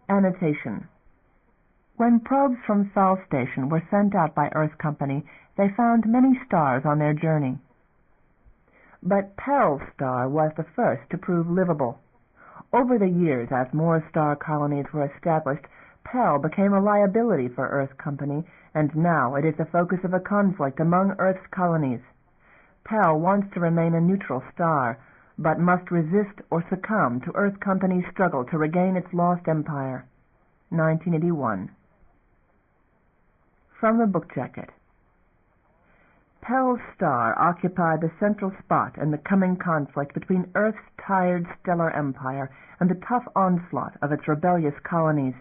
Annotation. When probes from Sol Station were sent out by Earth Company, they found many stars on their journey. But Pell's star was the first to prove livable. Over the years, as more star colonies were established, Pell became a liability for Earth Company, and now it is the focus of a conflict among Earth's colonies. Pell wants to remain a neutral star, but must resist or succumb to Earth Company's struggle to regain its lost empire. 1981. From the book jacket. Pell's star occupied the central spot in the coming conflict between Earth's tired stellar empire and the tough onslaught of its rebellious colonies.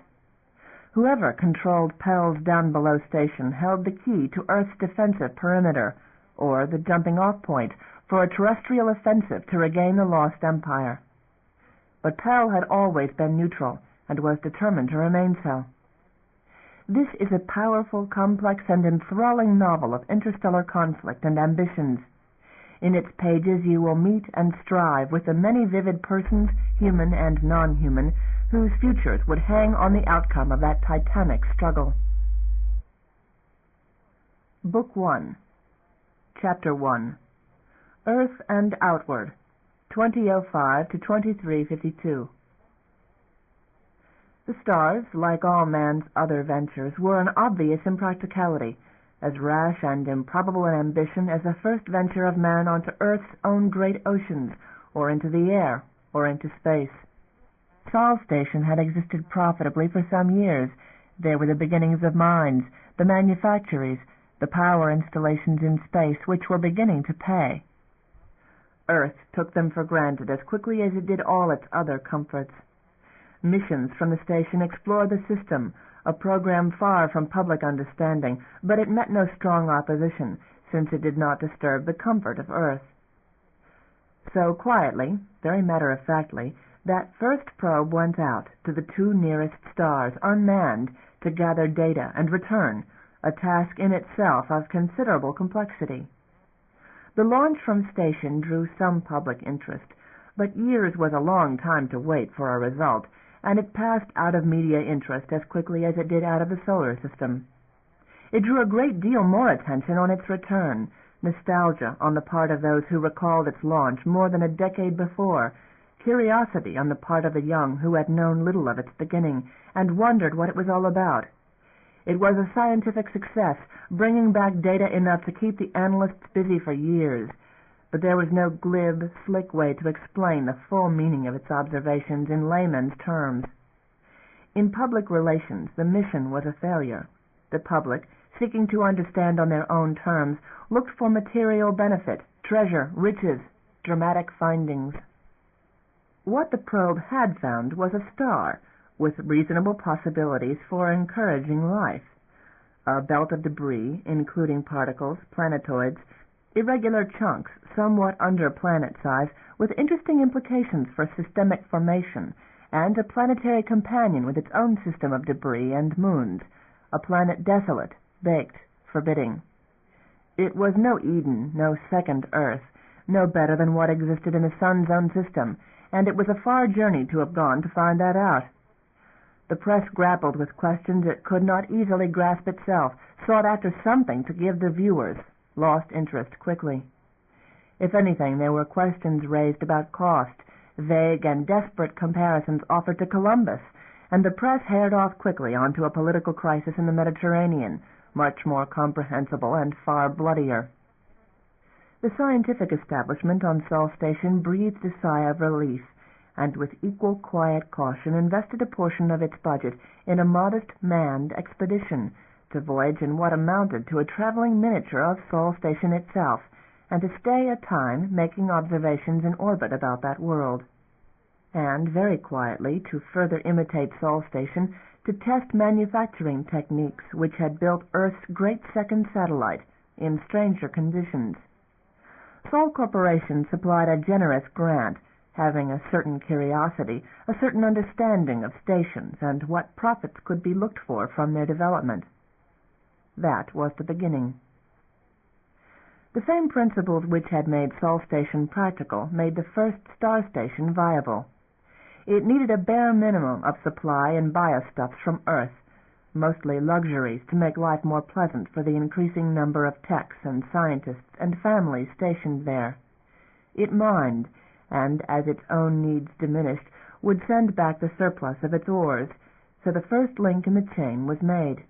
Whoever controlled Pell's Downbelow station held the key to Earth's defensive perimeter, or the jumping-off point for a terrestrial offensive to regain the lost empire. But Pell had always been neutral and was determined to remain so. This is a powerful, complex, and enthralling novel of interstellar conflict and ambitions. In its pages you will meet and strive with the many vivid persons, human and non-human, whose futures would hang on the outcome of that titanic struggle. Book 1. Chapter 1. Earth and Outward, 2005 to 2352. The stars, like all man's other ventures, were an obvious impracticality, as rash and improbable an ambition as the first venture of man onto Earth's own great oceans, or into the air, or into space. Sol Station had existed profitably for some years. There were the beginnings of mines, the manufactories, the power installations in space, which were beginning to pay. Earth took them for granted as quickly as it did all its other comforts. Missions from the station explored the system, a program far from public understanding, but it met no strong opposition, since it did not disturb the comfort of Earth. So quietly, very matter-of-factly, that first probe went out to the two nearest stars, unmanned, to gather data and return, a task in itself of considerable complexity. The launch from station drew some public interest, but years was a long time to wait for a result, and it passed out of media interest as quickly as it did out of the solar system. It drew a great deal more attention on its return, nostalgia on the part of those who recalled its launch more than a decade before, curiosity on the part of the young who had known little of its beginning and wondered what it was all about. It was a scientific success, bringing back data enough to keep the analysts busy for years, but there was no glib, slick way to explain the full meaning of its observations in layman's terms. In public relations, the mission was a failure. The public, seeking to understand on their own terms, looked for material benefit, treasure, riches, dramatic findings. What the probe had found was a star, with reasonable possibilities for encouraging life. A belt of debris, including particles, planetoids, irregular chunks, somewhat under planet size, with interesting implications for systemic formation, and a planetary companion with its own system of debris and moons, a planet desolate, baked, forbidding. It was no Eden, no second Earth, no better than what existed in the Sun's own system, and it was a far journey to have gone to find that out. The press grappled with questions it could not easily grasp itself, sought after something to give the viewers, lost interest quickly. If anything, there were questions raised about cost, vague and desperate comparisons offered to Columbus, and the press haired off quickly onto a political crisis in the Mediterranean, much more comprehensible and far bloodier. The scientific establishment on Sol Station breathed a sigh of relief, and with equal quiet caution invested a portion of its budget in a modest manned expedition to voyage in what amounted to a traveling miniature of Sol Station itself, and to stay a time making observations in orbit about that world. And very quietly, to further imitate Sol Station, to test manufacturing techniques which had built Earth's great second satellite in stranger conditions. Sol Corporation supplied a generous grant, having a certain curiosity, a certain understanding of stations and what profits could be looked for from their development. That was the beginning. The same principles which had made Sol Station practical made the first star station viable. It needed a bare minimum of supply and biostuffs from Earth, mostly luxuries to make life more pleasant for the increasing number of techs and scientists and families stationed there. It mined, and as its own needs diminished, would send back the surplus of its ores, so the first link in the chain was made.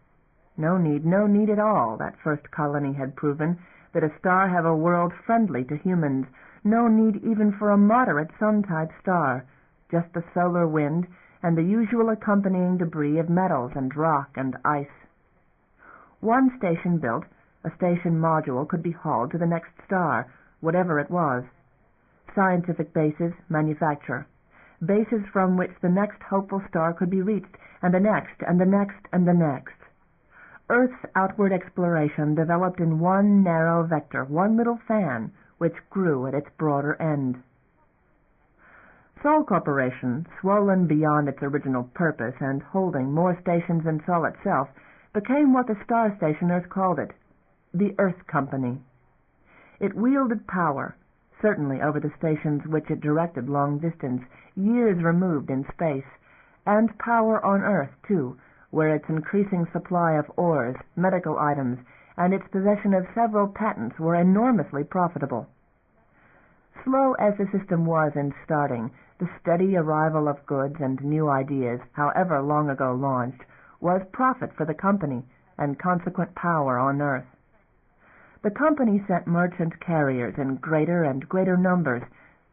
No need at all, that first colony had proven, that a star have a world friendly to humans, no need even for a moderate sun-type star, just the solar wind and the usual accompanying debris of metals and rock and ice. One station built, a station module could be hauled to the next star, whatever it was. Scientific bases, manufacture. Bases from which the next hopeful star could be reached, and the next, and the next, and the next. Earth's outward exploration developed in one narrow vector, one little fan, which grew at its broader end. Sol Corporation, swollen beyond its original purpose and holding more stations than Sol itself, became what the star stationers called it, the Earth Company. It wielded power, certainly over the stations which it directed long distance, years removed in space, and power on Earth, too, where its increasing supply of ores, medical items, and its possession of several patents were enormously profitable. Slow as the system was in starting, the steady arrival of goods and new ideas, however long ago launched, was profit for the company and consequent power on Earth. The company sent merchant carriers in greater and greater numbers.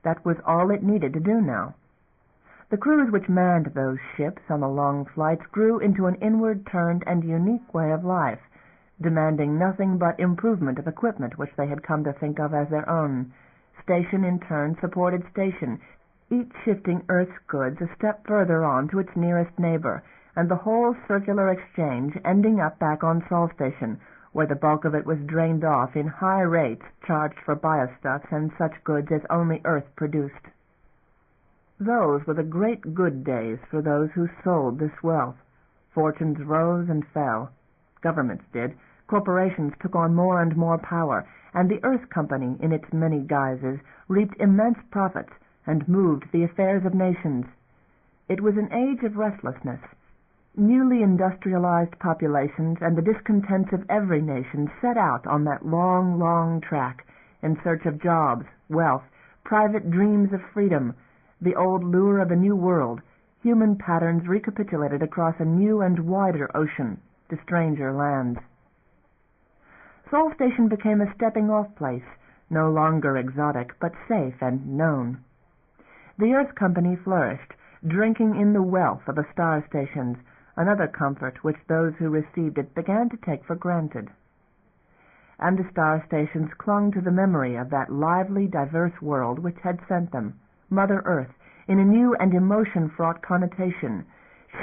That was all it needed to do now. The crews which manned those ships on the long flights grew into an inward-turned and unique way of life, demanding nothing but improvement of equipment which they had come to think of as their own. Station in turn supported station, each shifting Earth's goods a step further on to its nearest neighbor, and the whole circular exchange ending up back on Sol Station, where the bulk of it was drained off in high rates charged for biostuffs and such goods as only Earth produced. Those were the great good days for those who sold this wealth. Fortunes rose and fell. Governments did. Corporations took on more and more power, and the Earth Company, in its many guises, reaped immense profits and moved the affairs of nations. It was an age of restlessness. Newly industrialized populations and the discontents of every nation set out on that long, long track in search of jobs, wealth, private dreams of freedom, the old lure of a new world, human patterns recapitulated across a new and wider ocean to stranger lands. Sol Station became a stepping-off place, no longer exotic, but safe and known. The Earth Company flourished, drinking in the wealth of the star stations, another comfort which those who received it began to take for granted. And the star stations clung to the memory of that lively, diverse world which had sent them, Mother Earth, in a new and emotion-fraught connotation,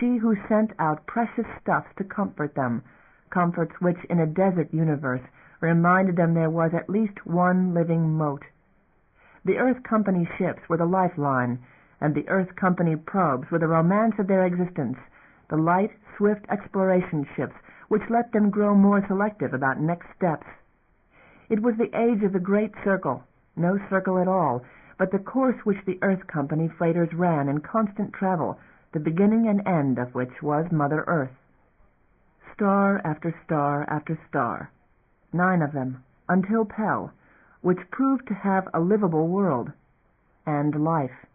she who sent out precious stuffs to comfort them, comforts which in a desert universe reminded them there was at least one living mote. The Earth Company ships were the lifeline, and the Earth Company probes were the romance of their existence, the light, swift exploration ships which let them grow more selective about next steps. It was the age of the Great Circle, no circle at all, but the course which the Earth Company freighters ran in constant travel, the beginning and end of which was Mother Earth. Star after star after star, 9 of them, until Pell, which proved to have a livable world, and life.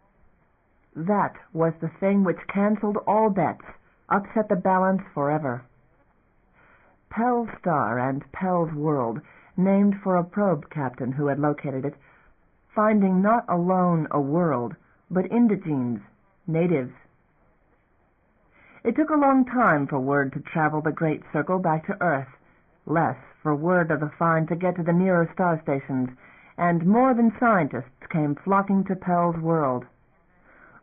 That was the thing which cancelled all bets, upset the balance forever. Pell's star and Pell's world, named for a probe captain who had located it, finding not alone a world, but indigenes, natives. It took a long time for word to travel the great circle back to Earth, less for word of the find to get to the nearer star stations, and more than scientists came flocking to Pell's world.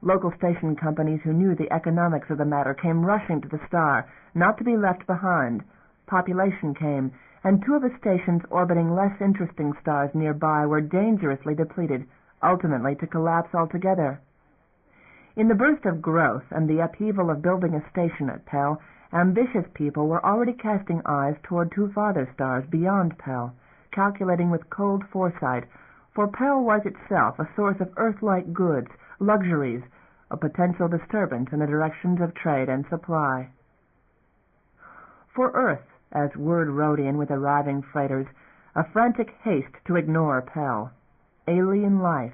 Local station companies who knew the economics of the matter came rushing to the star, not to be left behind. Population came, and 2 of the stations orbiting less interesting stars nearby were dangerously depleted, ultimately to collapse altogether. In the burst of growth and the upheaval of building a station at Pell, ambitious people were already casting eyes toward 2 farther stars beyond Pell, calculating with cold foresight, for Pell was itself a source of Earth-like goods, luxuries, a potential disturbance in the directions of trade and supply. For Earth, as word rode in with arriving freighters, a frantic haste to ignore Pell. Alien life.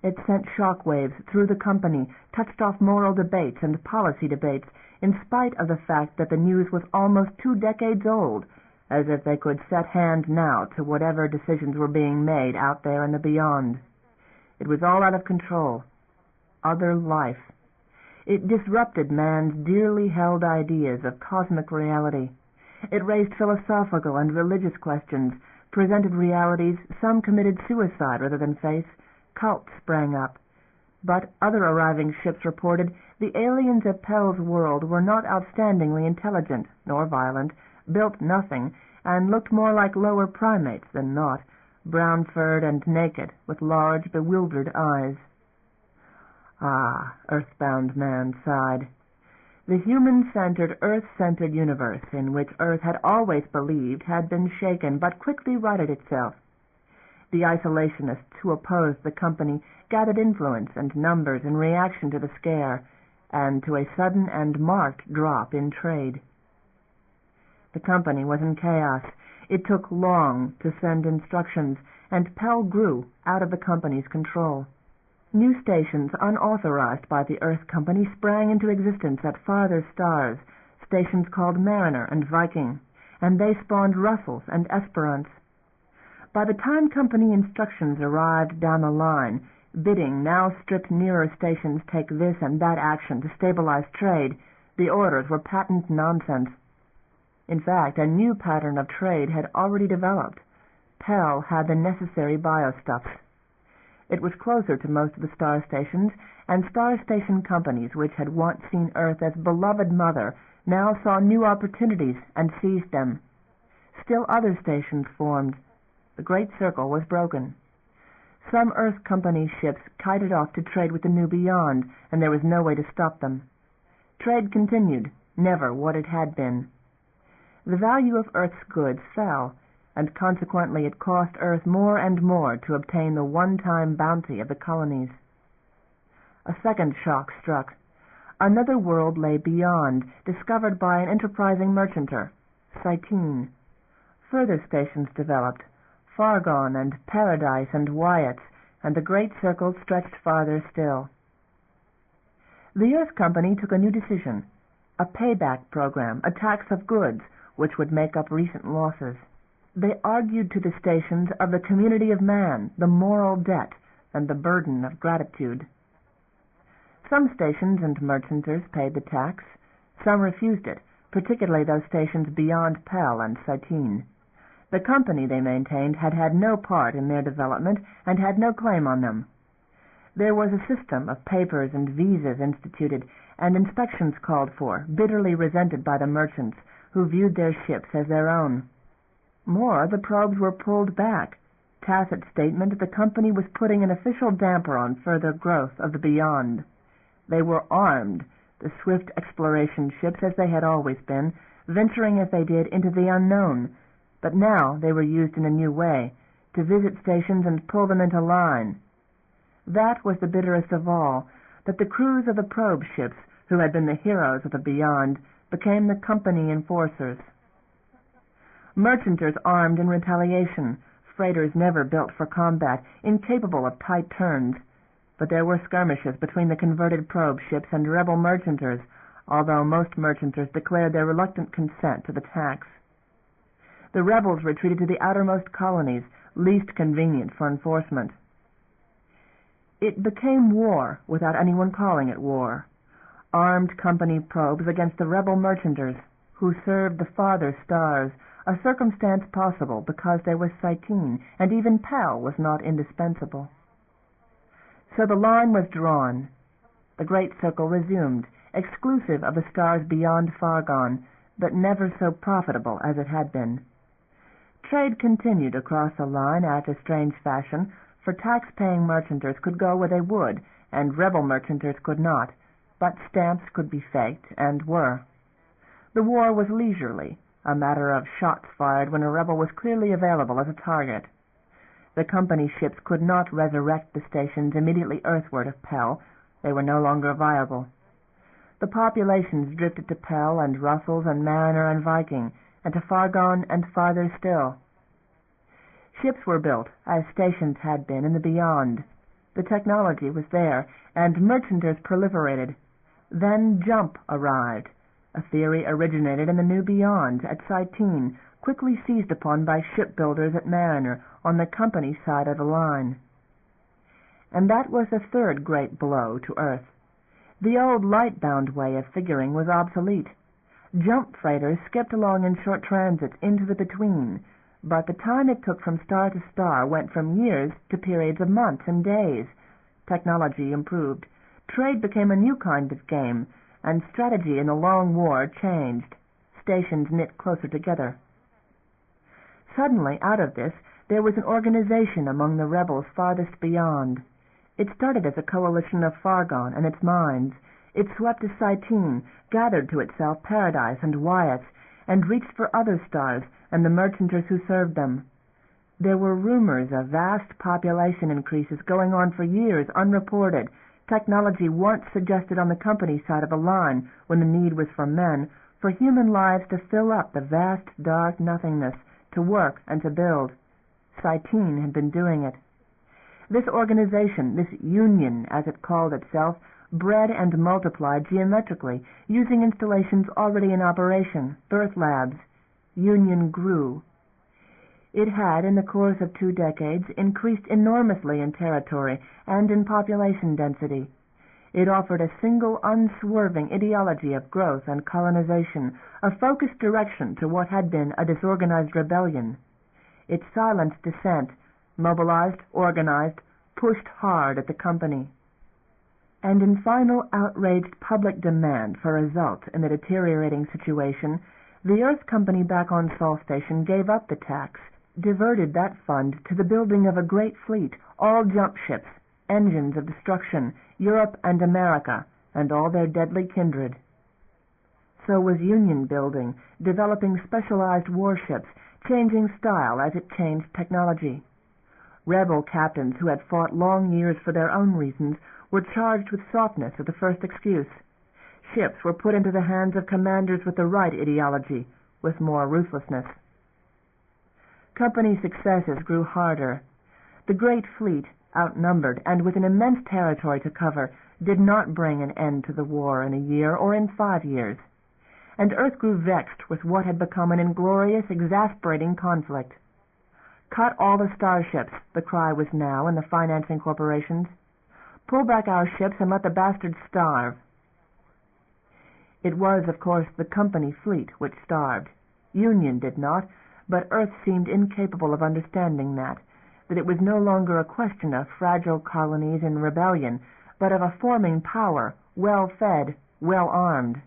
It sent shock waves through the company, touched off moral debates and policy debates, in spite of the fact that the news was almost 2 decades old, as if they could set hand now to whatever decisions were being made out there in the beyond. It was all out of control. Other life. It disrupted man's dearly held ideas of cosmic reality. It raised philosophical and religious questions, presented realities some committed suicide rather than face. Cults sprang up. But other arriving ships reported the aliens of Pell's world were not outstandingly intelligent, nor violent, built nothing, and looked more like lower primates than not, brown-furred and naked, with large, bewildered eyes. Ah, earthbound man sighed. The human-centered, earth-centered universe in which Earth had always believed had been shaken, but quickly righted itself. The isolationists who opposed the company gathered influence and numbers in reaction to the scare, and to a sudden and marked drop in trade. The company was in chaos. It took long to send instructions, and Pell grew out of the company's control. New stations unauthorized by the Earth Company sprang into existence at farther stars, stations called Mariner and Viking, and they spawned Russells and Esperance. By the time company instructions arrived down the line, bidding now stripped nearer stations take this and that action to stabilize trade, the orders were patent nonsense. In fact, a new pattern of trade had already developed. Pell had the necessary biostuffs. It was closer to most of the star stations, and star station companies which had once seen Earth as beloved mother now saw new opportunities and seized them. Still other stations formed. The great circle was broken. Some Earth Company ships kited off to trade with the new beyond, and there was no way to stop them. Trade continued, never what it had been. The value of Earth's goods fell, and consequently it cost Earth more and more to obtain the one-time bounty of the colonies. A second shock struck. Another world lay beyond, discovered by an enterprising merchanter, Cytine. Further stations developed, Fargon and Paradise and Wyatt's, and the great circle stretched farther still. The Earth Company took a new decision, a payback program, a tax of goods, which would make up recent losses. They argued to the stations of the community of man, the moral debt, and the burden of gratitude. Some stations and merchanters paid the tax. Some refused it, particularly those stations beyond Pell and Cytine. The company, they maintained, had had no part in their development and had no claim on them. There was a system of papers and visas instituted and inspections called for, bitterly resented by the merchants, who viewed their ships as their own. More, the probes were pulled back, tacit statement that the company was putting an official damper on further growth of the beyond. They were armed, the swift exploration ships as they had always been, venturing as they did into the unknown, but now they were used in a new way, to visit stations and pull them into line. That was the bitterest of all, that the crews of the probe ships, who had been the heroes of the beyond, became the company enforcers. Merchanters armed in retaliation, freighters never built for combat, incapable of tight turns, but there were skirmishes between the converted probe ships and rebel merchanters, although most merchanters declared their reluctant consent to the tax. The rebels retreated to the outermost colonies, least convenient for enforcement. It became war without anyone calling it war. Armed company probes against the rebel merchanters, who served the farther stars, a circumstance possible because there was Cytine, and even Pell was not indispensable. So the line was drawn. The great circle resumed, exclusive of the stars beyond Fargon, but never so profitable as it had been. Trade continued across the line after strange fashion, for tax-paying merchanters could go where they would, and rebel merchanters could not, but stamps could be faked, and were. The war was leisurely, a matter of shots fired when a rebel was clearly available as a target. The company ships could not resurrect the stations immediately earthward of Pell, They were no longer viable. The populations drifted to Pell and Russell's and Mariner and Viking, and to Fargon and farther still. Ships were built, as stations had been in the beyond. The technology was there, and merchanters proliferated. Then jump arrived. A theory originated in the new beyond at Cytene, quickly seized upon by shipbuilders at Mariner on the company side of the line. And that was the third great blow to Earth. The old light-bound way of figuring was obsolete. Jump freighters skipped along in short transits into the between, but the time it took from star to star went from years to periods of months and days. Technology improved. Trade became a new kind of game, and strategy in the long war changed. Stations knit closer together. Suddenly, out of this, there was an organization among the rebels farthest beyond. It started as a coalition of Fargon and its mines. It swept to Cytene, gathered to itself Paradise and Wyeth, and reached for other stars and the merchanters who served them. There were rumors of vast population increases going on for years, unreported. Technology once suggested on the company side of the line, when the need was for men, for human lives to fill up the vast dark nothingness, to work and to build. Cytene had been doing it. This organization, this union as it called itself, bred and multiplied geometrically, using installations already in operation, birth labs. Union grew. It had, in the course of 2 decades, increased enormously in territory and in population density. It offered a single, unswerving ideology of growth and colonization, a focused direction to what had been a disorganized rebellion. It silenced dissent, mobilized, organized, pushed hard at the company. And in final outraged public demand for results in the deteriorating situation, the Earth Company back on Sol Station gave up the tax, diverted that fund to the building of a great fleet, all jump ships, engines of destruction, Europe and America, and all their deadly kindred. So was Union building, developing specialized warships, changing style as it changed technology. Rebel captains who had fought long years for their own reasons were charged with softness at the first excuse. Ships were put into the hands of commanders with the right ideology, with more ruthlessness. Company successes grew harder. The great fleet, outnumbered and with an immense territory to cover, did not bring an end to the war in a year or in 5 years. And Earth grew vexed with what had become an inglorious, exasperating conflict. Cut all the starships, the cry was now in the financing corporations. Pull back our ships and let the bastards starve. It was, of course, the company fleet which starved. Union did not, but Earth seemed incapable of understanding that it was no longer a question of fragile colonies in rebellion, but of a forming power, well-fed, well-armed.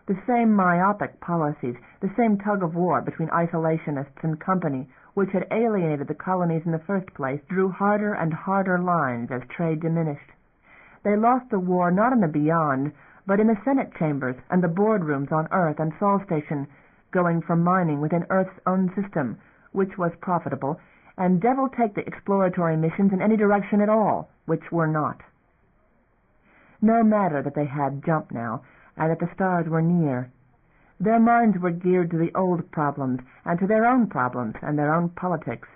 The same myopic policies, the same tug-of-war between isolationists and company, which had alienated the colonies in the first place, drew harder and harder lines as trade diminished. They lost the war not in the beyond, but in the Senate chambers and the boardrooms on Earth and Sol Station, going from mining within Earth's own system, which was profitable, and devil take the exploratory missions in any direction at all, which were not. No matter that they had jump now, and that the stars were near. Their minds were geared to the old problems, and to their own problems and their own politics.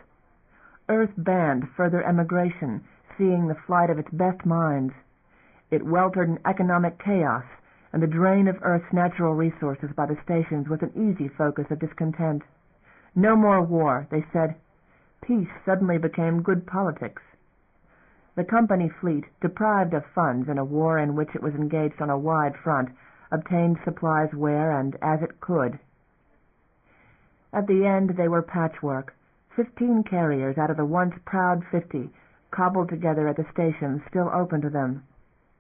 Earth banned further emigration, seeing the flight of its best minds. It weltered in economic chaos, and the drain of Earth's natural resources by the stations was an easy focus of discontent. No more war, they said. Peace suddenly became good politics. The company fleet, deprived of funds in a war in which it was engaged on a wide front, obtained supplies where and as it could. At the end they were patchwork, 15 carriers out of the once proud 50, cobbled together at the stations still open to them.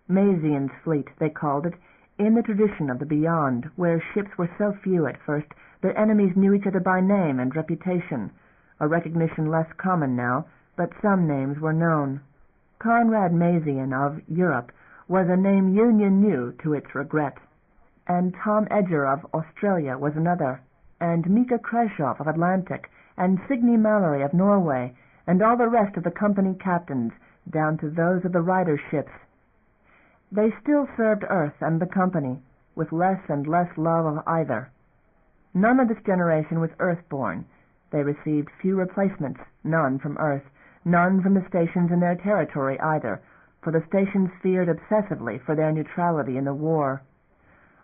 Mazian's fleet, they called it, in the tradition of the beyond, where ships were so few at first that enemies knew each other by name and reputation, a recognition less common now, but some names were known. Conrad Mazian of Europe was a name Union knew to its regret, and Tom Edger of Australia was another, and Mika Kreshoff of Atlantic, and Signe Mallory of Norway, and all the rest of the company captains, down to those of the rider ships. They still served Earth and the company, with less and less love of either. None of this generation was Earth-born. They received few replacements, none from Earth, none from the stations in their territory either, for the stations feared obsessively for their neutrality in the war.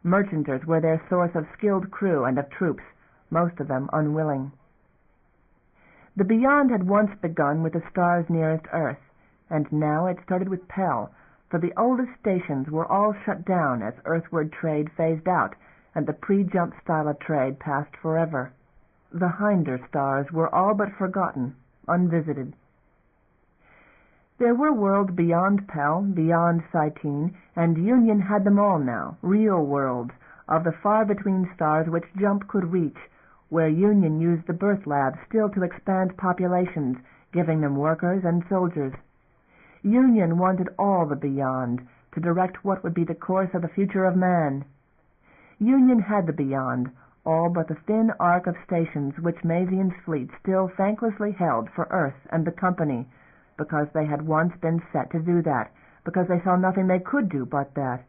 Merchanters were their source of skilled crew and of troops, most of them unwilling. The Beyond had once begun with the stars nearest Earth, and now it started with Pell, for the oldest stations were all shut down as earthward trade phased out, and the pre-jump style of trade passed forever. The hinder stars were all but forgotten, unvisited. There were worlds beyond Pell, beyond Cytene, and Union had them all now, real worlds, of the far-between stars which Jump could reach, where Union used the birth labs still to expand populations, giving them workers and soldiers. Union wanted all the Beyond, to direct what would be the course of the future of man. Union had the Beyond, all but the thin arc of stations which Mazian's fleet still thanklessly held for Earth and the company, because they had once been set to do that, because they saw nothing they could do but that.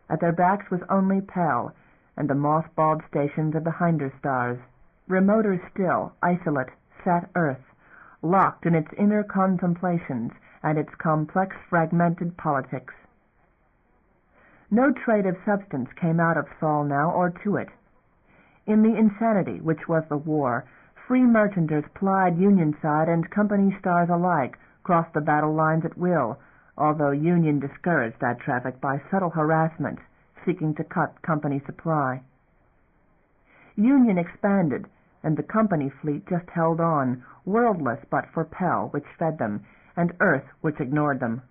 At their backs was only Pell, and the mothballed stations of the hinder stars. Remoter still, isolate, sat Earth, locked in its inner contemplations and its complex fragmented politics. No trade of substance came out of Sol now or to it. In the insanity which was the war, free merchanters plied Union side and company stars alike, crossed the battle lines at will, although Union discouraged that traffic by subtle harassment, seeking to cut company supply. Union expanded, and the company fleet just held on, worldless but for Pell, which fed them, and Earth, which ignored them.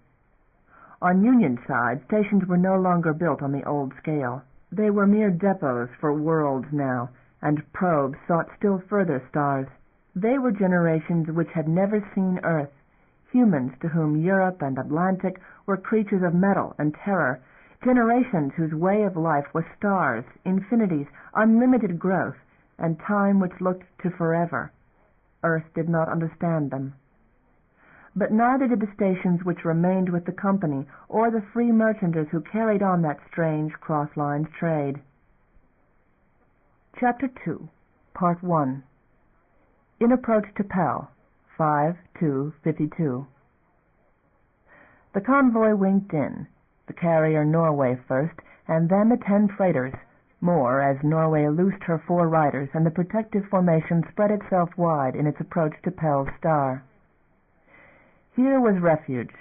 On Union side, stations were no longer built on the old scale. They were mere depots for worlds now, and probes sought still further stars. They were generations which had never seen Earth, humans to whom Europe and Atlantic were creatures of metal and terror, generations whose way of life was stars, infinities, unlimited growth, and time which looked to forever. Earth did not understand them. But neither did the stations which remained with the company, or the free merchanters who carried on that strange cross-lines trade. Chapter 2, Part 1. In Approach to Pell, 5/2/52. The convoy winked in, the carrier Norway first, and then the 10 freighters, more as Norway loosed her 4 riders and the protective formation spread itself wide in its approach to Pell's star. Here was refuge,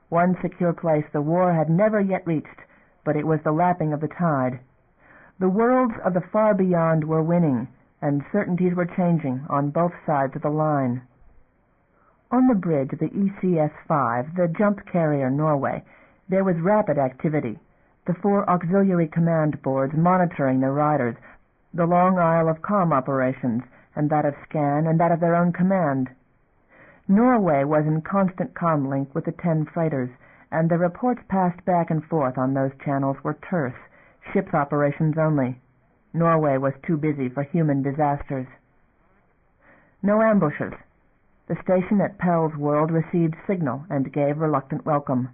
one secure place the war had never yet reached, but it was the lapping of the tide. The worlds of the far beyond were winning, and certainties were changing on both sides of the line. On the bridge of the ECS-5, the jump carrier Norway, there was rapid activity, the 4 auxiliary command boards monitoring the riders, the long aisle of comm operations, and that of scan, and that of their own command. Norway was in constant comm link with the 10 freighters, and the reports passed back and forth on those channels were terse, ship's operations only. Norway was too busy for human disasters. No ambushes. The station at Pell's World received signal and gave reluctant welcome.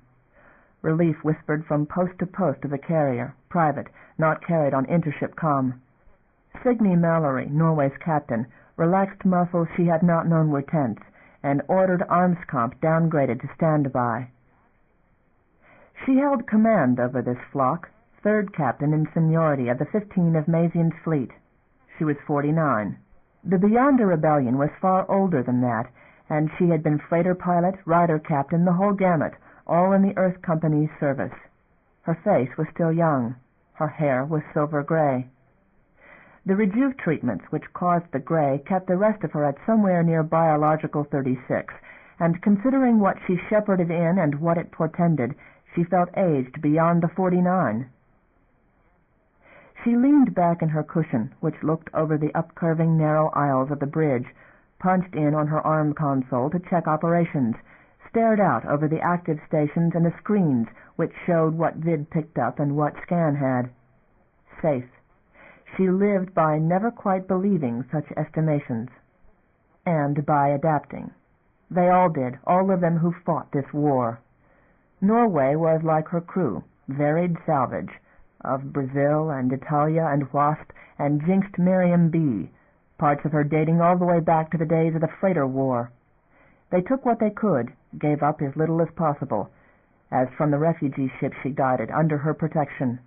Relief whispered from post to post of the carrier, private, not carried on intership comm. Signe Mallory, Norway's captain, relaxed muscles she had not known were tense, and ordered Armscomp downgraded to standby. She held command over this flock, 3rd captain in seniority of the 15 of Mazian's fleet. She was 49. The Beyonder Rebellion was far older than that, and she had been freighter pilot, rider captain, the whole gamut, all in the Earth Company's service. Her face was still young. Her hair was silver gray. The rejuve treatments which caused the gray kept the rest of her at somewhere near biological 36, and considering what she shepherded in and what it portended, she felt aged beyond the 49. She leaned back in her cushion, which looked over the up-curving narrow aisles of the bridge, punched in on her arm console to check operations, stared out over the active stations and the screens which showed what vid picked up and what scan had. Safe. She lived by never quite believing such estimations, and by adapting. They all did, all of them who fought this war. Norway was like her crew, varied salvage, of Brazil and Italia and Wasp and jinxed Miriam B., parts of her dating all the way back to the days of the freighter war. They took what they could, gave up as little as possible, as from the refugee ships she guided under her protection.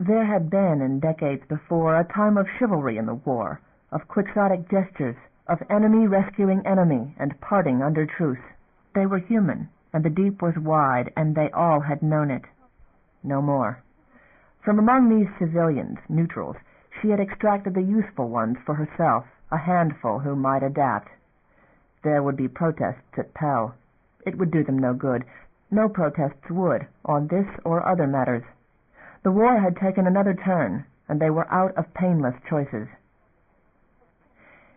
There had been, in decades before, a time of chivalry in the war, of quixotic gestures, of enemy rescuing enemy and parting under truce. They were human, and the deep was wide, and they all had known it. No more. From among these civilians, neutrals, she had extracted the useful ones for herself, a handful who might adapt. There would be protests at Pell. It would do them no good. No protests would, on this or other matters. The war had taken another turn, and they were out of painless choices.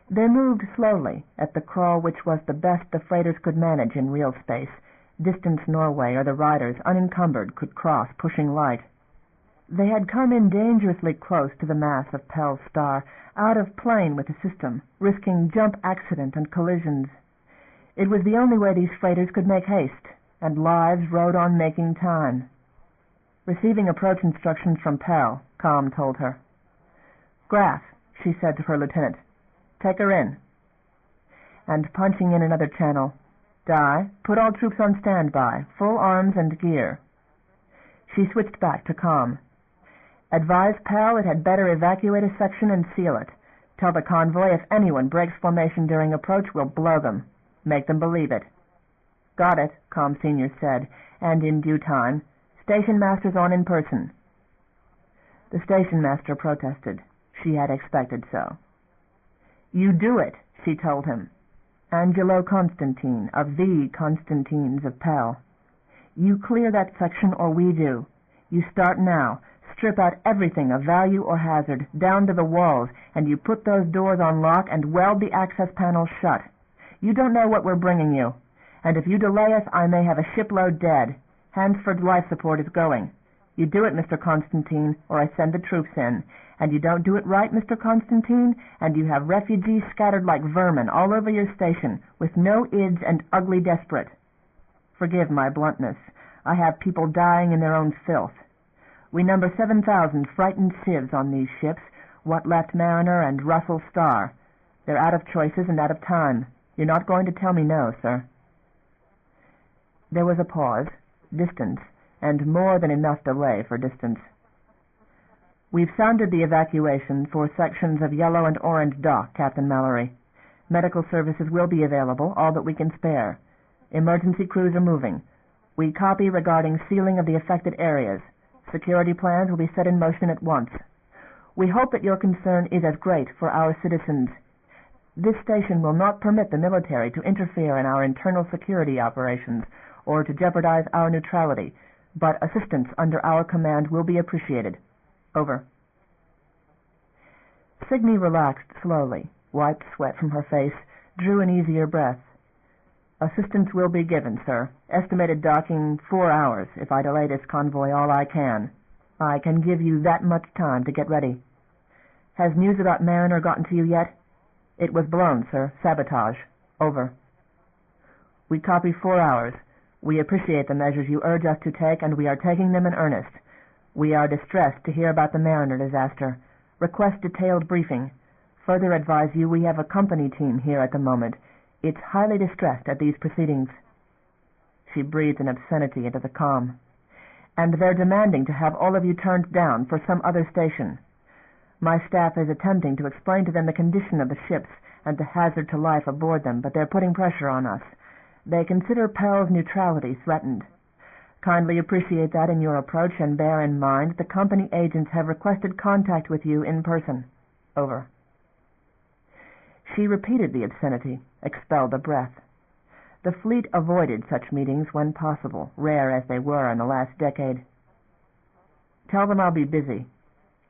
They moved slowly, at the crawl which was the best the freighters could manage in real space, distance Norway or the riders, unencumbered, could cross, pushing light. They had come in dangerously close to the mass of Pell's star, out of plane with the system, risking jump accident and collisions. It was the only way these freighters could make haste, and lives rode on making time. Receiving approach instructions from Pell, Com told her. "Graf," she said to her lieutenant, "take her in." And punching in another channel, "Di, put all troops on standby, full arms and gear." She switched back to Com. "Advise Pell it had better evacuate a section and seal it. Tell the convoy if anyone breaks formation during approach, we'll blow them. Make them believe it." "Got it," Com Sr. said, and in due time, "Station master's on in person." The station master protested. She had expected so. "You do it," she told him. Angelo Constantine, of the Constantines of Pell. "You clear that section or we do. You start now. Strip out everything of value or hazard, down to the walls, and you put those doors on lock and weld the access panels shut. You don't know what we're bringing you. And if you delay us, I may have a shipload dead. Hansford's life support is going. You do it, Mr. Constantine, or I send the troops in. And you don't do it right, Mr. Constantine, and you have refugees scattered like vermin all over your station, with no ids and ugly desperate. Forgive my bluntness. I have people dying in their own filth. We number 7,000 frightened civs on these ships, what left Mariner and Russell Star. They're out of choices and out of time. You're not going to tell me no, sir." There was a pause, distance, and more than enough delay for distance. "We've sounded the evacuation for sections of Yellow and Orange Dock, Captain Mallory. Medical services will be available, all that we can spare. Emergency crews are moving. We copy regarding sealing of the affected areas. Security plans will be set in motion at once. We hope that your concern is as great for our citizens. This station will not permit the military to interfere in our internal security operations or to jeopardize our neutrality, but assistance under our command will be appreciated. Over." Signy relaxed slowly, wiped sweat from her face, drew an easier breath. "Assistance will be given, sir. Estimated docking 4 hours if I delay this convoy all I can. I can give you that much time to get ready. Has news about Mariner gotten to you yet?" "It was blown, sir. Sabotage. Over." "We copy 4 hours. We appreciate the measures you urge us to take, and we are taking them in earnest. We are distressed to hear about the Mariner disaster. Request detailed briefing. Further advise you we have a company team here at the moment. It's highly distressed at these proceedings." She breathed an obscenity into the calm. "And they're demanding to have all of you turned down for some other station. My staff is attempting to explain to them the condition of the ships and the hazard to life aboard them, but they're putting pressure on us. They consider Pell's neutrality threatened. Kindly appreciate that in your approach, and bear in mind the company agents have requested contact with you in person. Over." She repeated the obscenity, expelled a breath. The fleet avoided such meetings when possible, rare as they were in the last decade. "Tell them I'll be busy.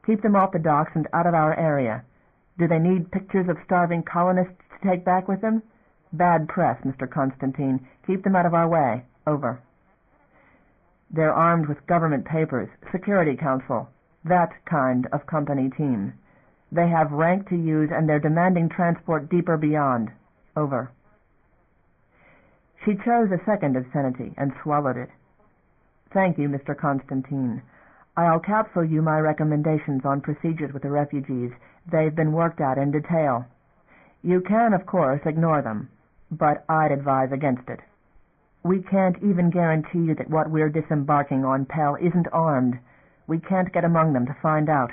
Keep them off the docks and out of our area. Do they need pictures of starving colonists to take back with them? Bad press, Mr. Constantine. Keep them out of our way. Over." "They're armed with government papers, Security Council, that kind of company team. They have rank to use, and they're demanding transport deeper beyond. Over." She chose a second obscenity and swallowed it. Thank you, Mr. Constantine. I'll capsule you my recommendations on procedures with the refugees. They've been worked out in detail. You can, of course, ignore them, but I'd advise against it. We can't even guarantee you that what we're disembarking on Pell isn't armed. We can't get among them to find out.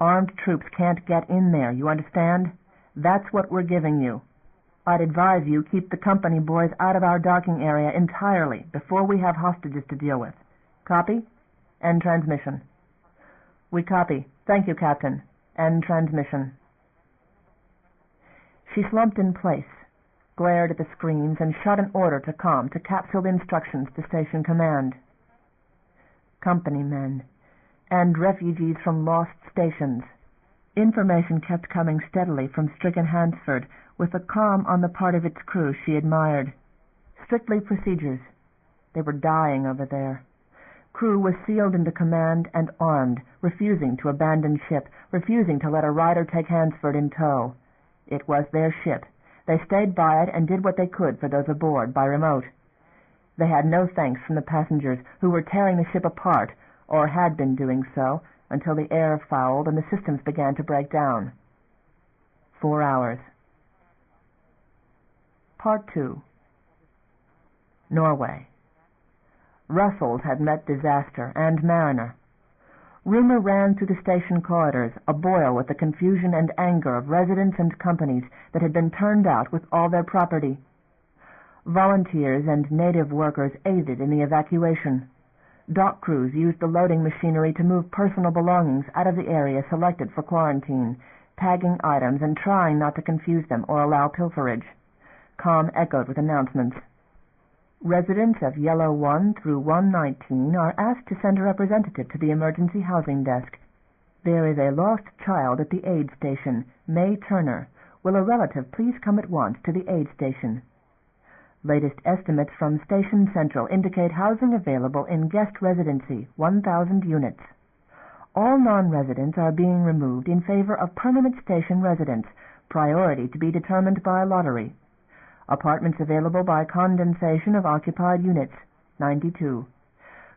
Armed troops can't get in there, you understand? That's what we're giving you. I'd advise you keep the company boys out of our docking area entirely before we have hostages to deal with. Copy? End transmission. We copy. Thank you, Captain. End transmission. She slumped in place, glared at the screens, and shot an order to COM to capsule the instructions to Station Command. Company men and refugees from lost stations. Information kept coming steadily from stricken Hansford, with a calm on the part of its crew she admired. Strictly procedures. They were dying over there. Crew was sealed into command and armed, refusing to abandon ship, refusing to let a rider take Hansford in tow. It was their ship. They stayed by it and did what they could for those aboard by remote. They had no thanks from the passengers, who were tearing the ship apart, or had been doing so, until the air fouled and the systems began to break down. 4 hours. Part 2. Norway. Russells had met disaster, and Mariner. Rumor ran through the station corridors, aboil with the confusion and anger of residents and companies that had been turned out with all their property. Volunteers and native workers aided in the evacuation. Dock crews used the loading machinery to move personal belongings out of the area selected for quarantine, tagging items and trying not to confuse them or allow pilferage. COM echoed with announcements. Residents of Yellow 1 through 119 are asked to send a representative to the emergency housing desk. There is a lost child at the aid station, May Turner. Will a relative please come at once to the aid station? Latest estimates from Station Central indicate housing available in guest residency, 1,000 units. All non-residents are being removed in favor of permanent station residents, priority to be determined by lottery. Apartments available by condensation of occupied units, 92.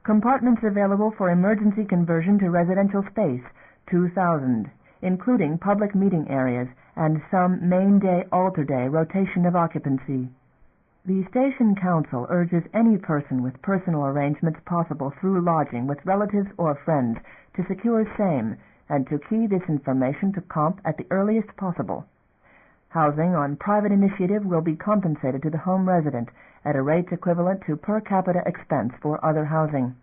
Compartments available for emergency conversion to residential space, 2,000, including public meeting areas and some main day, alter day rotation of occupancy. The Station Council urges any person with personal arrangements possible through lodging with relatives or friends to secure same and to key this information to COMP at the earliest possible. Housing on private initiative will be compensated to the home resident at a rate equivalent to per capita expense for other housing.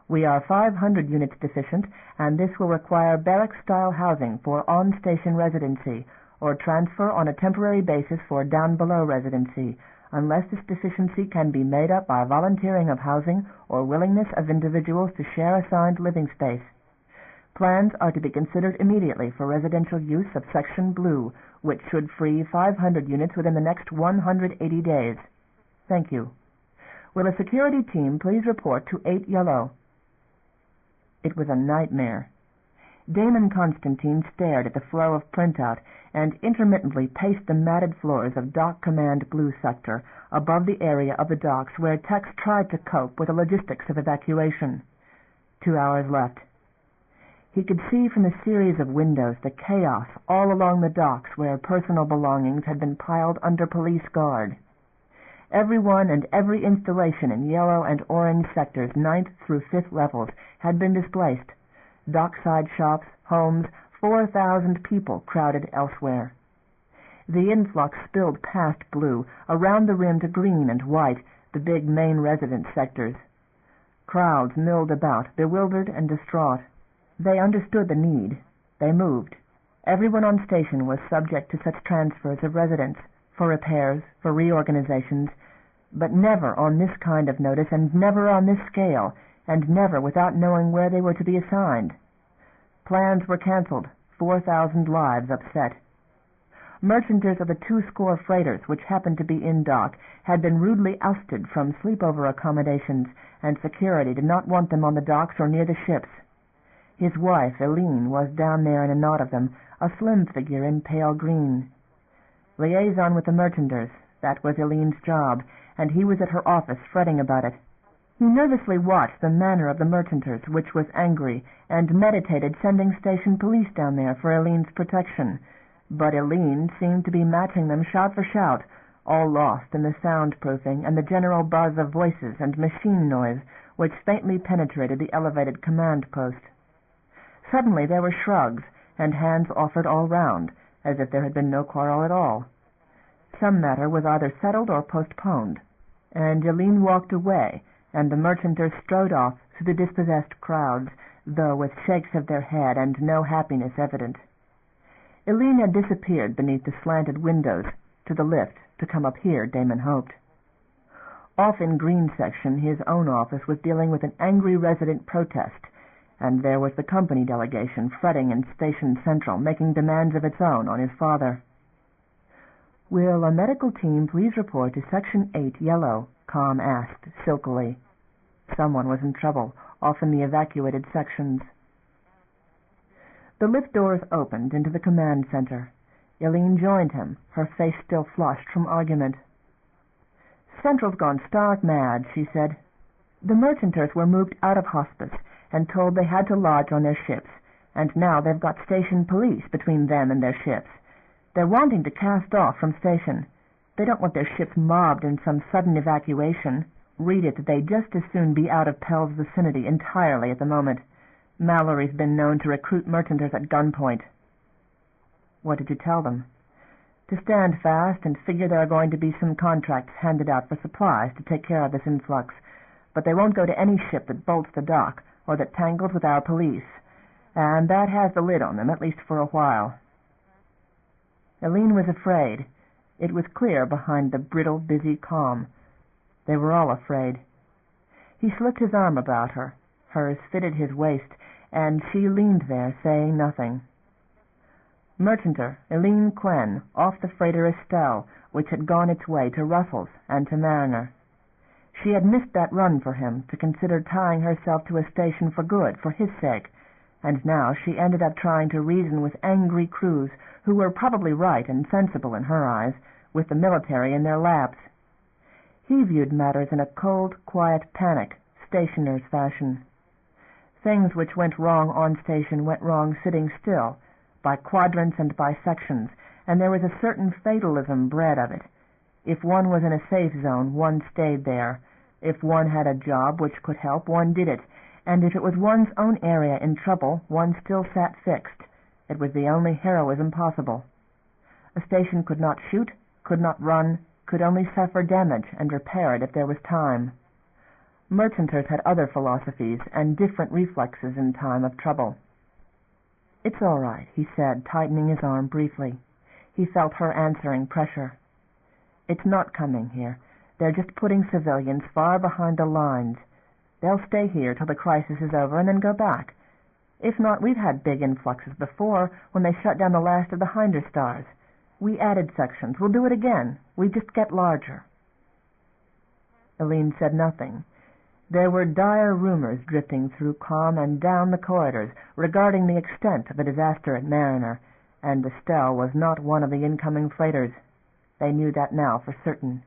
We are 500 units deficient, and this will require barrack-style housing for on-station residency or transfer on a temporary basis for down-below residency, unless this deficiency can be made up by volunteering of housing or willingness of individuals to share assigned living space. Plans are to be considered immediately for residential use of Section Blue, which should free 500 units within the next 180 days. Thank you. Will a security team please report to 8 Yellow? It was a nightmare. Damon Constantine stared at the flow of printout and intermittently paced the matted floors of Dock Command Blue Sector above the area of the docks where techs tried to cope with the logistics of evacuation. 2 hours left. He could see from a series of windows the chaos all along the docks where personal belongings had been piled under police guard. Everyone and every installation in Yellow and Orange sectors 9th through 5th levels had been displaced. Dockside shops, homes, 4,000 people crowded elsewhere. The influx spilled past Blue, around the rim to Green and White, the big main residence sectors. Crowds milled about, bewildered and distraught. They understood the need. They moved. Everyone on station was subject to such transfers of residents, for repairs, for reorganizations, but never on this kind of notice and never on this scale, and never without knowing where they were to be assigned. Plans were canceled, 4,000 lives upset. Merchanters of the 200 freighters which happened to be in dock had been rudely ousted from sleepover accommodations, and security did not want them on the docks or near the ships. His wife, Eileen, was down there in a knot of them, a slim figure in pale green. Liaison with the merchanters, that was Eileen's job, and he was at her office fretting about it. He nervously watched the manner of the merchanters, which was angry, and meditated sending station police down there for Eileen's protection. But Eileen seemed to be matching them shout for shout, all lost in the soundproofing and the general buzz of voices and machine noise which faintly penetrated the elevated command post. Suddenly there were shrugs, and hands offered all round, as if there had been no quarrel at all. Some matter was either settled or postponed, and Eileen walked away, and the merchanters strode off through the dispossessed crowds, though with shakes of their head and no happiness evident. Eileen had disappeared beneath the slanted windows, to the lift, to come up here, Damon hoped. Off in Green Section, his own office was dealing with an angry resident protest, and there was the company delegation fretting in Station Central, making demands of its own on his father. "Will a medical team please report to Section 8 Yellow?" Com asked, silkily. Someone was in trouble, off in the evacuated sections. The lift doors opened into the command center. Eileen joined him, her face still flushed from argument. "Central's gone stark mad," she said. "The merchanters were moved out of hospice and told they had to lodge on their ships, and now they've got station police between them and their ships. They're wanting to cast off from station. They don't want their ships mobbed in some sudden evacuation. Read it that they'd just as soon be out of Pell's vicinity entirely at the moment. Mallory's been known to recruit merchanters at gunpoint." "What did you tell them?" "To stand fast and figure there are going to be some contracts handed out for supplies to take care of this influx, but they won't go to any ship that bolts the dock or that tangles with our police, and that has the lid on them, at least for a while." Eileen was afraid. It was clear behind the brittle, busy calm. They were all afraid. He slipped his arm about her. Hers fitted his waist, and she leaned there, saying nothing. Merchanter Eileen Quinn, off the freighter Estelle, which had gone its way to Russell's and to Mariner. She had missed that run for him, to consider tying herself to a station for good, for his sake, and now she ended up trying to reason with angry crews who were probably right and sensible in her eyes, with the military in their laps. He viewed matters in a cold, quiet panic, stationer's fashion. Things which went wrong on station went wrong sitting still, by quadrants and by sections, and there was a certain fatalism bred of it. If one was in a safe zone, one stayed there. If one had a job which could help, one did it, and if it was one's own area in trouble, one still sat fixed. It was the only heroism possible. A station could not shoot, could not run, could only suffer damage and repair it if there was time. Merchanters had other philosophies and different reflexes in time of trouble. "It's all right," he said, tightening his arm briefly. He felt her answering pressure. "It's not coming here. They're just putting civilians far behind the lines. They'll stay here till the crisis is over and then go back. If not, we've had big influxes before, when they shut down the last of the Hinder Stars. We added sections. We'll do it again. We just get larger." Eileen said nothing. There were dire rumors drifting through Com and down the corridors regarding the extent of the disaster at Mariner, and Estelle was not one of the incoming freighters. They knew that now for certain.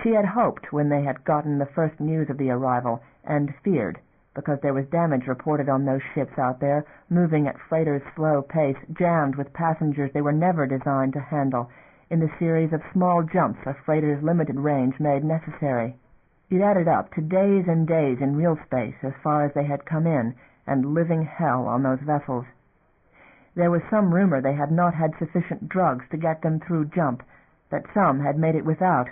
She had hoped when they had gotten the first news of the arrival, and feared, because there was damage reported on those ships out there, moving at freighters' slow pace, jammed with passengers they were never designed to handle, in the series of small jumps a freighter's limited range made necessary. It added up to days and days in real space as far as they had come in, and living hell on those vessels. There was some rumor they had not had sufficient drugs to get them through jump, that some had made it without.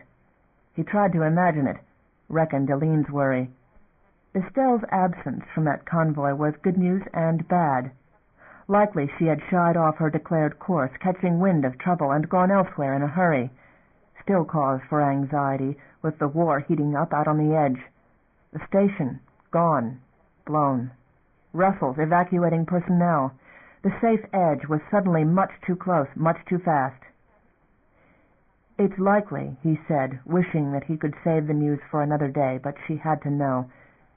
He tried to imagine it, reckoned Eileen's worry. Estelle's absence from that convoy was good news and bad. Likely she had shied off her declared course, catching wind of trouble, and gone elsewhere in a hurry. Still cause for anxiety, with the war heating up out on the edge. The station, gone, blown. Russell's evacuating personnel. The safe edge was suddenly much too close, much too fast. "It's likely," he said, wishing that he could save the news for another day, but she had to know,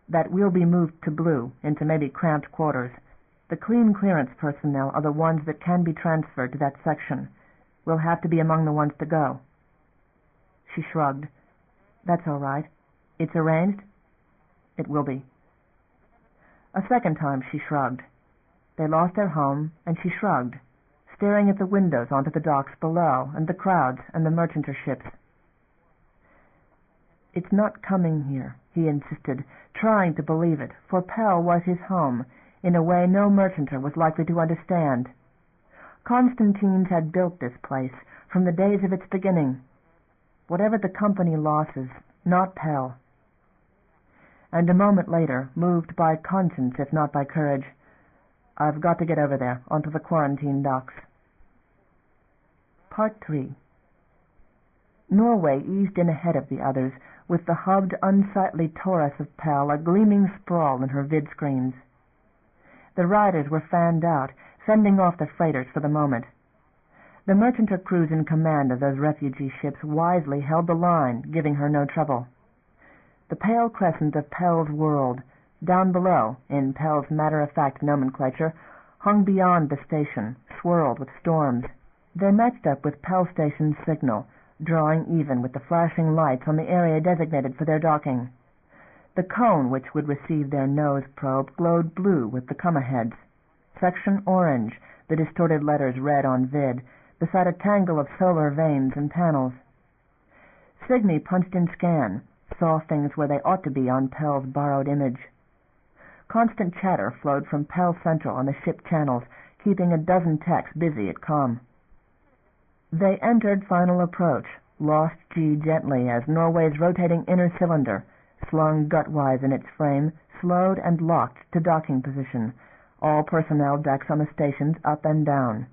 "that we'll be moved to Blue, into maybe cramped quarters. The clean clearance personnel are the ones that can be transferred to that section. We'll have to be among the ones to go." She shrugged. "That's all right. It's arranged?" It will be. A second time she shrugged. They lost their home, and she shrugged, staring at the windows onto the docks below, and the crowds and the merchanter ships. "It's not coming here," he insisted, trying to believe it, for Pell was his home, in a way no merchanter was likely to understand. Constantines had built this place from the days of its beginning. Whatever the company losses, not Pell. And a moment later, moved by conscience if not by courage, "I've got to get over there, onto the quarantine docks." Part 3. Norway eased in ahead of the others, with the hubbed, unsightly Taurus of Pell a gleaming sprawl in her vid-screens. The riders were fanned out, fending off the freighters for the moment. The merchanter crews in command of those refugee ships wisely held the line, giving her no trouble. The pale crescent of Pell's world, down below, in Pell's matter-of-fact nomenclature, hung beyond the station, swirled with storms. They matched up with Pell Station's signal, drawing even with the flashing lights on the area designated for their docking. The cone which would receive their nose probe glowed blue with the come-aheads. Section orange, the distorted letters read on vid, beside a tangle of solar vanes and panels. Signy punched in scan, saw things where they ought to be on Pell's borrowed image. Constant chatter flowed from Pell Central on the ship channels, keeping a dozen techs busy at comm. They entered final approach, lost G gently as Norway's rotating inner cylinder, slung gutwise in its frame, slowed and locked to docking position, all personnel decks on the stations up and down.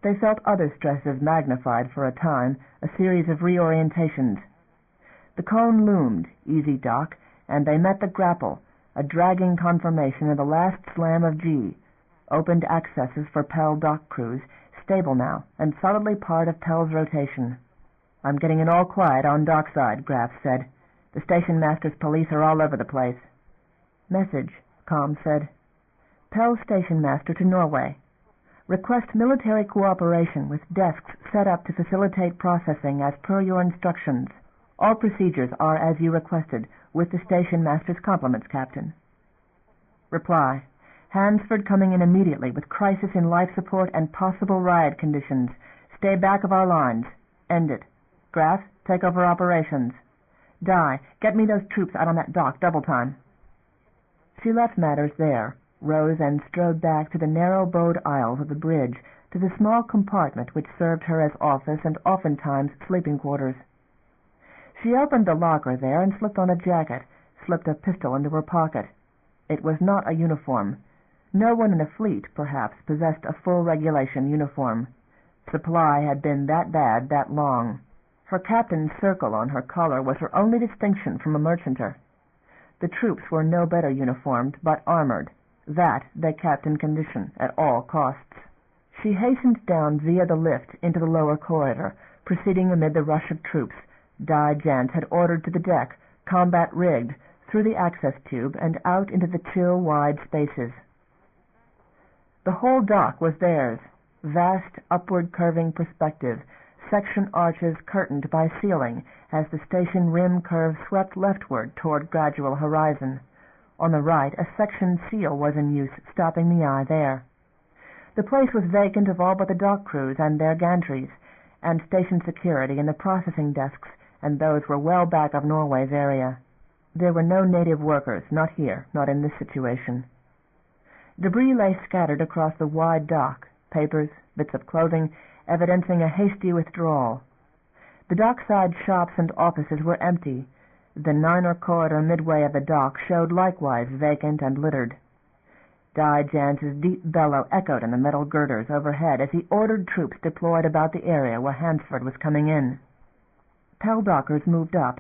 They felt other stresses magnified for a time, a series of reorientations. The cone loomed, easy dock, and they met the grapple, a dragging confirmation of the last slam of G, opened accesses for Pell dock crews, stable now, and solidly part of Pell's rotation. "I'm getting it all quiet on dockside," Graf said. "The station master's police are all over the place." "Message," comm said. "Pell Station Master to Norway. Request military cooperation with desks set up to facilitate processing as per your instructions. All procedures are as you requested, with the station master's compliments, Captain." Reply. "Hansford coming in immediately with crisis in life support and possible riot conditions. Stay back of our lines. End it. Graf, take over operations. Di, get me those troops out on that dock, double time." She left matters there, rose and strode back to the narrow bowed aisles of the bridge, to the small compartment which served her as office and oftentimes sleeping quarters. She opened the locker there and slipped on a jacket, slipped a pistol into her pocket. It was not a uniform. No one in the fleet, perhaps, possessed a full regulation uniform. Supply had been that bad that long. Her captain's circle on her collar was her only distinction from a merchanter. The troops were no better uniformed, but armored. That they kept in condition, at all costs. She hastened down via the lift into the lower corridor, proceeding amid the rush of troops. Di Jans had ordered to the deck, combat rigged, through the access tube and out into the chill, wide spaces. The whole dock was theirs, vast upward curving perspective, section arches curtained by ceiling as the station rim curve swept leftward toward gradual horizon. On the right a section seal was in use, stopping the eye there. The place was vacant of all but the dock crews and their gantries, and station security and the processing desks, and those were well back of Norway's area. There were no native workers, not here, not in this situation. Debris lay scattered across the wide dock, papers, bits of clothing, evidencing a hasty withdrawal. The dockside shops and offices were empty. The niner corridor midway of the dock showed likewise vacant and littered. Di Jans's deep bellow echoed in the metal girders overhead as he ordered troops deployed about the area where Hansford was coming in. Pell dockers moved up.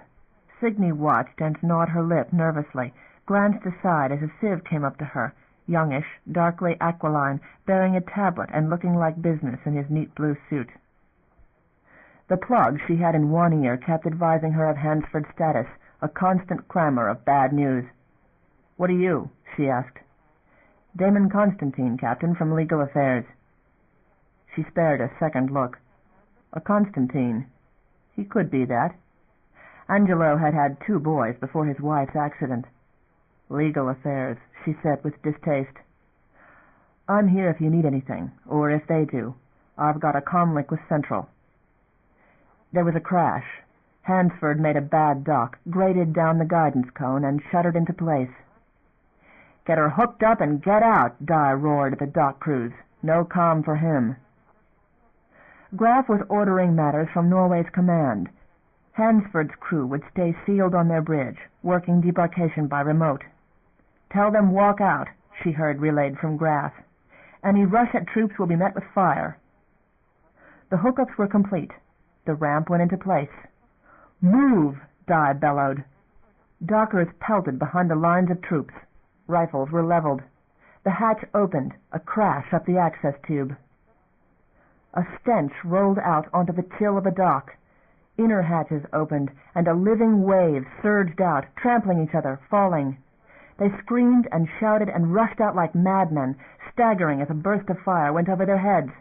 Signy watched and gnawed her lip nervously, glanced aside as a sieve came up to her, youngish, darkly aquiline, bearing a tablet and looking like business in his neat blue suit. The plug she had in one ear kept advising her of Hansford's status, a constant clamor of bad news. "What are you?" she asked. "Damon Constantine, Captain, from Legal Affairs." She spared a second look. A Constantine. He could be that. Angelo had had 2 boys before his wife's accident. "Legal affairs," she said with distaste. "I'm here if you need anything, or if they do. I've got a comlink with Central." There was a crash. Hansford made a bad dock, grated down the guidance cone, and shuddered into place. "Get her hooked up and get out," Dye roared at the dock crews. No calm for him. Graf was ordering matters from Norway's command. Hansford's crew would stay sealed on their bridge, working debarkation by remote. "Tell them walk out," she heard relayed from Graf. "Any rush at troops will be met with fire." The hookups were complete. The ramp went into place. "Move!" Dye bellowed. Dockers pelted behind the lines of troops. Rifles were leveled. The hatch opened, a crash up the access tube. A stench rolled out onto the chill of a dock. Inner hatches opened, and a living wave surged out, trampling each other, falling. They screamed and shouted and rushed out like madmen, staggering as a burst of fire went over their heads.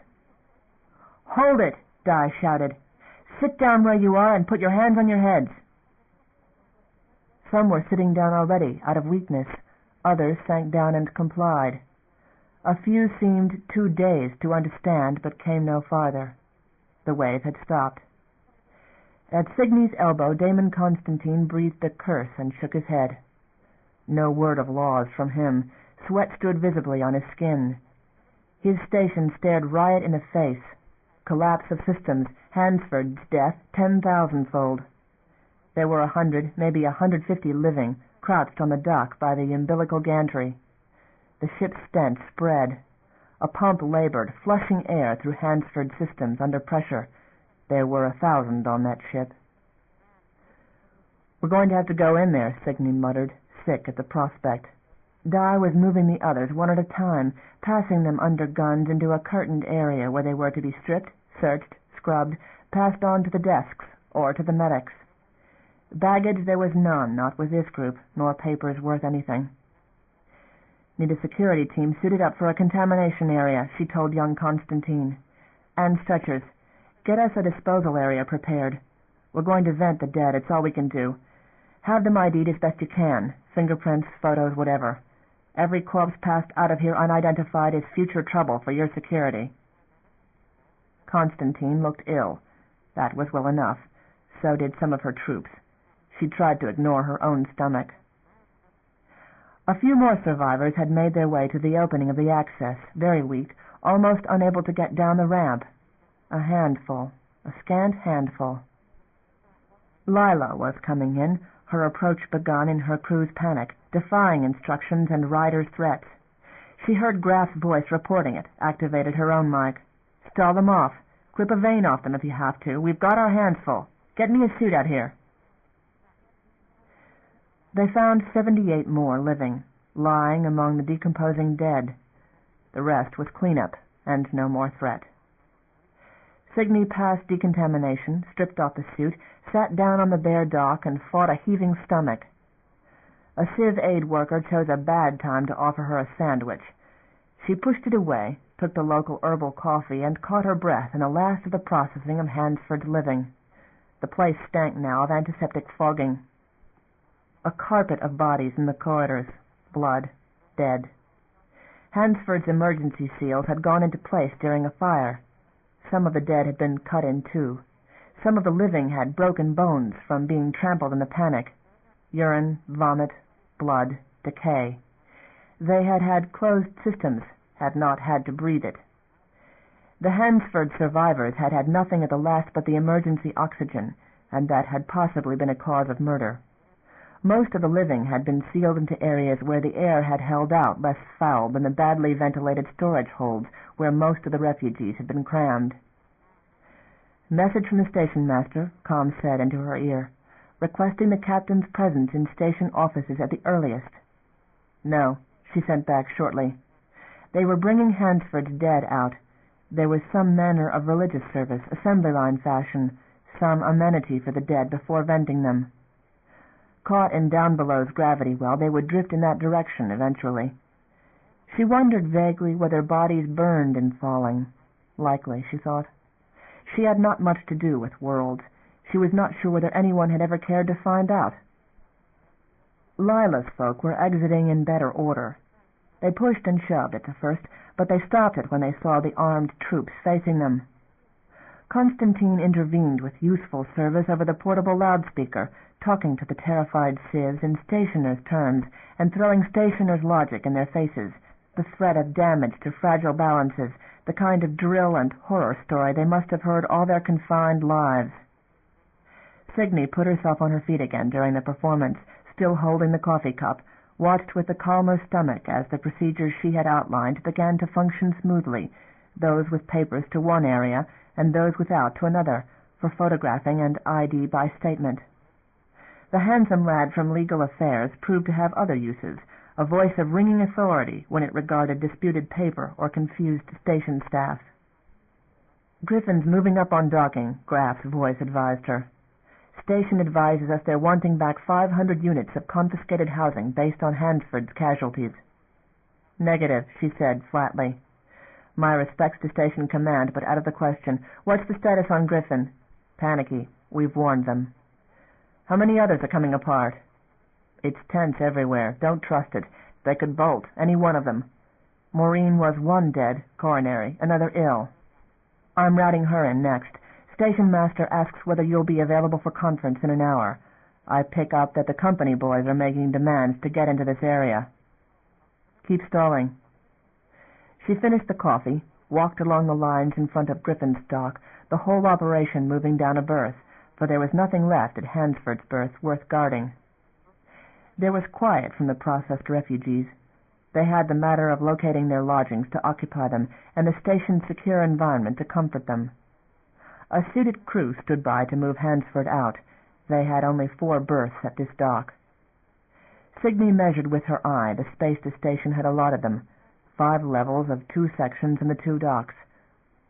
"Hold it!" Dye shouted. "Sit down where you are and put your hands on your heads." Some were sitting down already, out of weakness. Others sank down and complied. A few seemed too dazed to understand, but came no farther. The wave had stopped. At Signy's elbow, Damon Constantine breathed a curse and shook his head. No word of laws from him. Sweat stood visibly on his skin. His station stared riot in the face. Collapse of systems, Hansford's death 10,000-fold. There were 100, maybe 150 living, crouched on the dock by the umbilical gantry. The ship's stench spread. A pump labored, flushing air through Hansford's systems under pressure. There were 1,000 on that ship. "We're going to have to go in there," Signy muttered, sick at the prospect. Dye was moving the others one at a time, passing them under guns into a curtained area where they were to be stripped, searched, scrubbed, passed on to the desks or to the medics. Baggage there was none, not with this group, nor papers worth anything. "Need a security team suited up for a contamination area," she told young Constantine. "And stretchers. Get us a disposal area prepared. We're going to vent the dead, it's all we can do. Have them ID'd as best you can. Fingerprints, photos, whatever. Every corpse passed out of here unidentified is future trouble for your security." Constantine looked ill. That was well enough. So did some of her troops. She tried to ignore her own stomach. A few more survivors had made their way to the opening of the access, very weak, almost unable to get down the ramp. A handful, a scant handful. Lila was coming in, her approach begun in her crew's panic, defying instructions and riders' threats. She heard Graf's voice reporting it, activated her own mic. "Stall them off. Clip a vein off them if you have to. We've got our hands full. Get me a suit out here." They found 78 more living, lying among the decomposing dead. The rest was cleanup, and no more threat. Signy passed decontamination, stripped off the suit, sat down on the bare dock, and fought a heaving stomach. A Civ aid worker chose a bad time to offer her a sandwich. She pushed it away, took the local herbal coffee, and caught her breath in the last of the processing of Hansford's living. The place stank now of antiseptic fogging. A carpet of bodies in the corridors. Blood. Dead. Hansford's emergency seals had gone into place during a fire. Some of the dead had been cut in two. Some of the living had broken bones from being trampled in the panic. Urine, vomit, blood, decay. They had had closed systems, had not had to breathe it. The Hansford survivors had had nothing at the last but the emergency oxygen, and that had possibly been a cause of murder. Most of the living had been sealed into areas where the air had held out less foul than the badly ventilated storage holds where most of the refugees had been crammed. "Message from the station master," Com said into her ear, "requesting the captain's presence in station offices at the earliest." "No," she sent back shortly. They were bringing Hansford's dead out. There was some manner of religious service, assembly line fashion, some amenity for the dead before venting them. Caught in Downbelow's gravity well, they would drift in that direction eventually. She wondered vaguely whether bodies burned in falling. Likely, she thought. She had not much to do with worlds. She was not sure whether anyone had ever cared to find out. Lila's folk were exiting in better order. They pushed and shoved at the first, but they stopped it when they saw the armed troops facing them. Constantine intervened with useful service over the portable loudspeaker, talking to the terrified civs in stationers' terms and throwing stationers' logic in their faces, the threat of damage to fragile balances, the kind of drill and horror story they must have heard all their confined lives. Signy put herself on her feet again during the performance, still holding the coffee cup, watched with a calmer stomach as the procedures she had outlined began to function smoothly, those with papers to one area and those without to another, for photographing and ID by statement. The handsome lad from Legal Affairs proved to have other uses, a voice of ringing authority when it regarded disputed paper or confused station staff. "Griffin's moving up on docking," Graff's voice advised her. "Station advises us they're wanting back 500 units of confiscated housing based on Hansford's casualties." "Negative," she said flatly. "My respects to station command, but out of the question. What's the status on Griffin?" "Panicky. We've warned them." "How many others are coming apart?" "It's tense everywhere. Don't trust it. They could bolt, any one of them. Maureen was one dead, coronary, another ill. I'm routing her in next. Station master asks whether you'll be available for conference in an hour. I pick up that the company boys are making demands to get into this area." "Keep stalling." She finished the coffee, walked along the lines in front of Griffin's dock, the whole operation moving down a berth, for there was nothing left at Hansford's berth worth guarding. There was quiet from the processed refugees. They had the matter of locating their lodgings to occupy them, and the station's secure environment to comfort them. A suited crew stood by to move Hansford out. They had only 4 berths at this dock. Signy measured with her eye the space the station had allotted them, 5 levels of 2 sections and the 2 docks.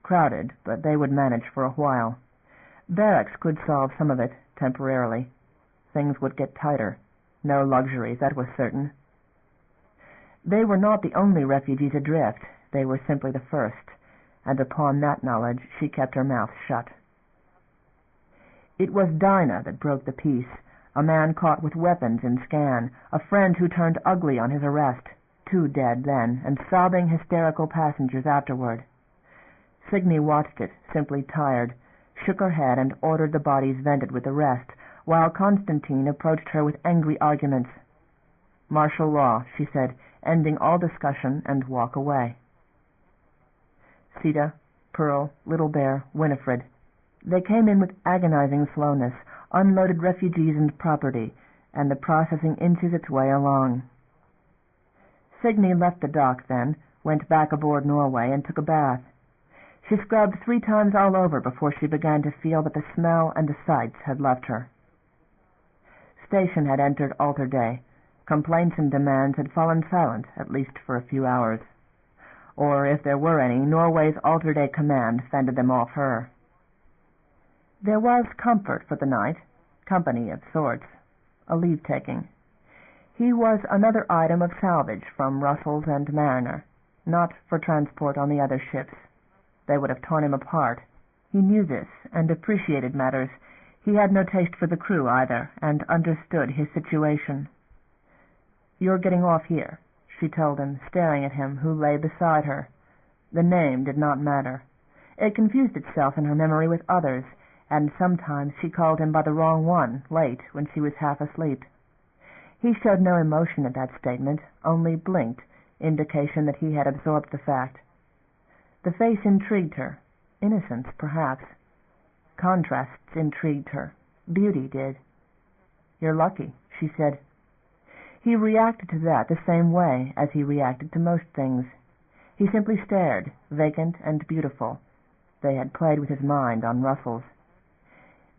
Crowded, but they would manage for a while. Barracks could solve some of it, temporarily. Things would get tighter. No luxuries, that was certain. They were not the only refugees adrift. They were simply the first, and upon that knowledge she kept her mouth shut. It was Dinah that broke the peace, a man caught with weapons in scan, a friend who turned ugly on his arrest, 2 dead then, and sobbing hysterical passengers afterward. Signy watched it, simply tired, shook her head and ordered the bodies vented with the rest, while Constantine approached her with angry arguments. "Martial law," she said, ending all discussion, and walk away. Sita, Pearl, Little Bear, Winifred. They came in with agonizing slowness, unloaded refugees and property, and the processing inches its way along. Signy left the dock then, went back aboard Norway, and took a bath. She scrubbed 3 times all over before she began to feel that the smell and the sights had left her. Station had entered altar day. Complaints and demands had fallen silent, at least for a few hours. Or, if there were any, Norway's altar day command fended them off her. There was comfort for the night, company of sorts, a leave-taking. He was another item of salvage from Russell's and Mariner, not for transport on the other ships. They would have torn him apart. He knew this, and appreciated matters. He had no taste for the crew either, and understood his situation. "You're getting off here," she told him, staring at him, who lay beside her. The name did not matter. It confused itself in her memory with others, and sometimes she called him by the wrong one, late, when she was half asleep. He showed no emotion at that statement, only blinked, indication that he had absorbed the fact. The face intrigued her. Innocence, perhaps. Contrasts intrigued her. Beauty did. "You're lucky," she said. He reacted to that the same way as he reacted to most things. He simply stared, vacant and beautiful. They had played with his mind on Russell's.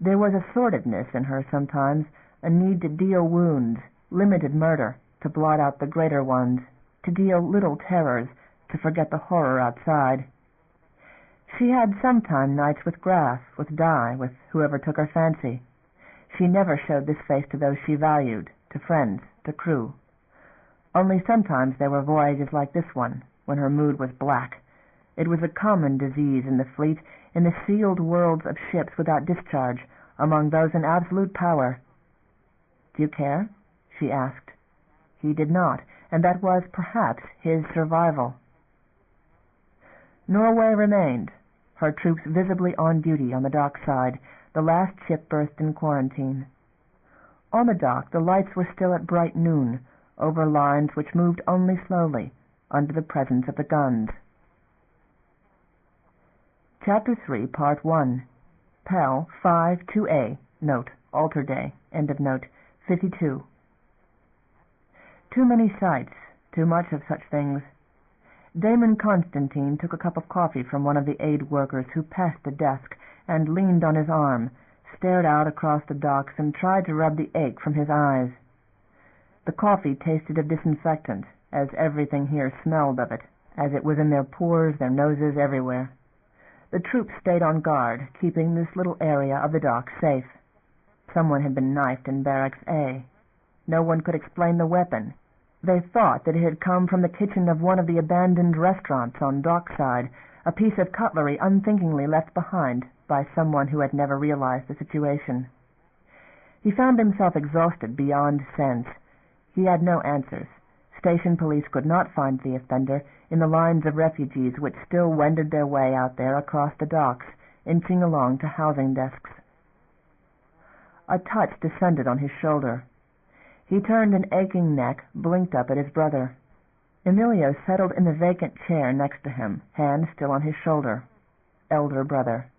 There was a sordidness in her sometimes, a need to deal wounds, limited murder, to blot out the greater ones, to deal little terrors, to forget the horror outside. She had sometime nights with Graff, with Di, with whoever took her fancy. She never showed this face to those she valued, to friends, to crew. Only sometimes there were voyages like this one, when her mood was black. It was a common disease in the fleet, in the sealed worlds of ships without discharge, among those in absolute power. "Do you care?" she asked, He did not, and that was, perhaps, his survival. Norway remained, her troops visibly on duty on the dock side, the last ship berthed in quarantine. On the dock the lights were still at bright noon, over lines which moved only slowly, under the presence of the guns. Chapter 3, Part 1. Pell 5-2A, note, altar day, end of note, 52. Too many sights, too much of such things. Damon Constantine took a cup of coffee from one of the aid workers who passed the desk and leaned on his arm, stared out across the docks and tried to rub the ache from his eyes. The coffee tasted of disinfectant, as everything here smelled of it, as it was in their pores, their noses, everywhere. The troops stayed on guard, keeping this little area of the dock safe. Someone had been knifed in Barracks A. No one could explain the weapon. They thought that it had come from the kitchen of one of the abandoned restaurants on dockside, a piece of cutlery unthinkingly left behind by someone who had never realized the situation. He found himself exhausted beyond sense. He had no answers. Station police could not find the offender in the lines of refugees which still wended their way out there across the docks, inching along to housing desks. A touch descended on his shoulder. He turned an aching neck, blinked up at his brother. Emilio settled in the vacant chair next to him, hand still on his shoulder. Elder brother.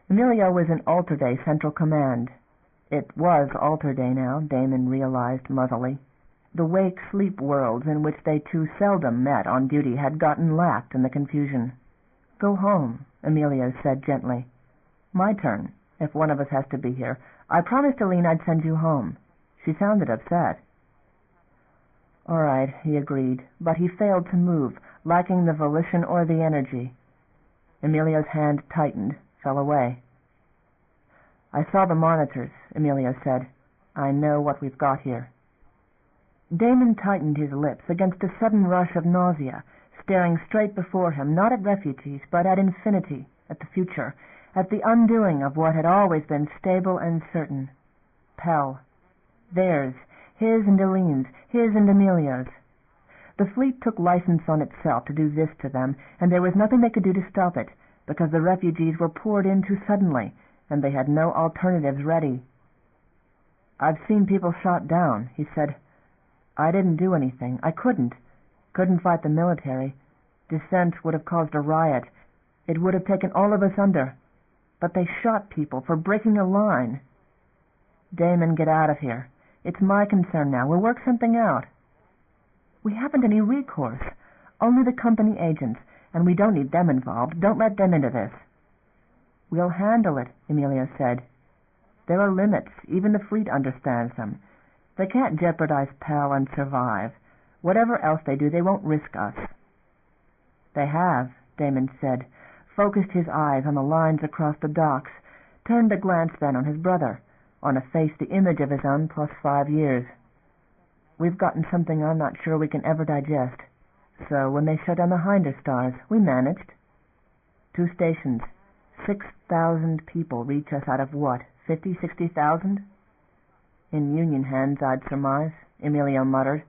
Emilio was in Altar Day Central Command. It was Altar Day now, Damon realized muzzily. The wake-sleep worlds in which they two seldom met on duty had gotten lapped in the confusion. "Go home," Emilio said gently. "My turn, if one of us has to be here. I promised Aline I'd send you home." She sounded upset. "All right," he agreed, but he failed to move, lacking the volition or the energy. Emilio's hand tightened, fell away. "I saw the monitors," Emilio said. "I know what we've got here." Damon tightened his lips against a sudden rush of nausea, staring straight before him, not at refugees, but at infinity, at the future, at the undoing of what had always been stable and certain. Pell. Theirs, his and Aline's, his and Emilio's. The fleet took license on itself to do this to them, and there was nothing they could do to stop it, because the refugees were poured in too suddenly, and they had no alternatives ready. "I've seen people shot down," he said. "I didn't do anything. I couldn't fight the military. Dissent would have caused a riot. It would have taken all of us under. But they shot people for breaking a line." "Damon, get out of here. It's my concern now. We'll work something out." "We haven't any recourse. Only the company agents, and we don't need them involved. Don't let them into this." "We'll handle it," Emilio said. "There are limits. Even the fleet understands them. They can't jeopardize Pell and survive. Whatever else they do, they won't risk us." "They have," Damon said, focused his eyes on the lines across the docks, turned a glance then on his brother, on a face the image of his own plus 5 years. "We've gotten something I'm not sure we can ever digest. So when they shut down the Hinder Stars, we managed. 2 stations, 6,000 people reach us out of what, 50, 60,000? In Union hands, I'd surmise," Emilio muttered.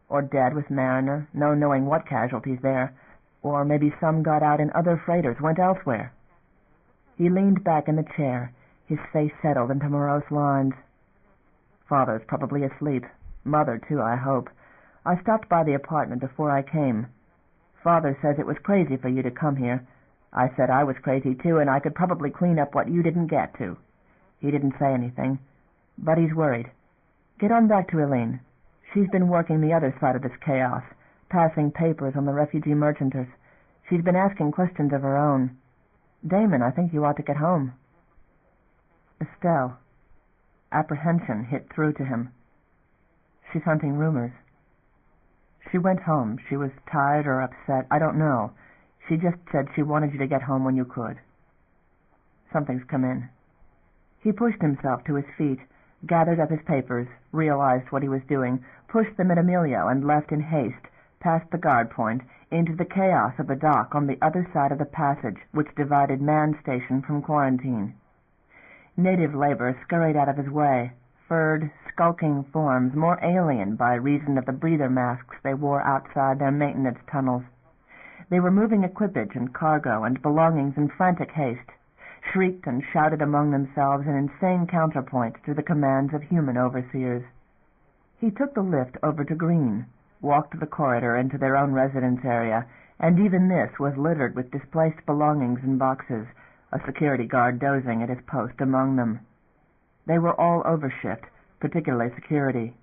"Or dead with Mariner, no knowing what casualties there. Or maybe some got out in other freighters, went elsewhere." He leaned back in the chair, his face settled into morose lines. "Father's probably asleep. Mother, too, I hope. I stopped by the apartment before I came. Father says it was crazy for you to come here. I said I was crazy, too, and I could probably clean up what you didn't get to." He didn't say anything, but he's worried. "Get on back to Aline. She's been working the other side of this chaos, passing papers on the refugee merchanters. She's been asking questions of her own. Damon, I think you ought to get home." Estelle. Apprehension hit through to him. "She's hunting rumors." "She went home. She was tired or upset. I don't know. She just said she wanted you to get home when you could." "Something's come in." He pushed himself to his feet, gathered up his papers, realized what he was doing, pushed them at Emilio, and left in haste, past the guard point, into the chaos of the dock on the other side of the passage which divided manned station from quarantine. Native labor scurried out of his way, furred, skulking forms, more alien by reason of the breather masks they wore outside their maintenance tunnels. They were moving equipage and cargo and belongings in frantic haste, shrieked and shouted among themselves in insane counterpoint to the commands of human overseers. He took the lift over to Green, walked the corridor into their own residence area, and even this was littered with displaced belongings in boxes, a security guard dozing at his post among them. They were all overshift, particularly security.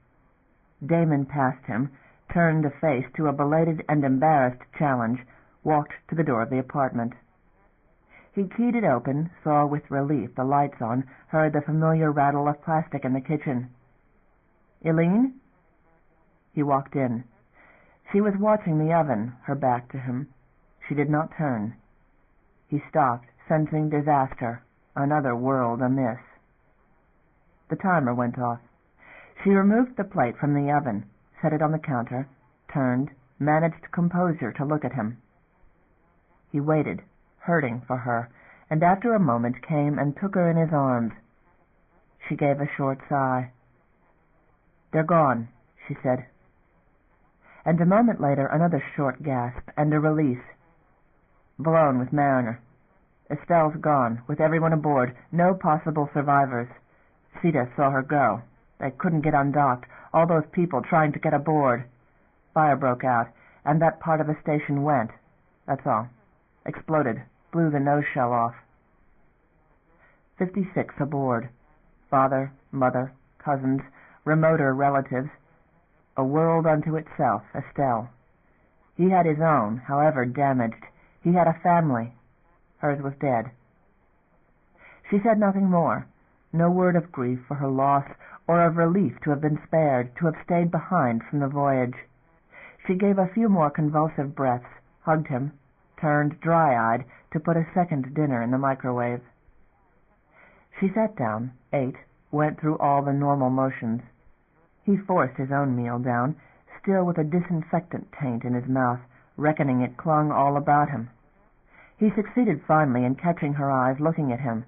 Damon passed him, turned a face to a belated and embarrassed challenge, walked to the door of the apartment. He keyed it open, saw with relief the lights on, heard the familiar rattle of plastic in the kitchen. "Eileen?" He walked in. She was watching the oven, her back to him. She did not turn. He stopped, sensing disaster, another world amiss. The timer went off. She removed the plate from the oven, set it on the counter, turned, managed composure to look at him. He waited, hurting for her, and after a moment came and took her in his arms. She gave a short sigh. "They're gone," she said. And a moment later another short gasp and a release. "Blown with Mariner. Estelle's gone, with everyone aboard, no possible survivors. Sita saw her go. They couldn't get undocked, all those people trying to get aboard. Fire broke out, and that part of the station went. That's all. Exploded, blew the nose shell off. 56 aboard. Father, mother, cousins, remoter relatives. A world unto itself, Estelle. He had his own, however damaged. He had a family. Hers was dead." She said nothing more, no word of grief for her loss or of relief to have been spared, to have stayed behind from the voyage. She gave a few more convulsive breaths, hugged him, turned dry-eyed to put a second dinner in the microwave. She sat down, ate, went through all the normal motions. He forced his own meal down, still with a disinfectant taint in his mouth, reckoning it clung all about him. He succeeded finally in catching her eyes looking at him.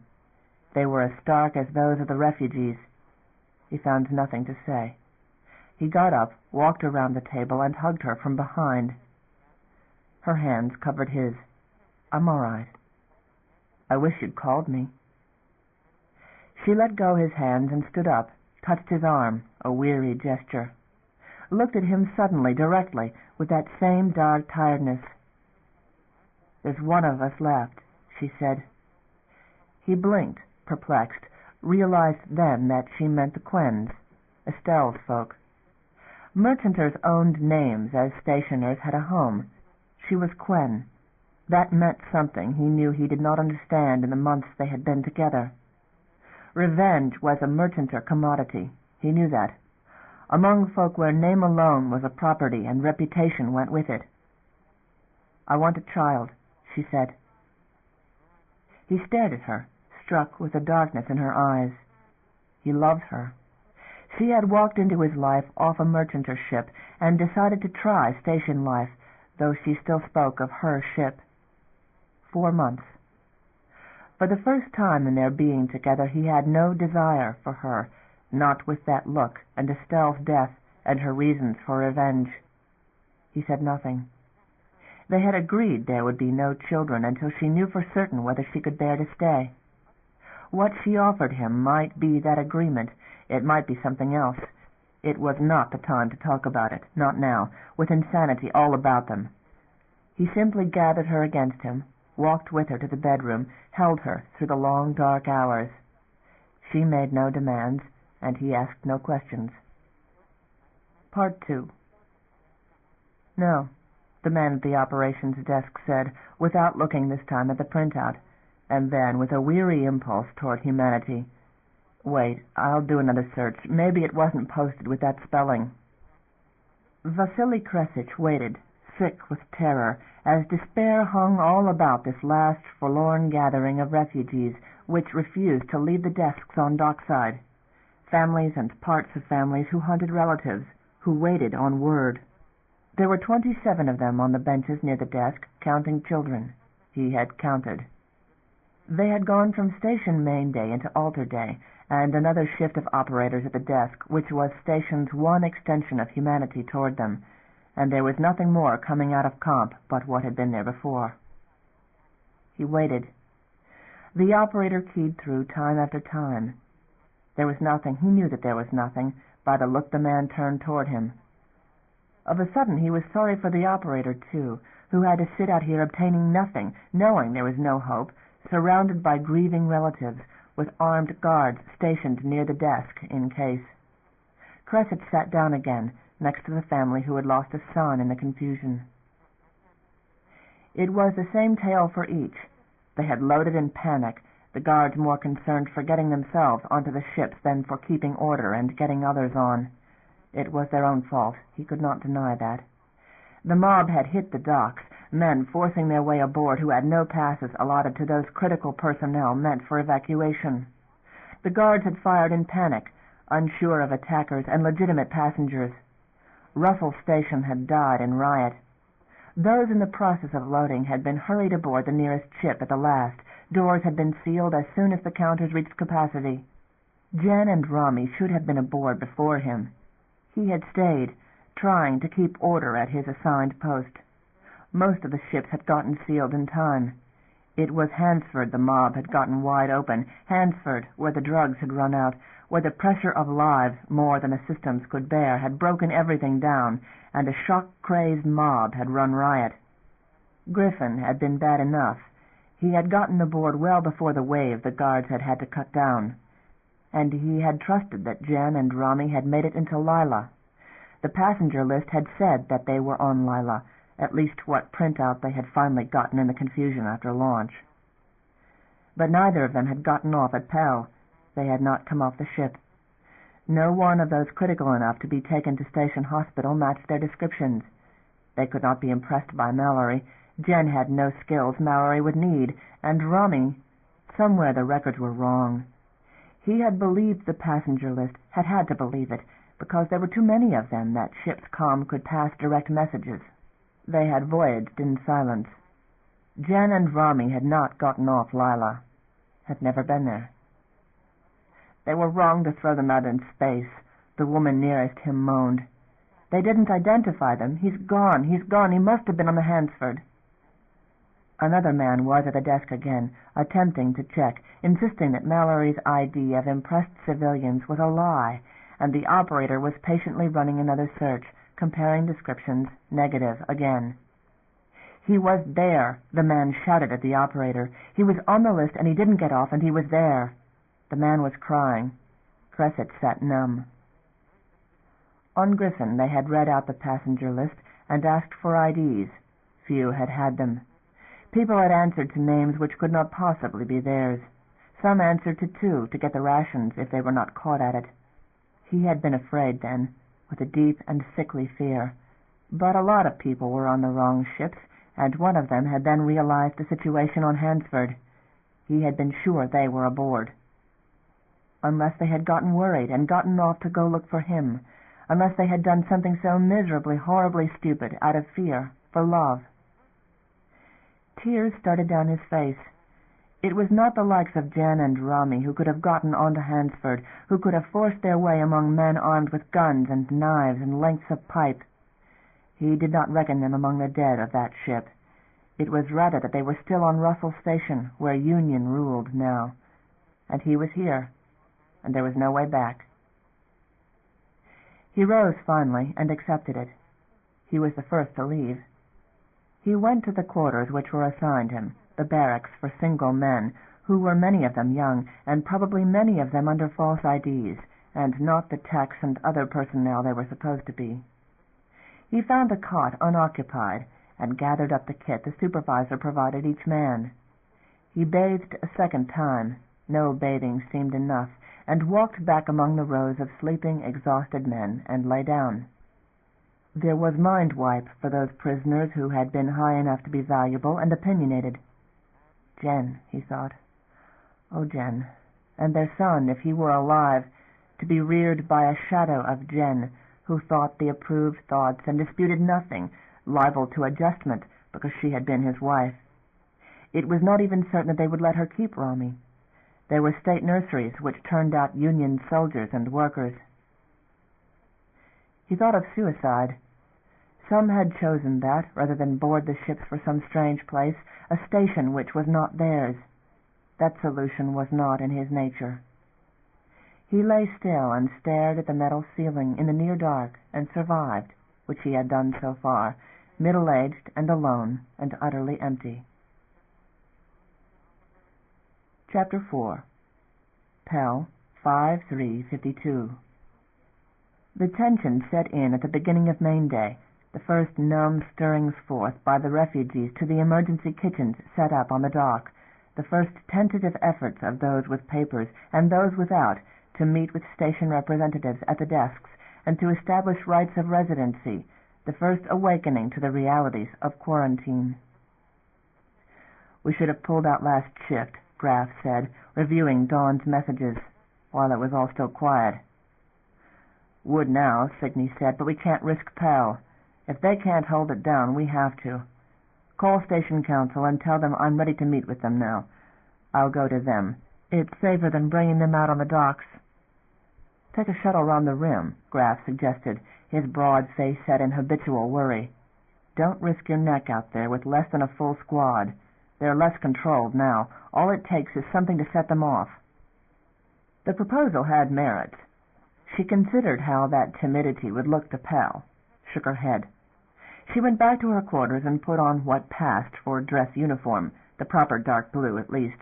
They were as stark as those of the refugees. He found nothing to say. He got up, walked around the table, and hugged her from behind. Her hands covered his. "I'm all right. I wish you'd called me." She let go his hands and stood up, touched his arm, a weary gesture. Looked at him suddenly, directly, with that same dark tiredness. "There's one of us left," she said. He blinked, perplexed, realized then that she meant the Quens, Estelle's folk. Merchanters owned names as stationers had a home. She was Quen. That meant something he knew he did not understand in the months they had been together. Revenge was a merchanter commodity. He knew that. Among folk where name alone was a property and reputation went with it. "I want a child," she said. He stared at her, struck with the darkness in her eyes. He loved her. She had walked into his life off a merchanter ship and decided to try station life, though she still spoke of her ship. 4 months. For the first time in their being together he had no desire for her, not with that look and Estelle's death and her reasons for revenge. He said nothing. They had agreed there would be no children until she knew for certain whether she could bear to stay. What she offered him might be that agreement, it might be something else. It was not the time to talk about it, not now, with insanity all about them. He simply gathered her against him, walked with her to the bedroom, held her through the long dark hours. She made no demands, and he asked no questions. Part 2. "No," the man at the operations desk said, without looking this time at the printout, and then with a weary impulse toward humanity. "Wait, I'll do another search. Maybe it wasn't posted with that spelling." Vasily Kresich waited, sick with terror, as despair hung all about this last forlorn gathering of refugees which refused to leave the desks on dockside. Families and parts of families who hunted relatives, who waited on word. There were 27 of them on the benches near the desk, counting children. He had counted. They had gone from station main day into altar day, and another shift of operators at the desk, which was station's one extension of humanity toward them, and there was nothing more coming out of comp but what had been there before. He waited. The operator keyed through time after time. There was nothing. He knew that there was nothing by the look the man turned toward him. Of a sudden he was sorry for the operator, too, who had to sit out here obtaining nothing, knowing there was no hope, surrounded by grieving relatives, with armed guards stationed near the desk in case. Cresset sat down again, next to the family who had lost a son in the confusion. It was the same tale for each. They had loaded in panic, the guards more concerned for getting themselves onto the ships than for keeping order and getting others on. It was their own fault. He could not deny that. The mob had hit the docks, men forcing their way aboard who had no passes allotted to those critical personnel meant for evacuation. The guards had fired in panic, unsure of attackers and legitimate passengers. Russell Station had died in riot. Those in the process of loading had been hurried aboard the nearest ship at the last. Doors had been sealed as soon as the counters reached capacity. Jen and Rami should have been aboard before him. He had stayed, trying to keep order at his assigned post. Most of the ships had gotten sealed in time. It was Hansford the mob had gotten wide open, Hansford where the drugs had run out, where the pressure of lives more than the systems could bear had broken everything down, and a shock-crazed mob had run riot. Griffin had been bad enough. He had gotten aboard well before the wave the guards had had to cut down, and he had trusted that Jen and Rami had made it into Lila. The passenger list had said that they were on Lila, at least what printout they had finally gotten in the confusion after launch. But neither of them had gotten off at Pell. They had not come off the ship. No one of those critical enough to be taken to Station Hospital matched their descriptions. They could not be impressed by Mallory. Jen had no skills Mallory would need, and Rami, somewhere the records were wrong. He had believed the passenger list, had had to believe it, because there were too many of them that ship's comm could pass direct messages. They had voyaged in silence. Jen and Rami had not gotten off Lila, had never been there. They were wrong to throw them out in space, the woman nearest him moaned. They didn't identify them. He's gone. He must have been on the Hansford. Another man was at the desk again, attempting to check, insisting that Mallory's ID of impressed civilians was a lie, and the operator was patiently running another search, comparing descriptions, negative again. He was there, the man shouted at the operator. He was on the list and he didn't get off, and he was there. The man was crying. Cresset sat numb. On Griffin they had read out the passenger list and asked for IDs. Few had had them. People had answered to names which could not possibly be theirs. Some answered to two to get the rations if they were not caught at it. He had been afraid then, with a deep and sickly fear. But a lot of people were on the wrong ships, and one of them had then realized the situation on Hansford. He had been sure they were aboard. Unless they had gotten worried and gotten off to go look for him, unless they had done something so miserably, horribly stupid out of fear, for love. Tears started down his face. It was not the likes of Jen and Rami who could have gotten onto Hansford, who could have forced their way among men armed with guns and knives and lengths of pipe. He did not reckon them among the dead of that ship. It was rather that they were still on Russell Station, where Union ruled now. And he was here, and there was no way back. He rose finally and accepted it. He was the first to leave. He went to the quarters which were assigned him, the barracks for single men, who were many of them young, and probably many of them under false IDs, and not the techs and other personnel they were supposed to be. He found the cot unoccupied, and gathered up the kit the supervisor provided each man. He bathed a second time. No bathing seemed enough, and walked back among the rows of sleeping, exhausted men, and lay down. There was mind wipe for those prisoners who had been high enough to be valuable and opinionated. Jen, he thought. Oh, Jen. And their son, if he were alive, to be reared by a shadow of Jen, who thought the approved thoughts and disputed nothing, liable to adjustment because she had been his wife. It was not even certain that they would let her keep Rami. There were state nurseries which turned out Union soldiers and workers. He thought of suicide. Some had chosen that, rather than board the ships for some strange place, a station which was not theirs. That solution was not in his nature. He lay still and stared at the metal ceiling in the near dark, and survived, which he had done so far, middle-aged and alone and utterly empty. Chapter 4. Pell, 5/3/52. The tension set in at the beginning of Main Day, the first numb stirrings forth by the refugees to the emergency kitchens set up on the dock, the first tentative efforts of those with papers and those without to meet with station representatives at the desks and to establish rights of residency, the first awakening to the realities of quarantine. "We should have pulled out last shift," Graff said, reviewing Dawn's messages, while it was all still quiet. "Would now," Signey said, "but we can't risk Pell. If they can't hold it down, we have to. Call Station Council and tell them I'm ready to meet with them now. I'll go to them. It's safer than bringing them out on the docks." "Take a shuttle round the rim," Graff suggested, his broad face set in habitual worry. "Don't risk your neck out there with less than a full squad. They're less controlled now. All it takes is something to set them off." The proposal had merits. She considered how that timidity would look to Pell, shook her head. She went back to her quarters and put on what passed for dress uniform, the proper dark blue at least.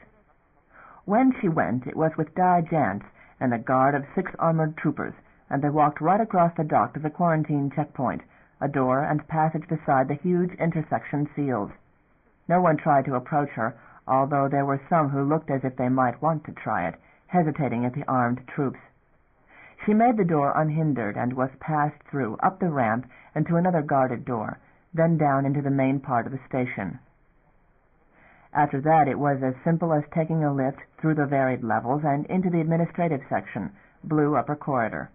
When she went, it was with Di Jantz and a guard of 6 armored troopers, and they walked right across the dock to the quarantine checkpoint, a door and passage beside the huge intersection seals. No one tried to approach her, although there were some who looked as if they might want to try it, hesitating at the armed troops. She made the door unhindered and was passed through, up the ramp and to another guarded door, then down into the main part of the station. After that it was as simple as taking a lift through the varied levels and into the administrative section, blue upper corridor.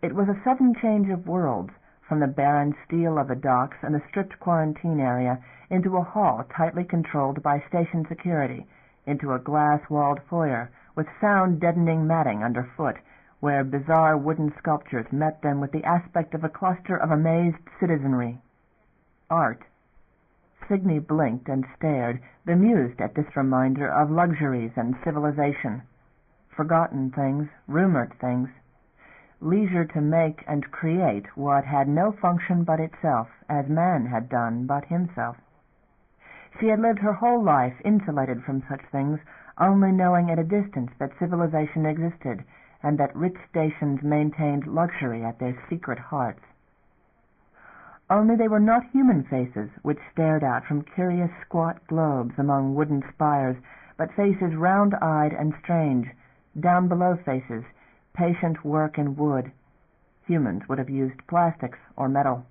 It was a sudden change of worlds, from the barren steel of the docks and the strict quarantine area into a hall tightly controlled by station security, into a glass-walled foyer with sound-deadening matting underfoot, where bizarre wooden sculptures met them with the aspect of a cluster of amazed citizenry. Art. Signey blinked and stared, bemused at this reminder of luxuries and civilization. Forgotten things, rumored things. Leisure to make and create what had no function but itself, as man had done but himself. She had lived her whole life insulated from such things, only knowing at a distance that civilization existed, and that rich stations maintained luxury at their secret hearts. Only they were not human faces which stared out from curious squat globes among wooden spires, but faces round-eyed and strange, down-below faces, patient work in wood. Humans would have used plastics or metal.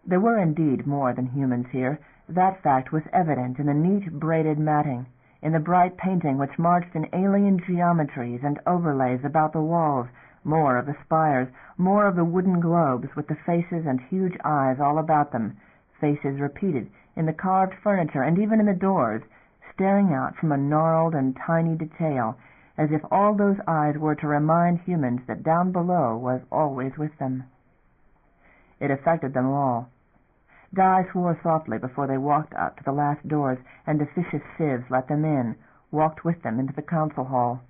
There were indeed more than humans here. That fact was evident in the neat braided matting, in the bright painting which marched in alien geometries and overlays about the walls, more of the spires, more of the wooden globes with the faces and huge eyes all about them, faces repeated in the carved furniture and even in the doors, staring out from a gnarled and tiny detail, as if all those eyes were to remind humans that down below was always with them. It affected them all. Di swore softly before they walked up to the last doors, and officious sieves let them in, walked with them into the council hall.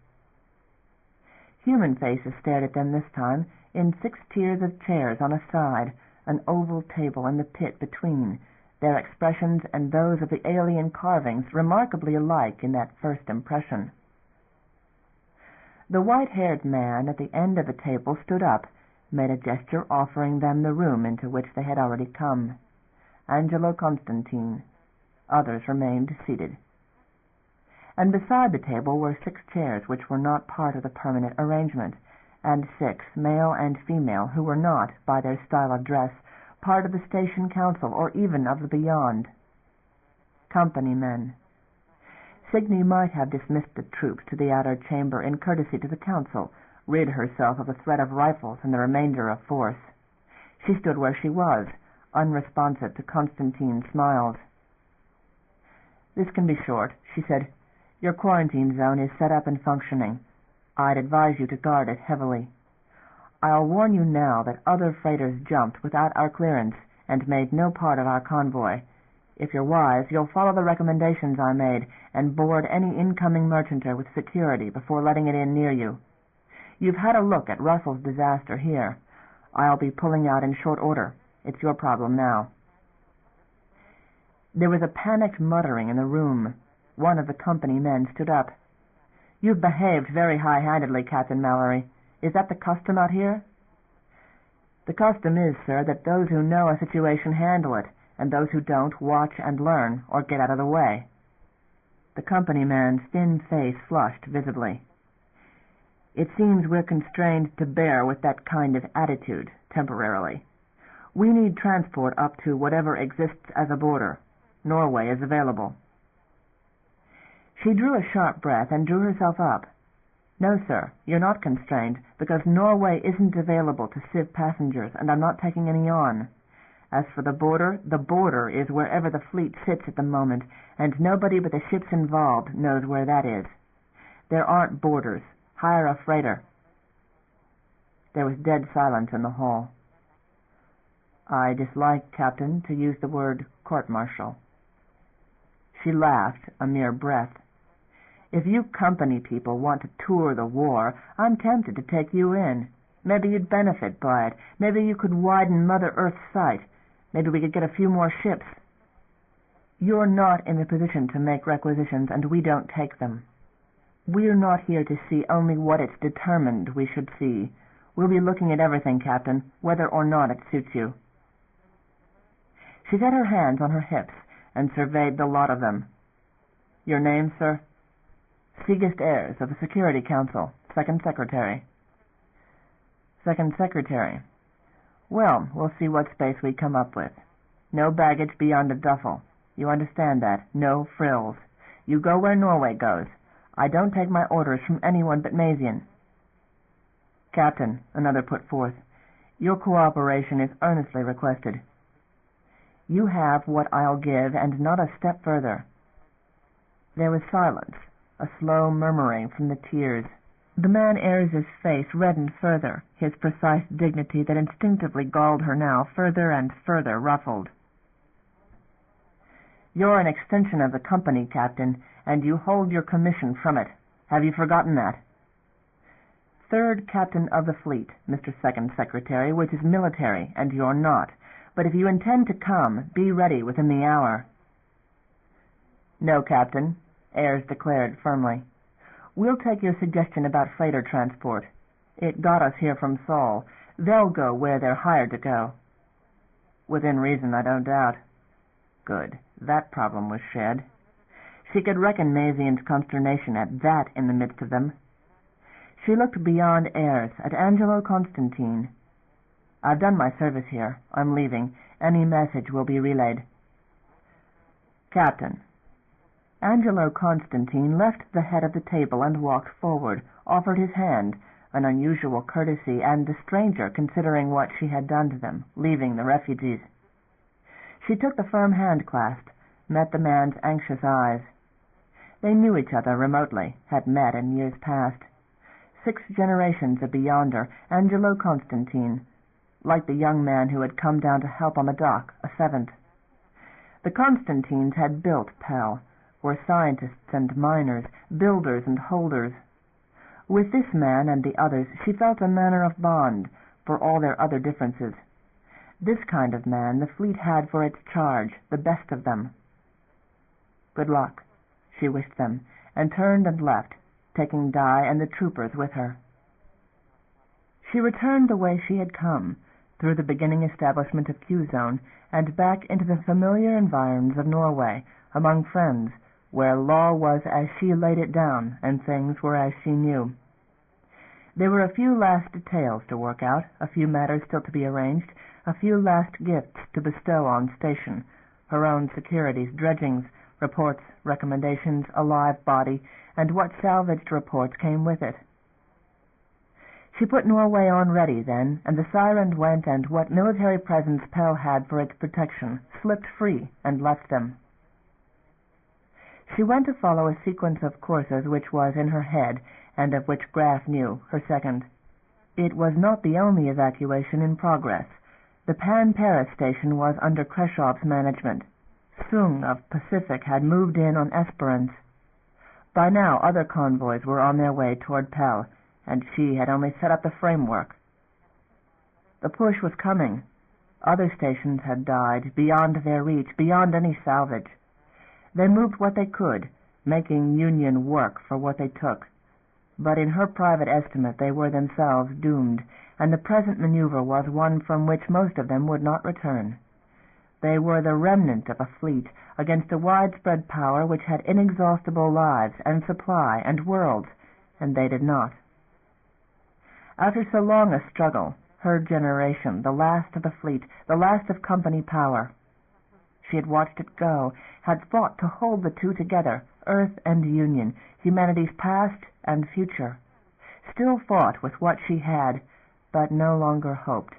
Human faces stared at them this time, in 6 tiers of chairs on a side, an oval table in the pit between, their expressions and those of the alien carvings remarkably alike in that first impression. The white-haired man at the end of the table stood up, made a gesture offering them the room into which they had already come. Angelo Constantine. Others remained seated. And beside the table were 6 chairs which were not part of the permanent arrangement, and 6, male and female, who were not, by their style of dress, part of the station council or even of the beyond. Company men. Signey might have dismissed the troops to the outer chamber in courtesy to the council, rid herself of the threat of rifles and the remainder of force. She stood where she was, unresponsive to Constantine's smiles. "This can be short," she said. Your quarantine zone is set up and functioning. I'd advise you to guard it heavily. I'll warn you now that other freighters jumped without our clearance and made no part of our convoy. If you're wise, you'll follow the recommendations I made and board any incoming merchanter with security before letting it in near you. You've had a look at Russell's disaster here. I'll be pulling out in short order. It's your problem now." There was a panicked muttering in the room. One of the company men stood up. "You've behaved very high-handedly, Captain Mallory. Is that the custom out here?" "The custom is, sir, that those who know a situation handle it, and those who don't watch and learn, or get out of the way." The company man's thin face flushed visibly. "It seems we're constrained to bear with that kind of attitude, temporarily. We need transport up to whatever exists as a border. Norway is available." She drew a sharp breath and drew herself up. "No, sir, you're not constrained, because Norway isn't available to sieve passengers, and I'm not taking any on. As for the border is wherever the fleet sits at the moment, and nobody but the ships involved knows where that is. There aren't borders. Hire a freighter." There was dead silence in the hall. "I dislike, Captain, to use the word court-martial." She laughed, a mere breath. "If you company people want to tour the war, I'm tempted to take you in. Maybe you'd benefit by it. Maybe you could widen Mother Earth's sight. Maybe we could get a few more ships." "You're not in the position to make requisitions, and we don't take them. We're not here to see only what it's determined we should see. We'll be looking at everything, Captain, whether or not it suits you." She set her hands on her hips and surveyed the lot of them. "Your name, sir?" "Seagust Ayres, of the Security Council, Second Secretary." "Second Secretary. Well, we'll see what space we come up with. No baggage beyond a duffel. You understand that? No frills. You go where Norway goes. I don't take my orders from anyone but Mazian." "Captain," another put forth, "your cooperation is earnestly requested." "You have what I'll give, and not a step further." There was silence, a slow murmuring from the tears. The man Ayres's face reddened further, his precise dignity that instinctively galled her now further and further ruffled. "You're an extension of the company, Captain, and you hold your commission from it. Have you forgotten that?" "Third Captain of the Fleet, Mr. Second Secretary, which is military, and you're not. But if you intend to come, be ready within the hour." "No, Captain," Ayres declared firmly. "We'll take your suggestion about freighter transport. It got us here from Saul. They'll go where they're hired to go." "Within reason, I don't doubt." Good. That problem was shed. She could reckon Mazian's consternation at that in the midst of them. She looked beyond Ayres at Angelo Constantine. "I've done my service here. I'm leaving. Any message will be relayed." "Captain." Angelo Constantine left the head of the table and walked forward, offered his hand, an unusual courtesy, and the stranger considering what she had done to them, leaving the refugees. She took the firm hand clasp, met the man's anxious eyes. They knew each other remotely, had met in years past. 6 generations beyonder, Angelo Constantine, like the young man who had come down to help on the dock, a 7th. The Constantines had built Pell, were scientists and miners, builders and holders. With this man and the others she felt a manner of bond, for all their other differences. This kind of man the fleet had for its charge, the best of them. "Good luck," she wished them, and turned and left, taking Di and the troopers with her. She returned the way she had come, through the beginning establishment of Q-Zone, and back into the familiar environs of Norway, among friends, where law was as she laid it down, and things were as she knew. There were a few last details to work out, a few matters still to be arranged, a few last gifts to bestow on station, her own securities, dredgings, reports, recommendations, a live body, and what salvaged reports came with it. She put Norway on ready then, and the siren went, and what military presence Pell had for its protection slipped free and left them. She went to follow a sequence of courses which was in her head, and of which Graf knew, her second. It was not the only evacuation in progress. The Pan-Paris station was under Kreshov's management. Sung of Pacific had moved in on Esperance. By now other convoys were on their way toward Pell, and she had only set up the framework. The push was coming. Other stations had died, beyond their reach, beyond any salvage. They moved what they could, making Union work for what they took. But in her private estimate they were themselves doomed, and the present maneuver was one from which most of them would not return. They were the remnant of a fleet against a widespread power which had inexhaustible lives and supply and worlds, and they did not. After so long a struggle, her generation, the last of the fleet, the last of company power, she had watched it go, had fought to hold the two together, Earth and Union, humanity's past and future, still fought with what she had, but no longer hoped.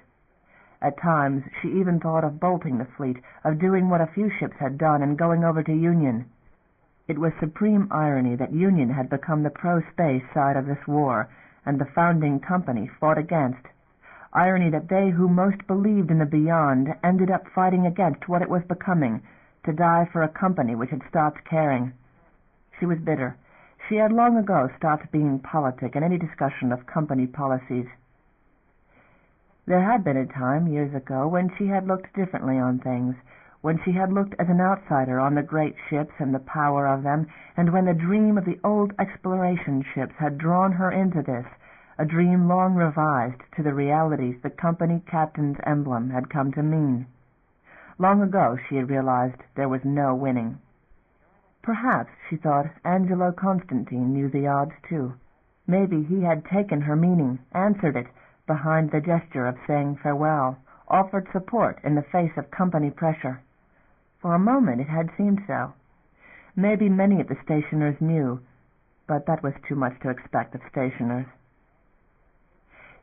At times she even thought of bolting the fleet, of doing what a few ships had done and going over to Union. It was supreme irony that Union had become the pro-space side of this war, and the founding company fought against. Irony that they who most believed in the beyond ended up fighting against what it was becoming, to die for a company which had stopped caring. She was bitter. She had long ago stopped being politic in any discussion of company policies. There had been a time, years ago, when she had looked differently on things, when she had looked as an outsider on the great ships and the power of them, and when the dream of the old exploration ships had drawn her into this, a dream long revised to the realities the company captain's emblem had come to mean. Long ago she had realized there was no winning. Perhaps, she thought, Angelo Constantine knew the odds too. Maybe he had taken her meaning, answered it, behind the gesture of saying farewell, offered support in the face of company pressure. For a moment it had seemed so. Maybe many of the stationers knew, but that was too much to expect of stationers.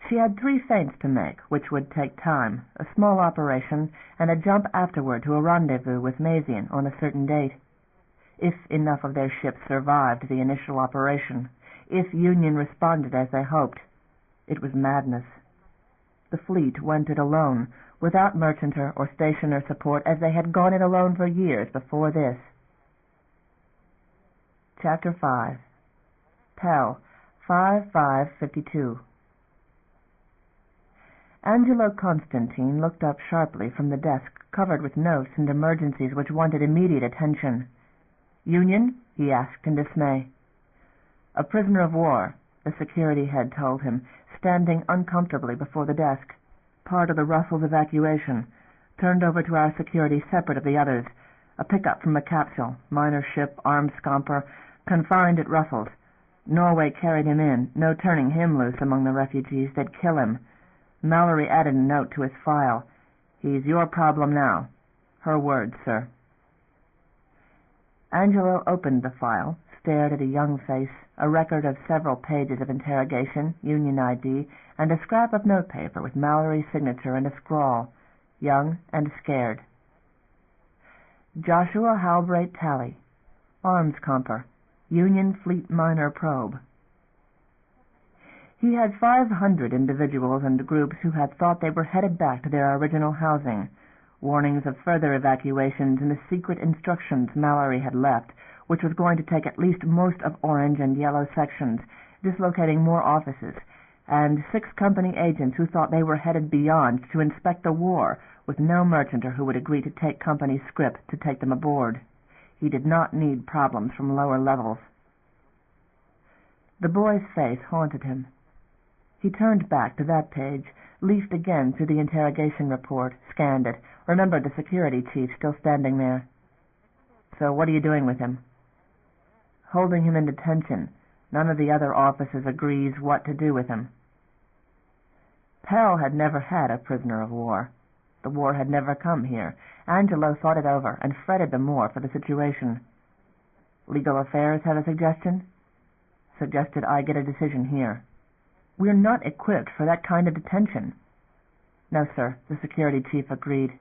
She had 3 feints to make, which would take time, a small operation, and a jump afterward to a rendezvous with Mazian on a certain date. If enough of their ships survived the initial operation, if Union responded as they hoped, it was madness. The fleet went it alone, without merchanter or stationer support, as they had gone it alone for years before this. Chapter 5. Pell, 5/5/52. Angelo Constantine looked up sharply from the desk covered with notes and emergencies which wanted immediate attention. "Union?" he asked in dismay. "A prisoner of war," the security head told him, standing uncomfortably before the desk. "Part of the Russell's evacuation. Turned over to our security separate of the others. A pickup from a capsule. Minor ship, armed scomper. Confined at Russell's. Norway carried him in. No turning him loose among the refugees. They'd kill him. Mallory added a note to his file. He's your problem now. Her words, sir." Angelo opened the file, stared at a young face, a record of several pages of interrogation, Union ID, and a scrap of notepaper with Mallory's signature and a scrawl, "Young and scared." Joshua Halbrate Talley, arms comper, Union Fleet Minor Probe. He had 500 individuals and groups who had thought they were headed back to their original housing. Warnings of further evacuations and the secret instructions Mallory had left, which was going to take at least most of Orange and Yellow sections, dislocating more offices, and 6 company agents who thought they were headed beyond to inspect the war, with no merchanter who would agree to take company scrip to take them aboard. He did not need problems from lower levels. The boy's face haunted him. He turned back to that page, leafed again through the interrogation report, scanned it, remembered the security chief still standing there. "So what are you doing with him?" "Holding him in detention. None of the other officers agrees what to do with him." Pell had never had a prisoner of war. The war had never come here. Angelo thought it over and fretted the more for the situation. "Legal affairs have a suggestion?" "Suggested I get a decision here." "We're not equipped for that kind of detention." "No, sir," the security chief agreed.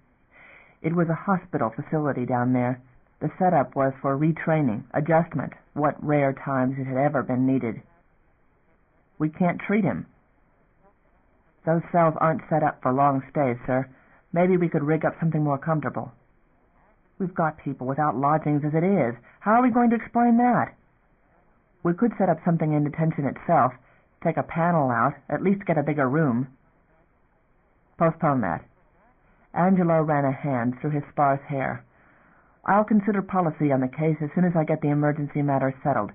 It was a hospital facility down there. The setup was for retraining, adjustment, what rare times it had ever been needed. We can't treat him. Those cells aren't set up for long stays, sir. Maybe we could rig up something more comfortable. We've got people without lodgings as it is. How are we going to explain that? We could set up something in detention itself, take a panel out, at least get a bigger room. Postpone that. Angelo ran a hand through his sparse hair. I'll consider policy on the case as soon as I get the emergency matter settled.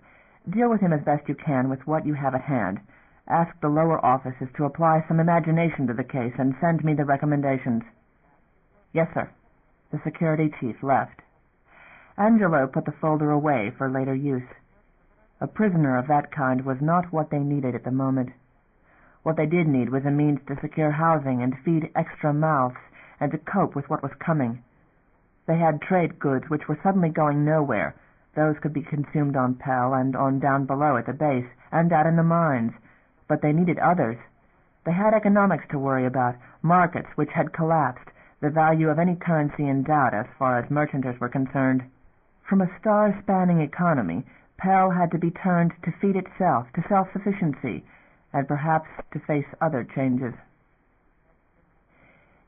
Deal with him as best you can with what you have at hand. Ask the lower offices to apply some imagination to the case and send me the recommendations. Yes, sir. The security chief left. Angelo put the folder away for later use. A prisoner of that kind was not what they needed at the moment. What they did need was a means to secure housing and feed extra mouths and to cope with what was coming. They had trade goods which were suddenly going nowhere. Those could be consumed on Pell and on down below at the base and out in the mines. But they needed others. They had economics to worry about, markets which had collapsed, the value of any currency in doubt as far as merchanters were concerned. From a star-spanning economy, Pell had to be turned to feed itself, to self-sufficiency, and perhaps to face other changes.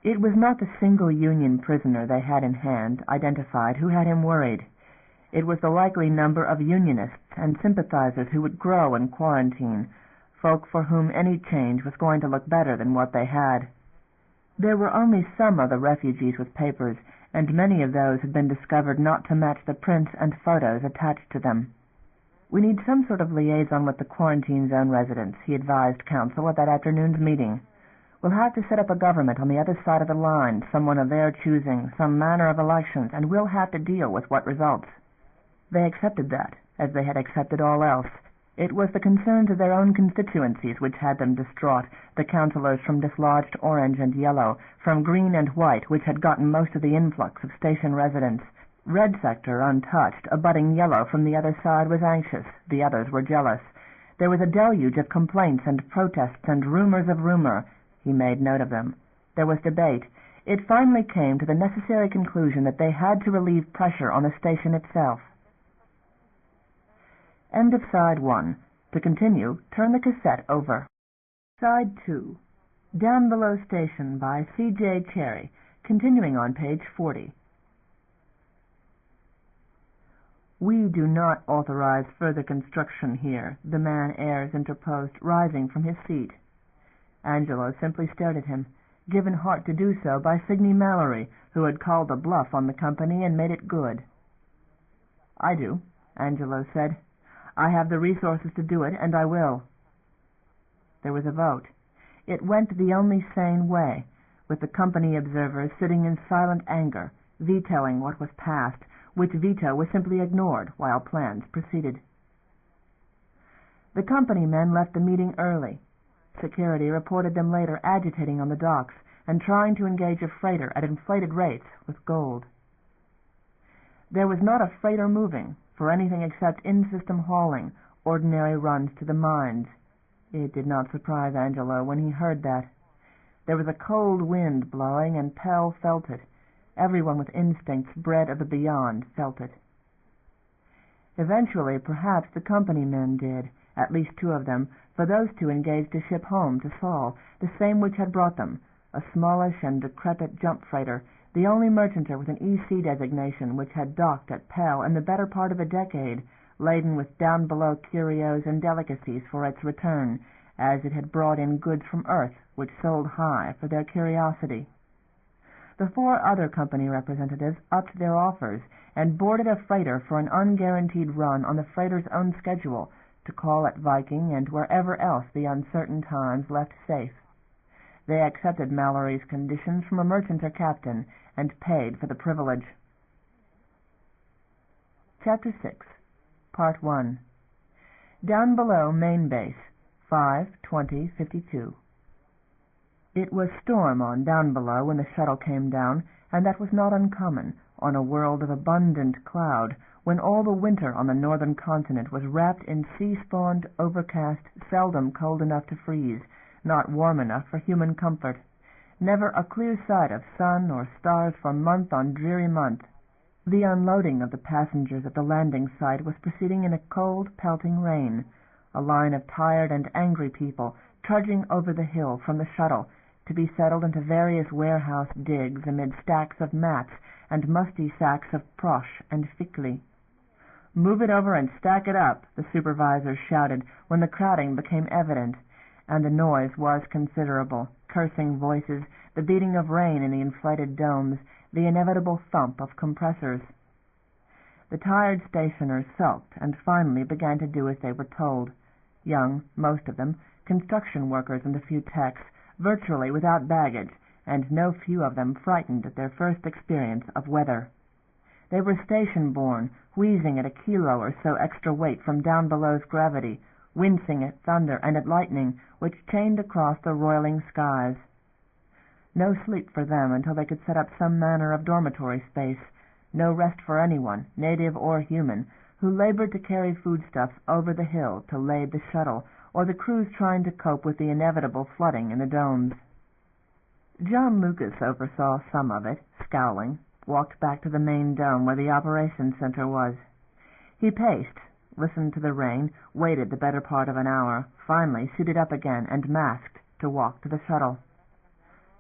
It was not the single Union prisoner they had in hand, identified, who had him worried. It was the likely number of Unionists and sympathizers who would grow in quarantine, folk for whom any change was going to look better than what they had. There were only some of the refugees with papers, and many of those had been discovered not to match the prints and photos attached to them. We need some sort of liaison with the quarantine zone residents, he advised council at that afternoon's meeting. We'll have to set up a government on the other side of the line, someone of their choosing, some manner of elections, and we'll have to deal with what results. They accepted that, as they had accepted all else. It was the concerns of their own constituencies which had them distraught, the councillors from dislodged Orange and Yellow, from Green and White, which had gotten most of the influx of station residents. Red sector untouched, abutting Yellow from the other side was anxious, the others were jealous. There was a deluge of complaints and protests and rumors of rumor. He made note of them. There was debate. It finally came to the necessary conclusion that they had to relieve pressure on the station itself. End of Side 1. To continue, turn the cassette over. Side 2. Downbelow Station by C.J. Cherryh, continuing on page 40. We do not authorize further construction here, the man Ayres interposed, rising from his seat. Angelo simply stared at him, given heart to do so by Signey Mallory, who had called a bluff on the company and made it good. I do, Angelo said. I have the resources to do it, and I will. There was a vote. It went the only sane way, with the company observers sitting in silent anger, vetoing what was passed, which veto was simply ignored while plans proceeded. The company men left the meeting early. Security reported them later agitating on the docks and trying to engage a freighter at inflated rates with gold. There was not a freighter moving for anything except in-system hauling, ordinary runs to the mines. It did not surprise Angelo when he heard that. There was a cold wind blowing, and Pell felt it. Everyone with instincts bred of the beyond felt it. Eventually, perhaps the company men did, at least two of them, for those two engaged to ship home to Saul, the same which had brought them, a smallish and decrepit jump freighter, the only merchanter with an EC designation which had docked at Pell in the better part of a decade, laden with down-below curios and delicacies for its return, as it had brought in goods from Earth which sold high for their curiosity. The four other company representatives upped their offers and boarded a freighter for an unguaranteed run on the freighter's own schedule to call at Viking and wherever else the uncertain times left safe. They accepted Mallory's conditions from a merchanter captain and paid for the privilege. Chapter 6, Part 1. Down below main base, 5/20/52. It was storm on Down Below when the shuttle came down, and that was not uncommon on a world of abundant cloud, when all the winter on the northern continent was wrapped in sea-spawned, overcast, seldom cold enough to freeze, not warm enough for human comfort, never a clear sight of sun or stars for month on dreary month. The unloading of the passengers at the landing site was proceeding in a cold, pelting rain, a line of tired and angry people trudging over the hill from the shuttle to be settled into various warehouse digs amid stacks of mats and musty sacks of prosh and fickley. "Move it over and stack it up," the supervisor shouted when the crowding became evident, and the noise was considerable. Cursing voices, the beating of rain in the inflated domes, the inevitable thump of compressors. The tired stationers sulked and finally began to do as they were told. Young, most of them, construction workers and a few techs, virtually without baggage, and no few of them frightened at their first experience of weather. They were station-born, wheezing at a kilo or so extra weight from Downbelow's gravity, wincing at thunder and at lightning which chained across the roiling skies. No sleep for them until they could set up some manner of dormitory space, no rest for anyone, native or human, who labored to carry foodstuffs over the hill to lade the shuttle, or the crews trying to cope with the inevitable flooding in the domes. John Lucas oversaw some of it, scowling, walked back to the main dome where the operations center was. He paced, listened to the rain, waited the better part of an hour, finally suited up again and masked to walk to the shuttle.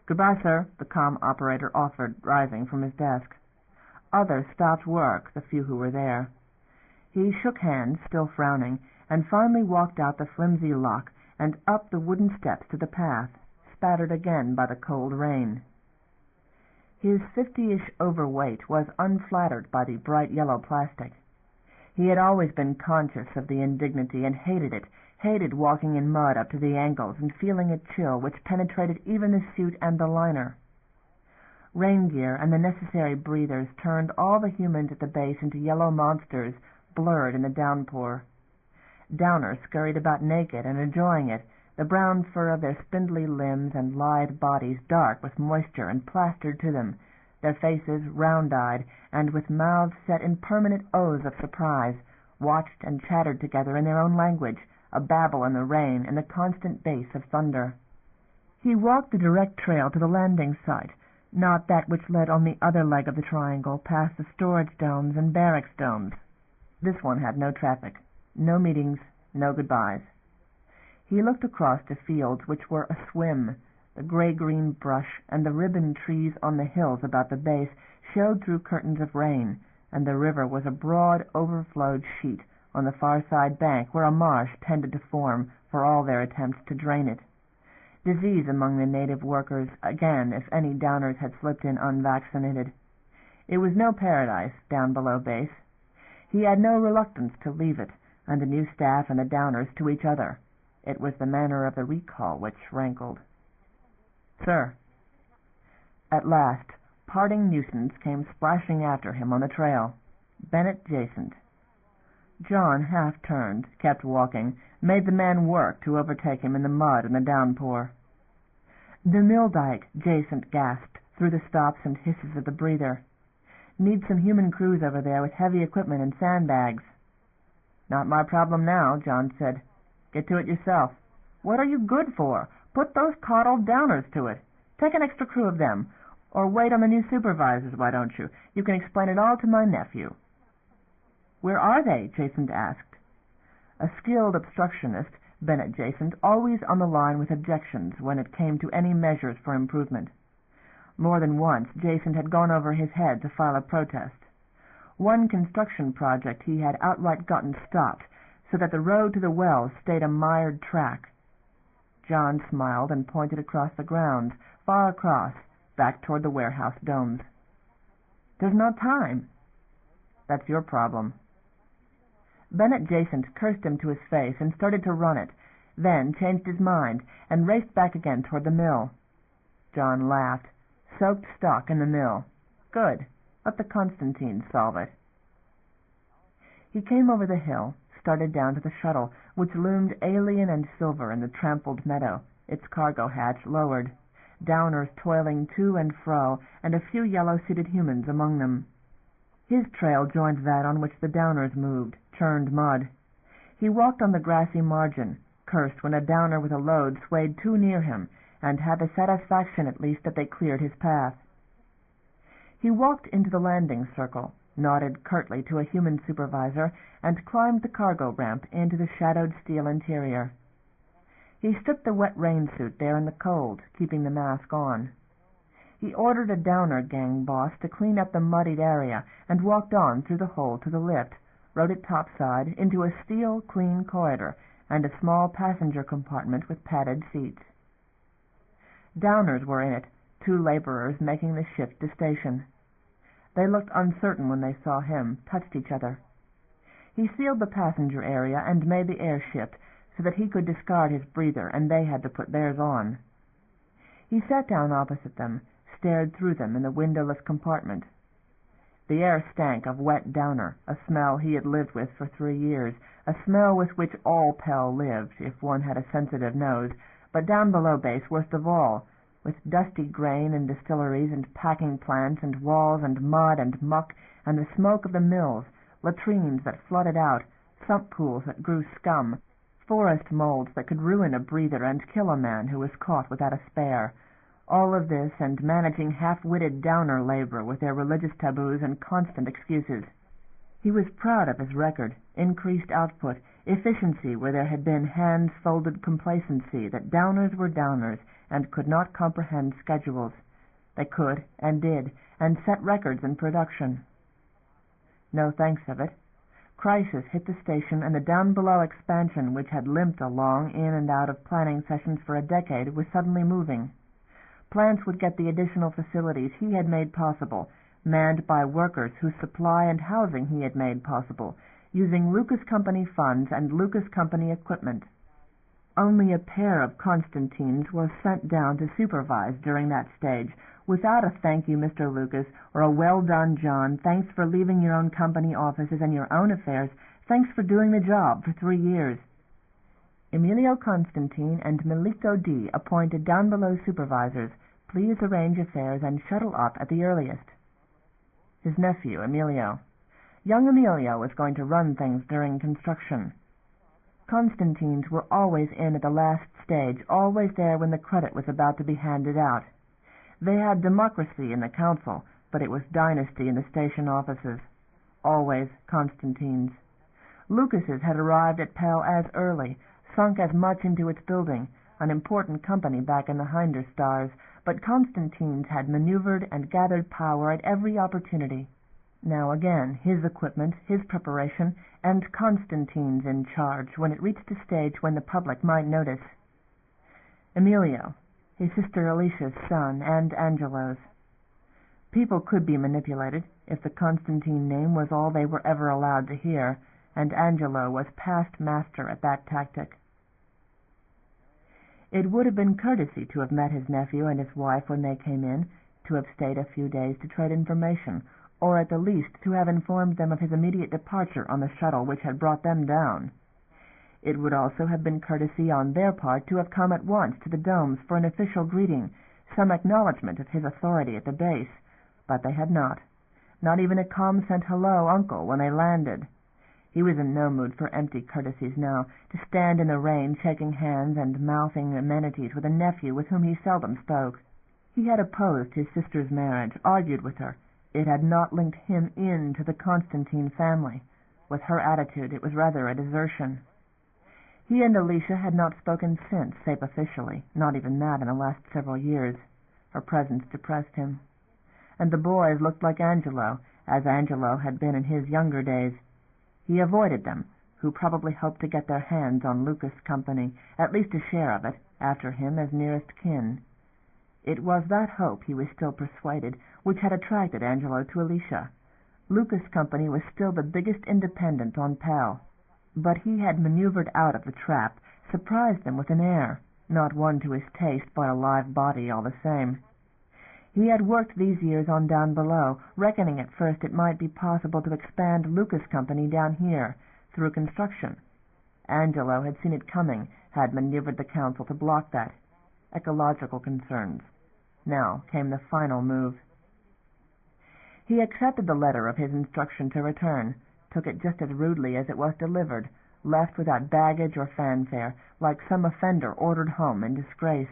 "Goodbye, sir," the comm operator offered, rising from his desk. Others stopped work, the few who were there. He shook hands, still frowning, and finally walked out the flimsy lock and up the wooden steps to the path, spattered again by the cold rain. His 50-ish overweight was unflattered by the bright yellow plastic. He had always been conscious of the indignity and hated it, hated walking in mud up to the ankles and feeling a chill which penetrated even the suit and the liner. Rain gear and the necessary breathers turned all the humans at the base into yellow monsters, blurred in the downpour. Downers scurried about naked and enjoying it, the brown fur of their spindly limbs and lithe bodies dark with moisture and plastered to them, their faces round-eyed and with mouths set in permanent O's of surprise, watched and chattered together in their own language, a babble in the rain and the constant bass of thunder. He walked the direct trail to the landing site, not that which led on the other leg of the triangle past the storage domes and barracks domes. This one had no traffic, no meetings, no goodbyes. He looked across to fields which were aswim. The gray-green brush and the ribbon trees on the hills about the base showed through curtains of rain, and the river was a broad, overflowed sheet on the far side bank where a marsh tended to form for all their attempts to drain it. Disease among the native workers, again, if any downers had slipped in unvaccinated. It was no paradise, Downbelow base. He had no reluctance to leave it, and the new staff and the downers to each other. It was the manner of the recall which rankled. "Sir." At last, parting nuisance came splashing after him on the trail. Bennett Jacint. John half turned, kept walking, made the man work to overtake him in the mud and the downpour. "The mill dike," Jacint gasped through the stops and hisses of the breather. "Need some human crews over there with heavy equipment and sandbags." "Not my problem now," John said. "Get to it yourself." "What are you good for? Put those coddled downers to it. Take an extra crew of them. Or wait on the new supervisors, why don't you? You can explain it all to my nephew." "Where are they?" Jacint asked. A skilled obstructionist, Bennett Jacint, always on the line with objections when it came to any measures for improvement. More than once Jacint had gone over his head to file a protest. One construction project he had outright gotten stopped, so that the road to the wells stayed a mired track. John smiled and pointed across the grounds, far across, back toward the warehouse domes. "There's no time." "That's your problem." Bennett Jacint cursed him to his face and started to run it, then changed his mind and raced back again toward the mill. John laughed. Soaked stock in the mill. Good. Let the Constantines solve it. He came over the hill, started down to the shuttle, which loomed alien and silver in the trampled meadow, its cargo hatch lowered, downers toiling to and fro, and a few yellow-suited humans among them. His trail joined that on which the downers moved, churned mud. He walked on the grassy margin, cursed when a downer with a load swayed too near him, and had the satisfaction at least that they cleared his path. He walked into the landing circle, nodded curtly to a human supervisor, and climbed the cargo ramp into the shadowed steel interior. He stripped the wet rain suit there in the cold, keeping the mask on. He ordered a Downer gang boss to clean up the muddied area, and walked on through the hole to the lift, rode it topside into a steel, clean corridor and a small passenger compartment with padded seats. Downers were in it, 2 laborers making the shift to station. They looked uncertain when they saw him, touched each other. He sealed the passenger area and made the air shift so that he could discard his breather, and they had to put theirs on. He sat down opposite them, stared through them in the windowless compartment. The air stank of wet Downer, a smell he had lived with for 3 years, a smell with which all Pell lived, if one had a sensitive nose, but down below base worst of all, with dusty grain and distilleries and packing plants and walls and mud and muck and the smoke of the mills, latrines that flooded out, sump pools that grew scum, forest molds that could ruin a breather and kill a man who was caught without a spare. All of this, and managing half-witted Downer labor with their religious taboos and constant excuses. He was proud of his record, increased output, efficiency where there had been hands-folded complacency that Downers were Downers and could not comprehend schedules. They could, and did, and set records in production. No thanks of it. Crisis hit the station, and the Downbelow expansion, which had limped along in and out of planning sessions for a decade, was suddenly moving. Plants would get the additional facilities he had made possible, manned by workers whose supply and housing he had made possible, using Lucas Company funds and Lucas Company equipment. Only a pair of Constantines was sent down to supervise during that stage, without a "Thank you, Mr. Lucas," or a "Well done, John, thanks for leaving your own company offices and your own affairs, thanks for doing the job for 3 years." Emilio Constantine and Melito D. appointed Downbelow supervisors. Please arrange affairs and shuttle up at the earliest. His nephew, Emilio. Young Emilio was going to run things during construction. Constantines were always in at the last stage, always there when the credit was about to be handed out. They had democracy in the council, but it was dynasty in the station offices. Always Constantines. Lucas's had arrived at Pell as early, sunk as much into its building, an important company back in the Hinder Stars, but Constantine's had maneuvered and gathered power at every opportunity. Now again, his equipment, his preparation, and Constantine's in charge when it reached a stage when the public might notice. Emilio, his sister Alicia's son, and Angelo's. People could be manipulated if the Constantine name was all they were ever allowed to hear, and Angelo was past master at that tactic. It would have been courtesy to have met his nephew and his wife when they came in, to have stayed a few days to trade information, or at the least to have informed them of his immediate departure on the shuttle which had brought them down. It would also have been courtesy on their part to have come at once to the domes for an official greeting, some acknowledgment of his authority at the base, but they had not. Not even a calm-sent "Hello, Uncle," when they landed. He was in no mood for empty courtesies now, to stand in the rain shaking hands and mouthing amenities with a nephew with whom he seldom spoke. He had opposed his sister's marriage, argued with her. It had not linked him in to the Constantine family. With her attitude, it was rather a desertion. He and Alicia had not spoken since, save officially, not even that in the last several years. Her presence depressed him. And the boys looked like Angelo, as Angelo had been in his younger days. He avoided them, who probably hoped to get their hands on Lucas Company, at least a share of it, after him as nearest kin. It was that hope, he was still persuaded, which had attracted Angelo to Alicia. Lucas Company was still the biggest independent on Pell. But he had maneuvered out of the trap, surprised them with an air, not one to his taste, but a live body all the same. He had worked these years on Downbelow, reckoning at first it might be possible to expand Lucas Company down here, through construction. Angelo had seen it coming, had maneuvered the council to block that. Ecological concerns. Now came the final move. He accepted the letter of his instruction to return, took it just as rudely as it was delivered, left without baggage or fanfare, like some offender ordered home in disgrace.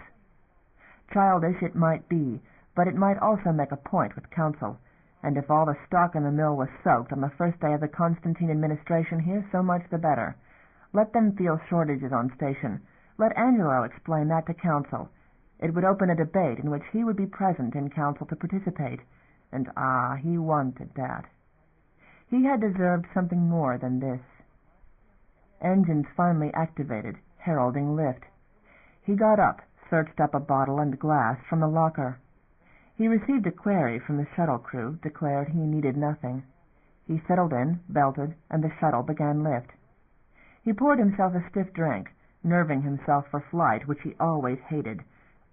Childish it might be, but it might also make a point with counsel. and if all the stock in the mill was soaked on the first day of the Constantine administration here, so much the better. Let them feel shortages on station. Let Angelo explain that to council. It would open a debate in which he would be present in council to participate, and he wanted that. He had deserved something more than this. Engines finally activated, heralding lift. He got up, searched up a bottle and glass from the locker. He received a query from the shuttle crew, declared he needed nothing. He settled in, belted, and the shuttle began lift. He poured himself a stiff drink, nerving himself for flight, which he always hated,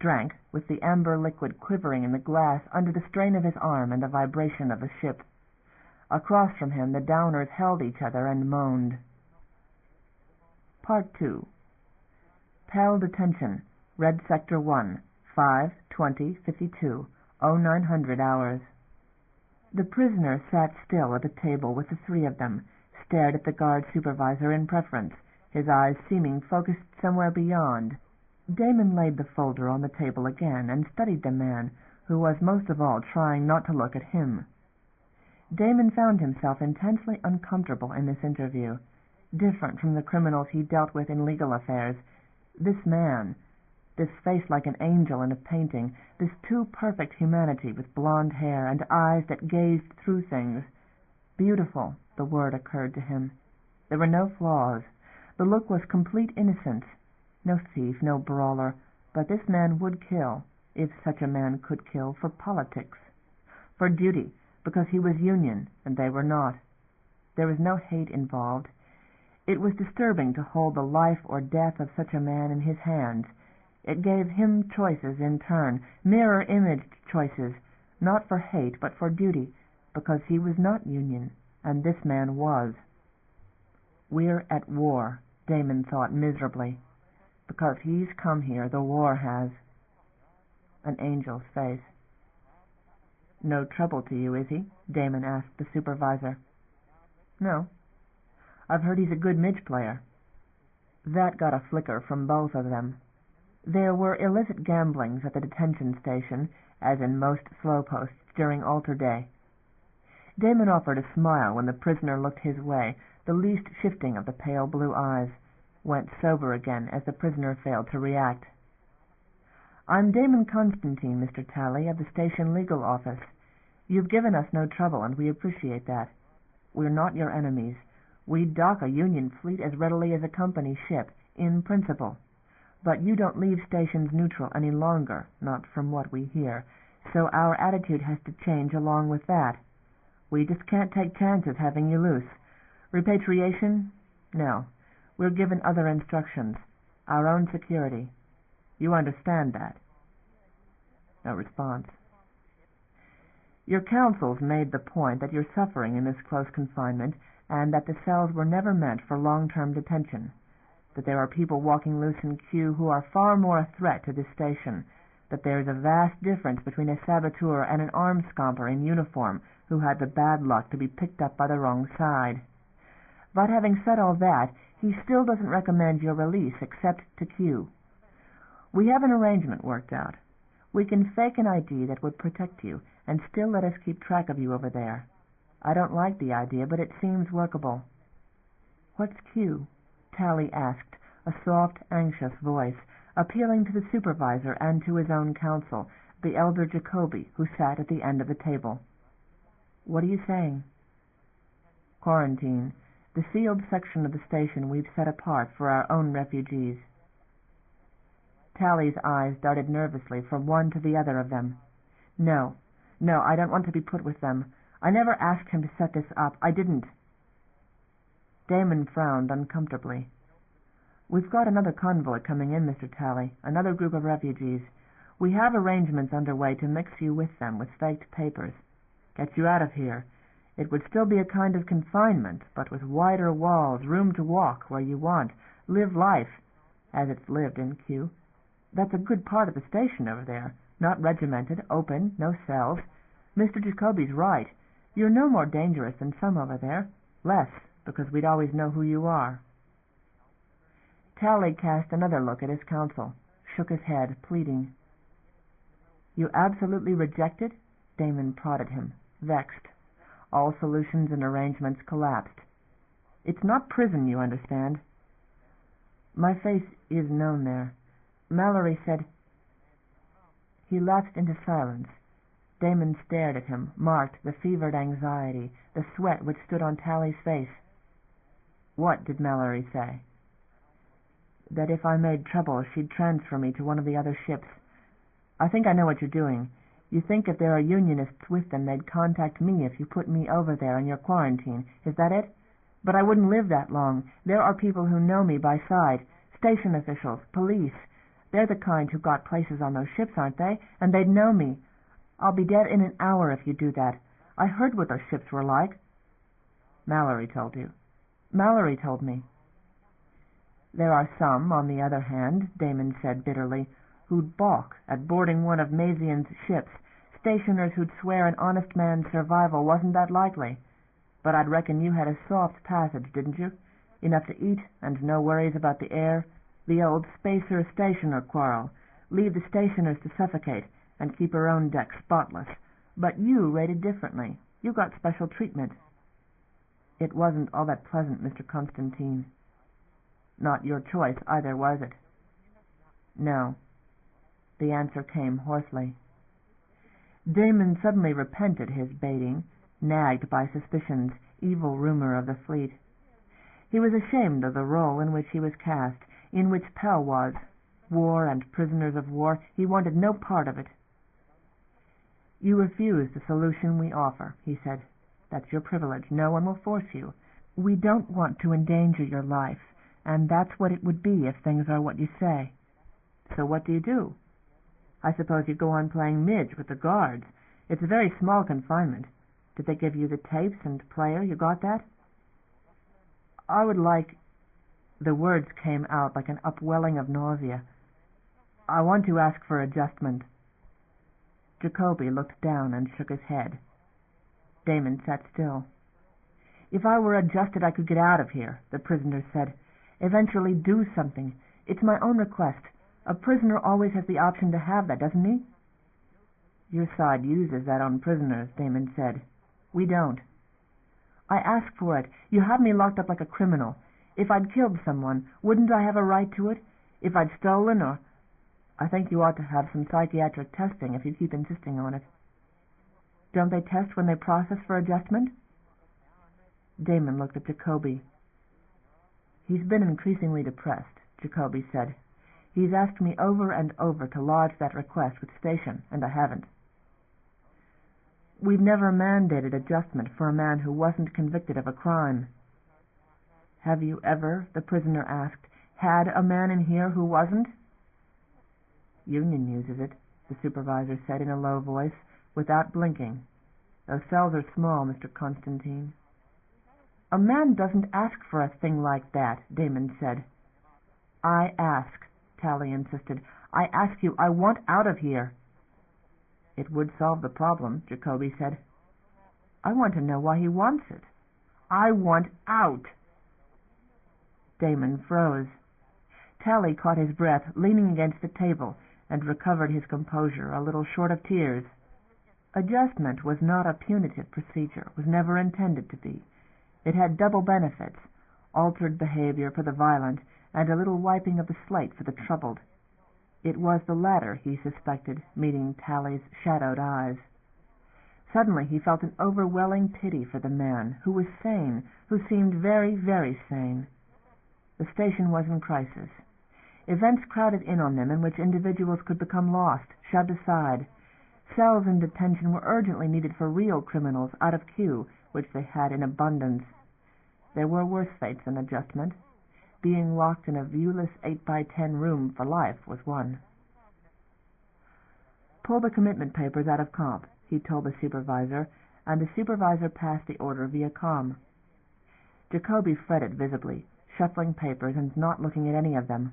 drank, with the amber liquid quivering in the glass under the strain of his arm and the vibration of the ship. Across from him the downers held each other and moaned. Part 2. PAL detention. Red Sector 1. 5:20:52. 0900 hours. The prisoner sat still at the table with the three of them, stared at the guard supervisor in preference, his eyes seeming focused somewhere beyond. Damon laid the folder on the table again and studied the man, who was most of all trying not to look at him. Damon found himself intensely uncomfortable in this interview. Different from the criminals he dealt with in legal affairs, this man, this face like an angel in a painting, this too perfect humanity with blonde hair and eyes that gazed through things. Beautiful, the word occurred to him. There were no flaws. The look was complete innocence. No thief, no brawler, but this man would kill, if such a man could kill, for politics, for duty, because he was Union and they were not. There was no hate involved. It was disturbing to hold the life or death of such a man in his hands. It gave him choices in turn, mirror-imaged choices, not for hate but for duty, because he was not Union, and this man was. We're at war, Damon thought miserably. Because he's come here, the war has. An angel's face. No trouble to you, is he? Damon asked the supervisor. No. I've heard he's a good midge player. That got a flicker from both of them. There were illicit gamblings at the detention station, as in most slow posts during altar day. Damon offered a smile when the prisoner looked his way, the least shifting of the pale blue eyes, went sober again as the prisoner failed to react. I'm Damon Constantine, Mr. Talley, of the station legal office. You've given us no trouble, and we appreciate that. We're not your enemies. We'd dock a Union fleet as readily as a company ship, in principle. But you don't leave stations neutral any longer, not from what we hear, so our attitude has to change along with that. We just can't take chances having you loose. Repatriation? No. We're given other instructions. Our own security. You understand that? No response. Your counsels made the point that you're suffering in this close confinement, and that the cells were never meant for long-term detention, that there are people walking loose in Q who are far more a threat to this station, that there is a vast difference between a saboteur and an armed scomper in uniform who had the bad luck to be picked up by the wrong side. But having said all that, he still doesn't recommend your release except to Q. We have an arrangement worked out. We can fake an ID that would protect you and still let us keep track of you over there. I don't like the idea, but it seems workable. What's Q? Talley asked, a soft, anxious voice, appealing to the supervisor and to his own counsel, the elder Jacoby, who sat at the end of the table. What are you saying? Quarantine, the sealed section of the station we've set apart for our own refugees. Talley's eyes darted nervously from one to the other of them. No, I don't want to be put with them. I never asked him to set this up. I didn't. Damon frowned uncomfortably. We've got another convoy coming in, Mr. Talley, another group of refugees. We have arrangements underway to mix you with them with faked papers. Get you out of here. It would still be a kind of confinement, but with wider walls, room to walk where you want, live life, as it's lived in Q. That's a good part of the station over there. Not regimented, open, no cells. Mr. Jacoby's right. You're no more dangerous than some over there. Less, because we'd always know who you are. Talley cast another look at his counsel, shook his head, pleading. You absolutely reject it? Damon prodded him. vexed. All solutions and arrangements collapsed. It's not prison, you understand. My face is known there. Mallory said... He lapsed into silence. Damon stared at him, marked the fevered anxiety, the sweat which stood on Tally's face. What did Mallory say? That if I made trouble, she'd transfer me to one of the other ships. I think I know what you're doing. You think if there are Unionists with them, they'd contact me if you put me over there in your quarantine. Is that it? But I wouldn't live that long. There are people who know me by sight. Station officials, police. They're the kind who got places on those ships, aren't they? And they'd know me. I'll be dead in an hour if you do that. I heard what those ships were like. Mallory told you. Mallory told me. There are some, on the other hand, Damon said bitterly, who'd balk at boarding one of Mazian's ships, stationers who'd swear an honest man's survival wasn't that likely. But I'd reckon you had a soft passage, didn't you? Enough to eat and no worries about the air. The old spacer-stationer quarrel. Leave the stationers to suffocate and keep her own deck spotless. But you rated differently. You got special treatment. It wasn't all that pleasant, Mr. Constantine. Not your choice either, was it? No. The answer came hoarsely. Damon suddenly repented his baiting, nagged by suspicions, evil rumor of the fleet. He was ashamed of the role in which he was cast, in which Pell was. War and prisoners of war, he wanted no part of it. You refuse the solution we offer, he said. That's your privilege. No one will force you. We don't want to endanger your life, and that's what it would be if things are what you say. So what do you do? I suppose you go on playing midge with the guards. It's a very small confinement. Did they give you the tapes and player? You got that? I would like... The words came out like an upwelling of nausea. I want to ask for adjustment. Jacoby looked down and shook his head. Damon sat still. If I were adjusted, I could get out of here, the prisoner said. Eventually do something. It's my own request. A prisoner always has the option to have that, doesn't he? Your side uses that on prisoners, Damon said. We don't. I ask for it. You have me locked up like a criminal. If I'd killed someone, wouldn't I have a right to it? If I'd stolen or... I think you ought to have some psychiatric testing if you keep insisting on it. Don't they test when they process for adjustment? Damon looked at Jacoby. He's been increasingly depressed, Jacoby said. He's asked me over and over to lodge that request with Station, and I haven't. We've never mandated adjustment for a man who wasn't convicted of a crime. Have you ever, the prisoner asked, had a man in here who wasn't? Union uses it, the supervisor said in a low voice, without blinking. Those cells are small, Mr. Constantine. A man doesn't ask for a thing like that, Damon said. I ask, Tally insisted. I ask you. I want out of here. It would solve the problem, Jacoby said. I want to know why he wants it. I want out. Damon froze. Tally caught his breath, leaning against the table, and recovered his composure, a little short of tears. Adjustment was not a punitive procedure, was never intended to be. It had double benefits, altered behavior for the violent, and a little wiping of the slate for the troubled. It was the latter, he suspected, meeting Tally's shadowed eyes. Suddenly he felt an overwhelming pity for the man, who was sane, who seemed very, very sane. The station was in crisis. Events crowded in on them in which individuals could become lost, shoved aside. Cells in detention were urgently needed for real criminals out of queue, which they had in abundance. There were worse fates than adjustment. Being locked in a viewless 8x10 room for life was one. Pull the commitment papers out of comp, he told the supervisor, and the supervisor passed the order via com. Jacoby fretted visibly, shuffling papers and not looking at any of them.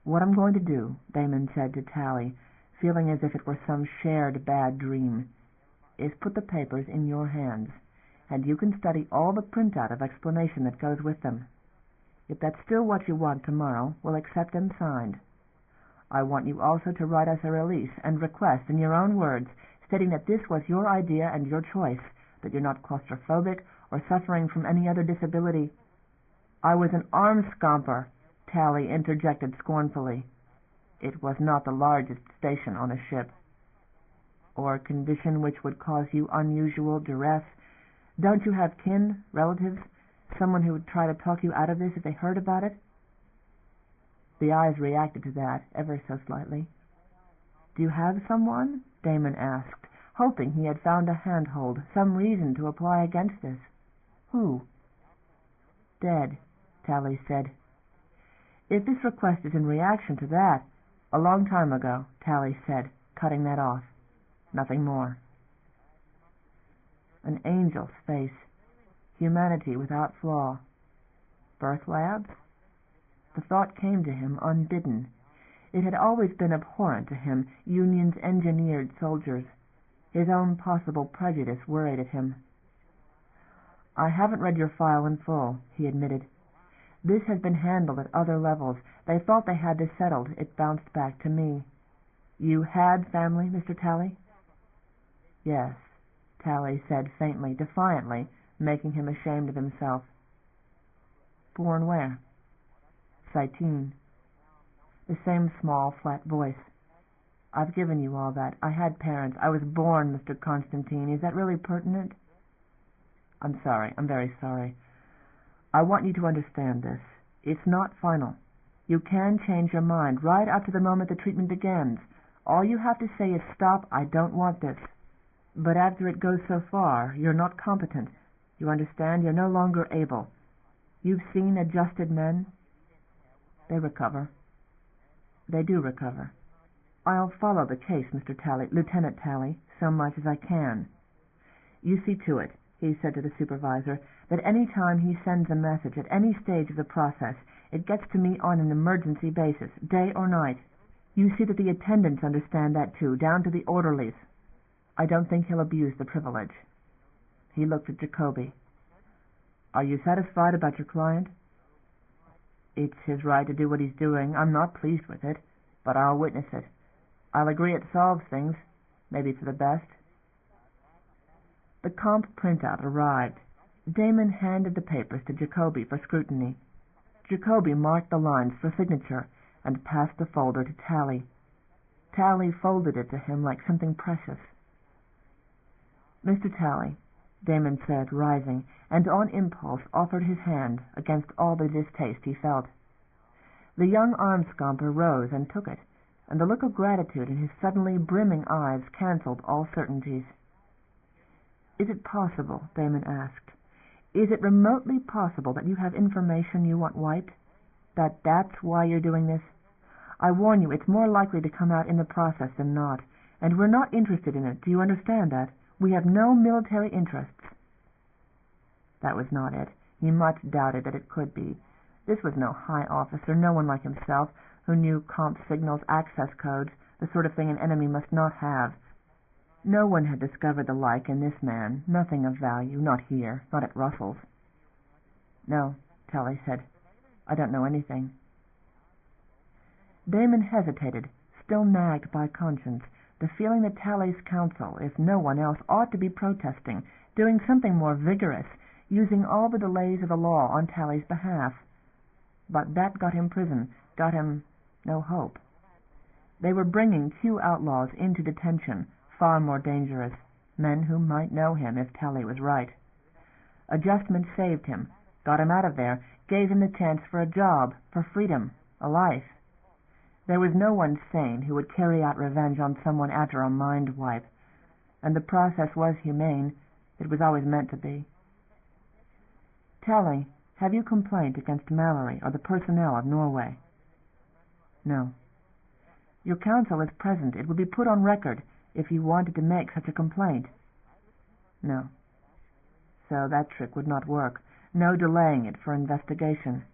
What I'm going to do, Damon said to Tally, feeling as if it were some shared bad dream, is put the papers in your hands, and you can study all the printout of explanation that goes with them. If that's still what you want tomorrow, we'll accept them signed. I want you also to write us a release and request, in your own words, stating that this was your idea and your choice, that you're not claustrophobic or suffering from any other disability. I was an arm scomper, Tally interjected scornfully. It was not the largest station on a ship. Or a condition which would cause you unusual duress. Don't you have kin, relatives, someone who would try to talk you out of this if they heard about it? The eyes reacted to that, ever so slightly. Do you have someone? Damon asked, hoping he had found a handhold, some reason to apply against this. Who? Dead, Tally said. If this request is in reaction to that, a long time ago, Tally said, cutting that off. Nothing more. An angel's face. Humanity without flaw. Birth labs? The thought came to him unbidden. It had always been abhorrent to him, Union's engineered soldiers. His own possible prejudice worried at him. I haven't read your file in full, he admitted. This has been handled at other levels. They thought they had this settled. It bounced back to me. You had family, Mr. Tally? Yes, Tally said faintly, defiantly, making him ashamed of himself. Born where? Cytine. The same small, flat voice. I've given you all that. I had parents. I was born, Mr. Constantine. Is that really pertinent? I'm sorry. I'm very sorry. I want you to understand this. It's not final. You can change your mind right up to the moment the treatment begins. All you have to say is, stop, I don't want this. But after it goes so far, you're not competent. You understand? You're no longer able. You've seen adjusted men? They recover. They do recover. I'll follow the case, Mr. Tally, Lieutenant Tally, so much as I can. You see to it, he said to the supervisor, that any time he sends a message at any stage of the process, it gets to me on an emergency basis, day or night. You see that the attendants understand that too, down to the orderlies. I don't think he'll abuse the privilege. He looked at Jacoby. Are you satisfied about your client? It's his right to do what he's doing. I'm not pleased with it, but I'll witness it. I'll agree it solves things, maybe for the best. The comp printout arrived. Damon handed the papers to Jacoby for scrutiny. Jacoby marked the lines for signature and passed the folder to Tally. Tally folded it to him like something precious. Mr. Tally, Damon said, rising, and on impulse offered his hand against all the distaste he felt. The young arm-scomper rose and took it, and the look of gratitude in his suddenly brimming eyes cancelled all certainties. Is it possible, Damon asked, is it remotely possible that you have information you want wiped? That's why you're doing this? I warn you, it's more likely to come out in the process than not, and we're not interested in it. Do you understand that? We have no military interests. That was not it. He much doubted that it could be. This was no high officer, no one like himself, who knew comp signals, access codes, the sort of thing an enemy must not have. No one had discovered the like in this man, nothing of value, not here, not at Russell's. No, Tally said. I don't know anything. Damon hesitated, still nagged by conscience, the feeling that Tally's counsel, if no one else, ought to be protesting, doing something more vigorous, using all the delays of the law on Tally's behalf. But that got him prison, got him no hope. They were bringing 2 outlaws into detention, far more dangerous, men who might know him if Tally was right. Adjustment saved him, got him out of there, gave him the chance for a job, for freedom, a life. There was no one sane who would carry out revenge on someone after a mind wipe, and the process was humane. It was always meant to be. Tally, have you complained against Mallory or the personnel of Norway? No. Your counsel is present. It would be put on record if you wanted to make such a complaint. No. So that trick would not work. No delaying it for investigation.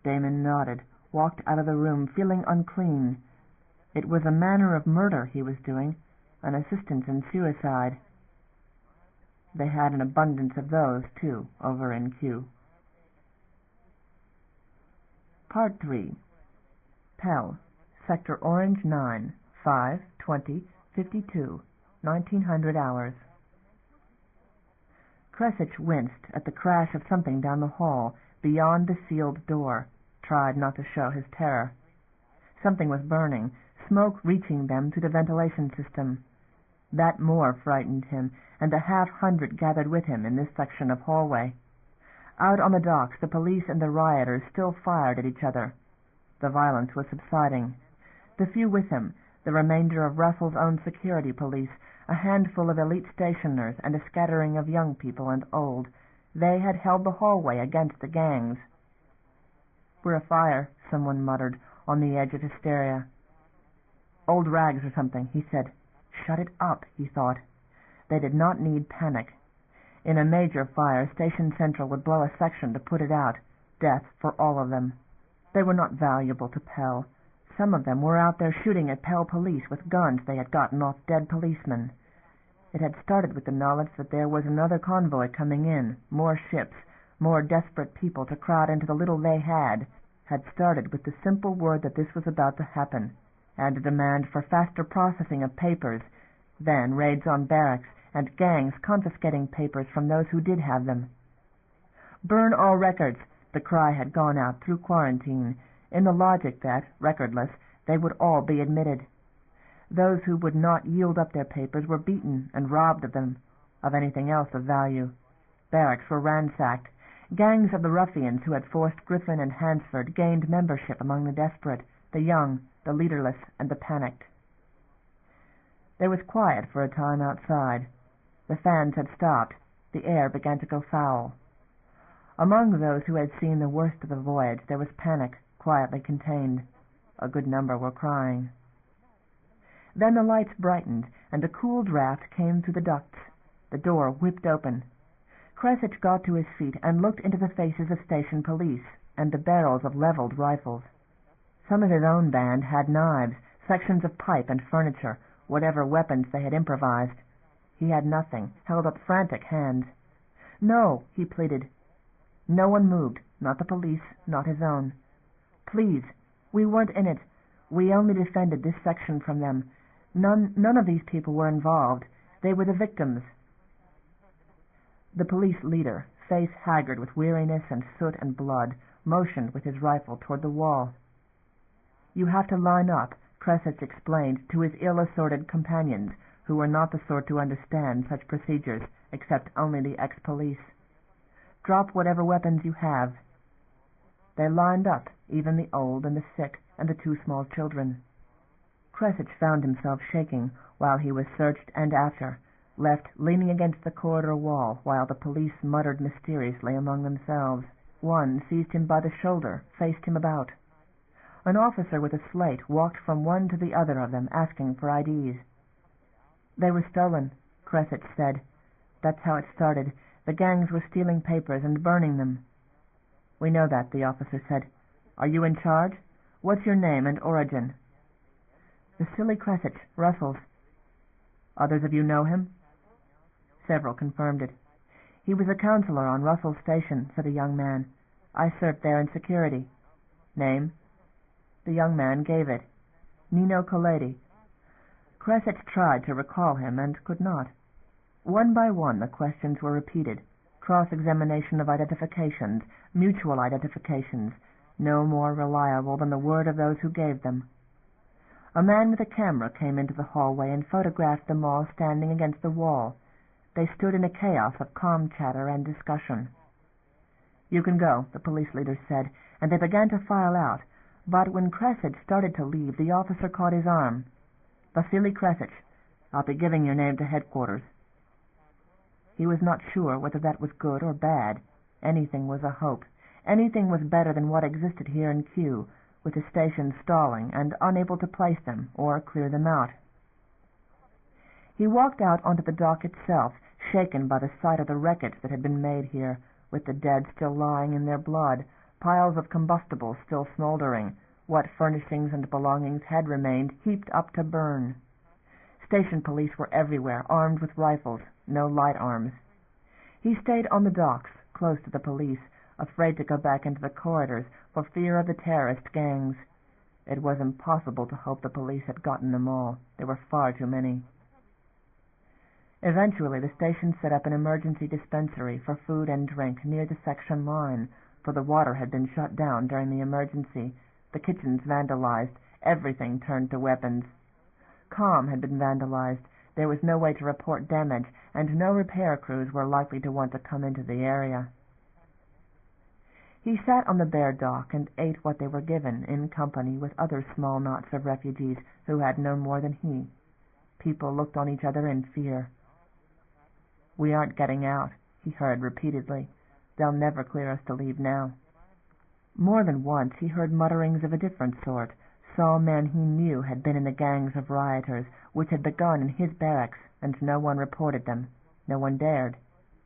Damon nodded, walked out of the room, feeling unclean. It was a manner of murder he was doing, an assistance in suicide. They had an abundance of those, too, over in Q. Part 3. Pell, Sector Orange 9, 5, 20, 52, 1900 hours. Cresich winced at the crash of something down the hall beyond the sealed door, tried not to show his terror. Something was burning, smoke reaching them through the ventilation system. That more frightened him, and the 100 gathered with him in this section of hallway. Out on the docks the police and the rioters still fired at each other. The violence was subsiding. The few with him, the remainder of Russell's own security police, a handful of elite stationers, and a scattering of young people and old, they had held the hallway against the gangs. "We're afire," someone muttered, on the edge of hysteria. "Old rags or something," he said. Shut it up, he thought. They did not need panic. In a major fire, Station Central would blow a section to put it out. Death for all of them. They were not valuable to Pell. Some of them were out there shooting at Pell police with guns they had gotten off dead policemen. It had started with the knowledge that there was another convoy coming in, more ships, more desperate people to crowd into the little they had started with the simple word that this was about to happen, and a demand for faster processing of papers, then raids on barracks, and gangs confiscating papers from those who did have them. "Burn all records!" the cry had gone out through quarantine, in the logic that, recordless, they would all be admitted. Those who would not yield up their papers were beaten and robbed of them, of anything else of value. Barracks were ransacked. Gangs of the ruffians who had forced Griffin and Hansford gained membership among the desperate, the young, the leaderless, and the panicked. There was quiet for a time outside. The fans had stopped. The air began to go foul. Among those who had seen the worst of the voyage there was panic, quietly contained. A good number were crying. Then the lights brightened, and a cool draft came through the ducts. The door whipped open. Cresich got to his feet and looked into the faces of station police, and the barrels of leveled rifles. Some of his own band had knives, sections of pipe and furniture, whatever weapons they had improvised. He had nothing, held up frantic hands. "No," he pleaded. No one moved, not the police, not his own. "Please, we weren't in it. We only defended this section from them. None of these people were involved. They were the victims." The police leader, face haggard with weariness and soot and blood, motioned with his rifle toward the wall. "You have to line up," Cresich explained to his ill-assorted companions, who were not the sort to understand such procedures, except only the ex-police. "Drop whatever weapons you have." They lined up, even the old and the sick and the 2 small children. Cresich found himself shaking while he was searched and after, left leaning against the corridor wall while the police muttered mysteriously among themselves. One seized him by the shoulder, faced him about. An officer with a slate walked from one to the other of them, asking for IDs. "They were stolen," Cresich said. "That's how it started. The gangs were stealing papers and burning them." "We know that," the officer said. "Are you in charge? What's your name and origin?" "Vasily Cresich, Russell's." "Others of you know him?" Several confirmed it. "He was a counselor on Russell's station," said a young man. "I served there in security." "Name?" The young man gave it. "Nino Colletti." Cresich tried to recall him and could not. One by one the questions were repeated. Cross-examination of identifications, mutual identifications, no more reliable than the word of those who gave them. A man with a camera came into the hallway and photographed them all standing against the wall. They stood in a chaos of calm chatter and discussion. "You can go," the police leader said, and they began to file out, but when Cresich started to leave, the officer caught his arm. "Vasily Cresich, I'll be giving your name to headquarters." He was not sure whether that was good or bad. Anything was a hope. Anything was better than what existed here in Kew, with the station stalling and unable to place them or clear them out. He walked out onto the dock itself, shaken by the sight of the wreckage that had been made here, with the dead still lying in their blood, piles of combustibles still smoldering, what furnishings and belongings had remained heaped up to burn. Station police were everywhere, armed with rifles, no light arms. He stayed on the docks, close to the police, afraid to go back into the corridors for fear of the terrorist gangs. It was impossible to hope the police had gotten them all. There were far too many. Eventually the station set up an emergency dispensary for food and drink near the section line, for the water had been shut down during the emergency, the kitchens vandalized, everything turned to weapons. Com had been vandalized. There was no way to report damage, and no repair crews were likely to want to come into the area. He sat on the bare dock and ate what they were given, in company with other small knots of refugees who had no more than he. People looked on each other in fear. "We aren't getting out," he heard repeatedly. "They'll never clear us to leave now." More than once he heard mutterings of a different sort, saw men he knew had been in the gangs of rioters which had begun in his barracks, and no one reported them. No one dared.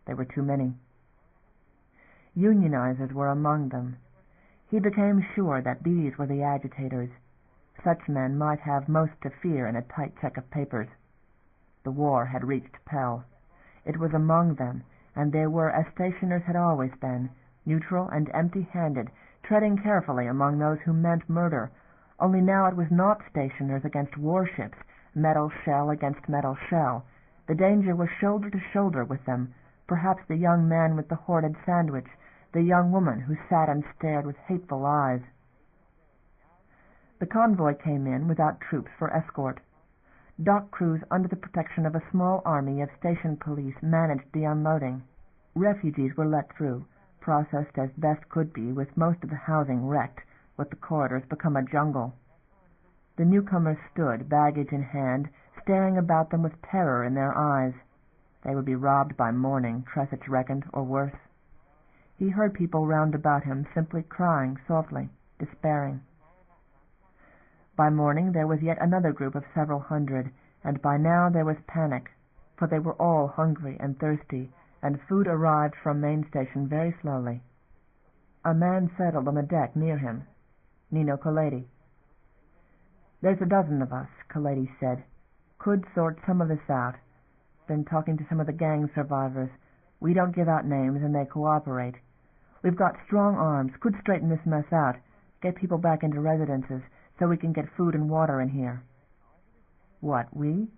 There were too many. Unionizers were among them. He became sure that these were the agitators. Such men might have most to fear in a tight check of papers. The war had reached Pell. It was among them, and they were as stationers had always been, neutral and empty-handed, treading carefully among those who meant murder, only now it was not stationers against warships, metal shell against metal shell. The danger was shoulder to shoulder with them, perhaps the young man with the hoarded sandwich, the young woman who sat and stared with hateful eyes. The convoy came in without troops for escort. Dock crews under the protection of a small army of station police managed the unloading. Refugees were let through, processed as best could be, with most of the housing wrecked, with the corridors become a jungle. The newcomers stood, baggage in hand, staring about them with terror in their eyes. They would be robbed by morning, Tressich reckoned, or worse. He heard people round about him simply crying softly, despairing. By morning there was yet another group of several hundred, and by now there was panic, for they were all hungry and thirsty, and food arrived from main station very slowly. A man settled on the deck near him. Nino Colletti. "There's a dozen of us," Colletti said. "Could sort some of this out. Been talking to some of the gang survivors. We don't give out names, and they cooperate. We've got strong arms, could straighten this mess out, get people back into residences, so we can get food and water in here." "What, we?"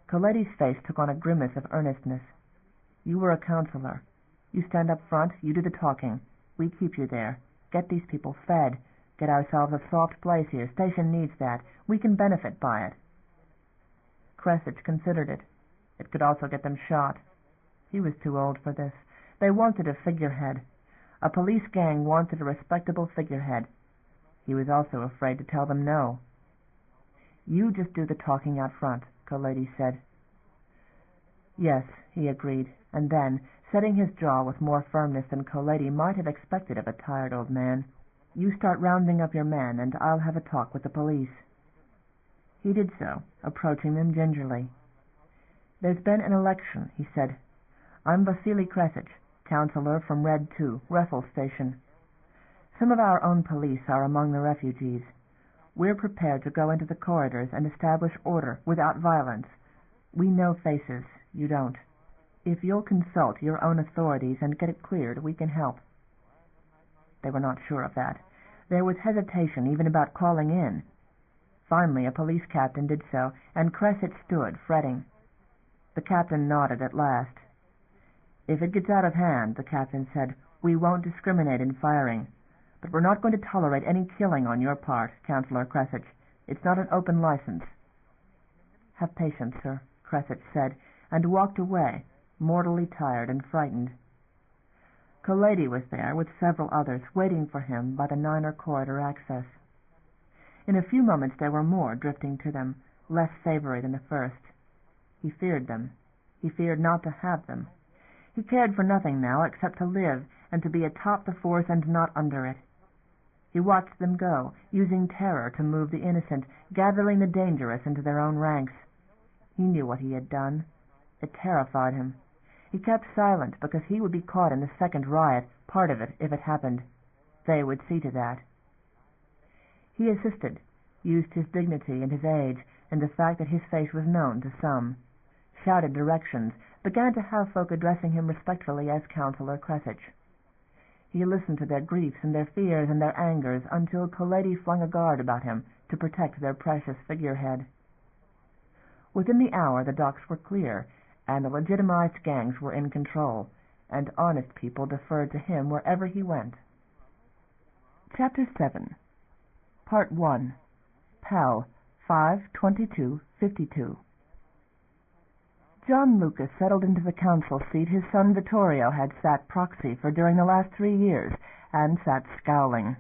Colletti's face took on a grimace of earnestness. "You were a counselor. You stand up front, you do the talking. We keep you there. Get these people fed. Get ourselves a soft place here. Station needs that. We can benefit by it." Kressich considered it. It could also get them shot. He was too old for this. They wanted a figurehead. A police gang wanted a respectable figurehead. He was also afraid to tell them no. "You just do the talking out front," Colletti said. "Yes," he agreed, and then, setting his jaw with more firmness than Colletti might have expected of a tired old man, "You start rounding up your men, and I'll have a talk with the police." He did so, approaching them gingerly. "There's been an election," he said. "I'm Vasily Kressich, counselor from Red 2, Russell Station. Some of our own police are among the refugees. We're prepared to go into the corridors and establish order without violence. We know faces. You don't. If you'll consult your own authorities and get it cleared, we can help." They were not sure of that. There was hesitation even about calling in. Finally a police captain did so, and Kressich stood, fretting. The captain nodded at last. "If it gets out of hand," the captain said, "we won't discriminate in firing. But we're not going to tolerate any killing on your part, Councillor Kressich. It's not an open license." "Have patience, sir," Kressich said, and walked away, mortally tired and frightened. Colletti was there, with several others, waiting for him by the Niner corridor access. In a few moments there were more drifting to them, less savory than the first. He feared them. He feared not to have them. He cared for nothing now except to live, and to be atop the force and not under it. He watched them go, using terror to move the innocent, gathering the dangerous into their own ranks. He knew what he had done. It terrified him. He kept silent because he would be caught in the second riot, part of it, if it happened. They would see to that. He assisted, used his dignity and his age, and the fact that his face was known to some. Shouted directions, began to have folk addressing him respectfully as Councillor Kressich. He listened to their griefs and their fears and their angers until Colletti flung a guard about him to protect their precious figurehead. Within the hour the docks were clear, and the legitimized gangs were in control, and honest people deferred to him wherever he went. Chapter 7. Part 1. Pell, 5/22/52. John Lucas settled into the council seat his son Vittorio had sat proxy for during the last 3 years, and sat scowling.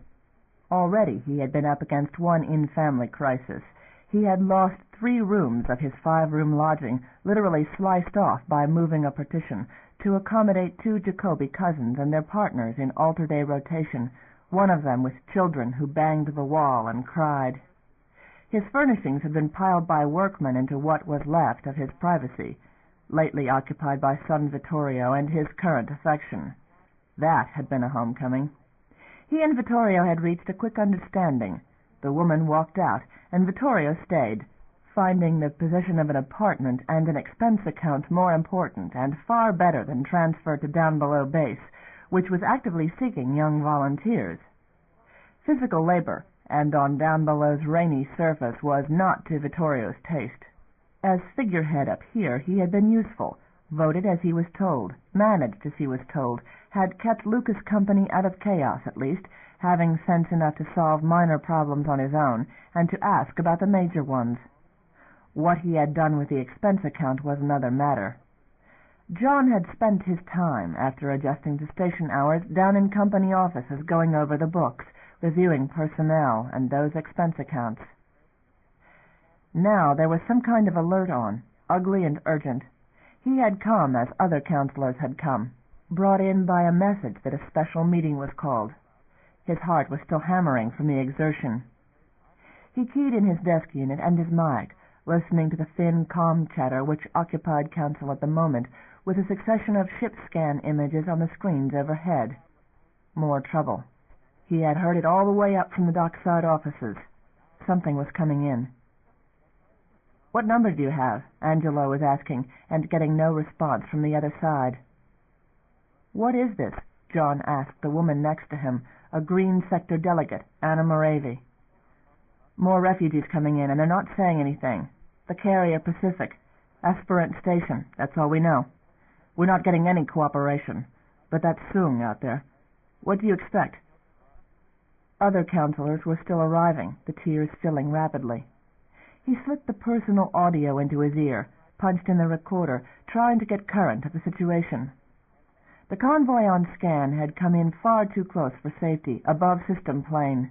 Already he had been up against one in-family crisis. He had lost 3 rooms of his 5-room lodging, literally sliced off by moving a partition, to accommodate 2 Jacoby cousins and their partners in alter-day rotation, one of them with children who banged the wall and cried. His furnishings had been piled by workmen into what was left of his privacy, lately occupied by son Vittorio and his current affection. That had been a homecoming. He and Vittorio had reached a quick understanding. The woman walked out, and Vittorio stayed, finding the possession of an apartment and an expense account more important and far better than transfer to Downbelow base, which was actively seeking young volunteers. Physical labor, and on Downbelow's rainy surface, was not to Vittorio's taste. As figurehead up here he had been useful, voted as he was told, managed as he was told, had kept Lucas company out of chaos at least, having sense enough to solve minor problems on his own, and to ask about the major ones. What he had done with the expense account was another matter. John had spent his time, after adjusting to station hours, down in company offices going over the books, reviewing personnel and those expense accounts. Now there was some kind of alert on, ugly and urgent. He had come as other counselors had come, brought in by a message that a special meeting was called. His heart was still hammering from the exertion. He keyed in his desk unit and his mic, listening to the thin, calm chatter which occupied council at the moment, with a succession of ship scan images on the screens overhead. More trouble. He had heard it all the way up from the dockside offices. Something was coming in. "What number do you have?" Angelo was asking, and getting no response from the other side. "What is this?" John asked the woman next to him, a Green Sector delegate, Anna Moravi. "More refugees coming in, and they're not saying anything. The carrier Pacific. Aspirant station. That's all we know. We're not getting any cooperation. But that's Soong out there. What do you expect?" Other counselors were still arriving, the tiers filling rapidly. He slipped the personal audio into his ear, punched in the recorder, trying to get current of the situation. The convoy on scan had come in far too close for safety, above system plane.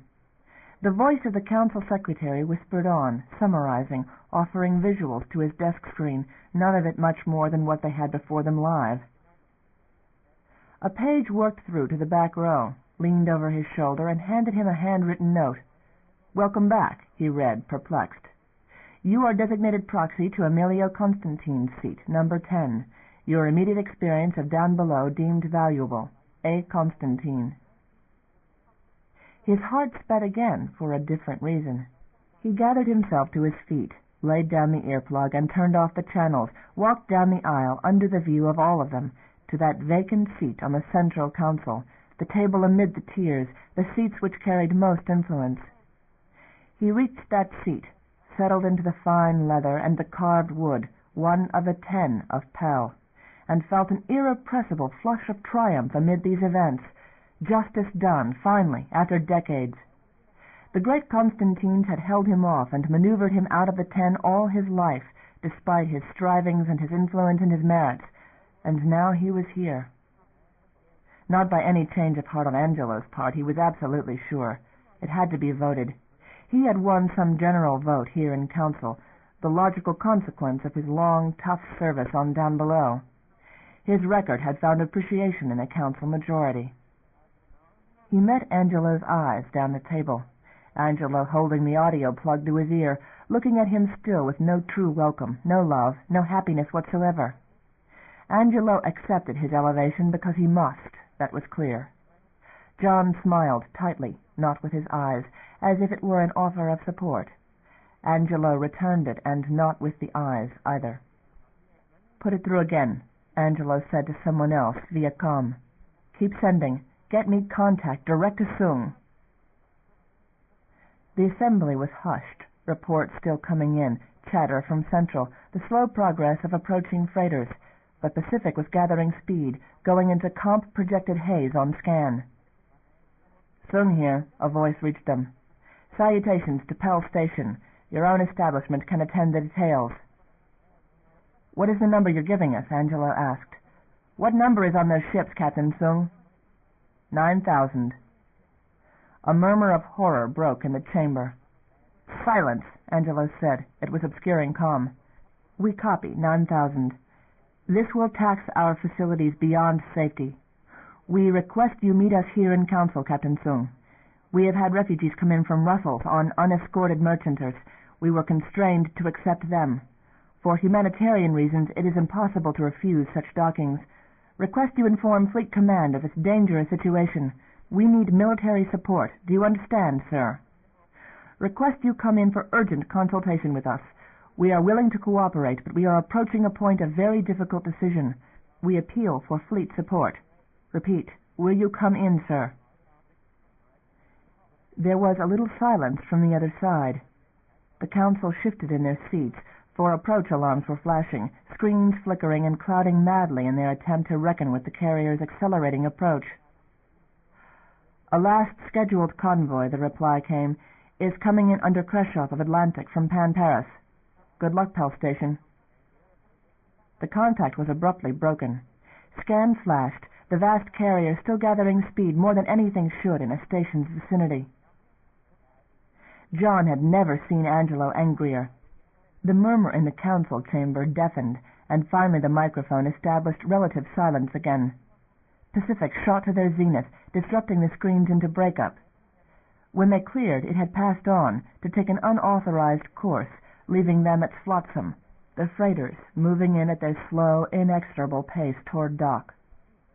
The voice of the council secretary whispered on, summarizing, offering visuals to his desk screen, none of it much more than what they had before them live. A page worked through to the back row, leaned over his shoulder, and handed him a handwritten note. "Welcome back," he read, perplexed. "You are designated proxy to Emilio Constantine's seat, number 10. Your immediate experience of Downbelow deemed valuable. A. Constantine." His heart sped again, for a different reason. He gathered himself to his feet, laid down the earplug, and turned off the channels, walked down the aisle, under the view of all of them, to that vacant seat on the central council, the table amid the tiers, the seats which carried most influence. He reached that seat, settled into the fine leather and the carved wood, one of the 10 of Pell, and felt an irrepressible flush of triumph amid these events. Justice done, finally, after decades. The great Constantines had held him off and maneuvered him out of the 10 all his life, despite his strivings and his influence and his merits, and now he was here. Not by any change of heart on Angelo's part, he was absolutely sure. It had to be voted. He had won some general vote here in council, the logical consequence of his long, tough service on Downbelow. His record had found appreciation in a council majority. He met Angelo's eyes down the table, Angelo holding the audio plug to his ear, looking at him still with no true welcome, no love, no happiness whatsoever. Angelo accepted his elevation because he must, that was clear. John smiled tightly, not with his eyes, as if it were an offer of support. Angelo returned it, and not with the eyes either. "Put it through again," Angelo said to someone else via comm. "Keep sending. Get me contact direct to Soong." The assembly was hushed, reports still coming in, chatter from Central, the slow progress of approaching freighters, but Pacific was gathering speed, going into comp-projected haze on scan. "Sung here," a voice reached them. "Salutations to Pell Station. Your own establishment can attend the details." "What is the number you're giving us?" Angelo asked. "What number is on those ships, Captain Sung?" 9,000. A murmur of horror broke in the chamber. "Silence," Angelo said. It was obscuring calm. "We copy, 9,000. This will tax our facilities beyond safety. We request you meet us here in council, Captain Sung. We have had refugees come in from Russell on unescorted merchanters. We were constrained to accept them. For humanitarian reasons, it is impossible to refuse such dockings. Request you inform Fleet Command of this dangerous situation. We need military support. Do you understand, sir? Request you come in for urgent consultation with us. We are willing to cooperate, but we are approaching a point of very difficult decision. We appeal for fleet support. Repeat, will you come in, sir?" There was a little silence from the other side. The council shifted in their seats, for approach alarms were flashing, screens flickering and crowding madly in their attempt to reckon with the carrier's accelerating approach. "A last scheduled convoy," the reply came, "is coming in under Khrushchev of Atlantic from Pan-Paris. Good luck, Pell Station." The contact was abruptly broken. Scan flashed, the vast carrier still gathering speed more than anything should in a station's vicinity. John had never seen Angelo angrier. The murmur in the council chamber deafened, and finally the microphone established relative silence again. Pacific shot to their zenith, disrupting the screens into breakup. When they cleared, it had passed on to take an unauthorized course, leaving them at Flotsam, the freighters moving in at their slow, inexorable pace toward dock.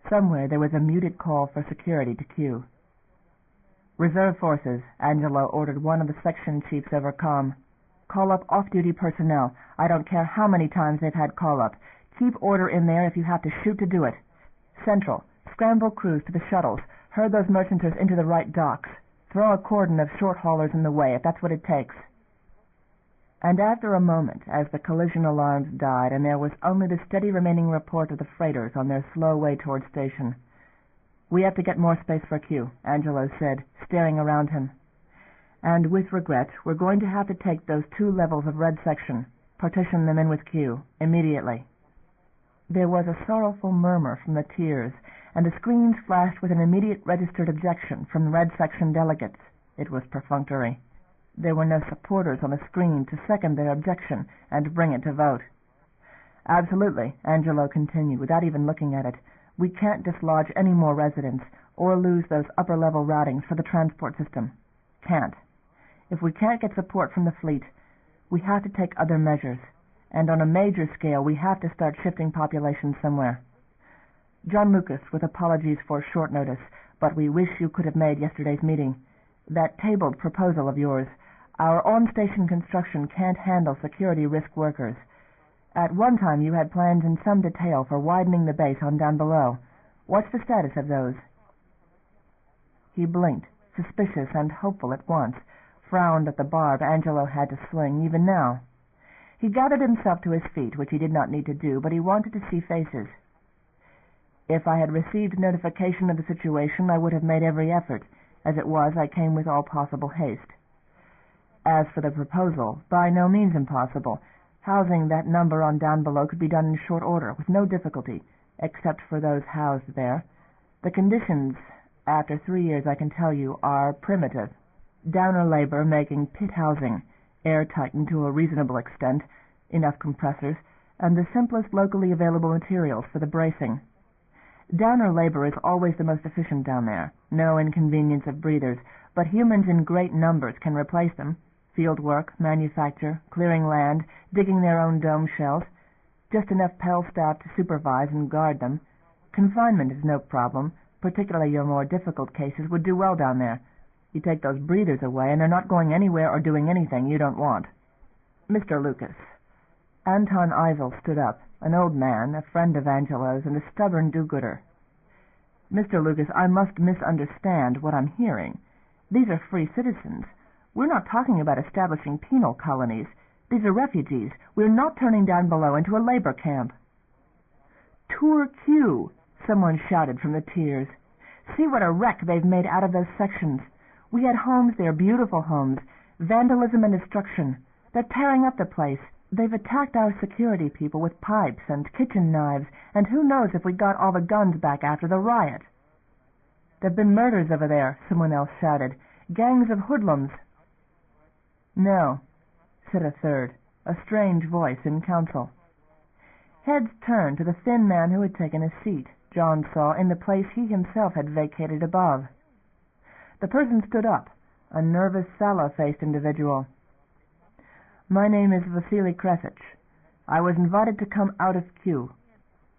Somewhere there was a muted call for security to queue. "Reserve forces," Angelo ordered one of the section chiefs over comm. "Call up off-duty personnel. I don't care how many times they've had call-up. Keep order in there if you have to shoot to do it. Central, scramble crews to the shuttles. Herd those merchanters into the right docks. Throw a cordon of short-haulers in the way if that's what it takes." And after a moment, as the collision alarms died and there was only the steady remaining report of the freighters on their slow way toward station, "We have to get more space for queue," Angelo said, staring around him. "And with regret, we're going to have to take those 2 levels of red section, partition them in with queue, immediately." There was a sorrowful murmur from the tiers, and the screens flashed with an immediate registered objection from red section delegates. It was perfunctory. There were no supporters on the screen to second their objection and bring it to vote. "Absolutely," Angelo continued, without even looking at it. "We can't dislodge any more residents, or lose those upper-level routings for the transport system. Can't. If we can't get support from the fleet, we have to take other measures, and on a major scale we have to start shifting population somewhere. John Lucas, with apologies for short notice, but we wish you could have made yesterday's meeting. That tabled proposal of yours, our on-station construction can't handle security risk workers. At one time you had plans in some detail for widening the base on Downbelow. What's the status of those?" He blinked, suspicious and hopeful at once, frowned at the barb Angelo had to sling even now. He gathered himself to his feet, which he did not need to do, but he wanted to see faces. "If I had received notification of the situation, I would have made every effort. As it was, I came with all possible haste. As for the proposal, by no means impossible. Housing that number on Downbelow could be done in short order, with no difficulty, except for those housed there. The conditions, after 3 years, I can tell you, are primitive. Downer labor making pit housing, air-tightened to a reasonable extent, enough compressors, and the simplest locally available materials for the bracing. Downer labor is always the most efficient down there. No inconvenience of breathers, but humans in great numbers can replace them. Field work, manufacture, clearing land, digging their own dome shells. Just enough Pell staff to supervise and guard them. Confinement is no problem. Particularly your more difficult cases would do well down there. You take those breathers away and they're not going anywhere or doing anything you don't want. Mr. Lucas." Anton Eisel stood up, an old man, a friend of Angelo's, and a stubborn do-gooder. "Mr. Lucas, I must misunderstand what I'm hearing. These are free citizens. We're not talking about establishing penal colonies. These are refugees. We're not turning Downbelow into a labor camp." "Tour Q," someone shouted from the tiers. "See what a wreck they've made out of those sections. We had homes there, beautiful homes. Vandalism and destruction. They're tearing up the place. They've attacked our security people with pipes and kitchen knives, and who knows if we got all the guns back after the riot." "There've been murders over there," someone else shouted. "Gangs of hoodlums." "No," said a third, a strange voice in council. Heads turned to the thin man who had taken a seat, John saw, in the place he himself had vacated above. The person stood up, a nervous, sallow-faced individual. "My name is Vasily Kresich. I was invited to come out of Q.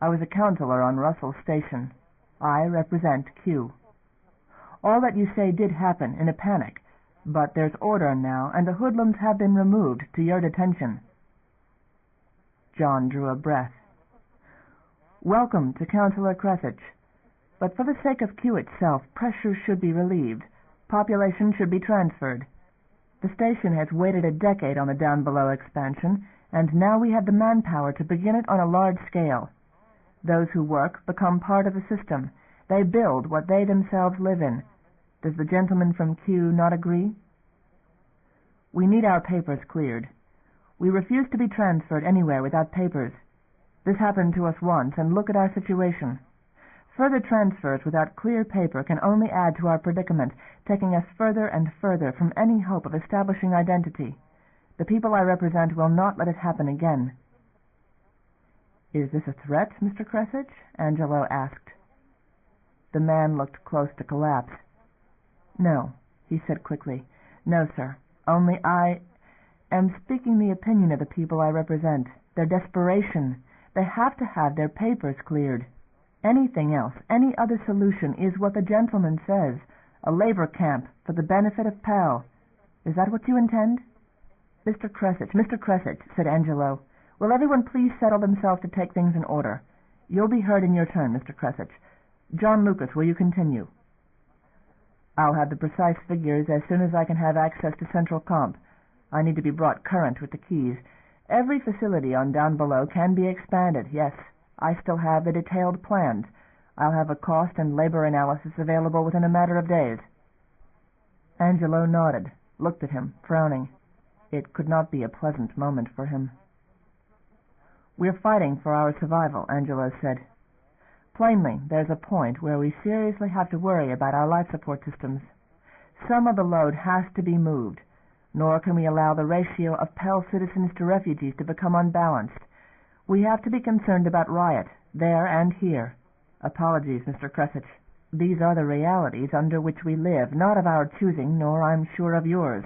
I was a counselor on Russell Station. I represent Q. All that you say did happen in a panic, but there's order now, and the hoodlums have been removed to your detention." John drew a breath. "Welcome to Counselor Kresich. But for the sake of Q itself, pressure should be relieved. Population should be transferred. The station has waited a decade on the Downbelow expansion, and now we have the manpower to begin it on a large scale. Those who work become part of the system. They build what they themselves live in. Does the gentleman from Q not agree?" "We need our papers cleared. We refuse to be transferred anywhere without papers. This happened to us once, and look at our situation. Further transfers without clear paper can only add to our predicament, taking us further and further from any hope of establishing identity. The people I represent will not let it happen again." "Is this a threat, Mr. Kresich?" Angelo asked. The man looked close to collapse. "No," he said quickly. "No, sir. Only I am speaking the opinion of the people I represent. Their desperation. They have to have their papers cleared. Anything else, any other solution, is what the gentleman says, a labor camp for the benefit of Pal. Is that what you intend?" Mr. Kresich," said Angelo, "will everyone please settle themselves to take things in order? You'll be heard in your turn, Mr. Kresich. John Lucas, will you continue?" "I'll have the precise figures as soon as I can have access to Central Comp. I need to be brought current with the keys. Every facility on Downbelow can be expanded, yes. I still have the detailed plans. I'll have a cost and labor analysis available within a matter of days." Angelo nodded, looked at him, frowning. It could not be a pleasant moment for him. "We're fighting for our survival," Angelo said. "Plainly, there's a point where we seriously have to worry about our life support systems. Some of the load has to be moved, nor can we allow the ratio of Pell citizens to refugees to become unbalanced. We have to be concerned about riot, there and here. Apologies, Mr. Kresich. These are the realities under which we live, not of our choosing, nor, I'm sure, of yours.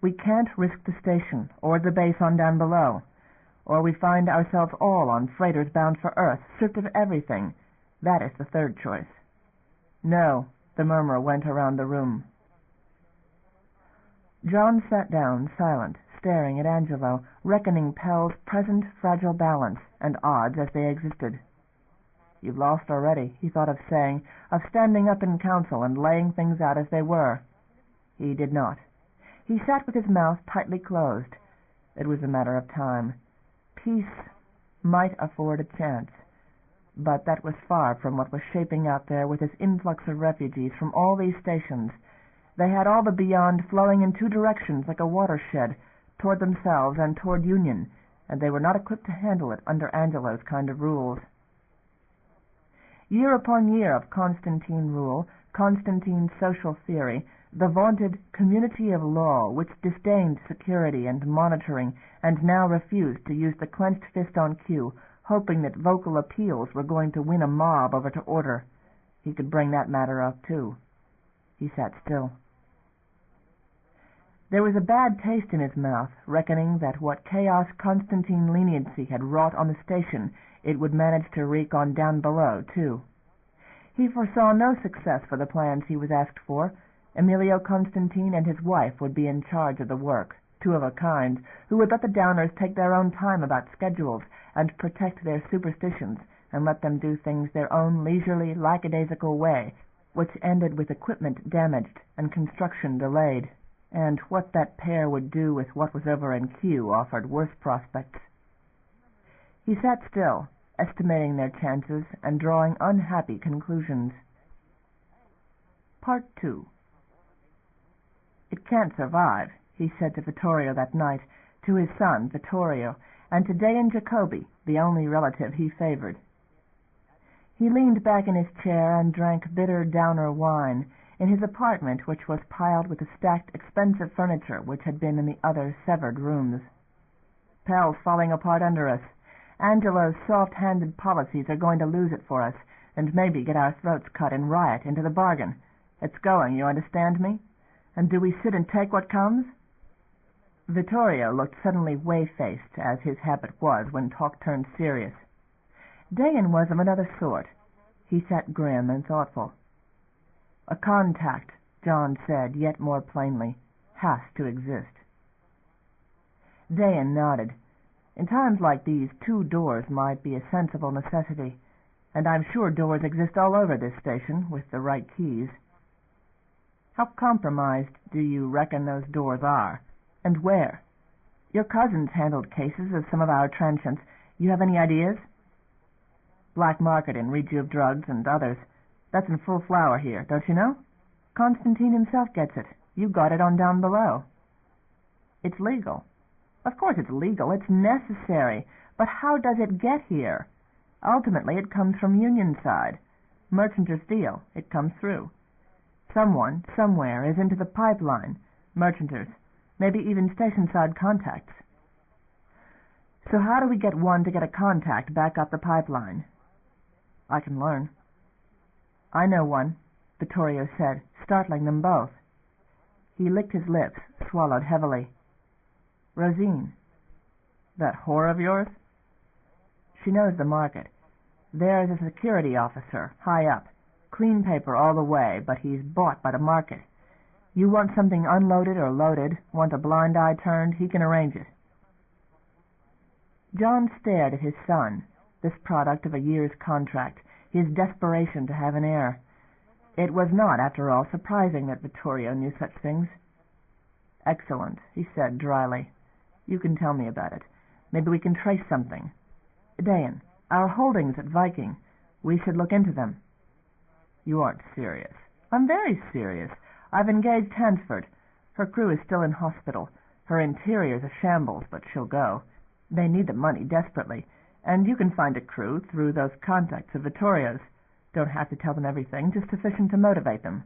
We can't risk the station, or the base on Downbelow, or we find ourselves all on freighters bound for Earth, stripped of everything. That is the third choice." "No," the murmur went around the room. John sat down, silent, staring at Angelo, reckoning Pell's present fragile balance and odds as they existed. "You've lost already," he thought of saying, of standing up in council and laying things out as they were. He did not. He sat with his mouth tightly closed. It was a matter of time. Peace might afford a chance, but that was far from what was shaping out there with this influx of refugees from all these stations. They had all the beyond flowing in two directions like a watershed, toward themselves and toward Union, and they were not equipped to handle it under Angelo's kind of rules. Year upon year of Constantine rule, Constantine's social theory, the vaunted community of law which disdained security and monitoring and now refused to use the clenched fist on Q, hoping that vocal appeals were going to win a mob over to order. He could bring that matter up too. He sat still. There was a bad taste in his mouth, reckoning that what chaos Constantine leniency had wrought on the station it would manage to wreak on Downbelow too. He foresaw no success for the plans he was asked for. Emilio Constantine and his wife would be in charge of the work, two of a kind, who would let the Downers take their own time about schedules and protect their superstitions and let them do things their own leisurely, lackadaisical way, which ended with equipment damaged and construction delayed. and what that pair would do with what was over in Q offered worse prospects. He sat still, estimating their chances and drawing unhappy conclusions. Part 2. "It can't survive," he said to Vittorio that night, to his son Vittorio, and to Dayan Jacobi, the only relative he favored. He leaned back in his chair and drank bitter downer wine in his apartment, which was piled with the stacked expensive furniture which had been in the other severed rooms. "Pell's falling apart under us. Angelo's soft-handed policies are going to lose it for us, and maybe get our throats cut in riot into the bargain. It's going, you understand me? And do we sit and take what comes?" Vittorio looked suddenly whey-faced, as his habit was when talk turned serious. Dayan was of another sort. He sat grim and thoughtful. "A contact," John said, yet more plainly, "has to exist." Dayan nodded. In times like these, 2 doors might be a sensible necessity, and I'm sure doors exist all over this station, with the right keys. "How compromised do you reckon those doors are? And where? Your cousins handled cases of some of our transients. You have any ideas?" "Black market in reju of drugs and others. That's in full flower here, don't you know? Constantine himself gets it. You got it on Downbelow." "It's legal." "Of course it's legal. It's necessary. But how does it get here? Ultimately it comes from Union side. Merchanters' deal. It comes through. Someone, somewhere, is into the pipeline. Merchanters. Maybe even station-side contacts." "So how do we get one to get a contact back up the pipeline?" "I can learn." "I know one," Vittorio said, startling them both. He licked his lips, swallowed heavily. "Rosine." "That whore of yours?" "She knows the market. There's a security officer, high up. Clean paper all the way, but he's bought by the market. You want something unloaded or loaded, want a blind eye turned, he can arrange it." John stared at his son, this product of a year's contract, his desperation to have an heir. It was not, after all, surprising that Vittorio knew such things. "Excellent," he said dryly. "You can tell me about it. Maybe we can trace something. Dayan, our holdings at Viking, we should look into them." "You aren't serious." "I'm very serious. I've engaged Hansford. Her crew is still in hospital. Her interior's a shambles, but she'll go. They need the money desperately, and you can find a crew through those contacts of Vittorio's. Don't have to tell them everything, just sufficient to motivate them.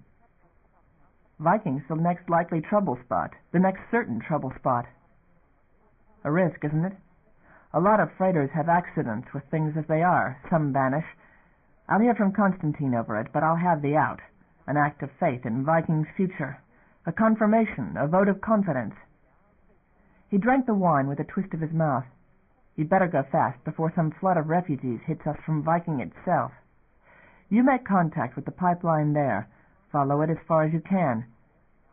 Viking's the next likely trouble spot, the next certain trouble spot." "A risk, isn't it? A lot of freighters have accidents with things as they are. Some vanish. I'll hear from Constantine over it, but I'll have the out. An act of faith in Viking's future. A confirmation, a vote of confidence." He drank the wine with a twist of his mouth. "You'd better go fast before some flood of refugees hits us from Viking itself. You make contact with the pipeline there. Follow it as far as you can.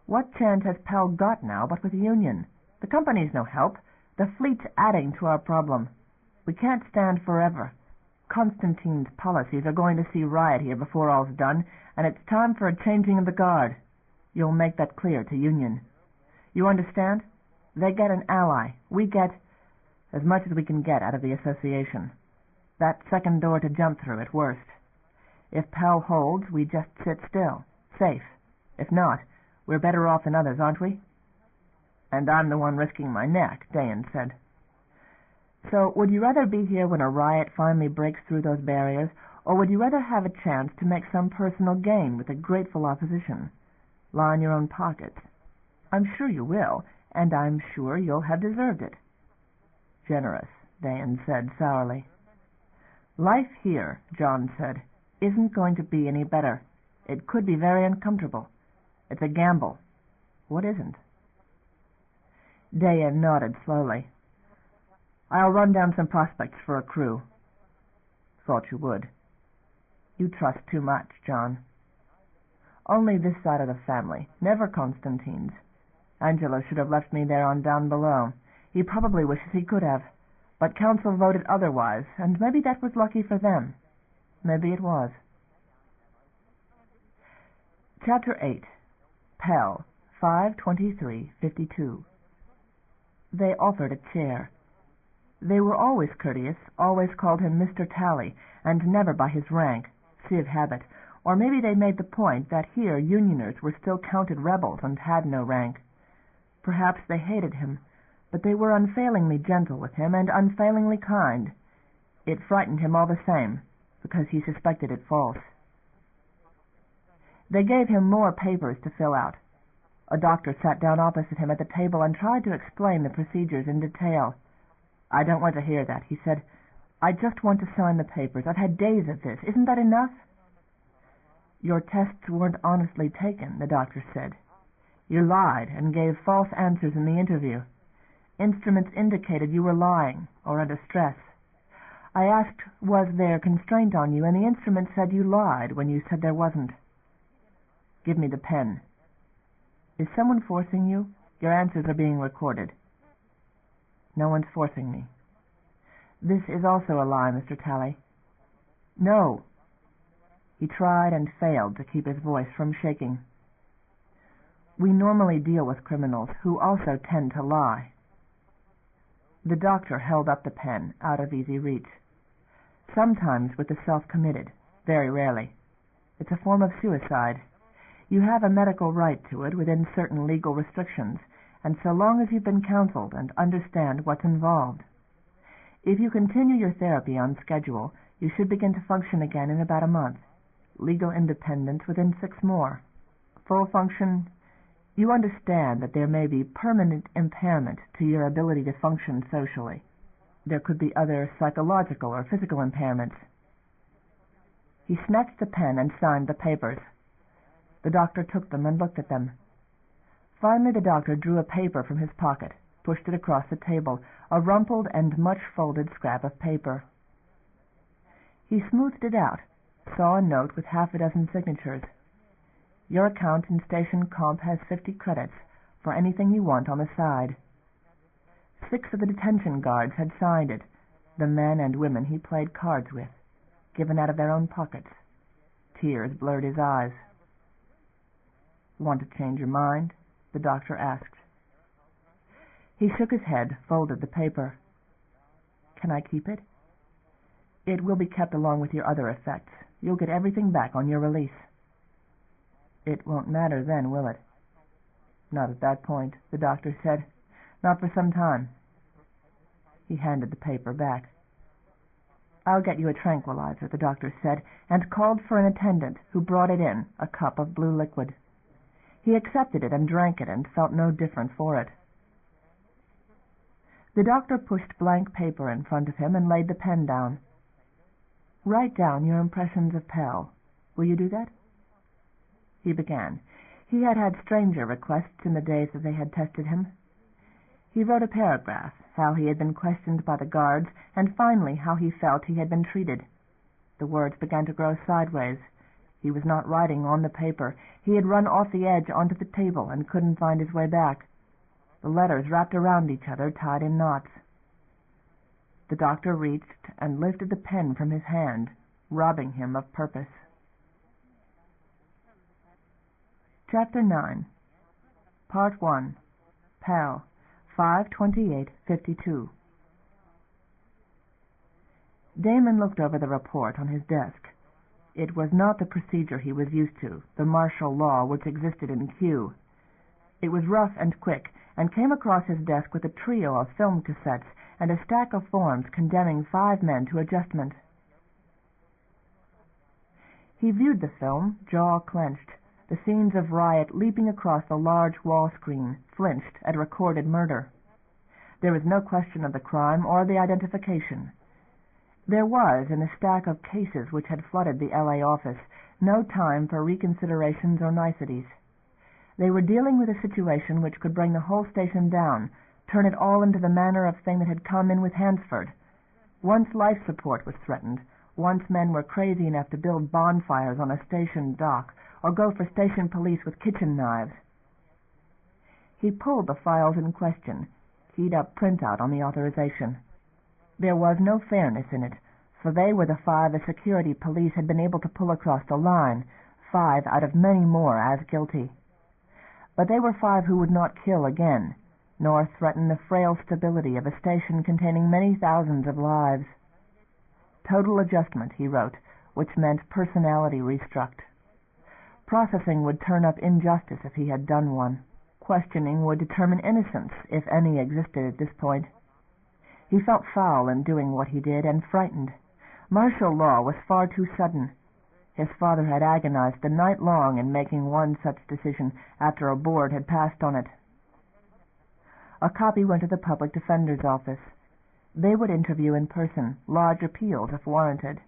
What chance has Pell got now but with the Union? The company's no help. The fleet's adding to our problem. We can't stand forever. Constantine's policies are going to see riot here before all's done, and it's time for a changing of the guard. You'll make that clear to Union. You understand? They get an ally. We get as much as we can get out of the association. That second door to jump through at worst. If Pell holds, we just sit still, safe. If not, we're better off than others, aren't we?" "And I'm the one risking my neck," Dayan said. "So would you rather be here when a riot finally breaks through those barriers, or would you rather have a chance to make some personal gain with a grateful opposition? Line your own pockets. I'm sure you will, and I'm sure you'll have deserved it." "Generous," Dayan said sourly. "Life here," John said, "isn't going to be any better. It could be very uncomfortable. It's a gamble. What isn't?" Dayan nodded slowly. "I'll run down some prospects for a crew." "Thought you would." "You trust too much, John." "Only this side of the family, never Constantine's. Angelo should have left me there on Downbelow. He probably wishes he could have. But council voted otherwise, and maybe that was lucky for them. Maybe it was." Chapter 8. Pell, 5:23:52. They offered a chair. They were always courteous, always called him Mr. Tally, and never by his rank, civ habit, or maybe they made the point that here Unioners were still counted rebels and had no rank. Perhaps they hated him, but they were unfailingly gentle with him and unfailingly kind. It frightened him all the same, because he suspected it false. They gave him more papers to fill out. A doctor sat down opposite him at the table and tried to explain the procedures in detail. "I don't want to hear that," he said. "I just want to sign the papers. I've had days of this. Isn't that enough?" "Your tests weren't honestly taken," the doctor said. "You lied and gave false answers in the interview. Instruments indicated you were lying or under stress. I asked, was there constraint on you, and the instrument said you lied when you said there wasn't. Give me the pen." "Is someone forcing you? Your answers are being recorded." "No one's forcing me." "This is also a lie, Mr. Tally." "No." He tried and failed to keep his voice from shaking. "We normally deal with criminals who also tend to lie." The doctor held up the pen, out of easy reach. "Sometimes with the self-committed, very rarely. It's a form of suicide. You have a medical right to it within certain legal restrictions, and so long as you've been counseled and understand what's involved. If you continue your therapy on schedule, you should begin to function again in about a month. Legal independence within 6 more. Full function. You understand that there may be permanent impairment to your ability to function socially. There could be other psychological or physical impairments." He snatched the pen and signed the papers. The doctor took them and looked at them. Finally the doctor drew a paper from his pocket, pushed it across the table, a rumpled and much folded scrap of paper. He smoothed it out, saw a note with half a dozen signatures. "Your account in Station Comp has 50 credits for anything you want on the side." 6 of the detention guards had signed it, the men and women he played cards with, given out of their own pockets. Tears blurred his eyes. "Want to change your mind?" the doctor asked. He shook his head, folded the paper. "Can I keep it?" "It will be kept along with your other effects. You'll get everything back on your release." "It won't matter then, will it?" "Not at that point," the doctor said. "Not for some time." He handed the paper back. "I'll get you a tranquilizer," the doctor said, and called for an attendant, who brought it in, a cup of blue liquid. He accepted it and drank it, and felt no different for it. The doctor pushed blank paper in front of him and laid the pen down. "Write down your impressions of Pell. Will you do that?" He began. He had had stranger requests in the days that they had tested him. He wrote a paragraph, how he had been questioned by the guards, and finally how he felt he had been treated. The words began to grow sideways. He was not writing on the paper. He had run off the edge onto the table and couldn't find his way back. The letters wrapped around each other, tied in knots. The doctor reached and lifted the pen from his hand, robbing him of purpose. Chapter 9. Part 1. Pal. 5:28:52. Damon looked over the report on his desk. It was not the procedure he was used to, the martial law which existed in Q. It was rough and quick, and came across his desk with a trio of film cassettes and a stack of forms condemning 5 men to adjustment. He viewed the film, jaw clenched, the scenes of riot leaping across the large wall screen, flinched at recorded murder. There was no question of the crime or the identification. There was, in the stack of cases which had flooded the L.A. office, no time for reconsiderations or niceties. They were dealing with a situation which could bring the whole station down, turn it all into the manner of thing that had come in with Hansford. Once life support was threatened, once men were crazy enough to build bonfires on a station dock, or go for station police with kitchen knives. He pulled the files in question, keyed up printout on the authorization. There was no fairness in it, for they were the 5 the security police had been able to pull across the line, 5 out of many more as guilty. But they were 5 who would not kill again, nor threaten the frail stability of a station containing many thousands of lives. Total adjustment, he wrote, which meant personality restruct. Processing would turn up injustice if he had done one. Questioning would determine innocence, if any existed at this point. He felt foul in doing what he did, and frightened. Martial law was far too sudden. His father had agonized the night long in making one such decision after a board had passed on it. A copy went to the public defender's office. They would interview in person, lodge appeals if warranted.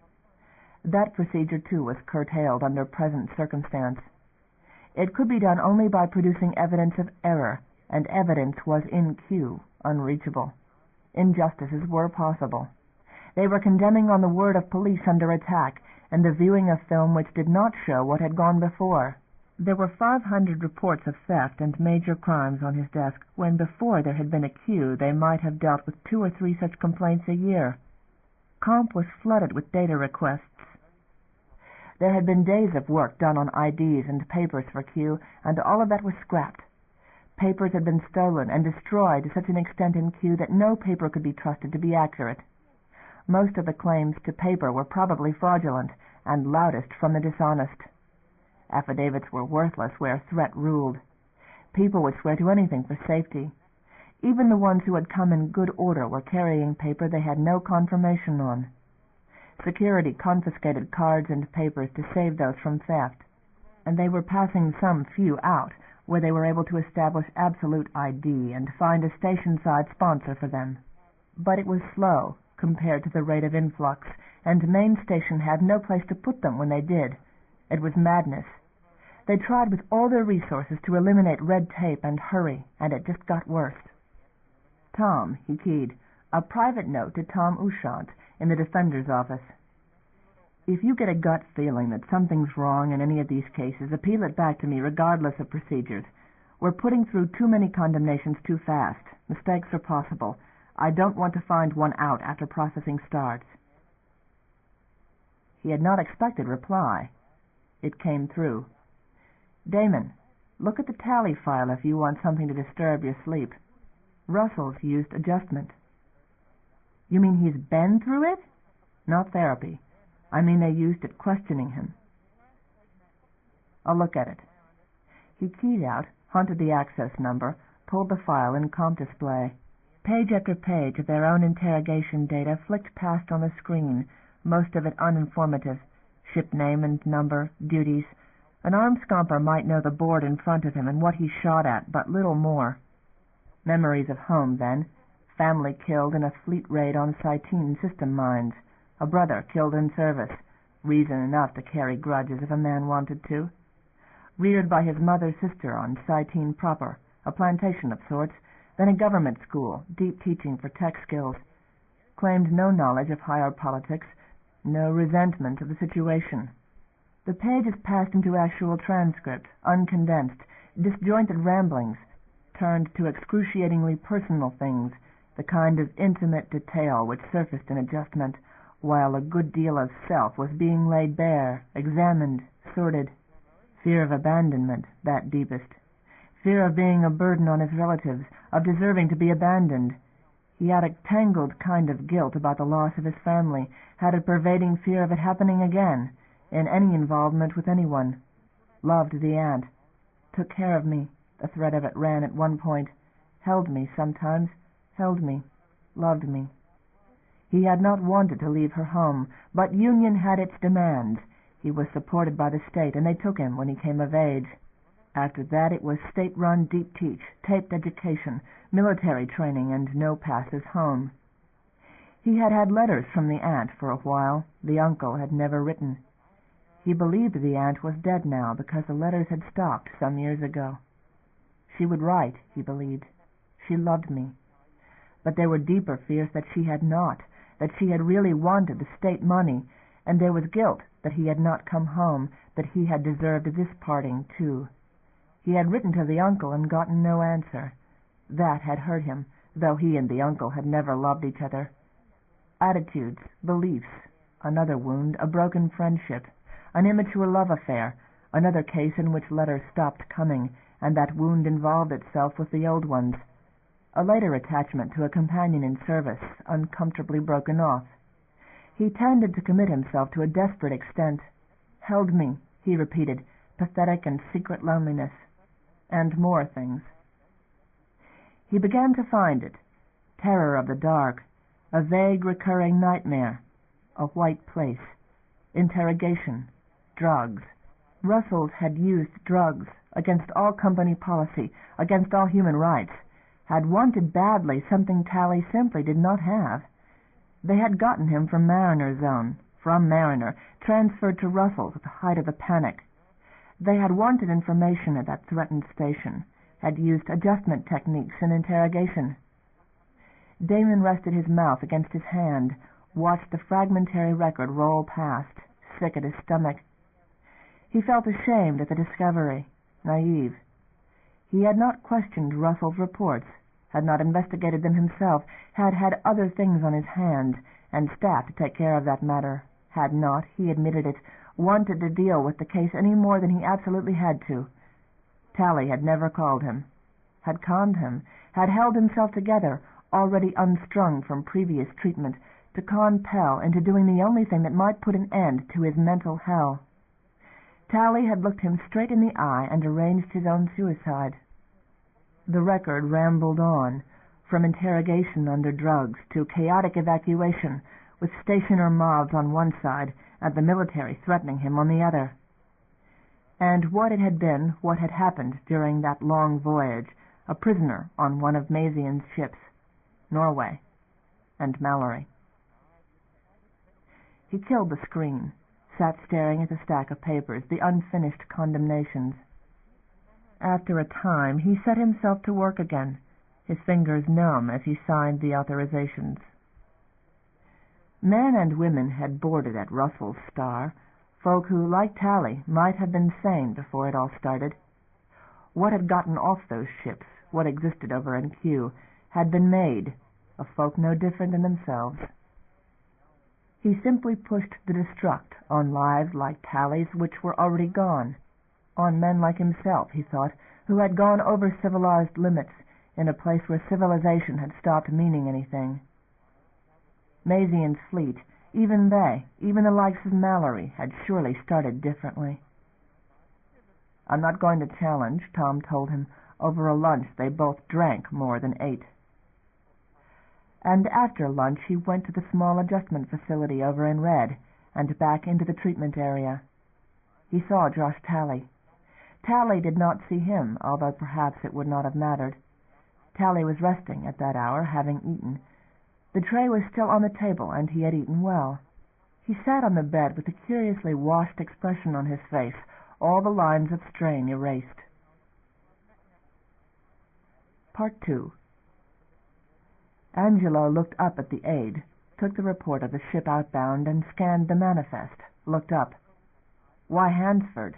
That procedure, too, was curtailed under present circumstance. It could be done only by producing evidence of error, and evidence was in queue, unreachable. Injustices were possible. They were condemning on the word of police under attack, and the viewing of film which did not show what had gone before. There were 500 reports of theft and major crimes on his desk, when before there had been a queue they might have dealt with 2 or 3 such complaints a year. Comp was flooded with data requests. There had been days of work done on IDs and papers for Q, and all of that was scrapped. Papers had been stolen and destroyed to such an extent in Q that no paper could be trusted to be accurate. Most of the claims to paper were probably fraudulent, and loudest from the dishonest. Affidavits were worthless where threat ruled. People would swear to anything for safety. Even the ones who had come in good order were carrying paper they had no confirmation on. Security confiscated cards and papers to save those from theft, and they were passing some few out where they were able to establish absolute ID and find a station-side sponsor for them. But it was slow compared to the rate of influx, and Main Station had no place to put them when they did. It was madness. They tried with all their resources to eliminate red tape and hurry, and it just got worse. Tom, he keyed, a private note to Tom Ushant in the defender's office. If you get a gut feeling that something's wrong in any of these cases, appeal it back to me regardless of procedures. We're putting through too many condemnations too fast. Mistakes are possible. I don't want to find one out after processing starts. He had not expected reply. It came through. Damon, look at the tally file if you want something to disturb your sleep. Russell's used adjustment. You mean he's been through it? Not therapy. I mean they used it questioning him. I'll look at it. He keyed out, hunted the access number, pulled the file in comp display. Page after page of their own interrogation data flicked past on the screen, most of it uninformative. Ship name and number, duties. An armed scomper might know the board in front of him and what he shot at, but little more. Memories of home, then. Family killed in a fleet raid on Cytene system mines. A brother killed in service. Reason enough to carry grudges if a man wanted to. Reared by his mother's sister on Cytene proper, a plantation of sorts, then a government school, deep teaching for tech skills. Claimed no knowledge of higher politics, no resentment of the situation. The page is passed into actual transcript, uncondensed, disjointed ramblings, turned to excruciatingly personal things, the kind of intimate detail which surfaced in adjustment, while a good deal of self was being laid bare, examined, sorted. Fear of abandonment, that deepest. Fear of being a burden on his relatives, of deserving to be abandoned. He had a tangled kind of guilt about the loss of his family, had a pervading fear of it happening again, in any involvement with anyone. Loved the aunt. Took care of me, the thread of it ran at one point. Held me sometimes, held me, loved me. He had not wanted to leave her home, but union had its demands. He was supported by the state, and they took him when he came of age. After that it was state-run deep teach, taped education, military training, and no passes home. He had had letters from the aunt for a while. The uncle had never written. He believed the aunt was dead now because the letters had stopped some years ago. She would write, he believed. She loved me. But there were deeper fears that she had not, that she had really wanted the state money, and there was guilt that he had not come home, that he had deserved this parting too. He had written to the uncle and gotten no answer. That had hurt him, though he and the uncle had never loved each other. Attitudes, beliefs, another wound, a broken friendship, an immature love affair, another case in which letters stopped coming, and that wound involved itself with the old ones. A later attachment to a companion in service, uncomfortably broken off. He tended to commit himself to a desperate extent. "Held me," he repeated, pathetic and secret loneliness. And more things. He began to find it. Terror of the dark. A vague recurring nightmare. A white place. Interrogation. Drugs. Russells had used drugs against all company policy, against all human rights. Had wanted badly something Tally simply did not have. They had gotten him from Mariner Zone, from Mariner, transferred to Russell's at the height of the panic. They had wanted information at that threatened station, had used adjustment techniques in interrogation. Damon rested his mouth against his hand, watched the fragmentary record roll past, sick at his stomach. He felt ashamed at the discovery, naive. He had not questioned Russell's reports, had not investigated them himself, had had other things on his hands, and staff to take care of that matter, had not, he admitted it, wanted to deal with the case any more than he absolutely had to. Tally had never called him, had conned him, had held himself together, already unstrung from previous treatment, to con Pell into doing the only thing that might put an end to his mental hell. Tally had looked him straight in the eye and arranged his own suicide. The record rambled on, from interrogation under drugs to chaotic evacuation, with stationer mobs on one side and the military threatening him on the other. And what it had been, what had happened during that long voyage, a prisoner on one of Mazian's ships, Norway, and Mallory. He killed the screen, sat staring at the stack of papers, the unfinished condemnations. After a time he set himself to work again, his fingers numb as he signed the authorizations. Men and women had boarded at Russell's Star, folk who, like Tally, might have been sane before it all started. What had gotten off those ships, what existed over in Q, had been made of folk no different than themselves. He simply pushed the destruct on lives like Tally's which were already gone, on men like himself, he thought, who had gone over civilized limits in a place where civilization had stopped meaning anything. Mazian's fleet, even they, even the likes of Mallory, had surely started differently. "I'm not going to challenge," Tom told him, over a lunch they both drank more than ate. And after lunch he went to the small adjustment facility over in Red, and back into the treatment area. He saw Josh Tally. Tally did not see him, although perhaps it would not have mattered. Tally was resting at that hour, having eaten. The tray was still on the table, and he had eaten well. He sat on the bed with a curiously washed expression on his face, all the lines of strain erased. Part 2. Angelo looked up at the aide, took the report of the ship outbound, and scanned the manifest, looked up. "Why Hansford?"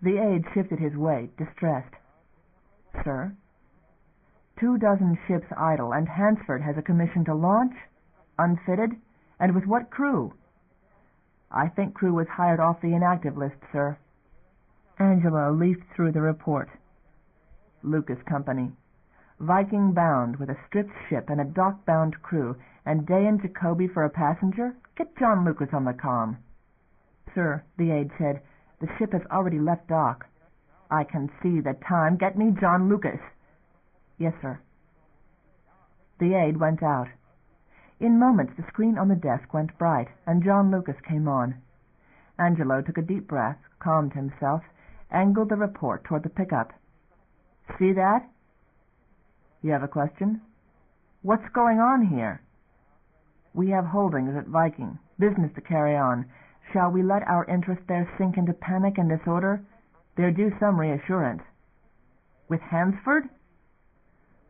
The aide shifted his weight, distressed. "Sir?" 24 ships idle, and Hansford has a commission to launch? Unfitted? And with what crew? "I think crew was hired off the inactive list, sir." Angelo leafed through the report. Lucas Company. Viking bound, with a stripped ship and a dock-bound crew, and Day and Jacoby for a passenger? Get John Lucas on the comm. "Sir," the aide said, "the ship has already left dock." "I can see the time. Get me John Lucas." "Yes, sir." The aide went out. In moments the screen on the desk went bright, and John Lucas came on. Angelo took a deep breath, calmed himself, angled the report toward the pickup. "See that?" "You have a question?" "What's going on here?" "We have holdings at Viking, business to carry on. Shall we let our interest there sink into panic and disorder? They're due some reassurance." "With Hansford?"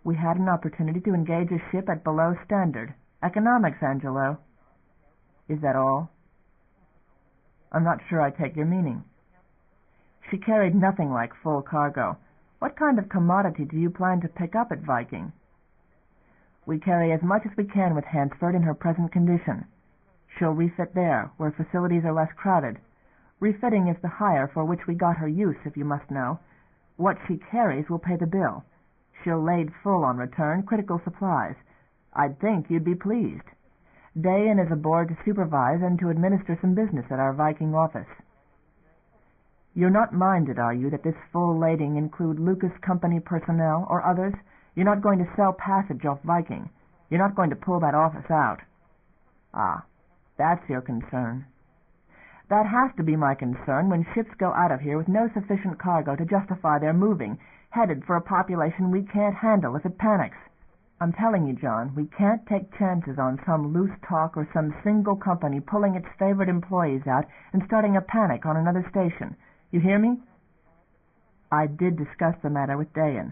"We had an opportunity to engage a ship at below standard. Economics, Angelo." "Is that all?" "I'm not sure I take your meaning." "She carried nothing like full cargo. What kind of commodity do you plan to pick up at Viking?" "We carry as much as we can with Hansford in her present condition. She'll refit there, where facilities are less crowded. Refitting is the hire for which we got her use, if you must know. What she carries will pay the bill. She'll lade full on return, critical supplies. I'd think you'd be pleased. Dayan is aboard to supervise and to administer some business at our Viking office. You're not minded, are you, that this full lading include Lucas Company personnel or others? You're not going to sell passage off Viking. You're not going to pull that office out. Ah, that's your concern. That has to be my concern when ships go out of here with no sufficient cargo to justify their moving, headed for a population we can't handle if it panics. I'm telling you, John, we can't take chances on some loose talk or some single company pulling its favorite employees out and starting a panic on another station. You hear me? I did discuss the matter with Dayan.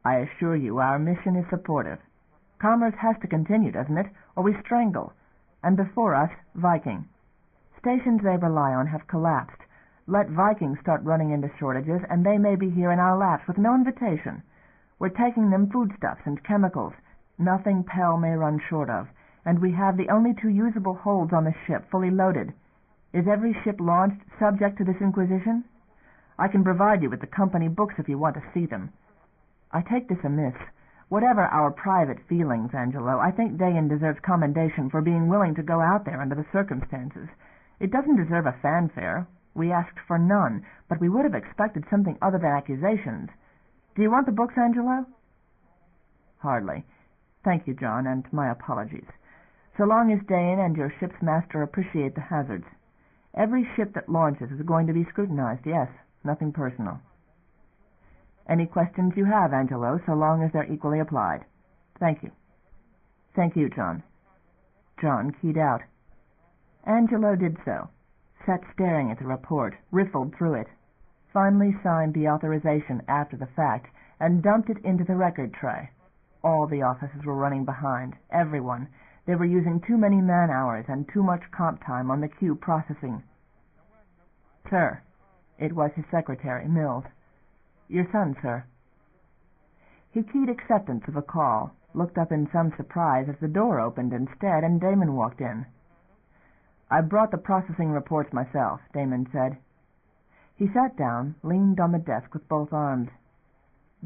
I assure you our mission is supportive. Commerce has to continue, doesn't it, or we strangle. And before us, Viking. Stations they rely on have collapsed. Let Viking start running into shortages, and they may be here in our laps with no invitation. We're taking them foodstuffs and chemicals. Nothing Pell may run short of, and we have the only 2 usable holds on the ship fully loaded. Is every ship launched subject to this inquisition? I can provide you with the company books if you want to see them. I take this amiss. Whatever our private feelings, Angelo, I think Dayan deserves commendation for being willing to go out there under the circumstances. It doesn't deserve a fanfare. We asked for none, but we would have expected something other than accusations. Do you want the books, Angelo? Hardly. Thank you, John, and my apologies. So long as Dayan and your ship's master appreciate the hazards. Every ship that launches is going to be scrutinized, yes. Nothing personal. Any questions you have, Angelo, so long as they're equally applied. Thank you. Thank you, John. John keyed out. Angelo did so, sat staring at the report, riffled through it, finally signed the authorization after the fact, and dumped it into the record tray. All the offices were running behind, everyone. They were using too many man-hours and too much comp time on the queue processing. Sir, it was his secretary, Mills. Your son, sir. He keyed acceptance of a call, looked up in some surprise as the door opened instead, and Damon walked in. I brought the processing reports myself, Damon said. He sat down, leaned on the desk with both arms.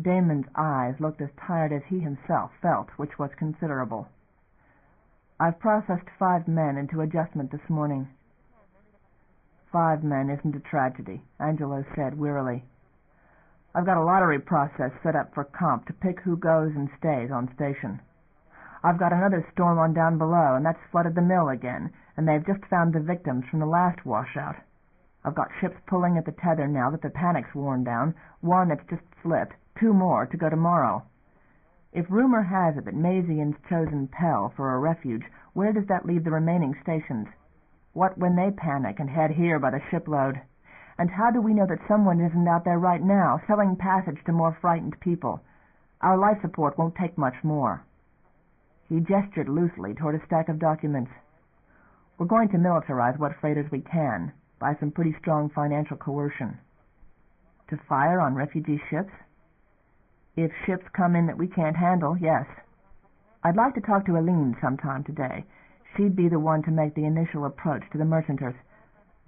Damon's eyes looked as tired as he himself felt, which was considerable. I've processed 5 men into adjustment this morning. 5 men isn't a tragedy, Angelo said wearily. I've got a lottery process set up for comp to pick who goes and stays on station. I've got another storm on Downbelow, and that's flooded the mill again, and they've just found the victims from the last washout. I've got ships pulling at the tether now that the panic's worn down, 1 that's just slipped, 2 more to go tomorrow. If rumor has it that Mazian's chosen Pell for a refuge, where does that leave the remaining stations? What when they panic and head here by the shipload? And how do we know that someone isn't out there right now, selling passage to more frightened people? Our life support won't take much more. He gestured loosely toward a stack of documents. We're going to militarize what freighters we can, by some pretty strong financial coercion. To fire on refugee ships? If ships come in that we can't handle, yes. I'd like to talk to Aline sometime today. She'd be the one to make the initial approach to the merchanters.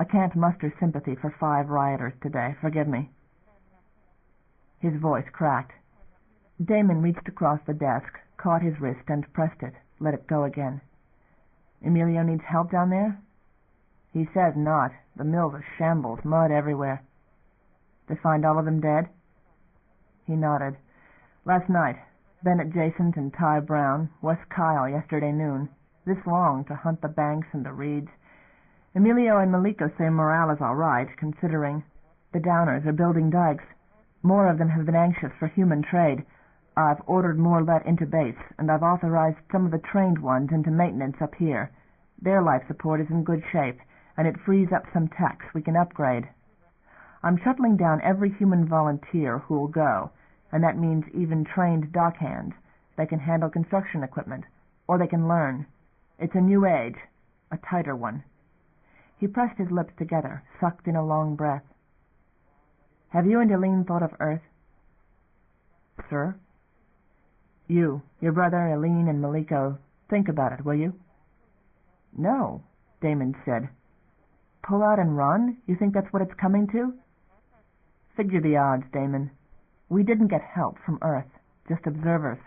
I can't muster sympathy for 5 rioters today, forgive me. His voice cracked. Damon reached across the desk, caught his wrist and pressed it, let it go again. Emilio needs help down there? He says not. The mill's a shambles, mud everywhere. They find all of them dead? He nodded. Last night, Bennett Jason and Ty Brown, Wes Kyle yesterday noon. This long to hunt the banks and the reeds. Emilio and Maliko say morale is all right, considering. The downers are building dikes. More of them have been anxious for human trade. I've ordered more let into base, and I've authorized some of the trained ones into maintenance up here. Their life support is in good shape, and it frees up some techs we can upgrade. I'm shuttling down every human volunteer who'll go, and that means even trained dockhands. They can handle construction equipment, or they can learn. It's a new age, a tighter one. He pressed his lips together, sucked in a long breath. Have you and Aline thought of Earth? Sir? You, your brother, Aline, and Maliko, think about it, will you? No, Damon said. Pull out and run? You think that's what it's coming to? Figure the odds, Damon. We didn't get help from Earth, just observers.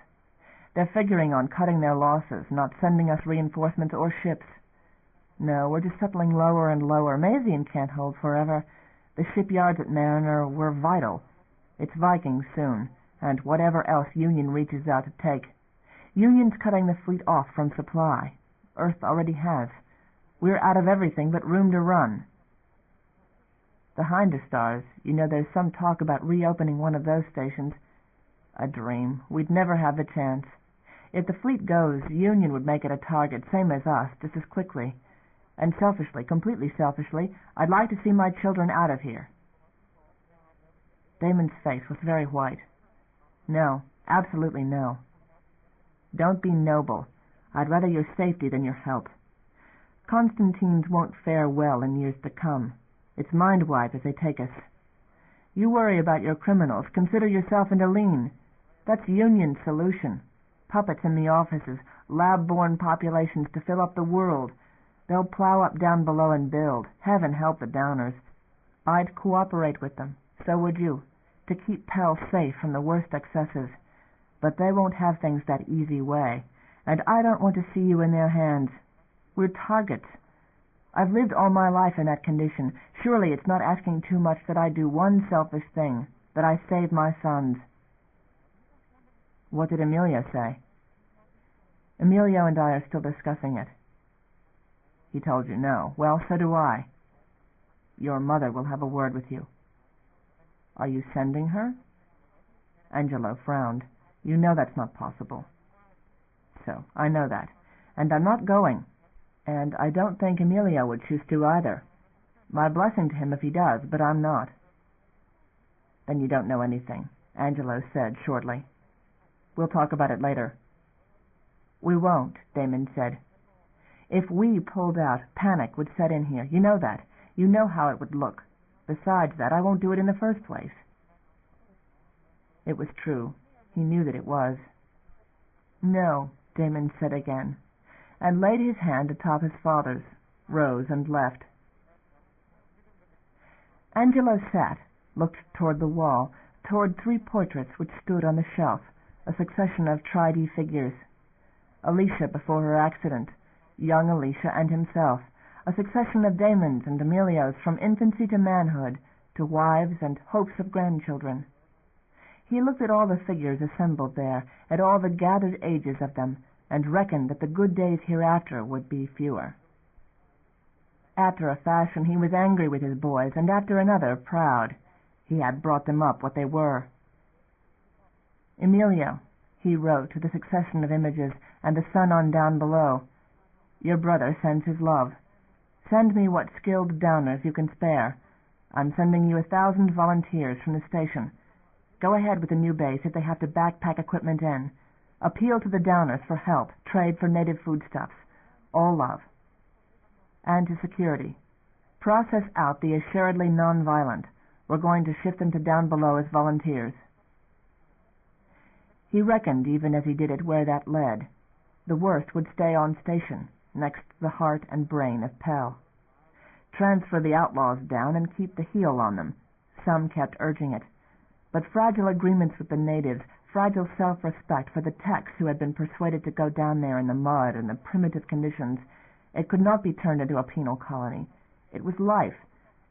They're figuring on cutting their losses, not sending us reinforcements or ships. No, we're just settling lower and lower. Mazian can't hold forever. The shipyards at Mariner were vital. It's Vikings soon, and whatever else Union reaches out to take. Union's cutting the fleet off from supply. Earth already has. We're out of everything but room to run. The Hinderstars, you know there's some talk about reopening one of those stations. A dream. We'd never have the chance. If the fleet goes, Union would make it a target, same as us, just as quickly. And selfishly, completely selfishly, I'd like to see my children out of here. Damon's face was very white. No, absolutely no. Don't be noble. I'd rather your safety than your help. Constantines won't fare well in years to come. It's mind-wipe if they take us. You worry about your criminals. Consider yourself in the lean. That's Union's solution. Puppets in the offices, lab-born populations to fill up the world. They'll plow up down below and build. Heaven help the downers. I'd cooperate with them. So would you. To keep Pell safe from the worst excesses. But they won't have things that easy way. And I don't want to see you in their hands. We're targets. I've lived all my life in that condition. Surely it's not asking too much that I do one selfish thing, that I save my sons. What did Emilio say? Emilio and I are still discussing it. He told you no. Well, so do I. Your mother will have a word with you. Are you sending her? Angelo frowned. You know that's not possible. So, I know that. And I'm not going. And I don't think Emilio would choose to either. My blessing to him if he does, but I'm not. Then you don't know anything, Angelo said shortly. We'll talk about it later. We won't, Damon said. If we pulled out, panic would set in here. You know that. You know how it would look. Besides that, I won't do it in the first place. It was true. He knew that it was. No, Damon said again, and laid his hand atop his father's, rose and left. Angelo sat, looked toward the wall, toward 3 portraits which stood on the shelf, a succession of tried figures. Alicia before her accident, young Alicia and himself, a succession of Damons and Emilios from infancy to manhood, to wives and hopes of grandchildren. He looked at all the figures assembled there, at all the gathered ages of them, and reckoned that the good days hereafter would be fewer. After a fashion he was angry with his boys, and after another proud. He had brought them up what they were. Emilio, he wrote to the succession of images and the sun on down below, your brother sends his love. Send me what skilled downers you can spare. I'm sending you 1,000 volunteers from the station. Go ahead with the new base if they have to backpack equipment in. Appeal to the downers for help, trade for native foodstuffs. All love. And to security. Process out the assuredly non-violent. We're going to shift them to down below as volunteers. He reckoned, even as he did it, where that led. The worst would stay on station, next to the heart and brain of Pell. Transfer the outlaws down and keep the heel on them. Some kept urging it. But fragile agreements with the natives, fragile self-respect for the techs who had been persuaded to go down there in the mud and the primitive conditions, it could not be turned into a penal colony. It was life.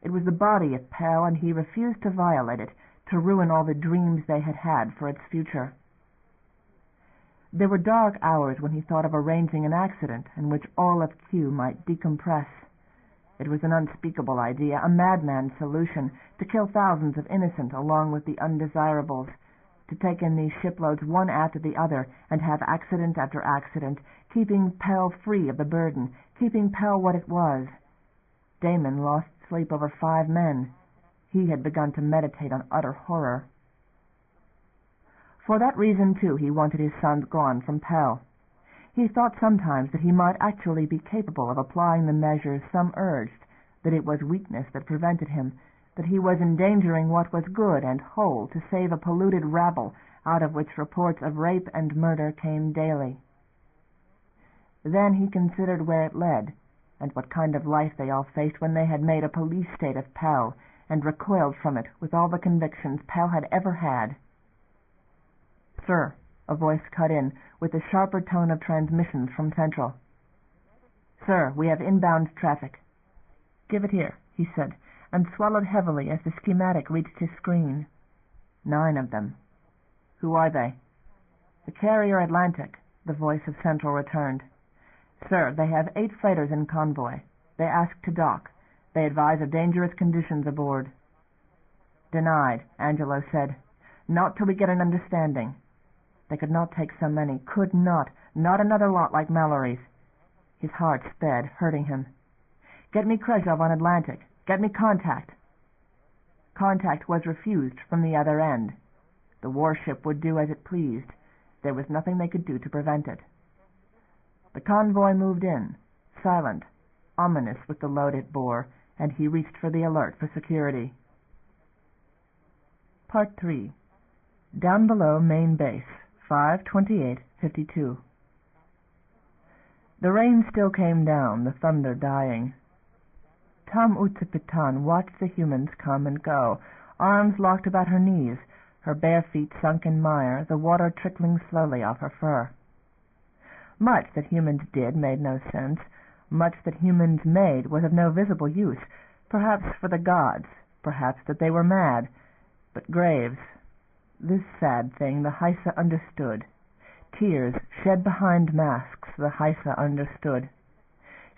It was the body of Pell, and he refused to violate it, to ruin all the dreams they had had for its future. There were dark hours when he thought of arranging an accident in which all of Q might decompress. It was an unspeakable idea, a madman's solution, to kill thousands of innocent along with the undesirables, to take in these shiploads one after the other and have accident after accident, keeping Pell free of the burden, keeping Pell what it was. Damon lost sleep over 5 men. He had begun to meditate on utter horror. For that reason, too, he wanted his sons gone from Pell. He thought sometimes that he might actually be capable of applying the measures some urged, that it was weakness that prevented him, that he was endangering what was good and whole to save a polluted rabble out of which reports of rape and murder came daily. Then he considered where it led, and what kind of life they all faced when they had made a police state of Pell, and recoiled from it with all the convictions Pell had ever had. "Sir," a voice cut in, with the sharper tone of transmissions from Central. "Sir, we have inbound traffic." "Give it here," he said, and swallowed heavily as the schematic reached his screen. 9 of them. "Who are they?" "The carrier Atlantic," the voice of Central returned. "Sir, they have 8 freighters in convoy. They ask to dock. They advise of dangerous conditions aboard." "Denied," Angelo said. "Not till we get an understanding." They could not take so many. Could not. Not another lot like Mallory's. His heart sped, hurting him. "Get me Krezhov on Atlantic. Get me contact." Contact was refused from the other end. The warship would do as it pleased. There was nothing they could do to prevent it. The convoy moved in, silent, ominous with the load it bore, and he reached for the alert for security. Part 3. Downbelow Main Base, 5/28/52. The rain still came down, the thunder dying. Tom Utsapitan watched the humans come and go, arms locked about her knees, her bare feet sunk in mire, the water trickling slowly off her fur. Much that humans did made no sense. Much that humans made was of no visible use, perhaps for the gods, perhaps that they were mad. But graves, this sad thing, the Haisa understood. Tears shed behind masks, the Haisa understood.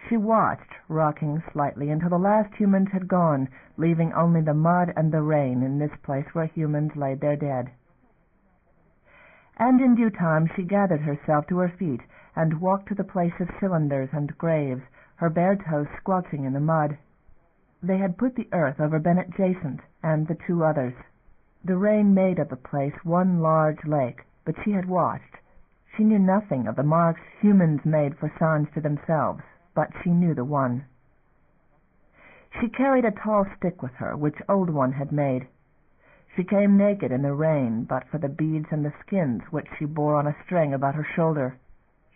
She watched, rocking slightly, until the last humans had gone, leaving only the mud and the rain in this place where humans laid their dead. And in due time she gathered herself to her feet and walked to the place of cylinders and graves, her bare toes squelching in the mud. They had put the earth over Bennett Jacent and the 2 others. The rain made of the place one large lake, but she had watched. She knew nothing of the marks humans made for signs to themselves, but she knew the one. She carried a tall stick with her, which Old One had made. She came naked in the rain, but for the beads and the skins which she bore on a string about her shoulder.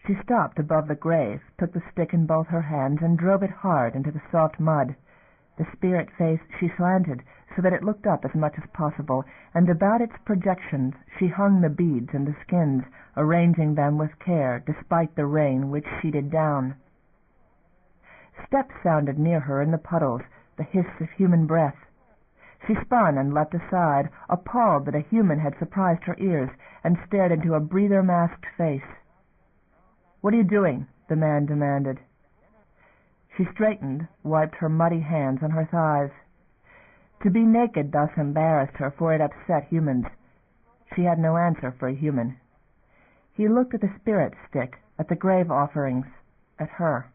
She stopped above the grave, took the stick in both her hands, and drove it hard into the soft mud. The spirit face she slanted, so that it looked up as much as possible, and about its projections she hung the beads and the skins, arranging them with care, despite the rain which sheeted down. Steps sounded near her in the puddles, the hiss of human breath. She spun and leapt aside, appalled that a human had surprised her ears, and stared into a breather-masked face. "What are you doing?" the man demanded. She straightened, wiped her muddy hands on her thighs. To be naked thus embarrassed her, for it upset humans. She had no answer for a human. He looked at the spirit stick, at the grave offerings, at her.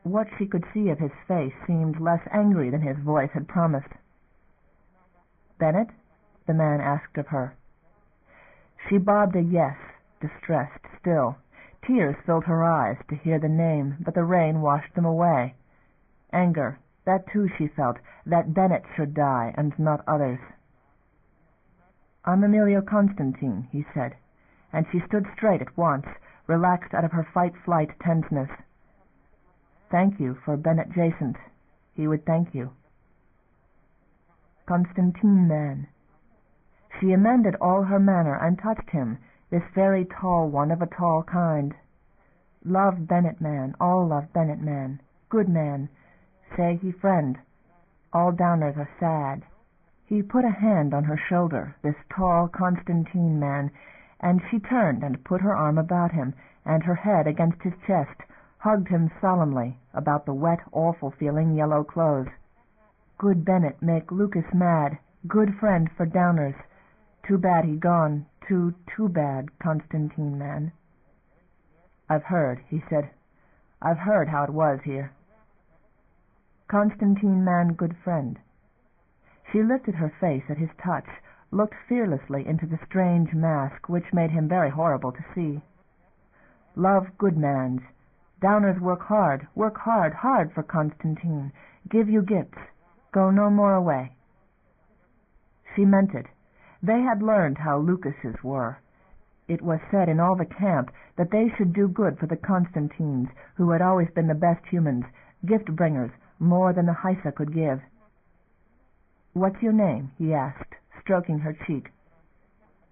What she could see of his face seemed less angry than his voice had promised. "Bennett?" the man asked of her. She bobbed a yes, distressed still. Tears filled her eyes to hear the name, but the rain washed them away. Anger, that too she felt, that Bennett should die and not others. "I'm Emilio Constantine," he said, and she stood straight at once, relaxed out of her fight-flight tenseness. "Thank you for Bennett Jacent. He would thank you." Constantine man. She amended all her manner and touched him, this very tall one of a tall kind. "Love Bennett man, all love Bennett man. Good man. Say he friend. All downers are sad." He put a hand on her shoulder, this tall Constantine man, and she turned and put her arm about him, and her head against his chest, hugged him solemnly about the wet, awful-feeling yellow clothes. Good Bennett make Lucas mad. Good friend for downers. Too bad he gone. Too bad, Constantine man. "I've heard," he said. "I've heard how it was here." Constantine man, good friend. She lifted her face at his touch, looked fearlessly into the strange mask, which made him very horrible to see. "Love good mans. Downers work hard, hard for Constantine. Give you gifts. Go no more away." She meant it. They had learned how Lucases were. It was said in all the camp that they should do good for the Constantines, who had always been the best humans, gift-bringers, more than the Haisa could give. "What's your name?" he asked, stroking her cheek.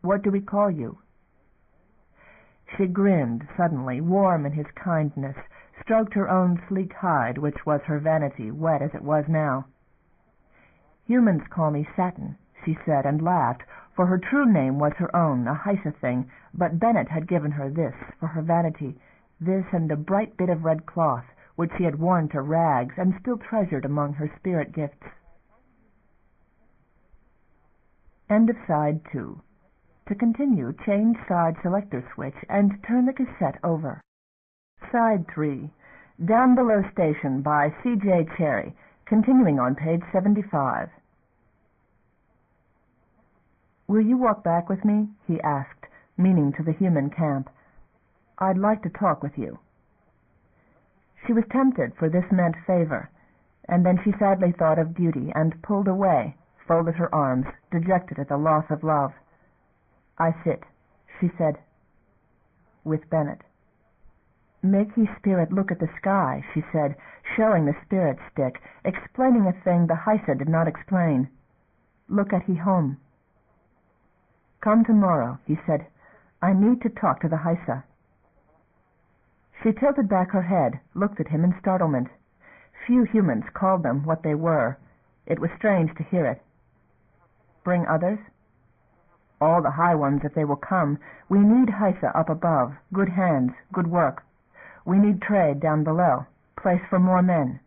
"What do we call you?" She grinned suddenly, warm in his kindness, stroked her own sleek hide, which was her vanity, wet as it was now. "Humans call me Satin," she said, and laughed, for her true name was her own, a Heisa thing, but Bennett had given her this for her vanity, this and a bright bit of red cloth, which she had worn to rags and still treasured among her spirit gifts. End of side 2. To continue, change side selector switch and turn the cassette over. Side 3. Downbelow Station by C.J. Cherryh, continuing on page 75. "Will you walk back with me?" he asked, meaning to the human camp. "I'd like to talk with you." She was tempted, for this meant favor, and then she sadly thought of duty, and pulled away, folded her arms, dejected at the loss of love. "I sit," she said. "With Bennett." "Make his spirit look at the sky," she said, showing the spirit stick, explaining a thing the Heisa did not explain. "Look at he home." "Come tomorrow," he said. "I need to talk to the Heisa." She tilted back her head, looked at him in startlement. Few humans called them what they were. It was strange to hear it. "Bring others?" "All the high ones, if they will come. We need Heisa up above, good hands, good work. We need trade down below, place for more men."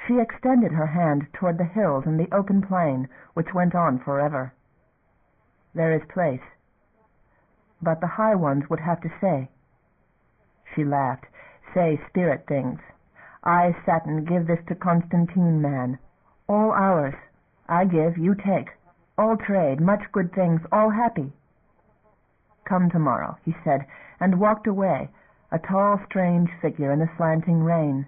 She extended her hand toward the hills and the open plain, which went on forever. "There is place. But the high ones would have to say." She laughed. "Say spirit things. I, Satin, give this to Constantine man. All ours. I give, you take. All trade, much good things, all happy." "Come tomorrow," he said, and walked away, a tall, strange figure in the slanting rain.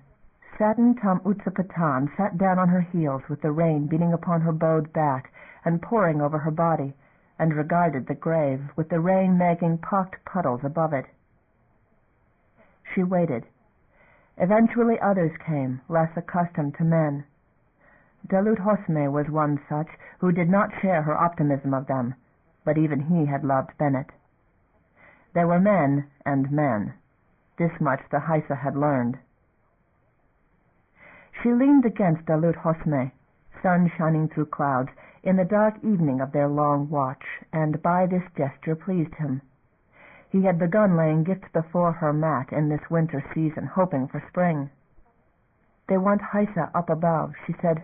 Satin Tam Utsapatan sat down on her heels with the rain beating upon her bowed back and pouring over her body, and regarded the grave, with the rain making pocked puddles above it. She waited. Eventually others came, less accustomed to men. Dalut Hosme was one such, who did not share her optimism of them, but even he had loved Bennett. There were men and men. This much the Heisa had learned. She leaned against Dalut Hosme, sun shining through clouds, in the dark evening of their long watch, and by this gesture pleased him. He had begun laying gifts before her mat in this winter season, hoping for spring. "They want Heisa up above," she said.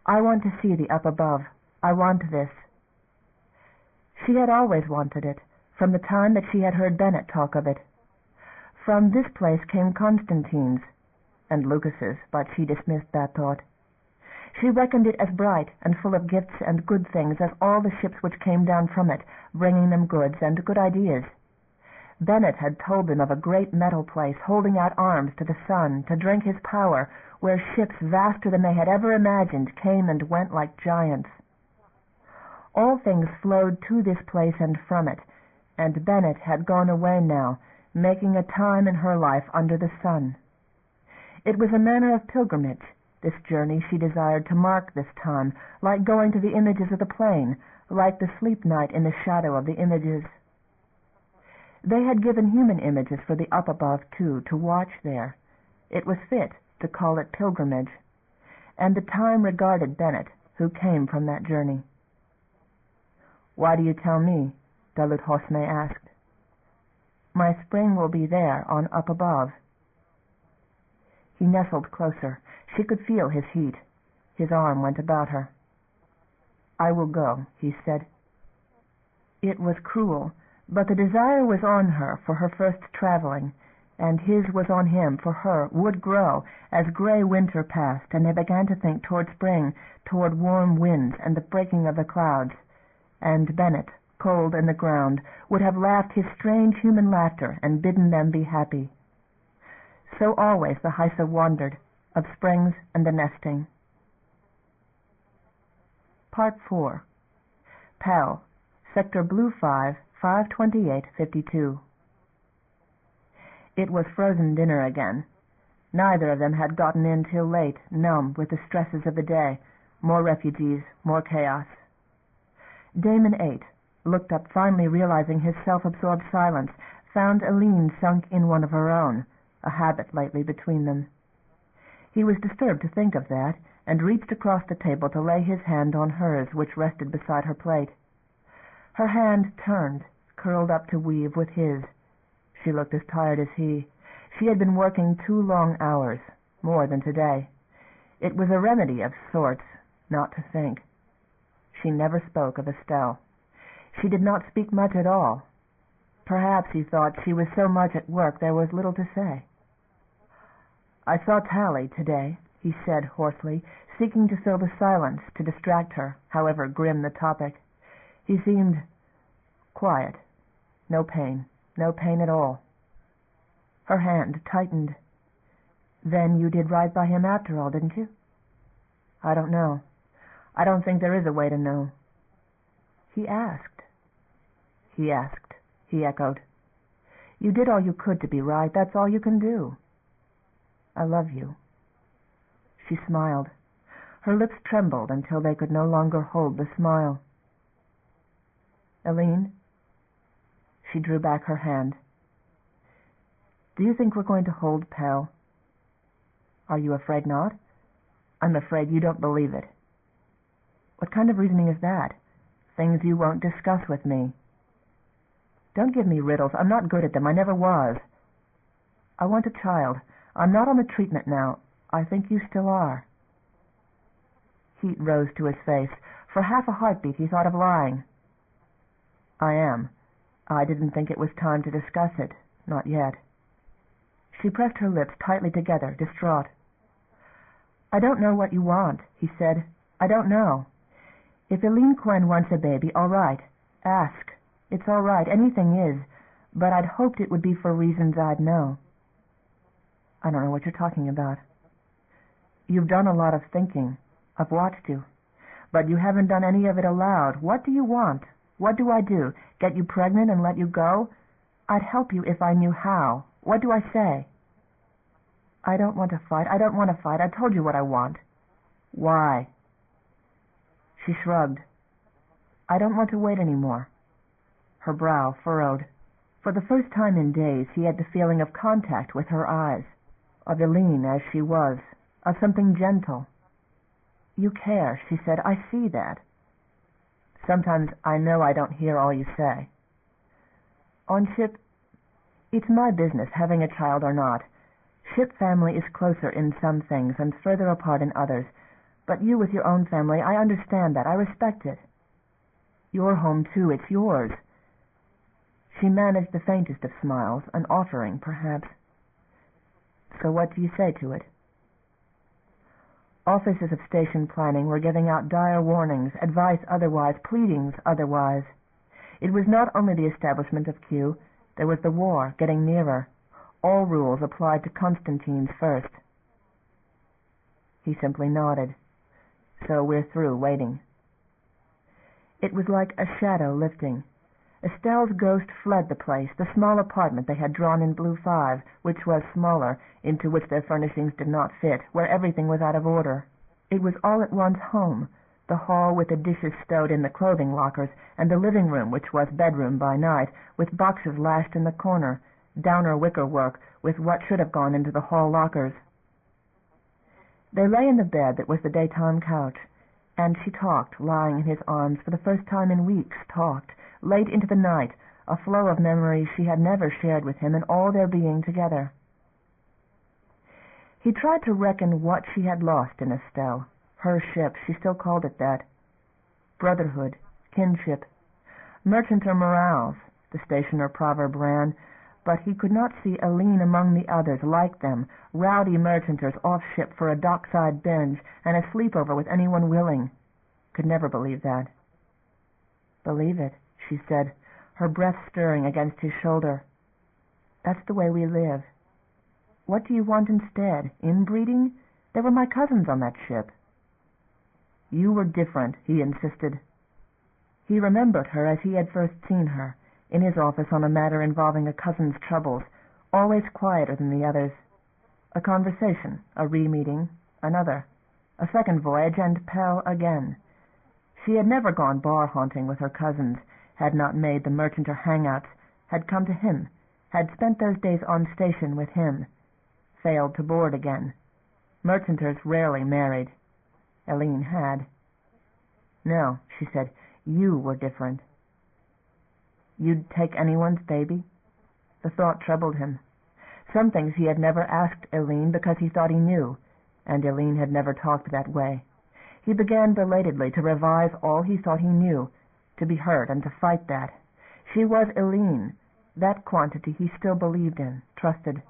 "I want to see the up above. I want this." She had always wanted it, from the time that she had heard Bennett talk of it. From this place came Constantine's, and Lucas's, but she dismissed that thought. She reckoned it as bright and full of gifts and good things as all the ships which came down from it, bringing them goods and good ideas. Bennett had told them of a great metal place, holding out arms to the sun, to drink his power, where ships vaster than they had ever imagined came and went like giants. All things flowed to this place and from it, and Bennett had gone away now, making a time in her life under the sun. It was a manner of pilgrimage, this journey she desired to mark this time, like going to the images of the plain, like the sleep night in the shadow of the images. They had given human images for the up above, too, to watch there. It was fit to call it pilgrimage, and the time regarded Bennett, who came from that journey. "Why do you tell me?" Dalut Hosme asked. "My spring will be there, on up above." He nestled closer. She could feel his heat. His arm went about her. "I will go," he said. It was cruel, but the desire was on her for her first traveling, and his was on him for her, would grow as gray winter passed and they began to think toward spring, toward warm winds and the breaking of the clouds, and Bennett, cold in the ground, would have laughed his strange human laughter and bidden them be happy. So always the Heisa wandered, of springs and the nesting. Part 4. Pell, Sector Blue 5, 528-52. It was frozen dinner again. Neither of them had gotten in till late, numb with the stresses of the day, more refugees, more chaos. Damon ate, looked up, finally realizing his self-absorbed silence, found Aline sunk in one of her own, a habit lately between them. He was disturbed to think of that, and reached across the table to lay his hand on hers, which rested beside her plate. Her hand turned, curled up to weave with his. She looked as tired as he. She had been working 2 long hours, more than today. It was a remedy of sorts, not to think. She never spoke of Estelle. She did not speak much at all. Perhaps, he thought, she was so much at work there was little to say. "I saw Tally today," he said hoarsely, seeking to fill the silence, to distract her, however grim the topic. He seemed quiet. No pain at all. Her hand tightened. "Then you did right by him after all, didn't you?" "I don't know. I don't think there is a way to know." "He asked." "He asked," he echoed. "You did all you could to be right. That's all you can do." "I love you." She smiled. Her lips trembled until they could no longer hold the smile. "Aline?" She drew back her hand. "Do you think we're going to hold Pell?" "Are you afraid not?" "I'm afraid you don't believe it." "What kind of reasoning is that? Things you won't discuss with me." "Don't give me riddles. I'm not good at them. I never was." "I want a child. I'm not on the treatment now. I think you still are." Heat rose to his face. For half a heartbeat he thought of lying. "I am. I didn't think it was time to discuss it. Not yet." She pressed her lips tightly together, distraught. "I don't know what you want," he said. "I don't know. If Aline Quinn wants a baby, all right. Ask. It's all right. Anything is. But I'd hoped it would be for reasons I'd know." "I don't know what you're talking about." "You've done a lot of thinking. I've watched you. But you haven't done any of it aloud. What do you want? What do I do? Get you pregnant and let you go? I'd help you if I knew how. What do I say?" "I don't want to fight. I don't want to fight. I told you what I want." "Why?" She shrugged. "I don't want to wait any more." Her brow furrowed. For the first time in days he had the feeling of contact with her eyes, of Aline as she was, of something gentle. "You care," she said. "I see that." "Sometimes I know I don't hear all you say." "On ship, it's my business, having a child or not. Ship family is closer in some things and further apart in others. But you with your own family, I understand that. I respect it. Your home, too. It's yours." She managed the faintest of smiles, an offering, perhaps. "So what do you say to it?" Officers of station planning were giving out dire warnings, advice otherwise, pleadings otherwise. It was not only the establishment of Q, there was the war, getting nearer. All rules applied to Constantine's first. He simply nodded. "So we're through waiting." It was like a shadow lifting. Estelle's ghost fled the place, the small apartment they had drawn in Blue 5, which was smaller, into which their furnishings did not fit, where everything was out of order. It was all at once home, the hall with the dishes stowed in the clothing lockers, and the living room, which was bedroom by night, with boxes lashed in the corner, downer wicker work, with what should have gone into the hall lockers. They lay in the bed that was the daytime couch, and she talked, lying in his arms for the first time in weeks, talked, late into the night, a flow of memories she had never shared with him in all their being together. He tried to reckon what she had lost in Estelle. Her ship, she still called it that. Brotherhood, kinship. Merchanter morals, the stationer proverb ran, but he could not see Aline among the others like them, rowdy merchanters off ship for a dockside binge and a sleepover with anyone willing. Could never believe that. "Believe it," she said, her breath stirring against his shoulder. "That's the way we live. What do you want instead? Inbreeding? There were my cousins on that ship." "You were different," he insisted. He remembered her as he had first seen her, in his office on a matter involving a cousin's troubles, always quieter than the others. A conversation, a re-meeting, another, a second voyage, and Pell again. She had never gone bar-haunting with her cousins, had not made the merchanter hangouts, had come to him, had spent those days on station with him, failed to board again. Merchanters rarely married. Eileen had. "No," she said, "you were different." "You'd take anyone's baby?" The thought troubled him. Some things he had never asked Eileen because he thought he knew, and Eileen had never talked that way. He began belatedly to revise all he thought he knew, to be hurt and to fight that. She was Eileen. That quantity he still believed in, trusted.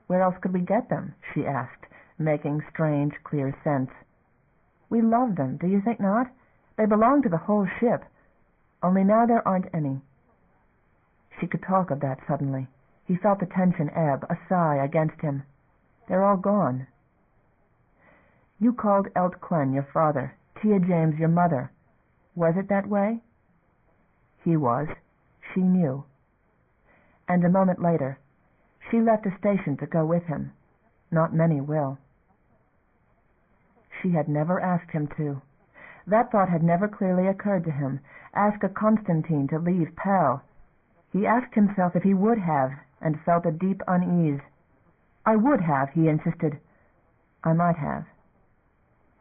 "Where else could we get them?" she asked, making strange, clear sense. "We love them, do you think not? They belong to the whole ship. Only now there aren't any." She could talk of that suddenly. He felt the tension ebb, a sigh against him. "They're all gone." "You called Elt Clen your father, Tia James your mother. Was it that way?" He was. She knew. And a moment later, "She left the station to go with him. Not many will." She had never asked him to. That thought had never clearly occurred to him. Ask a Constantine to leave Pal. He asked himself if he would have, and felt a deep unease. "I would have," he insisted. "I might have."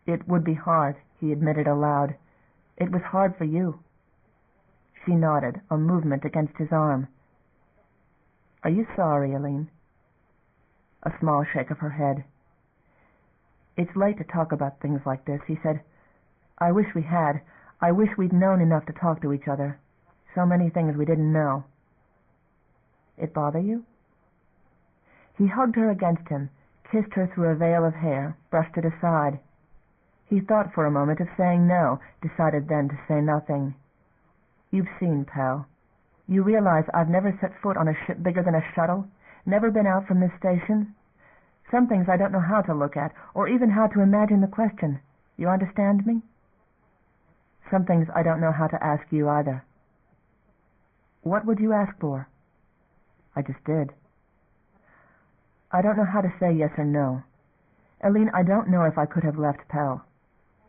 "It would be hard," he admitted aloud. "It was hard for you." She nodded, a movement against his arm. "Are you sorry, Eileen?" A small shake of her head. "It's late to talk about things like this," he said. "I wish we had. I wish we'd known enough to talk to each other. So many things we didn't know." "It bother you?" He hugged her against him, kissed her through a veil of hair, brushed it aside. He thought for a moment of saying no, decided then to say nothing. "You've seen Pal. You realize I've never set foot on a ship bigger than a shuttle, never been out from this station? Some things I don't know how to look at, or even how to imagine the question. You understand me? Some things I don't know how to ask you either." "What would you ask for?" "I just did." "I don't know how to say yes or no. Eileen, I don't know if I could have left Pal.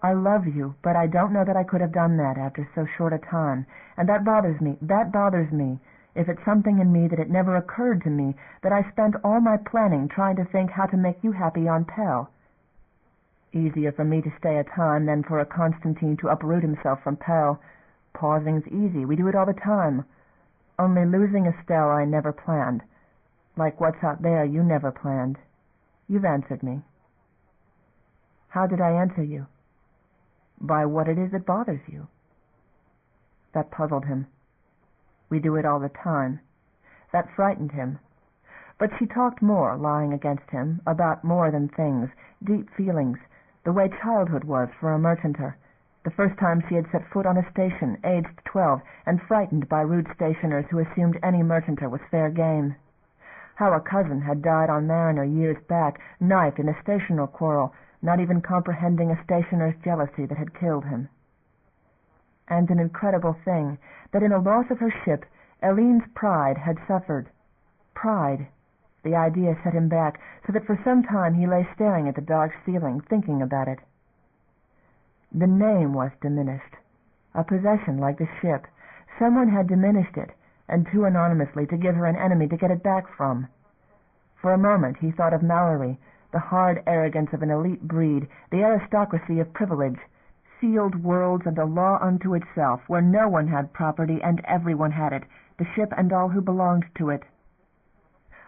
I love you, but I don't know that I could have done that after so short a time, and that bothers me. That bothers me, if it's something in me that it never occurred to me, that I spent all my planning trying to think how to make you happy on Pal. Easier for me to stay a time than for a Constantine to uproot himself from Pal. Pausing's easy. We do it all the time. Only losing Estelle I never planned. Like what's out there you never planned. You've answered me." "How did I answer you?" "By what it is that bothers you." That puzzled him. "We do it all the time." That frightened him. But she talked more, lying against him, about more than things, deep feelings, the way childhood was for a merchanter, the first time she had set foot on a station, aged 12, and frightened by rude stationers who assumed any merchanter was fair game. How a cousin had died on Mariner years back, knifed in a stational quarrel, not even comprehending a stationer's jealousy that had killed him. And an incredible thing, that in the loss of her ship, Eileen's pride had suffered. Pride. The idea set him back, so that for some time he lay staring at the dark ceiling, thinking about it. The name was diminished. A possession like the ship. Someone had diminished it, and too anonymously to give her an enemy to get it back from. For a moment he thought of Mallory, the hard arrogance of an elite breed, the aristocracy of privilege, sealed worlds and a law unto itself, where no one had property and everyone had it, the ship and all who belonged to it.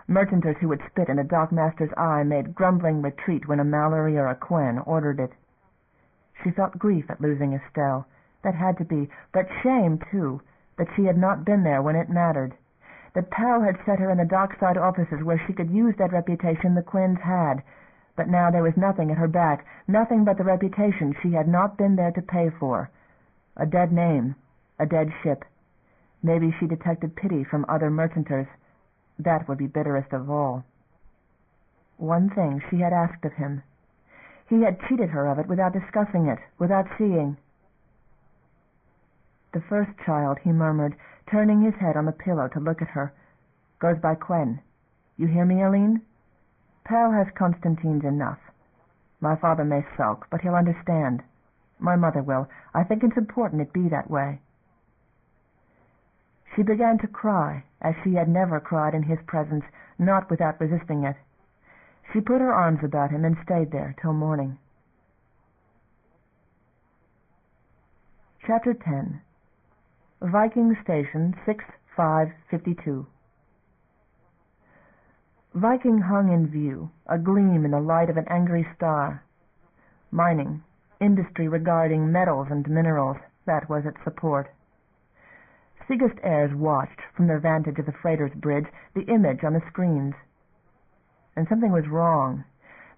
Merchanters who would spit in a dockmaster's eye made grumbling retreat when a Mallory or a Quen ordered it. She felt grief at losing Estelle. That had to be, but shame, too, that she had not been there when it mattered. That Pal had set her in the dockside offices where she could use that reputation the Quins had. But now there was nothing at her back, nothing but the reputation she had not been there to pay for. A dead name, a dead ship. Maybe she detected pity from other merchanters. That would be bitterest of all. One thing she had asked of him. He had cheated her of it without discussing it, without seeing. "The first child," he murmured, turning his head on the pillow to look at her, "goes by Quen. You hear me, Eileen? Pal has Constantines enough. My father may sulk, but he'll understand. My mother will. I think it's important it be that way." She began to cry, as she had never cried in his presence, not without resisting it. She put her arms about him and stayed there till morning. Chapter 10. Viking Station 6552. Viking hung in view, a gleam in the light of an angry star. Mining, industry regarding metals and minerals, that was its support. Sigurd heirs watched, from their vantage of the freighter's bridge, the image on the screens. And something was wrong.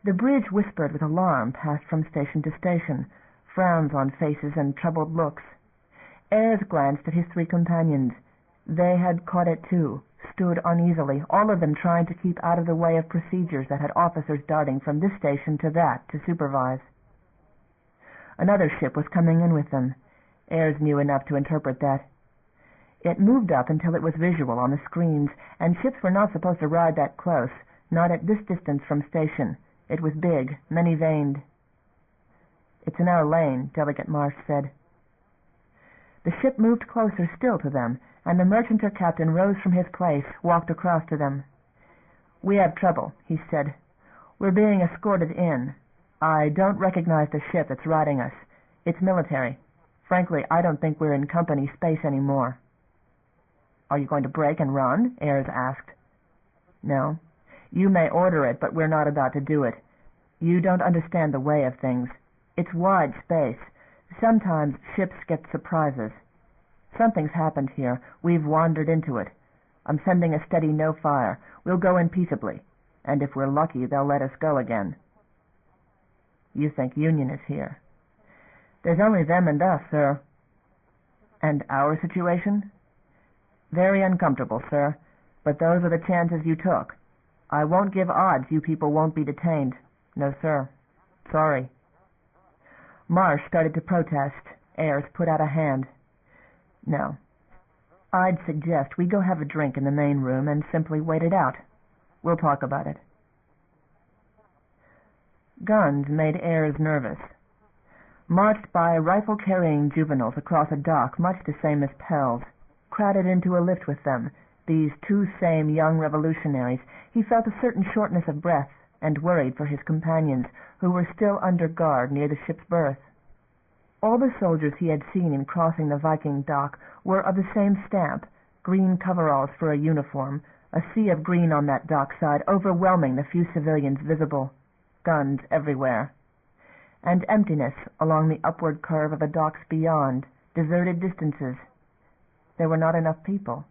The bridge whispered with alarm passed from station to station, frowns on faces and troubled looks. Ayres glanced at his three companions. They had caught it too, stood uneasily, all of them trying to keep out of the way of procedures that had officers darting from this station to that to supervise. Another ship was coming in with them. Ayres knew enough to interpret that. It moved up until it was visual on the screens, and ships were not supposed to ride that close, not at this distance from station. It was big, many-vaned. "It's in our lane," Delegate Marsh said. The ship moved closer still to them, and the merchant captain rose from his place, walked across to them. "We have trouble," he said. "We're being escorted in. I don't recognize the ship that's riding us. It's military. Frankly, I don't think we're in company space anymore." "Are you going to break and run?" Ayres asked. "No. You may order it, but we're not about to do it. You don't understand the way of things. It's wide space. Sometimes ships get surprises. Something's happened here. We've wandered into it. I'm sending a steady no fire. We'll go in peaceably, and if we're lucky, they'll let us go again." "You think Union is here?" "There's only them and us, sir." "And our situation?" "Very uncomfortable, sir, but those are the chances you took. I won't give odds you people won't be detained. No, sir. Sorry." Marsh started to protest. Ayres put out a hand. "No. I'd suggest we go have a drink in the main room and simply wait it out. We'll talk about it." Guns made Ayres nervous. Marched by rifle-carrying juveniles across a dock much the same as Pell's, crowded into a lift with them, these two same young revolutionaries, he felt a certain shortness of breath and worried for his companions, who were still under guard near the ship's berth. All the soldiers he had seen in crossing the Viking dock were of the same stamp, green coveralls for a uniform, a sea of green on that dock side overwhelming the few civilians visible, guns everywhere, and emptiness along the upward curve of the docks beyond, deserted distances. There were not enough people.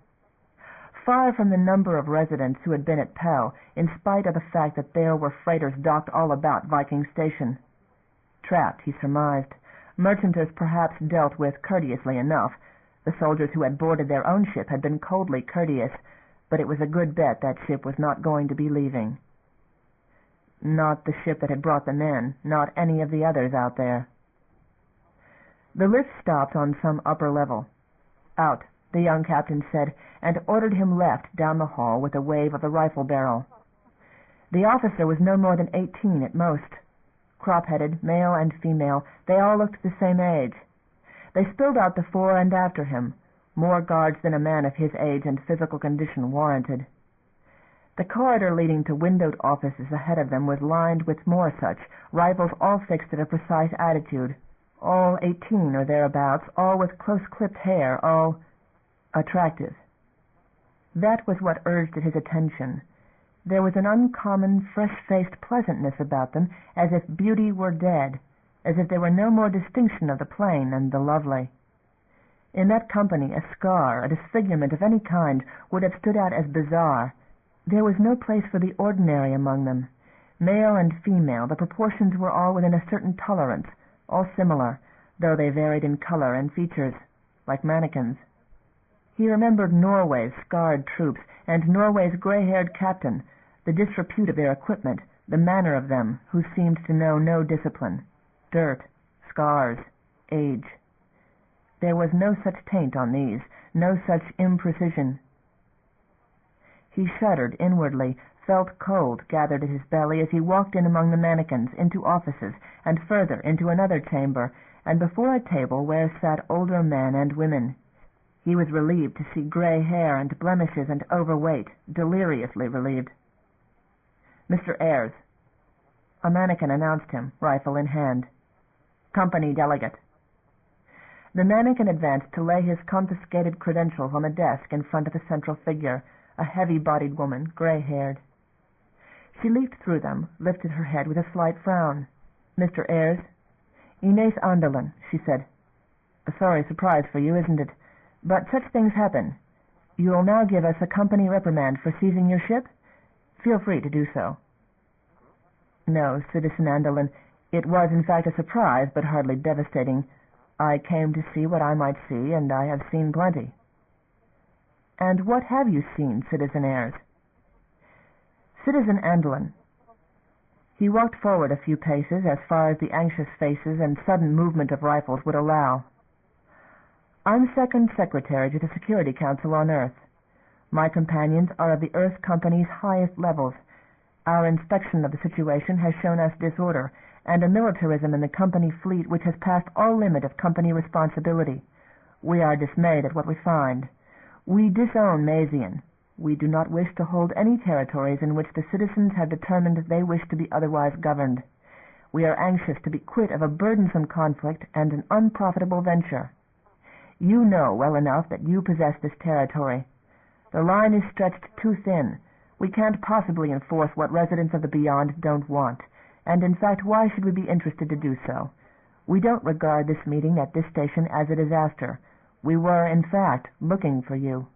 Far from the number of residents who had been at Pell, in spite of the fact that there were freighters docked all about Viking Station. Trapped, he surmised. Merchanters perhaps dealt with courteously enough. The soldiers who had boarded their own ship had been coldly courteous, but it was a good bet that ship was not going to be leaving. Not the ship that had brought them in, not any of the others out there. The lift stopped on some upper level. "Out," the young captain said, and ordered him left down the hall with a wave of the rifle barrel. The officer was no more than 18 at most. Crop-headed, male and female, they all looked the same age. They spilled out before and after him, more guards than a man of his age and physical condition warranted. The corridor leading to windowed offices ahead of them was lined with more such, rifles all fixed at a precise attitude, all 18 or thereabouts, all with close-clipped hair, all attractive. That was what urged at his attention. There was an uncommon, fresh-faced pleasantness about them, as if beauty were dead, as if there were no more distinction of the plain and the lovely. In that company a scar, a disfigurement of any kind, would have stood out as bizarre. There was no place for the ordinary among them. Male and female, the proportions were all within a certain tolerance, all similar, though they varied in color and features, like mannequins. He remembered Norway's scarred troops, and Norway's gray-haired captain, the disrepute of their equipment, the manner of them, who seemed to know no discipline. Dirt, scars, age. There was no such taint on these, no such imprecision. He shuddered inwardly, felt cold gathered at his belly as he walked in among the mannequins, into offices, and further into another chamber, and before a table where sat older men and women. He was relieved to see gray hair and blemishes and overweight, deliriously relieved. "Mr. Ayres." A mannequin announced him, rifle in hand. "Company delegate." The mannequin advanced to lay his confiscated credentials on the desk in front of the central figure, a heavy-bodied woman, gray-haired. She leafed through them, lifted her head with a slight frown. "Mr. Ayres." "Inés Anderlin," she said. "A sorry surprise for you, isn't it? But such things happen. You will now give us a company reprimand for seizing your ship? Feel free to do so." "No, Citizen Anderlin, it was in fact a surprise, but hardly devastating. I came to see what I might see, and I have seen plenty." "And what have you seen, Citizen Ayres?" "Citizen Anderlin." He walked forward a few paces, as far as the anxious faces and sudden movement of rifles would allow. "I'm second secretary to the Security Council on Earth. My companions are of the Earth Company's highest levels. Our inspection of the situation has shown us disorder, and a militarism in the company fleet which has passed all limit of company responsibility. We are dismayed at what we find. We disown Mazian. We do not wish to hold any territories in which the citizens have determined they wish to be otherwise governed. We are anxious to be quit of a burdensome conflict and an unprofitable venture. You know well enough that you possess this territory. The line is stretched too thin. We can't possibly enforce what residents of the Beyond don't want, and in fact, why should we be interested to do so? We don't regard this meeting at this station as a disaster. We were, in fact, looking for you."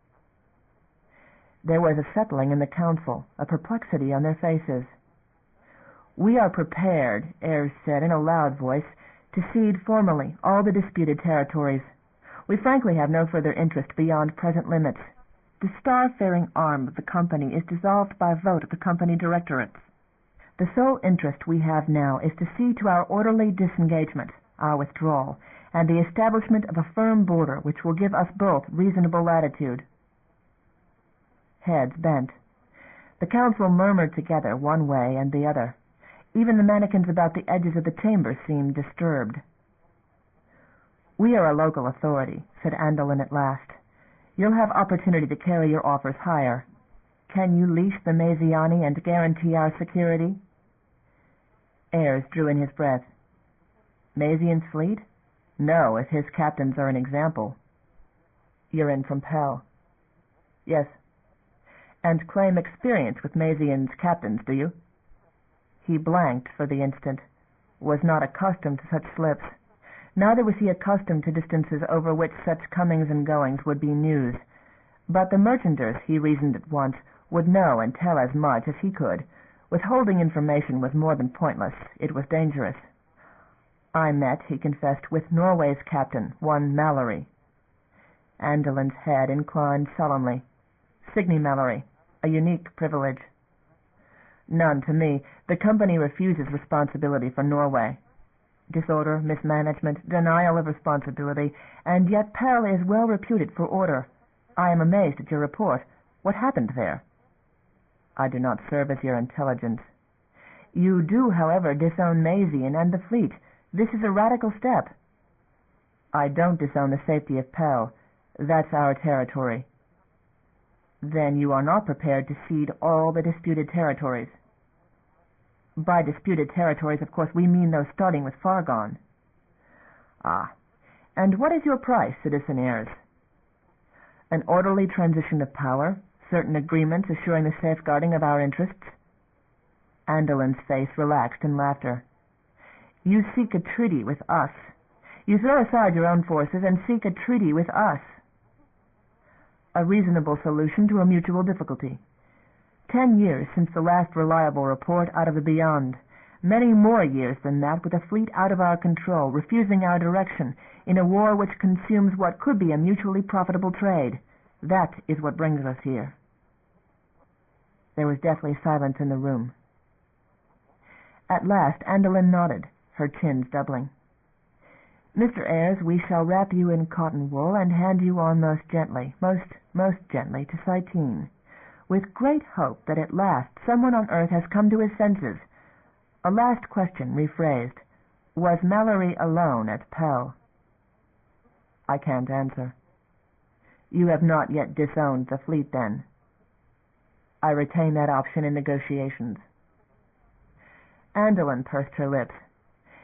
There was a settling in the council, a perplexity on their faces. "We are prepared," Ayres said in a loud voice, "to cede formally all the disputed territories. We frankly have no further interest beyond present limits. The star-faring arm of the company is dissolved by vote of the company directorates. The sole interest we have now is to see to our orderly disengagement, our withdrawal, and the establishment of a firm border which will give us both reasonable latitude." Heads bent. The council murmured together one way and the other. Even the mannequins about the edges of the chamber seemed disturbed. "We are a local authority," said Anderlin at last. "You'll have opportunity to carry your offers higher. Can you leash the Maziani and guarantee our security?" Ayres drew in his breath. "Mazian's fleet? No, if his captains are an example." "You're in from Pell?" "Yes." "And claim experience with Mazian's captains, do you?" He blanked for the instant, was not accustomed to such slips. Neither was he accustomed to distances over which such comings and goings would be news. But the merchanters, he reasoned at once, would know and tell as much as he could. Withholding information was more than pointless. It was dangerous. "I met," he confessed, "with Norway's captain, one Mallory." Anderlin's head inclined sullenly. "Signe Mallory. A unique privilege." "None to me. The company refuses responsibility for Norway. Disorder, mismanagement, denial of responsibility, and yet Pell is well reputed for order. I am amazed at your report. What happened there?" "I do not serve as your intelligence." "You do, however, disown Mazian and the fleet. This is a radical step." "I don't disown the safety of Pell. That's our territory." "Then you are not prepared to cede all the disputed territories?" "By disputed territories, of course, we mean those starting with Fargon." "Ah. And what is your price, Citizen Ayres?" "An orderly transition of power, certain agreements assuring the safeguarding of our interests." Anderlin's face relaxed in laughter. "You seek a treaty with us. You throw aside your own forces and seek a treaty with us." "A reasonable solution to a mutual difficulty. 10 years since the last reliable report out of the Beyond. Many more years than that, with a fleet out of our control, refusing our direction, in a war which consumes what could be a mutually profitable trade. That is what brings us here." There was deathly silence in the room. At last Anderlin nodded, her chins doubling. "Mr. Ayres, we shall wrap you in cotton wool and hand you on most gently, most gently, to Cytine, with great hope that at last someone on Earth has come to his senses. A last question, rephrased. Was Mallory alone at Pell?" "I can't answer." You have not yet disowned the fleet, then? I retain that option in negotiations. Andelin pursed her lips.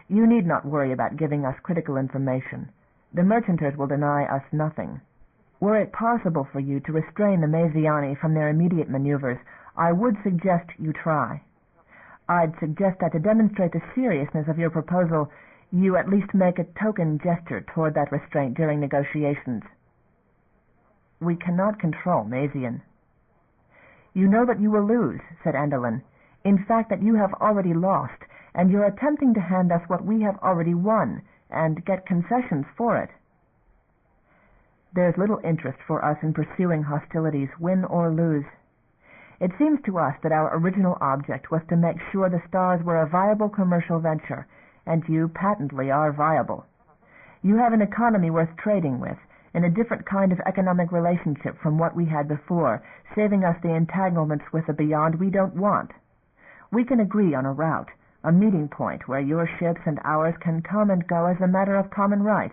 You need not worry about giving us critical information. The merchanters will deny us nothing. Were it possible for you to restrain the Maziani from their immediate maneuvers, I would suggest you try. I'd suggest that to demonstrate the seriousness of your proposal, you at least make a token gesture toward that restraint during negotiations. We cannot control Mazian. You know that you will lose, said Andelin. In fact, that you have already lost, and you're attempting to hand us what we have already won, and get concessions for it. There's little interest for us in pursuing hostilities, win or lose. It seems to us that our original object was to make sure the stars were a viable commercial venture, and you patently are viable. You have an economy worth trading with, in a different kind of economic relationship from what we had before, saving us the entanglements with the beyond we don't want. We can agree on a route, a meeting point where your ships and ours can come and go as a matter of common right.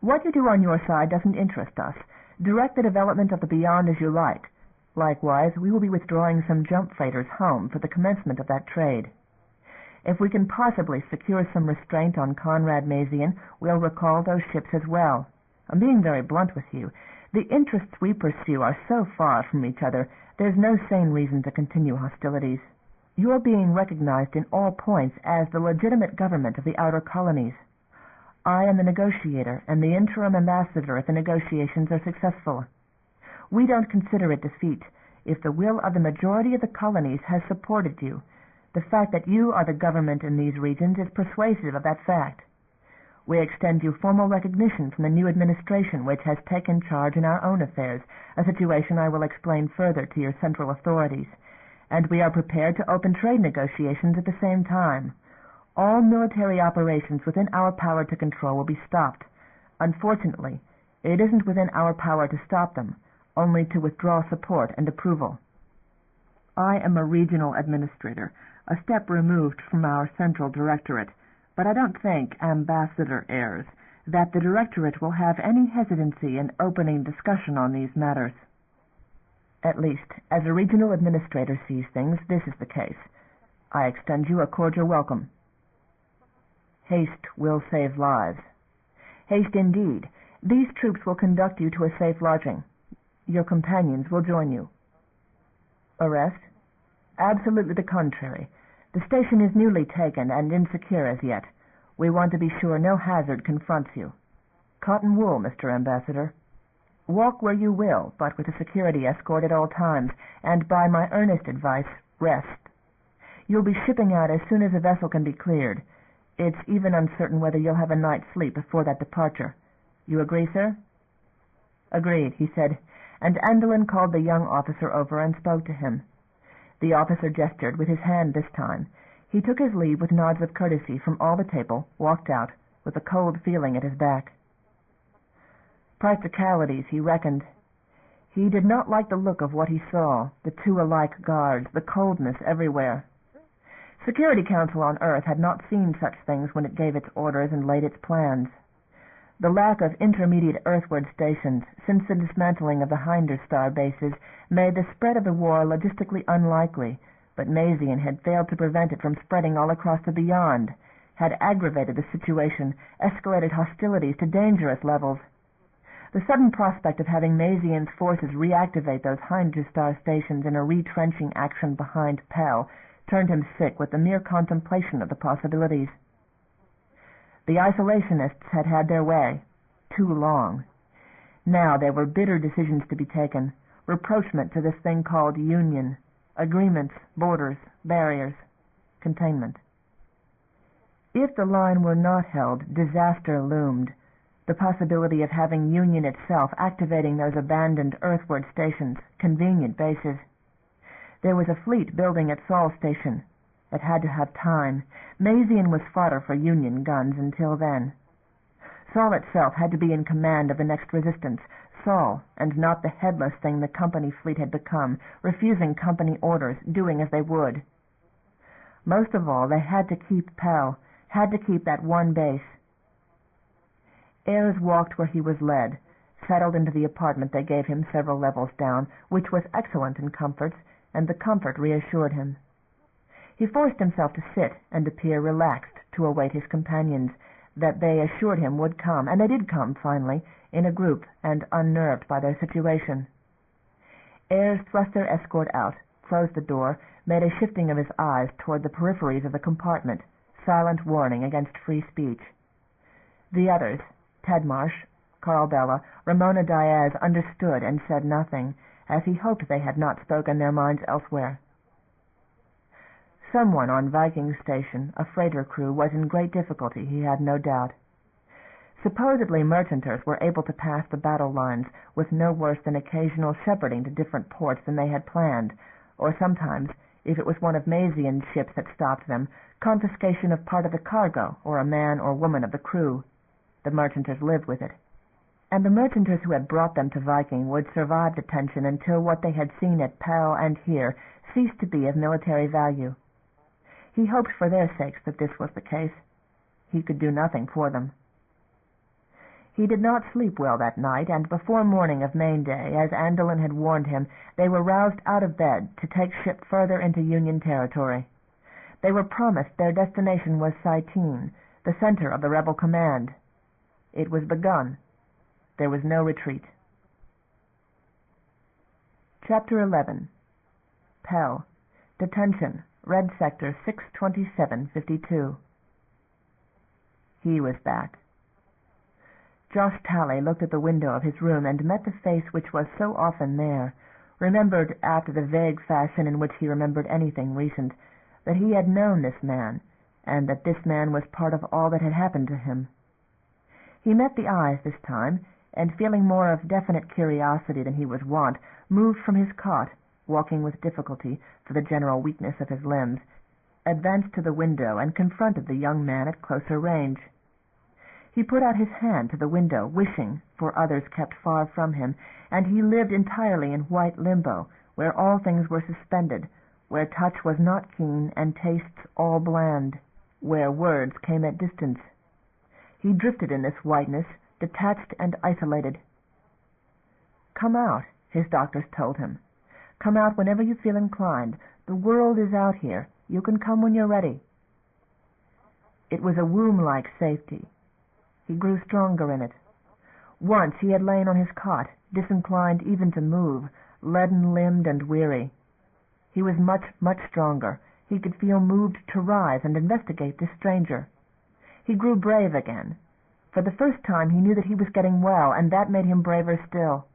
What you do on your side doesn't interest us. Direct the development of the beyond as you like. Likewise, we will be withdrawing some jump freighters home for the commencement of that trade. If we can possibly secure some restraint on Conrad Mazian, we'll recall those ships as well. I'm being very blunt with you. The interests we pursue are so far from each other, there's no sane reason to continue hostilities. You are being recognized in all points as the legitimate government of the outer colonies. I am the negotiator and the interim ambassador if the negotiations are successful. We don't consider it defeat if the will of the majority of the colonies has supported you. The fact that you are the government in these regions is persuasive of that fact. We extend you formal recognition from the new administration which has taken charge in our own affairs, a situation I will explain further to your central authorities, and we are prepared to open trade negotiations at the same time. All military operations within our power to control will be stopped. Unfortunately, it isn't within our power to stop them, only to withdraw support and approval. I am a regional administrator, a step removed from our central directorate, but I don't think, Ambassador Ayres, that the directorate will have any hesitancy in opening discussion on these matters. At least, as a regional administrator sees things, this is the case. I extend you a cordial welcome. Haste will save lives. Haste indeed. These troops will conduct you to a safe lodging. Your companions will join you. Arrest? Absolutely the contrary. The station is newly taken and insecure as yet. We want to be sure no hazard confronts you. Cotton wool, Mr. Ambassador. Walk where you will, but with a security escort at all times, and by my earnest advice, rest. You'll be shipping out as soon as the vessel can be cleared. It's even uncertain whether you'll have a night's sleep before that departure. You agree, sir? Agreed, he said, and Andelin called the young officer over and spoke to him. The officer gestured with his hand this time. He took his leave with nods of courtesy from all the table, walked out, with a cold feeling at his back. Practicalities, he reckoned. He did not like the look of what he saw, the two alike guards, the coldness everywhere. Security Council on Earth had not seen such things when it gave its orders and laid its plans. The lack of intermediate earthward stations since the dismantling of the Hinderstar bases made the spread of the war logistically unlikely, but Mazian had failed to prevent it from spreading all across the beyond, had aggravated the situation, escalated hostilities to dangerous levels. The sudden prospect of having Mazian's forces reactivate those Hinderstar stations in a retrenching action behind Pell turned him sick with the mere contemplation of the possibilities. The isolationists had had their way. Too long. Now there were bitter decisions to be taken, rapprochement to this thing called union, agreements, borders, barriers, containment. If the line were not held, disaster loomed. The possibility of having Union itself activating those abandoned earthward stations, convenient bases. There was a fleet building at Saul Station. It had to have time. Mazian was fodder for Union guns until then. Saul itself had to be in command of the next resistance. Saul, and not the headless thing the company fleet had become, refusing company orders, doing as they would. Most of all, they had to keep Pell, had to keep that one base. Ayres walked where he was led, settled into the apartment they gave him several levels down, which was excellent in comforts, and the comfort reassured him. He forced himself to sit and appear relaxed to await his companions, that they assured him would come, and they did come finally, in a group and unnerved by their situation. Ayres thrust their escort out, closed the door, made a shifting of his eyes toward the peripheries of the compartment, silent warning against free speech. The others, Tedmarsh, Carl-Bella, Ramona Diaz, understood and said nothing, as he hoped they had not spoken their minds elsewhere. Someone on Viking Station, a freighter crew, was in great difficulty, he had no doubt. Supposedly merchanters were able to pass the battle lines with no worse than occasional shepherding to different ports than they had planned, or sometimes, if it was one of Mazian's ships that stopped them, confiscation of part of the cargo or a man or woman of the crew. The merchanters lived with it. And the merchanters who had brought them to Viking would survive detention until what they had seen at Pell and here ceased to be of military value. He hoped for their sakes that this was the case. He could do nothing for them. He did not sleep well that night, and before morning of Main Day, as Andelin had warned him, they were roused out of bed to take ship further into Union territory. They were promised their destination was Saitine, the center of the rebel command. It was begun. There was no retreat. Chapter 11. Pell. Detention. Red Sector 62752. He was back. Josh Talley looked at the window of his room and met the face which was so often there, remembered after the vague fashion in which he remembered anything recent, that he had known this man, and that this man was part of all that had happened to him. He met the eyes this time, and feeling more of definite curiosity than he was wont, moved from his cot, walking with difficulty for the general weakness of his limbs, advanced to the window and confronted the young man at closer range. He put out his hand to the window, wishing, for others kept far from him, and he lived entirely in white limbo, where all things were suspended, where touch was not keen and tastes all bland, where words came at distance. He drifted in this whiteness, detached and isolated. "Come out," his doctors told him. "Come out whenever you feel inclined. The world is out here. You can come when you're ready." It was a womb-like safety. He grew stronger in it. Once he had lain on his cot, disinclined even to move, leaden-limbed and weary. He was much, much stronger. He could feel moved to rise and investigate this stranger. He grew brave again. For the first time he knew that he was getting well, and that made him braver still.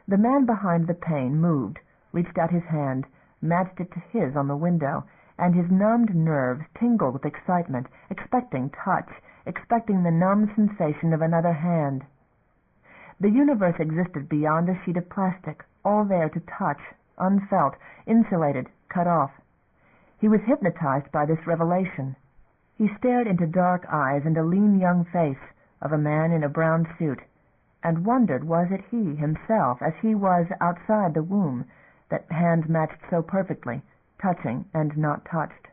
The man behind the pane moved, reached out his hand, matched it to his on the window, and his numbed nerves tingled with excitement, expecting touch, expecting the numb sensation of another hand. The universe existed beyond a sheet of plastic, all there to touch, unfelt, insulated, cut off. He was hypnotized by this revelation. He stared into dark eyes and a lean young face of a man in a brown suit, and wondered was it he himself, as he was outside the womb, that hands matched so perfectly, touching and not touched.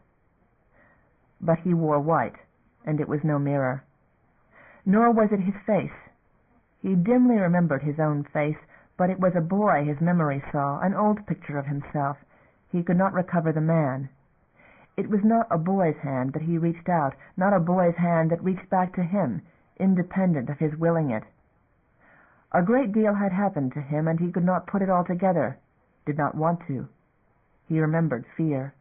But he wore white, and it was no mirror. Nor was it his face. He dimly remembered his own face, but it was a boy his memory saw, an old picture of himself. He could not recover the man. It was not a boy's hand that he reached out, not a boy's hand that reached back to him, independent of his willing it. A great deal had happened to him, and he could not put it all together, did not want to. He remembered fear.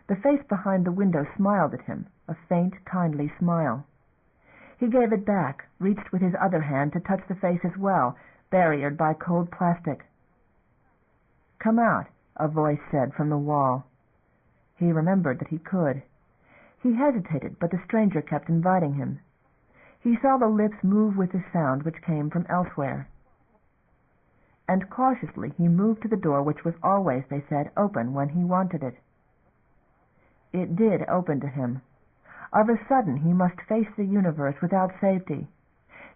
The face behind the window smiled at him, a faint, kindly smile. He gave it back, reached with his other hand to touch the face as well, barriered by cold plastic. "Come out," a voice said from the wall. He remembered that he could. He hesitated, but the stranger kept inviting him. He saw the lips move with the sound which came from elsewhere. And cautiously he moved to the door which was always, they said, open when he wanted it. It did open to him. Of a sudden he must face the universe without safety.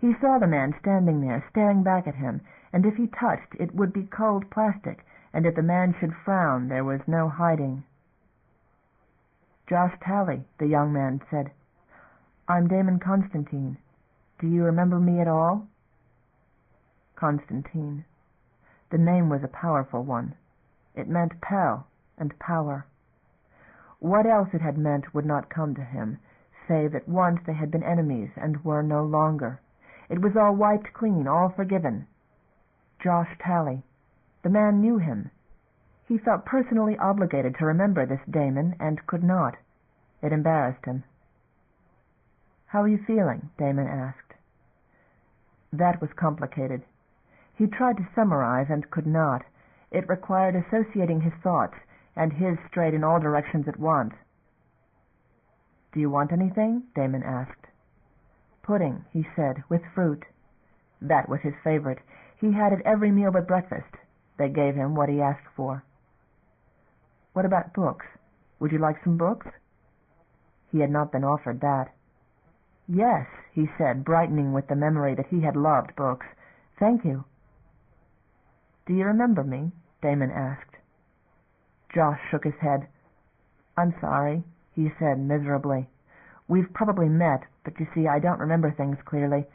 He saw the man standing there, staring back at him, and if he touched it would be cold plastic, and if the man should frown there was no hiding. "Josh Talley," the young man said. "I'm Damon Constantine. Do you remember me at all?" Constantine. The name was a powerful one. It meant peril and power. What else it had meant would not come to him, save that once they had been enemies and were no longer. It was all wiped clean, all forgiven. Josh Talley. The man knew him. He felt personally obligated to remember this Damon, and could not. It embarrassed him. "How are you feeling?" Damon asked. That was complicated. He tried to summarize and could not. It required associating his thoughts, and his strayed in all directions at once. "Do you want anything?" Damon asked. "Pudding," he said, "with fruit." That was his favorite. He had it every meal but breakfast. They gave him what he asked for. "What about books? Would you like some books?" He had not been offered that. "Yes," he said, brightening with the memory that he had loved books. "Thank you." "Do you remember me?" Damon asked. Josh shook his head. "I'm sorry," he said miserably. "We've probably met, but you see, I don't remember things clearly.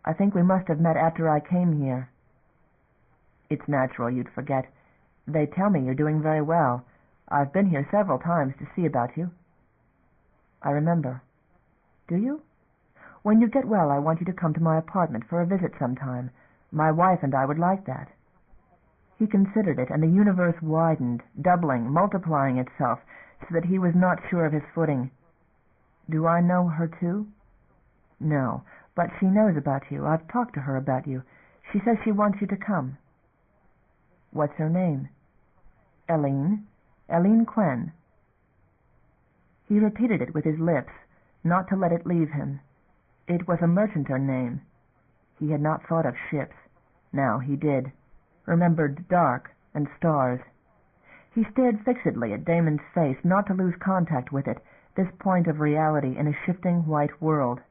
I think we must have met after I came here." "It's natural you'd forget. They tell me you're doing very well. I've been here several times to see about you." "I remember." "Do you? When you get well I want you to come to my apartment for a visit sometime. My wife and I would like that." He considered it, and the universe widened, doubling, multiplying itself, so that he was not sure of his footing. "Do I know her too?" "No, but she knows about you. I've talked to her about you. She says she wants you to come." "What's her name?" "Eileen. Eileen Quinn." He repeated it with his lips, not to let it leave him. It was a merchanter name. He had not thought of ships. Now he did. Remembered dark and stars. He stared fixedly at Damon's face, not to lose contact with it, this point of reality in a shifting white world.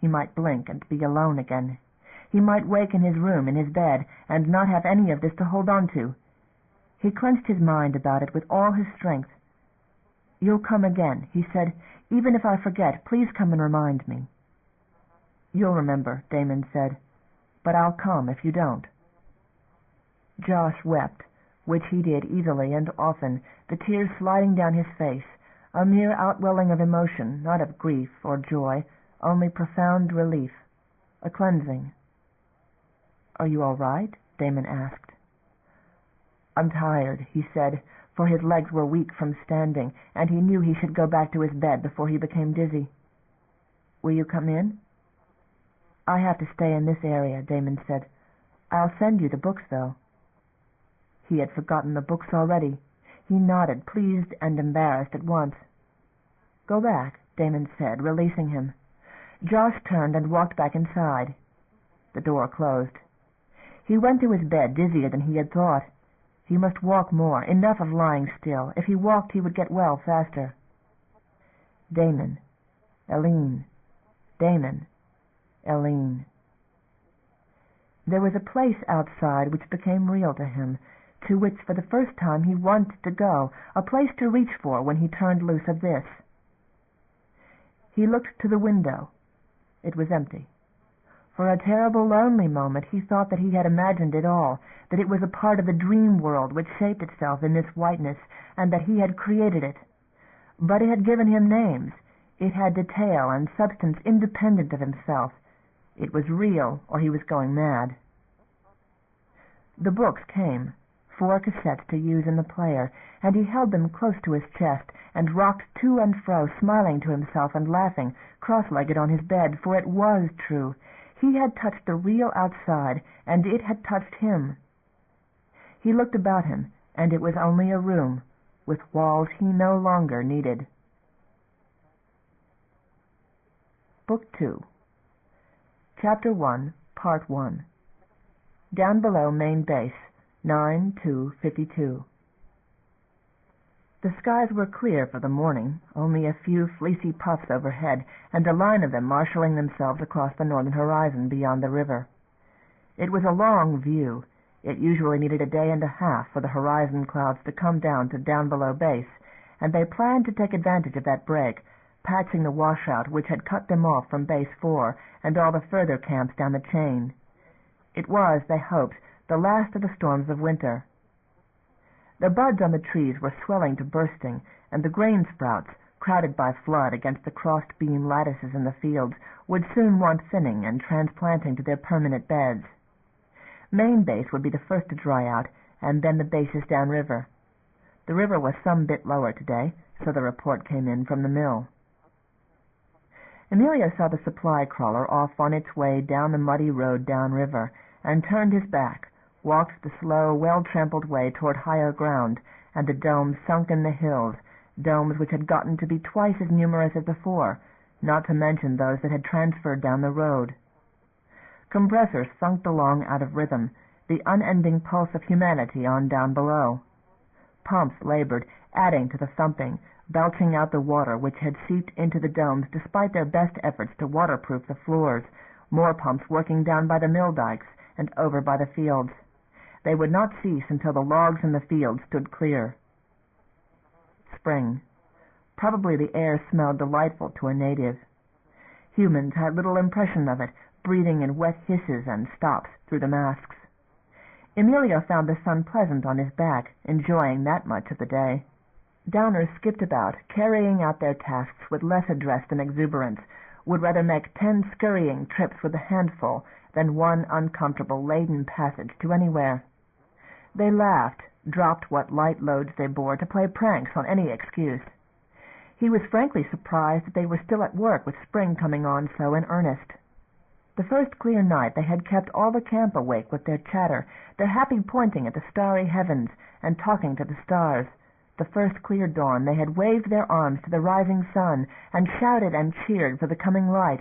He might blink and be alone again. He might wake in his room, in his bed, and not have any of this to hold on to. He clenched his mind about it with all his strength. "You'll come again," he said. "Even if I forget, please come and remind me." "You'll remember," Damon said. "But I'll come if you don't." Josh wept, which he did easily and often, the tears sliding down his face, a mere outwelling of emotion, not of grief or joy, only profound relief, a cleansing. "Are you all right?" Damon asked. "I'm tired," he said, for his legs were weak from standing, and he knew he should go back to his bed before he became dizzy. "Will you come in?" "I have to stay in this area," Damon said. "I'll send you the books, though." He had forgotten the books already. He nodded, pleased and embarrassed at once. "Go back," Damon said, releasing him. Josh turned and walked back inside. The door closed. He went to his bed, dizzier than he had thought. He must walk more. Enough of lying still. If he walked he would get well faster. Damon. Eileen. Damon. Eileen. There was a place outside which became real to him, to which for the first time he wanted to go, a place to reach for when he turned loose of this. He looked to the window. It was empty. For a terrible, lonely moment he thought that he had imagined it all, that it was a part of the dream world which shaped itself in this whiteness, and that he had created it. But it had given him names. It had detail and substance independent of himself. It was real, or he was going mad. The books came, 4 cassettes to use in the player, and he held them close to his chest, and rocked to and fro, smiling to himself and laughing, cross-legged on his bed, for it was true. He had touched the real outside, and it had touched him. He looked about him, and it was only a room, with walls he no longer needed. Book 2. Chapter 1, Part 1. Downbelow Main Base, 9/2/52. The skies were clear for the morning, only a few fleecy puffs overhead, and a line of them marshalling themselves across the northern horizon beyond the river. It was a long view. It usually needed a day and a half for the horizon clouds to come down to Downbelow Base, and they planned to take advantage of that break, patching the washout which had cut them off from Base 4 and all the further camps down the chain. It was, they hoped, the last of the storms of winter. The buds on the trees were swelling to bursting, and the grain sprouts, crowded by flood against the crossed beam lattices in the fields, would soon want thinning and transplanting to their permanent beds. Main Base would be the first to dry out, and then the bases downriver. The river was some bit lower today, so the report came in from the mill. Emilio saw the supply crawler off on its way down the muddy road downriver, and turned his back, walked the slow, well-trampled way toward higher ground, and the domes sunk in the hills, domes which had gotten to be twice as numerous as before, not to mention those that had transferred down the road. Compressors thunked along out of rhythm, the unending pulse of humanity on down below. Pumps labored, adding to the thumping, belching out the water which had seeped into the domes despite their best efforts to waterproof the floors, more pumps working down by the mill dikes and over by the fields. They would not cease until the logs in the fields stood clear. Spring. Probably the air smelled delightful to a native. Humans had little impression of it, breathing in wet hisses and stops through the masks. Emilio found the sun pleasant on his back, enjoying that much of the day. Downers skipped about, carrying out their tasks with less address than exuberance, would rather make 10 scurrying trips with a handful than one uncomfortable laden passage to anywhere. They laughed, dropped what light loads they bore to play pranks on any excuse. He was frankly surprised that they were still at work with spring coming on so in earnest. The first clear night they had kept all the camp awake with their chatter, their happy pointing at the starry heavens and talking to the stars. The first clear dawn they had waved their arms to the rising sun and shouted and cheered for the coming light.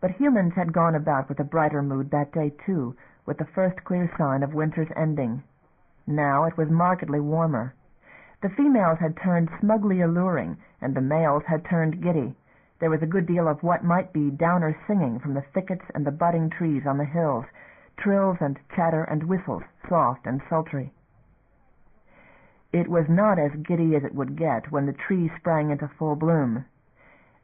But humans had gone about with a brighter mood that day too, with the first clear sign of winter's ending. Now it was markedly warmer. The females had turned smugly alluring, and the males had turned giddy. There was a good deal of what might be downer singing from the thickets and the budding trees on the hills, trills and chatter and whistles, soft and sultry. It was not as giddy as it would get when the trees sprang into full bloom.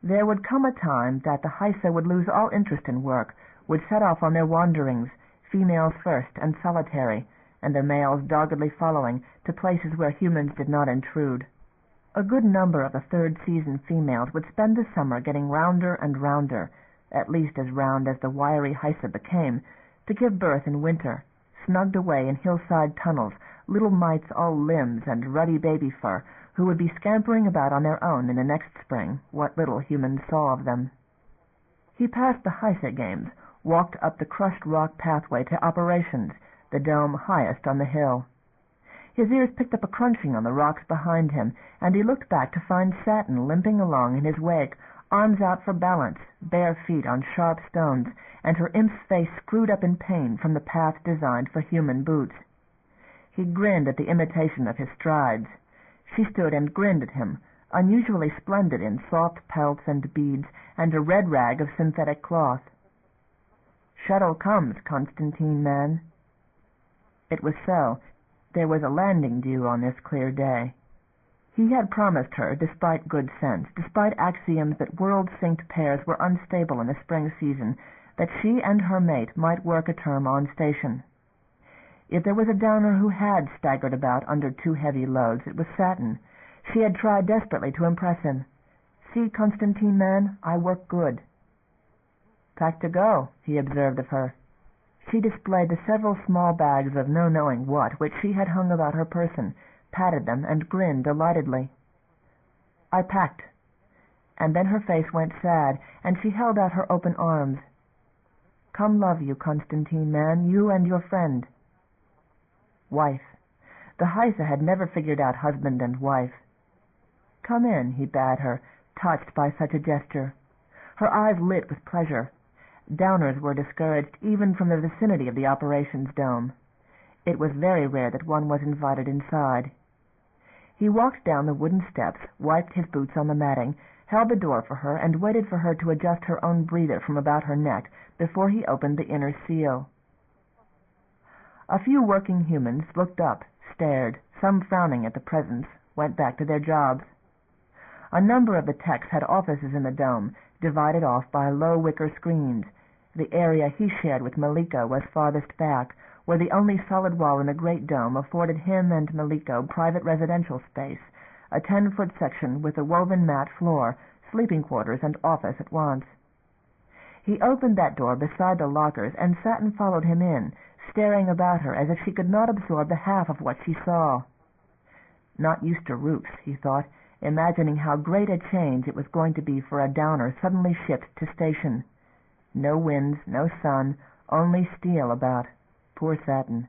There would come a time that the Heisa would lose all interest in work, would set off on their wanderings, females first and solitary, and the males doggedly following, to places where humans did not intrude. A good number of the third-season females would spend the summer getting rounder and rounder, at least as round as the wiry Heisa became, to give birth in winter, snugged away in hillside tunnels, little mites all limbs and ruddy baby fur, who would be scampering about on their own in the next spring, what little humans saw of them. He passed the Heisa games, walked up the crushed rock pathway to operations, the dome highest on the hill. His ears picked up a crunching on the rocks behind him, and he looked back to find Satin limping along in his wake, arms out for balance, bare feet on sharp stones, and her imp's face screwed up in pain from the path designed for human boots. He grinned at the imitation of his strides. She stood and grinned at him, unusually splendid in soft pelts and beads, and a red rag of synthetic cloth. "Shuttle comes, Constantine man." It was so. There was a landing due on this clear day. He had promised her, despite good sense, despite axioms that world-synced pairs were unstable in the spring season, that she and her mate might work a term on station. If there was a downer who had staggered about under too heavy loads, it was Satin. She had tried desperately to impress him. "See, Constantine man, I work good." "Packed to go," he observed of her. She displayed the several small bags of no knowing what which she had hung about her person, patted them, and grinned delightedly. "I packed." And then her face went sad, and she held out her open arms. "Come love you, Constantine man, you and your friend." Wife. The Heisa had never figured out husband and wife. "Come in," he bade her, touched by such a gesture. Her eyes lit with pleasure. Downers were discouraged even from the vicinity of the operations dome. It was very rare that one was invited inside. He walked down the wooden steps, wiped his boots on the matting, held the door for her, and waited for her to adjust her own breather from about her neck before he opened the inner seal. A few working humans looked up, stared, some frowning at the presence, went back to their jobs. A number of the techs had offices in the dome, divided off by low wicker screens. The area he shared with Maliko was farthest back, where the only solid wall in the great dome afforded him and Maliko private residential space, a 10-foot section with a woven mat floor, sleeping quarters and office at once. He opened that door beside the lockers, and Satin followed him in, staring about her as if she could not absorb the half of what she saw. Not used to roofs, he thought, imagining how great a change it was going to be for a downer suddenly shipped to station. No winds, no sun, only steel about. Poor Satin.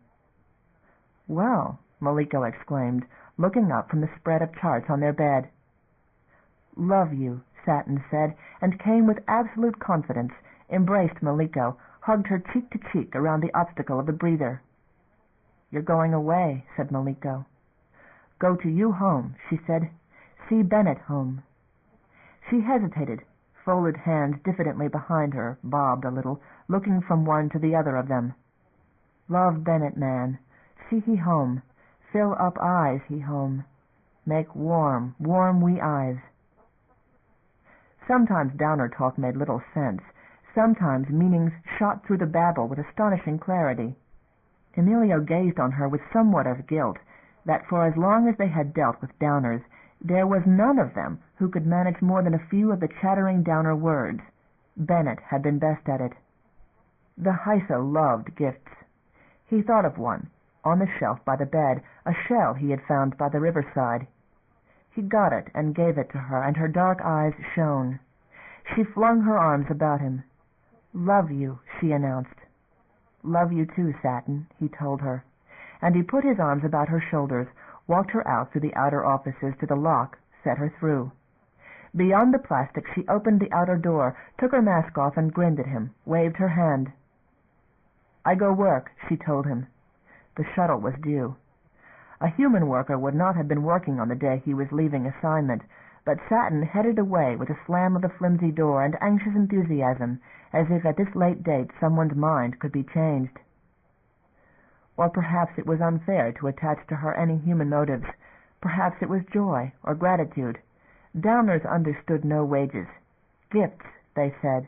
"Well," Maliko exclaimed, looking up from the spread of charts on their bed. "Love you," Satin said, and came with absolute confidence, embraced Maliko, hugged her cheek to cheek around the obstacle of the breather. "You're going away," said Maliko. "Go to you home," she said. "See Bennett home." She hesitated, folded hands diffidently behind her, bobbed a little, looking from one to the other of them. "Love Bennett, man. See he home. Fill up eyes he home. Make warm, warm wee eyes." Sometimes downer talk made little sense. Sometimes meanings shot through the babble with astonishing clarity. Emilio gazed on her with somewhat of guilt, that for as long as they had dealt with downers, there was none of them who could manage more than a few of the chattering downer words. Bennett had been best at it. The Hyso loved gifts. He thought of one, on the shelf by the bed, a shell he had found by the riverside. He got it and gave it to her, and her dark eyes shone. She flung her arms about him. "Love you," she announced. "Love you too, Satin," he told her, and he put his arms about her shoulders, walked her out through the outer offices to the lock, set her through. Beyond the plastic she opened the outer door, took her mask off and grinned at him, waved her hand. "I go work," she told him. The shuttle was due. A human worker would not have been working on the day he was leaving assignment, but Satin headed away with a slam of the flimsy door and anxious enthusiasm, as if at this late date someone's mind could be changed. Or perhaps it was unfair to attach to her any human motives. Perhaps it was joy or gratitude. Downers understood no wages. Gifts, they said.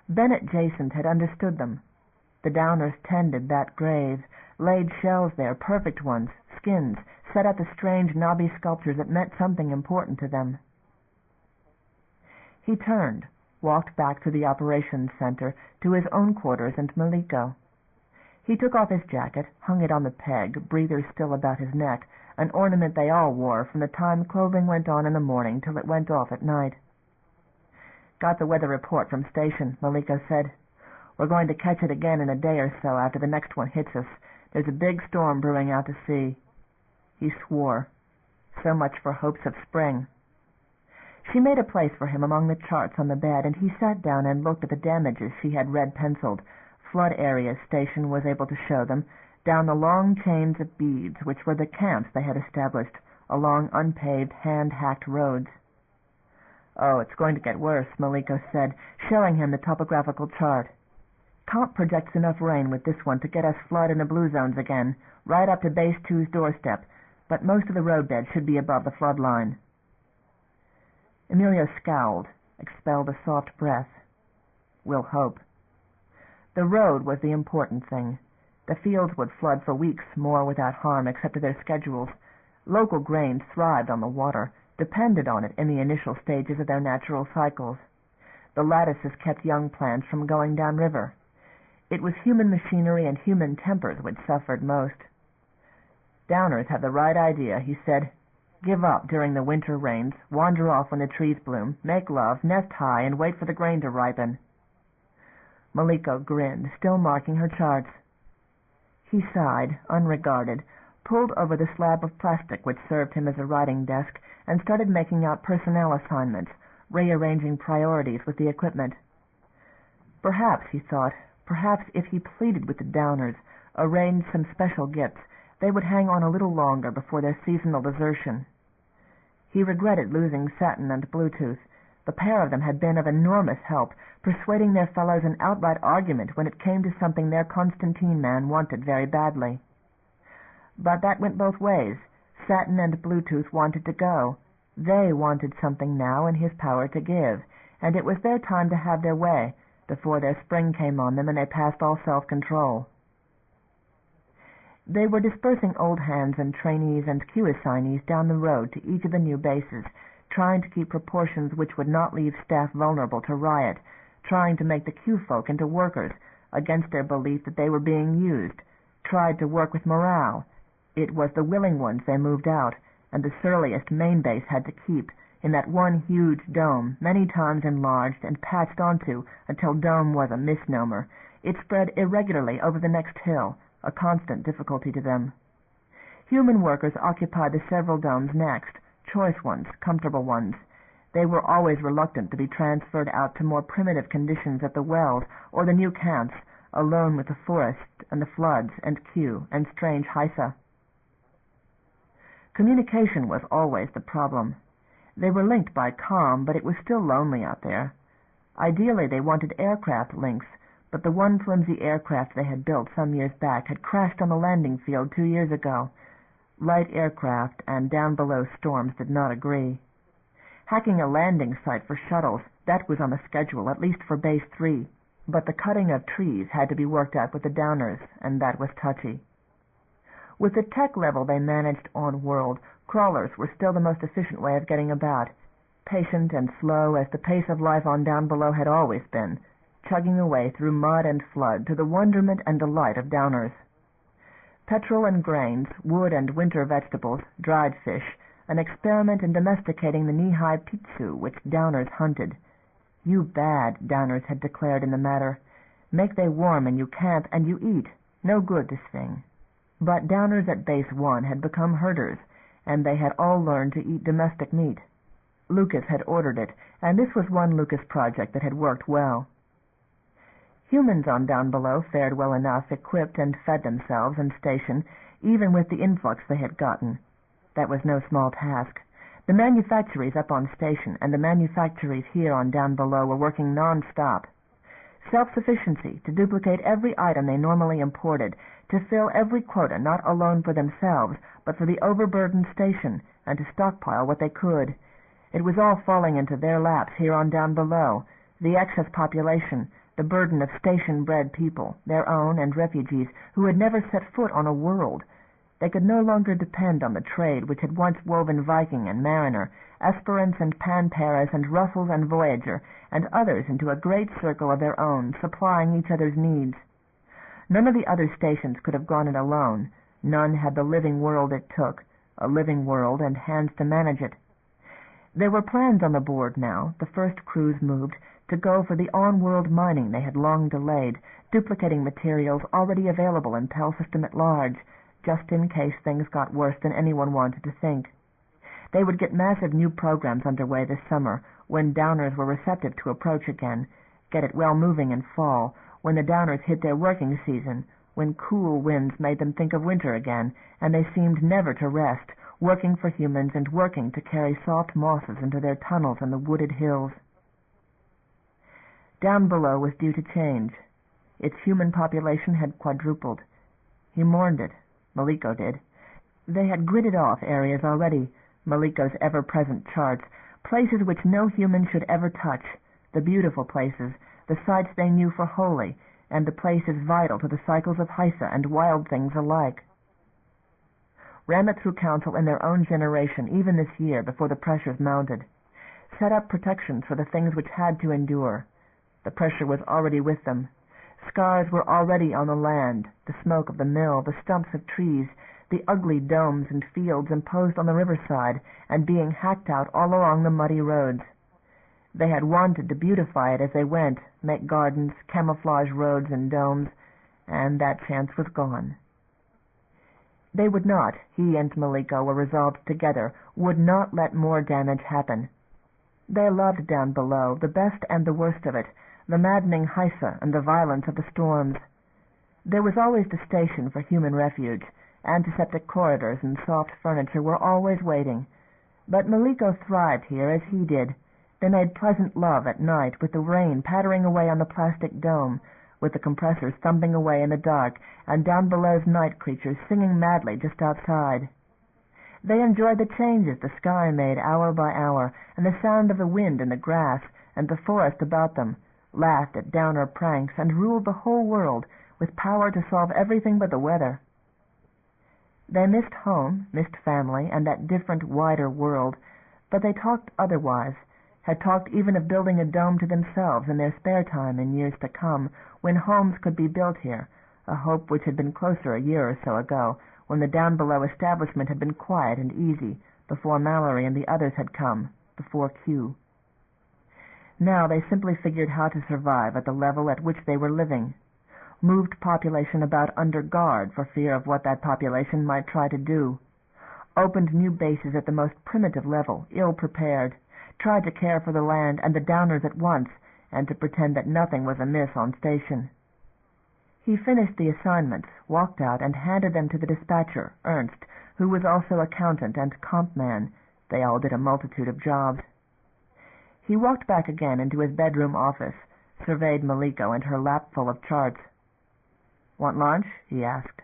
Bennett Jacent had understood them. The downers tended that grave, laid shells there, perfect ones, skins, set up the strange knobby sculptures that meant something important to them. He turned, walked back to the operations center, to his own quarters and Maliko. He took off his jacket, hung it on the peg, breather still about his neck, an ornament they all wore from the time clothing went on in the morning till it went off at night. "Got the weather report from station," Maliko said. "We're going to catch it again in a day or so after the next one hits us. There's a big storm brewing out to sea." He swore. So much for hopes of spring. She made a place for him among the charts on the bed, and he sat down and looked at the damages she had red-penciled. Flood areas station was able to show them, down the long chains of beads which were the camps they had established, along unpaved, hand-hacked roads. "Oh, it's going to get worse," Maliko said, showing him the topographical chart. "Comp projects enough rain with this one to get us flood in the blue zones again, right up to Base 2's doorstep, but most of the roadbed should be above the flood line." Emilio scowled, expelled a soft breath. "We'll hope." The road was the important thing. The fields would flood for weeks more without harm except to their schedules. Local grains thrived on the water, depended on it in the initial stages of their natural cycles. The lattices kept young plants from going downriver. It was human machinery and human tempers which suffered most. "Downers have the right idea," he said. "Give up during the winter rains, wander off when the trees bloom, make love, nest high, and wait for the grain to ripen." Maliko grinned, still marking her charts. He sighed, unregarded, pulled over the slab of plastic which served him as a writing desk, and started making out personnel assignments, rearranging priorities with the equipment. Perhaps, he thought, perhaps if he pleaded with the downers, arranged some special gifts, they would hang on a little longer before their seasonal desertion. He regretted losing Satin and Bluetooth. The pair of them had been of enormous help, persuading their fellows in outright argument when it came to something their Constantine man wanted very badly. But that went both ways. Satin and Bluetooth wanted to go, They wanted something now in his power to give, and it was their time to have their way, before their spring came on them and they passed all self-control. They were dispersing old hands and trainees and queue assignees down the road to each of the new bases, trying to keep proportions which would not leave staff vulnerable to riot, trying to make the queue folk into workers, against their belief that they were being used, tried to work with morale. It was the willing ones they moved out, and the surliest main base had to keep, in that one huge dome, many times enlarged and patched onto until dome was a misnomer. It spread irregularly over the next hill, a constant difficulty to them. Human workers occupied the several domes next, choice ones, comfortable ones. They were always reluctant to be transferred out to more primitive conditions at the wells or the new camps, alone with the forest and the floods and Q and strange Haisa. Communication was always the problem. They were linked by comm, but it was still lonely out there. Ideally, they wanted aircraft links, but the one flimsy aircraft they had built some years back had crashed on the landing field 2 years ago. Light aircraft and down-below storms did not agree. Hacking a landing site for shuttles, that was on the schedule, at least for Base 3, but the cutting of trees had to be worked out with the downers, and that was touchy. With the tech level they managed on-world, crawlers were still the most efficient way of getting about, patient and slow as the pace of life on down below had always been, chugging away through mud and flood to the wonderment and delight of downers. Petrol and grains, wood and winter vegetables, dried fish, an experiment in domesticating the knee-high pitsu which downers hunted. "You bad," downers had declared in the matter. "Make they warm and you camp and you eat. No good this thing." But downers at Base 1 had become herders, and they had all learned to eat domestic meat. Lucas had ordered it, and this was one Lucas project that had worked well. Humans on down below fared well enough, equipped and fed themselves and station, even with the influx they had gotten. That was no small task. The manufactories up on station and the manufactories here on down below were working non-stop. Self-sufficiency, to duplicate every item they normally imported, to fill every quota not alone for themselves, but for the overburdened station, and to stockpile what they could. It was all falling into their laps here on down below, the excess population, the burden of station-bred people, their own and refugees, who had never set foot on a world. They could no longer depend on the trade which had once woven Viking and Mariner, Esperance and Pan-Paris and Russell and Voyager, and others into a great circle of their own, supplying each other's needs. None of the other stations could have gone it alone. None had the living world it took, a living world and hands to manage it. There were plans on the board now, the first crews moved, to go for the on-world mining they had long delayed, duplicating materials already available in Pell System at large, just in case things got worse than anyone wanted to think. They would get massive new programs underway this summer, when downers were receptive to approach again, get it well moving in fall, when the downers hit their working season, when cool winds made them think of winter again, and they seemed never to rest, working for humans and working to carry soft mosses into their tunnels in the wooded hills. Down below was due to change. Its human population had quadrupled. He mourned it. Maliko did. They had gridded off areas already, Maliko's ever-present charts, places which no human should ever touch, the beautiful places, the sites they knew for holy, and the places vital to the cycles of Haisa and wild things alike. Ram it through council in their own generation, even this year, before the pressures mounted. Set up protections for the things which had to endure. The pressure was already with them. Scars were already on the land, the smoke of the mill, the stumps of trees, the ugly domes and fields imposed on the riverside and being hacked out all along the muddy roads. They had wanted to beautify it as they went, make gardens, camouflage roads and domes, and that chance was gone. They would not, he and Maliko were resolved together, would not let more damage happen. They loved down below, the best and the worst of it, the maddening Haisa and the violence of the storms. There was always the station for human refuge, antiseptic corridors and soft furniture were always waiting. But Maliko thrived here as he did. They made pleasant love at night, with the rain pattering away on the plastic dome, with the compressors thumping away in the dark, and down below's night creatures singing madly just outside. They enjoyed the changes the sky made hour by hour, and the sound of the wind in the grass and the forest about them, laughed at downer pranks, and ruled the whole world with power to solve everything but the weather. They missed home, missed family, and that different, wider world, but they talked otherwise, had talked even of building a dome to themselves in their spare time in years to come, when homes could be built here, a hope which had been closer a year or so ago, when the Downbelow establishment had been quiet and easy, before Mallory and the others had come, before Q. Now they simply figured how to survive at the level at which they were living, moved population about under guard for fear of what that population might try to do, opened new bases at the most primitive level, ill-prepared, tried to care for the land and the Downers at once, and to pretend that nothing was amiss on station. He finished the assignments, walked out, and handed them to the dispatcher, Ernst, who was also accountant and comp man. They all did a multitude of jobs. He walked back again into his bedroom office, surveyed Maliko and her lap full of charts. "Want lunch?" he asked.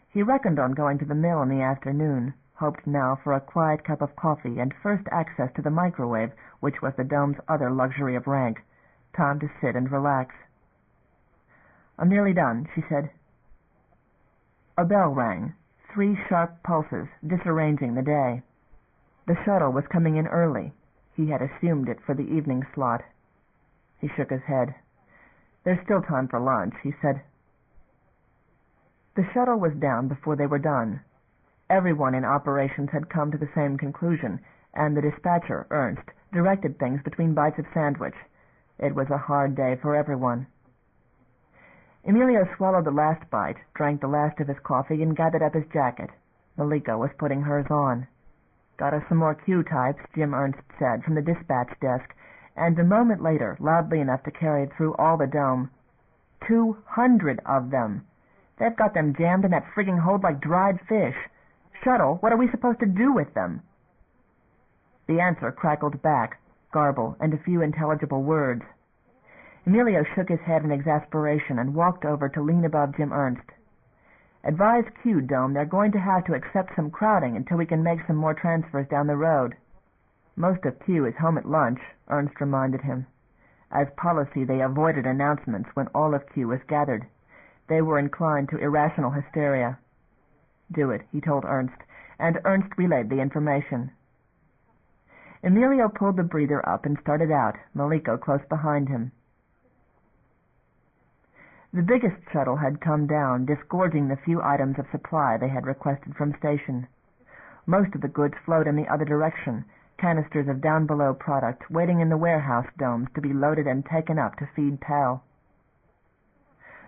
He reckoned on going to the mill in the afternoon, hoped now for a quiet cup of coffee and first access to the microwave, which was the dome's other luxury of rank, time to sit and relax. "I'm nearly done," she said. A bell rang, 3 sharp pulses, disarranging the day. The shuttle was coming in early. He had assumed it for the evening slot. He shook his head. "There's still time for lunch," he said. The shuttle was down before they were done. Everyone in operations had come to the same conclusion, and the dispatcher, Ernst, directed things between bites of sandwich. It was a hard day for everyone. Emilio swallowed the last bite, drank the last of his coffee, and gathered up his jacket. Maliko was putting hers on. "Got us some more Q-types," Jim Ernst said from the dispatch desk, and a moment later, loudly enough to carry it through all the dome, 200 of them! They've got them jammed in that frigging hold like dried fish. Shuttle, what are we supposed to do with them?" The answer crackled back, garble, and a few intelligible words. Emilio shook his head in exasperation and walked over to lean above Jim Ernst. "Advise Q, Dome, they're going to have to accept some crowding until we can make some more transfers down the road." "Most of Q is home at lunch," Ernst reminded him. As policy, they avoided announcements when all of Q was gathered. They were inclined to irrational hysteria. "Do it," he told Ernst, and Ernst relayed the information. Emilio pulled the breather up and started out, Maliko close behind him. The biggest shuttle had come down, disgorging the few items of supply they had requested from station. Most of the goods flowed in the other direction, canisters of Downbelow product waiting in the warehouse domes to be loaded and taken up to feed Pal.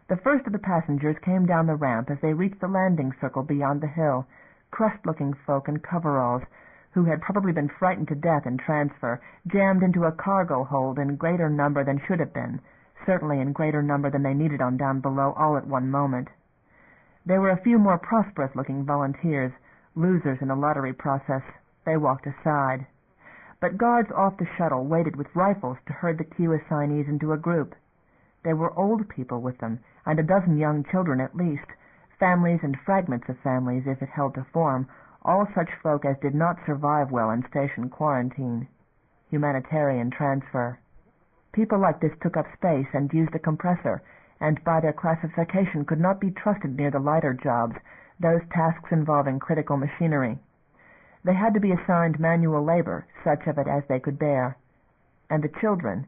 The first of the passengers came down the ramp as they reached the landing circle beyond the hill, crushed-looking folk in coveralls, who had probably been frightened to death in transfer, jammed into a cargo hold in greater number than should have been, certainly in greater number than they needed on Downbelow all at one moment. There were a few more prosperous-looking volunteers, losers in the lottery process. They walked aside. But guards off the shuttle waited with rifles to herd the Q assignees into a group. There were old people with them, and a dozen young children at least, families and fragments of families if it held to form, all such folk as did not survive well in station quarantine. Humanitarian transfer. People like this took up space and used a compressor, and by their classification could not be trusted near the lighter jobs, those tasks involving critical machinery. They had to be assigned manual labor, such of it as they could bear. And the children,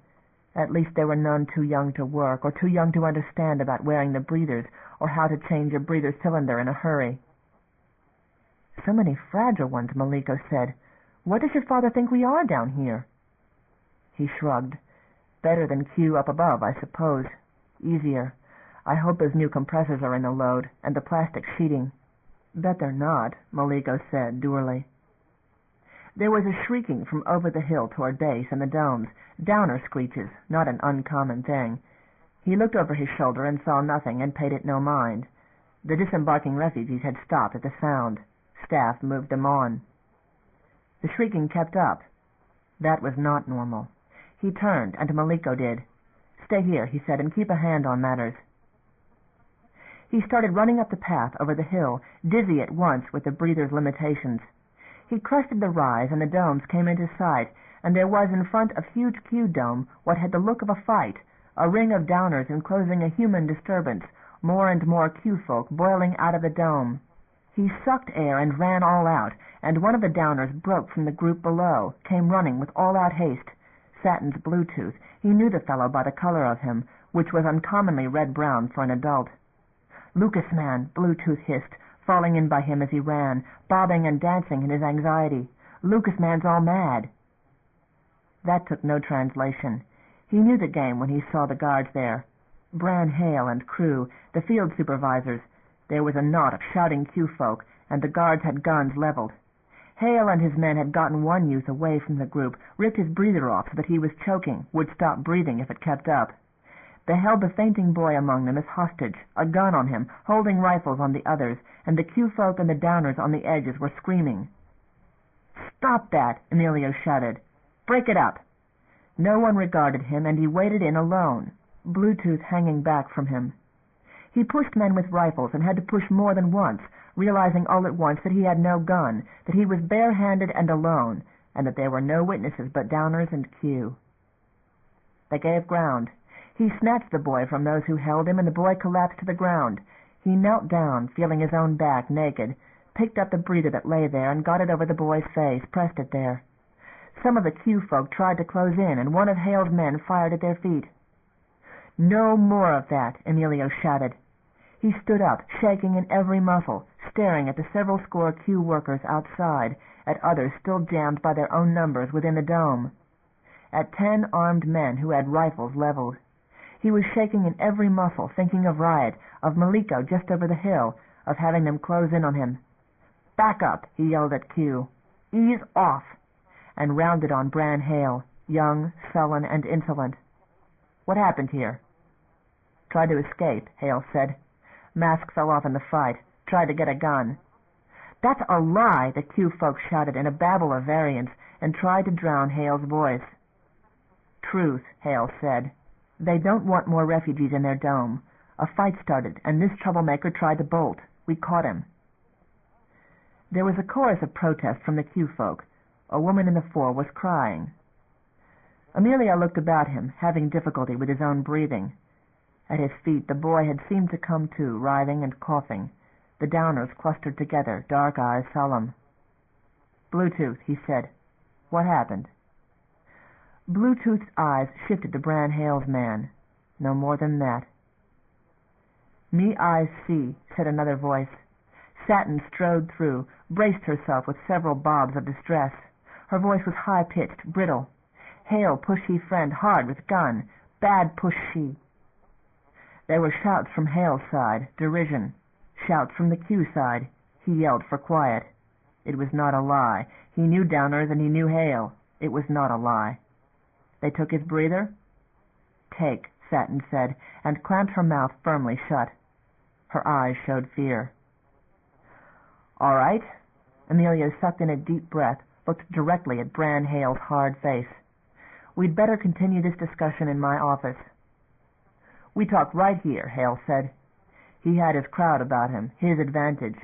at least there were none too young to work, or too young to understand about wearing the breathers, or how to change a breather cylinder in a hurry. "So many fragile ones," Maliko said. "What does your father think we are down here?" He shrugged. "Better than Q up above, I suppose. Easier. I hope those new compressors are in the load, and the plastic sheeting." "Bet they're not," Maliko said dourly. There was a shrieking from over the hill toward base and the domes, downer screeches, not an uncommon thing. He looked over his shoulder and saw nothing and paid it no mind. The disembarking refugees had stopped at the sound. Staff moved them on. The shrieking kept up. That was not normal. He turned, and Maliko did. "Stay here," he said, "and keep a hand on matters." He started running up the path over the hill, dizzy at once with the breather's limitations. He crested the rise, and the domes came into sight, and there was in front of huge Q dome what had the look of a fight, a ring of downers enclosing a human disturbance, more and more Q folk boiling out of the dome. He sucked air and ran all out, and one of the downers broke from the group below, came running with all-out haste. Satin's Bluetooth. He knew the fellow by the color of him, which was uncommonly red-brown for an adult. "Lucas, man," Bluetooth hissed, falling in by him as he ran, bobbing and dancing in his anxiety. "Lucas, man's all mad." That took no translation. He knew the game when he saw the guards there. Bran Hale and crew, the field supervisors. There was a knot of shouting Q folk, and the guards had guns leveled. Hale and his men had gotten one youth away from the group, ripped his breather off so that he was choking, would stop breathing if it kept up. They held the fainting boy among them as hostage, a gun on him, holding rifles on the others, and the Q folk and the downers on the edges were screaming. "Stop that!" Emilio shouted. "Break it up!" No one regarded him, and he waded in alone, Bluetooth hanging back from him. He pushed men with rifles and had to push more than once, realizing all at once that he had no gun, that he was bare-handed and alone, and that there were no witnesses but downers and Q. They gave ground. He snatched the boy from those who held him, and the boy collapsed to the ground. He knelt down, feeling his own back, naked, picked up the breather that lay there and got it over the boy's face, pressed it there. Some of the Q folk tried to close in, and one of Hale's men fired at their feet. "No more of that," Emilio shouted. He stood up, shaking in every muscle, staring at the several score Q workers outside, at others still jammed by their own numbers within the dome, at 10 armed men who had rifles leveled. He was shaking in every muscle, thinking of riot, of Maliko just over the hill, of having them close in on him. "Back up," he yelled at Q. "Ease off," and rounded on Bran Hale, young, sullen, and insolent. "What happened here?" "Tried to escape," Hale said. "Mask fell off in the fight. Tried to get a gun." "That's a lie!" the Q folks shouted in a babble of variants, and tried to drown Hale's voice. "Truth," Hale said. "They don't want more refugees in their dome. A fight started, and this troublemaker tried to bolt. We caught him." There was a chorus of protest from the Q folk. A woman in the fore was crying. Emilio looked about him, having difficulty with his own breathing. At his feet the boy had seemed to come to, writhing and coughing. The downers clustered together, dark eyes solemn. "Bluetooth," he said. "What happened?" Bluetooth's eyes shifted to Bran Hale's man. No more than that. "Me eyes see," said another voice. Satin strode through, braced herself with several bobs of distress. Her voice was high-pitched, brittle. "Hale push he friend hard with gun. Bad push she." There were shouts from Hale's side, derision. Shouts from the Q side. He yelled for quiet. It was not a lie. He knew downers and he knew Hale. It was not a lie. They took his breather? "Take," Satin said, and clamped her mouth firmly shut. Her eyes showed fear. "All right." Emilio sucked in a deep breath, looked directly at Bran Hale's hard face. "We'd better continue this discussion in my office." "We talk right here," Hale said. He had his crowd about him, his advantage.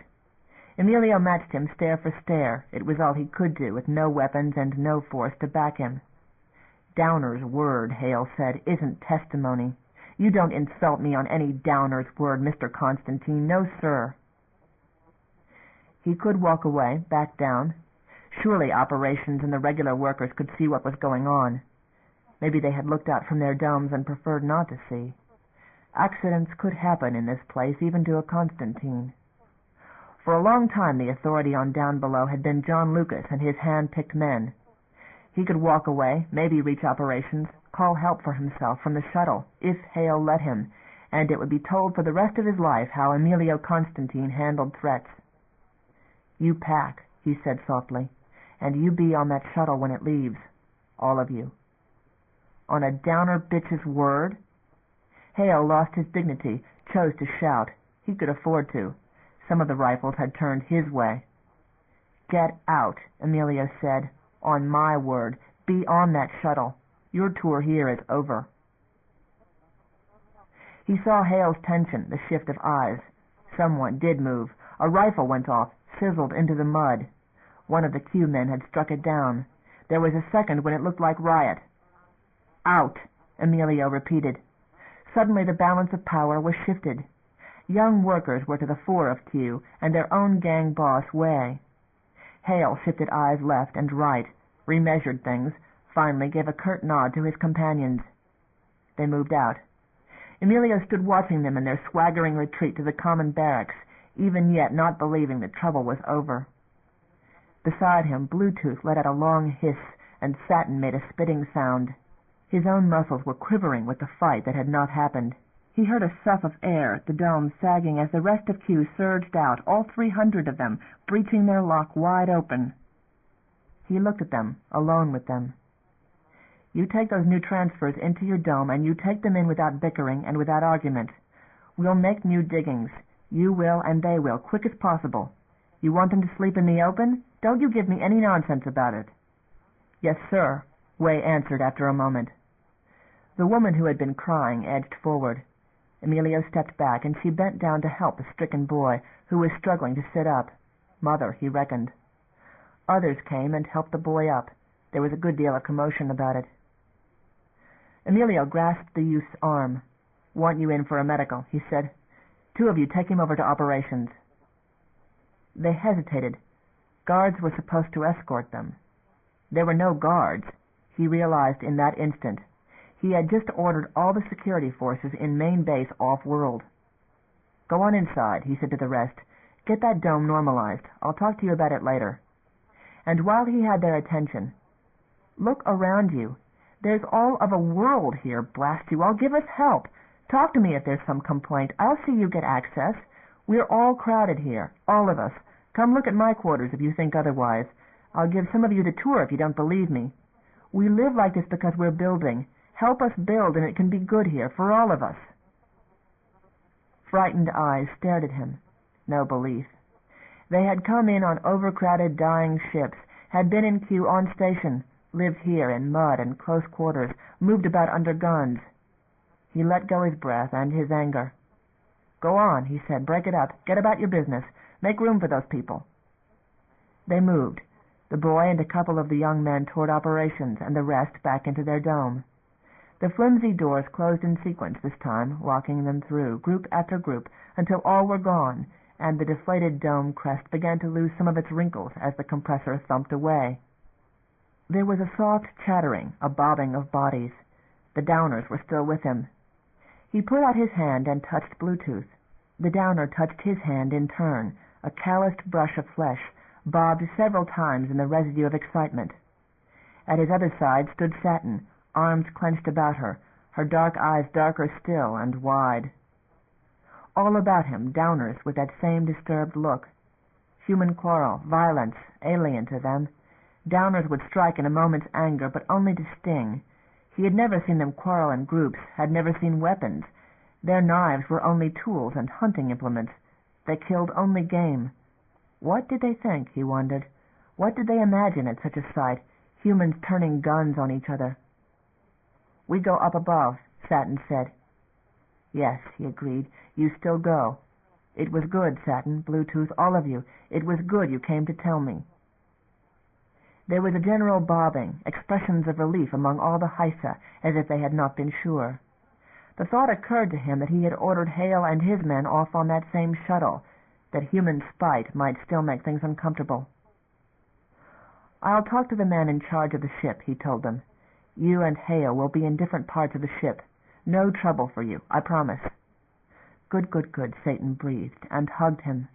Emilio matched him stare for stare. It was all he could do, with no weapons and no force to back him. "Downer's word," Hale said, "isn't testimony. You don't insult me on any Downer's word, Mr. Constantine. No, sir." He could walk away, back down. Surely operations and the regular workers could see what was going on. Maybe they had looked out from their domes and preferred not to see. Accidents could happen in this place, even to a Constantine. For a long time the authority on Downbelow had been John Lucas and his hand-picked men. He could walk away, maybe reach operations, call help for himself from the shuttle, if Hale let him, and it would be told for the rest of his life how Emilio Constantine handled threats. "You pack," he said softly, "and you be on that shuttle when it leaves. All of you." "On a Downer bitch's word?" Hale lost his dignity, chose to shout. He could afford to. Some of the rifles had turned his way. "Get out," Emilio said. "On my word. Be on that shuttle. Your tour here is over." He saw Hale's tension, the shift of eyes. Someone did move. A rifle went off, sizzled into the mud. One of the Q men had struck it down. There was a second when it looked like riot. "Out," Emilio repeated. Suddenly the balance of power was shifted. Young workers were to the fore of Q, and their own gang boss Wei. Hale shifted eyes left and right, remeasured things, finally gave a curt nod to his companions. They moved out. Emilio stood watching them in their swaggering retreat to the common barracks, even yet not believing that trouble was over. Beside him, Bluetooth let out a long hiss, and Satin made a spitting sound. His own muscles were quivering with the fight that had not happened. He heard a sough of air, the dome sagging as the rest of Q surged out, all 300 of them, breaching their lock wide open. He looked at them, alone with them. "You take those new transfers into your dome, and you take them in without bickering and without argument. We'll make new diggings. You will and they will, quick as possible. You want them to sleep in the open? Don't you give me any nonsense about it." "Yes, sir," Wei answered after a moment. The woman who had been crying edged forward. Emilio stepped back, and she bent down to help the stricken boy, who was struggling to sit up. Mother, he reckoned. Others came and helped the boy up. There was a good deal of commotion about it. Emilio grasped the youth's arm. "Want you in for a medical," he said. "Two of you take him over to operations." They hesitated. Guards were supposed to escort them. There were no guards, he realized in that instant. He had just ordered all the security forces in main base off-world. "Go on inside," he said to the rest. "Get that dome normalized. I'll talk to you about it later." And while he had their attention, "Look around you. There's all of a world here, blast you all. Give us help. Talk to me if there's some complaint. I'll see you get access. We're all crowded here, all of us. Come look at my quarters if you think otherwise. I'll give some of you the tour if you don't believe me. We live like this because we're building. Help us build, and it can be good here for all of us." Frightened eyes stared at him. No belief. They had come in on overcrowded, dying ships, had been in Q on station, lived here in mud and close quarters, moved about under guns. He let go his breath and his anger. "Go on," he said. "Break it up. Get about your business. Make room for those people." They moved, the boy and a couple of the young men toward operations, and the rest back into their dome. The flimsy doors closed in sequence this time, locking them through, group after group, until all were gone, and the deflated dome crest began to lose some of its wrinkles as the compressor thumped away. There was a soft chattering, a bobbing of bodies. The Downers were still with him. He put out his hand and touched Bluetooth. The Downer touched his hand in turn, a calloused brush of flesh, bobbed several times in the residue of excitement. At his other side stood Satin, arms clenched about her, her dark eyes darker still and wide. All about him, Downers with that same disturbed look. Human quarrel, violence, alien to them. Downers would strike in a moment's anger, but only to sting. He had never seen them quarrel in groups, had never seen weapons. Their knives were only tools and hunting implements. They killed only game. What did they think, he wondered? What did they imagine at such a sight, humans turning guns on each other? "We go up above," Satin said. "Yes," he agreed. "You still go. It was good, Satin, Bluetooth, all of you. It was good you came to tell me." There was a general bobbing, expressions of relief among all the Hysa, as if they had not been sure. The thought occurred to him that he had ordered Hale and his men off on that same shuttle, that human spite might still make things uncomfortable. "I'll talk to the man in charge of the ship," he told them. "You and Hale will be in different parts of the ship. No trouble for you, I promise." "Good, good, good," Satan breathed, and hugged him.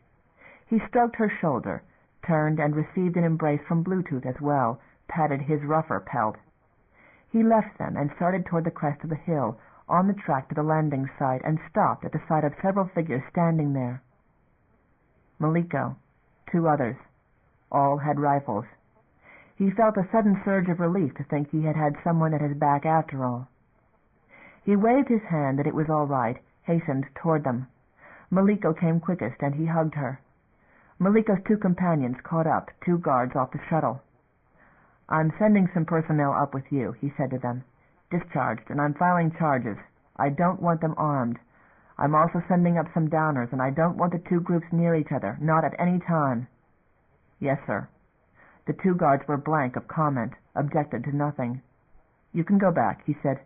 He stroked her shoulder, turned and received an embrace from Bluetooth as well, patted his rougher pelt. He left them and started toward the crest of the hill, on the track to the landing site, and stopped at the sight of several figures standing there. Maliko, two others. All had rifles. He felt a sudden surge of relief to think he had had someone at his back after all. He waved his hand that it was all right, hastened toward them. Maliko came quickest, and he hugged her. Maliko's two companions caught up, two guards off the shuttle. "I'm sending some personnel up with you," he said to them. "Discharged, and I'm filing charges. I don't want them armed. I'm also sending up some Downers, and I don't want the two groups near each other, not at any time." "Yes, sir." The 2 guards were blank of comment, objected to nothing. "You can go back," he said.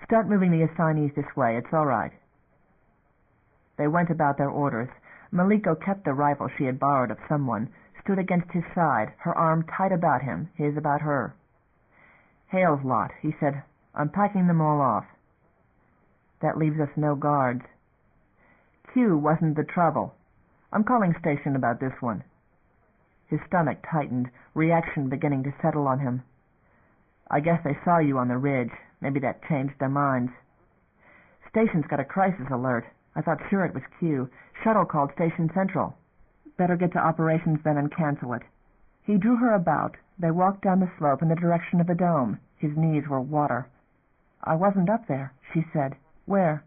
"Start moving the assignees this way. It's all right." They went about their orders. Maliko kept the rifle she had borrowed of someone, stood against his side, her arm tight about him, his about her. "Hale's lot," he said. "I'm packing them all off." "That leaves us no guards." "Q wasn't the trouble. I'm calling station about this one." His stomach tightened, reaction beginning to settle on him. "I guess they saw you on the ridge. Maybe that changed their minds." "Station's got a crisis alert. I thought sure it was Q. Shuttle called Station Central." "Better get to operations then and cancel it." He drew her about. They walked down the slope in the direction of the dome. His knees were water. "I wasn't up there," she said. "Where?"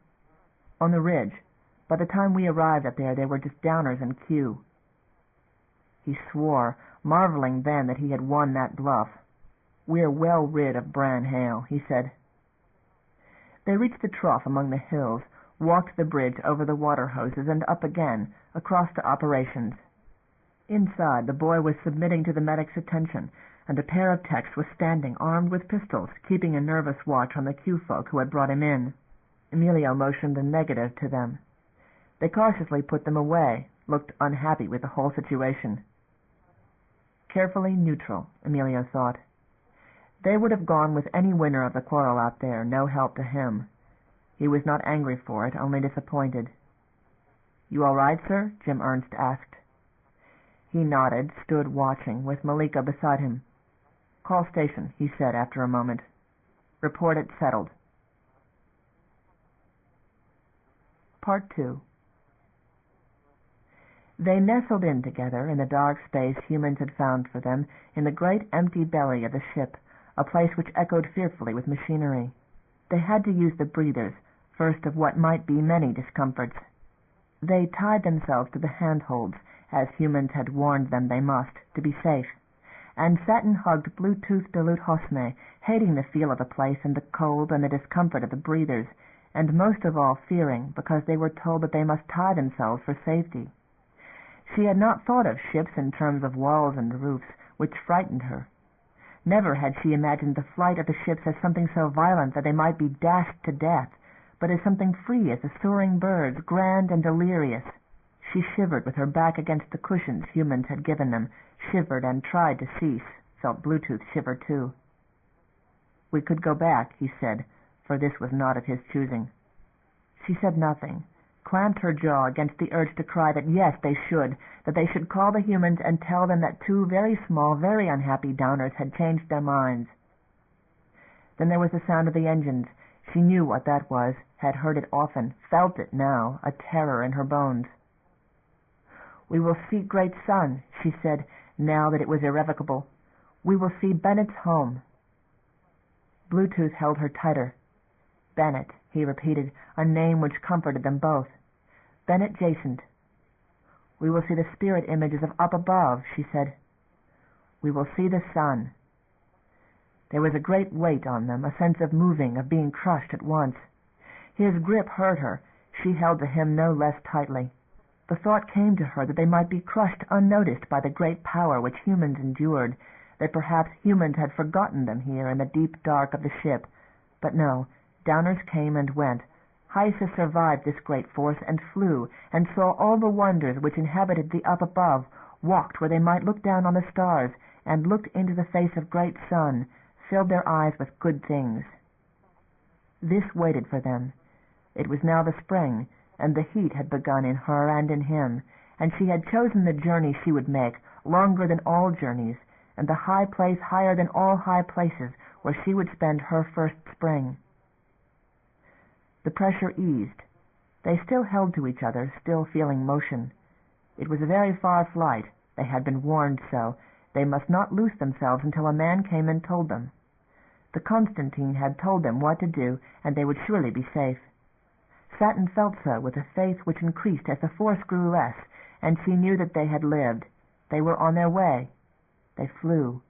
"On the ridge. By the time we arrived up there, they were just Downers and Q." He swore, marveling then that he had won that bluff. "We're well rid of Bran Hale," he said. They reached the trough among the hills, walked the bridge over the water hoses and up again, across to operations. Inside, the boy was submitting to the medic's attention, and a pair of techs was standing armed with pistols, keeping a nervous watch on the Q folk who had brought him in. Emilio motioned a negative to them. They cautiously put them away, looked unhappy with the whole situation. Carefully neutral, Emilio thought. They would have gone with any winner of the quarrel out there, no help to him. He was not angry for it, only disappointed. "You all right, sir?" Jim Ernst asked. He nodded, stood watching, with Malika beside him. "Call station," he said after a moment. "Report it settled." Part 2. They nestled in together in the dark space humans had found for them in the great empty belly of the ship, a place which echoed fearfully with machinery. They had to use the breathers, first of what might be many discomforts. They tied themselves to the handholds, as humans had warned them they must, to be safe, and sat and hugged Bluetooth Belut Hosme, hating the feel of the place and the cold and the discomfort of the breathers, and most of all fearing because they were told that they must tie themselves for safety. She had not thought of ships in terms of walls and roofs, which frightened her. Never had she imagined the flight of the ships as something so violent that they might be dashed to death, but as something free as the soaring birds, grand and delirious. She shivered with her back against the cushions humans had given them, shivered and tried to cease, felt Bluetooth shiver too. "We could go back," he said, for this was not of his choosing. She said nothing, clamped her jaw against the urge to cry that yes, they should, that they should call the humans and tell them that 2 very small, very unhappy Downers had changed their minds. Then there was the sound of the engines. She knew what that was, had heard it often, felt it now, a terror in her bones. "We will see Great Sun," she said, now that it was irrevocable. "We will see Bennett's home." Bluetooth held her tighter. "Bennett," he repeated, a name which comforted them both. "Bennett Jacint." "We will see the spirit images of up above," she said. "We will see the sun." There was a great weight on them, a sense of moving, of being crushed at once. His grip hurt her. She held to him no less tightly. The thought came to her that they might be crushed unnoticed by the great power which humans endured, that perhaps humans had forgotten them here in the deep dark of the ship. But no, Downers came and went. Heisa survived this great force and flew, and saw all the wonders which inhabited the up above, walked where they might look down on the stars, and looked into the face of great sun, filled their eyes with good things. This waited for them. It was now the spring, and the heat had begun in her and in him, and she had chosen the journey she would make, longer than all journeys, and the high place higher than all high places, where she would spend her first spring. The pressure eased. They still held to each other, still feeling motion. It was a very far flight. They had been warned so. They must not loose themselves until a man came and told them. The Constantine had told them what to do, and they would surely be safe. Satin felt so, with a faith which increased as the force grew less, and she knew that they had lived. They were on their way. They flew.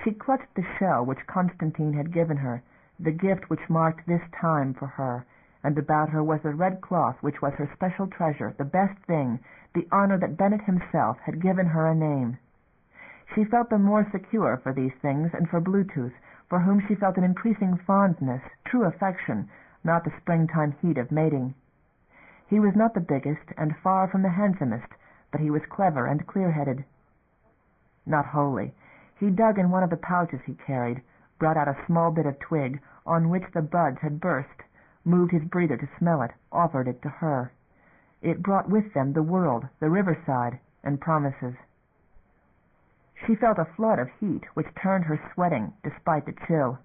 She clutched the shell which Constantine had given her, the gift which marked this time for her, and about her was the red cloth which was her special treasure, the best thing, the honor that Bennett himself had given her a name. She felt the more secure for these things and for Bluetooth, for whom she felt an increasing fondness, true affection, not the springtime heat of mating. He was not the biggest and far from the handsomest, but he was clever and clear-headed. Not wholly. He dug in one of the pouches he carried, brought out a small bit of twig on which the buds had burst, moved his breather to smell it, offered it to her. It brought with them the world, the riverside, and promises. She felt a flood of heat which turned her sweating despite the chill.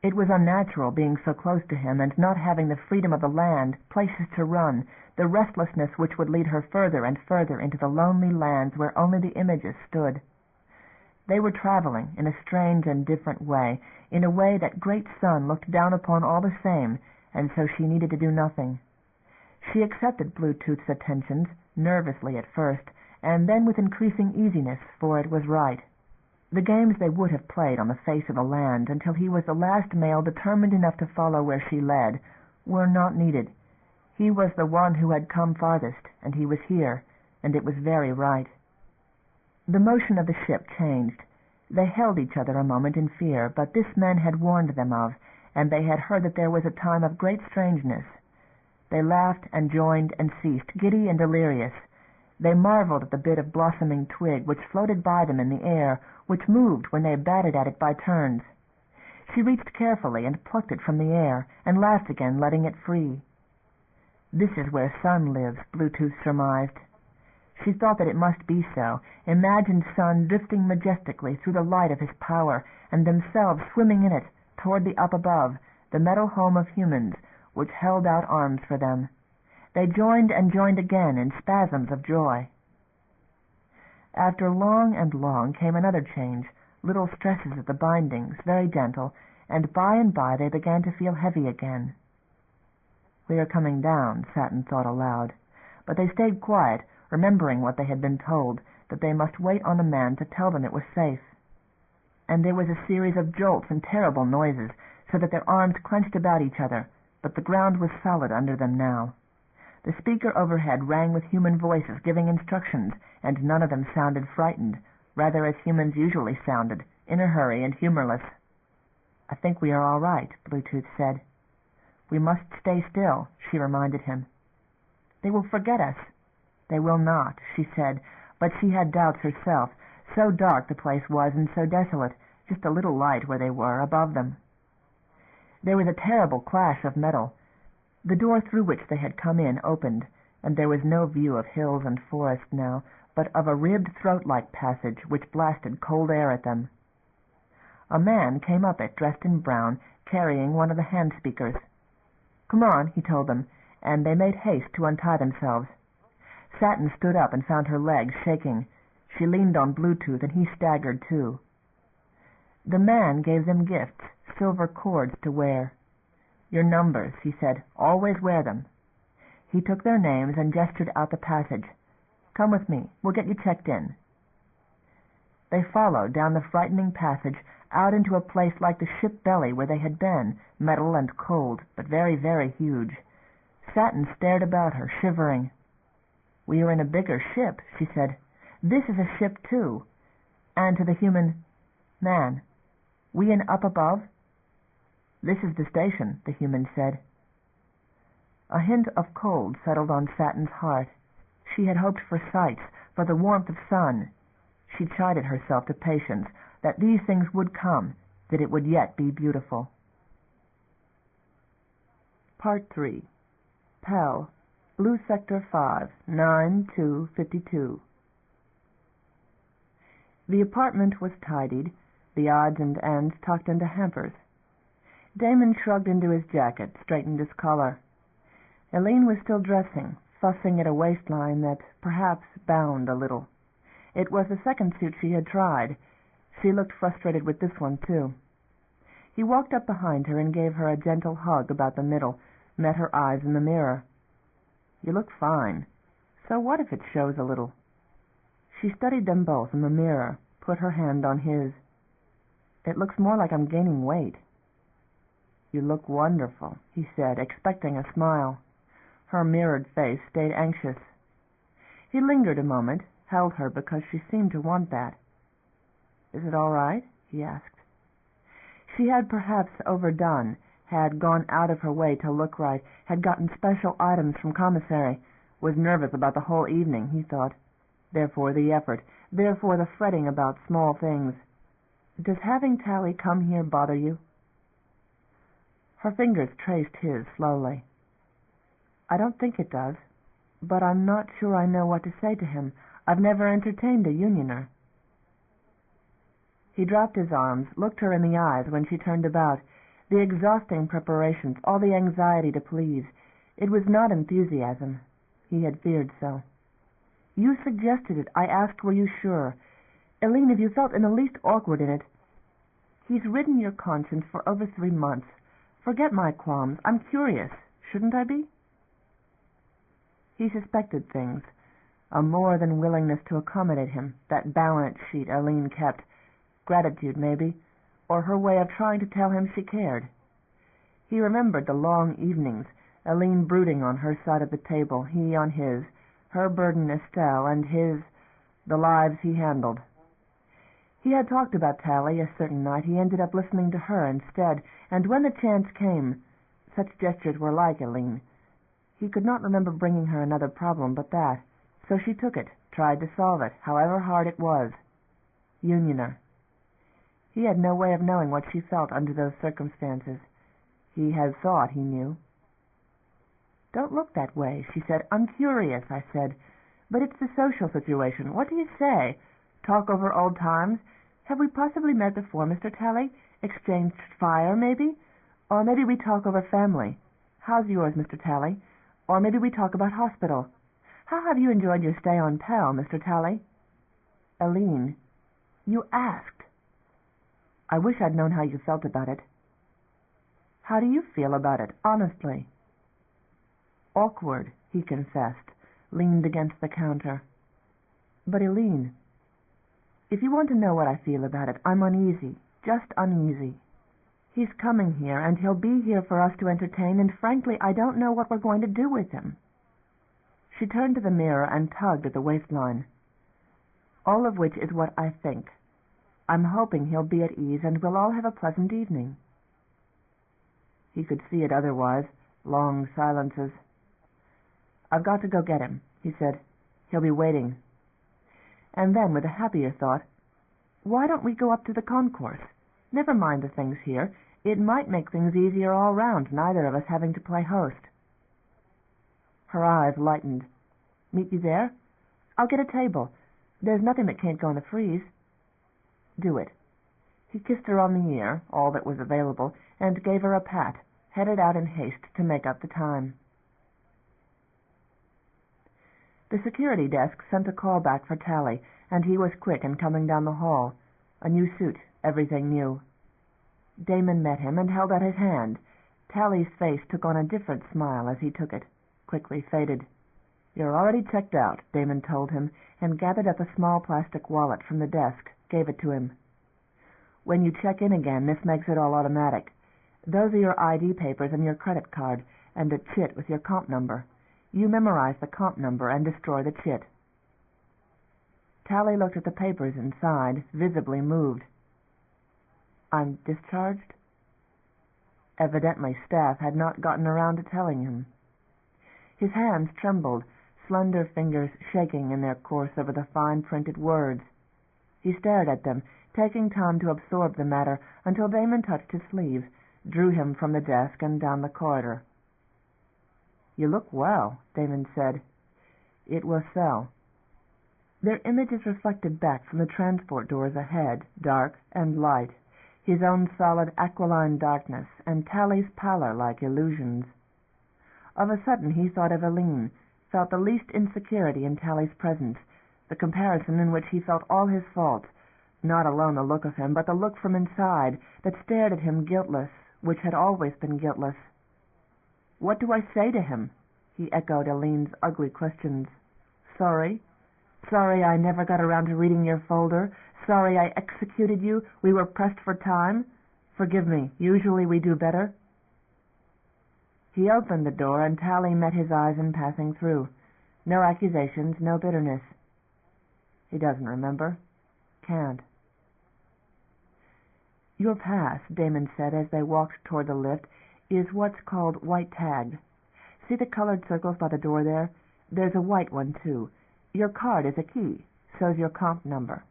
It was unnatural being so close to him and not having the freedom of the land, places to run, the restlessness which would lead her further and further into the lonely lands where only the images stood. They were traveling in a strange and different way, in a way that great sun looked down upon all the same, and so she needed to do nothing. She accepted Bluetooth's attentions, nervously at first, and then with increasing easiness, for it was right. The games they would have played on the face of the land until he was the last male determined enough to follow where she led were not needed. He was the one who had come farthest, and he was here, and it was very right. The motion of the ship changed. They held each other a moment in fear, but this man had warned them of, and they had heard that there was a time of great strangeness. They laughed and joined and ceased, giddy and delirious. They marveled at the bit of blossoming twig which floated by them in the air, which moved when they batted at it by turns. She reached carefully and plucked it from the air, and laughed again, letting it free. This is where sun lives, Bluetooth surmised. She thought that it must be so, imagined sun drifting majestically through the light of his power, and themselves swimming in it, toward the up above, the metal home of humans, which held out arms for them. They joined and joined again in spasms of joy. After long and long came another change, little stresses of the bindings, very gentle, and by they began to feel heavy again. "We are coming down," Satin thought aloud. But they stayed quiet, remembering what they had been told, that they must wait on a man to tell them it was safe. And there was a series of jolts and terrible noises, so that their arms clenched about each other, but the ground was solid under them now. The speaker overhead rang with human voices giving instructions, and none of them sounded frightened, rather as humans usually sounded, in a hurry and humorless. "I think we are all right," Bluetooth said. "We must stay still," she reminded him. "They will forget us." "They will not," she said, but she had doubts herself. So dark the place was, and so desolate, just a little light where they were, above them. There was a terrible clash of metal. The door through which they had come in opened, and there was no view of hills and forest now, but of a ribbed throat-like passage which blasted cold air at them. A man came up it, dressed in brown, carrying one of the hand-speakers. "Come on," he told them, and they made haste to untie themselves. Satin stood up and found her legs shaking. She leaned on Bluetooth, and he staggered too. The man gave them gifts, silver cords to wear. "Your numbers," he said. "Always wear them." He took their names and gestured out the passage. "Come with me. We'll get you checked in." They followed down the frightening passage, out into a place like the ship belly where they had been, metal and cold, but very, very huge. Satin stared about her, shivering. "We are in a bigger ship," she said. "This is a ship, too." And to the human, "Man, we in up above?" "This is the station," the human said. A hint of cold settled on Satin's heart. She had hoped for sights, for the warmth of sun. She chided herself to patience, that these things would come, that it would yet be beautiful. Part 3. Pell, Blue Sector 5, 9-2-52. The apartment was tidied, the odds and ends tucked into hampers. Damon shrugged into his jacket, straightened his collar. Eileen was still dressing, fussing at a waistline that perhaps bound a little. It was the second suit she had tried. She looked frustrated with this one, too. He walked up behind her and gave her a gentle hug about the middle, met her eyes in the mirror. "You look fine. So what if it shows a little?" She studied them both in the mirror, put her hand on his. "It looks more like I'm gaining weight." "You look wonderful," he said, expecting a smile. Her mirrored face stayed anxious. He lingered a moment, held her because she seemed to want that. Is it all right?" he asked. She had perhaps overdone, had gone out of her way to look right, had gotten special items from commissary, was nervous about the whole evening, he thought. Therefore the effort, therefore the fretting about small things. "Does having Tally come here bother you?" Her fingers traced his slowly. "I don't think it does, but I'm not sure I know what to say to him. I've never entertained a Unioner." He dropped his arms, looked her in the eyes when she turned about. The exhausting preparations, all the anxiety to please. It was not enthusiasm. He had feared so. "You suggested it. I asked, were you sure? Eileen, have you felt in the least awkward in it? He's ridden your conscience for over 3 months. Forget my qualms. I'm curious. Shouldn't I be?" He suspected things. A more than willingness to accommodate him, that balance sheet Eileen kept. Gratitude, maybe, or her way of trying to tell him she cared. He remembered the long evenings, Eileen brooding on her side of the table, he on his, her burden Estelle, and his, the lives he handled. He had talked about Tally a certain night. He ended up listening to her instead, and when the chance came, such gestures were like Eileen. He could not remember bringing her another problem but that, so she took it, tried to solve it, however hard it was. Unioner. He had no way of knowing what she felt under those circumstances. He had thought he knew. "Don't look that way," she said. "I'm curious," I said. "But it's the social situation. What do you say? Talk over old times? Have we possibly met before, Mr. Tally? Exchanged fire, maybe? Or maybe we talk over family. How's yours, Mr. Tally? Or maybe we talk about hospital. How have you enjoyed your stay on Pell, Mr. Tally?" "Eileen, you asked." "I wish I'd known how you felt about it." "How do you feel about it, honestly?" "Awkward," he confessed, leaned against the counter. "But Eileen, if you want to know what I feel about it, I'm uneasy, just uneasy. He's coming here, and he'll be here for us to entertain, and frankly, I don't know what we're going to do with him." She turned to the mirror and tugged at the waistline. "All of which is what I think. I'm hoping he'll be at ease, and we'll all have a pleasant evening." He could see it otherwise, long silences. "I've got to go get him," he said. "He'll be waiting." And then, with a happier thought, "Why don't we go up to the concourse? Never mind the things here. It might make things easier all round, neither of us having to play host." Her eyes lightened. "Meet you there? I'll get a table. There's nothing that can't go in the freeze." "Do it." He kissed her on the ear, all that was available, and gave her a pat, headed out in haste to make up the time. The security desk sent a call back for Tally, and he was quick in coming down the hall. A new suit, everything new. Damon met him and held out his hand. Tally's face took on a different smile as he took it, quickly faded. "You're already checked out," Damon told him, and gathered up a small plastic wallet from the desk, gave it to him. "When you check in again, this makes it all automatic. Those are your ID papers and your credit card, and a chit with your comp number. You memorize the comp number and destroy the chit." Tally looked at the papers inside, visibly moved. "I'm discharged?" Evidently staff had not gotten around to telling him. His hands trembled, slender fingers shaking in their course over the fine printed words. He stared at them, taking time to absorb the matter, until Damon touched his sleeve, drew him from the desk and down the corridor. "You look well," Damon said. It was so. Their images reflected back from the transport doors ahead, dark and light, his own solid aquiline darkness, and Tally's pallor like illusions. Of a sudden he thought of Eileen, felt the least insecurity in Tally's presence, the comparison in which he felt all his faults, not alone the look of him, but the look from inside that stared at him guiltless, which had always been guiltless. "What do I say to him?" he echoed Eileen's ugly questions. "Sorry? Sorry I never got around to reading your folder? Sorry I executed you? We were pressed for time? Forgive me, usually we do better." He opened the door, and Tally met his eyes in passing through. No accusations, no bitterness. He doesn't remember. Can't. "Your pass," Damon said as they walked toward the lift, "is what's called white-tagged. See the colored circles by the door there? There's a white one, too. Your card is a key. So's your comp number.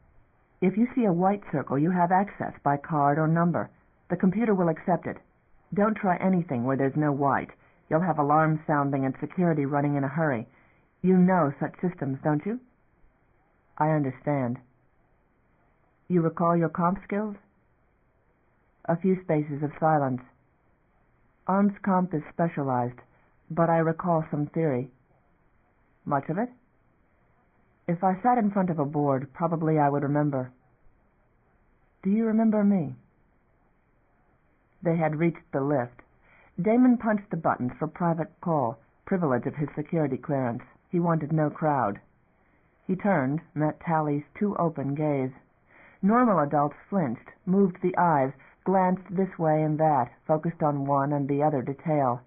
If you see a white circle, you have access by card or number. The computer will accept it. Don't try anything where there's no white. You'll have alarms sounding and security running in a hurry. You know such systems, don't you?" "I understand." "You recall your comp skills?" A few spaces of silence. "Arms comp is specialized, but I recall some theory." "Much of it?" "If I sat in front of a board, probably I would remember." "Do you remember me?" They had reached the lift. Damon punched the buttons for private call, privilege of his security clearance. He wanted no crowd. He turned, met Tally's too open gaze. Normal adults flinched, moved the eyes, glanced this way and that, focused on one and the other detail.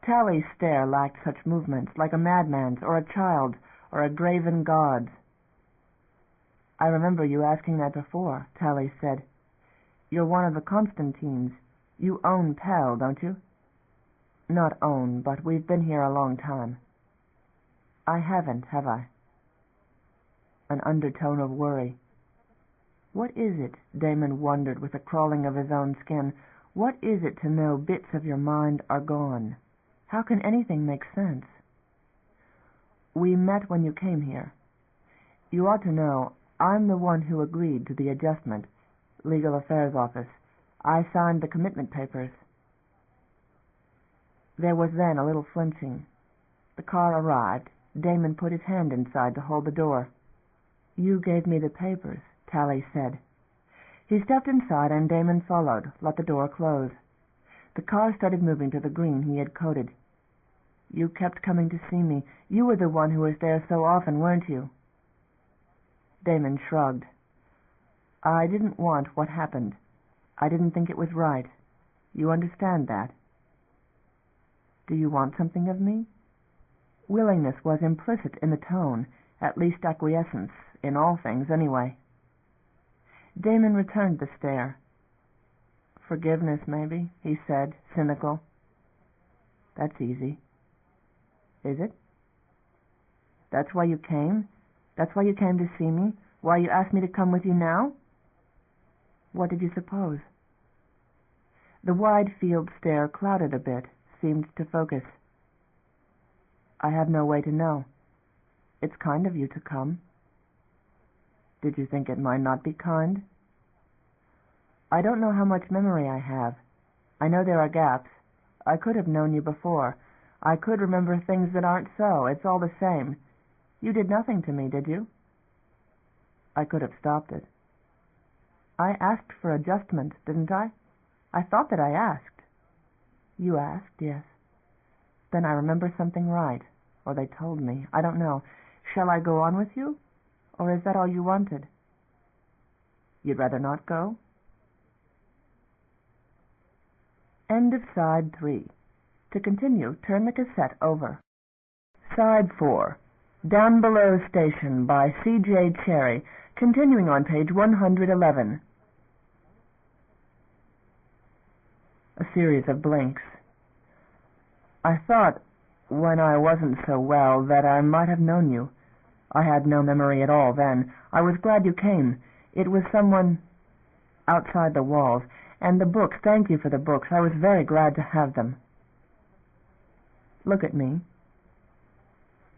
Tally's stare lacked such movements, like a madman's or a child's or a graven god's. "I remember you asking that before," Tally said. "You're one of the Constantines. You own Pell, don't you?" "Not own, but we've been here a long time." "I haven't, have I?" An undertone of worry. What is it, Damon wondered with a crawling of his own skin, what is it to know bits of your mind are gone? How can anything make sense? "We met when you came here. You ought to know, I'm the one who agreed to the adjustment. Legal Affairs Office. I signed the commitment papers." There was then a little flinching. The car arrived. Damon put his hand inside to hold the door. "You gave me the papers," Tally said. He stepped inside and Damon followed, let the door close. The car started moving to the green he had coded. "You kept coming to see me. You were the one who was there so often, weren't you?" Damon shrugged. "I didn't want what happened. I didn't think it was right. You understand that?" "Do you want something of me?" Willingness was implicit in the tone, at least acquiescence, in all things anyway. Damon returned the stare. "Forgiveness, maybe," he said, cynical. "That's easy." "Is it?" "That's why you came? That's why you came to see me? Why you asked me to come with you now?" "What did you suppose?" The wide-field stare clouded a bit, seemed to focus. "I have no way to know. It's kind of you to come." "Did you think it might not be kind?" "I don't know how much memory I have. I know there are gaps. I could have known you before. I could remember things that aren't so. It's all the same. You did nothing to me, did you?" "I could have stopped it." "I asked for adjustment, didn't I? I thought that I asked." "You asked, yes." "Then I remember something right. Or they told me. I don't know. Shall I go on with you? Or is that all you wanted?" "You'd rather not go?" End of Side 3. To continue, turn the cassette over. Side 4. Downbelow Station by C.J. Cherryh, continuing on page 111. A series of blinks. "I thought, when I wasn't so well, that I might have known you. I had no memory at all then. I was glad you came. It was someone outside the walls. And the books, thank you for the books. I was very glad to have them." "Look at me."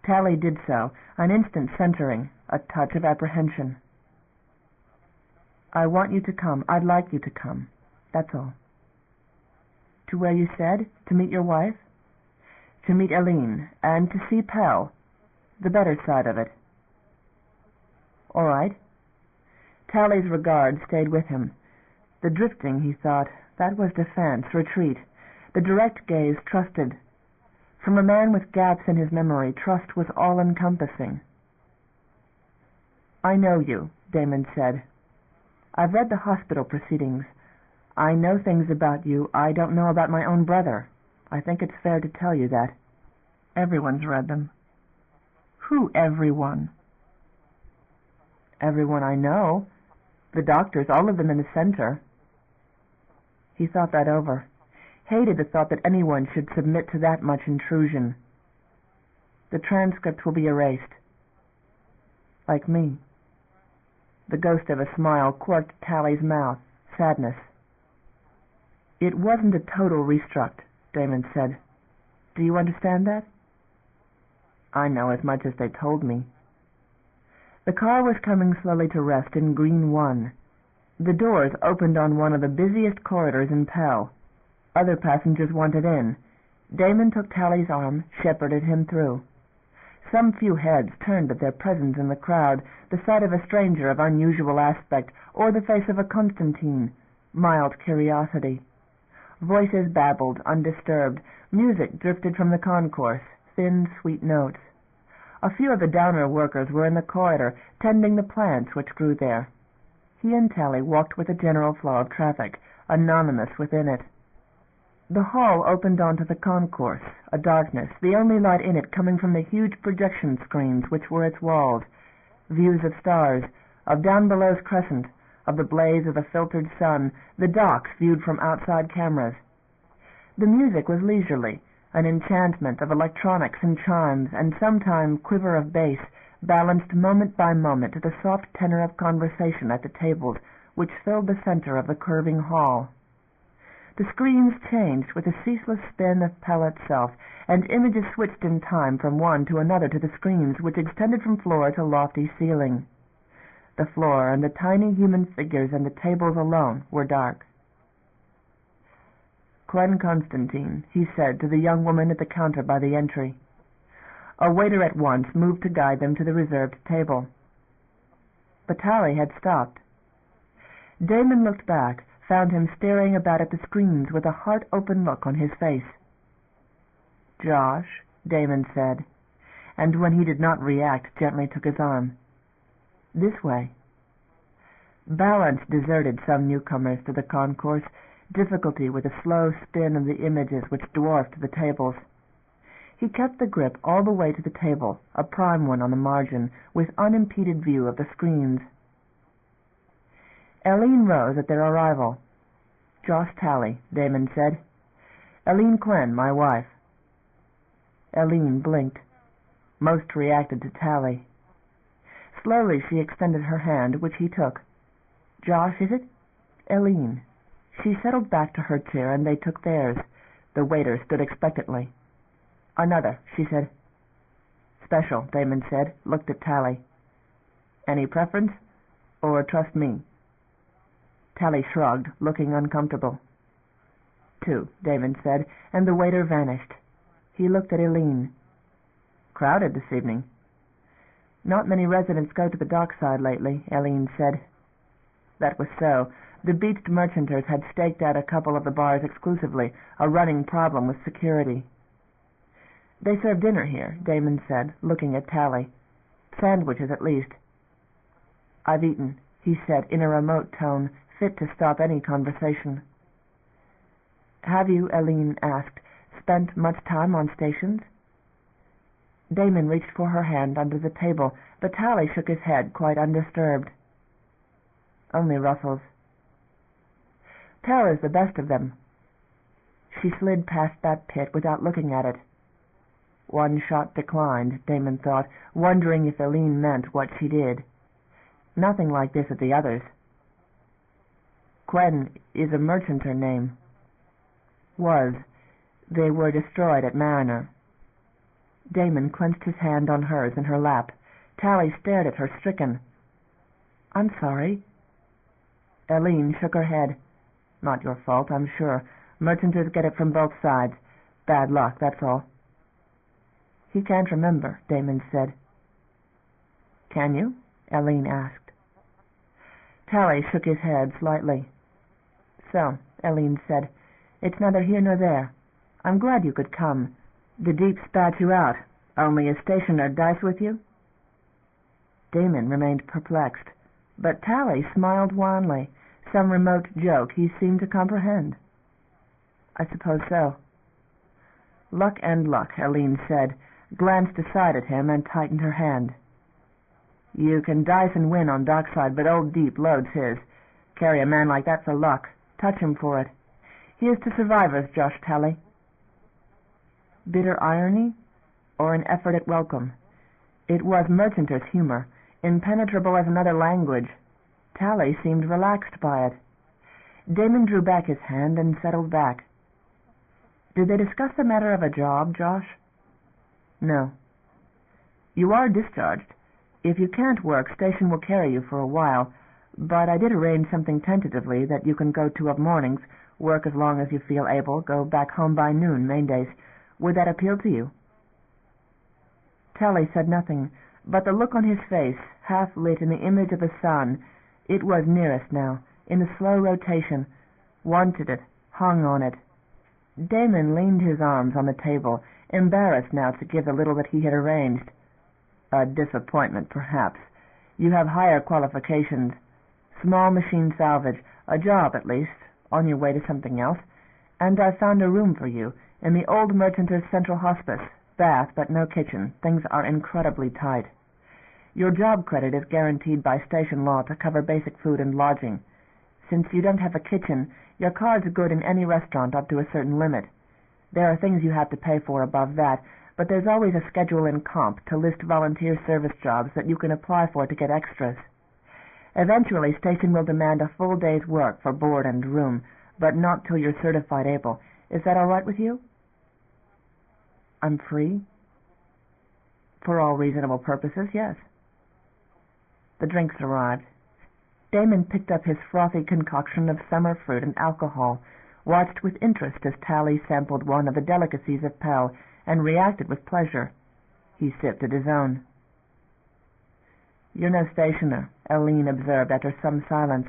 Tally did so, an instant centering, a touch of apprehension. "I want you to come. I'd like you to come. That's all." "To where you said? To meet your wife?" "To meet Eileen, and to see Pell. The better side of it." "All right." Tally's regard stayed with him. The drifting, he thought, that was defense, retreat. The direct gaze trusted. From a man with gaps in his memory, trust was all-encompassing. "I know you," Damon said. "I've read the hospital proceedings. I know things about you I don't know about my own brother. I think it's fair to tell you that. Everyone's read them." "Who everyone?" "Everyone I know. The doctors, all of them in the center." He thought that over. Hated the thought that anyone should submit to that much intrusion. The transcript will be erased. Like me. The ghost of a smile quirked Tally's mouth. Sadness. It wasn't a total restruct, Damon said. Do you understand that? I know as much as they told me. The car was coming slowly to rest in Green 1. The doors opened on one of the busiest corridors in Pell. Other passengers wanted in. Damon took Tally's arm, shepherded him through. Some few heads turned at their presence in the crowd, the sight of a stranger of unusual aspect, or the face of a Constantine. Mild curiosity. Voices babbled, undisturbed. Music drifted from the concourse, thin, sweet notes. A few of the Downer workers were in the corridor, tending the plants which grew there. He and Tally walked with the general flow of traffic, anonymous within it. The hall opened onto the concourse, a darkness, the only light in it coming from the huge projection screens which were its walls. Views of stars, of Downbelow's crescent, of the blaze of the filtered sun, the docks viewed from outside cameras. The music was leisurely, an enchantment of electronics and chimes, and sometime quiver of bass, balanced moment by moment to the soft tenor of conversation at the tables which filled the center of the curving hall. The screens changed with a ceaseless spin of Pell itself, and images switched in time from one to another to the screens which extended from floor to lofty ceiling. The floor and the tiny human figures and the tables alone were dark. Quen Constantine, he said to the young woman at the counter by the entry. A waiter at once moved to guide them to the reserved table. But Tally had stopped. Damon looked back, found him staring about at the screens with a heart-open look on his face. "Josh," Damon said, and when he did not react, gently took his arm. "This way." Balance deserted some newcomers to the concourse, difficulty with the slow spin of the images which dwarfed the tables. He kept the grip all the way to the table, a prime one on the margin, with unimpeded view of the screens. Eileen rose at their arrival. "Josh Tally," Damon said. "Eileen Quen, my wife." Eileen blinked. Most reacted to Tally. Slowly she extended her hand, which he took. "Josh, is it?" "Eileen." She settled back to her chair, and they took theirs. The waiter stood expectantly. "Another," she said. "Special," Damon said, looked at Tally. "Any preference? Or trust me?" Tally shrugged, looking uncomfortable. "Two," Damon said, and the waiter vanished. He looked at Eileen. "Crowded this evening." "Not many residents go to the dockside lately," Eileen said. That was so. The beached merchanters had staked out a couple of the bars exclusively, a running problem with security. "They serve dinner here," Damon said, looking at Tally. "Sandwiches, at least." "I've eaten," he said in a remote tone, fit to stop any conversation. "Have you," Eileen asked, "spent much time on stations?" Damon reached for her hand under the table, but Tally shook his head, quite undisturbed. "Only Russell's." "Terror's the best of them." She slid past that pit without looking at it. One shot declined, Damon thought, wondering if Eileen meant what she did. Nothing like this at the others. Quen is a merchanter name. Was. They were destroyed at Mariner. Damon clenched his hand on hers in her lap. Tally stared at her, stricken. "I'm sorry." Eileen shook her head. "Not your fault, I'm sure. Merchanters get it from both sides. Bad luck, that's all." "He can't remember," Damon said. "Can you?" Eileen asked. Tally shook his head slightly. "So," Eileen said, "it's neither here nor there. I'm glad you could come. The deep spat you out. Only a stationer dice with you?" Damon remained perplexed, but Tally smiled wanly. Some remote joke he seemed to comprehend. "I suppose so." "Luck and luck," Eileen said, glanced aside at him, and tightened her hand. "You can dice and win on dockside, but old Deep loads his. Carry a man like that for luck. Touch him for it. Here's to survivors, Josh Tally." Bitter irony, or an effort at welcome? It was Merchanter's humor, impenetrable as another language. Tally seemed relaxed by it. Damon drew back his hand and settled back. "Did they discuss the matter of a job, Josh?" "No." "You are discharged. If you can't work, station will carry you for a while, but I did arrange something tentatively that you can go to of mornings, work as long as you feel able, go back home by noon, main days. Would that appeal to you?" Tally said nothing, but the look on his face, half lit in the image of the sun, it was nearest now, in the slow rotation, wanted it, hung on it. Damon leaned his arms on the table, embarrassed now to give the little that he had arranged. "A disappointment, perhaps. You have higher qualifications. Small machine salvage, a job at least, on your way to something else, and I've found a room for you in the old Merchanter's Central Hospice. Bath, but no kitchen. Things are incredibly tight. Your job credit is guaranteed by station law to cover basic food and lodging. Since you don't have a kitchen, your card's good in any restaurant up to a certain limit. There are things you have to pay for above that, but there's always a schedule in comp to list volunteer service jobs that you can apply for to get extras. Eventually, station will demand a full day's work for board and room, but not till you're certified able. Is that all right with you?" "I'm free?" "For all reasonable purposes, yes." The drinks arrived. Damon picked up his frothy concoction of summer fruit and alcohol, watched with interest as Tally sampled one of the delicacies of Pell, and reacted with pleasure. He sipped at his own. "You're no stationer," Aline observed after some silence.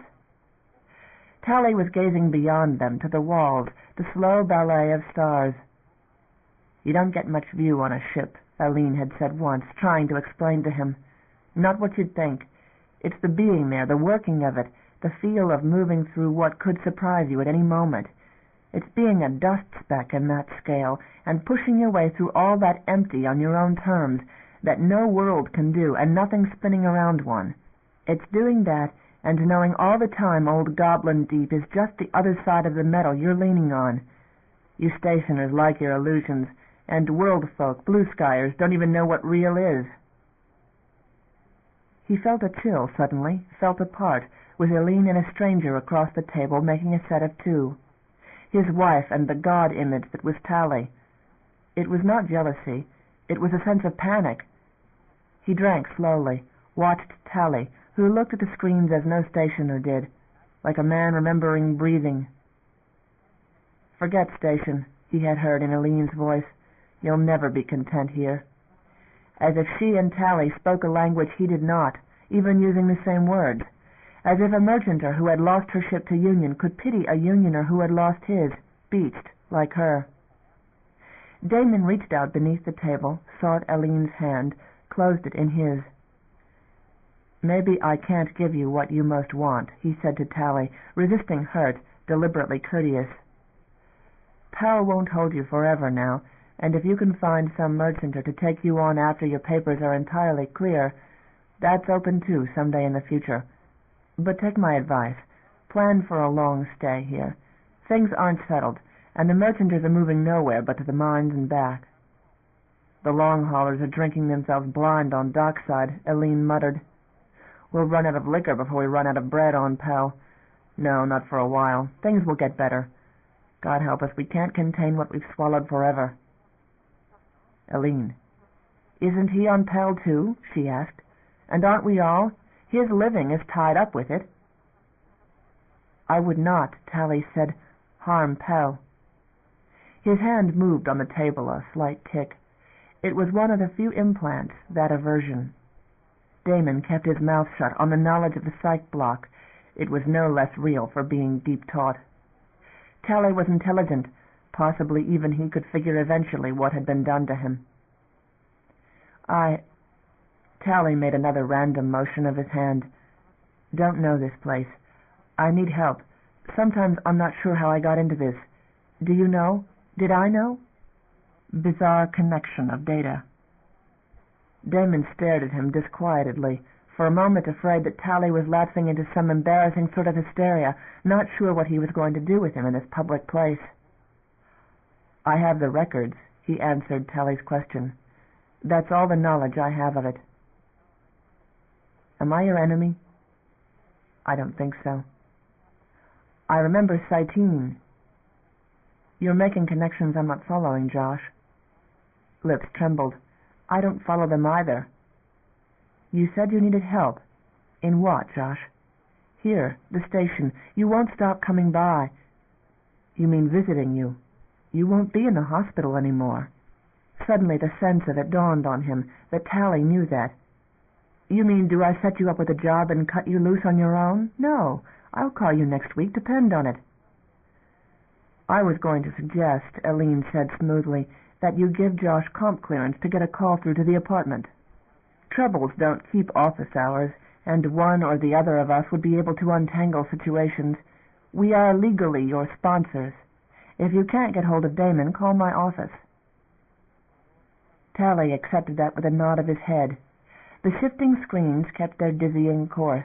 Tally was gazing beyond them to the walls, the slow ballet of stars. "You don't get much view on a ship," Aline had said once, trying to explain to him. "Not what you'd think. It's the being there, the working of it, the feel of moving through what could surprise you at any moment. It's being a dust speck in that scale, and pushing your way through all that empty on your own terms, that no world can do, and nothing spinning around one. It's doing that, and knowing all the time old Goblin Deep is just the other side of the metal you're leaning on. You stationers like your illusions, and world folk, blue skyers, don't even know what real is." He felt a chill suddenly, felt apart, with Aline and a stranger across the table making a set of two. His wife and the god image that was Tally. It was not jealousy, it was a sense of panic. He drank slowly, watched Tally, who looked at the screens as no stationer did, like a man remembering breathing. "Forget station," he had heard in Aline's voice. "You'll never be content here." As if she and Tally spoke a language he did not, even using the same words. As if a merchanter who had lost her ship to Union could pity a Unioner who had lost his, beached, like her. Damon reached out beneath the table, sought Aline's hand, closed it in his. "Maybe I can't give you what you most want," he said to Tally, resisting hurt, deliberately courteous. "Pal won't hold you forever now, and if you can find some merchanter to take you on after your papers are entirely clear, that's open too some day in the future. But take my advice. Plan for a long stay here. Things aren't settled, and the merchanters are moving nowhere but to the mines and back." "The long haulers are drinking themselves blind on dockside," Aline muttered. "We'll run out of liquor before we run out of bread on Pell. No, not for a while. Things will get better. God help us, we can't contain what we've swallowed forever." "Aline." "Isn't he on Pell too?" she asked. "And aren't we all? His living is tied up with it." "I would not," Tally said, "harm Pell." His hand moved on the table, a slight tick. It was one of the few implants, that aversion. Damon kept his mouth shut on the knowledge of the psych block. It was no less real for being deep-taught. Tally was intelligent. Possibly even he could figure eventually what had been done to him. Tally made another random motion of his hand. "Don't know this place. I need help. Sometimes I'm not sure how I got into this. Do you know? Did I know?" Bizarre connection of data. Damon stared at him disquietedly, for a moment afraid that Tally was lapsing into some embarrassing sort of hysteria, not sure what he was going to do with him in this public place. "I have the records," he answered Tally's question. "That's all the knowledge I have of it." "Am I your enemy?" "I don't think so." "I remember Saitine." "You're making connections I'm not following, Josh." Lips trembled. "I don't follow them either." "You said you needed help. In what, Josh?" "Here, the station. You won't stop coming by." "You mean visiting you? You won't be in the hospital anymore." Suddenly the sense of it dawned on him, that Tally knew that. "You mean, do I set you up with a job and cut you loose on your own? No, I'll call you next week, depend on it." "I was going to suggest," Eileen said smoothly, "that you give Josh comp clearance to get a call through to the apartment. Troubles don't keep office hours, and one or the other of us would be able to untangle situations. We are legally your sponsors. If you can't get hold of Damon, call my office." Tally accepted that with a nod of his head. The shifting screens kept their dizzying course.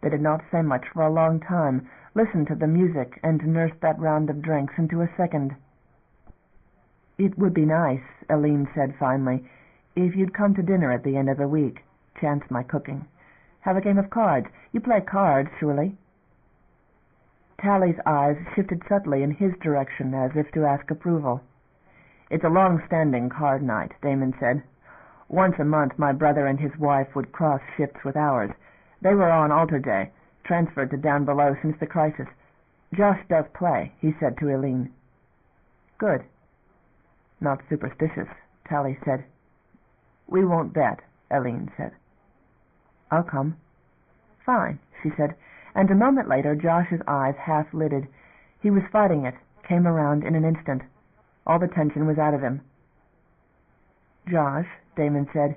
They did not say much for a long time, listened to the music, and nursed that round of drinks into a second. "It would be nice," Eileen said finally, "if you'd come to dinner at the end of the week. Chance my cooking. Have a game of cards. You play cards, surely?" Tally's eyes shifted subtly in his direction, as if to ask approval. "It's a long-standing card night," Damon said. "Once a month my brother and his wife would cross shifts with ours. They were on altar day, transferred to Downbelow since the crisis. Josh does play," he said to Eileen. "Good." "Not superstitious," Tally said. "We won't bet," Eileen said. "I'll come." "Fine," she said, and a moment later Josh's eyes half-lidded. He was fighting it, came around in an instant. All the tension was out of him. "Josh," Damon said,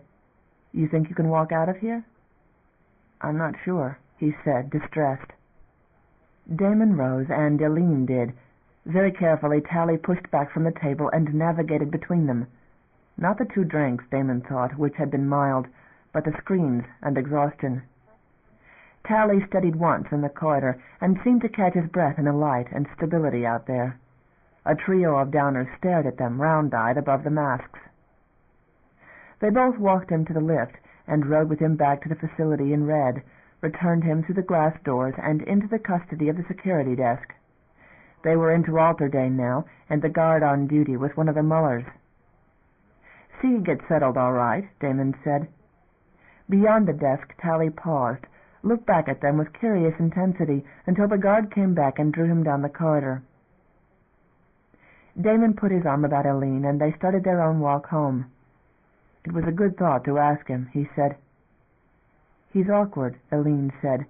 "you think you can walk out of here?" "I'm not sure," he said, distressed. Damon rose, and Eileen did. Very carefully Tally pushed back from the table and navigated between them. Not the 2 drinks, Damon thought, which had been mild, but the screens and exhaustion. Tally steadied once in the corridor, and seemed to catch his breath in the light and stability out there. A trio of downers stared at them, round-eyed, above the masks. They both walked him to the lift, and rode with him back to the facility in red, returned him through the glass doors and into the custody of the security desk. They were into altar day now, and the guard on duty was one of the Mullers. "See you get settled all right," Damon said. Beyond the desk Tally paused, looked back at them with curious intensity, until the guard came back and drew him down the corridor. Damon put his arm about Eileen, and they started their own walk home. "It was a good thought to ask him," he said. "He's awkward," Eileen said,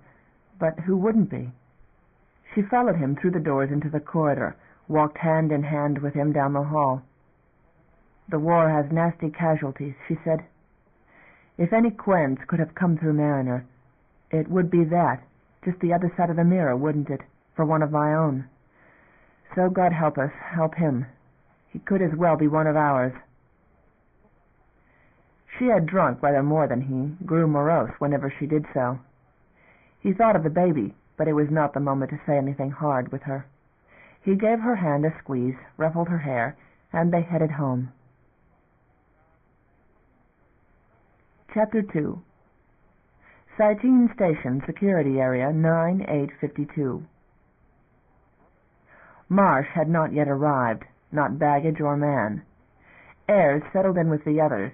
"but who wouldn't be?" She followed him through the doors into the corridor, walked hand in hand with him down the hall. "The war has nasty casualties," she said. "If any quents could have come through Mariner, it would be that, just the other side of the mirror, wouldn't it, for one of my own? So God help us, help him. He could as well be one of ours." She had drunk rather more than he, grew morose whenever she did so. He thought of the baby, but it was not the moment to say anything hard with her. He gave her hand a squeeze, ruffled her hair, and they headed home. Chapter 2. Saitine Station, Security Area 9852. Marsh had not yet arrived, not baggage or man. Ayres settled in with the others,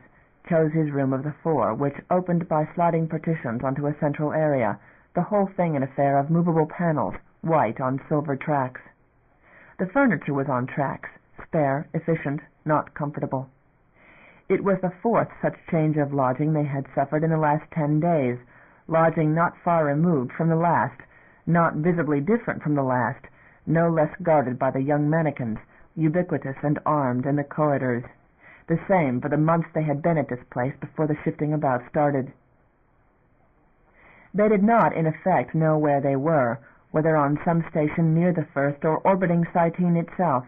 chose his room of the 4, which opened by sliding partitions onto a central area, the whole thing an affair of movable panels, white on silver tracks. The furniture was on tracks, spare, efficient, not comfortable. It was the 4th such change of lodging they had suffered in the last 10 days, lodging not far removed from the last, not visibly different from the last, no less guarded by the young mannequins, ubiquitous and armed in the corridors, the same for the months they had been at this place before the shifting about started. They did not, in effect, know where they were, whether on some station near the first or orbiting Saitine itself.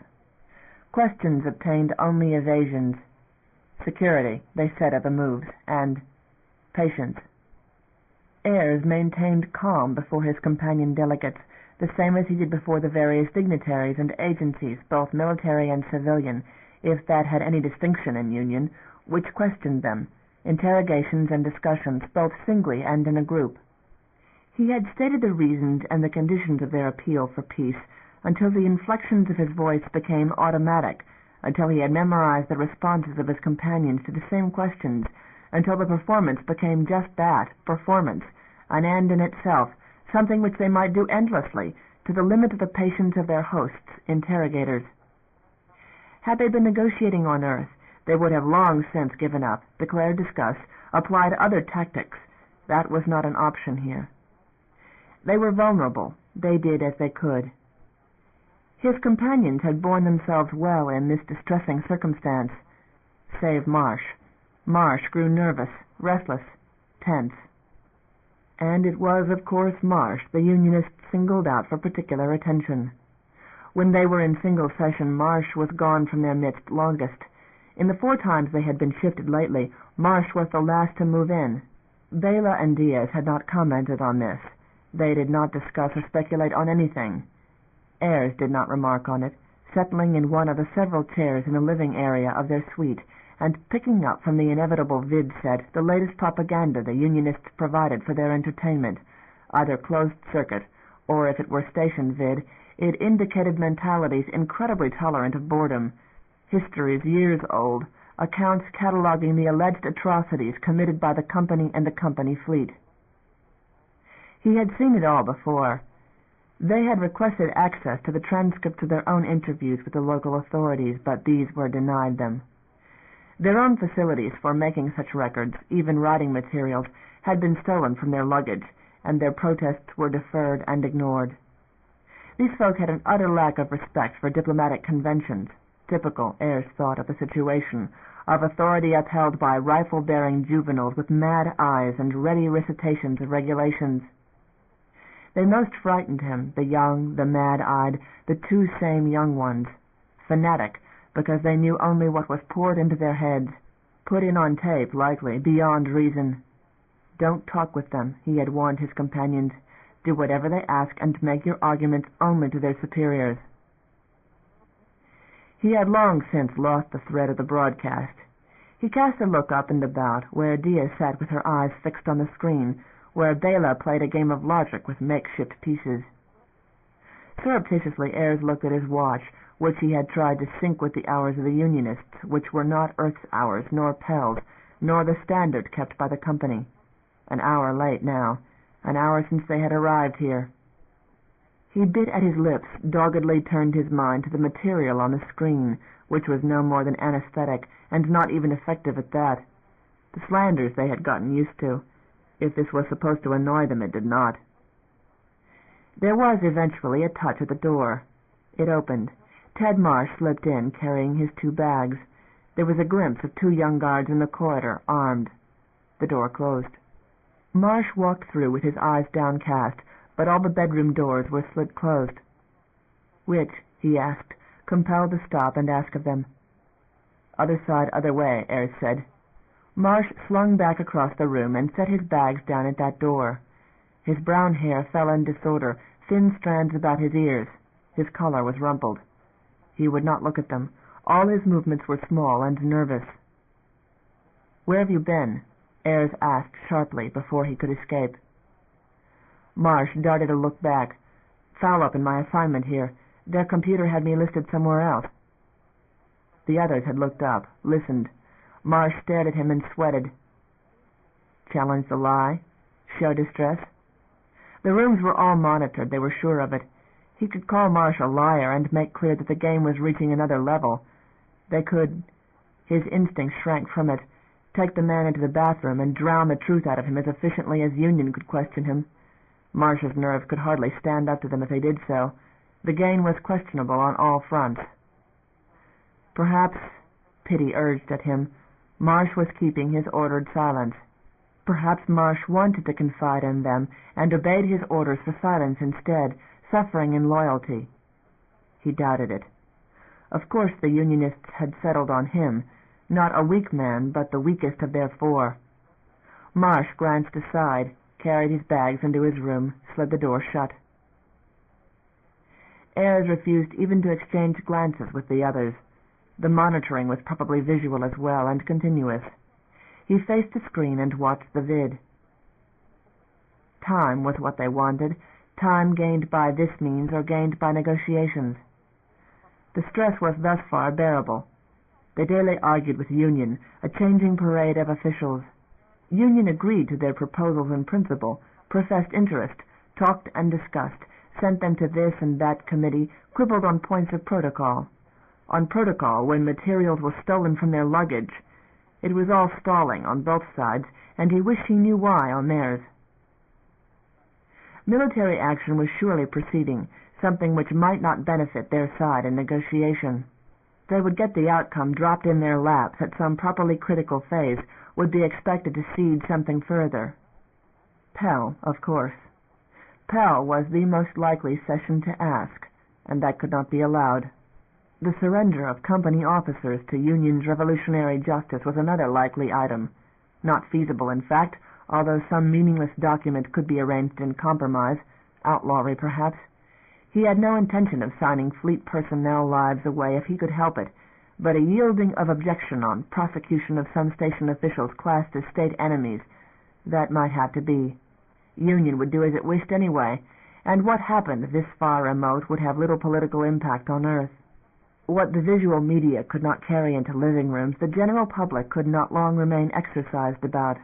Questions obtained only evasions. Security, they said of the moves, and patience. Ayres maintained calm before his companion delegates, the same as he did before the various dignitaries and agencies, both military and civilian, if that had any distinction in Union, which questioned them, interrogations and discussions, both singly and in a group. He had stated the reasons and the conditions of their appeal for peace until the inflections of his voice became automatic, until he had memorized the responses of his companions to the same questions, until the performance became just that, performance, an end in itself, something which they might do endlessly, to the limit of the patience of their hosts, interrogators. Had they been negotiating on earth, they would have long since given up, declared disgust, applied other tactics. That was not an option here. They were vulnerable. They did as they could. His companions had borne themselves well in this distressing circumstance, save Marsh. Marsh grew nervous, restless, tense. And it was, of course, Marsh the Unionists singled out for particular attention. When they were in single session, Marsh was gone from their midst longest. In the 4 times they had been shifted lately, Marsh was the last to move in. Bela and Diaz had not commented on this. They did not discuss or speculate on anything. Ayres did not remark on it, settling in one of the several chairs in the living area of their suite, and picking up from the inevitable vid set the latest propaganda the Unionists provided for their entertainment, either closed circuit, or if it were station vid, it indicated mentalities incredibly tolerant of boredom, histories years old, accounts cataloging the alleged atrocities committed by the company and the company fleet. He had seen it all before. They had requested access to the transcripts of their own interviews with the local authorities, but these were denied them. Their own facilities for making such records, even writing materials, had been stolen from their luggage, and their protests were deferred and ignored. These folk had an utter lack of respect for diplomatic conventions, typical, Ayres thought, of the situation, of authority upheld by rifle-bearing juveniles with mad eyes and ready recitations of regulations. They most frightened him, the young, the mad-eyed, the 2 same young ones, fanatic, because they knew only what was poured into their heads, put in on tape, likely, beyond reason. Don't talk with them, he had warned his companions. Do whatever they ask and make your arguments only to their superiors. He had long since lost the thread of the broadcast. He cast a look up and about, where Diaz sat with her eyes fixed on the screen, where Bela played a game of logic with makeshift pieces. Surreptitiously Ayres looked at his watch, which he had tried to sync with the hours of the Unionists, which were not Earth's hours, nor Pell's, nor the standard kept by the company. An hour late now, an hour since they had arrived here. He bit at his lips, doggedly turned his mind to the material on the screen, which was no more than anesthetic, and not even effective at that. The slanders they had gotten used to. If this was supposed to annoy them, it did not. There was eventually a touch at the door. It opened. Ted Marsh slipped in, carrying his 2 bags. There was a glimpse of 2 young guards in the corridor, armed. The door closed. Marsh walked through with his eyes downcast, but all the bedroom doors were slit closed. Which, he asked, compelled to stop and ask of them. Other side, other way, Ayres said. Marsh slung back across the room and set his bags down at that door. His brown hair fell in disorder, thin strands about his ears. His collar was rumpled. He would not look at them. All his movements were small and nervous. "Where have you been?" Ayres asked sharply before he could escape. Marsh darted a look back. "Foul up in my assignment here. Their computer had me listed somewhere else." The others had looked up, listened. Marsh stared at him and sweated. Challenge the lie? Show distress? The rooms were all monitored, they were sure of it. He could call Marsh a liar and make clear that the game was reaching another level. They could, his instinct shrank from it, take the man into the bathroom and drown the truth out of him as efficiently as Union could question him. Marsh's nerves could hardly stand up to them if they did so. The gain was questionable on all fronts. Perhaps, pity urged at him, Marsh was keeping his ordered silence. Perhaps Marsh wanted to confide in them and obeyed his orders for silence instead, suffering in loyalty. He doubted it. Of course the Unionists had settled on him, not a weak man, but the weakest of their 4. Marsh glanced aside, carried his bags into his room, slid the door shut. Ayres refused even to exchange glances with the others. The monitoring was probably visual as well, and continuous. He faced the screen and watched the vid. Time was what they wanted, time gained by this means or gained by negotiations. The stress was thus far bearable. They daily argued with Union, a changing parade of officials. Union agreed to their proposals in principle, professed interest, talked and discussed, sent them to this and that committee, quibbled on points of protocol. On protocol, when materials were stolen from their luggage, it was all stalling on both sides, and he wished he knew why on theirs. Military action was surely proceeding, something which might not benefit their side in negotiation. They would get the outcome dropped in their laps at some properly critical phase, would be expected to cede something further. Pell, of course. Pell was the most likely cession to ask, and that could not be allowed. The surrender of company officers to Union's revolutionary justice was another likely item. Not feasible, in fact, although some meaningless document could be arranged in compromise, outlawry perhaps. He had no intention of signing fleet personnel lives away if he could help it, but a yielding of objection on prosecution of some station officials classed as state enemies, that might have to be. Union would do as it wished anyway, and what happened this far remote would have little political impact on Earth. What the visual media could not carry into living rooms, the general public could not long remain exercised about.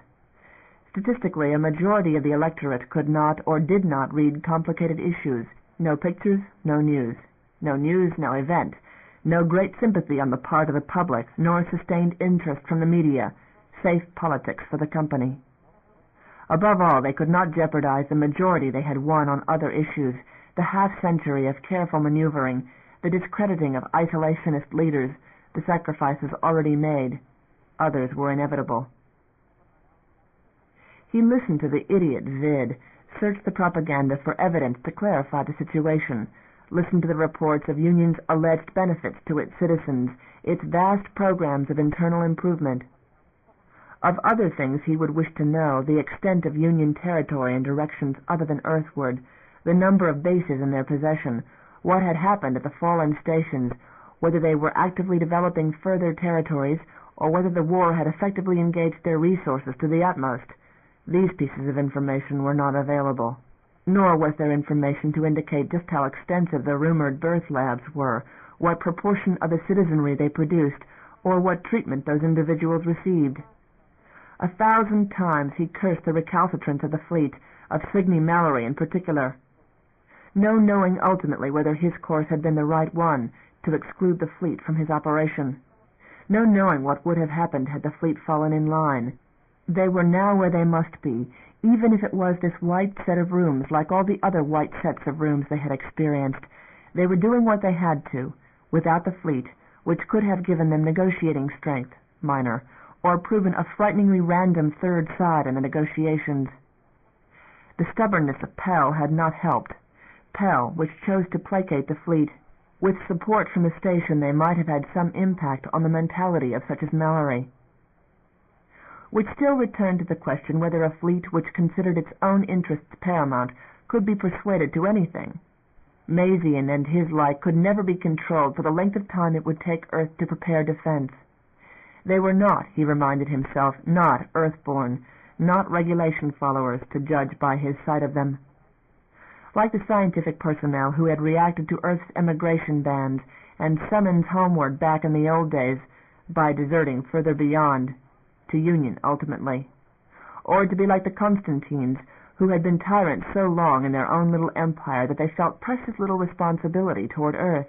Statistically, a majority of the electorate could not or did not read complicated issues. No pictures, no news. No news, no event. No great sympathy on the part of the public, nor sustained interest from the media. Safe politics for the company. Above all, they could not jeopardize the majority they had won on other issues, the half-century of careful maneuvering, the discrediting of isolationist leaders, the sacrifices already made. Others were inevitable. He listened to the idiot vid, searched the propaganda for evidence to clarify the situation, listened to the reports of Union's alleged benefits to its citizens, its vast programs of internal improvement. Of other things he would wish to know, the extent of Union territory in directions other than earthward, the number of bases in their possession, what had happened at the fallen stations, whether they were actively developing further territories, or whether the war had effectively engaged their resources to the utmost. These pieces of information were not available. Nor was there information to indicate just how extensive the rumored birth labs were, what proportion of the citizenry they produced, or what treatment those individuals received. 1,000 times he cursed the recalcitrance of the fleet, of Signe Mallory in particular. No knowing ultimately whether his course had been the right one, to exclude the fleet from his operation. No knowing what would have happened had the fleet fallen in line. They were now where they must be, even if it was this white set of rooms, like all the other white sets of rooms they had experienced. They were doing what they had to, without the fleet, which could have given them negotiating strength, minor, or proven a frighteningly random third side in the negotiations. The stubbornness of Pell had not helped. Pell, which chose to placate the fleet. With support from the station they might have had some impact on the mentality of such as Mallory. Which still returned to the question whether a fleet which considered its own interests paramount could be persuaded to anything. Mazian and his like could never be controlled for the length of time it would take Earth to prepare defense. They were not, he reminded himself, not Earthborn, not regulation followers, to judge by his sight of them. Like the scientific personnel who had reacted to Earth's emigration bans and summons homeward back in the old days by deserting further beyond, to Union ultimately. Or to be like the Constantines, who had been tyrants so long in their own little empire that they felt precious little responsibility toward Earth.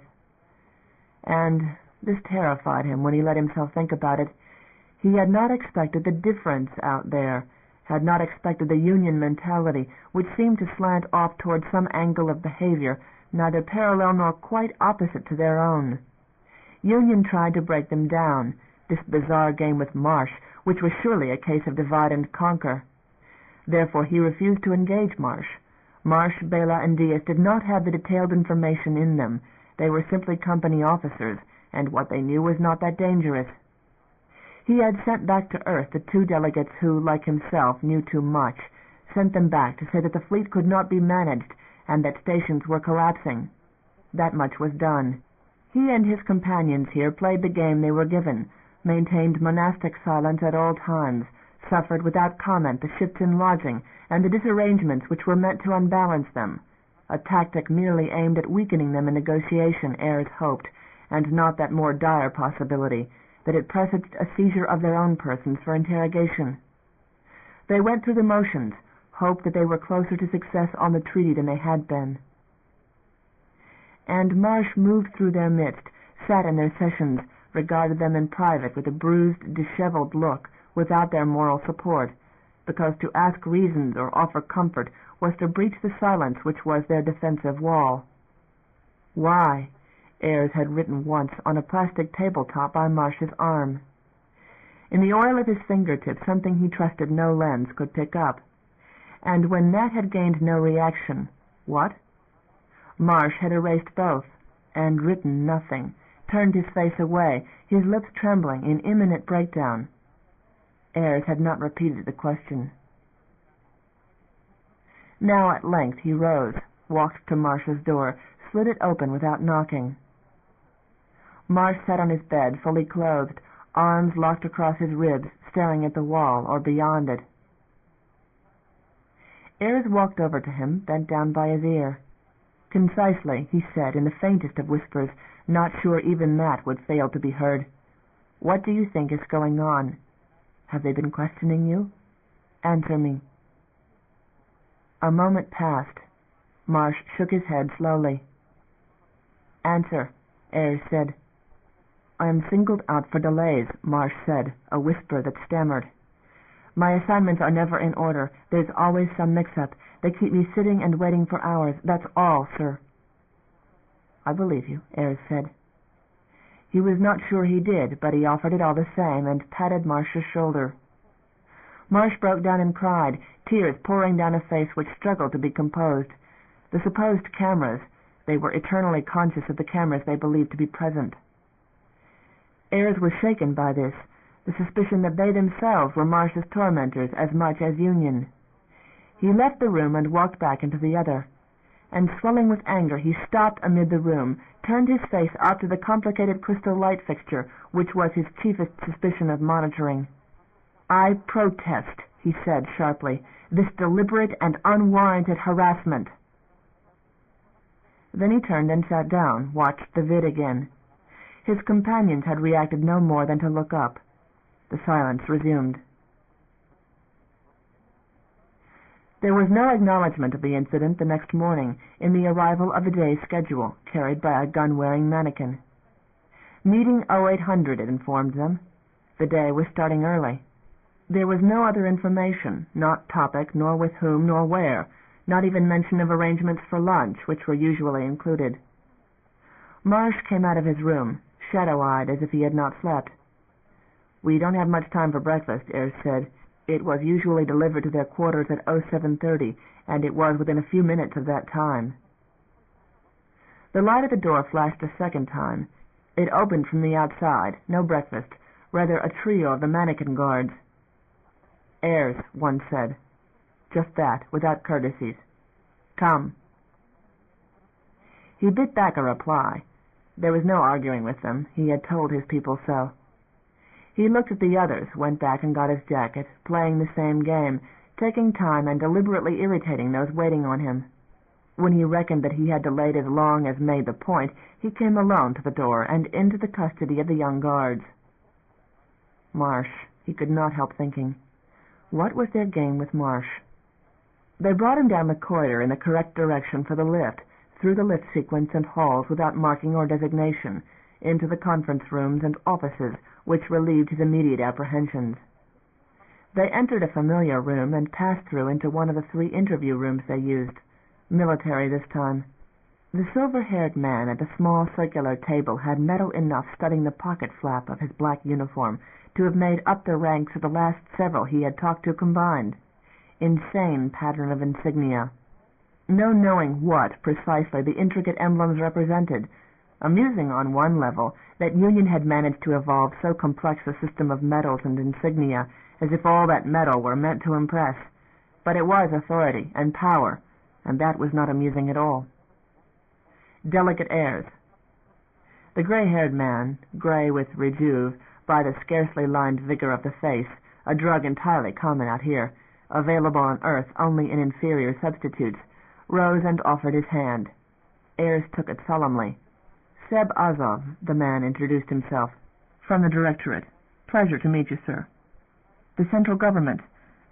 And this terrified him when he let himself think about it. He had not expected the difference out there, had not expected the Union mentality, which seemed to slant off toward some angle of behavior, neither parallel nor quite opposite to their own. Union tried to break them down, this bizarre game with Marsh, which was surely a case of divide and conquer. Therefore he refused to engage Marsh. Marsh, Bela, and Diaz did not have the detailed information in them. They were simply company officers, and what they knew was not that dangerous. He had sent back to Earth the two delegates who, like himself, knew too much, sent them back to say that the fleet could not be managed and that stations were collapsing. That much was done. He and his companions here played the game they were given, maintained monastic silence at all times, suffered without comment the shifts in lodging and the disarrangements which were meant to unbalance them, a tactic merely aimed at weakening them in negotiation, Ayres hoped, and not that more dire possibility, that it presaged a seizure of their own persons for interrogation. They went through the motions, hoped that they were closer to success on the treaty than they had been. And Marsh moved through their midst, sat in their sessions, regarded them in private with a bruised, disheveled look, without their moral support, because to ask reasons or offer comfort was to breach the silence which was their defensive wall. Why? Ayres had written once on a plastic tabletop by Marsh's arm. In the oil of his fingertips something he trusted no lens could pick up. And when that had gained no reaction, what? Marsh had erased both, and written nothing, turned his face away, his lips trembling in imminent breakdown. Ayres had not repeated the question. Now at length he rose, walked to Marsh's door, slid it open without knocking. Marsh sat on his bed, fully clothed, arms locked across his ribs, staring at the wall or beyond it. Ayres walked over to him, bent down by his ear. Concisely, he said, in the faintest of whispers, not sure even that would fail to be heard, "What do you think is going on? Have they been questioning you? Answer me." A moment passed. Marsh shook his head slowly. "Answer," Ayres said. "I am singled out for delays," Marsh said, a whisper that stammered. "My assignments are never in order. There's always some mix-up. They keep me sitting and waiting for hours. That's all, sir." "I believe you," Ayres said. He was not sure he did, but he offered it all the same, and patted Marsh's shoulder. Marsh broke down and cried, tears pouring down a face which struggled to be composed. The supposed cameras, they were eternally conscious of the cameras they believed to be present. Ayres was shaken by this, the suspicion that they themselves were Marsh's tormentors as much as Union. He left the room and walked back into the other, and swelling with anger he stopped amid the room, turned his face up to the complicated crystal light fixture which was his chiefest suspicion of monitoring. "I protest," he said sharply, "this deliberate and unwarranted harassment." Then he turned and sat down, watched the vid again. His companions had reacted no more than to look up. The silence resumed. There was no acknowledgment of the incident the next morning in the arrival of the day's schedule, carried by a gun-wearing mannequin. Meeting 0800, it informed them. The day was starting early. There was no other information, not topic, nor with whom, nor where, not even mention of arrangements for lunch, which were usually included. Marsh came out of his room, shadow-eyed as if he had not slept. "We don't have much time for breakfast," Ayres said. It was usually delivered to their quarters at 0730, and it was within a few minutes of that time. The light at the door flashed a second time. It opened from the outside, no breakfast, rather a trio of the mannequin guards. "Ayres," one said. Just that, without courtesies. "Come." He bit back a reply. There was no arguing with them. He had told his people so. He looked at the others, went back and got his jacket, playing the same game, taking time and deliberately irritating those waiting on him. When he reckoned that he had delayed as long as made the point, he came alone to the door and into the custody of the young guards. Marsh, he could not help thinking. What was their game with Marsh? They brought him down the corridor in the correct direction for the lift, through the lift sequence and halls without marking or designation, into the conference rooms and offices which relieved his immediate apprehensions. They entered a familiar room and passed through into one of the 3 interview rooms they used, military this time. The silver-haired man at the small circular table had metal enough studding the pocket flap of his black uniform to have made up the ranks of the last several he had talked to combined. Insane pattern of insignia. No knowing what, precisely, the intricate emblems represented. Amusing on one level that Union had managed to evolve so complex a system of medals and insignia, as if all that metal were meant to impress. But it was authority and power, and that was not amusing at all. Delicate airs. The gray-haired man, gray with rejuve by the scarcely lined vigor of the face, a drug entirely common out here, available on Earth only in inferior substitutes, rose and offered his hand. Ayres took it solemnly. Seb Azov, the man introduced himself. From the Directorate. Pleasure to meet you, sir. The central government.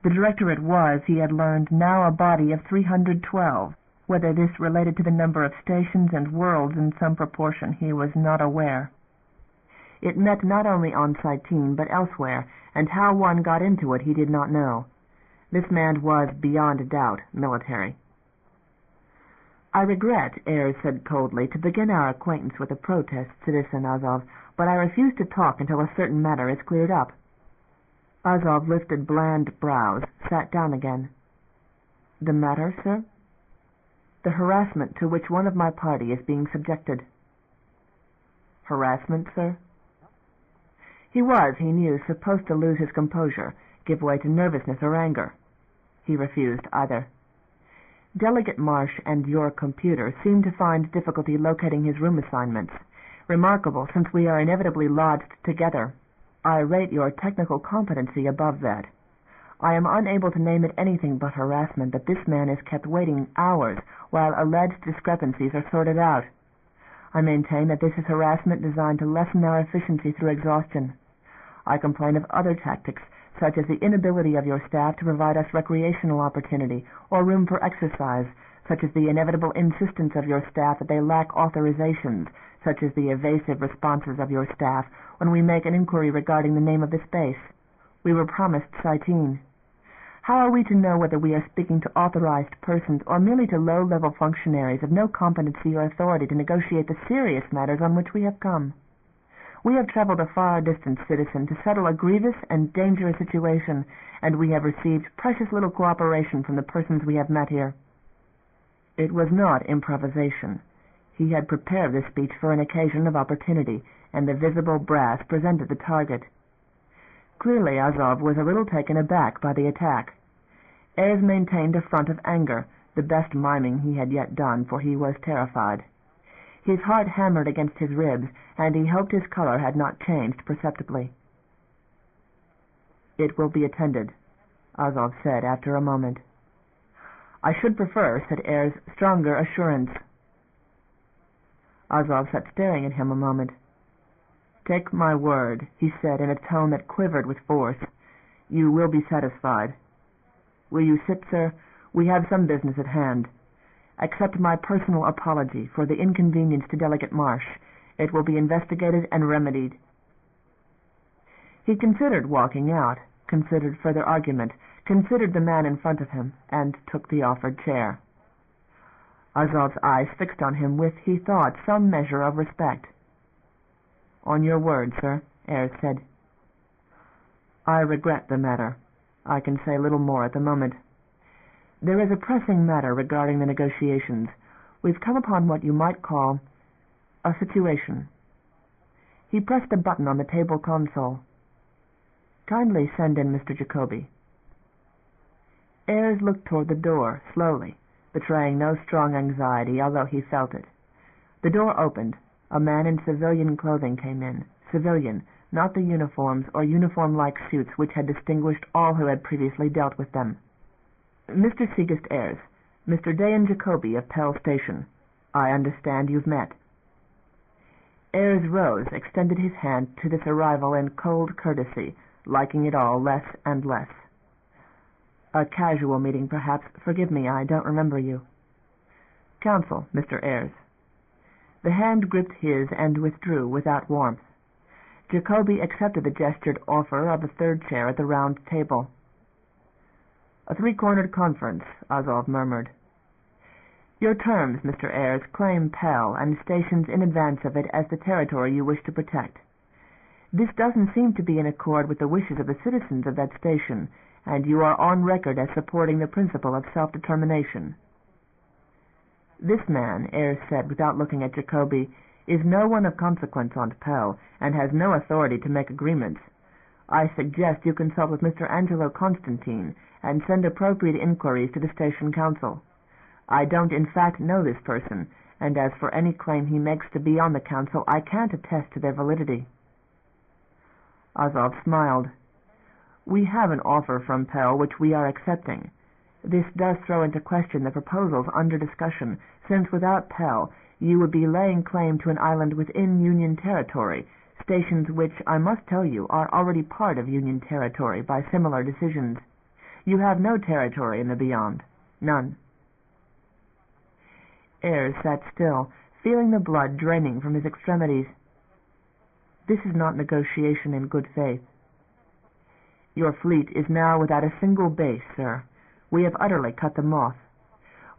The Directorate was, he had learned, now a body of 312. Whether this related to the number of stations and worlds in some proportion, he was not aware. It met not only on Cytine, but elsewhere, and how one got into it he did not know. This man was, beyond doubt, military. I regret, Ayres said coldly, to begin our acquaintance with a protest, Citizen Azov, but I refuse to talk until a certain matter is cleared up. Azov lifted bland brows, sat down again. The matter, sir? The harassment to which one of my party is being subjected. Harassment, sir? He was, he knew, supposed to lose his composure, give way to nervousness or anger. He refused either. Delegate Marsh and your computer seem to find difficulty locating his room assignments. Remarkable, since we are inevitably lodged together. I rate your technical competency above that. I am unable to name it anything but harassment that this man is kept waiting hours while alleged discrepancies are sorted out. I maintain that this is harassment designed to lessen our efficiency through exhaustion. I complain of other tactics, such as the inability of your staff to provide us recreational opportunity or room for exercise, such as the inevitable insistence of your staff that they lack authorizations, such as the evasive responses of your staff when we make an inquiry regarding the name of the space. We were promised Cytine. How are we to know whether we are speaking to authorized persons or merely to low-level functionaries of no competency or authority to negotiate the serious matters on which we have come? We have traveled a far distance, citizen, to settle a grievous and dangerous situation, and we have received precious little cooperation from the persons we have met here. It was not improvisation. He had prepared this speech for an occasion of opportunity, and the visible brass presented the target. Clearly Azov was a little taken aback by the attack. Ayres maintained a front of anger, the best miming he had yet done, for he was terrified. His heart hammered against his ribs, and he hoped his color had not changed perceptibly. "It will be attended," Azov said after a moment. "I should prefer," said Ayres, "stronger assurance." Azov sat staring at him a moment. "Take my word," he said in a tone that quivered with force. "You will be satisfied. Will you sit, sir? We have some business at hand. Accept my personal apology for the inconvenience to Delegate Marsh. It will be investigated and remedied." He considered walking out, considered further argument, considered the man in front of him, and took the offered chair. Azov's eyes fixed on him with, he thought, some measure of respect. "On your word, sir," Ayres said. "I regret the matter. I can say little more at the moment. There is a pressing matter regarding the negotiations. We've come upon what you might call a situation." He pressed a button on the table console. "Kindly send in Mr. Jacoby." Ayres looked toward the door, slowly, betraying no strong anxiety, although he felt it. The door opened. A man in civilian clothing came in. Civilian, not the uniforms or uniform-like suits which had distinguished all who had previously dealt with them. "Mr. Seagust Ayres, Mr. Dayan Jacoby of Pell Station. I understand you've met." Ayres rose, extended his hand to this arrival in cold courtesy, liking it all less and less. "A casual meeting, perhaps. Forgive me, I don't remember you." "Counsel, Mr. Ayres." The hand gripped his and withdrew without warmth. Jacoby accepted the gestured offer of a third chair at the round table. "A three-cornered conference," Azov murmured. "Your terms, Mr. Ayres, claim Pell and stations in advance of it as the territory you wish to protect. This doesn't seem to be in accord with the wishes of the citizens of that station, and you are on record as supporting the principle of self-determination." "This man," Ayres said without looking at Jacoby, "is no one of consequence on Pell, and has no authority to make agreements. I suggest you consult with Mr. Angelo Constantine, and send appropriate inquiries to the station council. I don't in fact know this person, and as for any claim he makes to be on the council, I can't attest to their validity." Azov smiled. "We have an offer from Pell which we are accepting. This does throw into question the proposals under discussion, since without Pell you would be laying claim to an island within Union territory, stations which, I must tell you, are already part of Union territory by similar decisions. You have no territory in the beyond. None." Ayres sat still, feeling the blood draining from his extremities. "This is not negotiation in good faith. Your fleet is now without a single base, sir. We have utterly cut them off.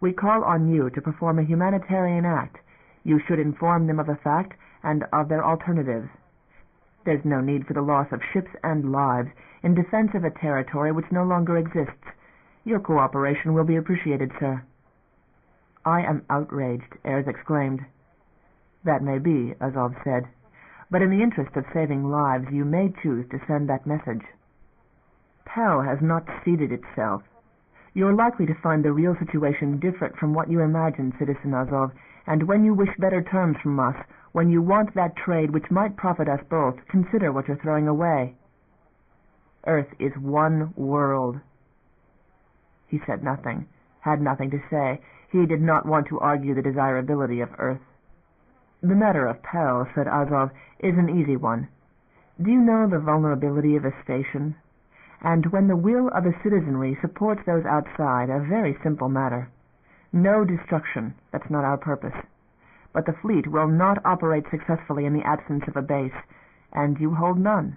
We call on you to perform a humanitarian act. You should inform them of the fact and of their alternatives. There's no need for the loss of ships and lives in defense of a territory which no longer exists. Your cooperation will be appreciated, sir." "I am outraged," Ayres exclaimed. "That may be," Azov said, "but in the interest of saving lives you may choose to send that message. Pell has not ceded itself. You're likely to find the real situation different from what you imagine, Citizen Azov, and when you wish better terms from us, when you want that trade which might profit us both, consider what you're throwing away. Earth is one world." He said nothing, had nothing to say. He did not want to argue the desirability of Earth. "The matter of Pell," said Azov, "is an easy one. Do you know the vulnerability of a station? And when the will of the citizenry supports those outside, a very simple matter. No destruction, that's not our purpose. But the fleet will not operate successfully in the absence of a base, and you hold none.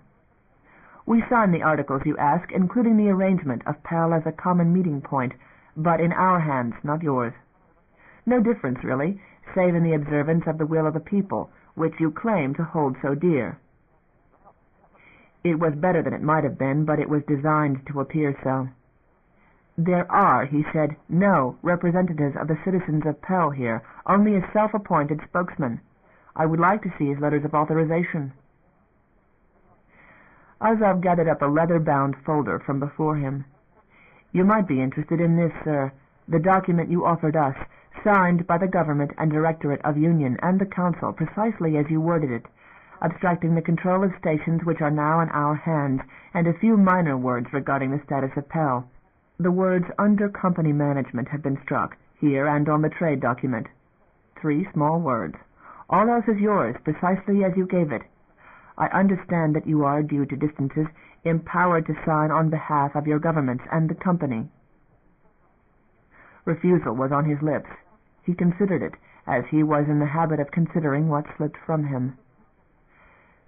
We sign the articles you ask, including the arrangement of Pell as a common meeting point, but in our hands, not yours. No difference, really, save in the observance of the will of the people, which you claim to hold so dear." It was better than it might have been, but it was designed to appear so. "There are," he said, "no representatives of the citizens of Pell here, only a self-appointed spokesman. I would like to see his letters of authorization." Azov gathered up a leather-bound folder from before him. "You might be interested in this, sir, the document you offered us, signed by the government and directorate of Union and the council precisely as you worded it, abstracting the control of stations which are now in our hands, and a few minor words regarding the status of Pell. The words 'under company management' have been struck, here and on the trade document. 3 small words. All else is yours, precisely as you gave it. I understand that you are, due to distances, empowered to sign on behalf of your governments and the company." Refusal was on his lips. He considered it, as he was in the habit of considering what slipped from him.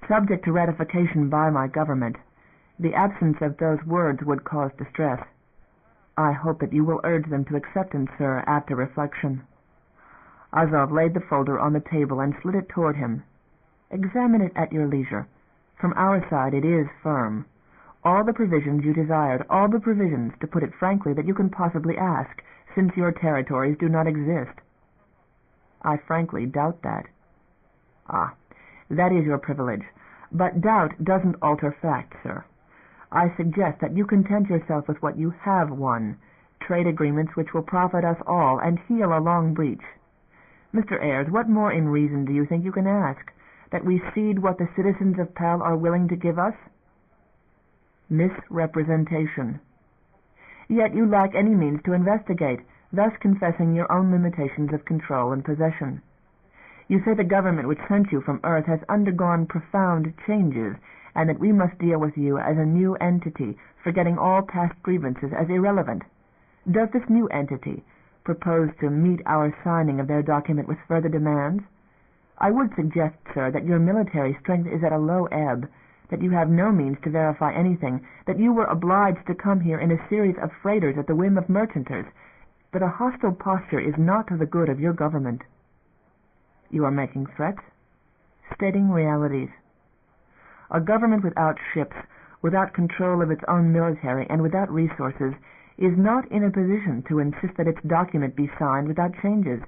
"Subject to ratification by my government. The absence of those words would cause distress. I hope that you will urge them to acceptance, sir, after reflection." Azov laid the folder on the table and slid it toward him. "Examine it at your leisure. From our side it is firm. All the provisions you desired, all the provisions, to put it frankly, that you can possibly ask, since your territories do not exist." "I frankly doubt that." "Ah, that is your privilege. But doubt doesn't alter fact, sir. I suggest that you content yourself with what you have won, trade agreements which will profit us all and heal a long breach. Mr. Ayres, what more in reason do you think you can ask? That we cede what the citizens of Pell are willing to give us?" "Misrepresentation." "Yet you lack any means to investigate, thus confessing your own limitations of control and possession. You say the government which sent you from Earth has undergone profound changes, and that we must deal with you as a new entity, forgetting all past grievances as irrelevant. Does this new entity propose to meet our signing of their document with further demands? I would suggest, sir, that your military strength is at a low ebb, that you have no means to verify anything, that you were obliged to come here in a series of freighters at the whim of merchanters, that a hostile posture is not to the good of your government." "You are making threats?" "Stating realities. A government without ships, without control of its own military, and without resources, is not in a position to insist that its document be signed without changes.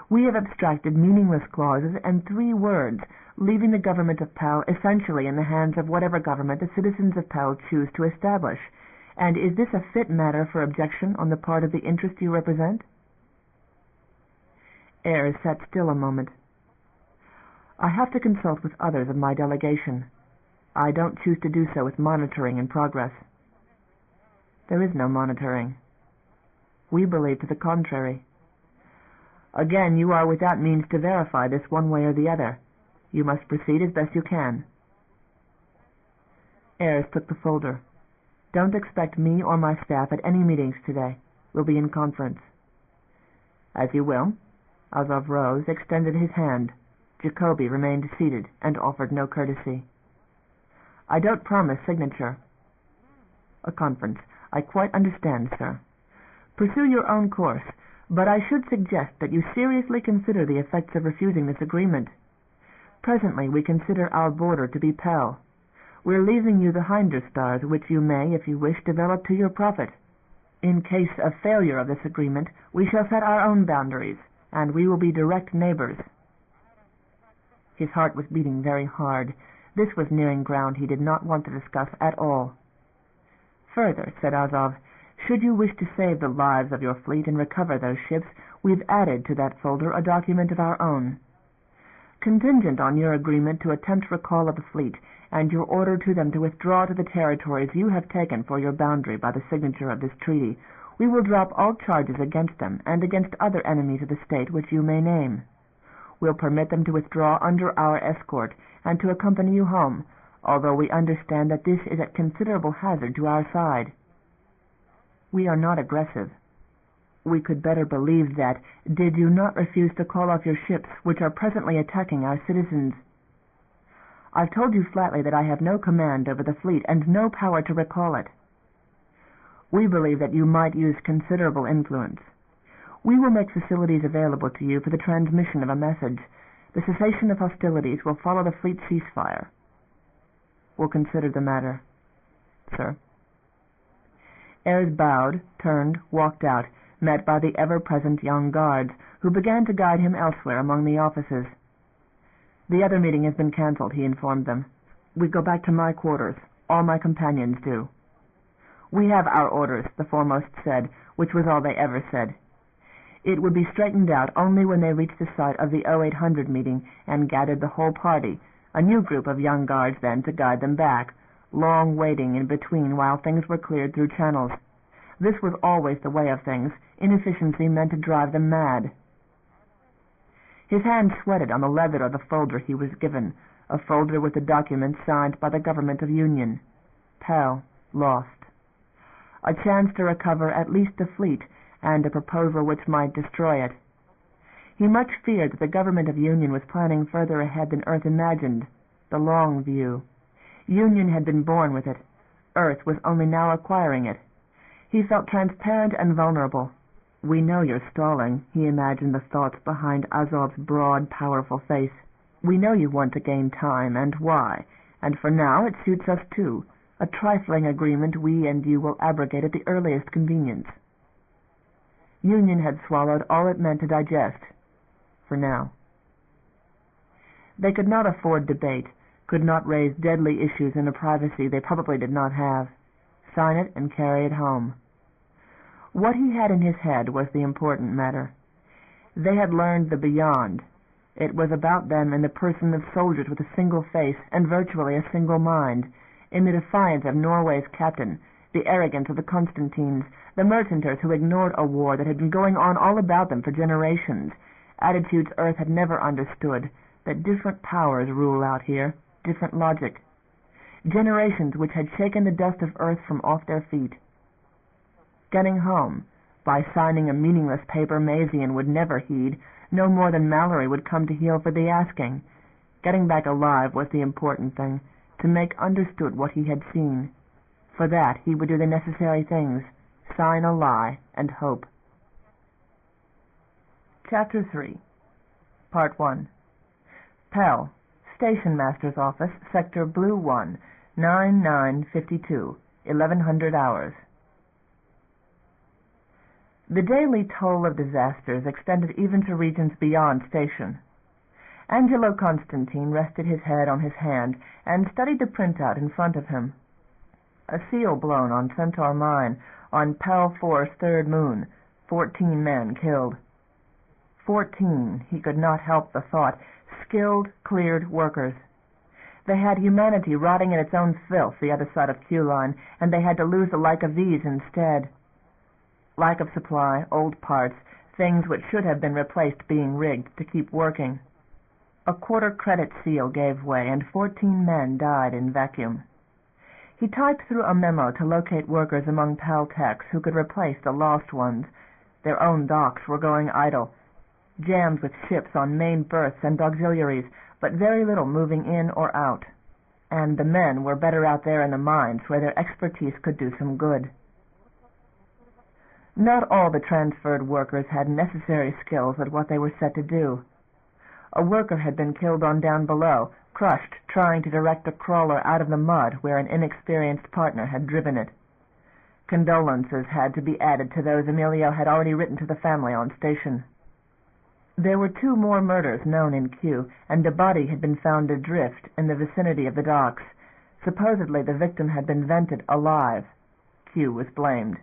We have abstracted meaningless clauses and 3 words, leaving the government of Pell essentially in the hands of whatever government the citizens of Pell choose to establish, And is this a fit matter for objection on the part of the interest you represent?" Ayres sat still a moment. "I have to consult with others of my delegation. I don't choose to do so with monitoring in progress." "There is no monitoring." "We believe to the contrary." "Again, you are without means to verify this one way or the other. You must proceed as best you can." Ayres took the folder. "Don't expect me or my staff at any meetings today. We'll be in conference." "As you will." Azov rose, extended his hand. Jacoby remained seated and offered no courtesy. "I don't promise signature." "A conference. I quite understand, sir. Pursue your own course, but I should suggest that you seriously consider the effects of refusing this agreement. Presently we consider our border to be Pell. We're leaving you the hinder stars, which you may, if you wish, develop to your profit. In case of failure of this agreement, we shall set our own boundaries, and we will be direct neighbors." His heart was beating very hard. This was nearing ground he did not want to discuss at all. "Further," said Azov, "should you wish to save the lives of your fleet and recover those ships, we've added to that folder a document of our own. Contingent on your agreement to attempt recall of the fleet, and your order to them to withdraw to the territories you have taken for your boundary by the signature of this treaty, we will drop all charges against them and against other enemies of the state which you may name. We'll permit them to withdraw under our escort and to accompany you home, although we understand that this is at considerable hazard to our side. We are not aggressive. We could better believe that, did you not refuse to call off your ships, which are presently attacking our citizens. I've told you flatly that I have no command over the fleet and no power to recall it. We believe that you might use considerable influence. We will make facilities available to you for the transmission of a message. The cessation of hostilities will follow the fleet ceasefire. We'll consider the matter, sir." Ayres bowed, turned, walked out, met by the ever-present young guards, who began to guide him elsewhere among the offices. "The other meeting has been cancelled," he informed them. "We go back to my quarters. All my companions do." "We have our orders," the foremost said, which was all they ever said. It would be straightened out only when they reached the site of the 0800 meeting and gathered the whole party, a new group of young guards then to guide them back, long waiting in between while things were cleared through channels. This was always the way of things. Inefficiency meant to drive them mad. His hand sweated on the leather of the folder he was given, a folder with the document signed by the Government of Union. Pell lost. A chance to recover at least the fleet, and a proposal which might destroy it. He much feared that the Government of Union was planning further ahead than Earth imagined, the long view. Union had been born with it. Earth was only now acquiring it. He felt transparent and vulnerable. "We know you're stalling," he imagined the thoughts behind Azov's broad, powerful face. "We know you want to gain time, and why, and for now it suits us too. A trifling agreement we and you will abrogate at the earliest convenience." Union had swallowed all it meant to digest, for now. They could not afford debate, could not raise deadly issues in a privacy they probably did not have. Sign it and carry it home. What he had in his head was the important matter. They had learned the beyond. It was about them in the person of soldiers with a single face and virtually a single mind, in the defiance of Norway's captain, the arrogance of the Constantines, the merchanters who ignored a war that had been going on all about them for generations, attitudes Earth had never understood, that different powers rule out here, different logic. Generations which had shaken the dust of Earth from off their feet. Getting home, by signing a meaningless paper Mazian would never heed, no more than Mallory would come to heel for the asking. Getting back alive was the important thing, to make understood what he had seen. For that he would do the necessary things, sign a lie, and hope. Chapter 3 Part 1 Pell, Station Master's Office, Sector Blue 1, 9952, 1100 hours. The daily toll of disasters extended even to regions beyond station. Angelo Constantine rested his head on his hand and studied the printout in front of him. A seal blown on Centaur Mine, on Pell 4's third moon. 14 men killed. 14, he could not help the thought, skilled, cleared workers. They had humanity rotting in its own filth the other side of Q-Line, and they had to lose the like of these instead. Lack of supply, old parts, things which should have been replaced being rigged to keep working. A quarter credit seal gave way, and 14 men died in vacuum. He typed through a memo to locate workers among PAL techs who could replace the lost ones. Their own docks were going idle, jammed with ships on main berths and auxiliaries, but very little moving in or out. And the men were better out there in the mines, where their expertise could do some good. Not all the transferred workers had necessary skills at what they were set to do. A worker had been killed on Downbelow, crushed trying to direct a crawler out of the mud where an inexperienced partner had driven it. Condolences had to be added to those Emilio had already written to the family on station. There were 2 more murders known in Q, and a body had been found adrift in the vicinity of the docks. Supposedly the victim had been vented alive. Q was blamed.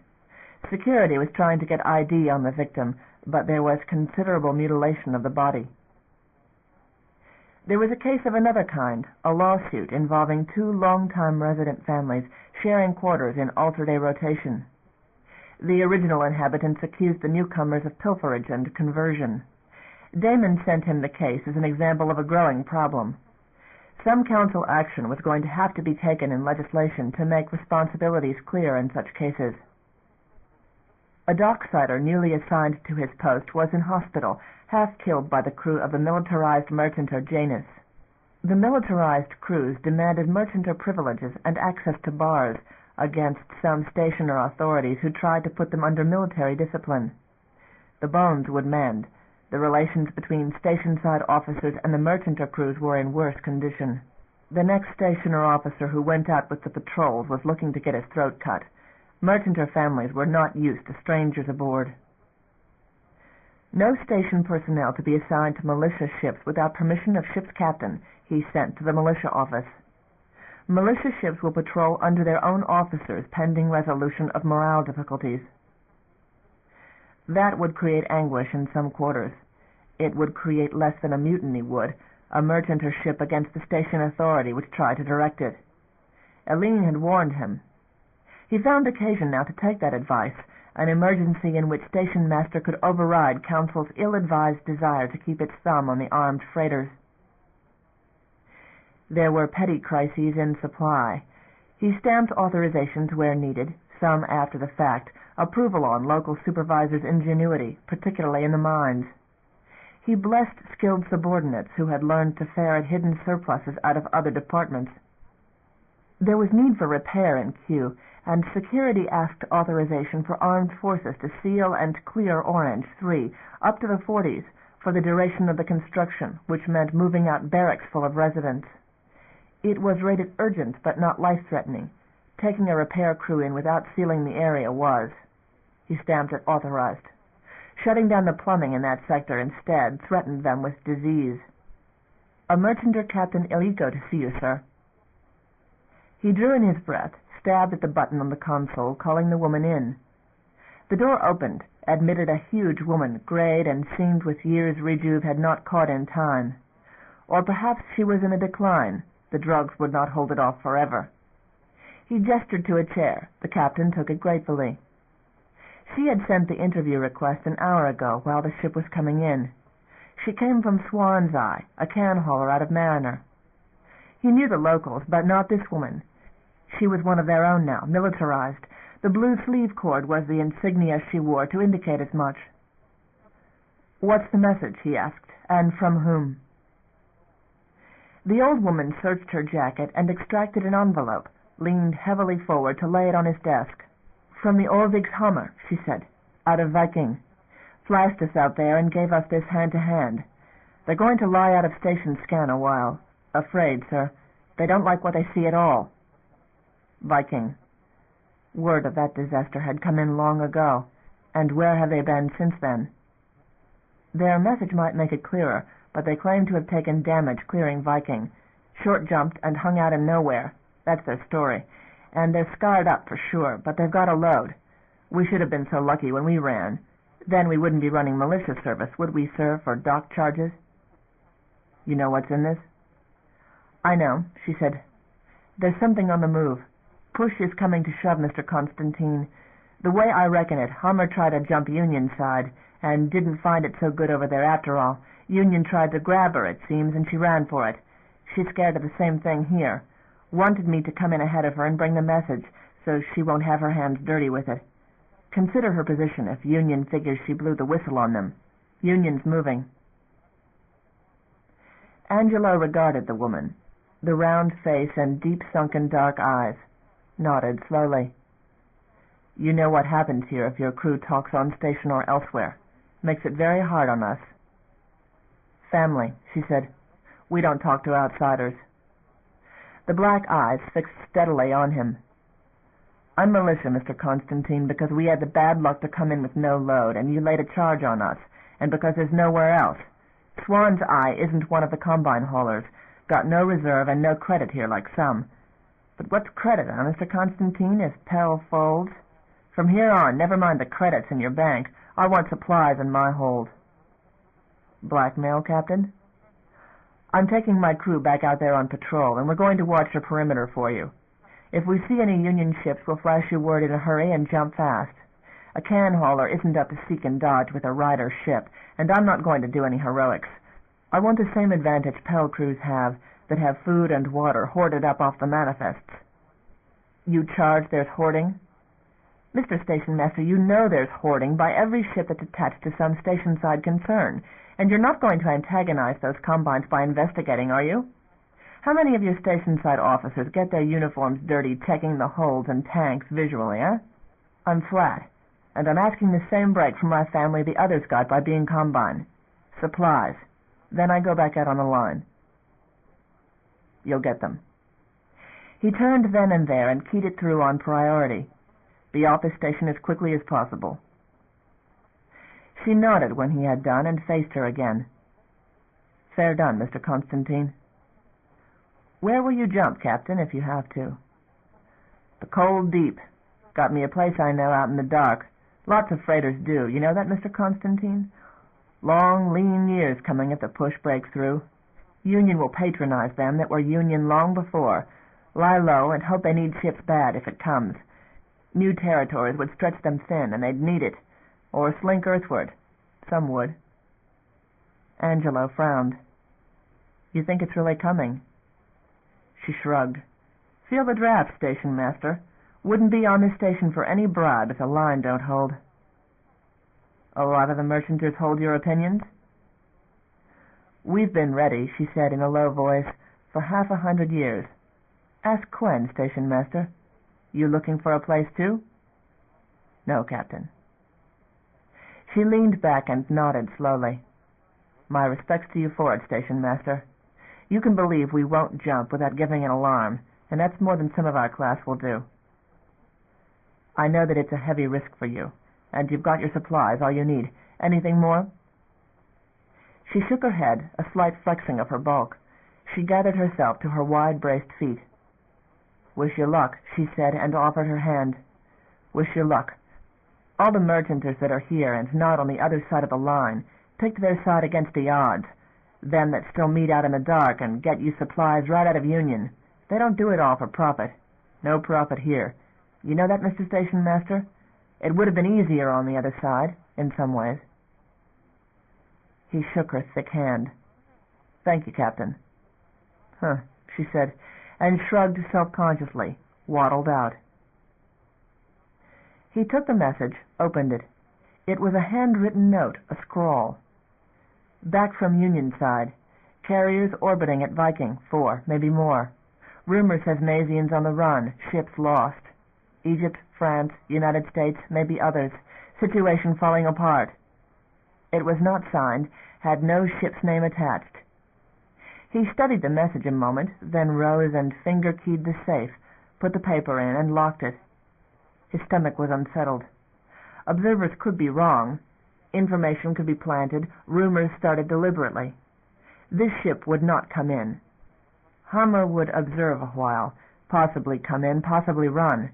Security was trying to get ID on the victim, but there was considerable mutilation of the body. There was a case of another kind, a lawsuit involving 2 long-time resident families sharing quarters in alter-day rotation. The original inhabitants accused the newcomers of pilferage and conversion. Damon sent him the case as an example of a growing problem. Some council action was going to have to be taken in legislation to make responsibilities clear in such cases. A docksider newly assigned to his post was in hospital, half killed by the crew of the militarized merchanter Janus. The militarized crews demanded merchanter privileges and access to bars against some stationer authorities who tried to put them under military discipline. The bones would mend. The relations between station-side officers and the merchanter crews were in worse condition. The next stationer officer who went out with the patrols was looking to get his throat cut. Merchanter families were not used to strangers aboard. No station personnel to be assigned to militia ships without permission of ship's captain, he sent to the militia office. Militia ships will patrol under their own officers pending resolution of morale difficulties. That would create anguish in some quarters. It would create less than a mutiny would, a merchanter ship against the station authority which tried to direct it. Eileen had warned him. He found occasion now to take that advice, an emergency in which station master could override council's ill-advised desire to keep its thumb on the armed freighters. There were petty crises in supply. He stamped authorizations where needed, some after the fact, approval on local supervisors' ingenuity, particularly in the mines. He blessed skilled subordinates who had learned to ferret hidden surpluses out of other departments. There was need for repair in Q, and security asked authorization for armed forces to seal and clear Orange 3 up to the 40s for the duration of the construction, which meant moving out barracks full of residents. It was rated urgent but not life-threatening. Taking a repair crew in without sealing the area was. He stamped it authorized. Shutting down the plumbing in that sector instead threatened them with disease. A merchanter Captain Ilico to see you, sir. He drew in his breath, stabbed at the button on the console, calling the woman in. The door opened, admitted a huge woman, grayed and seamed with years Rejuve had not caught in time. Or perhaps she was in a decline. The drugs would not hold it off forever. He gestured to a chair. The captain took it gratefully. She had sent the interview request an hour ago while the ship was coming in. She came from Swan's Eye, a can hauler out of Mariner. He knew the locals, but not this woman. She was one of their own now, militarized. The blue sleeve cord was the insignia she wore to indicate as much. "What's the message?" he asked, "and from whom?" The old woman searched her jacket and extracted an envelope, leaned heavily forward to lay it on his desk. "From the Orvig's Hummer," she said, "out of Viking. Flashed us out there and gave us this hand-to-hand. They're going to lie out of station scan a while. Afraid, sir. They don't like what they see at all." Viking. Word of that disaster had come in long ago, and where have they been since then? Their message might make it clearer, but they claim to have taken damage clearing Viking, short-jumped and hung out in nowhere. That's their story. and they're scarred up for sure, but they've got a load. We should have been so lucky when we ran. Then we wouldn't be running militia service, would we, sir, for dock charges? You know what's in this? I know, she said. There's something on the move. Push is coming to shove, Mr. Constantine. The way I reckon it, Hummer tried to jump Union side, and didn't find it so good over there after all. Union tried to grab her, it seems, and she ran for it. She's scared of the same thing here. Wanted me to come in ahead of her and bring the message, so she won't have her hands dirty with it. Consider her position if Union figures she blew the whistle on them. Union's moving. Angelo regarded the woman, the round face and deep-sunken dark eyes, nodded slowly. You know what happens here if your crew talks on station or elsewhere. Makes it very hard on us. Family, she said. We don't talk to outsiders. The black eyes fixed steadily on him. I'm militia, Mr. Constantine, because we had the bad luck to come in with no load, and you laid a charge on us, and because there's nowhere else. Swan's Eye isn't one of the combine haulers. Got no reserve and no credit here like some. But what's credit, Mr. Constantine, if Pell folds? From here on, never mind the credits in your bank. I want supplies in my hold. Blackmail, Captain? I'm taking my crew back out there on patrol, and we're going to watch the perimeter for you. If we see any Union ships, we'll flash you word in a hurry and jump fast. A can hauler isn't up to seek and dodge with a rider ship, and I'm not going to do any heroics. I want the same advantage Pell crews have, that have food and water hoarded up off the manifests. You charge there's hoarding? Mr. Station Master, you know there's hoarding by every ship that's attached to some station-side concern, and you're not going to antagonize those combines by investigating, are you? How many of your station-side officers get their uniforms dirty checking the holds and tanks visually, eh? I'm flat, and I'm asking the same break from my family the others got by being combine. Supplies. Then I go back out on the line. You'll get them. He turned then and there and keyed it through on priority. Be off the station as quickly as possible. She nodded when he had done and faced her again. Fair done, Mr. Constantine. Where will you jump, Captain, if you have to? The cold deep. Got me a place I know out in the dark. Lots of freighters do. You know that, Mr. Constantine? Long, lean years coming if the push breaks through. Union will patronize them that were Union long before. Lie low and hope they need ships bad if it comes. New territories would stretch them thin, and they'd need it. Or slink earthward. Some would. Angelo frowned. You think it's really coming? She shrugged. Feel the draft, Station Master. Wouldn't be on this station for any bribe if the line don't hold. A lot of the merchanters hold your opinions? We've been ready, she said in a low voice, for 100 years. Ask Quen, Station Master. You looking for a place too? No, Captain. She leaned back and nodded slowly. My respects to you for it, Station Master. You can believe we won't jump without giving an alarm, and that's more than some of our class will do. I know that it's a heavy risk for you, and you've got your supplies, all you need. Anything more? She shook her head, a slight flexing of her bulk. She gathered herself to her wide-braced feet. Wish you luck, she said, and offered her hand. Wish you luck. All the merchanters that are here and not on the other side of the line picked their side against the odds. Them that still meet out in the dark and get you supplies right out of Union. They don't do it all for profit. No profit here. You know that, Mr. Station Master? It would have been easier on the other side, in some ways. He shook her thick hand. Thank you, Captain. Huh, she said, and shrugged self-consciously, waddled out. He took the message, opened it. It was a handwritten note, a scrawl. Back from Union side. Carriers orbiting at Viking, 4, maybe more. Rumor says Mazians on the run, ships lost. Egypt, France, United States, maybe others. Situation falling apart. It was not signed, had no ship's name attached. He studied the message a moment, then rose and finger-keyed the safe, put the paper in, and locked it. His stomach was unsettled. Observers could be wrong. Information could be planted. Rumors started deliberately. This ship would not come in. Hammer would observe a while, Possibly come in, possibly run.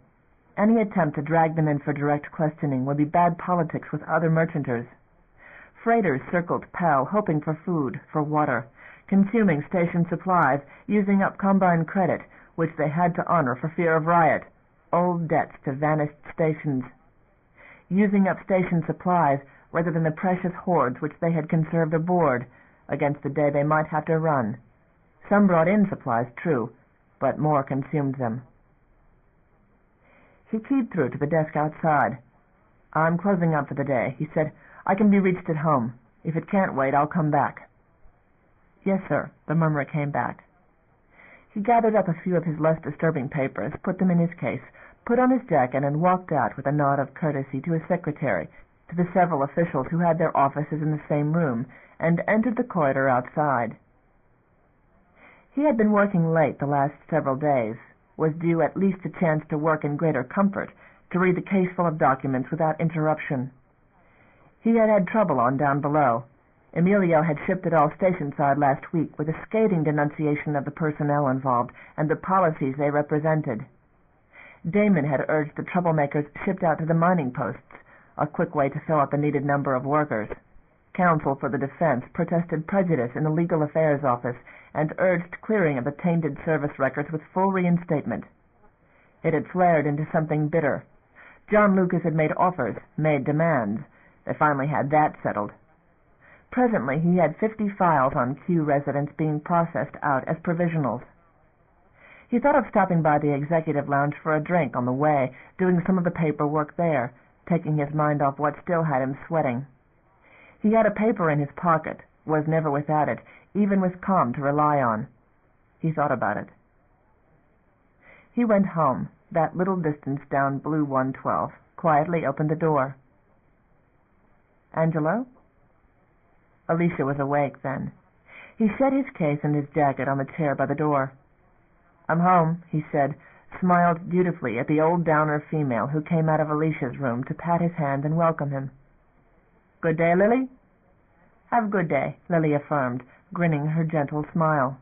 Any attempt to drag them in for direct questioning would be bad politics with other merchanters. Freighters circled Pell, hoping for food, for water, consuming station supplies, using up combine credit, which they had to honor for fear of riot, old debts to vanished stations. Using up station supplies rather than the precious hoards which they had conserved aboard, against the day they might have to run. Some brought in supplies, true, but more consumed them. He keyed through to the desk outside. "I'm closing up for the day," he said. "I can be reached at home. If it can't wait, I'll come back." "Yes, sir," the murmur came back. He gathered up a few of his less disturbing papers, put them in his case, put on his jacket, and walked out with a nod of courtesy to his secretary, to the several officials who had their offices in the same room, and entered the corridor outside. He had been working late the last several days, was due at least a chance to work in greater comfort, to read the case full of documents without interruption. He had had trouble on Downbelow. Emilio had shipped it all station-side last week with a scathing denunciation of the personnel involved and the policies they represented. Damon had urged the troublemakers shipped out to the mining posts, a quick way to fill out the needed number of workers. Counsel for the defense protested prejudice in the Legal Affairs Office and urged clearing of the tainted service records with full reinstatement. It had flared into something bitter. John Lucas had made offers, made demands. They finally had that settled. Presently he had 50 files on Q residents being processed out as provisionals. He thought of stopping by the executive lounge for a drink on the way, doing some of the paperwork there, taking his mind off what still had him sweating. He had a paper in his pocket, was never without it, even with Com to rely on. He thought about it. He went home, that little distance down Blue 112, quietly opened the door. "Angelo?" Alicia was awake then. He set his case and his jacket on the chair by the door. "I'm home," he said, smiled dutifully at the old downer female who came out of Alicia's room to pat his hand and welcome him. "Good day, Lily?" "Have a good day," Lily affirmed, grinning her gentle smile.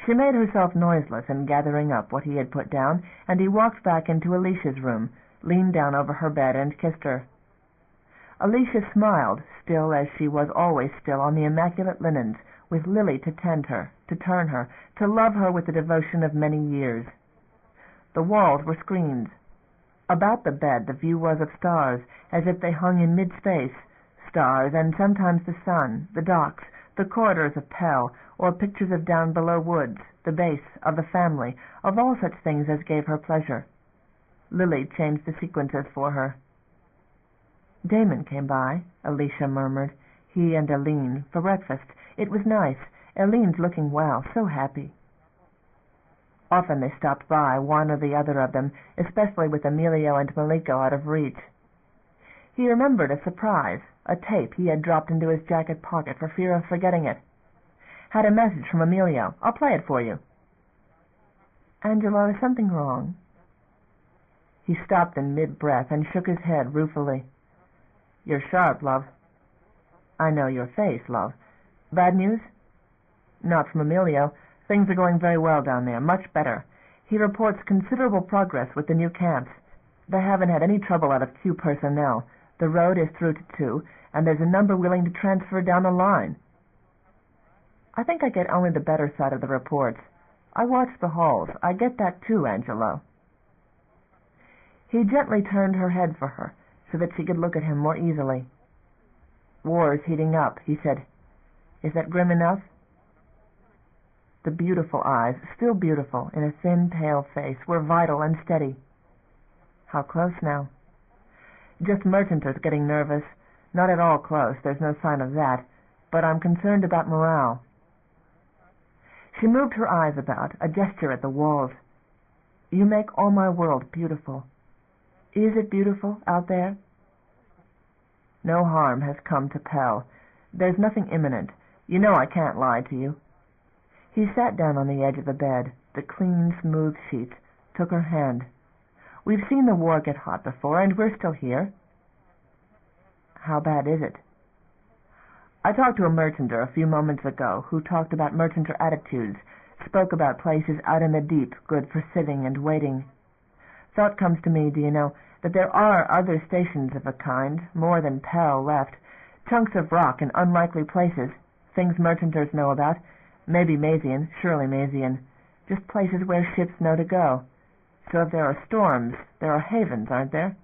She made herself noiseless in gathering up what he had put down, and he walked back into Alicia's room, leaned down over her bed, and kissed her. Alicia smiled, still as she was always still on the immaculate linens, with Lily to tend her, to turn her, to love her with the devotion of many years. The walls were screens. About the bed the view was of stars, as if they hung in mid-space, stars and sometimes the sun, the docks, the corridors of Pell, or pictures of Downbelow woods, the base, of the family, of all such things as gave her pleasure. Lily changed the sequences for her. "Damon came by," Alicia murmured. "He and Aline, for breakfast. It was nice. Aline's looking well, so happy." Often they stopped by, one or the other of them, especially with Emilio and Maliko out of reach. He remembered a surprise, a tape he had dropped into his jacket pocket for fear of forgetting it. Had a message from Emilio. "I'll play it for you." "Angelo, is something wrong?" He stopped in mid-breath and shook his head ruefully. "You're sharp, love." "I know your face, love. Bad news?" "Not from Emilio. Things are going very well down there, much better. He reports considerable progress with the new camps. They haven't had any trouble out of Q personnel. The road is through to 2, and there's a number willing to transfer down the line." "I think I get only the better side of the reports. I watch the halls. I get that too, Angelo." He gently turned her head for her, so that she could look at him more easily. "War's heating up," he said. "Is that grim enough?" The beautiful eyes, still beautiful, in a thin, pale face, were vital and steady. "How close now?" "Just merchanters getting nervous. Not at all close, there's no sign of that, but I'm concerned about morale." She moved her eyes about, a gesture at the walls. "You make all my world beautiful. Is it beautiful out there?" "No harm has come to Pell. There's nothing imminent. You know I can't lie to you." He sat down on the edge of the bed, the clean, smooth sheets, took her hand. "We've seen the war get hot before, and we're still here." "How bad is it?" "I talked to a merchanter a few moments ago who talked about merchanter attitudes. spoke about places out in the deep good for sitting and waiting. Thought comes to me, do you know, that there are other stations of a kind, more than Pell, left. Chunks of rock in unlikely places, things merchanters know about, maybe Mazian, surely Mazian, just places where ships know to go. So if there are storms, there are havens, aren't there?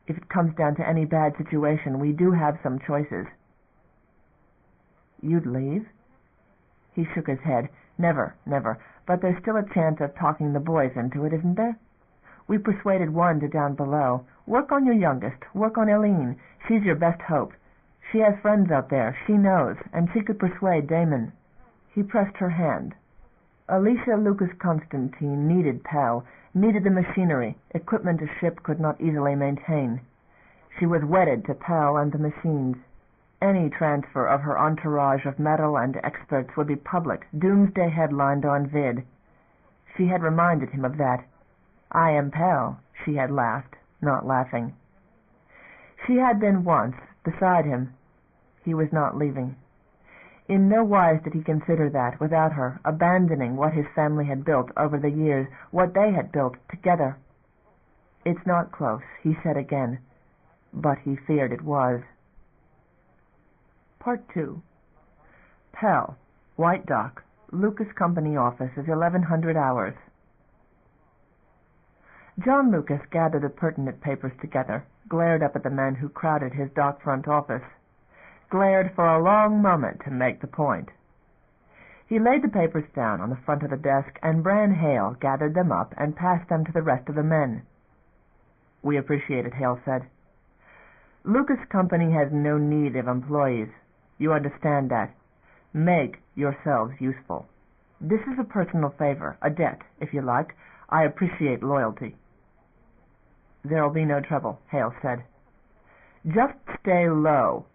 If it comes down to any bad situation, we do have some choices. You'd leave? He shook his head. Never, never. But there's still a chance of talking the boys into it, isn't there? We persuaded one to Downbelow. Work on your youngest. Work on Eileen. She's your best hope. She has friends out there. She knows. And she could persuade Damon. He pressed her hand. Alicia Lucas Constantine needed Pell, needed the machinery, equipment a ship could not easily maintain. She was wedded to Pell and the machines. Any transfer of her entourage of metal and experts would be public, doomsday headlined on vid. She had reminded him of that. I am Pell, she had laughed, not laughing. She had been once, beside him. He was not leaving. In no wise did he consider that, without her, abandoning what his family had built over the years, what they had built together. It's not close, he said again, but he feared it was. Part 2. Pell, White Dock, Lucas Company office is 1100 hours. John Lucas gathered the pertinent papers together, glared up at the men who crowded his dock front office, glared for a long moment to make the point. He laid the papers down on the front of the desk, and Bran Hale gathered them up and passed them to the rest of the men. We appreciate it, Hale said. Lucas Company has no need of employees. You understand that. Make yourselves useful. This is a personal favor, a debt, if you like. I appreciate loyalty. There'll be no trouble, Hale said. Just stay low.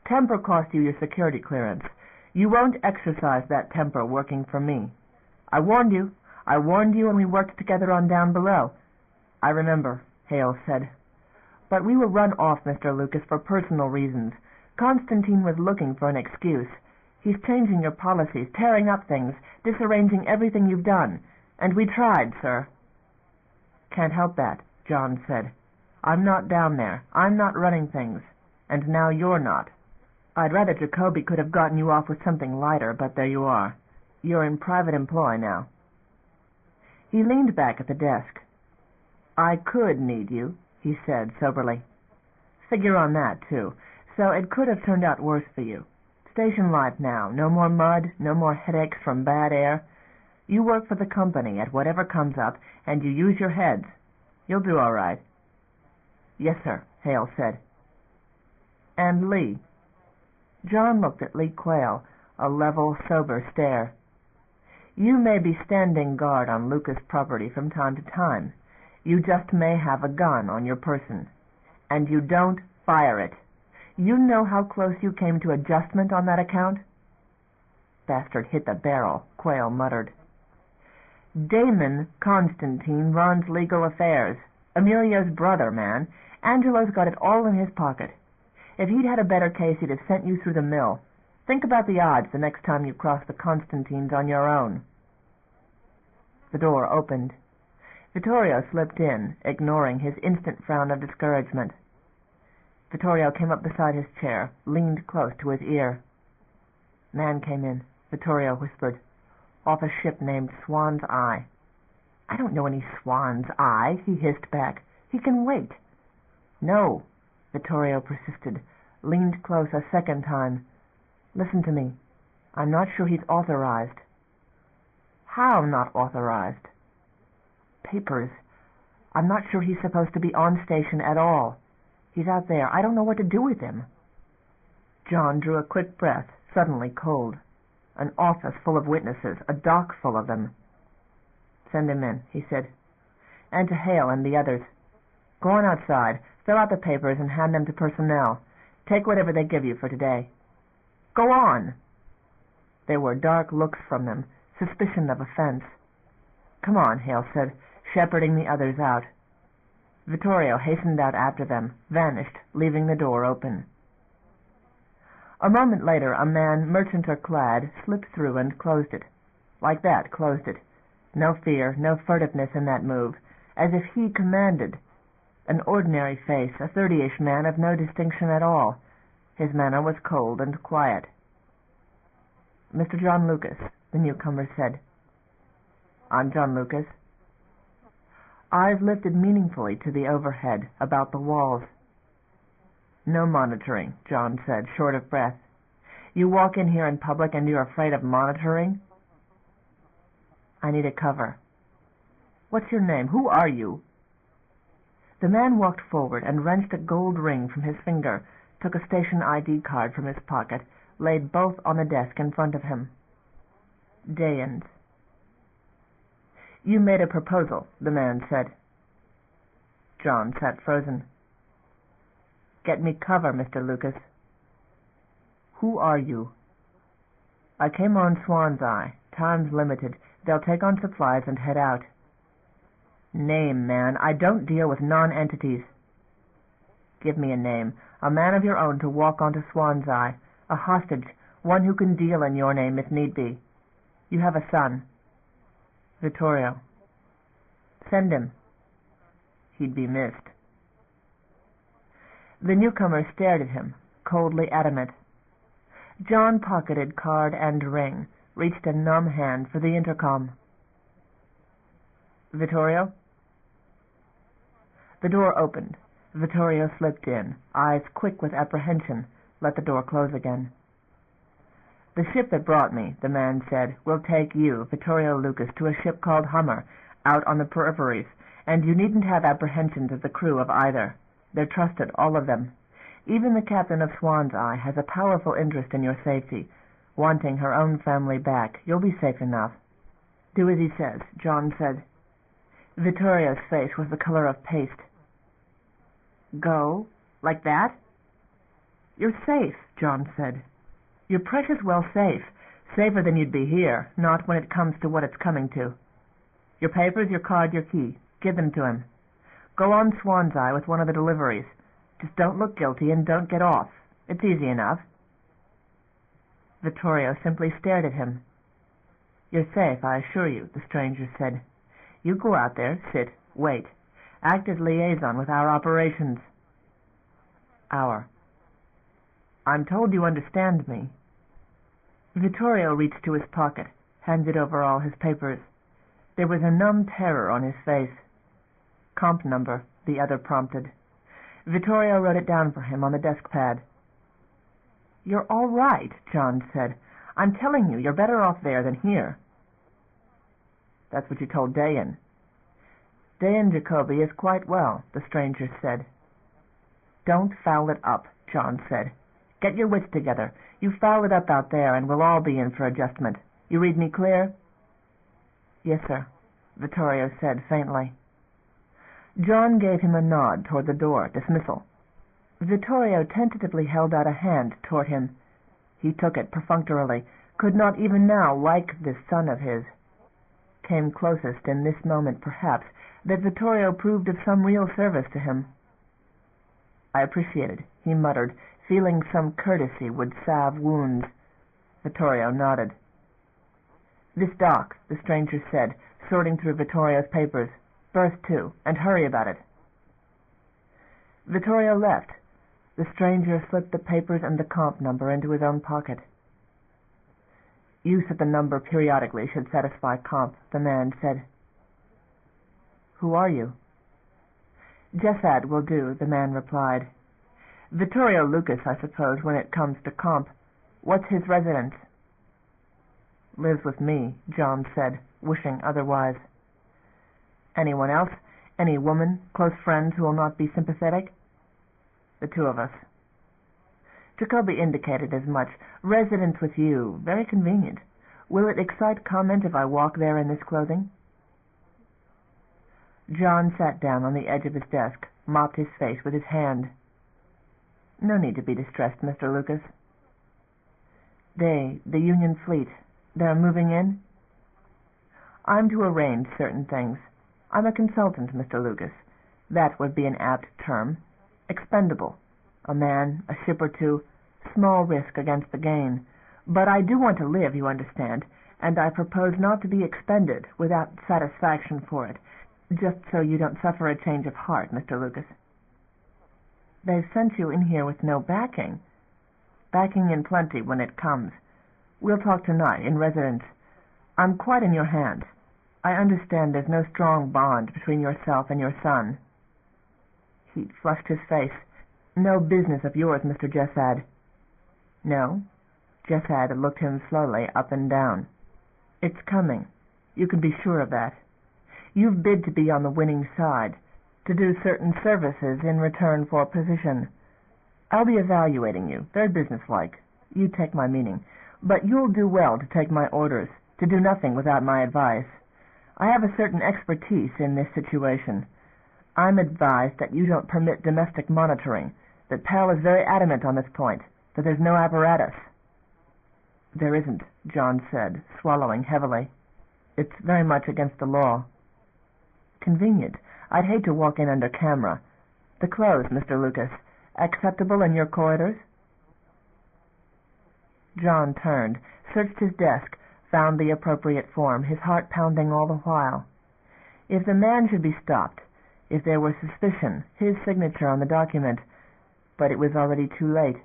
Temper cost you your security clearance. You won't exercise that temper working for me. I warned you. I warned you when we worked together on Downbelow. I remember, Hale said. But we were run off, Mr. Lucas, for personal reasons. Constantine was looking for an excuse. He's changing your policies, tearing up things, disarranging everything you've done. And we tried, sir. Can't help that, John said. I'm not down there. I'm not running things. And now you're not. I'd rather Jacoby could have gotten you off with something lighter, but there you are. You're in private employ now. He leaned back at the desk. I could need you, he said soberly. Figure on that, too. So it could have turned out worse for you. Station life now. No more mud, no more headaches from bad air. You work for the company at whatever comes up, and you use your heads. You'll do all right. Yes, sir, Hale said. And Lee. John looked at Lee Quayle, a level, sober stare. You may be standing guard on Lucas property from time to time. You just may have a gun on your person. And you don't fire it. You know how close you came to adjustment on that account? Bastard hit the barrel, Quayle muttered. Damon Constantine runs legal affairs. Emilio's brother, man. Angelo's got it all in his pocket. If he'd had a better case, he'd have sent you through the mill. Think about the odds the next time you cross the Constantines on your own. The door opened. Vittorio slipped in, ignoring his instant frown of discouragement. Vittorio came up beside his chair, leaned close to his ear. Man came in. Vittorio whispered. Off a ship named Swan's Eye. I don't know any Swan's Eye, he hissed back. He can wait. No, Vittorio persisted, leaned close a second time. Listen to me. I'm not sure he's authorized. How not authorized? Papers. I'm not sure he's supposed to be on station at all. He's out there. I don't know what to do with him. John drew a quick breath, suddenly cold. An office full of witnesses, a dock full of them. Send him in, he said. And to Hale and the others. Go on outside, fill out the papers, and hand them to personnel. Take whatever they give you for today. Go on! There were dark looks from them, suspicion of offense. Come on, Hale said, shepherding the others out. Vittorio hastened out after them, vanished, leaving the door open. A moment later, a man, merchanter clad, slipped through and closed it. Like that, closed it. No fear, no furtiveness in that move, as if he commanded. An ordinary face, a 30-ish man of no distinction at all. His manner was cold and quiet. "Mr. John Lucas," the newcomer said. "I'm John Lucas." Eyes lifted meaningfully to the overhead, about the walls. "No monitoring," John said, short of breath. "You walk in here in public and you're afraid of monitoring?" "I need a cover." "What's your name? Who are you?" The man walked forward and wrenched a gold ring from his finger, took a station ID card from his pocket, laid both on the desk in front of him. "Dayan's." "You made a proposal," the man said. John sat frozen. "Get me cover, Mr. Lucas." "Who are you?" "I came on Swan's Eye. Time's limited. They'll take on supplies and head out." "Name, man. I don't deal with non-entities." "Give me a name. A man of your own to walk onto Swan's Eye. A hostage, one who can deal in your name if need be. You have a son." "Vittorio." "Send him." He'd be missed. The newcomer stared at him, coldly adamant. John pocketed card and ring, reached a numb hand for the intercom. "Vittorio?" The door opened. Vittorio slipped in, eyes quick with apprehension, let the door close again. "The ship that brought me," the man said, "will take you, Vittorio Lucas, to a ship called Hummer, out on the peripheries, and you needn't have apprehensions of the crew of either. They're trusted, all of them. Even the captain of Swan's Eye has a powerful interest in your safety, wanting her own family back. You'll be safe enough." "Do as he says," John said. Vittorio's face was the color of paste. "Go? Like that?" "You're safe," John said. "You're precious well safe. Safer than you'd be here, not when it comes to what it's coming to. Your papers, your card, your key. Give them to him. Go on Swan's Eye with one of the deliveries. Just don't look guilty and don't get off. It's easy enough." Vittorio simply stared at him. "You're safe, I assure you," the stranger said. "You go out there, sit, wait. Act as liaison with our operations." "Our." "I'm told you understand me." Vittorio reached to his pocket, handed over all his papers. There was a numb terror on his face. "Comp number," the other prompted. Vittorio wrote it down for him on the desk pad. "You're all right," John said. "I'm telling you, you're better off there than here." "That's what you told Dayan." "Dayan Jacoby is quite well," the stranger said. "Don't foul it up," John said. "Get your wits together. You foul it up out there and we'll all be in for adjustment. You read me clear?" "Yes, sir," Vittorio said faintly. John gave him a nod toward the door, dismissal. Vittorio tentatively held out a hand toward him. He took it perfunctorily, could not even now like this son of his. Came closest in this moment, perhaps, that Vittorio proved of some real service to him. "I appreciate it," he muttered, feeling some courtesy would salve wounds. Vittorio nodded. "This doc," the stranger said, sorting through Vittorio's papers. "Berth 2, and hurry about it." Vittorio left. The stranger slipped the papers and the comp number into his own pocket. "Use of the number periodically should satisfy comp," the man said. "Who are you?" "Jessad will do," the man replied. "Vittorio Lucas, I suppose, when it comes to comp. What's his residence?" "Lives with me," John said, wishing otherwise. "Anyone else? Any woman, close friends who will not be sympathetic?" "The two of us." Jacoby indicated as much. "Residence with you. Very convenient. Will it excite comment if I walk there in this clothing?" John sat down on the edge of his desk, mopped his face with his hand. "No need to be distressed, Mr. Lucas." "The Union Fleet. They're moving in?" "I'm to arrange certain things. I'm a consultant, Mr. Lucas. That would be an apt term. Expendable. A man, a ship or two, small risk against the gain. But I do want to live, you understand, and I propose not to be expended without satisfaction for it, just so you don't suffer a change of heart, Mr. Lucas. They've sent you in here with no backing. Backing in plenty when it comes. We'll talk tonight, in residence. I'm quite in your hands. I understand there's no strong bond between yourself and your son. Heat flushed his face. No business of yours, Mr. Jessad. No? Jessad looked him slowly up and down. It's coming. You can be sure of that. You've bid to be on the winning side, to do certain services in return for position. I'll be evaluating you, very businesslike. You take my meaning. But you'll do well to take my orders, to do nothing without my advice. I have a certain expertise in this situation. I'm advised that you don't permit domestic monitoring, that Pell is very adamant on this point, that there's no apparatus. There isn't, John said, swallowing heavily. It's very much against the law. Convenient. I'd hate to walk in under camera. The clothes, Mr. Lucas, acceptable in your corridors? John turned, searched his desk, found the appropriate form, his heart pounding all the while. If the man should be stopped, if there were suspicion, his signature on the document, but it was already too late.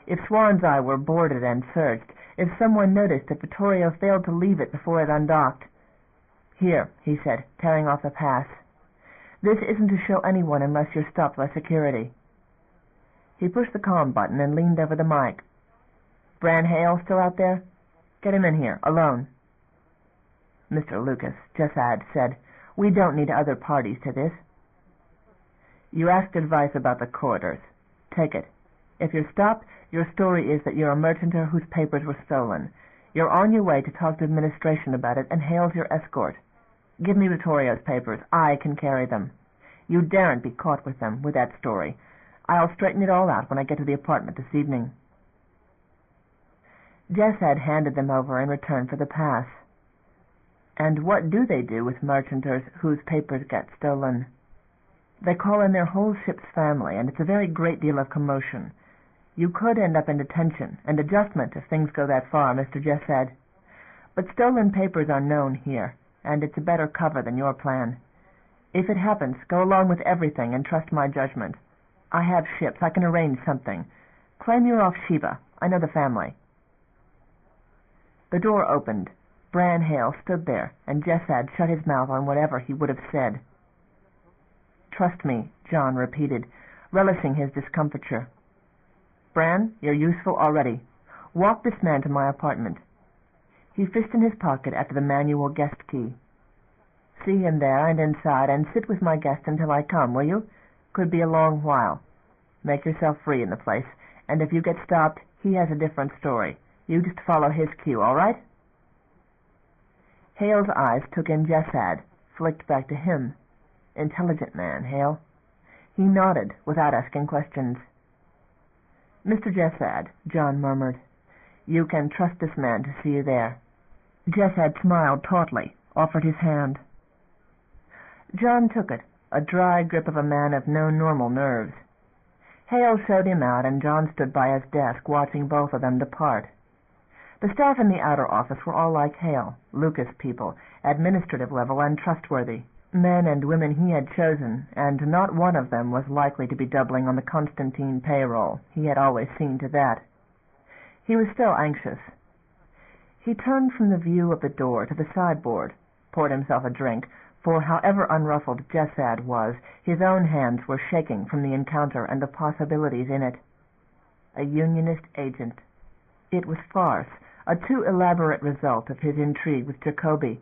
If Swan's Eye were boarded and searched, if someone noticed that Vittorio failed to leave it before it undocked. Here, he said, tearing off the pass. This isn't to show anyone unless you're stopped by security. He pushed the comm button and leaned over the mic. Bran Hale still out there? Get him in here, alone. Mr. Lucas, Jessad said, we don't need other parties to this. You asked advice about the corridors. Take it. If you're stopped, your story is that you're a merchanter whose papers were stolen. You're on your way to talk to administration about it, and Hale's your escort. Give me Vittorio's papers. I can carry them. You daren't be caught with them, with that story. I'll straighten it all out when I get to the apartment this evening. Jessad handed them over in return for the pass. And what do they do with merchanters whose papers get stolen? They call in their whole ship's family, and it's a very great deal of commotion. You could end up in detention and adjustment if things go that far, Mr. Jessad. But stolen papers are known here, and it's a better cover than your plan. If it happens, go along with everything and trust my judgment. I have ships. I can arrange something. Claim you're off Sheba. I know the family. The door opened. Bran Hale stood there, and Jessad shut his mouth on whatever he would have said. Trust me, John repeated, relishing his discomfiture. Bran, you're useful already. Walk this man to my apartment. He fished in his pocket after the manual guest key. See him there and inside, and sit with my guest until I come, will you? Could be a long while. Make yourself free in the place, and if you get stopped, he has a different story. You just follow his cue, all right? Hale's eyes took in Jessad, flicked back to him. Intelligent man, Hale. He nodded, without asking questions. Mr. Jessad, John murmured. You can trust this man to see you there. Jessad smiled tautly, offered his hand. John took it, a dry grip of a man of no normal nerves. Hale showed him out, and John stood by his desk, watching both of them depart. The staff in the outer office were all like Hale, Lucas people, administrative level and trustworthy, men and women he had chosen, and not one of them was likely to be doubling on the Constantine payroll. He had always seen to that. He was still anxious. He turned from the view of the door to the sideboard, poured himself a drink, for however unruffled Jessad was, his own hands were shaking from the encounter and the possibilities in it. A unionist agent. It was farce, a too elaborate result of his intrigue with Jacoby.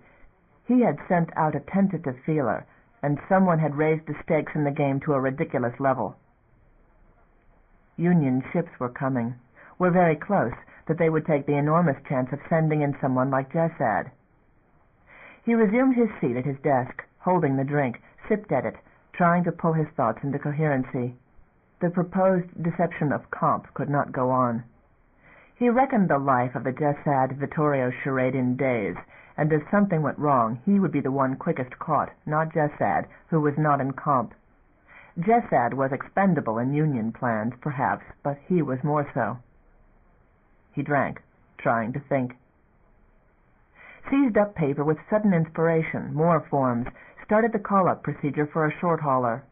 He had sent out a tentative feeler, and someone had raised the stakes in the game to a ridiculous level. Union ships were coming, were very close, that they would take the enormous chance of sending in someone like Jessad. He resumed his seat at his desk, holding the drink, sipped at it, trying to pull his thoughts into coherency. The proposed deception of comp could not go on. He reckoned the life of the Jessad-Vittorio charade in days, and if something went wrong, he would be the one quickest caught, not Jessad, who was not in comp. Jessad was expendable in union plans, perhaps, but he was more so. He drank, trying to think. seized up paper with sudden inspiration, more forms, started the call-up procedure for a short hauler.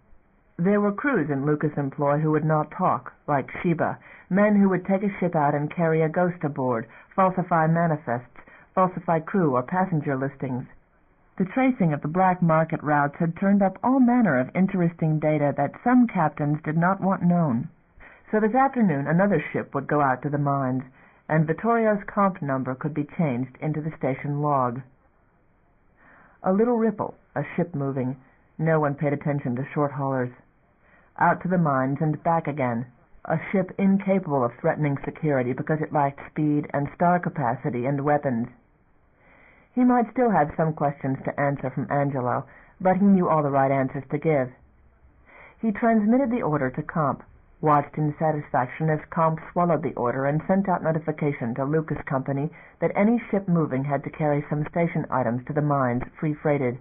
There were crews in Lucas' employ who would not talk, like Sheba, men who would take a ship out and carry a ghost aboard, falsify manifests, falsify crew or passenger listings. The tracing of the black market routes had turned up all manner of interesting data that some captains did not want known. So this afternoon another ship would go out to the mines, and Vittorio's comp number could be changed into the station log. A little ripple, a ship moving. No one paid attention to short haulers. Out to the mines and back again. A ship incapable of threatening security because it lacked speed and star capacity and weapons. He might still have some questions to answer from Angelo, but he knew all the right answers to give. He transmitted the order to Comp, watched in satisfaction as Comp swallowed the order and sent out notification to Lucas Company that any ship moving had to carry some station items to the mines, free-freighted.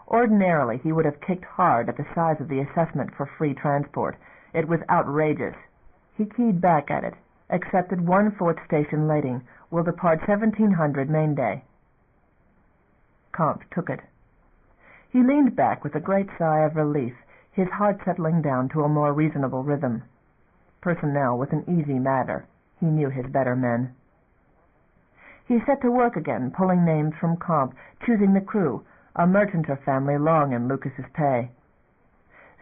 Ordinarily, he would have kicked hard at the size of the assessment for free transport. It was outrageous. He keyed back at it. Accepted 1/4 station lading. Will depart 1700 main day. Comp took it. He leaned back with a great sigh of relief, his heart settling down to a more reasonable rhythm. Personnel was an easy matter. He knew his better men. He set to work again, pulling names from Comp, choosing the crew, a merchanter family long in Lucas's pay.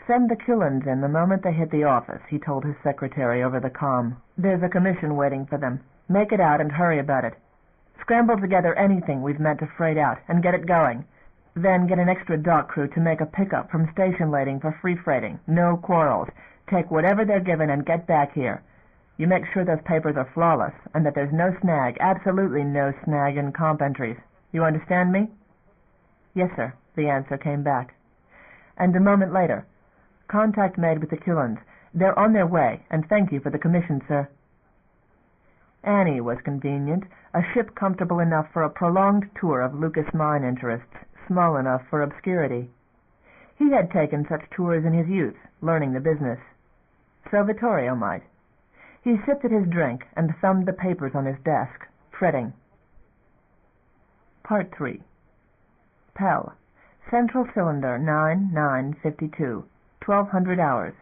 "Send the Killens in the moment they hit the office," he told his secretary over the comm. "There's a commission waiting for them. Make it out and hurry about it. Scramble together anything we've meant to freight out and get it going. Then get an extra dock crew to make a pickup from station lading for free freighting. No quarrels. Take whatever they're given and get back here. You make sure those papers are flawless and that there's no snag, absolutely no snag in comp entries. You understand me?" "Yes, sir," the answer came back. And a moment later, "Contact made with the Killens. They're on their way, and thank you for the commission, sir." Annie was convenient, a ship comfortable enough for a prolonged tour of Lucas mine interests, small enough for obscurity. He had taken such tours in his youth, learning the business. So Vittorio might. He sipped at his drink and thumbed the papers on his desk, fretting. Part 3. Pell. Central cylinder 9952. 1200 hours.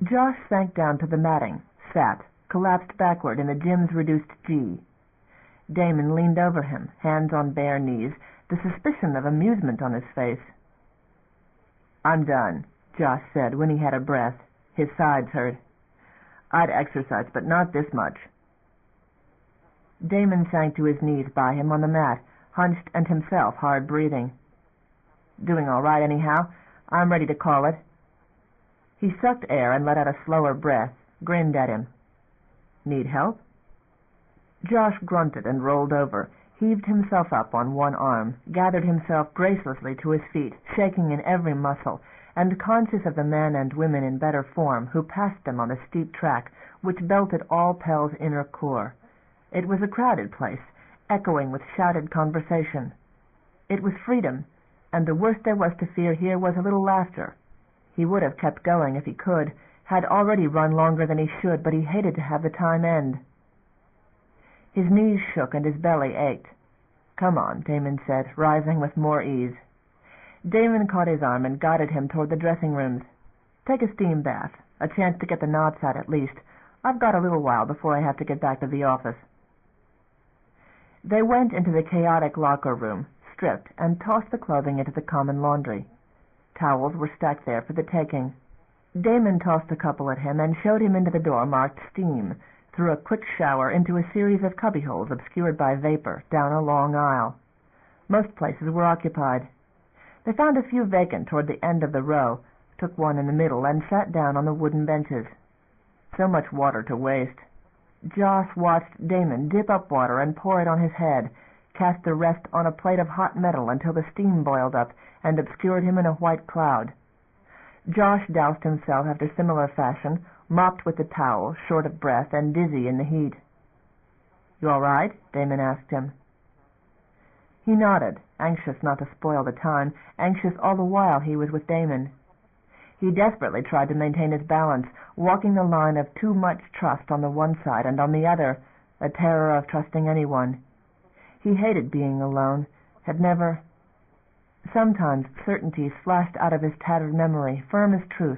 Josh sank down to the matting, sat, collapsed backward in the gym's reduced G. Damon leaned over him, hands on bare knees, the suspicion of amusement on his face. "I'm done," Josh said when he had a breath. His sides hurt. "I'd exercise, but not this much." Damon sank to his knees by him on the mat, hunched and himself hard breathing. "Doing all right anyhow. I'm ready to call it." He sucked air and let out a slower breath, grinned at him. "Need help?" Josh grunted and rolled over, heaved himself up on one arm, gathered himself gracelessly to his feet, shaking in every muscle, and conscious of the men and women in better form who passed them on the steep track which belted all Pell's inner core. It was a crowded place, echoing with shouted conversation. It was freedom, and the worst there was to fear here was a little laughter. He would have kept going if he could, had already run longer than he should, but he hated to have the time end. His knees shook and his belly ached. "Come on," Damon said, rising with more ease. Damon caught his arm and guided him toward the dressing rooms. "Take a steam bath, a chance to get the knots out at least. I've got a little while before I have to get back to the office." They went into the chaotic locker room, stripped, and tossed the clothing into the common laundry. Towels were stacked there for the taking. Damon tossed a couple at him and showed him into the door marked Steam, through a quick shower into a series of cubbyholes obscured by vapor, down a long aisle. Most places were occupied. They found a few vacant toward the end of the row, took one in the middle, and sat down on the wooden benches. So much water to waste. Josh watched Damon dip up water and pour it on his head, cast the rest on a plate of hot metal until the steam boiled up and obscured him in a white cloud. Josh doused himself after similar fashion, mopped with the towel, short of breath and dizzy in the heat. "You all right?" Damon asked him. He nodded, anxious not to spoil the time, anxious all the while he was with Damon. He desperately tried to maintain his balance, walking the line of too much trust on the one side and on the other a terror of trusting anyone. He hated being alone, had never... Sometimes certainties flashed out of his tattered memory, firm as truth.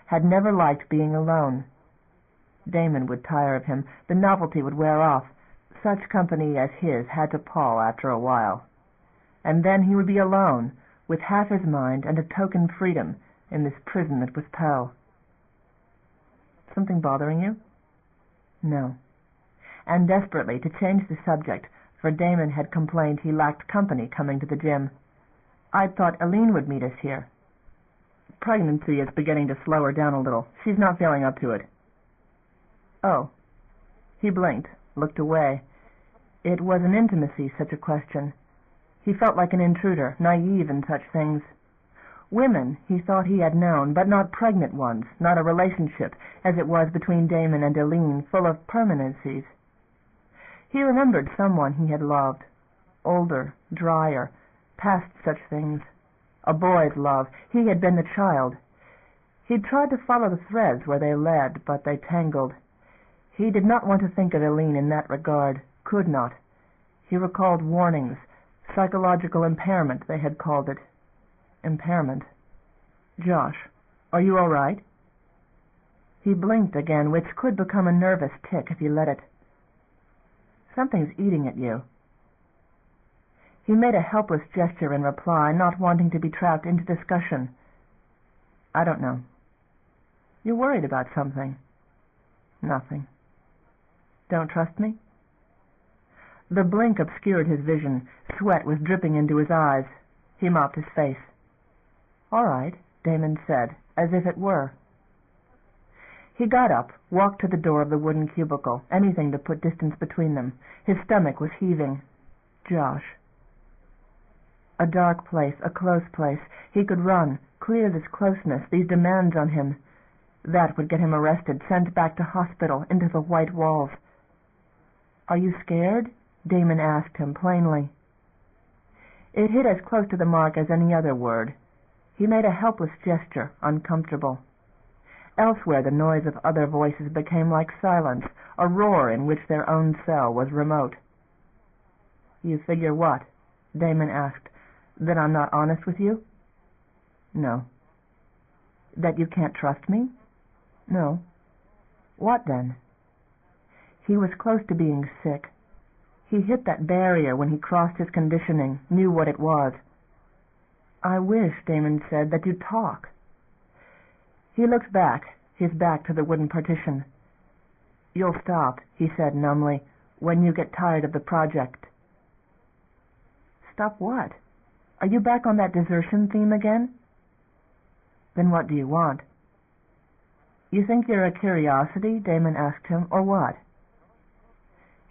Had never liked being alone. Damon would tire of him. The novelty would wear off. Such company as his had to pall after a while. And then he would be alone, with half his mind and a token freedom in this prison that was Pell. Something bothering you? No. And desperately, to change the subject, for Damon had complained he lacked company coming to the gym. I'd thought Aline would meet us here. Pregnancy is beginning to slow her down a little. She's not feeling up to it. Oh. He blinked, looked away. It was an intimacy, such a question. He felt like an intruder, naive in such things. Women he thought he had known, but not pregnant ones, not a relationship, as it was between Damon and Aline, full of permanencies. He remembered someone he had loved, older, drier, past such things. A boy's love. He had been the child. He'd tried to follow the threads where they led, but they tangled. He did not want to think of Aline in that regard, could not. He recalled warnings, psychological impairment, they had called it. Impairment. Josh, are you all right? He blinked again, which could become a nervous tic if he let it. Something's eating at you. He made a helpless gesture in reply, not wanting to be trapped into discussion. I don't know. You're worried about something. Nothing. Don't trust me? The blink obscured his vision. Sweat was dripping into his eyes. He mopped his face. All right, Damon said, as if it were. He got up, walked to the door of the wooden cubicle, anything to put distance between them. His stomach was heaving. Josh. A dark place, a close place. He could run, clear this closeness, these demands on him. That would get him arrested, sent back to hospital, into the white walls. Are you scared? Damon asked him plainly. It hit as close to the mark as any other word. He made a helpless gesture, uncomfortable. Elsewhere the noise of other voices became like silence, a roar in which their own cell was remote. You figure what? Damon asked. That I'm not honest with you? No. That you can't trust me? No. What then? He was close to being sick. He hit that barrier when he crossed his conditioning, knew what it was. I wish, Damon said, that you'd talk. He looked back, his back to the wooden partition. You'll stop, he said numbly, when you get tired of the project. Stop what? Are you back on that desertion theme again? Then what do you want? You think you're a curiosity? Damon asked him, or what?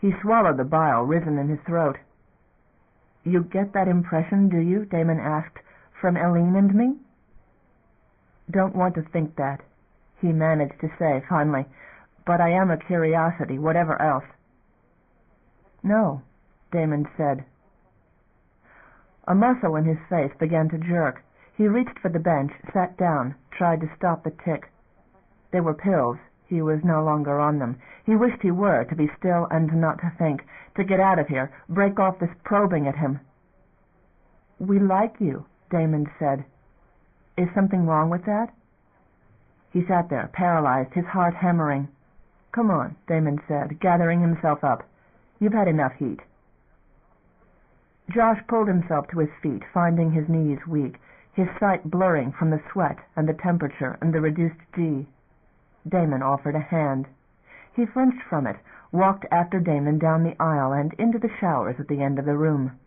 He swallowed the bile risen in his throat. You get that impression, do you? Damon asked, from Aline and me? Don't want to think that, he managed to say finally, but I am a curiosity, whatever else. No, Damon said. A muscle in his face began to jerk. He reached for the bench, sat down, tried to stop the tic. They were pills. He was no longer on them. He wished he were, to be still and not to think, to get out of here, break off this probing at him. We like you, Damon said. Is something wrong with that? He sat there, paralyzed, his heart hammering. Come on, Damon said, gathering himself up. You've had enough heat. Josh pulled himself to his feet, finding his knees weak, his sight blurring from the sweat and the temperature and the reduced G. Damon offered a hand. He flinched from it, walked after Damon down the aisle and into the showers at the end of the room.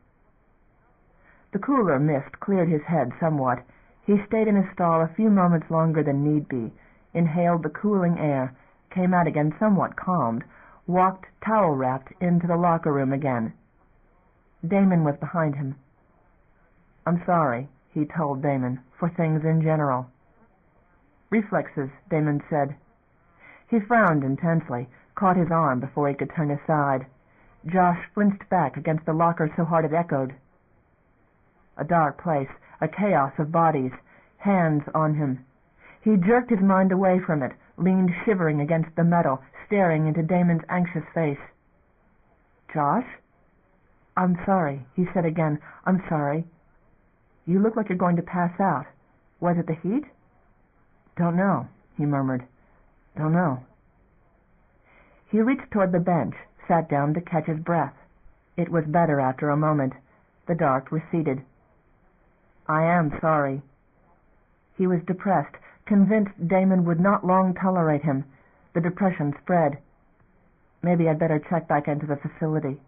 The cooler mist cleared his head somewhat. He stayed in his stall a few moments longer than need be, inhaled the cooling air, came out again somewhat calmed, walked towel-wrapped into the locker room again. Damon was behind him. I'm sorry, he told Damon, for things in general. Reflexes, Damon said. He frowned intensely, caught his arm before he could turn aside. Josh flinched back against the locker so hard it echoed. A dark place, a chaos of bodies, hands on him. He jerked his mind away from it, leaned shivering against the metal, staring into Damon's anxious face. Josh? "I'm sorry," he said again. "I'm sorry. You look like you're going to pass out. Was it the heat?" "Don't know," he murmured. "Don't know." He reached toward the bench, sat down to catch his breath. It was better after a moment. The dark receded. "I am sorry." He was depressed, convinced Damon would not long tolerate him. The depression spread. "Maybe I'd better check back into the facility."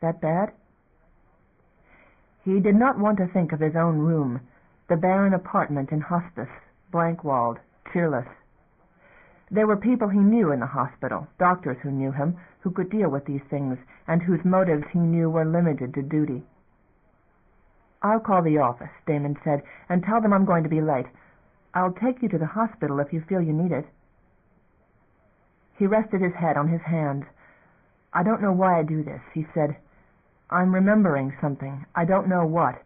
"That bad?" He did not want to think of his own room, the barren apartment in hospice, blank-walled, cheerless. There were people he knew in the hospital, doctors who knew him, who could deal with these things, and whose motives he knew were limited to duty. "I'll call the office," Damon said, "and tell them I'm going to be late. I'll take you to the hospital if you feel you need it." He rested his head on his hands. "I don't know why I do this," he said. "I'm remembering something. I don't know what.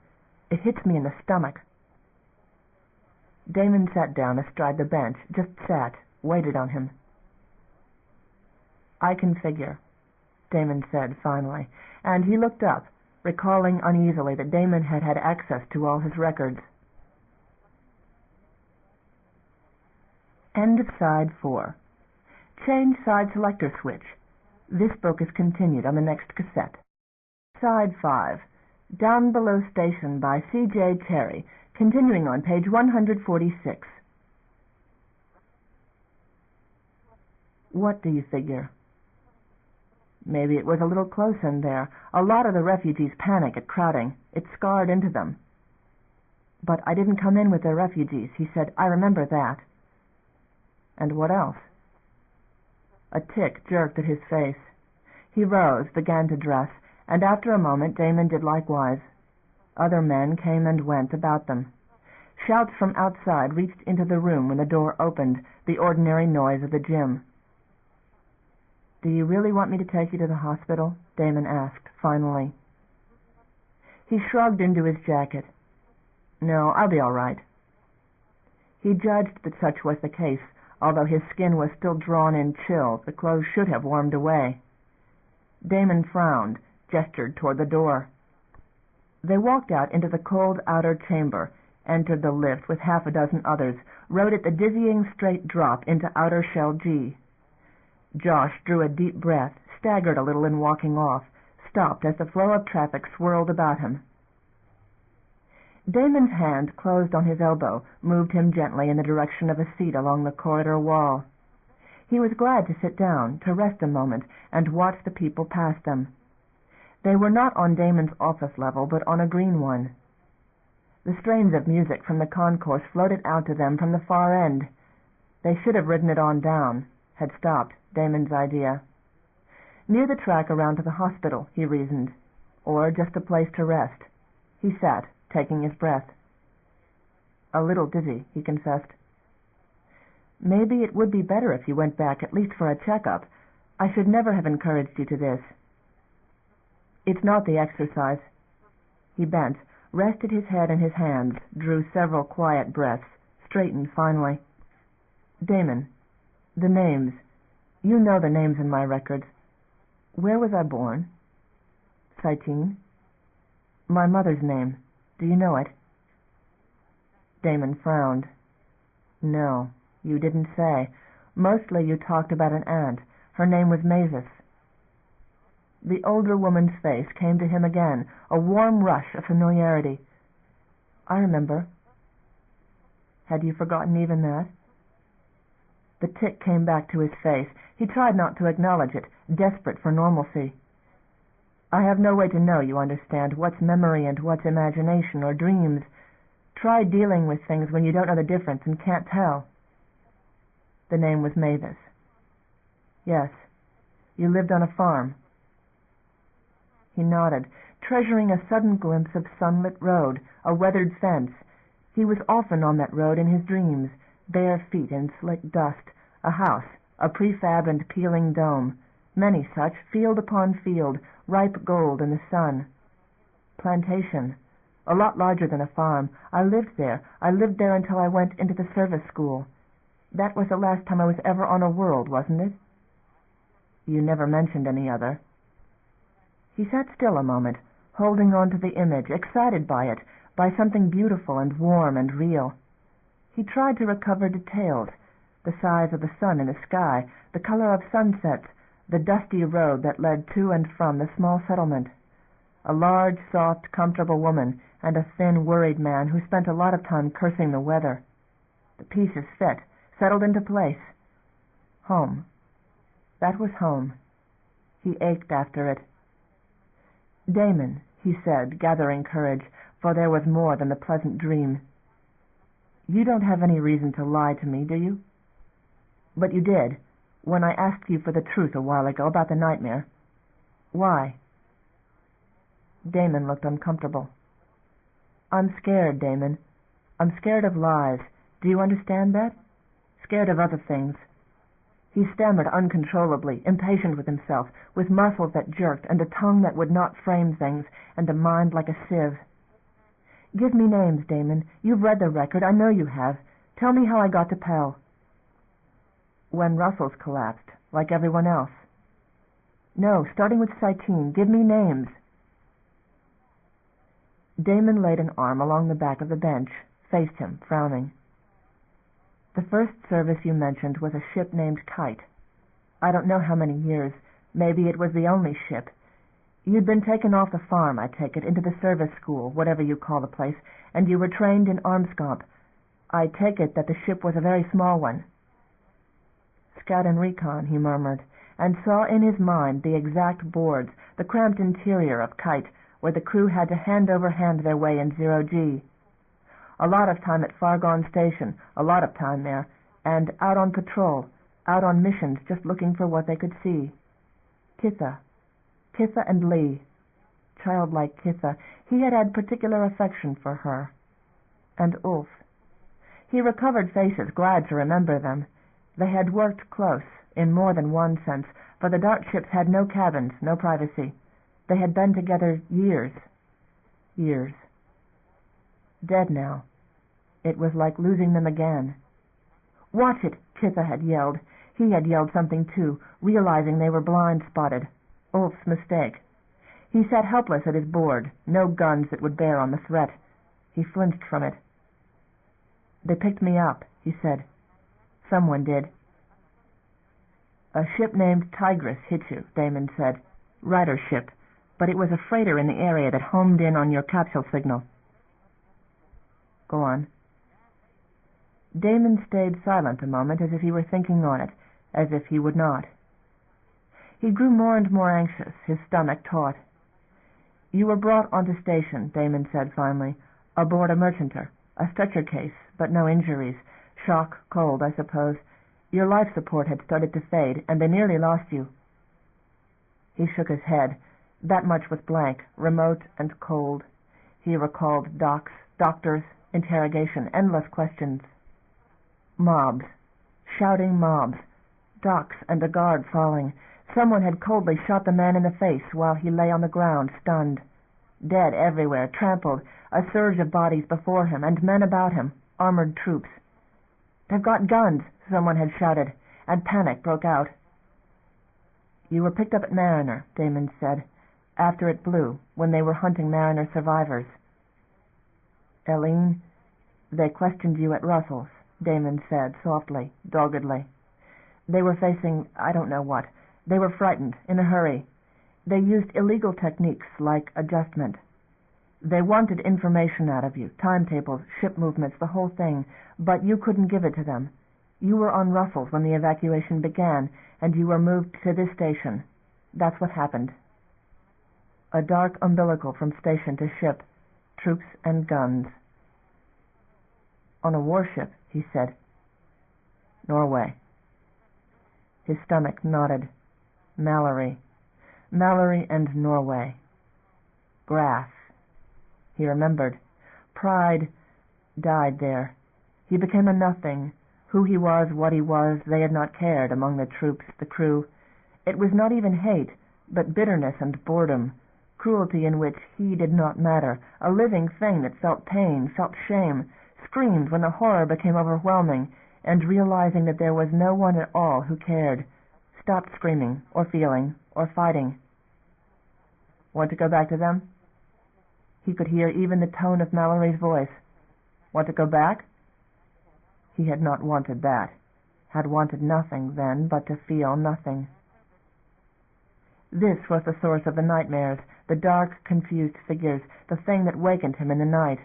It hits me in the stomach." Damon sat down astride the bench, just sat, waited on him. "I can figure," Damon said finally, and he looked up, recalling uneasily that Damon had had access to all his records. End of Side 4. Change side selector switch. This book is continued on the next cassette. Side 5. Downbelow Station by C.J. Cherryh, continuing on page 146. "What do you figure?" "Maybe it was a little close in there. A lot of the refugees panic at crowding. It scarred into them." "But I didn't come in with the refugees," he said. "I remember that." "And what else?" A tic jerked at his face. He rose, began to dress, and after a moment Damon did likewise. Other men came and went about them. Shouts from outside reached into the room when the door opened, the ordinary noise of the gym. "Do you really want me to take you to the hospital?" Damon asked, finally. He shrugged into his jacket. "No, I'll be all right." He judged that such was the case, although his skin was still drawn in chill. The clothes should have warmed away. Damon frowned, gestured toward the door. They walked out into the cold outer chamber, entered the lift with half a dozen others, rode at the dizzying straight drop into outer shell G. Josh drew a deep breath, staggered a little in walking off, stopped as the flow of traffic swirled about him. Damon's hand closed on his elbow, moved him gently in the direction of a seat along the corridor wall. He was glad to sit down, to rest a moment, and watch the people pass them. They were not on Damon's office level, but on a green one. The strains of music from the concourse floated out to them from the far end. They should have ridden it on down, had stopped, Damon's idea. Near the track around to the hospital, he reasoned, or just a place to rest. He sat, taking his breath. "A little dizzy," he confessed. "Maybe it would be better if you went back at least for a checkup. I should never have encouraged you to this." "It's not the exercise." He bent, rested his head in his hands, drew several quiet breaths, straightened finally. "Damon, the names. You know the names in my records. Where was I born?" "Cytine." "My mother's name. Do you know it?" Damon frowned. "No, you didn't say. Mostly you talked about an aunt. Her name was Mavis." The older woman's face came to him again, a warm rush of familiarity. "I remember." "Had you forgotten even that?" The tic came back to his face. He tried not to acknowledge it, desperate for normalcy. "I have no way to know, you understand, what's memory and what's imagination or dreams. Try dealing with things when you don't know the difference and can't tell." "The name was Mavis." "Yes. You lived on a farm." He nodded, treasuring a sudden glimpse of sunlit road, a weathered fence. He was often on that road in his dreams, bare feet in slick dust, a house, a prefab and peeling dome, many such, field upon field, ripe gold in the sun. Plantation, a lot larger than a farm. I lived there until I went into the service school. That was the last time I was ever on a world, wasn't it?" "You never mentioned any other." He sat still a moment, holding on to the image, excited by it, by something beautiful and warm and real. He tried to recover details, the size of the sun in the sky, the color of sunsets, the dusty road that led to and from the small settlement. A large, soft, comfortable woman, and a thin, worried man who spent a lot of time cursing the weather. The pieces fit, settled into place. Home. That was home. He ached after it. "Damon," he said, gathering courage, for there was more than the pleasant dream. "You don't have any reason to lie to me, do you? But you did, when I asked you for the truth a while ago about the nightmare. Why?" Damon looked uncomfortable. "I'm scared, Damon. I'm scared of lies. Do you understand that? Scared of other things." He stammered uncontrollably, impatient with himself, with muscles that jerked, and a tongue that would not frame things, and a mind like a sieve. "Give me names, Damon. You've read the record. I know you have. Tell me how I got to Pell." "When Russell's collapsed, like everyone else." "No, starting with Cytine. Give me names." Damon laid an arm along the back of the bench, faced him, frowning. "The first service you mentioned was a ship named Kite. I don't know how many years. Maybe it was the only ship. You'd been taken off the farm, I take it, into the service school, whatever you call the place, and you were trained in Armscomp. I take it that the ship was a very small one." "Scout and recon," he murmured, and saw in his mind the exact boards, the cramped interior of Kite, where the crew had to hand over hand their way in 0G. A lot of time at Fargon Station, a lot of time there, and out on patrol, out on missions, just looking for what they could see. Kitha and Lee. Childlike Kitha. He had had particular affection for her. And Ulf. He recovered faces, glad to remember them. They had worked close, in more than one sense, for the Dart ships had no cabins, no privacy. They had been together years. Dead now. It was like losing them again. "Watch it!" Kitha had yelled. He had yelled something too, realizing they were blind-spotted. Ulf's mistake. He sat helpless at his board, no guns that would bear on the threat. He flinched from it. "They picked me up," he said. "Someone did." "A ship named Tigress hit you," Damon said. "Rider ship. But it was a freighter in the area that homed in on your capsule signal." "Go on." Damon stayed silent a moment, as if he were thinking on it, as if he would not. He grew more and more anxious, his stomach taut. "You were brought onto station," Damon said finally, "aboard a merchanter. A stretcher case, but no injuries. Shock, cold, I suppose. Your life support had started to fade, and they nearly lost you." He shook his head. That much was blank, remote and cold. He recalled docs, doctors, interrogation, endless questions. Mobs. Shouting mobs. Docs and a guard falling. Someone had coldly shot the man in the face while he lay on the ground, stunned. Dead everywhere, trampled, a surge of bodies before him, and men about him, armored troops. "They've got guns," someone had shouted, and panic broke out. "You were picked up at Mariner," Damon said, "after it blew, when they were hunting Mariner survivors." "Eileen, they questioned you at Russell's," Damon said, softly, doggedly. "They were facing I don't know what. They were frightened, in a hurry. They used illegal techniques like adjustment. They wanted information out of you, timetables, ship movements, the whole thing, but you couldn't give it to them. You were on Russell's when the evacuation began, and you were moved to this station. That's what happened." A dark umbilical from station to ship, troops and guns. "On a warship," he said. "Norway." His stomach nodded. Mallory and Norway. Grass. He remembered. Pride died there. He became a nothing. Who he was, what he was, they had not cared among the troops, the crew. It was not even hate, but bitterness and boredom, cruelty in which he did not matter, a living thing that felt pain, felt shame, screamed when the horror became overwhelming, and realizing that there was no one at all who cared, stopped screaming, or feeling, or fighting. Want to go back to them? He could hear even the tone of Mallory's voice. Want to go back? He had not wanted that, had wanted nothing then but to feel nothing. This was the source of the nightmares, the dark, confused figures, the thing that wakened him in the night.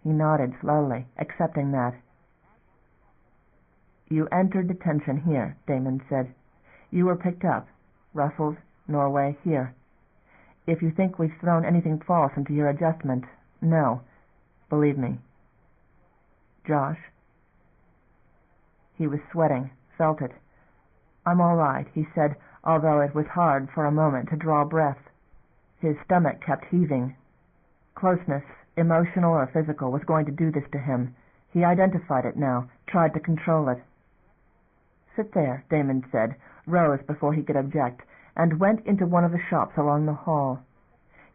He nodded slowly, accepting that. You entered detention here, Damon said. You were picked up. Russell's, Norway, here. If you think we've thrown anything false into your adjustment, no. Believe me. Josh? He was sweating, felt it. I'm all right, he said, although it was hard for a moment to draw breath. His stomach kept heaving. Closeness, emotional or physical, was going to do this to him. He identified it now, tried to control it. Sit there, Damon said, rose before he could object, and went into one of the shops along the hall.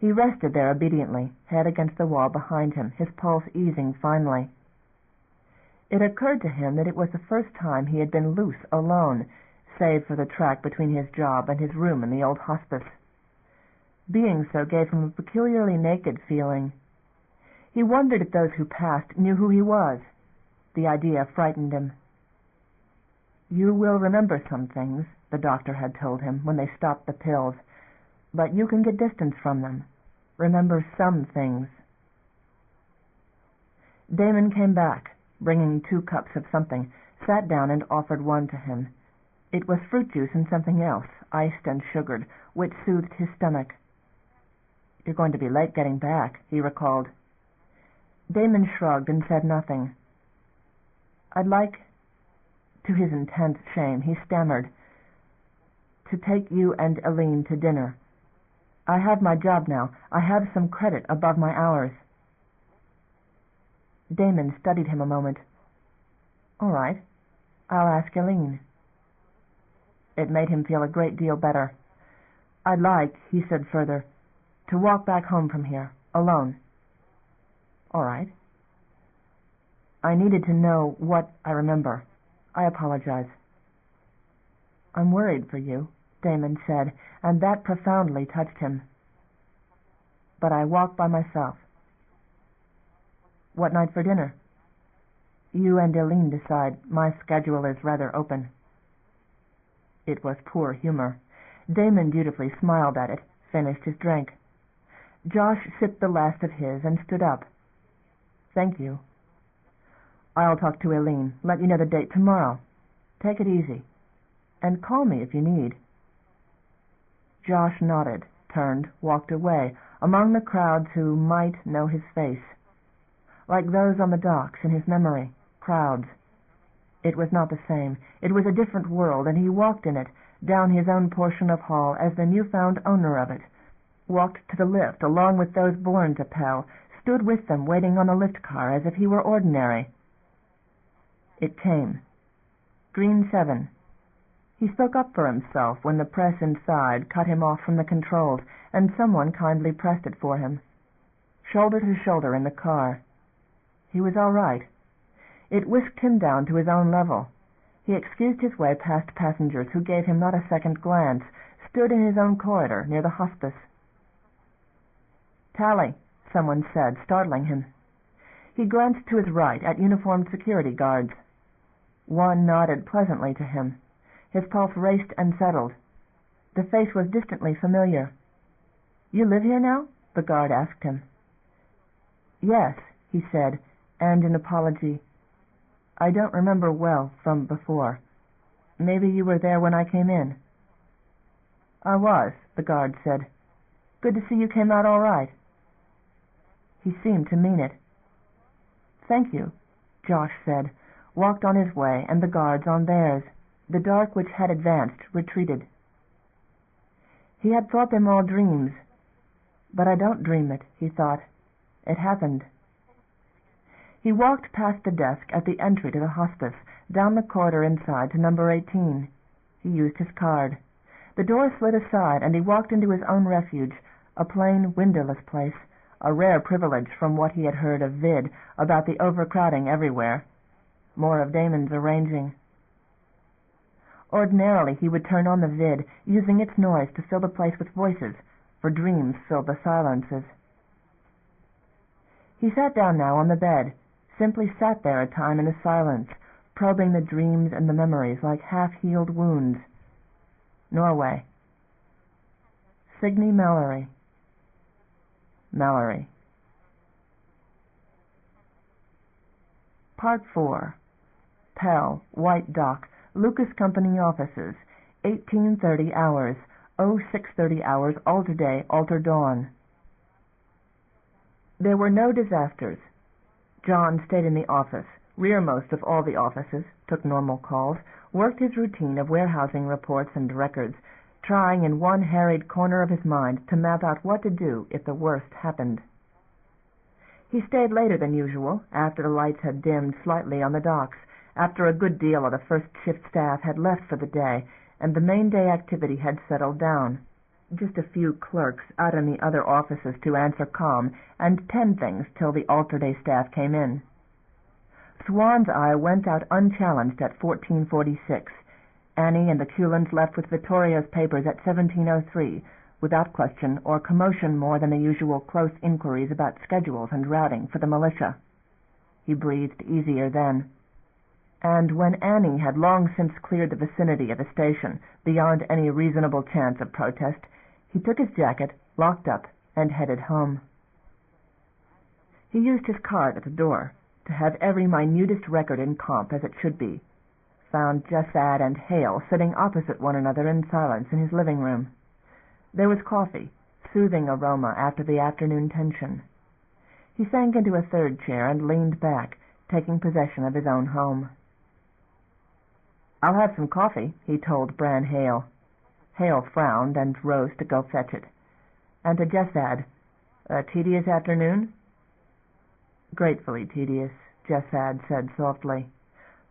He rested there obediently, head against the wall behind him, his pulse easing finally. It occurred to him that it was the first time he had been loose, alone, save for the track between his job and his room in the old hospice. Being so gave him a peculiarly naked feeling. He wondered if those who passed knew who he was. The idea frightened him. You will remember some things, the doctor had told him when they stopped the pills, but you can get distance from them. Remember some things. Damon came back, bringing 2 cups of something, sat down and offered one to him. It was fruit juice and something else, iced and sugared, which soothed his stomach. You're going to be late getting back, he recalled. Damon shrugged and said nothing. I'd like, to his intense shame, he stammered, to take you and Eileen to dinner. I have my job now. I have some credit above my hours. Damon studied him a moment. All right, I'll ask Eileen. It made him feel a great deal better. I'd like, he said further, to walk back home from here, alone. All right. I needed to know what I remember. I apologize. I'm worried for you, Damon said, and that profoundly touched him. But I walk by myself. What night for dinner? You and Eileen decide. My schedule is rather open. It was poor humor. Damon dutifully smiled at it, finished his drink. Josh sipped the last of his and stood up. Thank you. I'll talk to Eileen. Let you know the date tomorrow. Take it easy. And call me if you need. Josh nodded, turned, walked away, among the crowds who might know his face. Like those on the docks in his memory, crowds. It was not the same. It was a different world, and he walked in it, down his own portion of hall as the newfound owner of it. Walked to the lift along with those born to Pell, stood with them waiting on the lift car as if he were ordinary. It came. Green 7. He spoke up for himself when the press inside cut him off from the controls, and someone kindly pressed it for him. Shoulder to shoulder in the car. He was all right. It whisked him down to his own level. He excused his way past passengers who gave him not a second glance, stood in his own corridor near the hospice. Tally, someone said, startling him. He glanced to his right at uniformed security guards. One nodded pleasantly to him. His pulse raced and settled. The face was distantly familiar. You live here now? The guard asked him. Yes, he said, and in apology, I don't remember well from before. Maybe you were there when I came in. I was, the guard said. Good to see you came out all right. He seemed to mean it. Thank you, Josh said, walked on his way, and the guards on theirs. The dark which had advanced retreated. He had thought them all dreams. But I don't dream it, he thought. It happened. He walked past the desk at the entry to the hospice, down the corridor inside to number 18. He used his card. The door slid aside, and he walked into his own refuge, a plain, windowless place, a rare privilege from what he had heard of Vid about the overcrowding everywhere. More of Damon's arranging. Ordinarily he would turn on the vid, using its noise to fill the place with voices, for dreams filled the silences. He sat down now on the bed, simply sat there a time in the silence, probing the dreams and the memories like half-healed wounds. Norway. Signe Mallory. Mallory. Part 4. Pell, White Dock, Lucas Company Offices, 1830 hours, 0630 hours, alter day, alter dawn. There were no disasters. John stayed in the office, rearmost of all the offices, took normal calls, worked his routine of warehousing reports and records, trying in one harried corner of his mind to map out what to do if the worst happened. He stayed later than usual, after the lights had dimmed slightly on the docks, after a good deal of the first shift staff had left for the day, and the main day activity had settled down. Just a few clerks out in the other offices to answer comm, and 10 things till the alter-day staff came in. Swan's Eye went out unchallenged at 14:46. Annie and the Culins left with Vittorio's papers at 17:03, without question or commotion more than the usual close inquiries about schedules and routing for the militia. He breathed easier then. And when Annie had long since cleared the vicinity of the station, beyond any reasonable chance of protest, he took his jacket, locked up, and headed home. He used his card at the door to have every minutest record in comp as it should be. Found Jessad and Hale sitting opposite one another in silence in his living room. There was coffee, soothing aroma after the afternoon tension. He sank into a third chair and leaned back, taking possession of his own home. "I'll have some coffee," he told Bran Hale. Hale frowned and rose to go fetch it. And to Jessad, "A tedious afternoon?" "Gratefully tedious," Jessad said softly.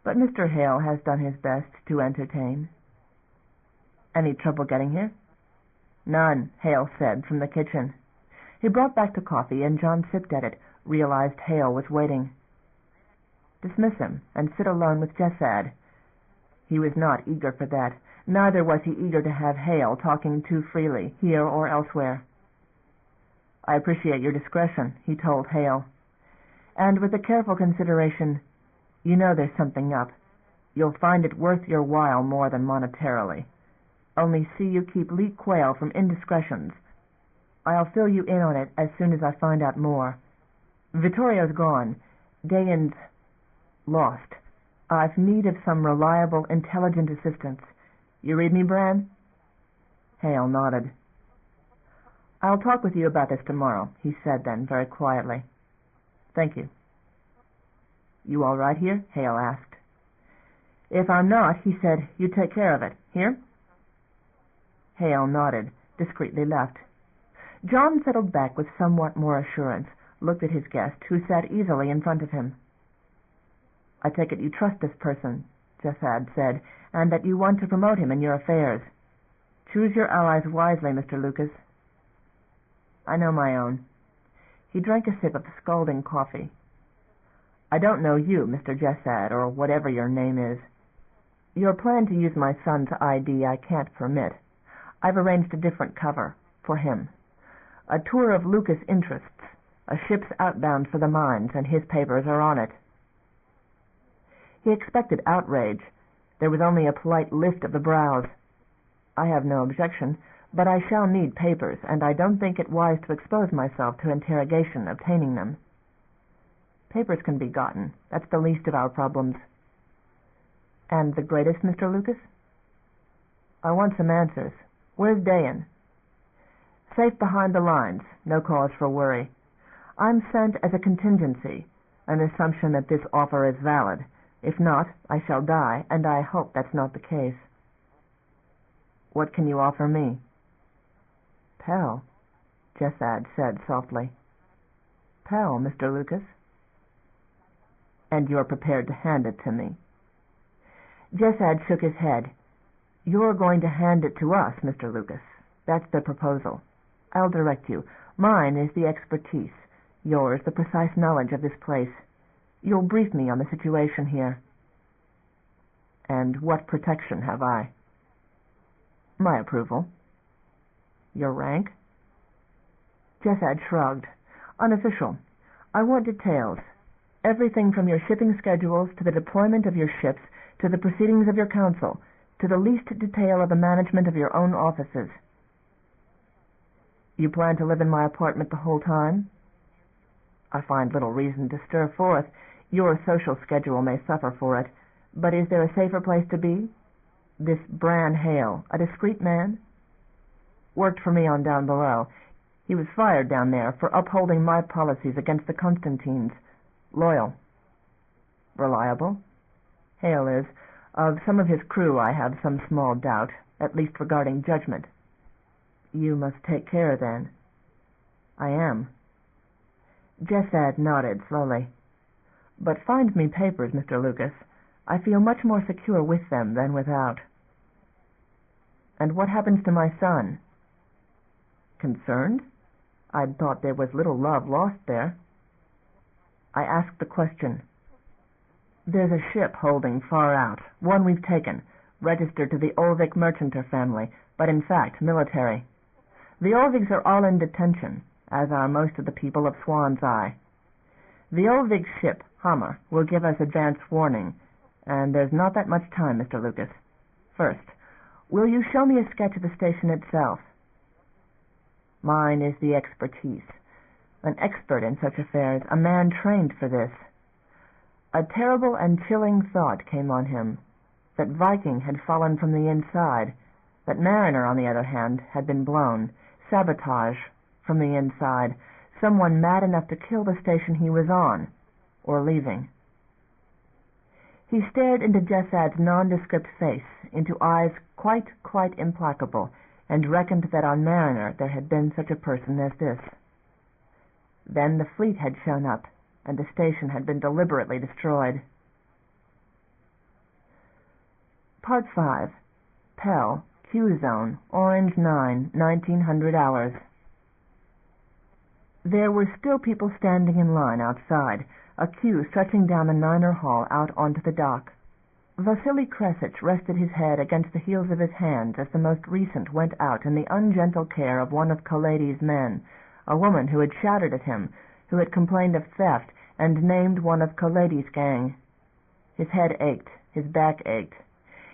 "But Mr. Hale has done his best to entertain." "Any trouble getting here?" "None," Hale said from the kitchen. He brought back the coffee, and John sipped at it, realized Hale was waiting. Dismiss him, and sit alone with Jessad. He was not eager for that. Neither was he eager to have Hale talking too freely, here or elsewhere. "I appreciate your discretion," he told Hale. And with a careful consideration, "You know there's something up. You'll find it worth your while more than monetarily. Only see you keep Leet Quayle from indiscretions. I'll fill you in on it as soon as I find out more. Vittorio's gone. Dayan's lost. I've need of some reliable, intelligent assistance. You read me, Bran?" Hale nodded. "I'll talk with you about this tomorrow," he said then, very quietly. "Thank you." "You all right here?" Hale asked. "If I'm not," he said, "you take care of it. Here?" Hale nodded, discreetly left. John settled back with somewhat more assurance, looked at his guest, who sat easily in front of him. "I take it you trust this person," Jessad said, "and that you want to promote him in your affairs. Choose your allies wisely, Mr. Lucas." "I know my own." He drank a sip of scalding coffee. "I don't know you, Mr. Jessad, or whatever your name is. Your plan to use my son's ID I can't permit. I've arranged a different cover, for him. A tour of Lucas interests, a ship's outbound for the mines, and his papers are on it." He expected outrage. There was only a polite lift of the brows. "I have no objection, but I shall need papers, and I don't think it wise to expose myself to interrogation obtaining them." "Papers can be gotten. That's the least of our problems." "And the greatest, Mr. Lucas?" "I want some answers. Where's Dayan?" "Safe behind the lines. No cause for worry. I'm sent as a contingency, an assumption that this offer is valid. If not, I shall die, and I hope that's not the case." "What can you offer me?" "Pell," Jessad said softly. "Pell, Mr. Lucas." "And you're prepared to hand it to me?" Jessad shook his head. "You're going to hand it to us, Mr. Lucas. That's the proposal. I'll direct you. Mine is the expertise, yours the precise knowledge of this place. You'll brief me on the situation here." "And what protection have I?" "My approval." "Your rank?" Jessad shrugged. "Unofficial. I want details. Everything from your shipping schedules to the deployment of your ships to the proceedings of your council to the least detail of the management of your own offices." "You plan to live in my apartment the whole time?" "I find little reason to stir forth. Your social schedule may suffer for it. But is there a safer place to be? This Bran Hale, a discreet man?" "Worked for me on Downbelow. He was fired down there for upholding my policies against the Constantines. Loyal." "Reliable?" "Hale is. Of some of his crew I have some small doubt, at least regarding judgment." "You must take care, then." "I am." Jessad nodded slowly. "But find me papers, Mr. Lucas. I feel much more secure with them than without." "And what happens to my son?" "Concerned? I'd thought there was little love lost there." "I asked the question." "There's a ship holding far out, one we've taken, registered to the Olvik merchanter family, but in fact military. The Olviks are all in detention, as are most of the people of Swan's Eye. The Olvik ship, Hammer, will give us advance warning, and there's not that much time, Mr. Lucas. First, will you show me a sketch of the station itself?" "Mine is the expertise. An expert in such affairs, a man trained for this." A terrible and chilling thought came on him, that Viking had fallen from the inside, that Mariner, on the other hand, had been blown, sabotage, from the inside, someone mad enough to kill the station he was on, or leaving. He stared into Jessad's nondescript face, into eyes quite implacable, and reckoned that on Mariner there had been such a person as this. Then the fleet had shown up, and the station had been deliberately destroyed. Part 5. Pell, Q-Zone, Orange 9, 1900 hours. There were still people standing in line outside, a queue stretching down the Niner hall out onto the dock. Vasily Kresich rested his head against the heels of his hands as the most recent went out in the ungentle care of one of Kalady's men, a woman who had shouted at him, who had complained of theft, and named one of Kalady's gang. His head ached, his back ached.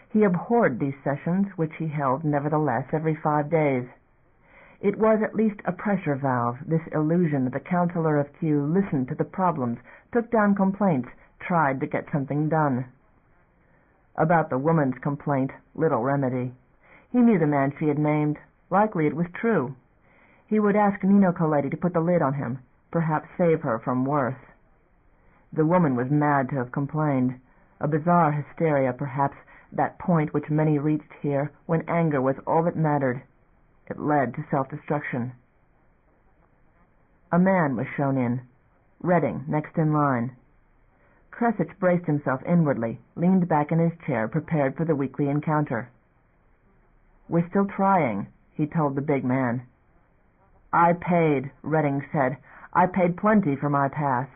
He abhorred these sessions, which he held, nevertheless, every 5 days. It was at least a pressure valve, this illusion that the Counselor of Q listened to the problems, took down complaints, tried to get something done. About the woman's complaint, little remedy. He knew the man she had named. Likely it was true. He would ask Nino Kalady to put the lid on him, perhaps save her from worse. The woman was mad to have complained. A bizarre hysteria, perhaps, that point which many reached here, when anger was all that mattered. It led to self-destruction. A man was shown in. Redding, next in line. Kresich braced himself inwardly, leaned back in his chair, prepared for the weekly encounter. "We're still trying," he told the big man. "I paid," Redding said. "I paid plenty for my pass."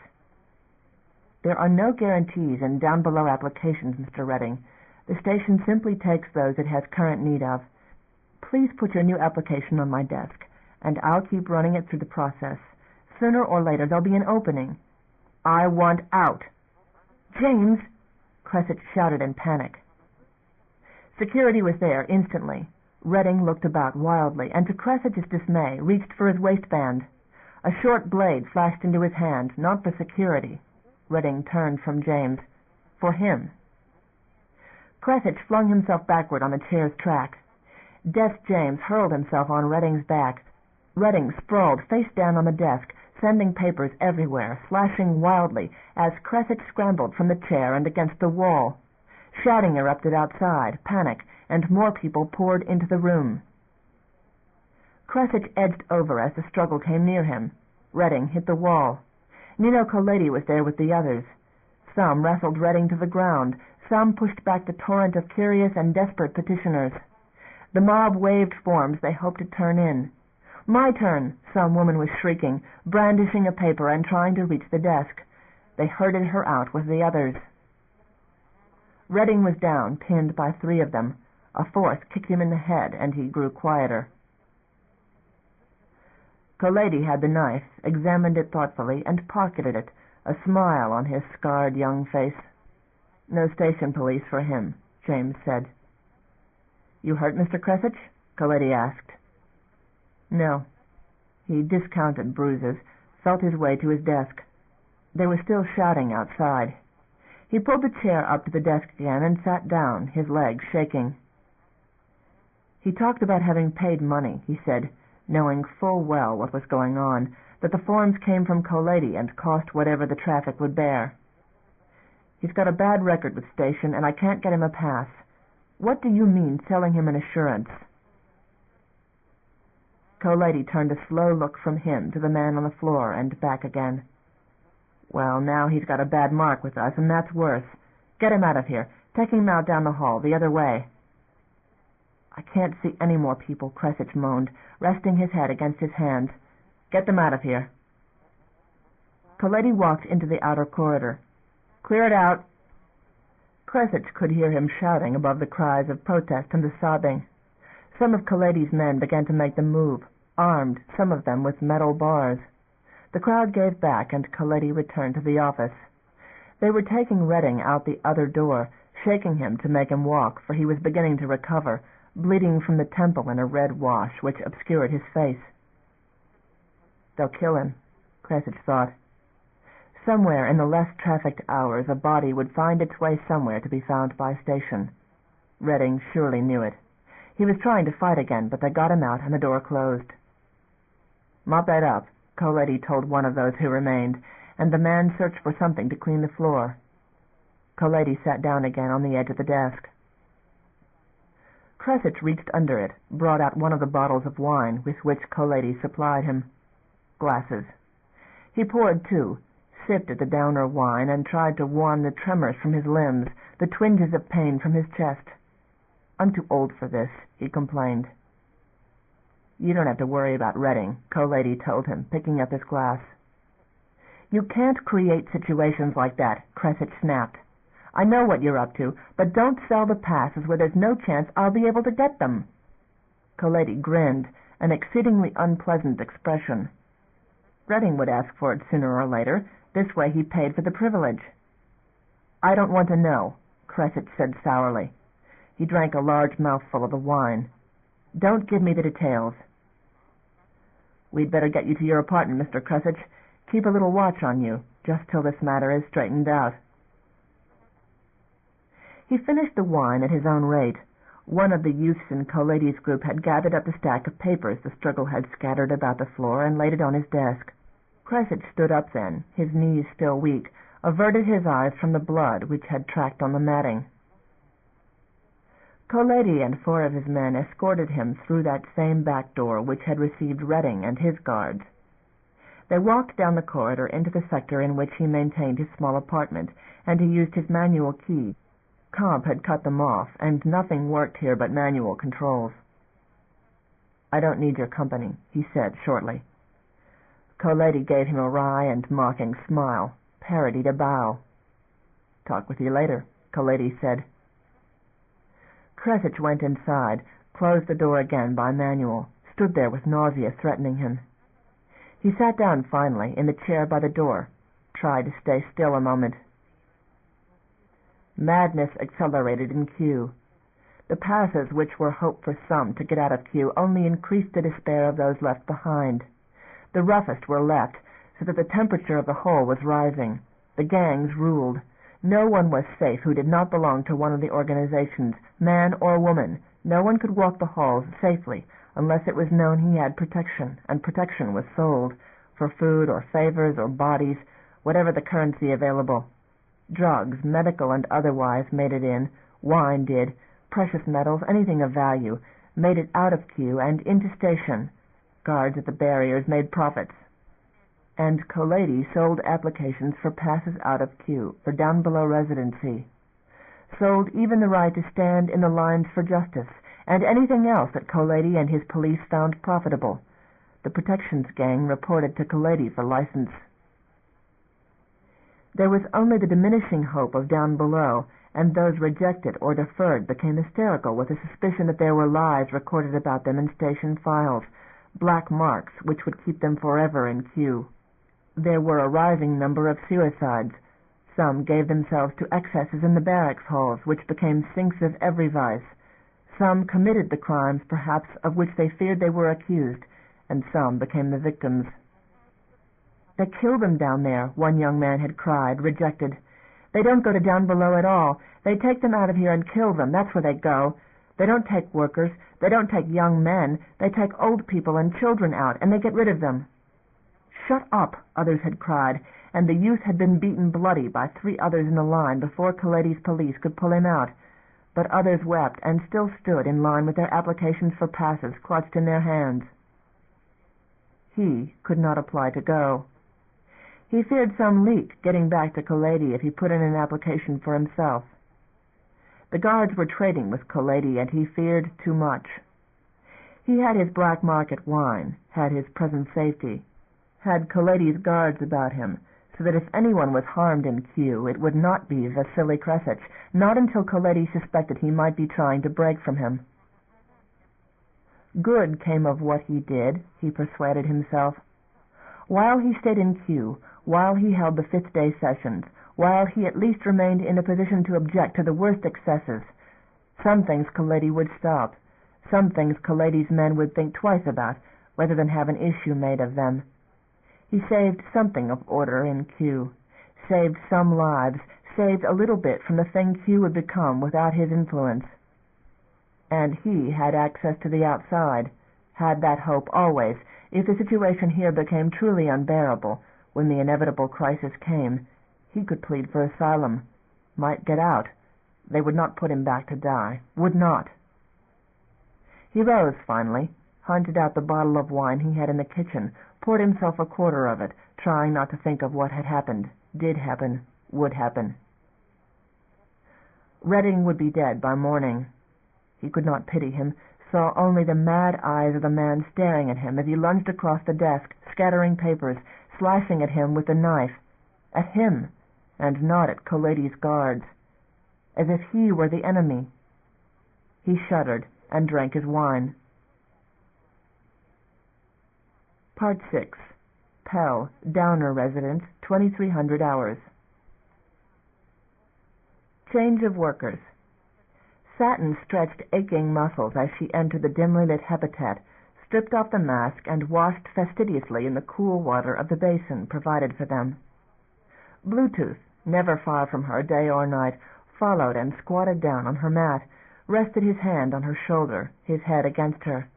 "There are no guarantees in Downbelow applications, Mr. Redding. The station simply takes those it has current need of. Please put your new application on my desk, and I'll keep running it through the process. Sooner or later there'll be an opening." "I want out." "James!" Kresich shouted in panic. Security was there instantly. Redding looked about wildly, and to Kresich's dismay reached for his waistband. A short blade flashed into his hand, not for security. Redding turned from James. For him. Kresich flung himself backward on the chair's track. Death James hurled himself on Redding's back. Redding sprawled face down on the desk, sending papers everywhere, slashing wildly as Kresich scrambled from the chair and against the wall. Shouting erupted outside, panic, and more people poured into the room. Kresich edged over as the struggle came near him. Redding hit the wall. Nino Kalady was there with the others. Some wrestled Redding to the ground, some pushed back the torrent of curious and desperate petitioners. The mob waved forms they hoped to turn in. "My turn!" some woman was shrieking, brandishing a paper and trying to reach the desk. They herded her out with the others. Redding was down, pinned by 3 of them. A 4th kicked him in the head, and he grew quieter. Colady had the knife, examined it thoughtfully, and pocketed it, a smile on his scarred young face. "No station police for him," James said. "You hurt Mr. Cressetch?" Colady asked. "No." He discounted bruises, felt his way to his desk. They were still shouting outside. He pulled the chair up to the desk again and sat down, his legs shaking. He talked about having paid money, he said, knowing full well what was going on, that the forms came from Colady and cost whatever the traffic would bear. "He's got a bad record with station, and I can't get him a pass. What do you mean selling him an assurance?" Colady turned a slow look from him to the man on the floor and back again. "Well, now he's got a bad mark with us, and that's worse. Get him out of here. Take him out down the hall, the other way." "I can't see any more people," Cressetch moaned, resting his head against his hands. "Get them out of here." Colady walked into the outer corridor. "Clear it out." Cressetch could hear him shouting above the cries of protest and the sobbing. Some of Colady's men began to make the move, armed, some of them with metal bars. The crowd gave back, and Colady returned to the office. They were taking Redding out the other door, shaking him to make him walk, for he was beginning to recover, bleeding from the temple in a red wash which obscured his face. "They'll kill him," Cressetch thought. Somewhere in the less trafficked hours a body would find its way somewhere to be found by station. Redding surely knew it. He was trying to fight again, but they got him out and the door closed. "Mop that up," Colady told one of those who remained, and the man searched for something to clean the floor. Colady sat down again on the edge of the desk. Cressetch reached under it, brought out one of the bottles of wine with which Colady supplied him. Glasses. He poured two, sipped at the downer wine, and tried to warm the tremors from his limbs, the twinges of pain from his chest. "I'm too old for this," he complained. "You don't have to worry about Redding," Colady told him, picking up his glass. "You can't create situations like that," Cressetch snapped. "I know what you're up to, but don't sell the passes where there's no chance I'll be able to get them." Colady grinned, an exceedingly unpleasant expression. Redding would ask for it sooner or later. This way he paid for the privilege. "I don't want to know," Cressetch said sourly. He drank a large mouthful of the wine. "Don't give me the details." "We'd better get you to your apartment, Mr. Cressetch. Keep a little watch on you, just till this matter is straightened out." He finished the wine at his own rate. One of the youths in Colady's group had gathered up the stack of papers the struggle had scattered about the floor and laid it on his desk. Cressetch stood up then, his knees still weak, averted his eyes from the blood which had tracked on the matting. Colady and four of his men escorted him through that same back door which had received Redding and his guards. They walked down the corridor into the sector in which he maintained his small apartment, and he used his manual key. Comp had cut them off, and nothing worked here but manual controls. "I don't need your company," he said shortly. Colady gave him a wry and mocking smile, parodied a bow. "Talk with you later," Colady said. Cressetch went inside, closed the door again by manual, stood there with nausea threatening him. He sat down finally in the chair by the door, tried to stay still a moment. Madness accelerated in Kew. The passes which were hope for some to get out of Kew only increased the despair of those left behind. The roughest were left, so that the temperature of the whole was rising. The gangs ruled. No one was safe who did not belong to one of the organizations, man or woman. No one could walk the halls safely unless it was known he had protection, and protection was sold, for food or favors or bodies, whatever the currency available. Drugs, medical and otherwise, made it in. Wine did. Precious metals, anything of value, made it out of Kew and into station. Guards at the barriers made profits. And Colady sold applications for passes out of Kew, for Downbelow residency. Sold even the right to stand in the lines for justice, and anything else that Colady and his police found profitable. The Protections gang reported to Colady for license. There was only the diminishing hope of Downbelow, and those rejected or deferred became hysterical with the suspicion that there were lies recorded about them in station files, black marks which would keep them forever in queue. There were a rising number of suicides. Some gave themselves to excesses in the barracks halls, which became sinks of every vice. Some committed the crimes, perhaps, of which they feared they were accused, and some became the victims. "They kill them down there," one young man had cried, rejected. "They don't go to Downbelow at all. They take them out of here and kill them. That's where they go. They don't take workers. They don't take young men. They take old people and children out, and they get rid of them." "Shut up," others had cried, and the youth had been beaten bloody by 3 others in the line before Coletti's police could pull him out. But others wept and still stood in line with their applications for passes clutched in their hands. He could not apply to go. He feared some leak getting back to Coletti if he put in an application for himself. The guards were trading with Coletti, and he feared too much. He had his black market wine, had his present safety, had Coletti's guards about him, so that if anyone was harmed in Kew, it would not be Vasily Kresich, not until Coletti suspected he might be trying to break from him. Good came of what he did, he persuaded himself. While he stayed in Kew, while he held the 5th-day sessions, while he at least remained in a position to object to the worst excesses, some things Coletti would stop, some things Coletti's men would think twice about, rather than have an issue made of them. He saved something of order in Kew, saved some lives, saved a little bit from the thing Kew would become without his influence. And he had access to the outside, had that hope always, if the situation here became truly unbearable, when the inevitable crisis came, he could plead for asylum, might get out. They would not put him back to die, would not. He rose finally, hunted out the bottle of wine he had in the kitchen, poured himself a quarter of it, trying not to think of what had happened, did happen, would happen. Redding would be dead by morning. He could not pity him, saw only the mad eyes of the man staring at him as he lunged across the desk, scattering papers, slashing at him with the knife, at him, and not at Coletti's guards, as if he were the enemy. He shuddered and drank his wine. Part 6. Pell, Downer residence, 2300 hours. Change of workers. Satin stretched aching muscles as she entered the dimly lit habitat, stripped off the mask, and washed fastidiously in the cool water of the basin provided for them. Bluetooth, never far from her day or night, followed and squatted down on her mat, rested his hand on her shoulder, his head against her.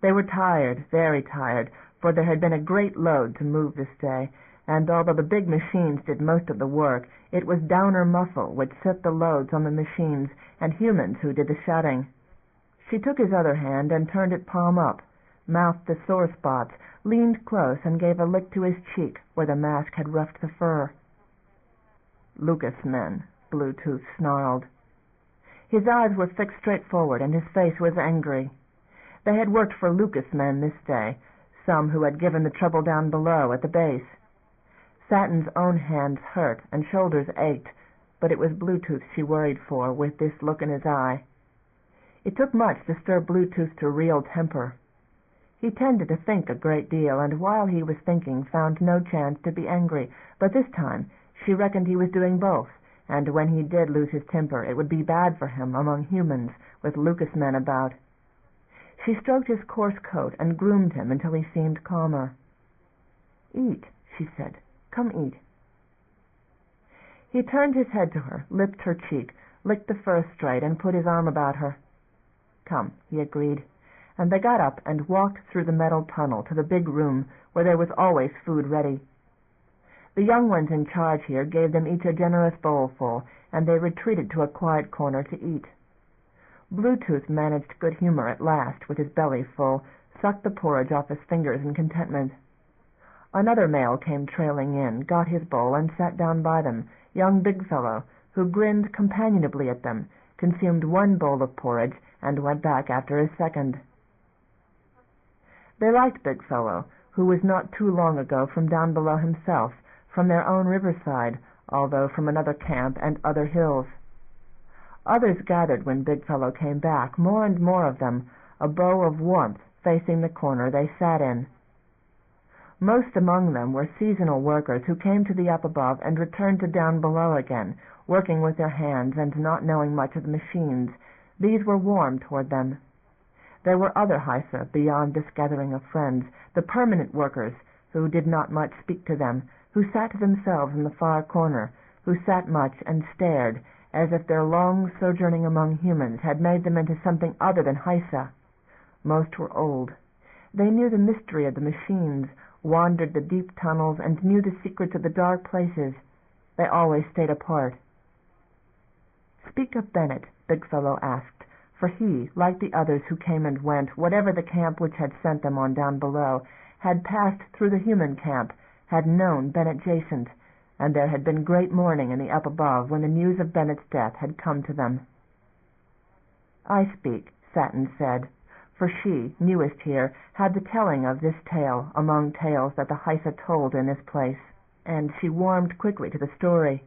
They were tired, very tired, for there had been a great load to move this day, and although the big machines did most of the work, it was Downer muscle which set the loads on the machines, and humans who did the shutting. She took his other hand and turned it palm up, mouthed the sore spots, leaned close and gave a lick to his cheek where the mask had roughed the fur. "Lucas men," Bluetooth snarled. His eyes were fixed straight forward, and his face was angry. They had worked for Lucas men this day, some who had given the trouble down below at the base. Satin's own hands hurt and shoulders ached, but it was Bluetooth she worried for, with this look in his eye. It took much to stir Bluetooth to real temper. He tended to think a great deal, and while he was thinking found no chance to be angry, but this time she reckoned he was doing both, and when he did lose his temper it would be bad for him among humans, with Lucas men about. She stroked his coarse coat and groomed him until he seemed calmer. "Eat," she said. "Come eat." He turned his head to her, lipped her cheek, licked the fur straight, and put his arm about her. "Come," he agreed, and they got up and walked through the metal tunnel to the big room where there was always food ready. The young ones in charge here gave them each a generous bowlful, and they retreated to a quiet corner to eat. Bluetooth managed good humor at last, with his belly full, sucked the porridge off his fingers in contentment. Another male came trailing in, got his bowl, and sat down by them, young Bigfellow, who grinned companionably at them, consumed one bowl of porridge, and went back after his second. They liked Bigfellow, who was not too long ago from Downbelow himself, from their own riverside, although from another camp and other hills. Others gathered when Bigfellow came back, more and more of them, a bow of warmth facing the corner they sat in. Most among them were seasonal workers who came to the up above and returned to down below again, working with their hands and not knowing much of the machines. These were warm toward them. There were other Heisa beyond this gathering of friends, the permanent workers, who did not much speak to them, who sat to themselves in the far corner, who sat much and stared, as if their long sojourning among humans had made them into something other than Heisa. Most were old. They knew the mystery of the machines, wandered the deep tunnels, and knew the secrets of the dark places. They always stayed apart. "Speak of Bennett," Bigfellow asked, for he, like the others who came and went, whatever the camp which had sent them on down below, had passed through the human camp, had known Bennett Jacint, and there had been great mourning in the up above when the news of Bennett's death had come to them. "I speak," Satin said, for she, newest here, had the telling of this tale among tales that the Heisa told in this place, and she warmed quickly to the story.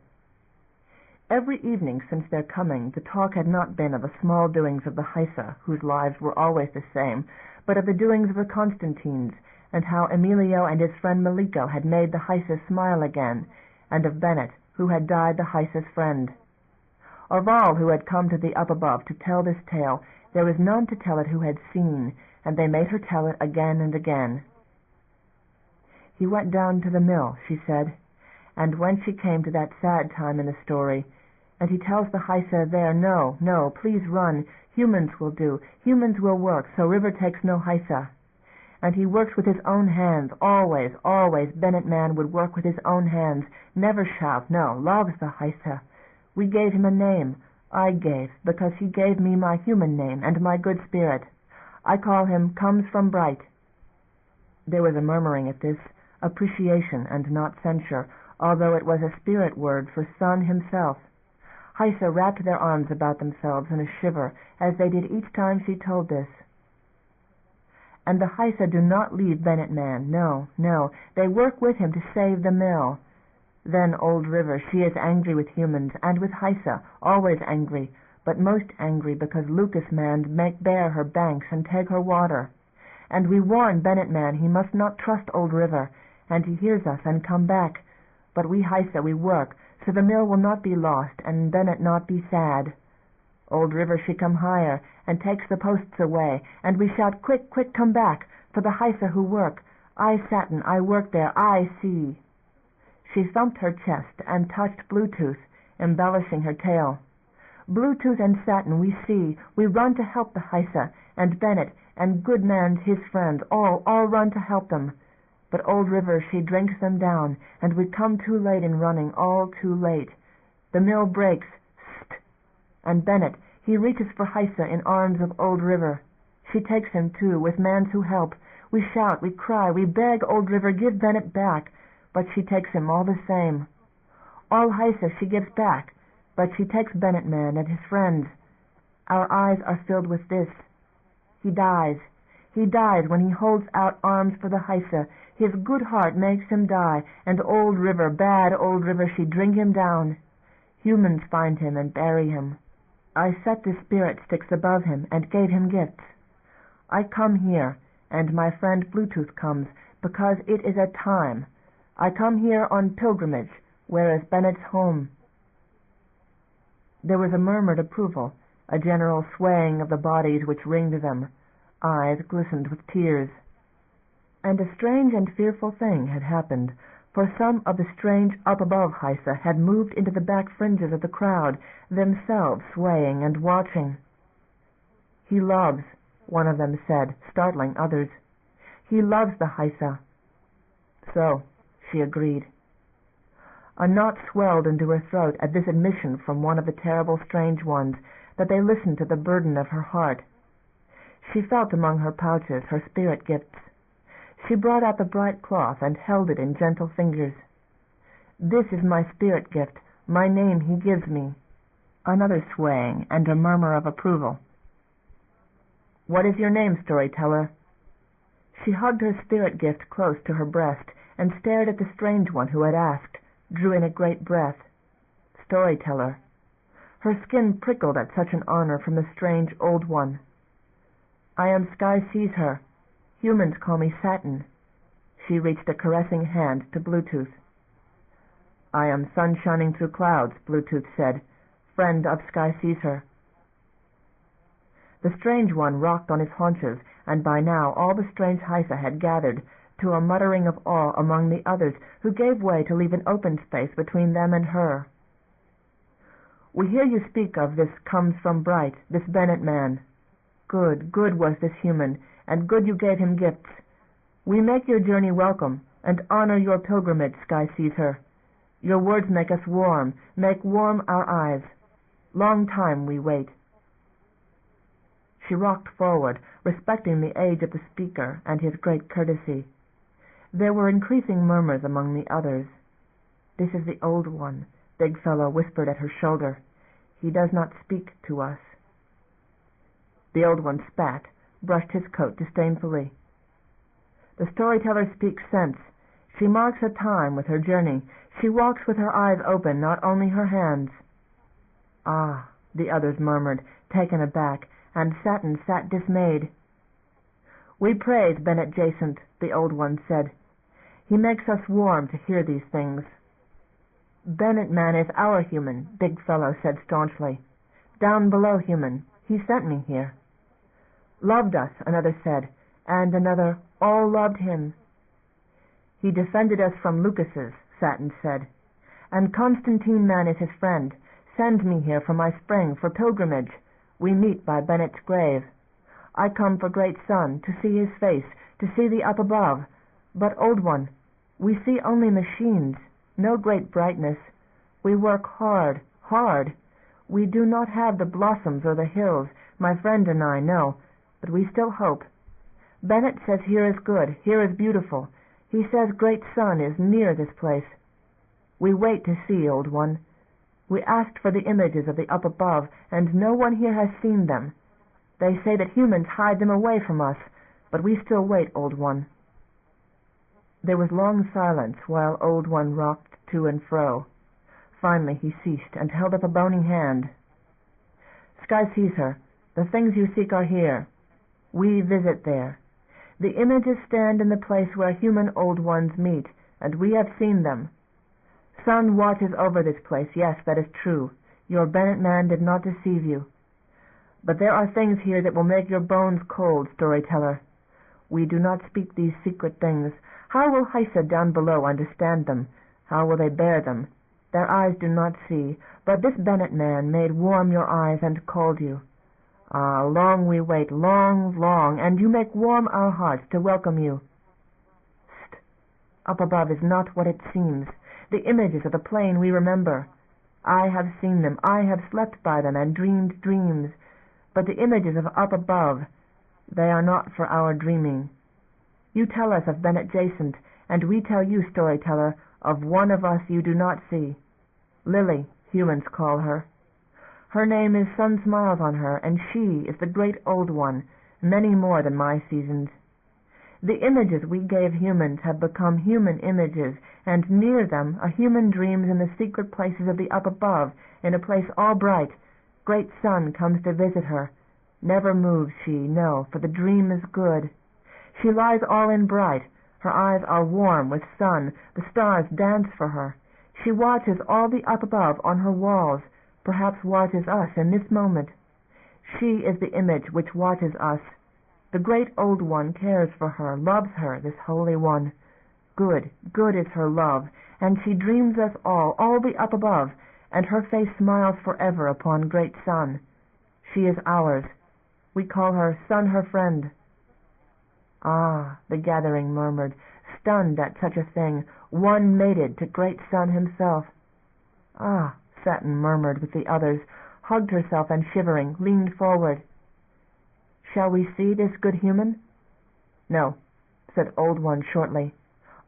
Every evening since their coming the talk had not been of the small doings of the Heisa, whose lives were always the same, but of the doings of the Constantines, and how Emilio and his friend Maliko had made the Heisa smile again, and of Bennett, who had died the Heisa's friend. Of all who had come to the up above to tell this tale, there was none to tell it who had seen, and they made her tell it again and again. "He went down to the mill," she said, and when she came to that sad time in the story, and he tells the Heisa there, "No, no, please run, humans will do, humans will work, so river takes no Heisa." And he works with his own hands, always, always, Bennett man would work with his own hands, never shout, no, loves the Heisa. We gave him a name, I gave, because he gave me my human name and my good spirit. I call him Comes from Bright." There was a murmuring at this, appreciation and not censure, although it was a spirit word for Sun himself. Heisa wrapped their arms about themselves in a shiver, as they did each time she told this. And the Heisa do not leave Bennett man, no, no, they work with him to save the mill. Then old river, she is angry with humans, and with Heisa, always angry, but most angry because Lucas man make bare her banks and take her water. And we warn Bennett man he must not trust old river, and he hears us and come back. But we Heisa, we work, so the mill will not be lost, and Bennett not be sad. Old river she come higher, and takes the posts away, and we shout, "Quick, quick, come back, for the Heisa who work. I Satin, I work there, I see." She thumped her chest and touched Bluetooth, embellishing her tale. "Bluetooth and Satin we see, we run to help the Heisa, and Bennett, and good man's his friends, all run to help them. But old river she drinks them down, and we come too late in running, all too late. The mill breaks, st, and Bennett, he reaches for Heisa in arms of old river. She takes him too, with mans who help. We shout, we cry, we beg old river, give Bennett back, but she takes him all the same. All Heisa she gives back, but she takes Bennett man and his friends. Our eyes are filled with this. He dies. He dies when he holds out arms for the Heisa. His good heart makes him die, and old river, bad old river, she drink him down. Humans find him and bury him. I set the spirit sticks above him and gave him gifts. I come here, and my friend Bluetooth comes, because it is a time. I come here on pilgrimage, where is Bennett's home." There was a murmured approval, a general swaying of the bodies which ringed them. Eyes glistened with tears. And a strange and fearful thing had happened, for some of the strange up above Heisa had moved into the back fringes of the crowd, themselves swaying and watching. "He loves," one of them said, startling others. "He loves the Heisa." "So," she agreed. A knot swelled into her throat at this admission from one of the terrible strange ones, that they listened to the burden of her heart. She felt among her pouches her spirit gifts. She brought out the bright cloth and held it in gentle fingers. "This is my spirit gift, my name he gives me." Another swaying and a murmur of approval. "What is your name, storyteller?" She hugged her spirit gift close to her breast and stared at the strange one who had asked, drew in a great breath. "Storyteller." Her skin prickled at such an honor from the strange old one. "I am Sky Sees Her. Humans call me Satin." She reached a caressing hand to Bluetooth. "I am sun shining through clouds," Bluetooth said. "Friend of Sky sees her." The strange one rocked on his haunches, and by now all the strange Hypha had gathered, to a muttering of awe among the others, who gave way to leave an open space between them and her. "We hear you speak of this comes from Bright, this Bennett man. Good, good was this human, and good you gave him gifts. We make your journey welcome, and honor your pilgrimage, Sky sees her. Your words make us warm, make warm our eyes. Long time we wait." She rocked forward, respecting the age of the speaker and his great courtesy. There were increasing murmurs among the others. "This is the Old One," Big Fellow whispered at her shoulder. "He does not speak to us." The Old One spat, brushed his coat disdainfully. "The storyteller speaks sense. She marks her time with her journey. She walks with her eyes open, not only her hands." "Ah," the others murmured, taken aback, and Satin sat dismayed. "We praise Bennett Jacint," the Old One said. "He makes us warm to hear these things." "Bennett man is our human," Big Fellow said staunchly. "Downbelow human. He sent me here." "Loved us," another said, and another, "all loved him." "He defended us from Lucas's," Satin said. "And Constantine man is his friend. Send me here for my spring, for pilgrimage. We meet by Bennett's grave. I come for great sun, to see his face, to see the up above. But, Old One, we see only machines, no great brightness. We work hard, hard. We do not have the blossoms or the hills, my friend and I know, but we still hope. Bennett says here is good, here is beautiful. He says great sun is near this place. We wait to see, Old One. We asked for the images of the up above, and no one here has seen them. They say that humans hide them away from us, but we still wait, Old One." There was long silence while Old One rocked to and fro. Finally he ceased and held up a bony hand. "Sky sees her. The things you seek are here. We visit there. The images stand in the place where human Old Ones meet, and we have seen them. Sun watches over this place, yes, that is true. Your Bennett man did not deceive you. But there are things here that will make your bones cold, storyteller. We do not speak these secret things. How will Hypha down below understand them? How will they bear them? Their eyes do not see, but this Bennett man made warm your eyes and called you. Ah, long we wait, long, long, and you make warm our hearts to welcome you. St. Up above is not what it seems. The images of the plain we remember. I have seen them, I have slept by them and dreamed dreams. But the images of up above, they are not for our dreaming. You tell us of Bennett Jacint, and we tell you, storyteller, of one of us you do not see. Lily, humans call her. Her name is Sun Smiles on her, and she is the great Old One, many more than my seasons. The images we gave humans have become human images, and near them a human dreams in the secret places of the up above, in a place all bright. Great Sun comes to visit her. Never moves she, no, for the dream is good. She lies all in bright. Her eyes are warm with sun. The stars dance for her. She watches all the up above on her walls, perhaps watches us in this moment. She is the image which watches us. The great Old One cares for her, loves her, this Holy One. Good, good is her love, and she dreams us all the up above, and her face smiles forever upon great Sun. She is ours. We call her Sun, her friend. Ah, the gathering murmured, stunned at such a thing, one mated to great Sun himself. Ah, Satin murmured with the others, hugged herself and shivering, leaned forward. Shall we see this good human? No, said Old One shortly.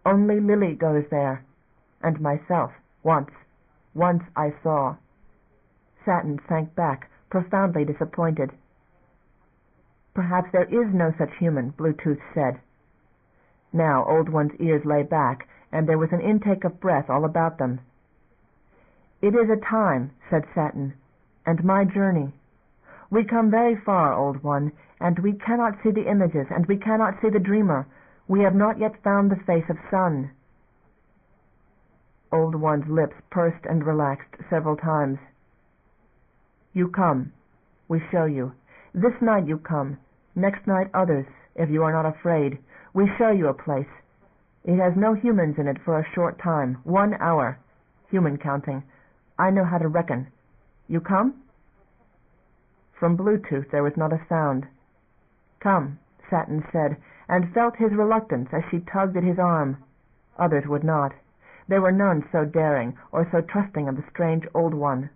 Only Lily goes there, and myself, once I saw. Satin sank back, profoundly disappointed. Perhaps there is no such human, Bluetooth said. Now Old One's ears lay back, and there was an intake of breath all about them. It is a time, said Satin, and my journey. "We come very far, Old One, and we cannot see the images, and we cannot see the dreamer. We have not yet found the face of Sun." Old One's lips pursed and relaxed several times. "You come. We show you. This night you come. Next night others, if you are not afraid. We show you a place. It has no humans in it for a short time, 1 hour. Human counting. I know how to reckon. You come?" From Bluetooth there was not a sound. "Come," Satin said, and felt his reluctance as she tugged at his arm. Others would not. There were none so daring or so trusting of the strange Old One.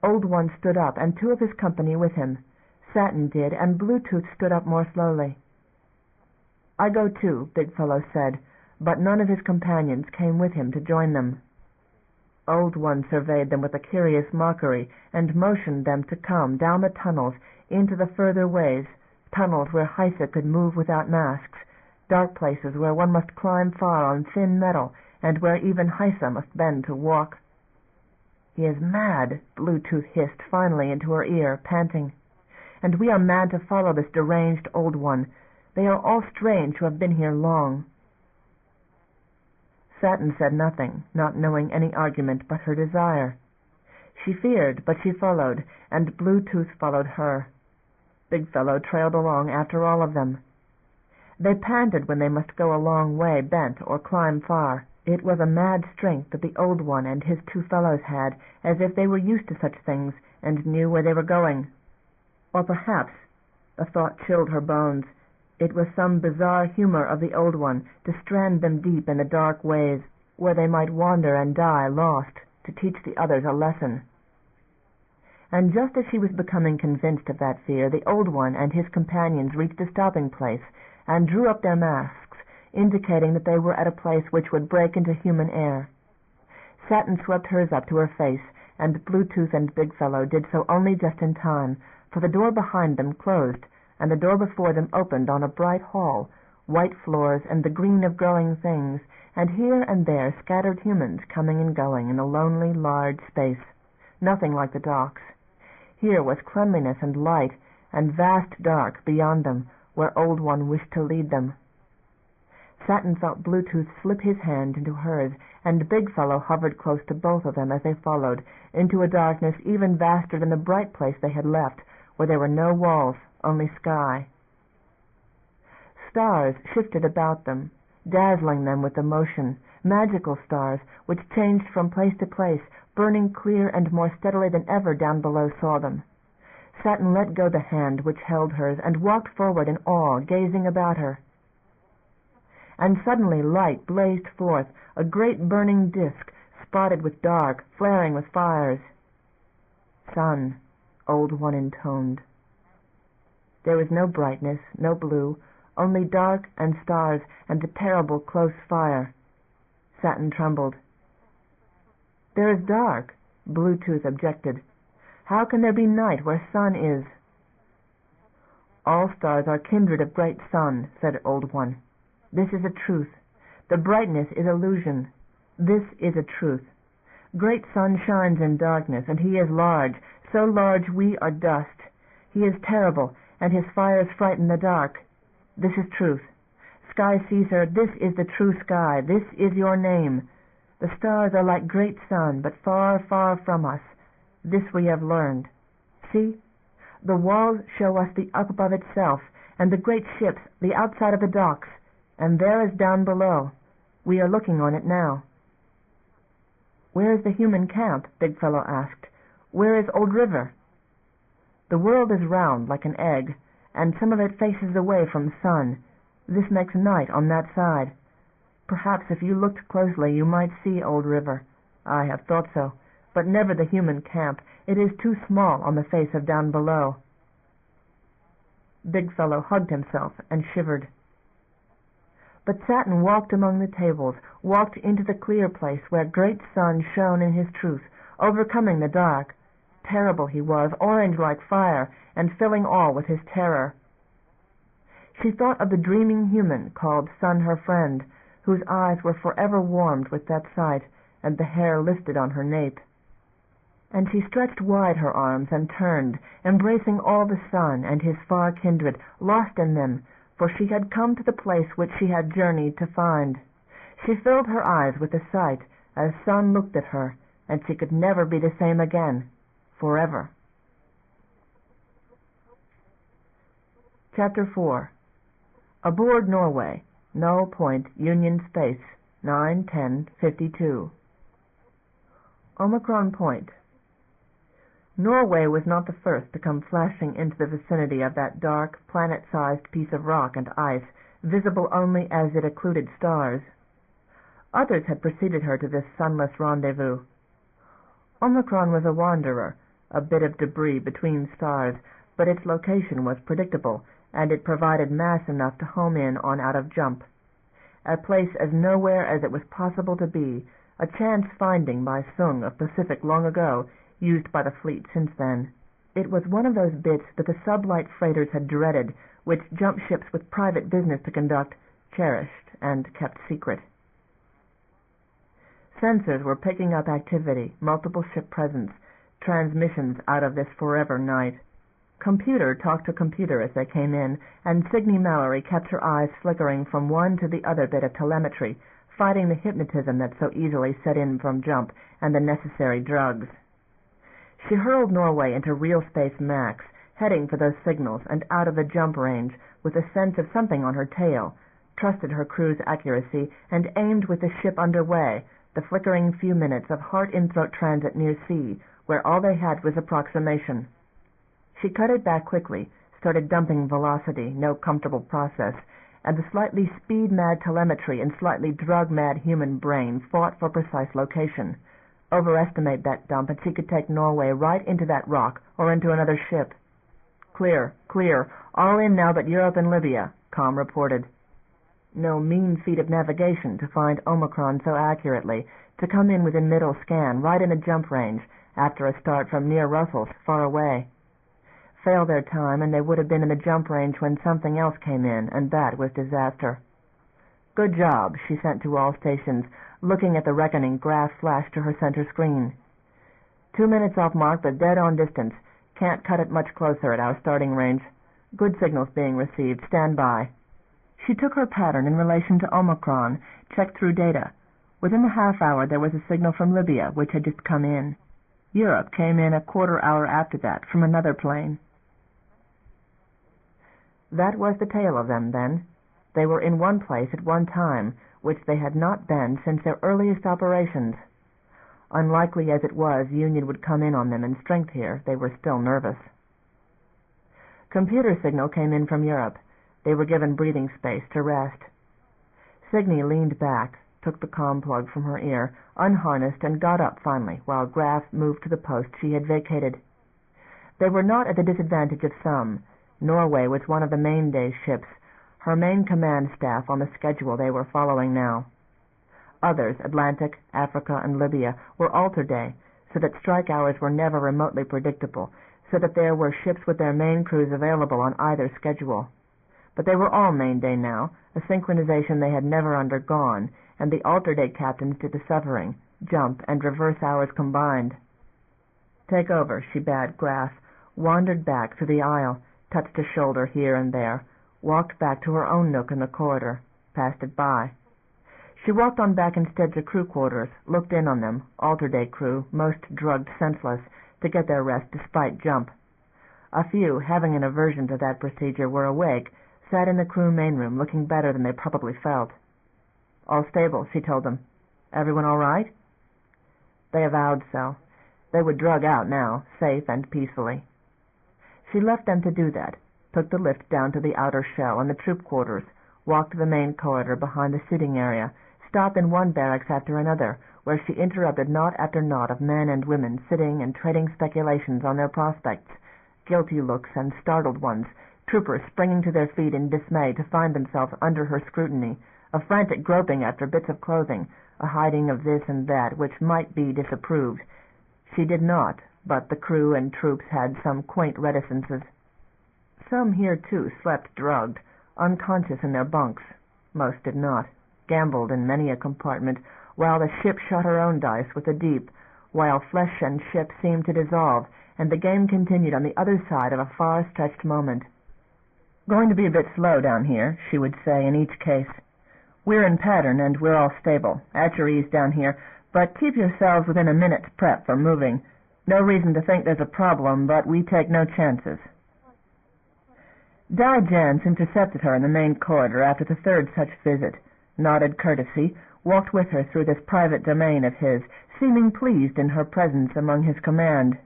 Old One stood up, and 2 of his company with him. Satin did, and Bluetooth stood up more slowly. "I go too," Big Fellow said, but none of his companions came with him to join them. Old One surveyed them with a curious mockery, and motioned them to come down the tunnels into the further ways, tunnels where Heisa could move without masks, dark places where one must climb far on thin metal, and where even Heisa must bend to walk. "He is mad," Bluetooth hissed finally into her ear, panting. "And we are mad to follow this deranged Old One. They are all strange who have been here long." Satin said nothing, not knowing any argument but her desire. She feared, but she followed, and Bluetooth followed her. Big Fellow trailed along after all of them. They panted when they must go a long way bent or climb far. It was a mad strength that the Old One and his 2 fellows had, as if they were used to such things and knew where they were going. Or perhaps, a thought chilled her bones, it was some bizarre humor of the Old One to strand them deep in the dark ways, where they might wander and die lost, to teach the others a lesson. And just as she was becoming convinced of that fear, the Old One and his companions reached a stopping place and drew up their masks, indicating that they were at a place which would break into human air. Satin swept hers up to her face, and Bluetooth and Big Fellow did so only just in time, for the door behind them closed, and the door before them opened on a bright hall, white floors and the green of growing things, and here and there scattered humans coming and going in a lonely, large space, nothing like the docks. Here was cleanliness and light, and vast dark beyond them, where Old One wished to lead them. Satin felt Bluetooth slip his hand into hers, and Big Fellow hovered close to both of them as they followed, into a darkness even vaster than the bright place they had left, where there were no walls, only sky. Stars shifted about them, dazzling them with the motion, magical stars which changed from place to place, burning clear and more steadily than ever Downbelow saw them. Satin let go the hand which held hers and walked forward in awe, gazing about her. And suddenly light blazed forth, a great burning disk, spotted with dark, flaring with fires. "Sun," Old One intoned. There was no brightness, no blue, only dark and stars and a terrible close fire. Satin trembled. "There is dark," Bluetooth objected. "How can there be night where Sun is?" "All stars are kindred of great Sun," said Old One. "This is a truth. The brightness is illusion. This is a truth. Great Sun shines in darkness, and he is large, so large we are dust. He is terrible, and his fires frighten the dark. This is truth. Sky Caesar, this is the true sky. This is your name. The stars are like great Sun, but far, far from us. This we have learned. See, the walls show us the up above itself, and the great ships, the outside of the docks, and there is Downbelow. We are looking on it now." "Where is the human camp?" Big Fellow asked. "Where is Old River?" "The world is round like an egg, and some of it faces away from Sun. This makes night on that side. Perhaps if you looked closely you might see Old River. I have thought so, but never the human camp. It is too small on the face of Downbelow." Big Fellow hugged himself and shivered. But Satin walked among the tables, walked into the clear place where great Sun shone in his truth, overcoming the dark. Terrible he was, orange like fire, and filling all with his terror. She thought of the dreaming human called Sun her friend, whose eyes were forever warmed with that sight, and the hair lifted on her nape. And she stretched wide her arms and turned, embracing all the sun and his far kindred, lost in them, for she had come to the place which she had journeyed to find. She filled her eyes with the sight as sun looked at her, and she could never be the same again, forever. Chapter 4. Aboard Norway, Null Point, Union Space, 9/10/52. Omicron Point. Norway was not the first to come flashing into the vicinity of that dark, planet-sized piece of rock and ice, visible only as it occluded stars. Others had preceded her to this sunless rendezvous. Omicron was a wanderer, a bit of debris between stars, but its location was predictable, and it provided mass enough to home in on out of jump. A place as nowhere as it was possible to be, a chance finding by Sung of Pacific long ago, used by the fleet since then. It was one of those bits that the sublight freighters had dreaded, which jump ships with private business to conduct cherished and kept secret. Sensors were picking up activity, multiple ship presence, transmissions out of this forever night. Computer talked to computer as they came in, and Signe Mallory kept her eyes flickering from one to the other bit of telemetry, fighting the hypnotism that so easily set in from jump and the necessary drugs. She hurled Norway into real space max, heading for those signals and out of the jump range with a sense of something on her tail, trusted her crew's accuracy, and aimed with the ship underway, the flickering few minutes of heart-in-throat transit near sea, where all they had was approximation. She cut it back quickly, started dumping velocity, no comfortable process, and the slightly speed-mad telemetry and slightly drug-mad human brain fought for precise location. Overestimate that dump and she could take Norway right into that rock or into another ship. Clear, clear, all in now but Europe and Libya, Com reported. No mean feat of navigation to find Omicron so accurately, to come in within middle scan, right in a jump range, after a start from near Russell's, far away. Fail their time, and they would have been in the jump range when something else came in, and that was disaster. Good job, she sent to all stations, looking at the reckoning graph flash to her center screen. 2 minutes off mark, but dead on distance. Can't cut it much closer at our starting range. Good signals being received. Stand by. She took her pattern in relation to Omicron, checked through data. Within the half hour there was a signal from Libya, which had just come in. Europe came in a quarter hour after that, from another plane. That was the tale of them, then. They were in one place at one time, which they had not been since their earliest operations. Unlikely as it was, Union would come in on them in strength here. They were still nervous. Computer signal came in from Europe. They were given breathing space to rest. Signe leaned back, took the comm plug from her ear, unharnessed, and got up finally, while Graf moved to the post she had vacated. They were not at the disadvantage of some. Norway was one of the main day ships, her main command staff on the schedule they were following now. Others, Atlantic, Africa, and Libya, were alter day, so that strike hours were never remotely predictable, so that there were ships with their main crews available on either schedule. But they were all main day now, a synchronization they had never undergone, and the alter day captains did the suffering, jump and reverse hours combined. Take over, she bade Graf, wandered back through the aisle, touched a shoulder here and there, walked back to her own nook in the corridor, passed it by. She walked on back instead to crew quarters, looked in on them, alter-day crew, most drugged senseless, to get their rest despite jump. A few, having an aversion to that procedure, were awake, sat in the crew main room, looking better than they probably felt. All stable, she told them. Everyone all right? They avowed so. They would drug out now, safe and peacefully. She left them to do that, took the lift down to the outer shell and the troop quarters, walked to the main corridor behind the sitting area, stopped in one barracks after another, where she interrupted knot after knot of men and women sitting and trading speculations on their prospects, guilty looks and startled ones, troopers springing to their feet in dismay to find themselves under her scrutiny, a frantic groping after bits of clothing, a hiding of this and that which might be disapproved. She did not, but the crew and troops had some quaint reticences. Some here, too, slept drugged, unconscious in their bunks. Most did not, gambled in many a compartment, while the ship shot her own dice with the deep, while flesh and ship seemed to dissolve, and the game continued on the other side of a far-stretched moment. "Going to be a bit slow down here," she would say in each case. "We're in pattern, and we're all stable. At your ease down here, but keep yourselves within a minute's prep for moving. No reason to think there's a problem, but we take no chances." Di Jans intercepted her in the main corridor after the third such visit, nodded courtesy, walked with her through this private domain of his, seeming pleased in her presence among his command.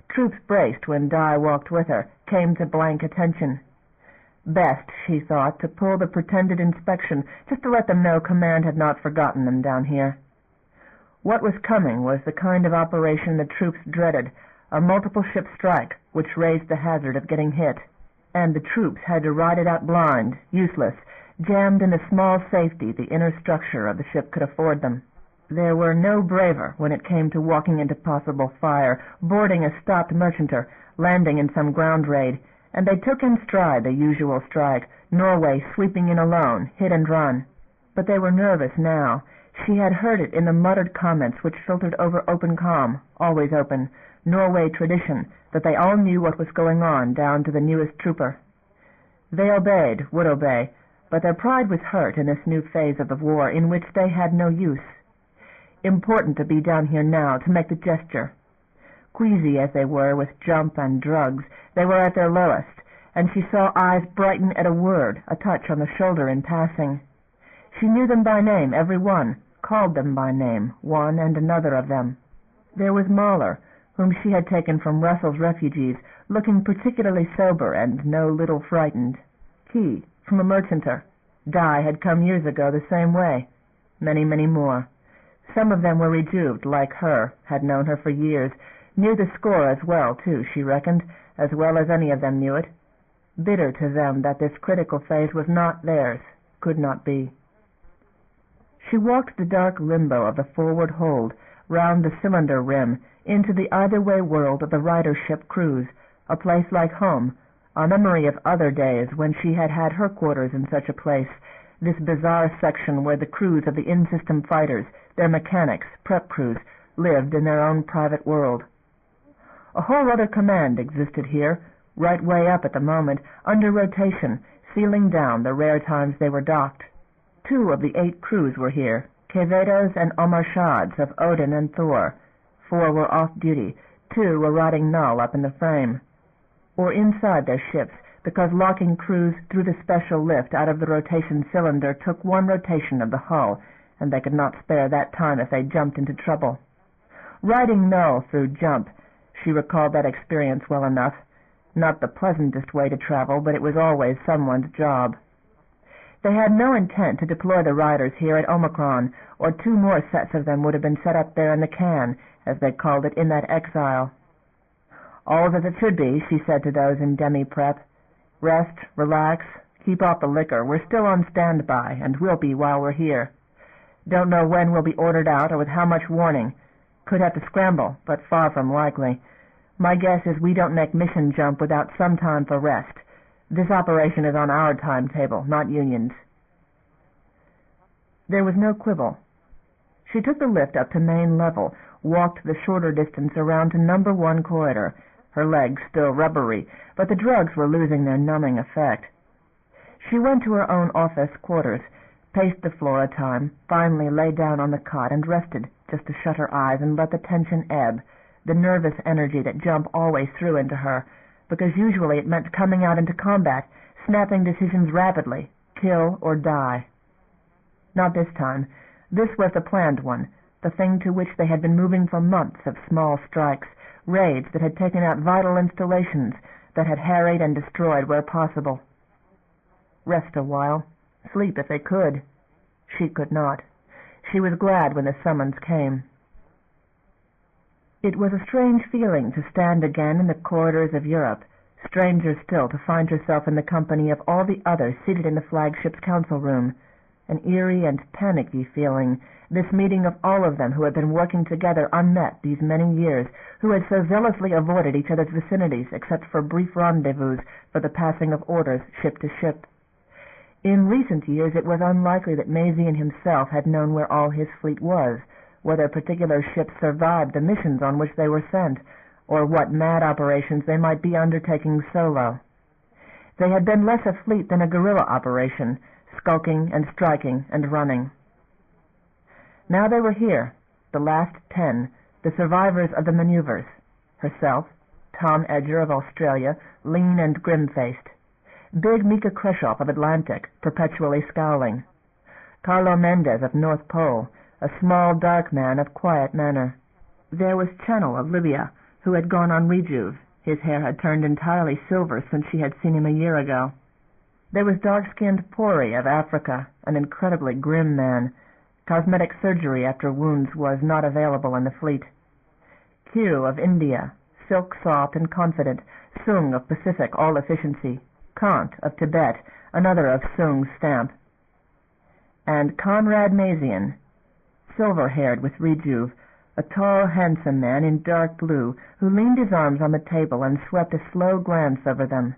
Troops braced when Di walked with her, came to blank attention. Best, she thought, to pull the pretended inspection, just to let them know command had not forgotten them down here. What was coming was the kind of operation the troops dreaded, a multiple-ship strike, which raised the hazard of getting hit. And the troops had to ride it out blind, useless, jammed in the small safety the inner structure of the ship could afford them. There were no braver when it came to walking into possible fire, boarding a stopped merchanter, landing in some ground raid, and they took in stride the usual strike, Norway sweeping in alone, hit and run. But they were nervous now. She had heard it in the muttered comments which filtered over open comm, always open, Norway tradition, that they all knew what was going on down to the newest trooper. They obeyed, would obey, but their pride was hurt in this new phase of the war in which they had no use. Important to be down here now, to make the gesture. Queasy as they were with jump and drugs, they were at their lowest, and she saw eyes brighten at a word, a touch on the shoulder in passing. She knew them by name, every one, called them by name, one and another of them. There was Mahler, whom she had taken from Russell's refugees, looking particularly sober and no little frightened. Key, from a merchanter. Di had come years ago the same way. Many, many more. Some of them were rejuved, like her, had known her for years, knew the score as well, too, she reckoned, as well as any of them knew it. Bitter to them that this critical phase was not theirs, could not be. She walked the dark limbo of the forward hold, round the cylinder rim, into the either-way world of the ridership cruise, a place like home, a memory of other days when she had had her quarters in such a place, this bizarre section where the crews of the in-system fighters, their mechanics, prep crews, lived in their own private world. A whole other command existed here, right way up at the moment, under rotation, sealing down the rare times they were docked. 2 of the 8 crews were here, Quevedos and Omarshads of Odin and Thor. 4 were off duty, 2 were riding null up in the frame, or inside their ships, because locking crews through the special lift out of the rotation cylinder took 1 rotation of the hull, and they could not spare that time if they jumped into trouble. Riding null through jump, she recalled that experience well enough. Not the pleasantest way to travel, but it was always someone's job. They had no intent to deploy the riders here at Omicron, or 2 more sets of them would have been set up there in the can, as they called it, in that exile. "All's as it should be," she said to those in demi-prep. "Rest, relax, keep off the liquor. We're still on standby, and will be while we're here. Don't know when we'll be ordered out or with how much warning. Could have to scramble, but far from likely. My guess is we don't make mission jump without some time for rest. This operation is on our timetable, not Union's." There was no quibble. She took the lift up to main level, walked the shorter distance around to number 1 corridor, her legs still rubbery, but the drugs were losing their numbing effect. She went to her own office quarters, paced the floor a time, finally lay down on the cot and rested, just to shut her eyes and let the tension ebb, the nervous energy that jump always threw into her, because usually it meant coming out into combat, snapping decisions rapidly, kill or die. Not this time. This was the planned one, the thing to which they had been moving for months of small strikes, raids that had taken out vital installations, that had harried and destroyed where possible. Rest a while. Sleep if they could. She could not. She was glad when the summons came. It was a strange feeling to stand again in the corridors of Europe, stranger still to find herself in the company of all the others seated in the flagship's council room, an eerie and panicky feeling, this meeting of all of them who had been working together unmet these many years, who had so zealously avoided each other's vicinities except for brief rendezvous for the passing of orders ship to ship. In recent years it was unlikely that Maisie and himself had known where all his fleet was, whether particular ships survived the missions on which they were sent, or what mad operations they might be undertaking solo. They had been less a fleet than a guerrilla operation, skulking and striking and running. Now they were here, the last 10, the survivors of the maneuvers. Herself, Tom Edger of Australia, lean and grim-faced. Big Mika Kreshoff of Atlantic, perpetually scowling. Carlo Mendez of North Pole, a small, dark man of quiet manner. There was Channel of Libya, who had gone on rejuve. His hair had turned entirely silver since she had seen him a year ago. There was dark-skinned Pori of Africa, an incredibly grim man. Cosmetic surgery after wounds was not available in the fleet. Q of India, silk-soft and confident. Sung of Pacific, all efficiency. Kant of Tibet, another of Sung's stamp. And Conrad Mazian, silver-haired with rejuve, a tall, handsome man in dark blue, who leaned his arms on the table and swept a slow glance over them.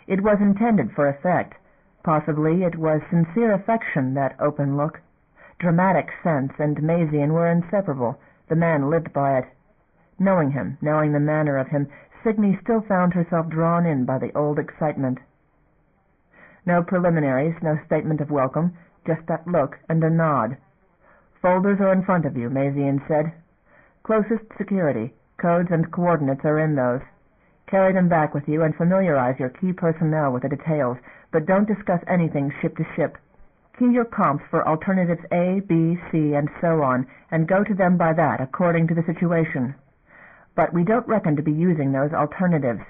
It was intended for effect. Possibly it was sincere affection, that open look. Dramatic sense and Mazian were inseparable. The man lived by it. Knowing him, knowing the manner of him, Signy still found herself drawn in by the old excitement. No preliminaries, no statement of welcome, just that look and a nod. "Folders are in front of you," Mazian said. "Closest security. Codes and coordinates are in those. Carry them back with you and familiarize your key personnel with the details, but don't discuss anything ship to ship. Key your comps for alternatives A, B, C, and so on, and go to them by that, according to the situation. But we don't reckon to be using those alternatives.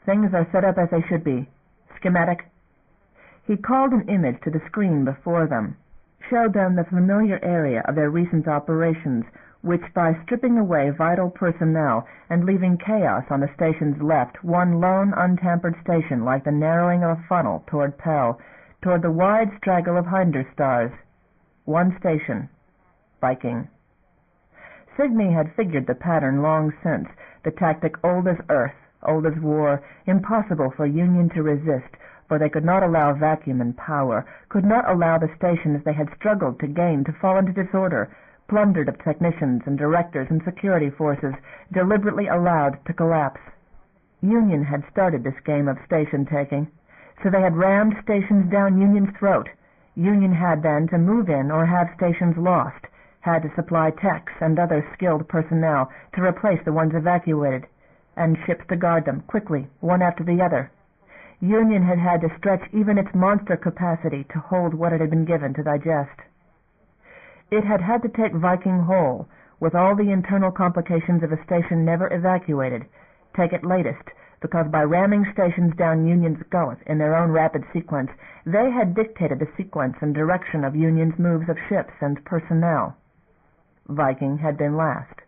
Things are set up as they should be. Schematic." He called an image to the screen before them, showed them the familiar area of their recent operations, which, by stripping away vital personnel and leaving chaos on the station's left, one lone, untampered station like the narrowing of a funnel toward Pell, toward the wide straggle of hinder stars. One station. Viking. Signy had figured the pattern long since, the tactic old as earth, old as war, impossible for Union to resist, for they could not allow vacuum and power, could not allow the stations they had struggled to gain to fall into disorder, plundered of technicians and directors and security forces, deliberately allowed to collapse. Union had started this game of station-taking, so they had rammed stations down Union's throat. Union had then to move in or have stations lost, had to supply techs and other skilled personnel to replace the ones evacuated, and ships to guard them, quickly, one after the other. Union had had to stretch even its monster capacity to hold what it had been given to digest. It had had to take Viking whole, with all the internal complications of a station never evacuated, take it latest, because by ramming stations down Union's gullet in their own rapid sequence, they had dictated the sequence and direction of Union's moves of ships and personnel. Viking had been last.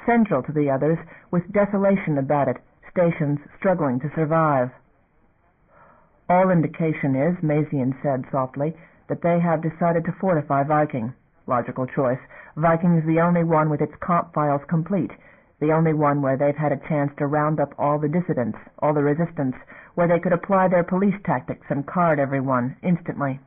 Central to the others, with desolation about it, stations struggling to survive. "All indication is," Mazian said softly, "that they have decided to fortify Viking. Logical choice. Viking's the only one with its comp files complete, the only one where they've had a chance to round up all the dissidents, all the resistance, where they could apply their police tactics and card everyone instantly.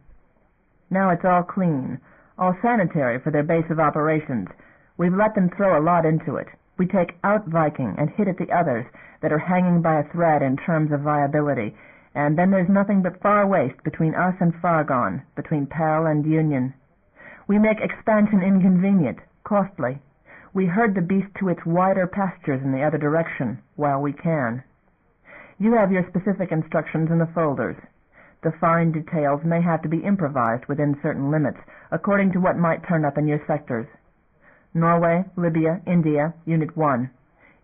Now it's all clean, all sanitary for their base of operations. We've let them throw a lot into it. We take out Viking and hit at the others that are hanging by a thread in terms of viability, and then there's nothing but far waste between us and far gone, between Pell and Union. We make expansion inconvenient, costly. We herd the beast to its wider pastures in the other direction, while we can. You have your specific instructions in the folders. The fine details may have to be improvised within certain limits, according to what might turn up in your sectors. Norway, Libya, India, Unit 1.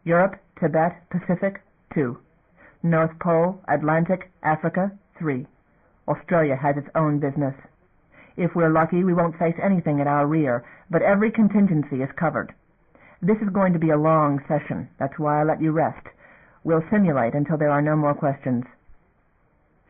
Europe, Tibet, Pacific, 2. North Pole, Atlantic, Africa, 3. Australia has its own business. If we're lucky, we won't face anything at our rear, but every contingency is covered. This is going to be a long session. That's why I let you rest. We'll simulate until there are no more questions."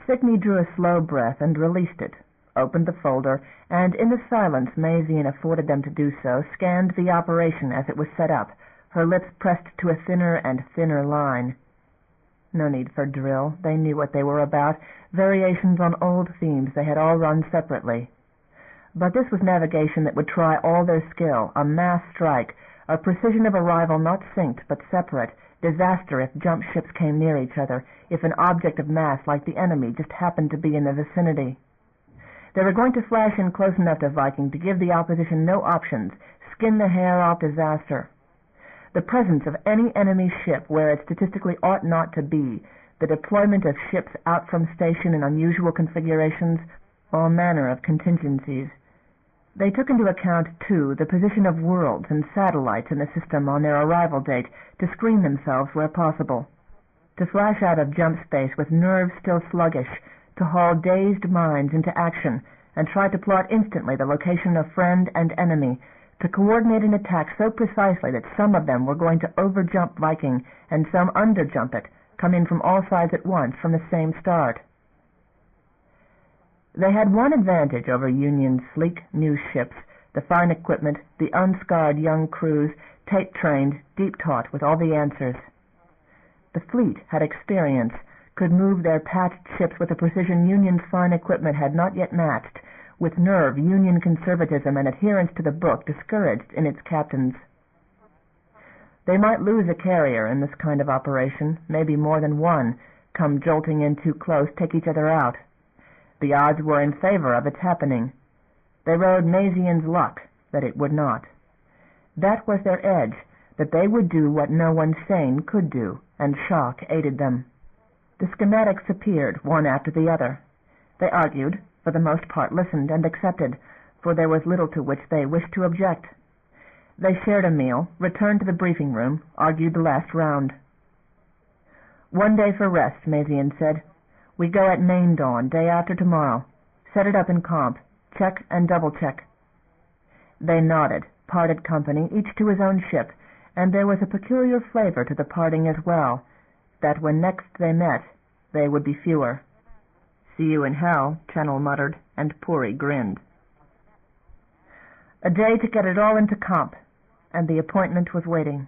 Signy drew a slow breath and released it, opened the folder, and in the silence Mazian afforded them to do so, scanned the operation as it was set up, her lips pressed to a thinner and thinner line. No need for drill. They knew what they were about, variations on old themes they had all run separately. But this was navigation that would try all their skill, a mass strike, a precision of arrival not synced but separate, disaster if jump ships came near each other, if an object of mass like the enemy just happened to be in the vicinity. They were going to flash in close enough to Viking to give the opposition no options, skin the hair off disaster. The presence of any enemy ship where it statistically ought not to be, the deployment of ships out from station in unusual configurations, all manner of contingencies. They took into account, too, the position of worlds and satellites in the system on their arrival date to screen themselves where possible. To flash out of jump space with nerves still sluggish, to haul dazed minds into action and try to plot instantly the location of friend and enemy, to coordinate an attack so precisely that some of them were going to overjump Viking and some underjump it, come in from all sides at once from the same start. They had one advantage over Union's sleek new ships, the fine equipment, the unscarred young crews, tape-trained, deep-taught with all the answers. The fleet had experience, could move their patched ships with a precision Union's fine equipment had not yet matched, with nerve Union conservatism and adherence to the book discouraged in its captains. They might lose a carrier in this kind of operation, maybe more than one, come jolting in too close, take each other out. The odds were in favor of its happening. They rode Mazian's luck that it would not. That was their edge, that they would do what no one sane could do, and shock aided them. The schematics appeared, one after the other. They argued, for the most part listened and accepted, for there was little to which they wished to object. They shared a meal, returned to the briefing room, argued the last round. "One day for rest," Mazian said. "We go at main dawn, day after tomorrow. Set it up in comp. Check and double-check." They nodded, parted company, each to his own ship, and there was a peculiar flavor to the parting as well, that when next they met, they would be fewer. "See you in hell," Channel muttered, and Puri grinned. A day to get it all into comp, and the appointment was waiting.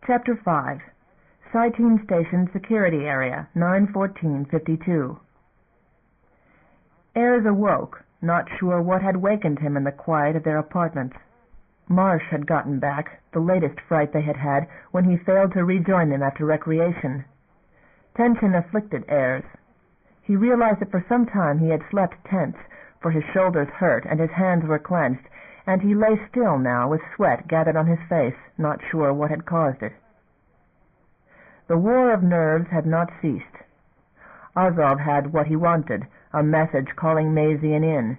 Chapter 5. Cytine Station Security Area, 9/14/52. Ayres awoke, not sure what had wakened him in the quiet of their apartments. Marsh had gotten back, the latest fright they had had, when he failed to rejoin them after recreation. Tension afflicted Ayres. He realized that for some time he had slept tense, for his shoulders hurt and his hands were clenched, and he lay still now with sweat gathered on his face, not sure what had caused it. The war of nerves had not ceased. Azov had what he wanted, a message calling Mazian in.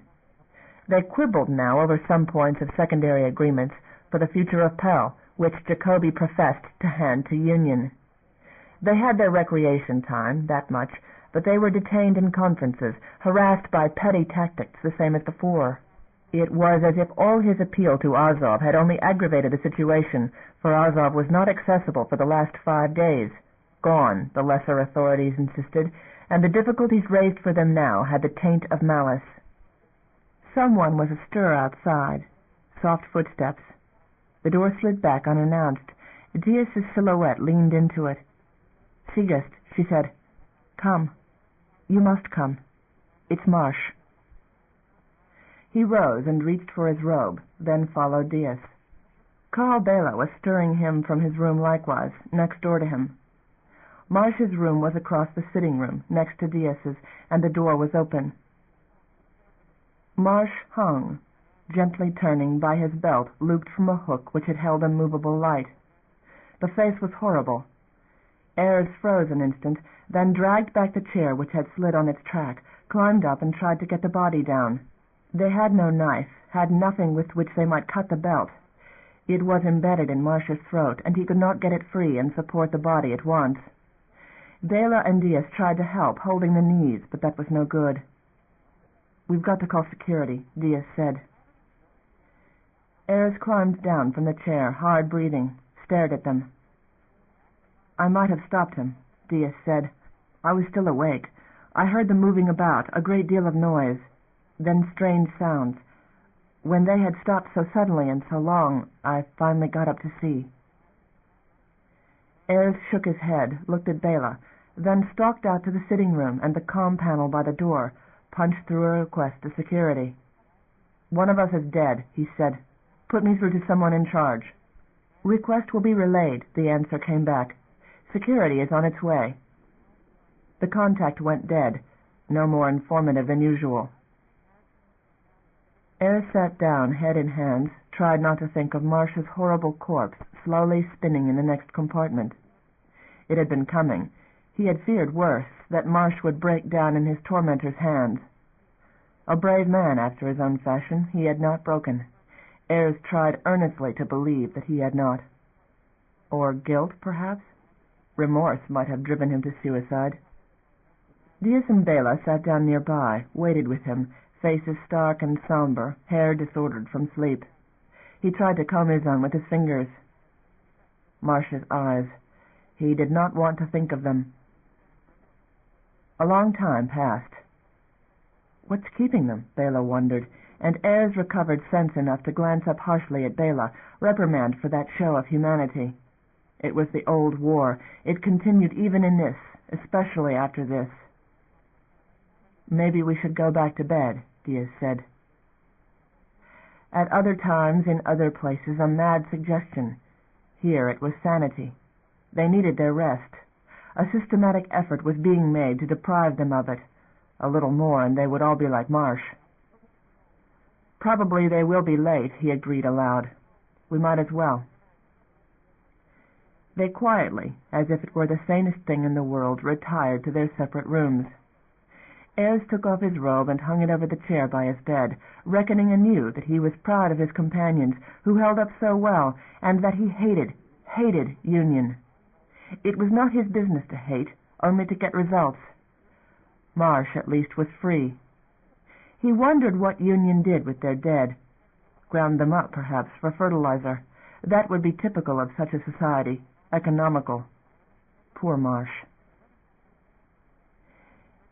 They quibbled now over some points of secondary agreements for the future of Pell, which Jacoby professed to hand to Union. They had their recreation time, that much, but they were detained in conferences, harassed by petty tactics the same as before. It was as if all his appeal to Azov had only aggravated the situation, for Azov was not accessible for the last 5 days. Gone, the lesser authorities insisted, and the difficulties raised for them now had the taint of malice. Someone was astir outside. Soft footsteps. The door slid back unannounced. Diaz's silhouette leaned into it. "Sigurd," she said. "Come. You must come. It's Marsh." He rose and reached for his robe, then followed Diaz. Carl Bela was stirring him from his room likewise, next door to him. Marsh's room was across the sitting room, next to Diaz's, and the door was open. Marsh hung, gently turning by his belt looped from a hook which had held a movable light. The face was horrible. Ayres froze an instant, then dragged back the chair which had slid on its track, climbed up and tried to get the body down. They had no knife, had nothing with which they might cut the belt. It was embedded in Marsh's throat, and he could not get it free and support the body at once. Bela and Diaz tried to help, holding the knees, but that was no good. "We've got to call security," Diaz said. Ayres climbed down from the chair, hard breathing, stared at them. "I might have stopped him," Diaz said. "I was still awake. I heard them moving about, a great deal of noise, then strange sounds. When they had stopped so suddenly and so long, I finally got up to see." Ayres shook his head, looked at Bela, then stalked out to the sitting room and the comm panel by the door, punched through a request to security. "One of us is dead," he said. "Put me through to someone in charge." "Request will be relayed," the answer came back. "Security is on its way." The contact went dead, no more informative than usual. Eyre sat down, head in hands, tried not to think of Marsh's horrible corpse slowly spinning in the next compartment. It had been coming. He had feared worse, that Marsh would break down in his tormentor's hands. A brave man after his own fashion, he had not broken. Eyre tried earnestly to believe that he had not. Or guilt, perhaps? Remorse might have driven him to suicide. Diaz and Bela sat down nearby, waited with him, faces stark and somber, hair disordered from sleep. He tried to comb his own with his fingers. Marsh's eyes. He did not want to think of them. A long time passed. What's keeping them? Bela wondered, and Eyre's recovered sense enough to glance up harshly at Bela, reprimand for that show of humanity. It was the old war. It continued even in this, especially after this. "Maybe we should go back to bed," Diaz said. At other times, in other places, a mad suggestion. Here it was sanity. They needed their rest. A systematic effort was being made to deprive them of it. A little more, and they would all be like Marsh. "Probably they will be late," he agreed aloud. "We might as well." They quietly, as if it were the sanest thing in the world, retired to their separate rooms. Eyre took off his robe and hung it over the chair by his bed, reckoning anew that he was proud of his companions, who held up so well, and that he hated union. It was not his business to hate, only to get results. Marsh, at least, was free. He wondered what union did with their dead. Ground them up, perhaps, for fertilizer. That would be typical of such a society, economical. Poor Marsh.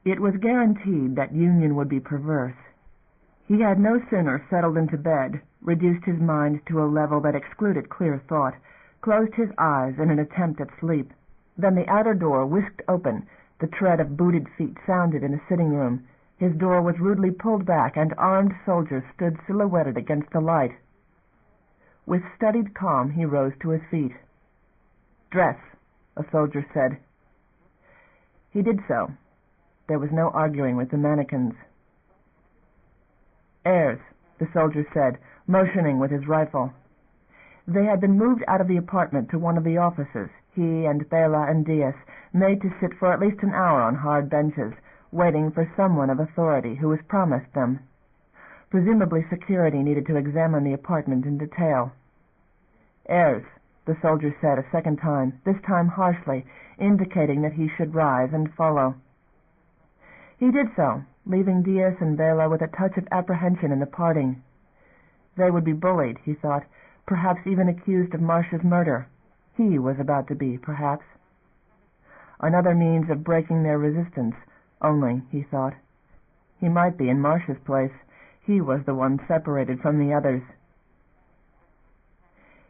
It was guaranteed that union would be perverse. He had no sooner settled into bed, reduced his mind to a level that excluded clear thought, closed his eyes in an attempt at sleep, than the outer door whisked open, the tread of booted feet sounded in the sitting-room, his door was rudely pulled back, and armed soldiers stood silhouetted against the light. With studied calm he rose to his feet. "Dress," a soldier said. He did so. There was no arguing with the mannequins. "Heirs," the soldier said, motioning with his rifle. They had been moved out of the apartment to one of the offices, he and Bela and Diaz, made to sit for at least an hour on hard benches, waiting for someone of authority who was promised them. Presumably security needed to examine the apartment in detail. "Heirs," the soldier said a second time, this time harshly, indicating that he should rise and follow. He did so, leaving Diaz and Bela with a touch of apprehension in the parting. They would be bullied, he thought, perhaps even accused of Marsh's murder. He was about to be, perhaps. Another means of breaking their resistance, only, he thought. He might be in Marsh's place. He was the one separated from the others.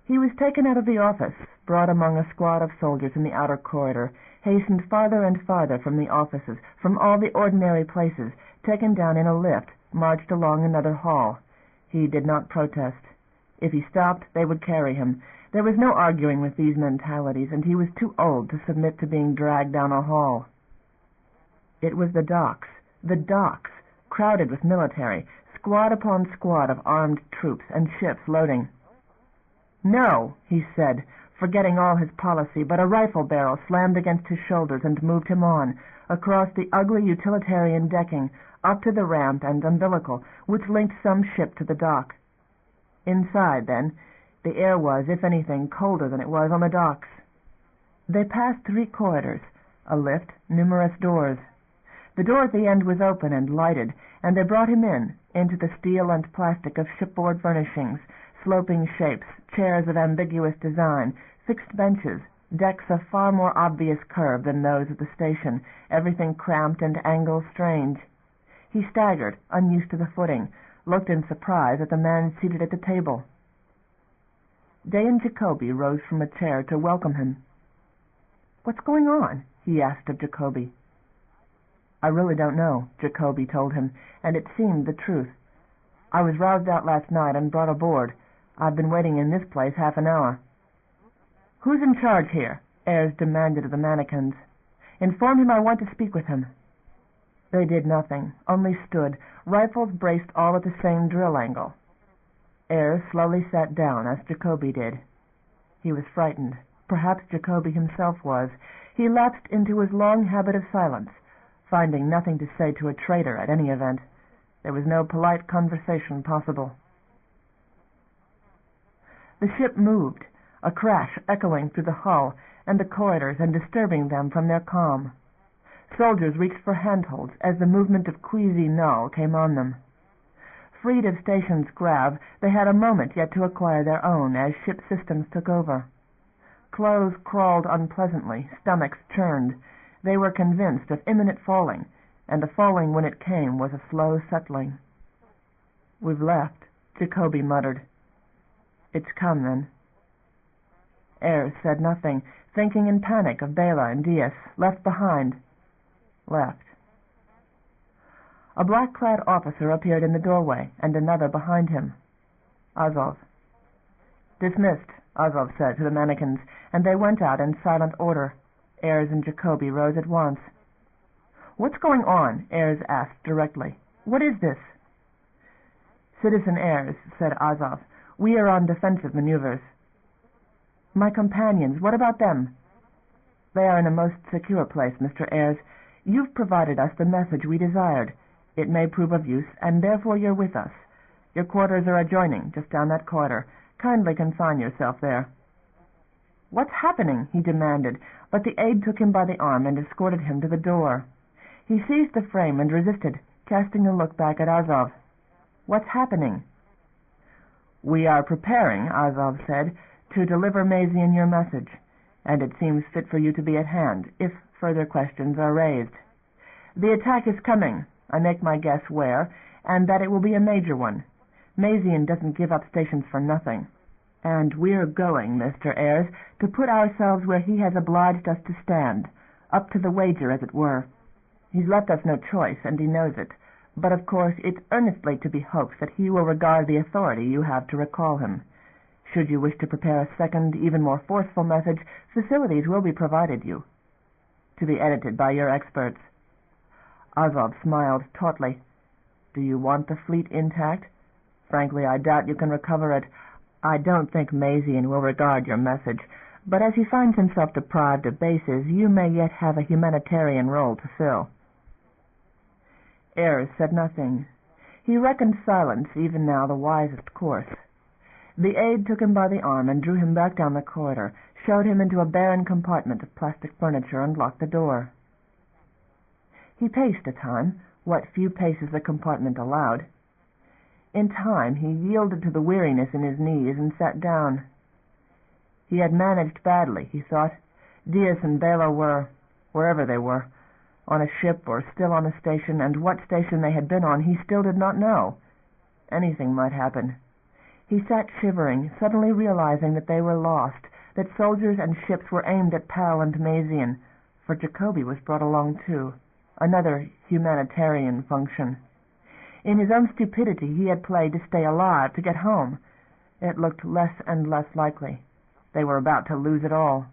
He was taken out of the office, brought among a squad of soldiers in the outer corridor, hastened farther and farther from the offices, from all the ordinary places, taken down in a lift, marched along another hall. He did not protest. If he stopped, they would carry him. There was no arguing with these mentalities, and he was too old to submit to being dragged down a hall. It was the docks, crowded with military, squad upon squad of armed troops, and ships loading. "No," he said, forgetting all his policy, but a rifle barrel slammed against his shoulders and moved him on, across the ugly utilitarian decking, up to the ramp and umbilical, which linked some ship to the dock. Inside, then, the air was, if anything, colder than it was on the docks. They passed 3 corridors, a lift, numerous doors. The door at the end was open and lighted, and they brought him into the steel and plastic of shipboard furnishings, sloping shapes, chairs of ambiguous design, fixed benches, decks of far more obvious curve than those of the station, everything cramped and angles strange. He staggered, unused to the footing, looked in surprise at the man seated at the table. Day and Jacoby rose from a chair to welcome him. "What's going on?" he asked of Jacoby. "I really don't know," Jacoby told him, and it seemed the truth. "I was roused out last night and brought aboard. I've been waiting in this place half an hour." "Who's in charge here?" Ayres demanded of the mannequins. "Inform him I want to speak with him." They did nothing, only stood, rifles braced all at the same drill angle. Ayres slowly sat down, as Jacoby did. He was frightened. Perhaps Jacoby himself was. He lapsed into his long habit of silence, finding nothing to say to a traitor at any event. There was no polite conversation possible. The ship moved, a crash echoing through the hull and the corridors and disturbing them from their calm. Soldiers reached for handholds as the movement of queasy null came on them. Freed of station's grav, they had a moment yet to acquire their own as ship systems took over. Clothes crawled unpleasantly, stomachs churned. They were convinced of imminent falling, and the falling when it came was a slow settling. "We've left," Jacoby muttered. "It's come, then." Ayres said nothing, thinking in panic of Bela and Diaz, left behind. Left. A black-clad officer appeared in the doorway, and another behind him. "Azov." "Dismissed," Azov said to the mannequins, and they went out in silent order. Ayres and Jacoby rose at once. "What's going on?" Ayres asked directly. "What is this?" "Citizen Ayres," said Azov, "we are on defensive maneuvers." "My companions, what about them?" "They are in a most secure place, Mr. Ayres. You've provided us the message we desired. It may prove of use, and therefore you're with us. Your quarters are adjoining, just down that corridor. Kindly confine yourself there." "What's happening?" he demanded, but the aide took him by the arm and escorted him to the door. He seized the frame and resisted, casting a look back at Azov. "What's happening?" "We are preparing," Azov said, "to deliver Mazian your message, and it seems fit for you to be at hand, if further questions are raised. The attack is coming. I make my guess where, and that it will be a major one. Mazian doesn't give up stations for nothing. And we're going, Mr. Ayres, to put ourselves where he has obliged us to stand, up to the wager, as it were. He's left us no choice, and he knows it, but of course it's earnestly to be hoped that he will regard the authority you have to recall him. Should you wish to prepare a second, even more forceful message, facilities will be provided you, to be edited by your experts." Azov smiled tautly. "Do you want the fleet intact? Frankly, I doubt you can recover it. I don't think Mazian will regard your message, but as he finds himself deprived of bases, you may yet have a humanitarian role to fill." Ayres said nothing. He reckoned silence even now the wisest course. The aide took him by the arm and drew him back down the corridor, showed him into a barren compartment of plastic furniture, and locked the door. He paced a time, what few paces the compartment allowed. In time he yielded to the weariness in his knees and sat down. He had managed badly, he thought. Diaz and Bela were, wherever they were, on a ship or still on a station, and what station they had been on he still did not know. Anything might happen. He sat shivering, suddenly realizing that they were lost, that soldiers and ships were aimed at Pal and Mazian, for Jacoby was brought along too, another humanitarian function. In his own stupidity he had played to stay alive, to get home. It looked less and less likely. They were about to lose it all.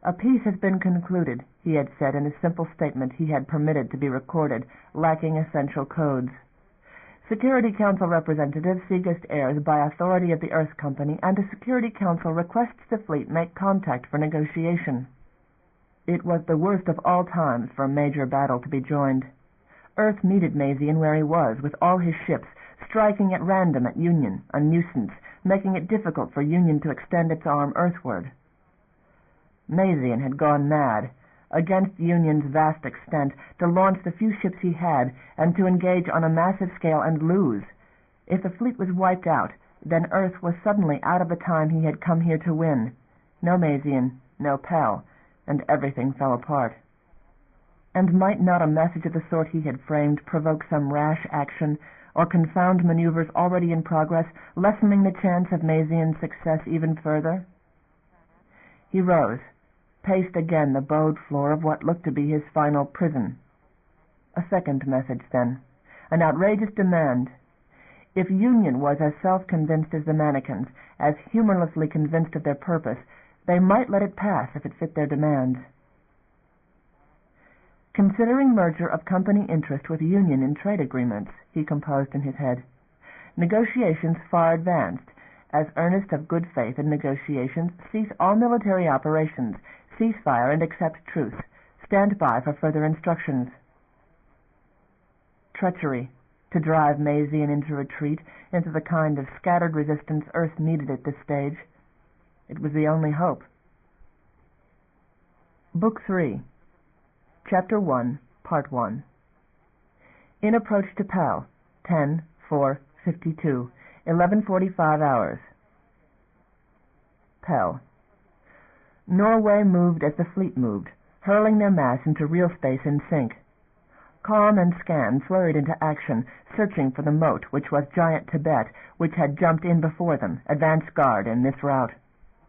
"A peace has been concluded," he had said in a simple statement he had permitted to be recorded, lacking essential codes. "Security Council representative Seagust Ayres, by authority of the Earth Company, and the Security Council requests the fleet make contact for negotiation." It was the worst of all times for a major battle to be joined. Earth needed Mazian where he was, with all his ships, striking at random at Union, a nuisance, making it difficult for Union to extend its arm earthward. Mazian had gone mad, against Union's vast extent, to launch the few ships he had, and to engage on a massive scale and lose. If the fleet was wiped out, then Earth was suddenly out of the time he had come here to win. No Mazian, no Pal, and everything fell apart. And might not a message of the sort he had framed provoke some rash action, or confound maneuvers already in progress, lessening the chance of Mazian's success even further? He rose, paced again the bowed floor of what looked to be his final prison. A second message, then. An outrageous demand. If Union was as self-convinced as the mannequins, as humorlessly convinced of their purpose, they might let it pass if it fit their demands. Considering merger of company interest with Union in trade agreements, he composed in his head. Negotiations far advanced. As earnest of good faith in negotiations, cease all military operations, cease fire and accept truce. Stand by for further instructions. Treachery. To drive Mazian into retreat, into the kind of scattered resistance Earth needed at this stage. It was the only hope. Book 3. Chapter 1, Part 1. In approach to Pal, 10/4/52, 11:45 hours. Pal. Norway moved as the fleet moved, hurling their mass into real space in sync. Calm and Scan flurried into action, searching for the moat which was giant Tibet, which had jumped in before them, advance guard in this route.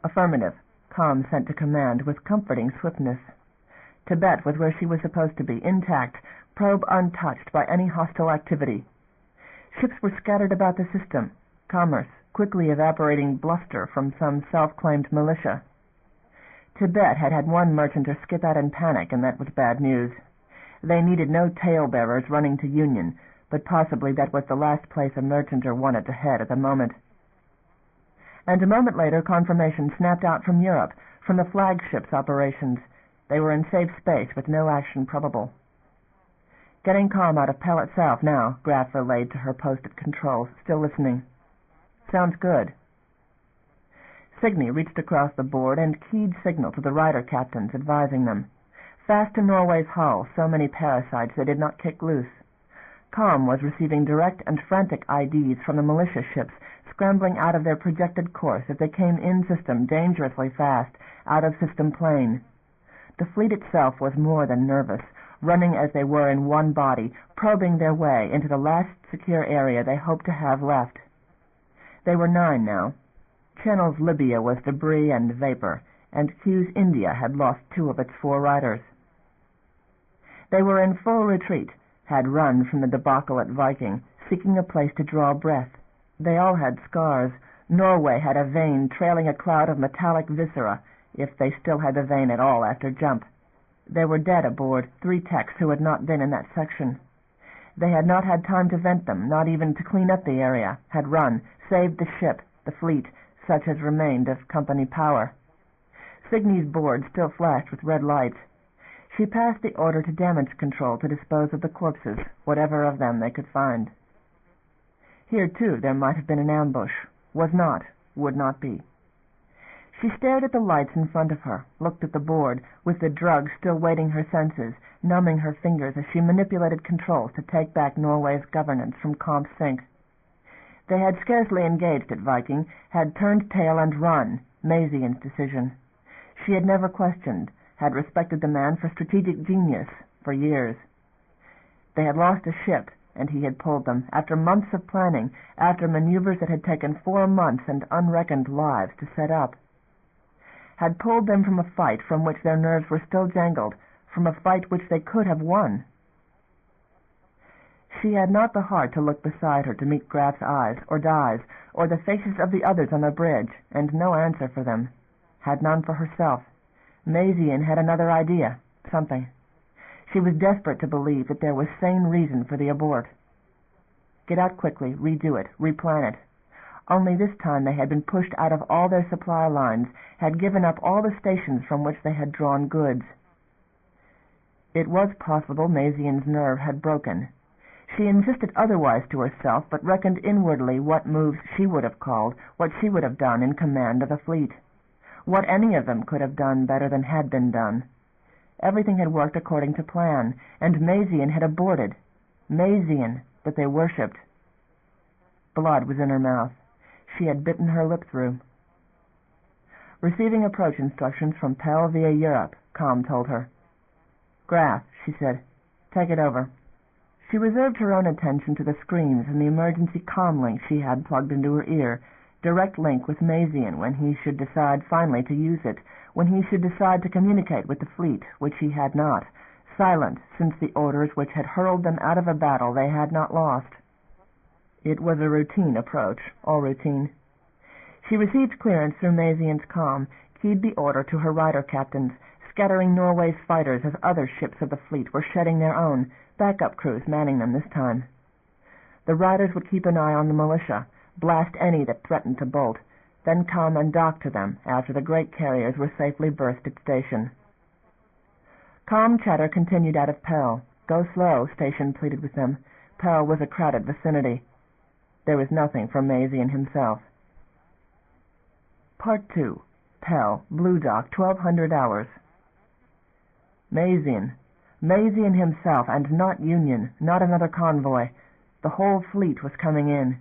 Affirmative. Calm sent to command with comforting swiftness. Tibet was where she was supposed to be, intact, probe untouched by any hostile activity. Ships were scattered about the system, commerce quickly evaporating bluster from some self-claimed militia. Tibet had had one merchanter skip out in panic, and that was bad news. They needed no tale-bearers running to Union, but possibly that was the last place a merchanter wanted to head at the moment. And a moment later confirmation snapped out from Europe, from the flagship's operations. They were in safe space with no action probable. Getting Calm out of Pell itself now, Graf relayed to her post at controls, still listening. Sounds good. Signy reached across the board and keyed signal to the rider captains, advising them. Fast to Norway's hull, so many parasites they did not kick loose. Calm was receiving direct and frantic IDs from the militia ships, scrambling out of their projected course if they came in-system dangerously fast, out-of-system plane. The fleet itself was more than nervous, running as they were in one body, probing their way into the last secure area they hoped to have left. They were 9 now. Channel's Libya was debris and vapor, and Q's India had lost 2 of its 4 riders. They were in full retreat, had run from the debacle at Viking, seeking a place to draw breath. They all had scars. Norway had a vein trailing a cloud of metallic viscera, if they still had the vein at all after jump. There were dead aboard, 3 techs who had not been in that section. They had not had time to vent them, not even to clean up the area, had run, saved the ship, the fleet, such as remained of company power. Signy's board still flashed with red lights. She passed the order to damage control to dispose of the corpses, whatever of them they could find. Here, too, there might have been an ambush. Was not, would not be. She stared at the lights in front of her, looked at the board, with the drug still weighting her senses, numbing her fingers as she manipulated controls to take back Norway's governance from Comp Sync. They had scarcely engaged at Viking, had turned tail and run, Mazian's decision. She had never questioned, had respected the man for strategic genius, for years. They had lost a ship, and he had pulled them, after months of planning, after maneuvers that had taken 4 months and unreckoned lives to set up. Had pulled them from a fight from which their nerves were still jangled, from a fight which they could have won. She had not the heart to look beside her to meet Graf's eyes, or Di's, or the faces of the others on the bridge, and no answer for them. Had none for herself. Mazian had another idea, something. She was desperate to believe that there was sane reason for the abort. Get out quickly, redo it, replan it. Only this time they had been pushed out of all their supply lines, had given up all the stations from which they had drawn goods. It was possible Mazian's nerve had broken. She insisted otherwise to herself, but reckoned inwardly what moves she would have called, what she would have done in command of the fleet. What any of them could have done better than had been done. Everything had worked according to plan, and Mazian had aborted. Mazian, that they worshipped. Blood was in her mouth. She had bitten her lip through. Receiving approach instructions from Pell via Europe, Com told her. Graf, she said, take it over. She reserved her own attention to the screens and the emergency comm link she had plugged into her ear, direct link with Mazian when he should decide finally to use it, when he should decide to communicate with the fleet, which he had not, silent since the orders which had hurled them out of a battle they had not lost. It was a routine approach, all routine. She received clearance through Maisie comm, keyed the order to her rider captains, scattering Norway's fighters as other ships of the fleet were shedding their own, backup crews manning them this time. The riders would keep an eye on the militia, blast any that threatened to bolt, then come and dock to them after the great carriers were safely berthed at station. Calm chatter continued out of Pell. Go slow, station pleaded with them. Pell was a crowded vicinity. There was nothing from Maisie himself. Part 2. Pell, Blue Dock, 1200 hours. Maisie himself, and not Union, not another convoy. The whole fleet was coming in.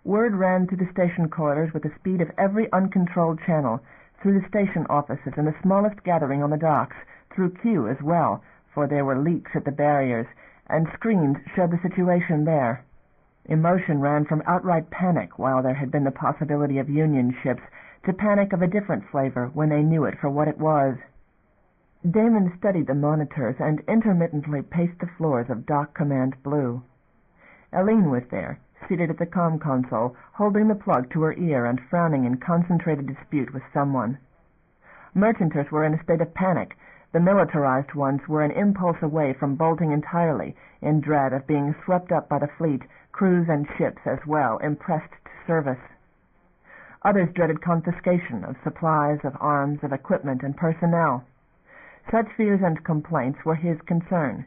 Word ran through the station corridors with the speed of every uncontrolled channel, through the station offices and the smallest gathering on the docks, through Q as well, for there were leaks at the barriers, and screens showed the situation there. Emotion ran from outright panic while there had been the possibility of Union ships, to panic of a different flavor when they knew it for what it was. Damon studied the monitors and intermittently paced the floors of Dock Command Blue. Eileen was there, seated at the comm console, holding the plug to her ear and frowning in concentrated dispute with someone. Merchanters were in a state of panic. The militarized ones were an impulse away from bolting entirely, in dread of being swept up by the fleet, crews and ships as well, impressed to service. Others dreaded confiscation of supplies, of arms, of equipment and personnel. Such fears and complaints were his concern.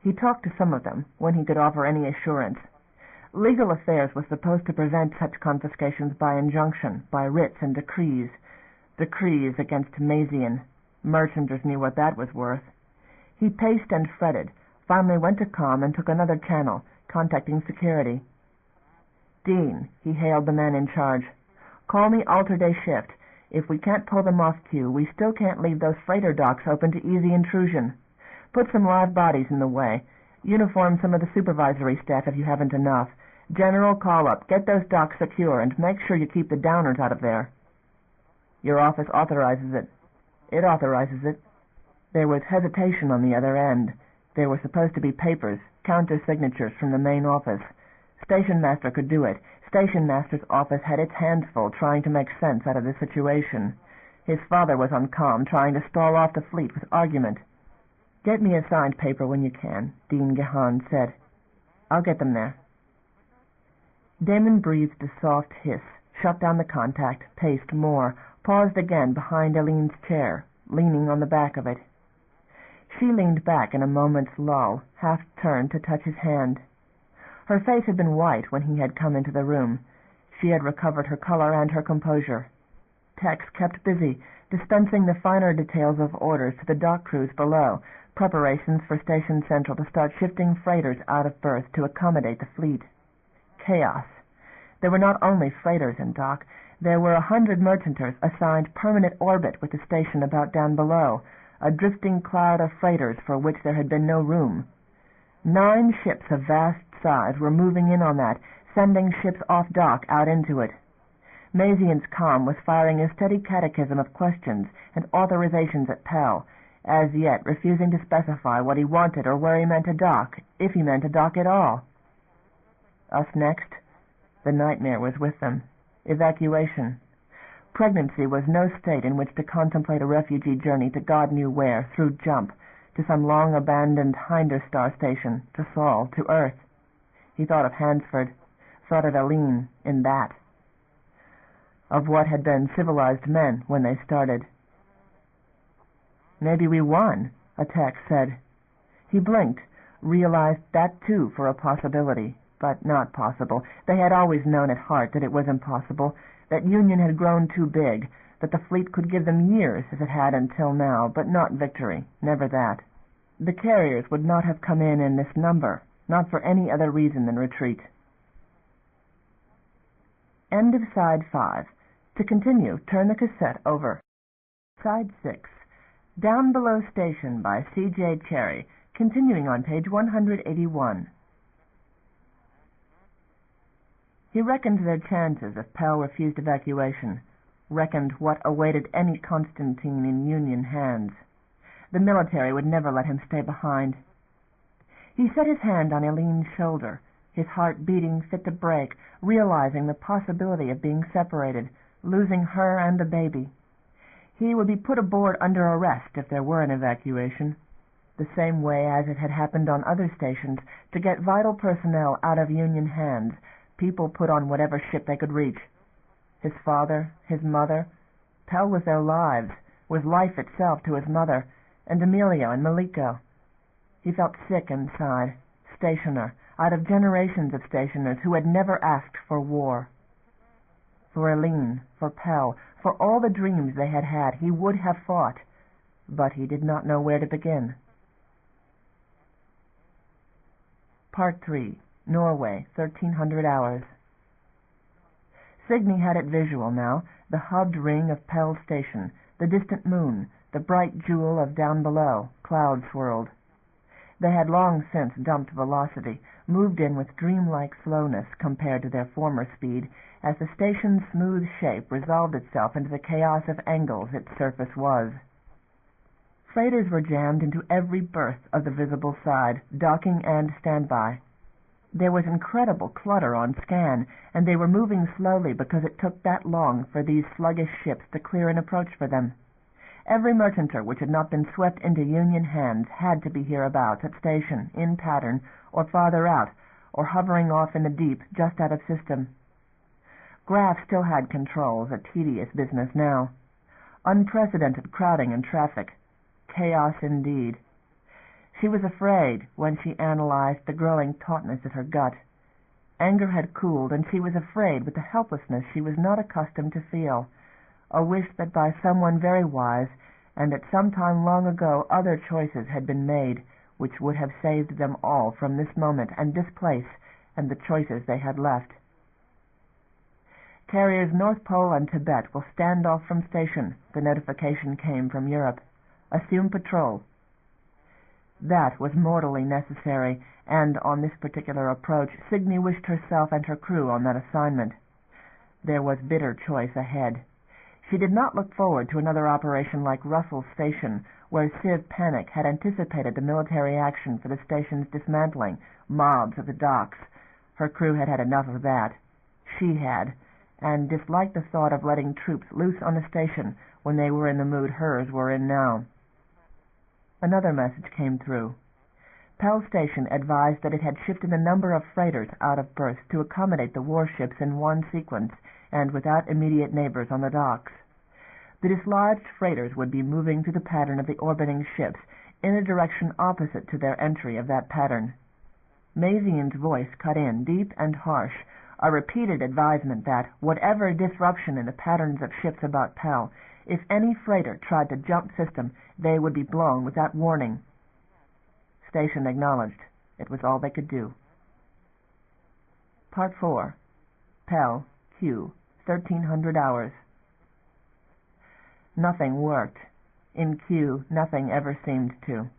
He talked to some of them, when he could offer any assurance. Legal affairs was supposed to prevent such confiscations by injunction, by writs and decrees. Decrees against Maisie. Merchanters knew what that was worth. He paced and fretted, finally went to comm and took another channel, contacting security. Dean, he hailed the man in charge. Call me alter-day shift. If we can't pull them off Q, we still can't leave those freighter docks open to easy intrusion. Put some live bodies in the way. Uniform some of the supervisory staff if you haven't enough. General, call up. Get those docks secure and make sure you keep the downers out of there. Your office authorizes it. It authorizes it. There was hesitation on the other end. There were supposed to be papers, counter-signatures from the main office. Station master could do it. Station master's office had its hands full trying to make sense out of the situation. His father was on comm, trying to stall off the fleet with argument. Get me a signed paper when you can, Dean Gahan said. I'll get them there. Damon breathed a soft hiss, shut down the contact, paced more, paused again behind Eileen's chair, leaning on the back of it. She leaned back in a moment's lull, half turned to touch his hand. Her face had been white when he had come into the room. She had recovered her color and her composure. Tex kept busy, dispensing the finer details of orders to the dock crews below, preparations for Station Central to start shifting freighters out of berth to accommodate the fleet. Chaos. There were not only freighters in dock, there were 100 merchanters assigned permanent orbit with the station about Downbelow, a drifting cloud of freighters for which there had been no room. 9 ships of vast size were moving in on that, sending ships off dock out into it. Maisian's comm was firing a steady catechism of questions and authorizations at Pell, as yet refusing to specify what he wanted or where he meant to dock, if he meant to dock at all. Us next? The nightmare was with them. Evacuation. Pregnancy was no state in which to contemplate a refugee journey to God knew where, through jump, to some long-abandoned Hinder Star station, to Sol, to Earth. He thought of Hansford, thought of Eileen in that. Of what had been civilized men when they started. Maybe we won, a text said. He blinked, realized that too for a possibility, but not possible. They had always known at heart that it was impossible, that Union had grown too big, that the fleet could give them years as it had until now, but not victory, never that. The carriers would not have come in this number, not for any other reason than retreat. End of Side 5. To continue, turn the cassette over. Side 6. Downbelow Station by C.J. Cherryh, continuing on page 181. He reckoned their chances if Pell refused evacuation. reckoned what awaited any Constantine in Union hands. The military would never let him stay behind. He set his hand on Eileen's shoulder, his heart beating fit to break, realizing the possibility of being separated, losing her and the baby. He would be put aboard under arrest if there were an evacuation, the same way as it had happened on other stations to get vital personnel out of Union hands. People put on whatever ship they could reach. His father, his mother, Pell was their lives, was life itself to his mother, and Emilio and Maliko. He felt sick inside, stationer, out of generations of stationers who had never asked for war. For Eileen, for Pell, for all the dreams they had had, he would have fought, but he did not know where to begin. Part 3. Norway, 1300 hours. Signy had it visual now, the hubbed ring of Pell Station, the distant moon, the bright jewel of Downbelow, cloud-swirled. They had long since dumped velocity, moved in with dreamlike slowness compared to their former speed, as the station's smooth shape resolved itself into the chaos of angles its surface was. Freighters were jammed into every berth of the visible side, docking and standby. There was incredible clutter on scan, and they were moving slowly because it took that long for these sluggish ships to clear an approach for them. Every mercanter which had not been swept into Union hands had to be hereabouts at station, in pattern, or farther out, or hovering off in the deep, just out of system. Graf still had controls, a tedious business now. Unprecedented crowding and traffic. Chaos indeed. She was afraid when she analyzed the growing tautness of her gut. Anger had cooled, and she was afraid with a helplessness she was not accustomed to feel, a wish that by someone very wise, and at some time long ago, other choices had been made which would have saved them all from this moment and this place and the choices they had left. Carriers North Pole and Tibet will stand off from station, the notification came from Europe. Assume patrol. That was mortally necessary, and on this particular approach Signy wished herself and her crew on that assignment. There was bitter choice ahead. She did not look forward to another operation like Russell's Station, where Civ Panic had anticipated the military action for the station's dismantling, mobs at the docks. Her crew had had enough of that. She had, and disliked the thought of letting troops loose on a station when they were in the mood hers were in now. Another message came through. Pell Station advised that it had shifted a number of freighters out of berths to accommodate the warships in one sequence and without immediate neighbors on the docks. The dislodged freighters would be moving to the pattern of the orbiting ships in a direction opposite to their entry of that pattern. Mazian's voice cut in, deep and harsh, a repeated advisement that, whatever disruption in the patterns of ships about Pell, if any freighter tried to jump system, they would be blown without warning. Station acknowledged. It was all they could do. Part 4. Pell, Q, 1300 hours. Nothing worked. In Q, nothing ever seemed to.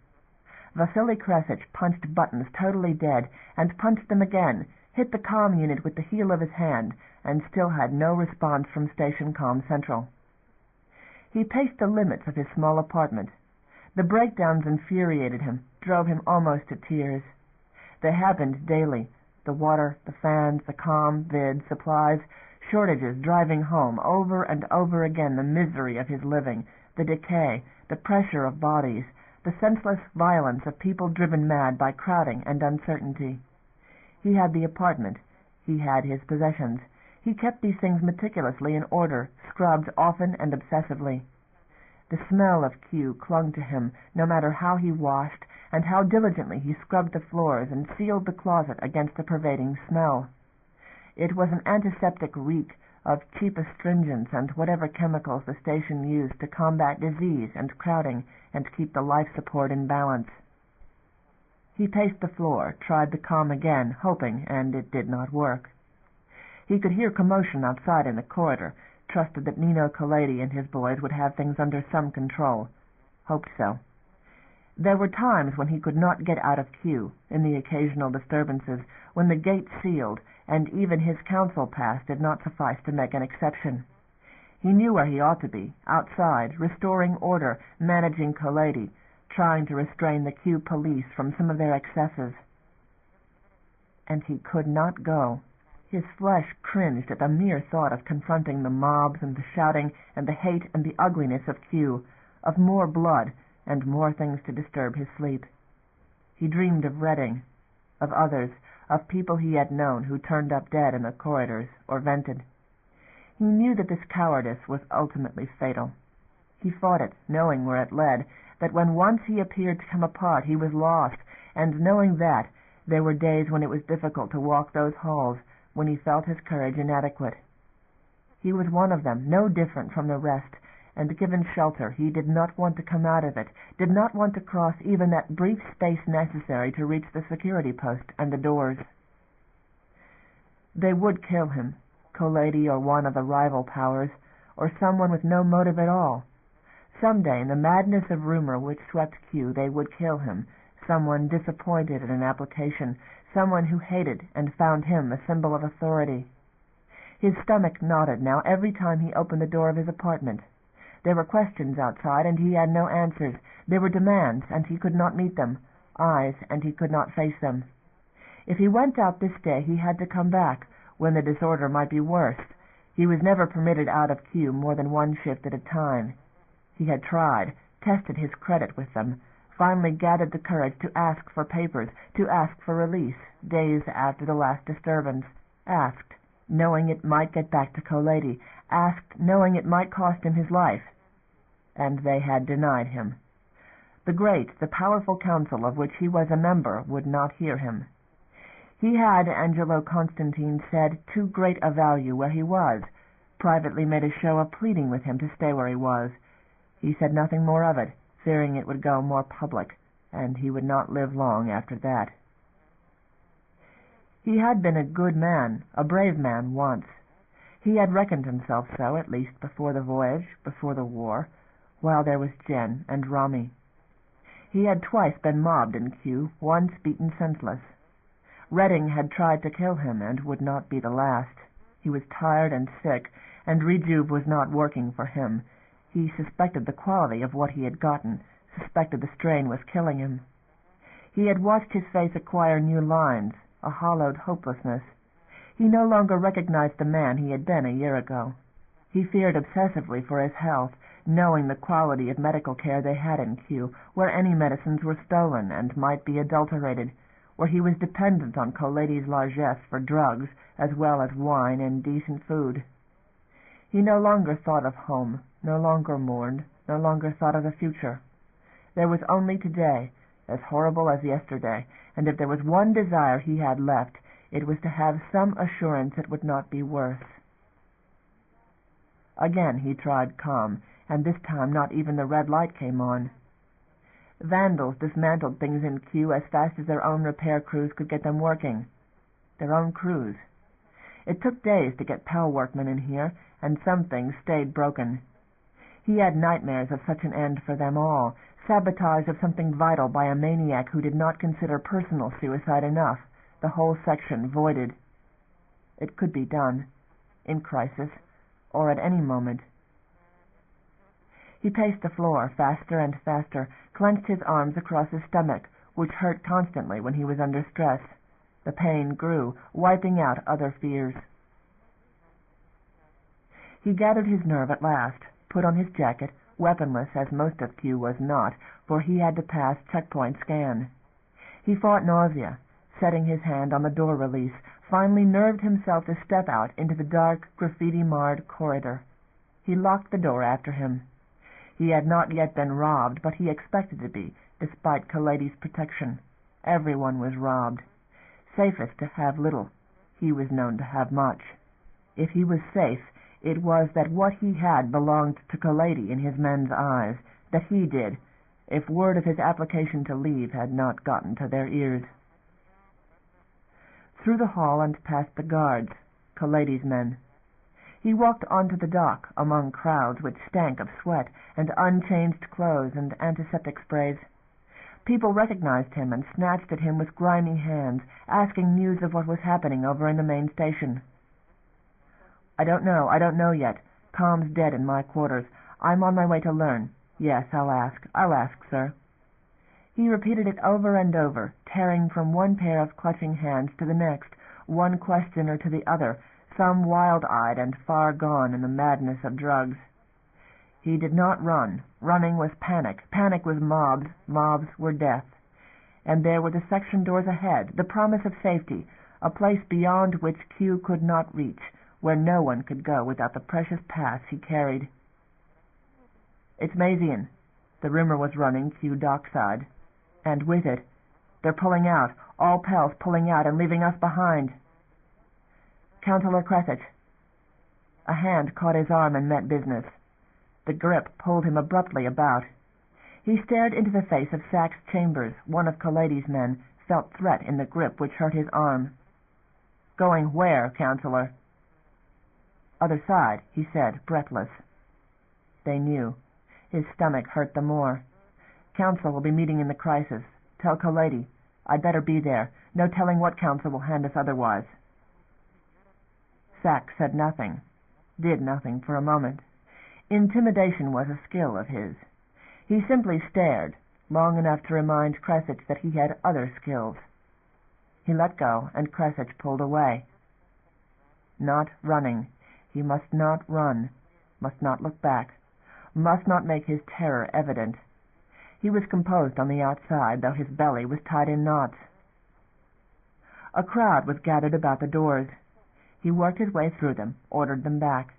Vasily Kresich punched buttons totally dead, and punched them again, hit the comm unit with the heel of his hand, and still had no response from Station Comm Central. He paced the limits of his small apartment. The breakdowns infuriated him, drove him almost to tears. They happened daily. The water, the fans, the comm, vid, supplies, shortages driving home over and over again the misery of his living, the decay, the pressure of bodies, the senseless violence of people driven mad by crowding and uncertainty. He had the apartment. He had his possessions. He kept these things meticulously in order, scrubbed often and obsessively. The smell of Q clung to him, no matter how he washed, and how diligently he scrubbed the floors and sealed the closet against the pervading smell. It was an antiseptic reek of cheap astringents and whatever chemicals the station used to combat disease and crowding and keep the life support in balance. He paced the floor, tried the comm again, hoping, and it did not work. He could hear commotion outside in the corridor, trusted that Nino Kalady and his boys would have things under some control. Hoped so. There were times when he could not get out of Q, in the occasional disturbances, when the gate sealed, and even his council pass did not suffice to make an exception. He knew where he ought to be, outside, restoring order, managing Colady, trying to restrain the Q police from some of their excesses. And he could not go. His flesh cringed at the mere thought of confronting the mobs and the shouting and the hate and the ugliness of Q, of more blood and more things to disturb his sleep. He dreamed of Redding, of others, of people he had known who turned up dead in the corridors or vented. He knew that this cowardice was ultimately fatal. He fought it, knowing where it led, that when once he appeared to come apart he was lost, and knowing that, there were days when it was difficult to walk those halls, when he felt his courage inadequate. He was one of them, no different from the rest, and given shelter he did not want to come out of it, did not want to cross even that brief space necessary to reach the security post and the doors. They would kill him, Colady or one of the rival powers, or someone with no motive at all. Some day, in the madness of rumor which swept Q, they would kill him, someone disappointed in an application, someone who hated and found him a symbol of authority. His stomach knotted now every time he opened the door of his apartment. There were questions outside, and he had no answers. There were demands, and he could not meet them, eyes, and he could not face them. If he went out this day, he had to come back, when the disorder might be worse. He was never permitted out of Q more than one shift at a time. He had tried, tested his credit with them, finally gathered the courage to ask for papers, to ask for release, days after the last disturbance, asked, knowing it might get back to Colady, asked, knowing it might cost him his life. And they had denied him. The great, the powerful council of which he was a member would not hear him. He had, Angelo Constantine said, too great a value where he was, privately made a show of pleading with him to stay where he was. He said nothing more of it, fearing it would go more public, and he would not live long after that. He had been a good man, a brave man once. He had reckoned himself so, at least before the voyage, before the war, while there was Jen and Rami. He had twice been mobbed in Q, once beaten senseless. Redding had tried to kill him, and would not be the last. He was tired and sick, and Rejuve was not working for him. He suspected the quality of what he had gotten, suspected the strain was killing him. He had watched his face acquire new lines, a hollowed hopelessness. He no longer recognized the man he had been a year ago. He feared obsessively for his health, knowing the quality of medical care they had in Q, where any medicines were stolen and might be adulterated, where he was dependent on Colady's largesse for drugs as well as wine and decent food. He no longer thought of home, no longer mourned, no longer thought of the future. There was only today, as horrible as yesterday, and if there was one desire he had left, it was to have some assurance it would not be worse. Again he tried calm, and this time not even the red light came on. Vandals dismantled things in Q as fast as their own repair crews could get them working. Their own crews. It took days to get Pell workmen in here, and some things stayed broken. He had nightmares of such an end for them all, sabotage of something vital by a maniac who did not consider personal suicide enough, the whole section voided. It could be done, in crisis, or at any moment. He paced the floor faster and faster, clenched his arms across his stomach, which hurt constantly when he was under stress. The pain grew, wiping out other fears. He gathered his nerve at last, put on his jacket, weaponless as most of Q was not, for he had to pass checkpoint scan. He fought nausea, setting his hand on the door release, finally nerved himself to step out into the dark, graffiti-marred corridor. He locked the door after him. He had not yet been robbed, but he expected to be, despite Colady's protection. Everyone was robbed. Safest to have little. He was known to have much. If he was safe, it was that what he had belonged to Colady in his men's eyes, that he did, if word of his application to leave had not gotten to their ears. Through the hall and past the guards, Colady's men. He walked onto the dock among crowds which stank of sweat and unchanged clothes and antiseptic sprays. People recognized him and snatched at him with grimy hands, asking news of what was happening over in the main station. I don't know yet. Comm's dead in my quarters. I'm on my way to learn. Yes, I'll ask, sir." He repeated it over and over, tearing from one pair of clutching hands to the next, one questioner to the other, some wild-eyed and far gone in the madness of drugs. He did not run. Running was panic. Panic was mobs. Mobs were death. And there were the section doors ahead, the promise of safety, a place beyond which Q could not reach, where no one could go without the precious pass he carried. "It's Mazian," the rumor was running Q dockside. And with it, "They're pulling out, all Pell's pulling out and leaving us behind." "Councillor Cressich." A hand caught his arm and met business. The grip pulled him abruptly about. He stared into the face of Sachs Chambers, one of Collady's men, felt threat in the grip which hurt his arm. "Going where, Councillor?" "Other side," he said, breathless. They knew. His stomach hurt the more. "Council will be meeting in the crisis. Tell Collady. I'd better be there. No telling what council will hand us otherwise." Sachs said nothing, did nothing for a moment. Intimidation was a skill of his. He simply stared, long enough to remind Cressich that he had other skills. He let go, and Cressich pulled away. Not running. He must not run, must not look back, must not make his terror evident. He was composed on the outside, though his belly was tied in knots. A crowd was gathered about the doors. He worked his way through them, ordered them back.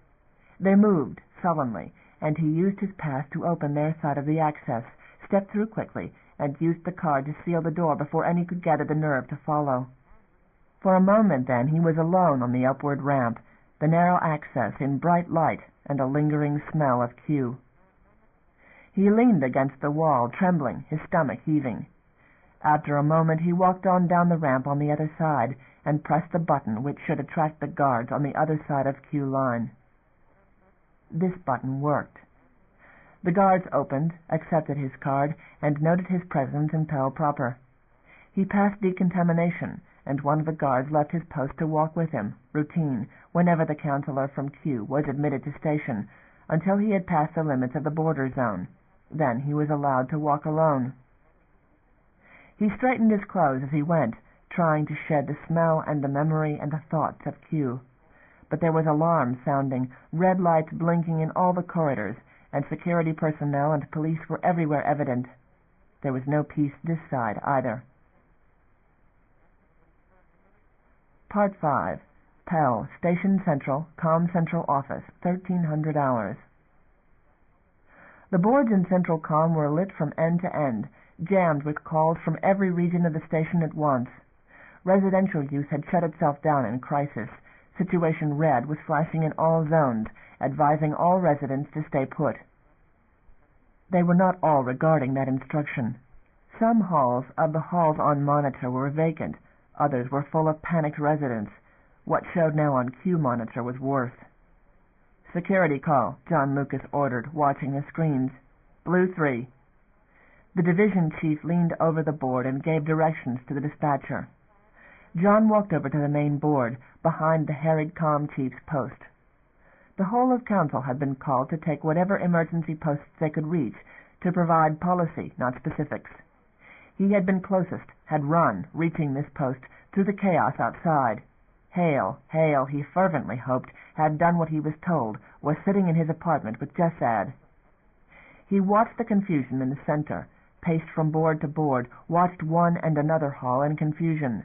They moved, sullenly, and he used his pass to open their side of the access, stepped through quickly, and used the card to seal the door before any could gather the nerve to follow. For a moment, then, he was alone on the upward ramp, the narrow access in bright light and a lingering smell of Q. He leaned against the wall, trembling, his stomach heaving. After a moment he walked on down the ramp on the other side and pressed the button which should attract the guards on the other side of Q line. This button worked. The guards opened, accepted his card, and noted his presence in Pell proper. He passed decontamination, and one of the guards left his post to walk with him, routine, whenever the councillor from Q was admitted to station, until he had passed the limits of the border zone. Then he was allowed to walk alone. He straightened his clothes as he went, trying to shed the smell and the memory and the thoughts of Q. But there was alarm sounding, red lights blinking in all the corridors, and security personnel and police were everywhere evident. There was no peace this side either. Part 5. Pell, Station Central, Com Central Office, 1300 hours. The boards in Central Com were lit from end to end, jammed with calls from every region of the station at once. Residential use had shut itself down in crisis. Situation Red was flashing in all zones, advising all residents to stay put. They were not all regarding that instruction. Some halls of the halls on monitor were vacant, others were full of panicked residents. What showed now on Q monitor was worse. "Security call," John Lucas ordered, watching the screens. "Blue 3. The division chief leaned over the board and gave directions to the dispatcher. John walked over to the main board, behind the harried com chief's post. The whole of council had been called to take whatever emergency posts they could reach, to provide policy, not specifics. He had been closest, had run, reaching this post, through the chaos outside. Hale, he fervently hoped, had done what he was told, was sitting in his apartment with Jessad. He watched the confusion in the center, paced from board to board, watched one and another hall in confusion.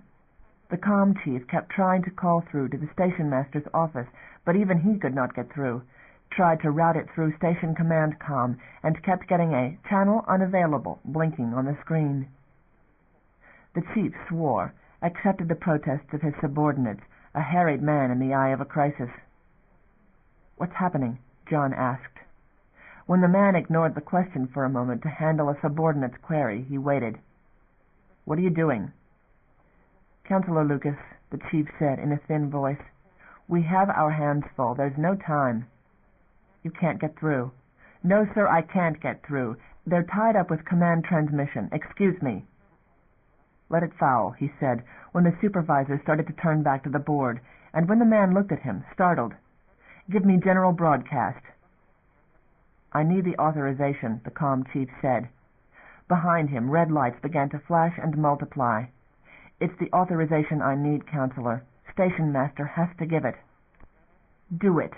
The com chief kept trying to call through to the station master's office, but even he could not get through. Tried to route it through station command com, and kept getting a "channel unavailable" blinking on the screen. The chief swore, accepted the protests of his subordinates, a harried man in the eye of a crisis. "What's happening?" John asked. When the man ignored the question for a moment to handle a subordinate's query, he waited. "What are you doing?" "Councillor Lucas," the chief said in a thin voice, "we have our hands full. There's no time." "You can't get through." "No, sir, I can't get through. They're tied up with command transmission. Excuse me." "Let it foul," he said, when the supervisor started to turn back to the board, and when the man looked at him, startled. Give me general broadcast." "I need the authorization," the calm chief said. Behind him, red lights began to flash and multiply. "It's the authorization I need, Counselor. Station master has to give it." "Do it."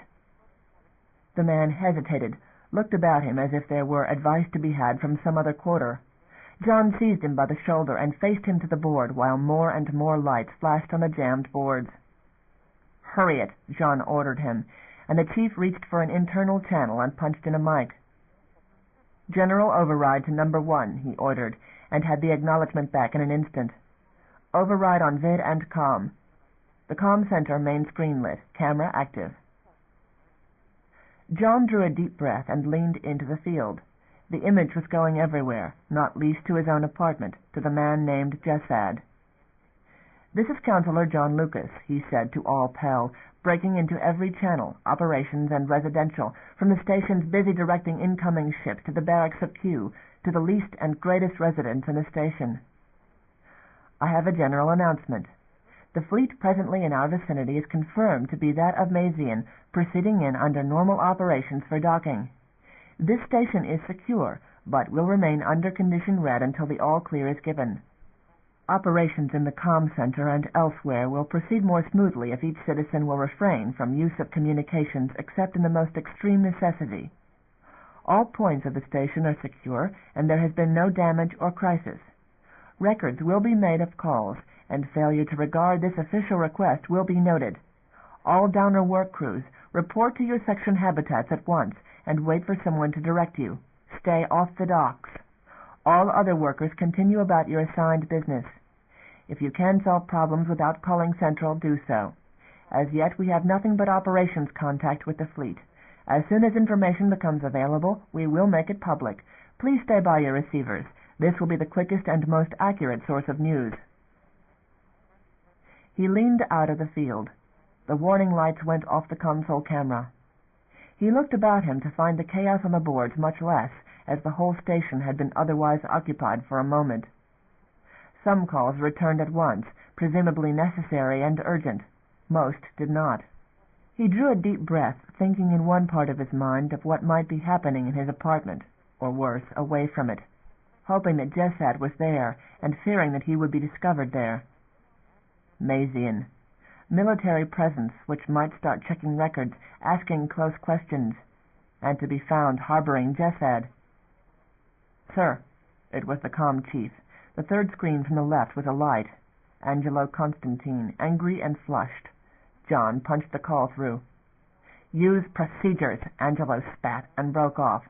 The man hesitated, looked about him as if there were advice to be had from some other quarter. John seized him by the shoulder and faced him to the board, while more and more lights flashed on the jammed boards. "Hurry it," John ordered him, and the chief reached for an internal channel and punched in a mic. "General override to number 1," he ordered, and had the acknowledgement back in an instant. "Override on vid and comm. The comm center main screen lit. Camera active." John drew a deep breath and leaned into the field. The image was going everywhere, not least to his own apartment, to the man named Jessad. "This is Counselor John Lucas," he said to all Pell, breaking into every channel, operations and residential, from the stations busy directing incoming ships to the barracks of Q, to the least and greatest residents in the station. "I have a general announcement. The fleet presently in our vicinity is confirmed to be that of Mazian, proceeding in under normal operations for docking. This station is secure, but will remain under condition red until the all-clear is given. Operations in the comm center and elsewhere will proceed more smoothly if each citizen will refrain from use of communications except in the most extreme necessity. All points of the station are secure, and there has been no damage or crisis. Records will be made of calls, and failure to regard this official request will be noted. All Downer work crews, report to your section habitats at once, and wait for someone to direct you. Stay off the docks. All other workers continue about your assigned business. If you can solve problems without calling Central, do so. As yet we have nothing but operations contact with the fleet. As soon as information becomes available, we will make it public. Please stay by your receivers. This will be the quickest and most accurate source of news." He leaned out of the field. The warning lights went off the console camera. He looked about him to find the chaos on the boards much less, as the whole station had been otherwise occupied for a moment. Some calls returned at once, presumably necessary and urgent. Most did not. He drew a deep breath, thinking in one part of his mind of what might be happening in his apartment, or worse, away from it, hoping that Jessad was there, and fearing that he would be discovered there. Mazian. Military presence which might start checking records, asking close questions, and to be found harboring Jessad. "Sir." It was the comm chief. The third screen from the left was alight. Angelo Constantine, angry and flushed. John punched the call through. "Use procedures," Angelo spat, and broke off.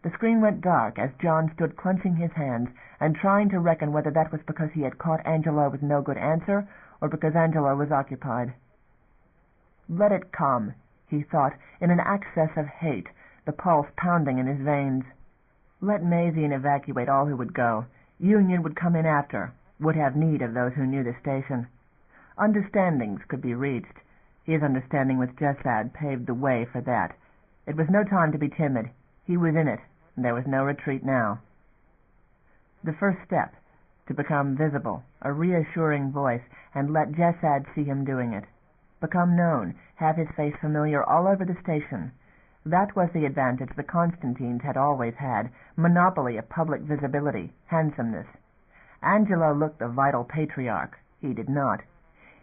The screen went dark as John stood clenching his hands and trying to reckon whether that was because he had caught Angelo with no good answer, or because Angelo was occupied. "Let it come," he thought, in an access of hate, the pulse pounding in his veins. Let Mazian evacuate all who would go. Union would come in after, would have need of those who knew the station. Understandings could be reached. His understanding with Jessad paved the way for that. It was no time to be timid. He was in it, and there was no retreat now. The first step, to become visible, a reassuring voice, and let Jessad see him doing it. Become known, have his face familiar all over the station. That was the advantage the Constantines had always had, monopoly of public visibility, handsomeness. Angelo looked the vital patriarch. He did not.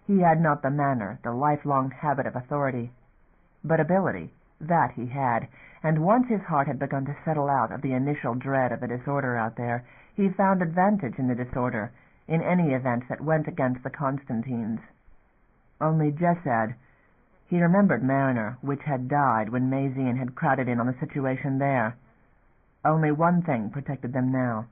He had not the manner, the lifelong habit of authority. But ability, that he had, and once his heart had begun to settle out of the initial dread of the disorder out there, he found advantage in the disorder, in any event that went against the Constantines. Only Jessad. He remembered Mariner, which had died when Mazian had crowded in on the situation there. Only one thing protected them now,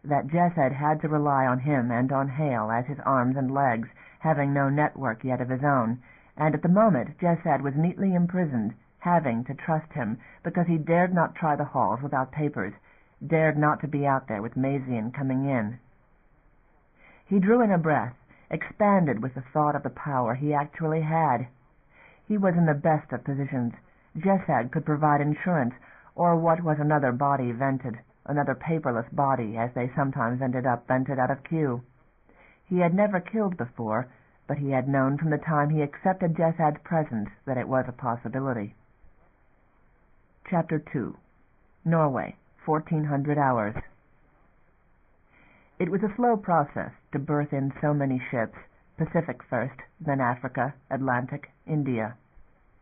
that Jessad had to rely on him and on Hale as his arms and legs, having no network yet of his own, and at the moment Jessad was neatly imprisoned, having to trust him, because he dared not try the halls without papers, dared not to be out there with Mazian coming in. He drew in a breath, expanded with the thought of the power he actually had. He was in the best of positions. Jessad could provide insurance, or what was another body vented, another paperless body, as they sometimes ended up vented out of Q. He had never killed before, but he had known from the time he accepted Jethad's presence that it was a possibility. Chapter 2. Norway, 1400 hours. It was a slow process to berth in so many ships, Pacific first, then Africa, Atlantic, India.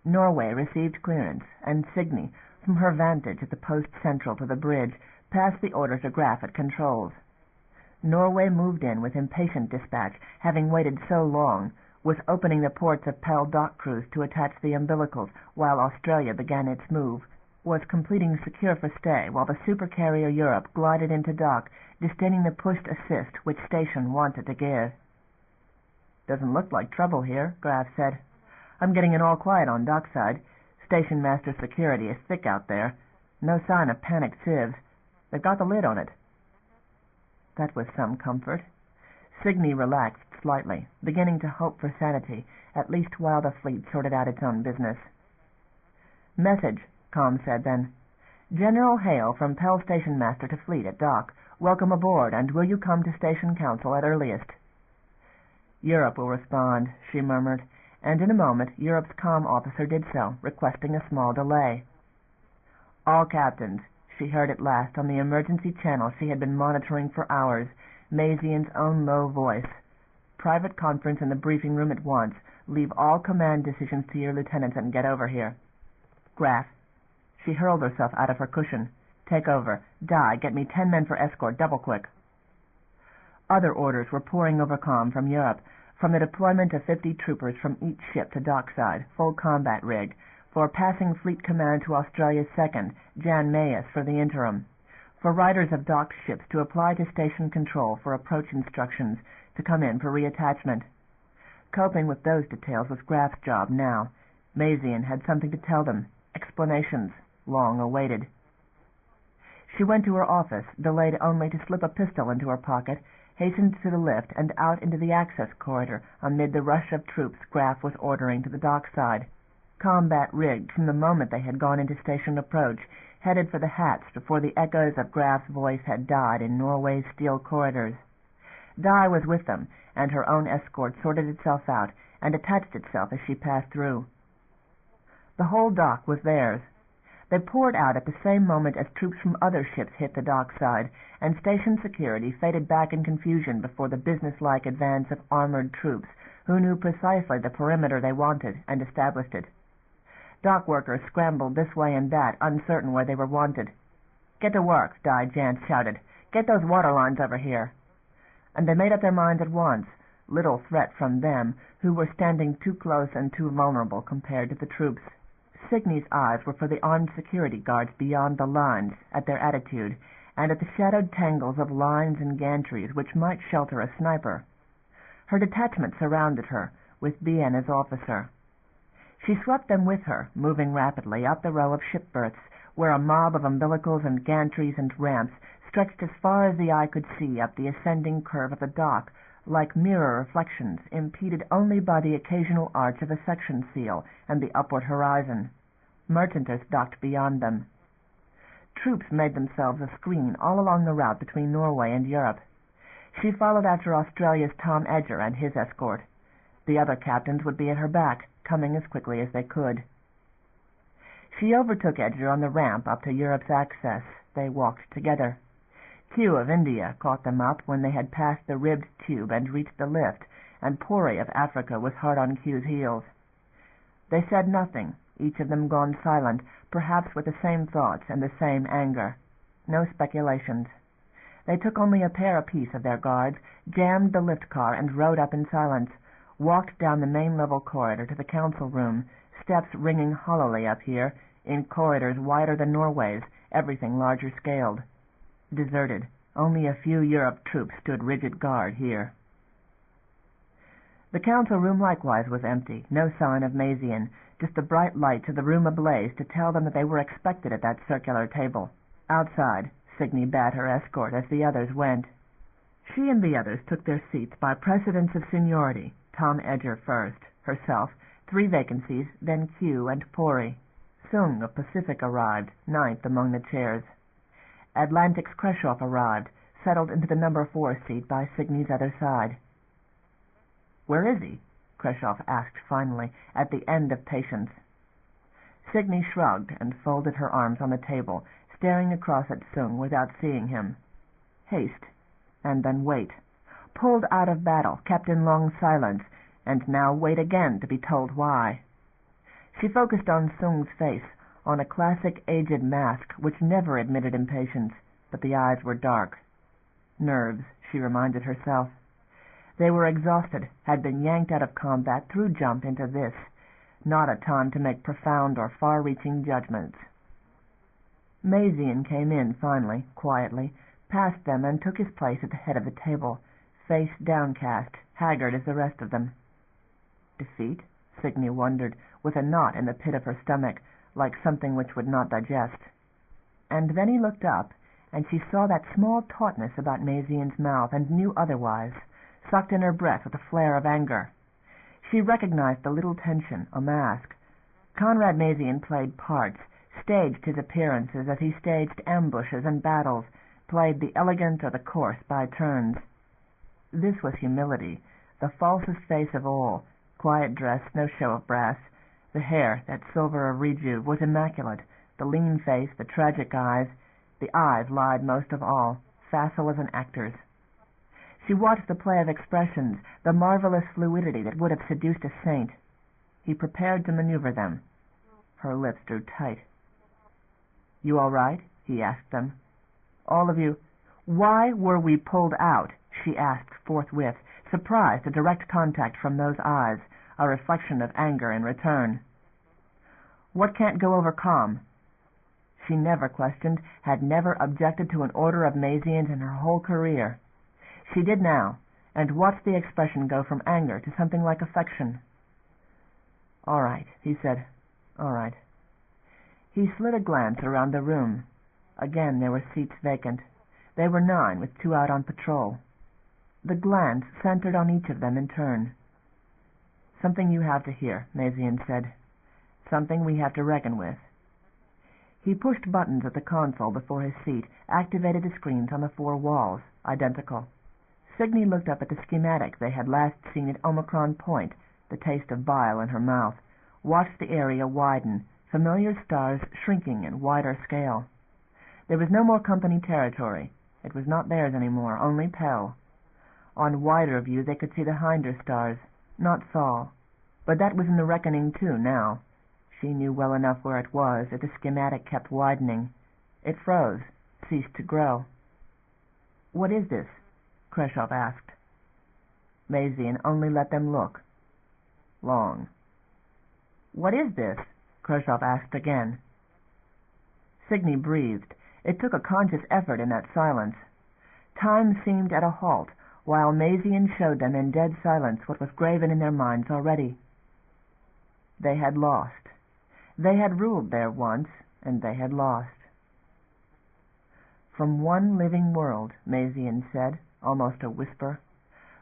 Norway received clearance, and Signy, from her vantage at the post central to the bridge, passed the order to Graf at controls. Norway moved in with impatient dispatch, having waited so long, was opening the ports of Pell dock crews to attach the umbilicals while Australia began its move, was completing secure for stay while the supercarrier Europe glided into dock, disdaining the pushed assist which Station wanted to give. "Doesn't look like trouble here," Graf said. "I'm getting it all quiet on dockside. Station master security is thick out there. No sign of panicked civs. They've got the lid on it." That was some comfort. Signy relaxed slightly, beginning to hope for sanity, at least while the fleet sorted out its own business. "Message," Com said then. "General Hale from Pell Station Master to Fleet at dock. Welcome aboard, and will you come to Station Council at earliest?" "Europe will respond," she murmured, and in a moment Europe's com officer did so, requesting a small delay. "All captains," she heard at last on the emergency channel she had been monitoring for hours, Mazian's own low voice. "Private conference in the briefing room at once. Leave all command decisions to your lieutenants and get over here." "Graf." She hurled herself out of her cushion. "Take over. Di, get me 10 men for escort, double quick." Other orders were pouring over com from Europe, from the deployment of 50 troopers from each ship to dockside, full combat rig, for passing fleet command to Australia's second, Jan Mayes for the interim, for riders of docked ships to apply to station control for approach instructions, to come in for reattachment. Coping with those details was Graf's job now. Mazian had something to tell them, explanations, long awaited. She went to her office, delayed only to slip a pistol into her pocket, hastened to the lift and out into the access corridor amid the rush of troops Graf was ordering to the dockside. Combat rigged from the moment they had gone into station approach, headed for the hats before the echoes of Graf's voice had died in Norway's steel corridors. Di was with them, and her own escort sorted itself out and attached itself as she passed through. The whole dock was theirs. They poured out at the same moment as troops from other ships hit the dockside, and station security faded back in confusion before the businesslike advance of armored troops who knew precisely the perimeter they wanted and established it. Dock workers scrambled this way and that, uncertain where they were wanted. "Get to work," Di Jantz shouted. "Get those water lines over here." And they made up their minds at once, little threat from them, who were standing too close and too vulnerable compared to the troops. Signy's eyes were for the armed security guards beyond the lines, at their attitude, and at the shadowed tangles of lines and gantries which might shelter a sniper. Her detachment surrounded her, with Bien as officer. She swept them with her, moving rapidly up the row of ship berths, where a mob of umbilicals and gantries and ramps stretched as far as the eye could see up the ascending curve of the dock, like mirror reflections, impeded only by the occasional arch of a section seal and the upward horizon. Merchanters docked beyond them. Troops made themselves a screen all along the route between Norway and Europe. She followed after Australia's Tom Edger and his escort. The other captains would be at her back, coming as quickly as they could. She overtook Edger on the ramp up to Europe's access. They walked together. Q of India caught them up when they had passed the ribbed tube and reached the lift, and Pori of Africa was hard on Q's heels. They said nothing, each of them gone silent, perhaps with the same thoughts and the same anger. No speculations. They took only a pair apiece of their guards, jammed the lift car and rode up in silence, walked down the main level corridor to the council room, steps ringing hollowly up here, in corridors wider than Norway's, everything larger scaled. Deserted. Only a few Europe troops stood rigid guard here. The council room likewise was empty, no sign of Mazian, just the bright lights of the room ablaze to tell them that they were expected at that circular table. Outside, Signy bade her escort as the others went. She and the others took their seats by precedence of seniority, Tom Edger first, herself, 3 vacancies, then Q and Pori. Sung of Pacific arrived, 9th among the chairs. Atlantic's Kreshoff arrived, settled into the number 4 seat by Signy's other side. "Where is he?" Kreshoff asked finally, at the end of patience. Signy shrugged and folded her arms on the table, staring across at Sung without seeing him. Haste, and then wait. Pulled out of battle, kept in long silence, and now wait again to be told why. She focused on Sung's face, on a classic aged mask which never admitted impatience, but the eyes were dark. Nerves, she reminded herself. They were exhausted, had been yanked out of combat through jump into this, not a time to make profound or far-reaching judgments. Mazian came in finally, quietly, passed them and took his place at the head of the table, face downcast, haggard as the rest of them. Defeat? Signy wondered, with a knot in the pit of her stomach, like something which would not digest. And then he looked up, and she saw that small tautness about Mazian's mouth, and knew otherwise, sucked in her breath with a flare of anger. She recognized the little tension, a mask. Conrad Mazian played parts, staged his appearances as he staged ambushes and battles, played the elegant or the coarse by turns. This was humility, the falsest face of all, quiet dress, no show of brass. The hair, that silver of rejuve, was immaculate, the lean face, the tragic eyes. The eyes lied most of all, facile as an actor's. She watched the play of expressions, the marvelous fluidity that would have seduced a saint. He prepared to maneuver them. Her lips drew tight. "You all right?" he asked them. "All of you." "Why were we pulled out?" she asked forthwith, surprised at direct contact from those eyes, a reflection of anger in return. "What can't go over calm?" She never questioned, had never objected to an order of Mazian's in her whole career. She did now, and watched the expression go from anger to something like affection. "All right," he said. "All right." He slid a glance around the room. Again there were seats vacant. They were 9, with 2 out on patrol. The glance centered on each of them in turn. "Something you have to hear," Mazian said. "Something we have to reckon with." He pushed buttons at the console before his seat, activated the screens on the 4 walls, identical. Signy looked up at the schematic they had last seen at Omicron Point, the taste of bile in her mouth, watched the area widen, familiar stars shrinking in wider scale. There was no more company territory. It was not theirs anymore, only Pell. On wider view they could see the hinder stars, not Sol. But that was in the reckoning too now. She knew well enough where it was if the schematic kept widening. It froze, ceased to grow. "What is this?" Kreshoff asked. Mazian only let them look. Long. "What is this?" Kreshoff asked again. Signy breathed. It took a conscious effort in that silence. Time seemed at a halt, while Mazian showed them in dead silence what was graven in their minds already. They had lost. They had ruled there once, and they had lost. "From one living world," Mazian said, almost a whisper.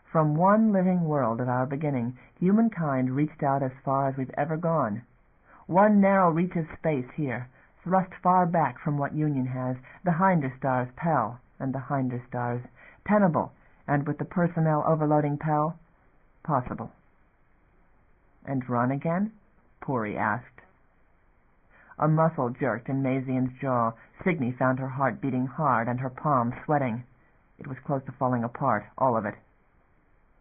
"From one living world of our beginning, humankind reached out as far as we've ever gone. One narrow reach of space here, thrust far back from what Union has, the hinder stars Pell, and the hinder stars. Tenable, and with the personnel overloading Pell, possible." "And run again?" Puri asked. A muscle jerked in Mazian's jaw. Signy found her heart beating hard and her palms sweating. It was close to falling apart, all of it.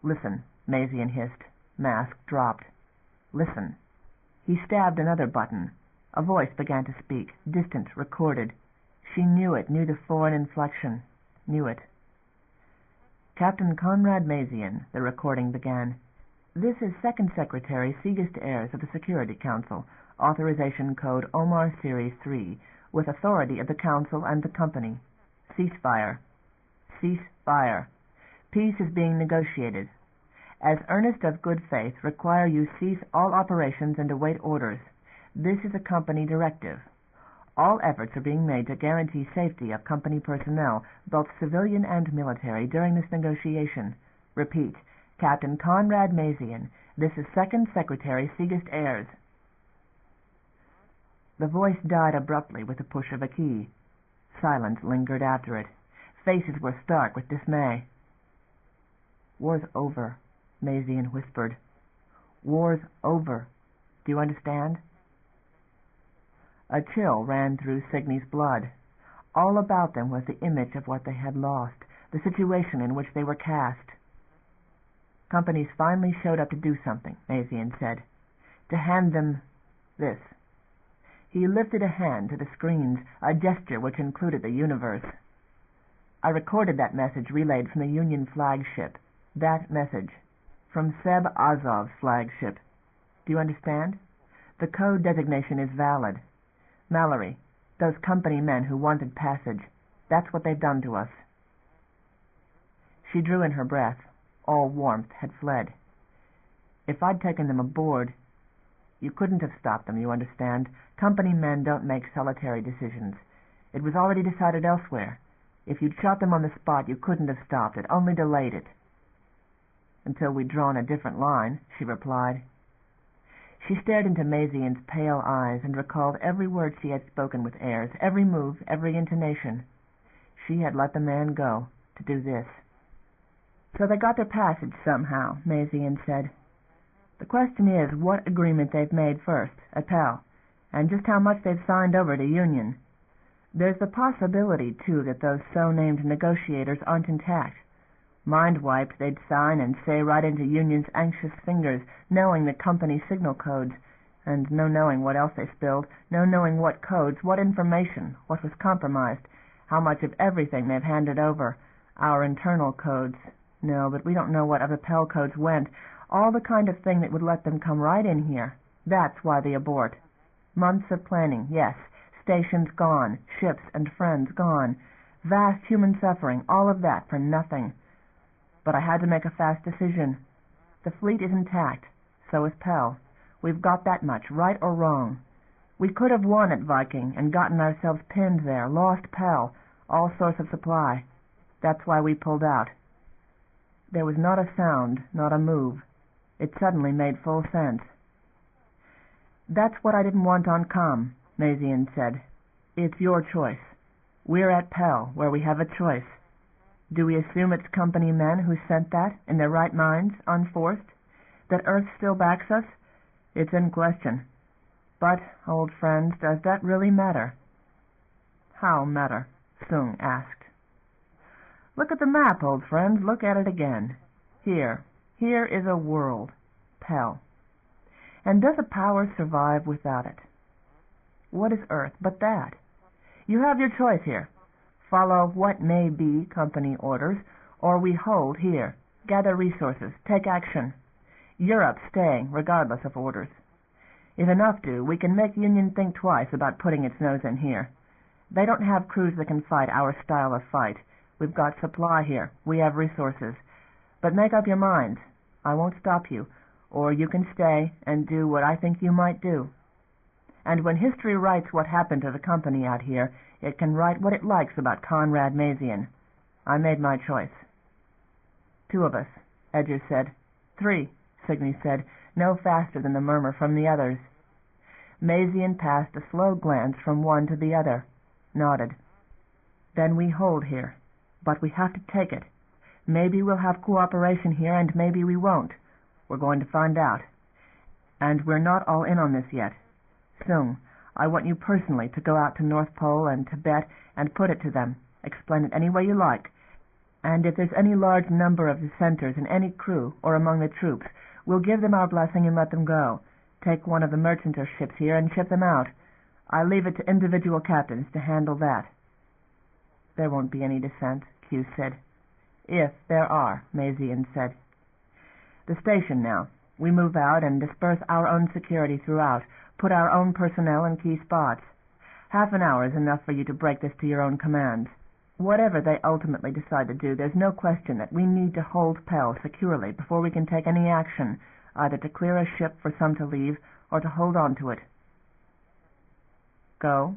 "Listen," Mazian hissed. Mask dropped. "Listen." He stabbed another button. A voice began to speak, distant, recorded. She knew it, knew the foreign inflection, knew it. "Captain Conrad Mazian," the recording began. "This is Second Secretary Seagust Ayres of the Security Council, authorization code Omar Series 3, with authority of the Council and the Company. Cease fire. Cease fire. Peace is being negotiated. As earnest of good faith, require you cease all operations and await orders. This is a Company directive. All efforts are being made to guarantee safety of Company personnel, both civilian and military, during this negotiation. Repeat, Captain Conrad Mazian. This is Second Secretary Seagust Ayres." The voice died abruptly with the push of a key. Silence lingered after it. Faces were stark with dismay. "War's over," Mazian whispered. War's over. Do you understand? A chill ran through Signy's blood. All about them was the image of what they had lost, the situation in which they were cast. Companies finally showed up to do something, Mazian said. To hand them this. He lifted a hand to the screens, a gesture which included the universe. I recorded that message relayed from the Union flagship. That message. From Seb Azov's flagship. Do you understand? The code designation is valid. Mallory, those company men who wanted passage, that's what they've done to us. She drew in her breath. All warmth had fled. If I'd taken them aboard, you couldn't have stopped them, you understand. Company men don't make solitary decisions. It was already decided elsewhere. If you'd shot them on the spot, you couldn't have stopped it, only delayed it. Until we'd drawn a different line, she replied. She stared into Mazian's pale eyes and recalled every word she had spoken with airs, every move, every intonation. She had let the man go to do this. So they got their passage somehow, Mazian said. The question is what agreement they've made first, at Pell, and just how much they've signed over to Union. There's the possibility, too, that those so-named negotiators aren't intact. Mind-wiped, they'd sign and say right into Union's anxious fingers, knowing the company's signal codes, and no knowing what else they spilled, no knowing what codes, what information, what was compromised, how much of everything they've handed over, our internal codes. No, but we don't know what other Pell codes went, all the kind of thing that would let them come right in here. That's why they abort. Months of planning, yes. Stations gone, ships and friends gone, vast human suffering, all of that for nothing. But I had to make a fast decision. The fleet is intact, so is Pell. We've got that much, right or wrong. We could have won at Viking and gotten ourselves pinned there, lost Pell, all source of supply. That's why we pulled out. There was not a sound, not a move. It suddenly made full sense. That's what I didn't want on comm, Mazian said. It's your choice. We're at Pell, where we have a choice. Do we assume it's company men who sent that, in their right minds, unforced? That Earth still backs us? It's in question. But, old friends, does that really matter? How matter? Sung asked. Look at the map, old friends, look at it again. Here is a world, Pell. And does a power survive without it? What is Earth but that? You have your choice here. Follow what may be company orders, or we hold here, gather resources, take action. Europe staying, regardless of orders. If enough do, we can make Union think twice about putting its nose in here. They don't have crews that can fight our style of fight. We've got supply here. We have resources. But make up your minds. I won't stop you, or you can stay and do what I think you might do. And when history writes what happened to the company out here, it can write what it likes about Conrad Mazian. I made my choice. 2 of us, Edger said. 3, Signy said, no faster than the murmur from the others. Mazian passed a slow glance from one to the other, nodded. Then we hold here, but we have to take it. Maybe we'll have cooperation here, and maybe we won't. We're going to find out. And we're not all in on this yet. Sung, I want you personally to go out to North Pole and Tibet and put it to them. Explain it any way you like. And if there's any large number of dissenters in any crew or among the troops, we'll give them our blessing and let them go. Take one of the merchanters' ships here and ship them out. I leave it to individual captains to handle that. There won't be any dissent, Q said. If there are, Mazian said. The station now. We move out and disperse our own security throughout, put our own personnel in key spots. Half an hour is enough for you to break this to your own commands. Whatever they ultimately decide to do, there's no question that we need to hold Pell securely before we can take any action, either to clear a ship for some to leave or to hold on to it. Go?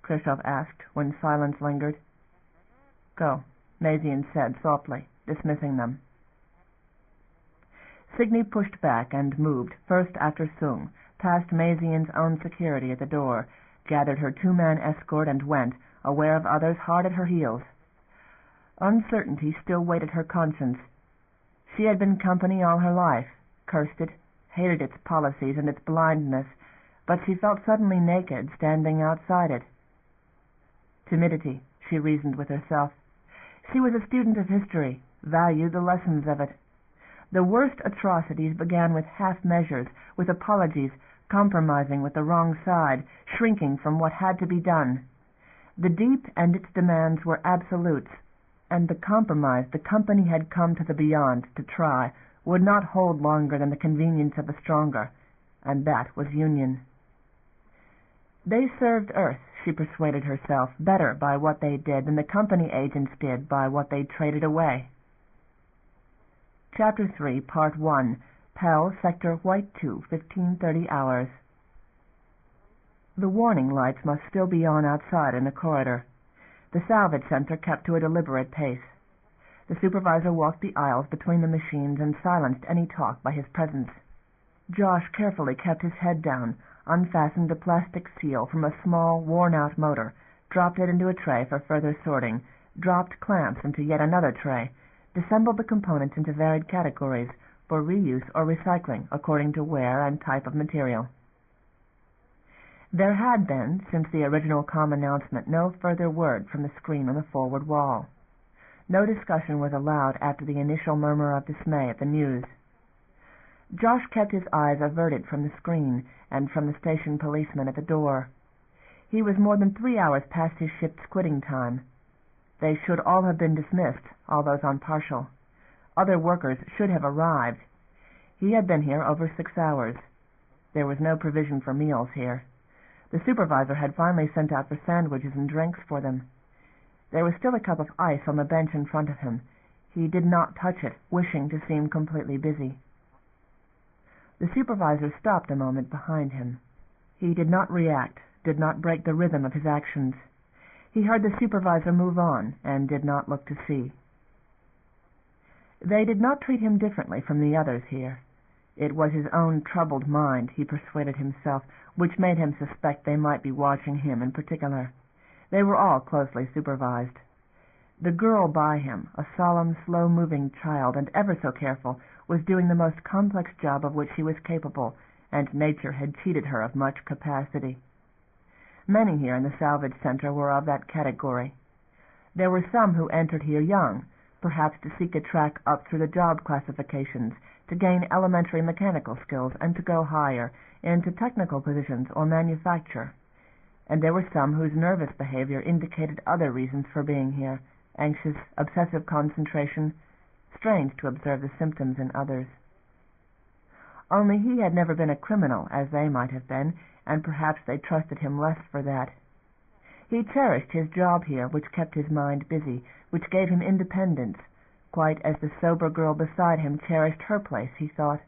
Khrushchev asked when silence lingered. Go, Mazian said softly, dismissing them. Signy pushed back and moved, first after Sung, past Mazian's own security at the door, gathered her 2-man escort and went, aware of others hard at her heels. Uncertainty still weighted her conscience. She had been company all her life, cursed it, hated its policies and its blindness, but she felt suddenly naked standing outside it. Timidity, she reasoned with herself. She was a student of history, valued the lessons of it. The worst atrocities began with half measures, with apologies, compromising with the wrong side, shrinking from what had to be done. The deep and its demands were absolutes, and the compromise the company had come to the beyond to try would not hold longer than the convenience of the stronger, and that was union. They served Earth, she persuaded herself, better by what they did than the company agents did by what they traded away. Chapter 3, Part 1, Pell, Sector White 2, 15:30 hours. The warning lights must still be on outside in the corridor. The salvage center kept to a deliberate pace. The supervisor walked the aisles between the machines and silenced any talk by his presence. Josh carefully kept his head down, unfastened a plastic seal from a small, worn-out motor, dropped it into a tray for further sorting, dropped clamps into yet another tray, disassembled the components into varied categories for reuse or recycling according to wear and type of material. There had been, since the original comm announcement, no further word from the screen on the forward wall. No discussion was allowed after the initial murmur of dismay at the news. Josh kept his eyes averted from the screen and from the station policeman at the door. He was more than 3 hours past his ship's quitting time. They should all have been dismissed, all those on partial. Other workers should have arrived. He had been here over 6 hours. There was no provision for meals here. The supervisor had finally sent out for sandwiches and drinks for them. There was still a cup of ice on the bench in front of him. He did not touch it, wishing to seem completely busy. The supervisor stopped a moment behind him. He did not react, did not break the rhythm of his actions. He heard the supervisor move on, and did not look to see. They did not treat him differently from the others here. It was his own troubled mind, he persuaded himself, which made him suspect they might be watching him in particular. They were all closely supervised. The girl by him, a solemn, slow-moving child, and ever so careful, was doing the most complex job of which she was capable, and nature had cheated her of much capacity. Many here in the salvage center were of that category. There were some who entered here young, perhaps to seek a track up through the job classifications, to gain elementary mechanical skills, and to go higher, into technical positions or manufacture. And there were some whose nervous behavior indicated other reasons for being here, anxious, obsessive concentration, strange to observe the symptoms in others. Only he had never been a criminal, as they might have been, and perhaps they trusted him less for that. He cherished his job here, which kept his mind busy, which gave him independence, quite as the sober girl beside him cherished her place, he thought.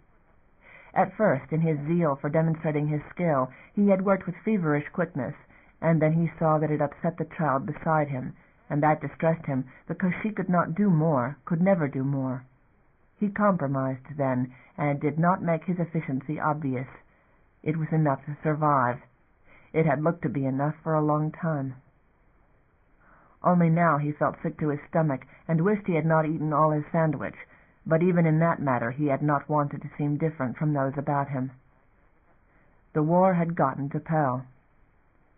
At first, in his zeal for demonstrating his skill, he had worked with feverish quickness, and then he saw that it upset the child beside him, and that distressed him, because she could not do more, could never do more. He compromised then, and did not make his efficiency obvious. It was enough to survive. It had looked to be enough for a long time. Only now he felt sick to his stomach, and wished he had not eaten all his sandwich, but even in that matter he had not wanted to seem different from those about him. The war had gotten to Pell.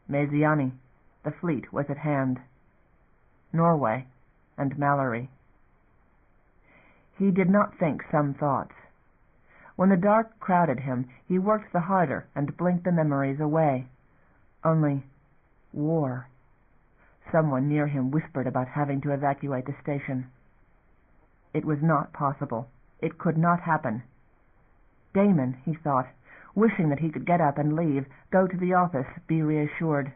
Maziani, the fleet, was at hand. Norway, and Mallory. He did not think some thoughts. When the dark crowded him, he worked the harder and blinked the memories away. Only war. Someone near him whispered about having to evacuate the station. It was not possible. It could not happen. Damon, he thought, wishing that he could get up and leave, go to the office, be reassured.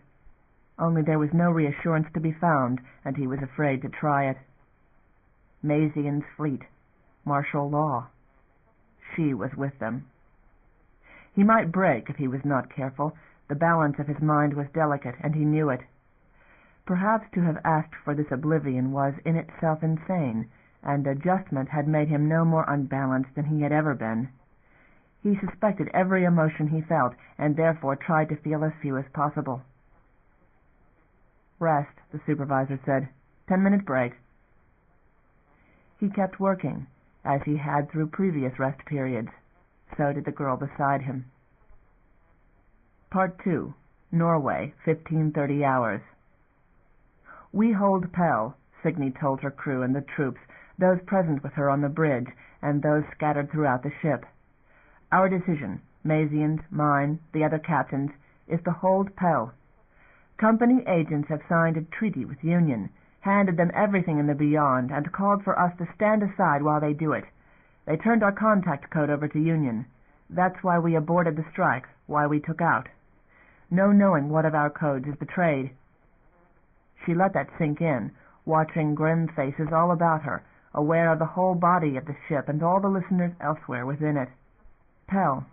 Only there was no reassurance to be found, and he was afraid to try it. Maisie and fleet, martial law. She was with them. He might break if he was not careful. The balance of his mind was delicate, and he knew it. Perhaps to have asked for this oblivion was in itself insane, and adjustment had made him no more unbalanced than he had ever been. He suspected every emotion he felt, and therefore tried to feel as few as possible. "Rest," the supervisor said. 10-minute break. He kept working, as he had through previous rest periods. So did the girl beside him. Part 2. Norway, 1530 hours. "We hold Pell," Signy told her crew and the troops, those present with her on the bridge and those scattered throughout the ship. "Our decision, Mazian's, mine, the other captain's, is to hold Pell. Company agents have signed a treaty with Union, handed them everything in the Beyond, and called for us to stand aside while they do it. They turned our contact code over to Union. That's why we aborted the strike, why we took out. No knowing what of our codes is betrayed." She let that sink in, watching grim faces all about her, aware of the whole body of the ship and all the listeners elsewhere within it. Pell,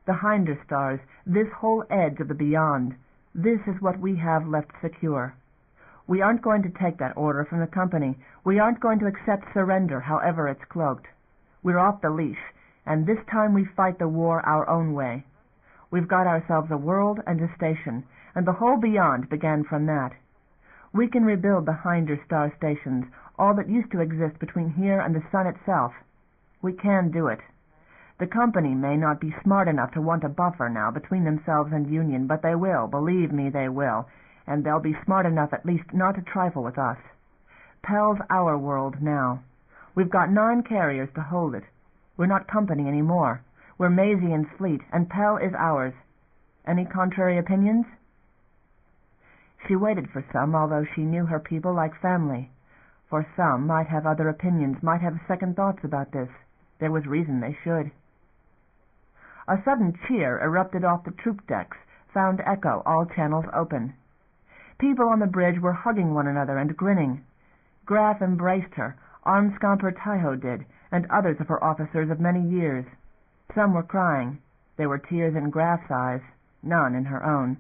the hinder stars, this whole edge of the Beyond, this is what we have left secure. We aren't going to take that order from the company. We aren't going to accept surrender, however it's cloaked. We're off the leash, and this time we fight the war our own way. We've got ourselves a world and a station, and the whole Beyond began from that. We can rebuild the hinder star stations, all that used to exist between here and the sun itself. We can do it. The company may not be smart enough to want a buffer now between themselves and Union, but they will, believe me they will, and they'll be smart enough at least not to trifle with us. Pell's our world now. We've got 9 carriers to hold it. We're not company any more. We're Mazian's fleet, and Pell is ours. Any contrary opinions?" She waited for some, although she knew her people like family. For some might have other opinions, might have second thoughts about this. There was reason they should. A sudden cheer erupted off the troop decks, found echo, all channels open. People on the bridge were hugging one another and grinning. Graf embraced her, Armscomper Tyho did, and others of her officers of many years. Some were crying. There were tears in Graf's eyes, none in her own.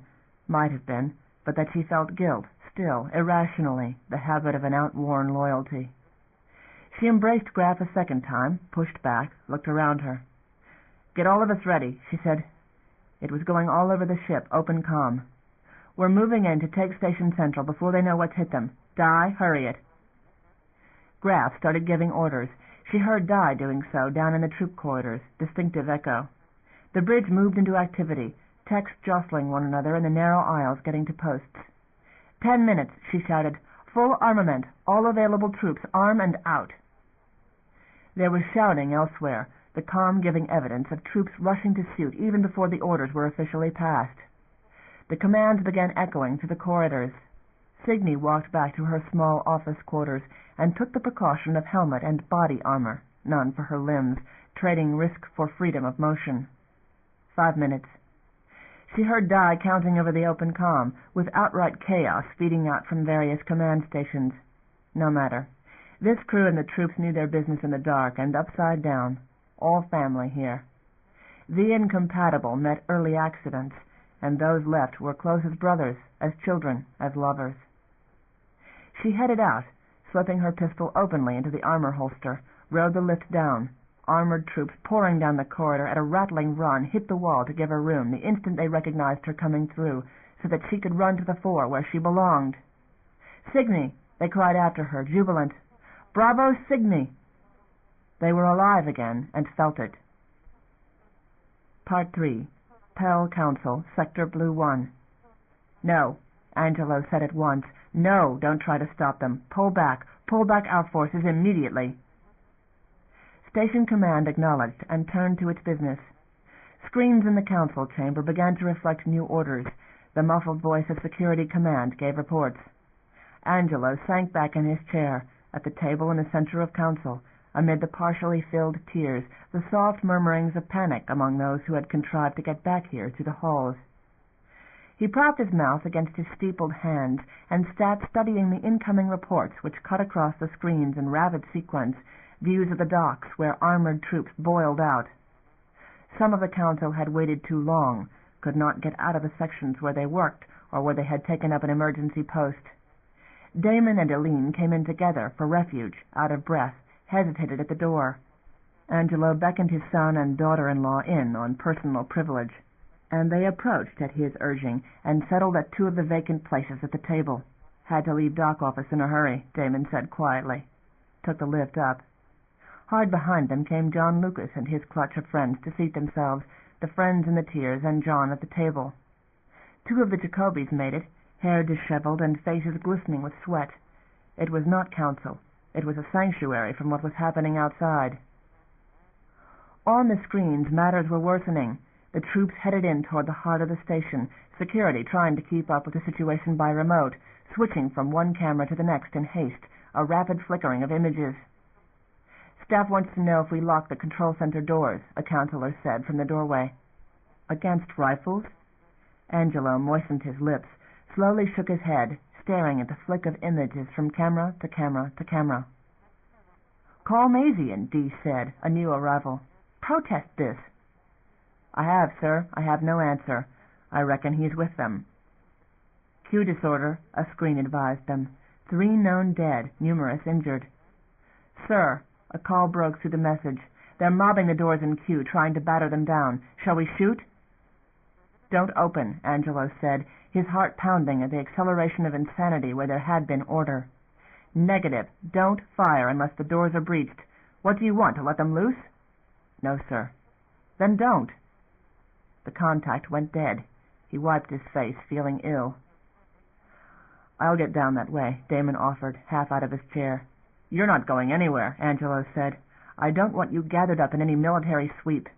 Might have been, but that she felt guilt, still, irrationally, the habit of an outworn loyalty. She embraced Graf a second time, pushed back, looked around her. "Get all of us ready," she said. It was going all over the ship, open comm. "We're moving in to take Station Central before they know what's hit them. Di, hurry it." Graf started giving orders. She heard Di doing so down in the troop corridors, distinctive echo. The bridge moved into activity, techs jostling one another in the narrow aisles getting to posts. 10 minutes, she shouted. "Full armament, all available troops, arm and out." There was shouting elsewhere, the comm giving evidence of troops rushing to shoot even before the orders were officially passed. The commands began echoing through the corridors. Signy walked back to her small office quarters and took the precaution of helmet and body armor, none for her limbs, trading risk for freedom of motion. 5 minutes. She heard Di counting over the open comm, with outright chaos feeding out from various command stations. No matter. This crew and the troops knew their business in the dark and upside down. All family here. The incompatible met early accidents, and those left were close as brothers, as children, as lovers. She headed out, slipping her pistol openly into the armor holster, rode the lift down. Armored troops pouring down the corridor at a rattling run hit the wall to give her room the instant they recognized her coming through, so that she could run to the fore where she belonged. "Signy!" they cried after her, jubilant. "Bravo, Signy!" They were alive again and felt it. Part 3. Pell Council, Sector Blue 1. "No," Angelo said at once. "No, don't try to stop them. Pull back our forces immediately." Station Command acknowledged and turned to its business. Screens in the council chamber began to reflect new orders. The muffled voice of Security Command gave reports. Angelo sank back in his chair, at the table in the center of council, amid the partially filled tiers, the soft murmurings of panic among those who had contrived to get back here through the halls. He propped his mouth against his steepled hands and sat studying the incoming reports which cut across the screens in rapid sequence, views of the docks where armored troops boiled out. Some of the council had waited too long, could not get out of the sections where they worked or where they had taken up an emergency post. Damon and Eileen came in together for refuge, out of breath, hesitated at the door. Angelo beckoned his son and daughter-in-law in on personal privilege, and they approached at his urging and settled at 2 of the vacant places at the table. "Had to leave dock office in a hurry," Damon said quietly. Took the lift up. Hard behind them came John Lucas and his clutch of friends to seat themselves, the friends in the tiers and John at the table. 2 of the Jacobys made it, hair disheveled and faces glistening with sweat. It was not council. It was a sanctuary from what was happening outside. On the screens, matters were worsening. The troops headed in toward the heart of the station, security trying to keep up with the situation by remote, switching from one camera to the next in haste, a rapid flickering of images. "Staff wants to know if we lock the control center doors," a counselor said from the doorway. "Against rifles?" Angelo moistened his lips, slowly shook his head, staring at the flick of images from camera to camera to camera. "Call Mazian," Dee said, a new arrival. "Protest this." "I have, sir. I have no answer. I reckon he's with them." "Q disorder," a screen advised them. 3 known dead, numerous injured. "Sir," a call broke through the message. "They're mobbing the doors in Q, trying to batter them down. Shall we shoot?" "Don't open," Angelo said, his heart pounding at the acceleration of insanity where there had been order. "Negative. Don't fire unless the doors are breached. What do you want, to let them loose?" "No, sir." "Then don't." The contact went dead. He wiped his face, feeling ill. "I'll get down that way," Damon offered, half out of his chair. "You're not going anywhere," Angelo said. "I don't want you gathered up in any military sweep."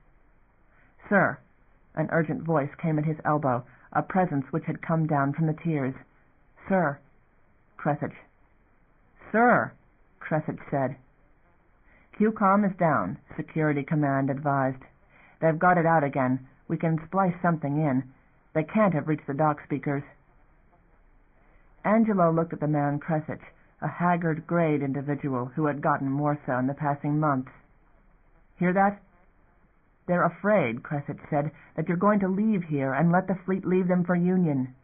"Sir," an urgent voice came at his elbow, a presence which had come down from the tiers. "Sir." Crescich. "Sir," Crescich said. "QCOM is down," Security Command advised. "They've got it out again. We can splice something in. They can't have reached the dock speakers." Angelo looked at the man Crescich, a haggard, grayed individual who had gotten more so in the passing months. "Hear that?" "They're afraid," Crescich said, "that you're going to leave here and let the fleet leave them for Union."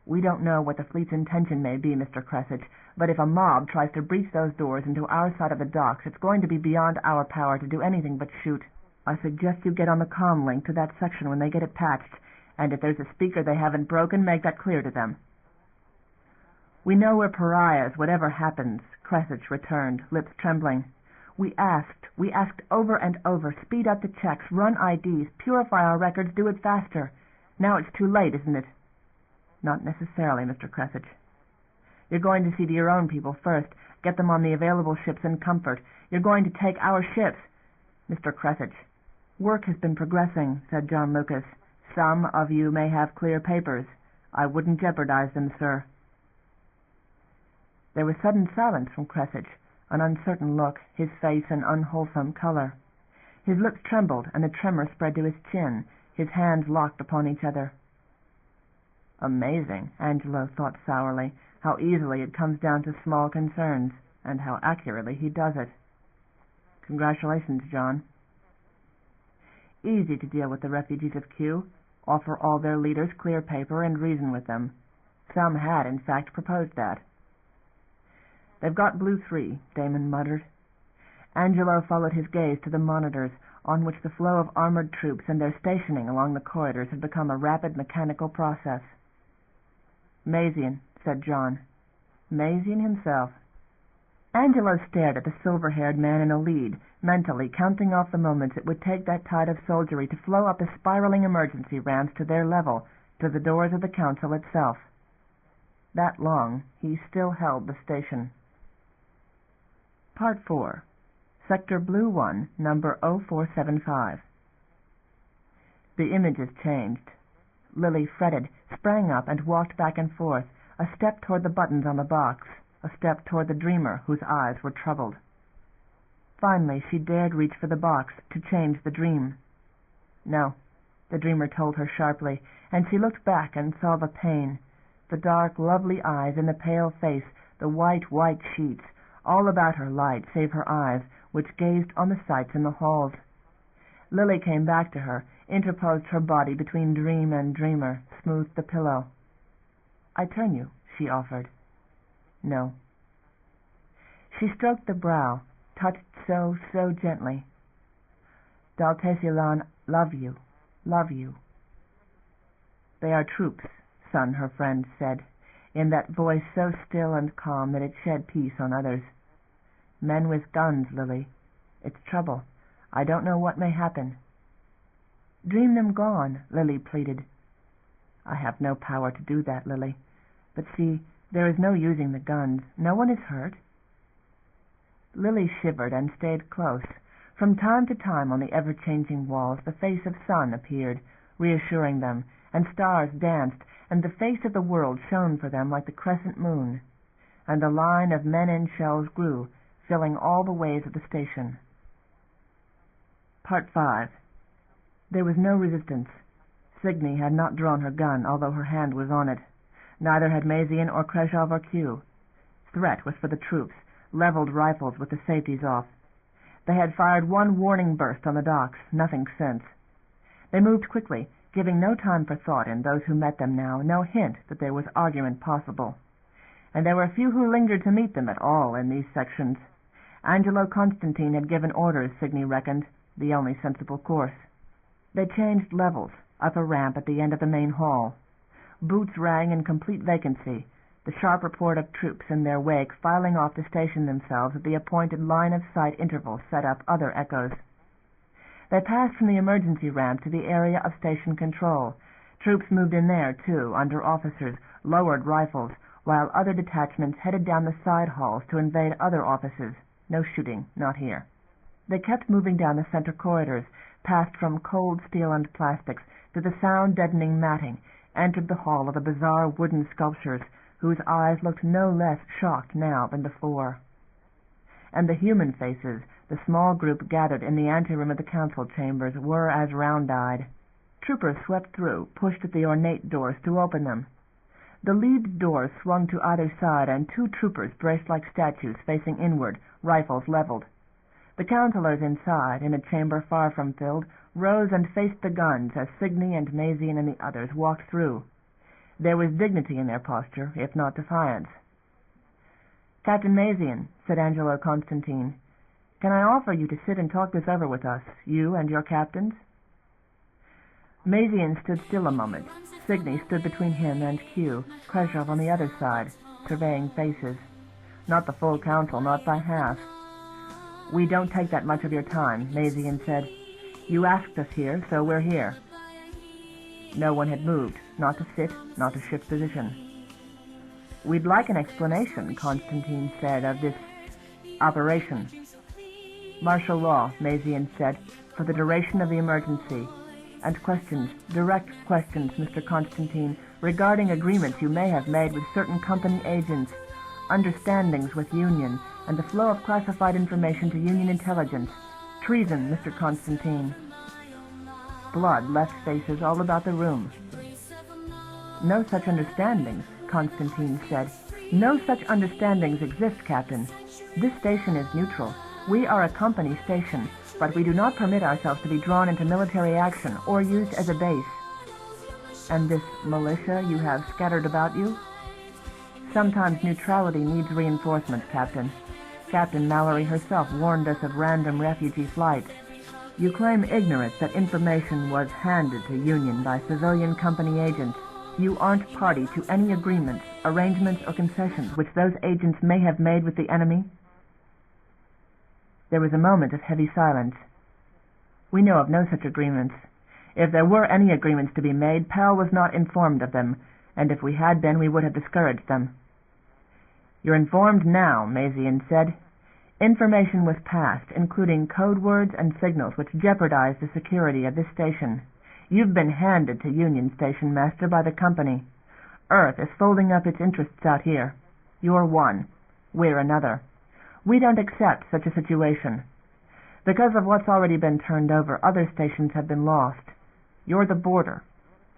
"We don't know what the fleet's intention may be, Mr. Crescich, but if a mob tries to breach those doors into our side of the docks, it's going to be beyond our power to do anything but shoot. I suggest you get on the comm link to that section when they get it patched, and if there's a speaker they haven't broken, make that clear to them." "We know we're pariahs, whatever happens," Crescich returned, lips trembling. We asked over and over, speed up the checks, run IDs, purify our records, do it faster. Now it's too late, isn't it?" "Not necessarily, Mr. Crescich." "You're going to see to your own people first, get them on the available ships in comfort. You're going to take our ships." "Mr. Crescich." "Work has been progressing," said John Lucas. "Some of you may have clear papers. I wouldn't jeopardize them, sir." There was sudden silence from Crescich, an uncertain look, his face an unwholesome color. His lips trembled, and the tremor spread to his chin, his hands locked upon each other. "Amazing," Angelo thought sourly, "how easily it comes down to small concerns, and how accurately he does it. Congratulations, John." Easy to deal with the refugees of Q, offer all their leaders clear paper and reason with them. Some had, in fact, proposed that. "They've got Blue 3, Damon muttered. Angelo followed his gaze to the monitors, on which the flow of armored troops and their stationing along the corridors had become a rapid mechanical process. "Mazian," said John. "Mazian himself." Angelo stared at the silver-haired man in a lead, mentally counting off the moments it would take that tide of soldiery to flow up the spiraling emergency ramps to their level, to the doors of the council itself. That long, he still held the station. Part 4. Sector Blue 1, number 0475. The images changed. Lily fretted, sprang up, and walked back and forth, a step toward the buttons on the box, a step toward the dreamer whose eyes were troubled. Finally she dared reach for the box to change the dream. "No," the dreamer told her sharply, and she looked back and saw the pain, the dark, lovely eyes in the pale face, the white, white sheets, all about her light save her eyes, which gazed on the sights in the halls. Lily came back to her, interposed her body between dream and dreamer, smoothed the pillow. "I turn you," she offered. "No." She stroked the brow, touched so gently. "Daltesilan, love you, love you." "They are troops, son," her friend said, in that voice so still and calm that it shed peace on others. "Men with guns, Lily. It's trouble. I don't know what may happen." "Dream them gone," Lily pleaded. "I have no power to do that, Lily. But see, there is no using the guns. No one is hurt." Lily shivered and stayed close. From time to time on the ever-changing walls the face of sun appeared, reassuring them, and stars danced, and the face of the world shone for them like the crescent moon. And the line of men in shells grew, filling all the ways of the station. Part 5. There was no resistance. Signy had not drawn her gun, although her hand was on it. Neither had Mazian or Kreshoff or Q. Threat was for the troops, leveled rifles with the safeties off. They had fired one warning burst on the docks, nothing since. They moved quickly, giving no time for thought in those who met them now, no hint that there was argument possible. And there were few who lingered to meet them at all in these sections. Angelo Constantine had given orders, Signy reckoned, the only sensible course. They changed levels, up a ramp at the end of the main hall. Boots rang in complete vacancy, the sharp report of troops in their wake filing off to station themselves at the appointed line-of-sight intervals set up other echoes. They passed from the emergency ramp to the area of station control. Troops moved in there, too, under officers, lowered rifles, while other detachments headed down the side halls to invade other offices. No shooting, not here. They kept moving down the center corridors, passed from cold steel and plastics to the sound-deadening matting, entered the hall of the bizarre wooden sculptures, whose eyes looked no less shocked now than before. And the human faces, the small group gathered in the anteroom of the council chambers, were as round-eyed. Troopers swept through, pushed at the ornate doors to open them. The lead doors swung to either side, and two troopers braced like statues, facing inward, rifles leveled. The councillors inside, in a chamber far from filled, rose and faced the guns as Signy and Mazian and the others walked through. There was dignity in their posture, if not defiance. "Captain Mazian," said Angelo Constantine, "can I offer you to sit and talk this over with us, you and your captains?" Mazian stood still a moment. Signy stood between him and Q, Kreshoff on the other side, surveying faces. Not the full council, not by half. "We don't take that much of your time," Mazian said. "You asked us here, so we're here." No one had moved, not to sit, not to shift position. "We'd like an explanation," Constantine said, "of this operation." "Martial law," Mazian said, "for the duration of the emergency. And questions, direct questions, Mr. Constantine, regarding agreements you may have made with certain company agents, understandings with Union, and the flow of classified information to Union intelligence. Treason, Mr. Constantine." Blood left faces all about the room. "No such understandings," Constantine said. "No such understandings exist, Captain. This station is neutral. We are a company station, but we do not permit ourselves to be drawn into military action or used as a base." "And this militia you have scattered about you?" "Sometimes neutrality needs reinforcement, Captain. Captain Mallory herself warned us of random refugee flights. You claim ignorance that information was handed to Union by civilian company agents. You aren't party to any agreements, arrangements, or concessions which those agents may have made with the enemy?" There was a moment of heavy silence. "We know of no such agreements. If there were any agreements to be made, Pell was not informed of them, and if we had been, we would have discouraged them." "You're informed now," Mazian said. "Information was passed, including code words and signals which jeopardize the security of this station. You've been handed to Union Station Master by the company. Earth is folding up its interests out here. You're one. We're another. We don't accept such a situation. Because of what's already been turned over, other stations have been lost. You're the border.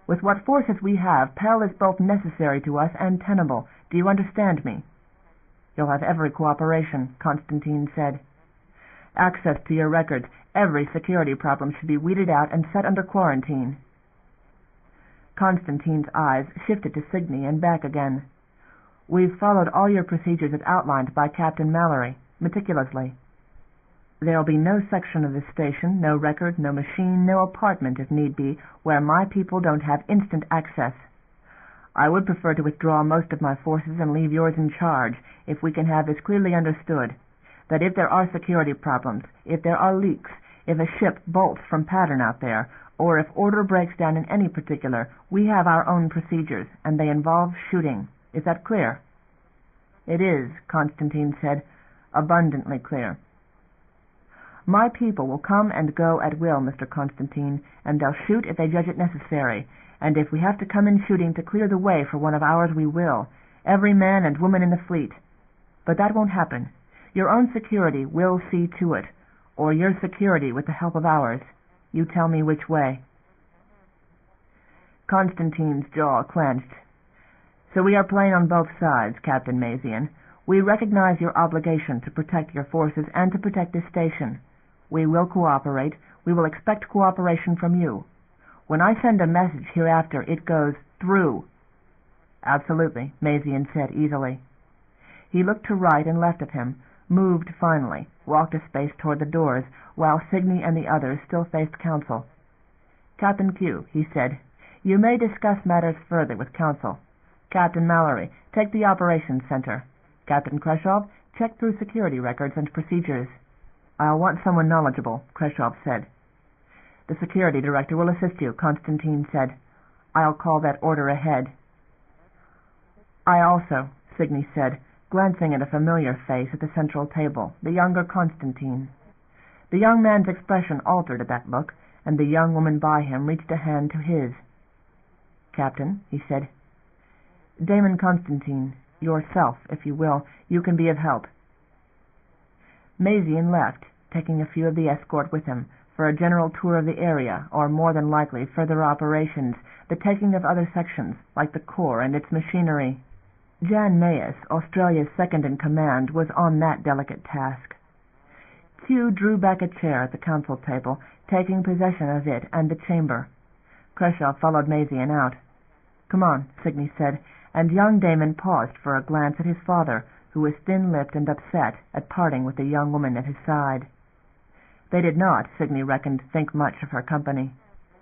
With what forces we have, Pell is both necessary to us and tenable. Do you understand me?" "You'll have every cooperation," Constantine said. "Access to your records. Every security problem should be weeded out and set under quarantine." Constantine's eyes shifted to Signy and back again. "We've followed all your procedures as outlined by Captain Mallory, meticulously. There'll be no section of this station, no record, no machine, no apartment, if need be, where my people don't have instant access. I would prefer to withdraw most of my forces and leave yours in charge, if we can have this clearly understood. that if there are security problems, if there are leaks, if a ship bolts from pattern out there, or if order breaks down in any particular, we have our own procedures, and they involve shooting. Is that clear?" "It is," Constantine said, "abundantly clear." "My people will come and go at will, Mr. Constantine, and they'll shoot if they judge it necessary, and if we have to come in shooting to clear the way for one of ours, we will, every man and woman in the fleet. But that won't happen. Your own security will see to it, or your security with the help of ours. You tell me which way." Constantine's jaw clenched. "So we are playing on both sides, Captain Mazian. We recognize your obligation to protect your forces and to protect this station. We will cooperate. We will expect cooperation from you. When I send a message hereafter, it goes through." "Absolutely," Mazian said easily. He looked to right and left of him, moved finally, walked a space toward the doors, while Signy and the others still faced Council. "Captain Q," he said, "you may discuss matters further with Council. Captain Mallory, take the operations center. Captain Kreshoff, check through security records and procedures." "I'll want someone knowledgeable," Kreshoff said. "The security director will assist you," Constantine said. "I'll call that order ahead." "I also," Signy said, glancing at a familiar face at the central table, the younger Constantine. The young man's expression altered at that look, and the young woman by him reached a hand to his. "Captain," he said. "Damon Constantine, yourself, if you will. You can be of help." Mazian left, taking a few of the escort with him, for a general tour of the area, or more than likely further operations, the taking of other sections, like the Corps and its machinery. Jan Mayes, Australia's second-in-command, was on that delicate task. Q drew back a chair at the council table, taking possession of it and the chamber. Kreshoff followed Mazian out. "Come on," Signy said, and young Damon paused for a glance at his father, who was thin-lipped and upset at parting with the young woman at his side. They did not, Signy reckoned, think much of her company.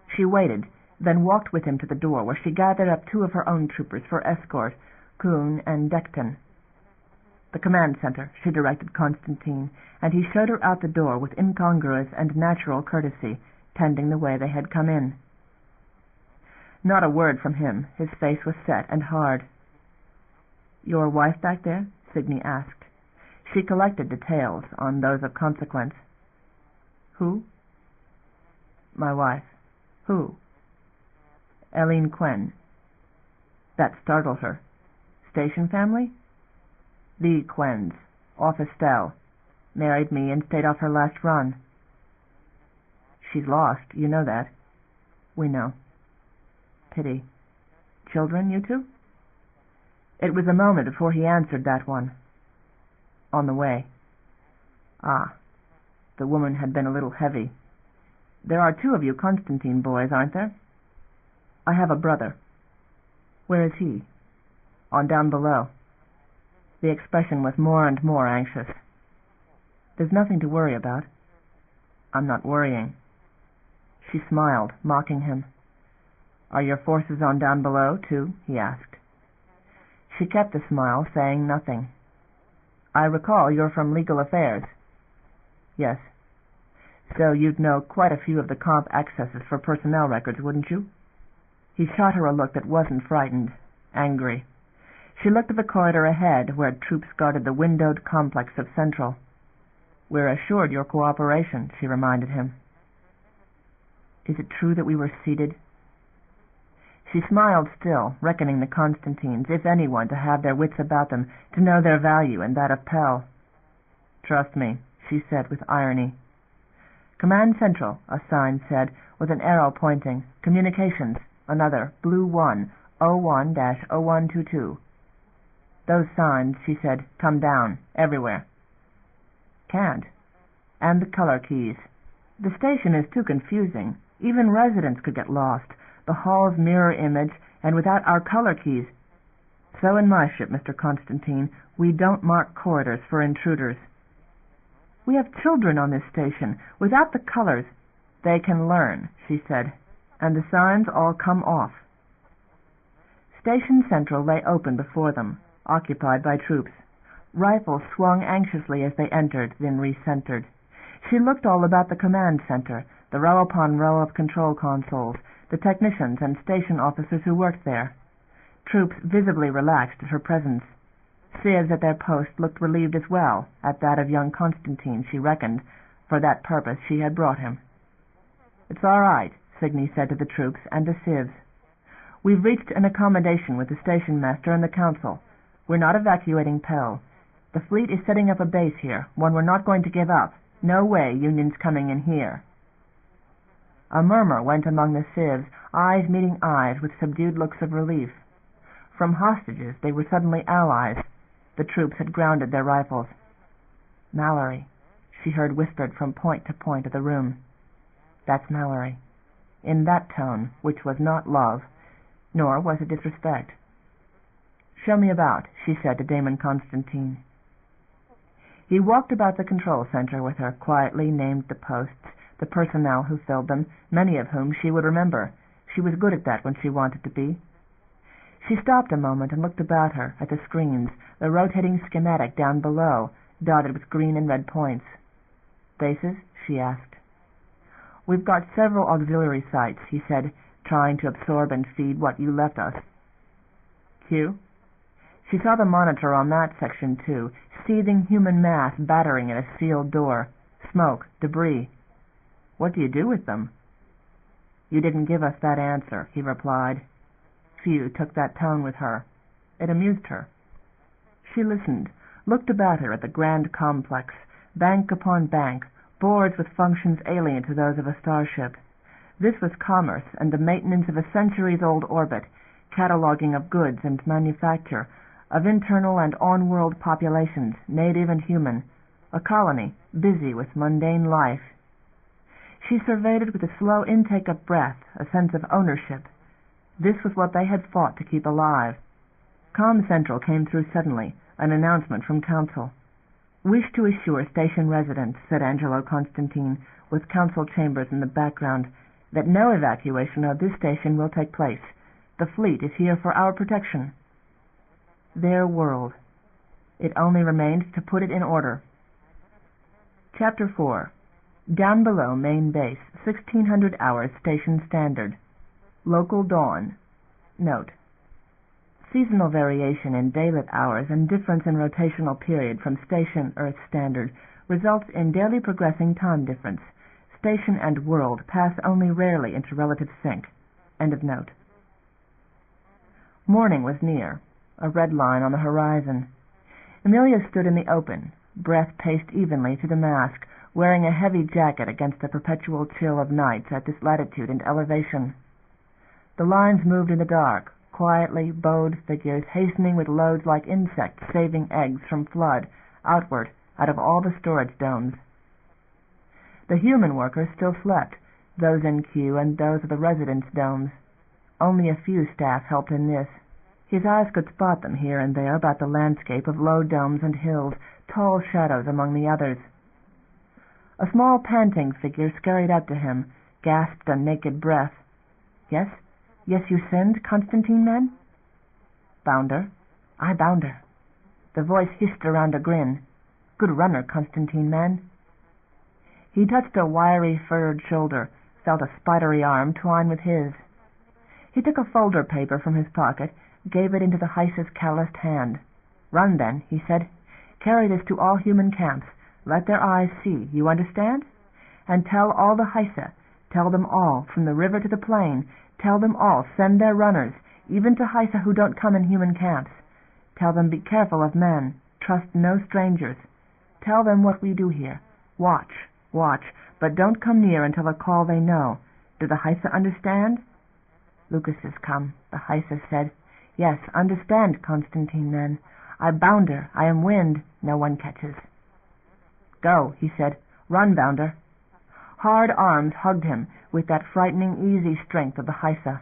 She waited, then walked with him to the door, where she gathered up two of her own troopers for escort, Kuhn and Dekton. "The command center," she directed Constantine, and he showed her out the door with incongruous and natural courtesy, tending the way they had come in. Not a word from him. His face was set and hard. "Your wife back there?" Signy asked. She collected details on those of consequence. "Who?" "My wife." "Who?" "Eileen Quinn." That startled her. "Station family?" "The Quinns. Off Estelle. Married me and stayed off her last run." "She's lost. You know that." "We know." "Pity. Children, you two?" It was a moment before he answered that one. "On the way." "Ah." The woman had been a little heavy. "There are two of you Constantine boys, aren't there?" "I have a brother." "Where is he?" "On Downbelow." The expression was more and more anxious. "There's nothing to worry about." "I'm not worrying." She smiled, mocking him. "Are your forces on Downbelow, too?" he asked. She kept the smile, saying nothing. "I recall you're from Legal Affairs." "Yes." "So you'd know quite a few of the comp accesses for personnel records, wouldn't you?" He shot her a look that wasn't frightened, angry. She looked at the corridor ahead, where troops guarded the windowed complex of Central. "We're assured your cooperation," she reminded him. "Is it true that we were seated?" She smiled still, reckoning the Constantines, if anyone, to have their wits about them, to know their value and that of Pell. "Trust me," she said with irony. "Command Central," a sign said, with an arrow pointing. "Communications," another, Blue 1, 01-0122. "Those signs," she said, "come down, everywhere." "Can't." "And the color keys. The station is too confusing. Even residents could get lost. The hall's mirror image, and without our color keys." "So in my ship, Mr. Constantine, we don't mark corridors for intruders." "We have children on this station. Without the colors—" "They can learn," she said, "and the signs all come off." Station Central lay open before them, occupied by troops. Rifles swung anxiously as they entered, then recentered. She looked all about the command center, the row upon row of control consoles, the technicians and station officers who worked there. Troops visibly relaxed at her presence. Civs at their post looked relieved as well, at that of young Constantine, she reckoned. For that purpose she had brought him. "It's all right," Signy said to the troops and to Civs. "We've reached an accommodation with the station master and the council. We're not evacuating Pell. The fleet is setting up a base here, one we're not going to give up. No way Union's coming in here." A murmur went among the Civs, eyes meeting eyes with subdued looks of relief. From hostages they were suddenly allies. The troops had grounded their rifles. "Mallory," she heard whispered from point to point of the room. "That's Mallory," in that tone, which was not love, nor was it disrespect. "Show me about," she said to Damon Constantine. He walked about the control center with her, quietly named the posts, the personnel who filled them, many of whom she would remember. She was good at that when she wanted to be. She stopped a moment and looked about her, at the screens, the rotating schematic down below, dotted with green and red points. "Bases?" she asked. "We've got several auxiliary sites," he said, trying to absorb and feed what you left us. "Q?" She saw the monitor on that section too, seething human mass battering at a sealed door. Smoke, debris. "What do you do with them?" "You didn't give us that answer," he replied. Few took that tone with her. It amused her. She listened, looked about her at the grand complex, bank upon bank, boards with functions alien to those of a starship. This was commerce and the maintenance of a centuries-old orbit, cataloging of goods and manufacture, of internal and on-world populations, native and human, a colony busy with mundane life. She surveyed it with a slow intake of breath, a sense of ownership. This was what they had fought to keep alive. Com Central came through suddenly, an announcement from Council. "Wish to assure station residents," said Angelo Constantine, with Council chambers in the background, "that no evacuation of this station will take place. The fleet is here for our protection." Their world. It only remained to put it in order. Chapter 4. Downbelow Main Base, 1600 hours Station Standard. Local dawn. Note: seasonal variation in daylit hours and difference in rotational period from station Earth Standard results in daily progressing time difference. Station and world pass only rarely into relative sync. End of note. Morning was near, a red line on the horizon. Amelia stood in the open, breath paced evenly through the mask, wearing a heavy jacket against the perpetual chill of nights at this latitude and elevation. The lines moved in the dark, quietly bowed figures hastening with loads like insects saving eggs from flood, outward, out of all the storage domes. The human workers still slept, those in queue and those of the residence domes. Only a few staff helped in this. His eyes could spot them here and there about the landscape of low domes and hills, tall shadows among the others. A small panting figure scurried up to him, gasped a naked breath. "Yes? Yes, you send Constantine men?" "Bounder. I Bounder." The voice hissed around a grin. "Good runner, Constantine man." He touched a wiry, furred shoulder, felt a spidery arm twine with his. He took a folder paper from his pocket, gave it into the Heisa's calloused hand. "Run, then," he said. "Carry this to all human camps. Let their eyes see, you understand? And tell all the Heisa, tell them all, from the river to the plain, tell them all, send their runners, even to Heisa who don't come in human camps. Tell them be careful of men, trust no strangers. Tell them what we do here. Watch, watch, but don't come near until a call they know. Do the Heisa understand?" "Lucas has come," the Heisa said. "Yes, understand, Constantine men. I Bounder, I am wind, no one catches." "Go," he said. "Run, Bounder." Hard arms hugged him with that frightening, easy strength of the Heisa.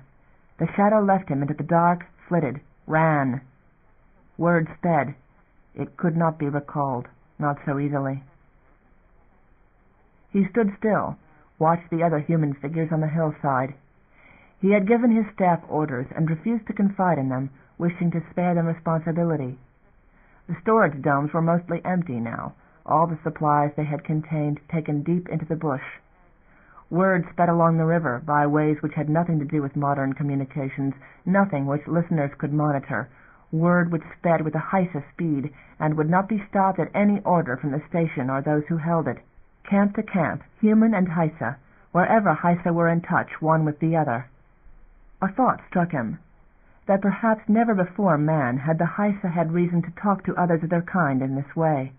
The shadow left him into the dark, flitted, ran. Words sped. It could not be recalled, not so easily. He stood still, watched the other human figures on the hillside. He had given his staff orders and refused to confide in them, wishing to spare them responsibility. The storage domes were mostly empty now, all the supplies they had contained taken deep into the bush. Word sped along the river by ways which had nothing to do with modern communications, nothing which listeners could monitor, word which sped with a Heisa speed and would not be stopped at any order from the station or those who held it, camp to camp, human and Heisa, wherever Heisa were in touch one with the other. A thought struck him, that perhaps never before man had the Heisa had reason to talk to others of their kind in this way,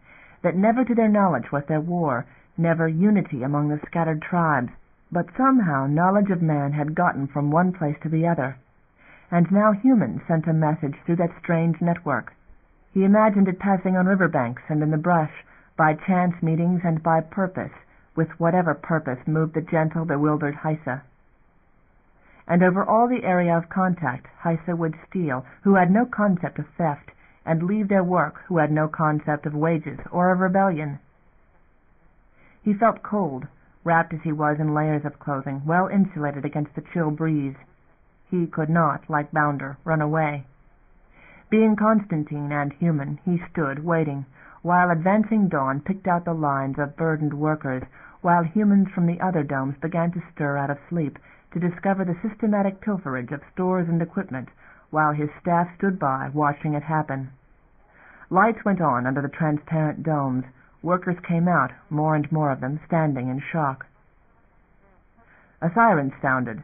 that never to their knowledge was there war, never unity among the scattered tribes, but somehow knowledge of man had gotten from one place to the other, and now humans sent a message through that strange network. He imagined it passing on river banks and in the brush, by chance meetings and by purpose, with whatever purpose moved the gentle, bewildered Heisa. And over all the area of contact Heisa would steal, who had no concept of theft, and leave their work, who had no concept of wages or of rebellion. He felt cold, wrapped as he was in layers of clothing, well insulated against the chill breeze. He could not, like Bounder, run away. Being Constantine and human, he stood waiting, while advancing dawn picked out the lines of burdened workers, while humans from the other domes began to stir out of sleep to discover the systematic pilferage of stores and equipment, while his staff stood by watching it happen. Lights went on under the transparent domes. Workers came out, more and more of them, standing in shock. A siren sounded.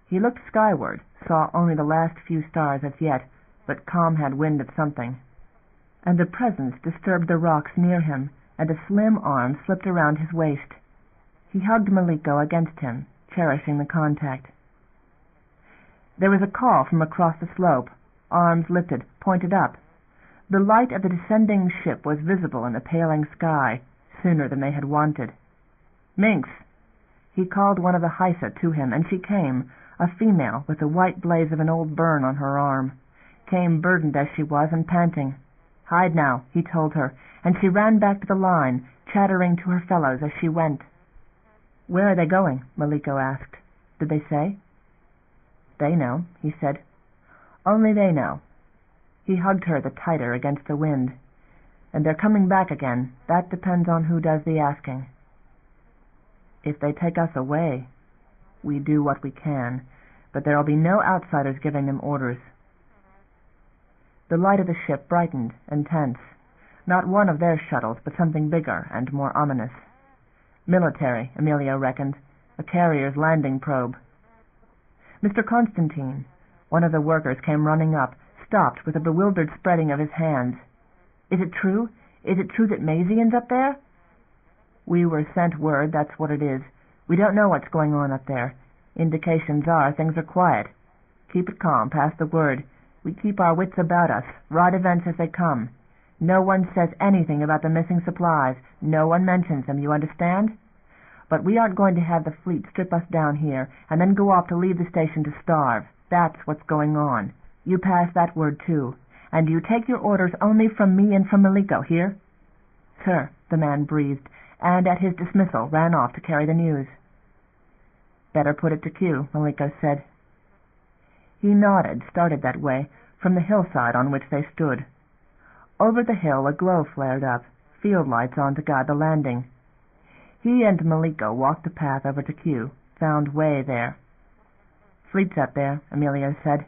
He looked skyward, saw only the last few stars as yet, but calm had wind of something. And a presence disturbed the rocks near him, and a slim arm slipped around his waist. He hugged Maliko against him, cherishing the contact. There was a call from across the slope, arms lifted, pointed up. The light of the descending ship was visible in the paling sky, sooner than they had wanted. "Minx!" He called one of the Heisa to him, and she came, a female with the white blaze of an old burn on her arm, came burdened as she was and panting. "Hide now," he told her, and she ran back to the line, chattering to her fellows as she went. "Where are they going?" Maliko asked. "Did they say?" "They know," he said. "Only they know." He hugged her the tighter against the wind. "And they're coming back again. That depends on who does the asking." "If they take us away, we do what we can, but there'll be no outsiders giving them orders." The light of the ship brightened, intense. Not one of their shuttles, but something bigger and more ominous. Military, Emilio reckoned. A carrier's landing probe. "Mr. Constantine," one of the workers came running up, stopped with a bewildered spreading of his hands. "Is it true? Is it true that Mazian's up there?" "We were sent word, that's what it is. We don't know what's going on up there. Indications are things are quiet. Keep it calm, pass the word. We keep our wits about us, ride events as they come. No one says anything about the missing supplies. No one mentions them, you understand? But we aren't going to have the fleet strip us down here and then go off to leave the station to starve. That's what's going on. You pass that word too. And you take your orders only from me and from Maliko, hear?" "Sir," the man breathed, and at his dismissal ran off to carry the news. "Better put it to Q," Maliko said. He nodded, started that way, from the hillside on which they stood. Over the hill a glow flared up, field lights on to guide the landing. He and Maliko walked the path over to Q, found Way there. "Fleet's up there," Emilio said,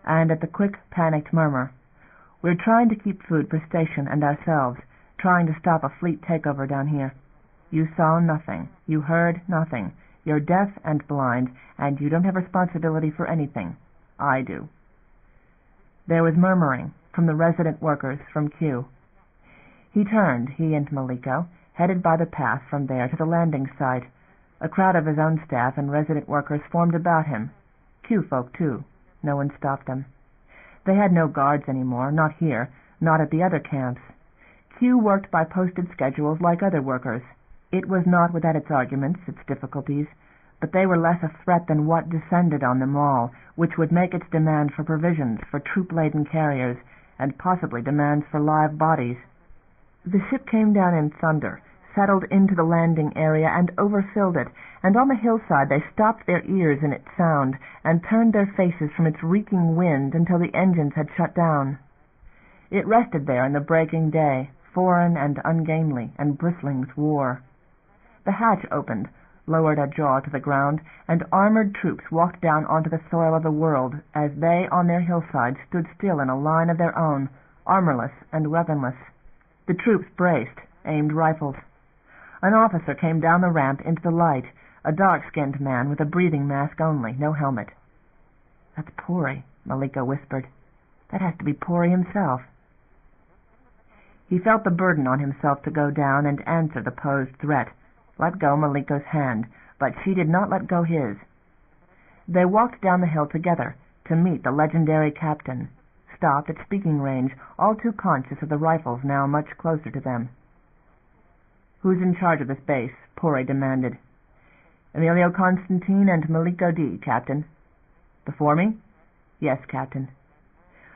and at the quick, panicked murmur, "We're trying to keep food for station and ourselves, trying to stop a fleet takeover down here. You saw nothing, you heard nothing. You're deaf and blind, and you don't have responsibility for anything. I do." There was murmuring from the resident workers from Q. He turned, he and Maliko, headed by the path from there to the landing site. A crowd of his own staff and resident workers formed about him. Q folk, too. No one stopped them. They had no guards anymore, not here, not at the other camps. Q worked by posted schedules like other workers. It was not without its arguments, its difficulties, but they were less a threat than what descended on them all, which would make its demand for provisions, for troop-laden carriers, and possibly demands for live bodies. The ship came down in thunder, settled into the landing area and overfilled it, and on the hillside they stopped their ears in its sound and turned their faces from its reeking wind until the engines had shut down. It rested there in the breaking day, foreign and ungainly, and bristling with war. The hatch opened, lowered a jaw to the ground, and armored troops walked down onto the soil of the world as they, on their hillsides, stood still in a line of their own, armorless and weaponless. The troops braced, aimed rifles. An officer came down the ramp into the light, a dark-skinned man with a breathing mask only, no helmet. "That's Pori," Malika whispered. "That has to be Pori himself." He felt the burden on himself to go down and answer the posed threat, let go Malika's hand, but she did not let go his. They walked down the hill together to meet the legendary captain, stopped at speaking range, all too conscious of the rifles now much closer to them. "Who's in charge of this base?" Pori demanded. "Emilio Constantine and Malika D, Captain." "Before me?" "Yes, Captain."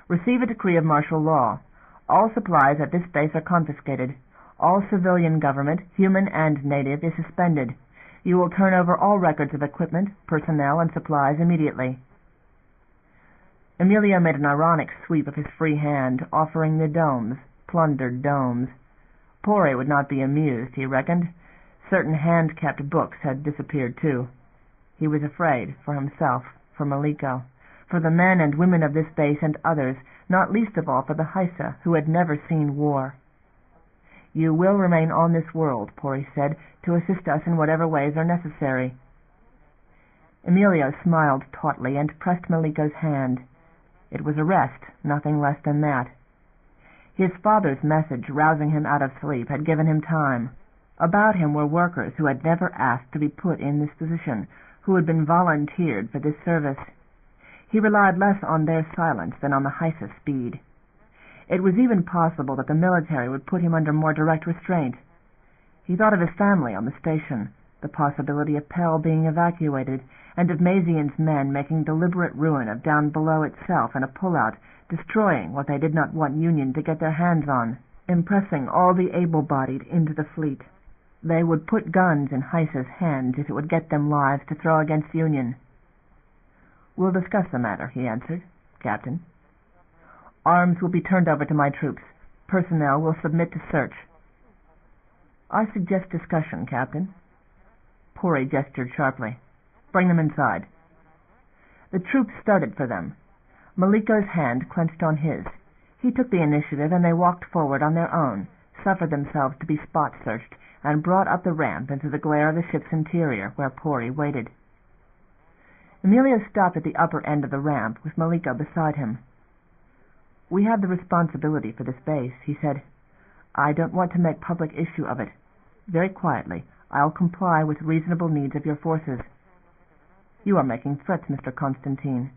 "Receive a decree of martial law. All supplies at this base are confiscated. All civilian government, human and native, is suspended. You will turn over all records of equipment, personnel, and supplies immediately." Emilio made an ironic sweep of his free hand, offering the domes, plundered domes. Pori would not be amused, he reckoned. Certain hand-kept books had disappeared too. He was afraid, for himself, for Malika, for the men and women of this base and others, not least of all for the Haisa, who had never seen war. "You will remain on this world," Pori said, "to assist us in whatever ways are necessary." Emilio smiled tautly and pressed Malika's hand. It was a rest, nothing less than that. His father's message, rousing him out of sleep, had given him time. About him were workers who had never asked to be put in this position, who had been volunteered for this service. He relied less on their silence than on the Haisa speed. It was even possible that the military would put him under more direct restraint. He thought of his family on the station, the possibility of Pell being evacuated, and of Mazian's men making deliberate ruin of Downbelow itself in a pullout, destroying what they did not want Union to get their hands on, impressing all the able-bodied into the fleet. They would put guns in Heisa's hands if it would get them lives to throw against Union. "We'll discuss the matter," he answered. "Captain. Arms will be turned over to my troops. Personnel will submit to search." "I suggest discussion, Captain." Pori gestured sharply. "Bring them inside." The troops started for them. Malika's hand clenched on his. He took the initiative, and they walked forward on their own, suffered themselves to be spot-searched, and brought up the ramp into the glare of the ship's interior, where Pori waited. Emilio stopped at the upper end of the ramp, with Malika beside him. "We have the responsibility for this base," he said. "I don't want to make public issue of it. Very quietly, I'll comply with reasonable needs of your forces." "You are making threats, Mr. Constantine."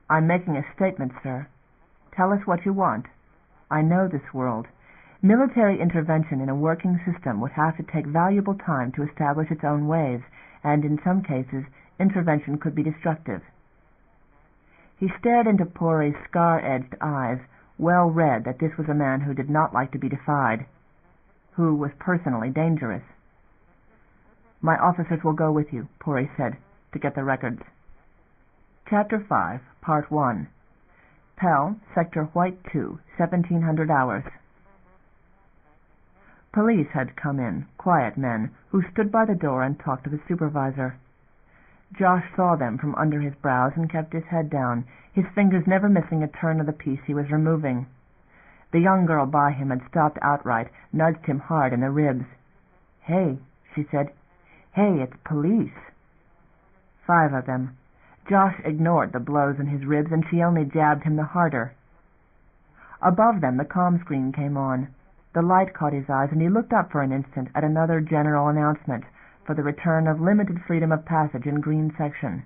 "I'm making a statement, sir. Tell us what you want. I know this world. Military intervention in a working system would have to take valuable time to establish its own ways, and in some cases intervention could be destructive." He stared into Pori's scar-edged eyes, well read that this was a man who did not like to be defied, who was personally dangerous. "My officers will go with you," Pori said, "to get the records." Chapter 5, Part 1. Pell, Sector White 2, 1700 hours. Police had come in, quiet men, who stood by the door and talked to the supervisor. Josh saw them from under his brows and kept his head down, his fingers never missing a turn of the piece he was removing. The young girl by him had stopped outright, nudged him hard in the ribs. "Hey," she said. "Hey, it's police." 5 of them. Josh ignored the blows in his ribs, and she only jabbed him the harder. Above them the comm screen came on. The light caught his eyes, and he looked up for an instant at another general announcement for the return of limited freedom of passage in Green Section.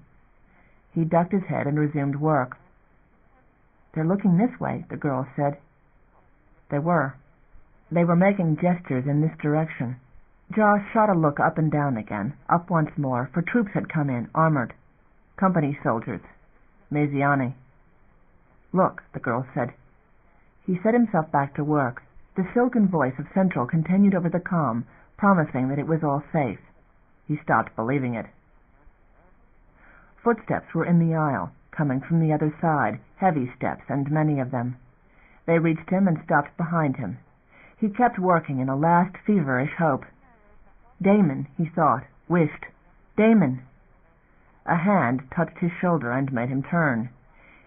He ducked his head and resumed work. "They're looking this way," the girl said. They were. They were making gestures in this direction. Josh shot a look up and down again, up once more, for troops had come in, armored. Company soldiers. Maziani. "Look," the girl said. He set himself back to work. The silken voice of Central continued over the comm, promising that it was all safe. He stopped believing it. Footsteps were in the aisle, coming from the other side, heavy steps, and many of them. They reached him and stopped behind him. He kept working in a last feverish hope. Damon, he thought, wished. Damon! A hand touched his shoulder and made him turn.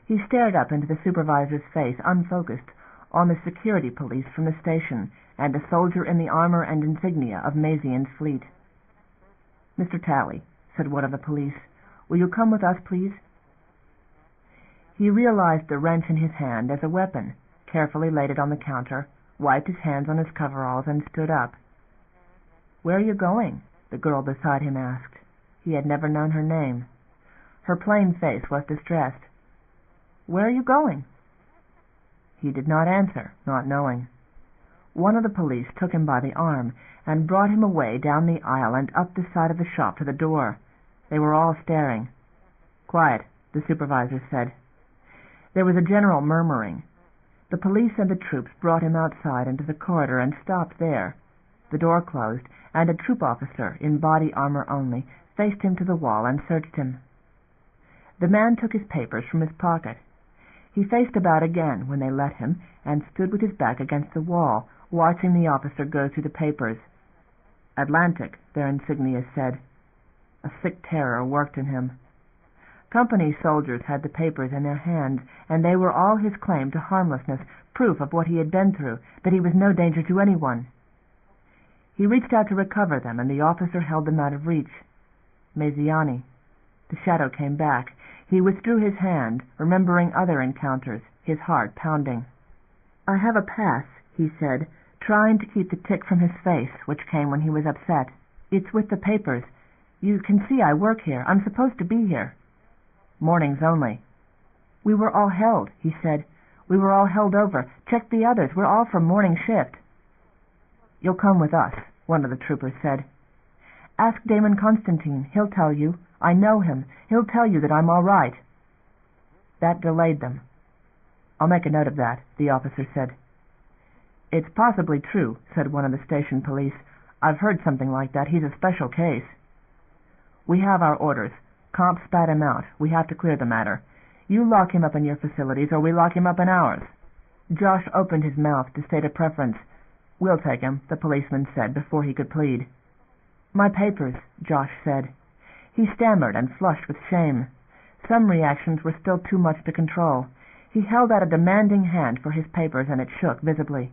He stared up into the supervisor's face, unfocused, on the security police from the station and a soldier in the armor and insignia of Mazian's fleet. "Mr. Talley," said one of the police, "will you come with us, please?" He realized the wrench in his hand as a weapon, carefully laid it on the counter, wiped his hands on his coveralls, and stood up. "Where are you going?" the girl beside him asked. He had never known her name. Her plain face was distressed. "Where are you going?" He did not answer, not knowing. One of the police took him by the arm and brought him away down the aisle and up the side of the shop to the door. They were all staring. "Quiet," the supervisor said. There was a general murmuring. The police and the troops brought him outside into the corridor and stopped there. The door closed, and a troop officer, in body armor only, faced him to the wall and searched him. The man took his papers from his pocket. He faced about again when they let him, and stood with his back against the wall, watching the officer go through the papers. Atlantic, their insignia said. A sick terror worked in him. Company soldiers had the papers in their hands, and they were all his claim to harmlessness, proof of what he had been through, that he was no danger to anyone. He reached out to recover them, and the officer held them out of reach. Maziani. The shadow came back. He withdrew his hand, remembering other encounters, his heart pounding. "I have a pass," he said, trying to keep the tic from his face, which came when he was upset. "It's with the papers. You can see I work here. I'm supposed to be here." "Mornings only." "We were all held," he said. "We were all held over. Check the others. We're all from morning shift." "You'll come with us," one of the troopers said. "Ask Damon Constantine. He'll tell you. I know him. He'll tell you that I'm all right." That delayed them. "I'll make a note of that," the officer said. "It's possibly true," said one of the station police. "I've heard something like that. He's a special case." "We have our orders. Comp spat him out. We have to clear the matter. You lock him up in your facilities, or we lock him up in ours." Josh opened his mouth to state a preference. "We'll take him," the policeman said before he could plead. "My papers," Josh said. He stammered and flushed with shame. Some reactions were still too much to control. He held out a demanding hand for his papers, and it shook visibly.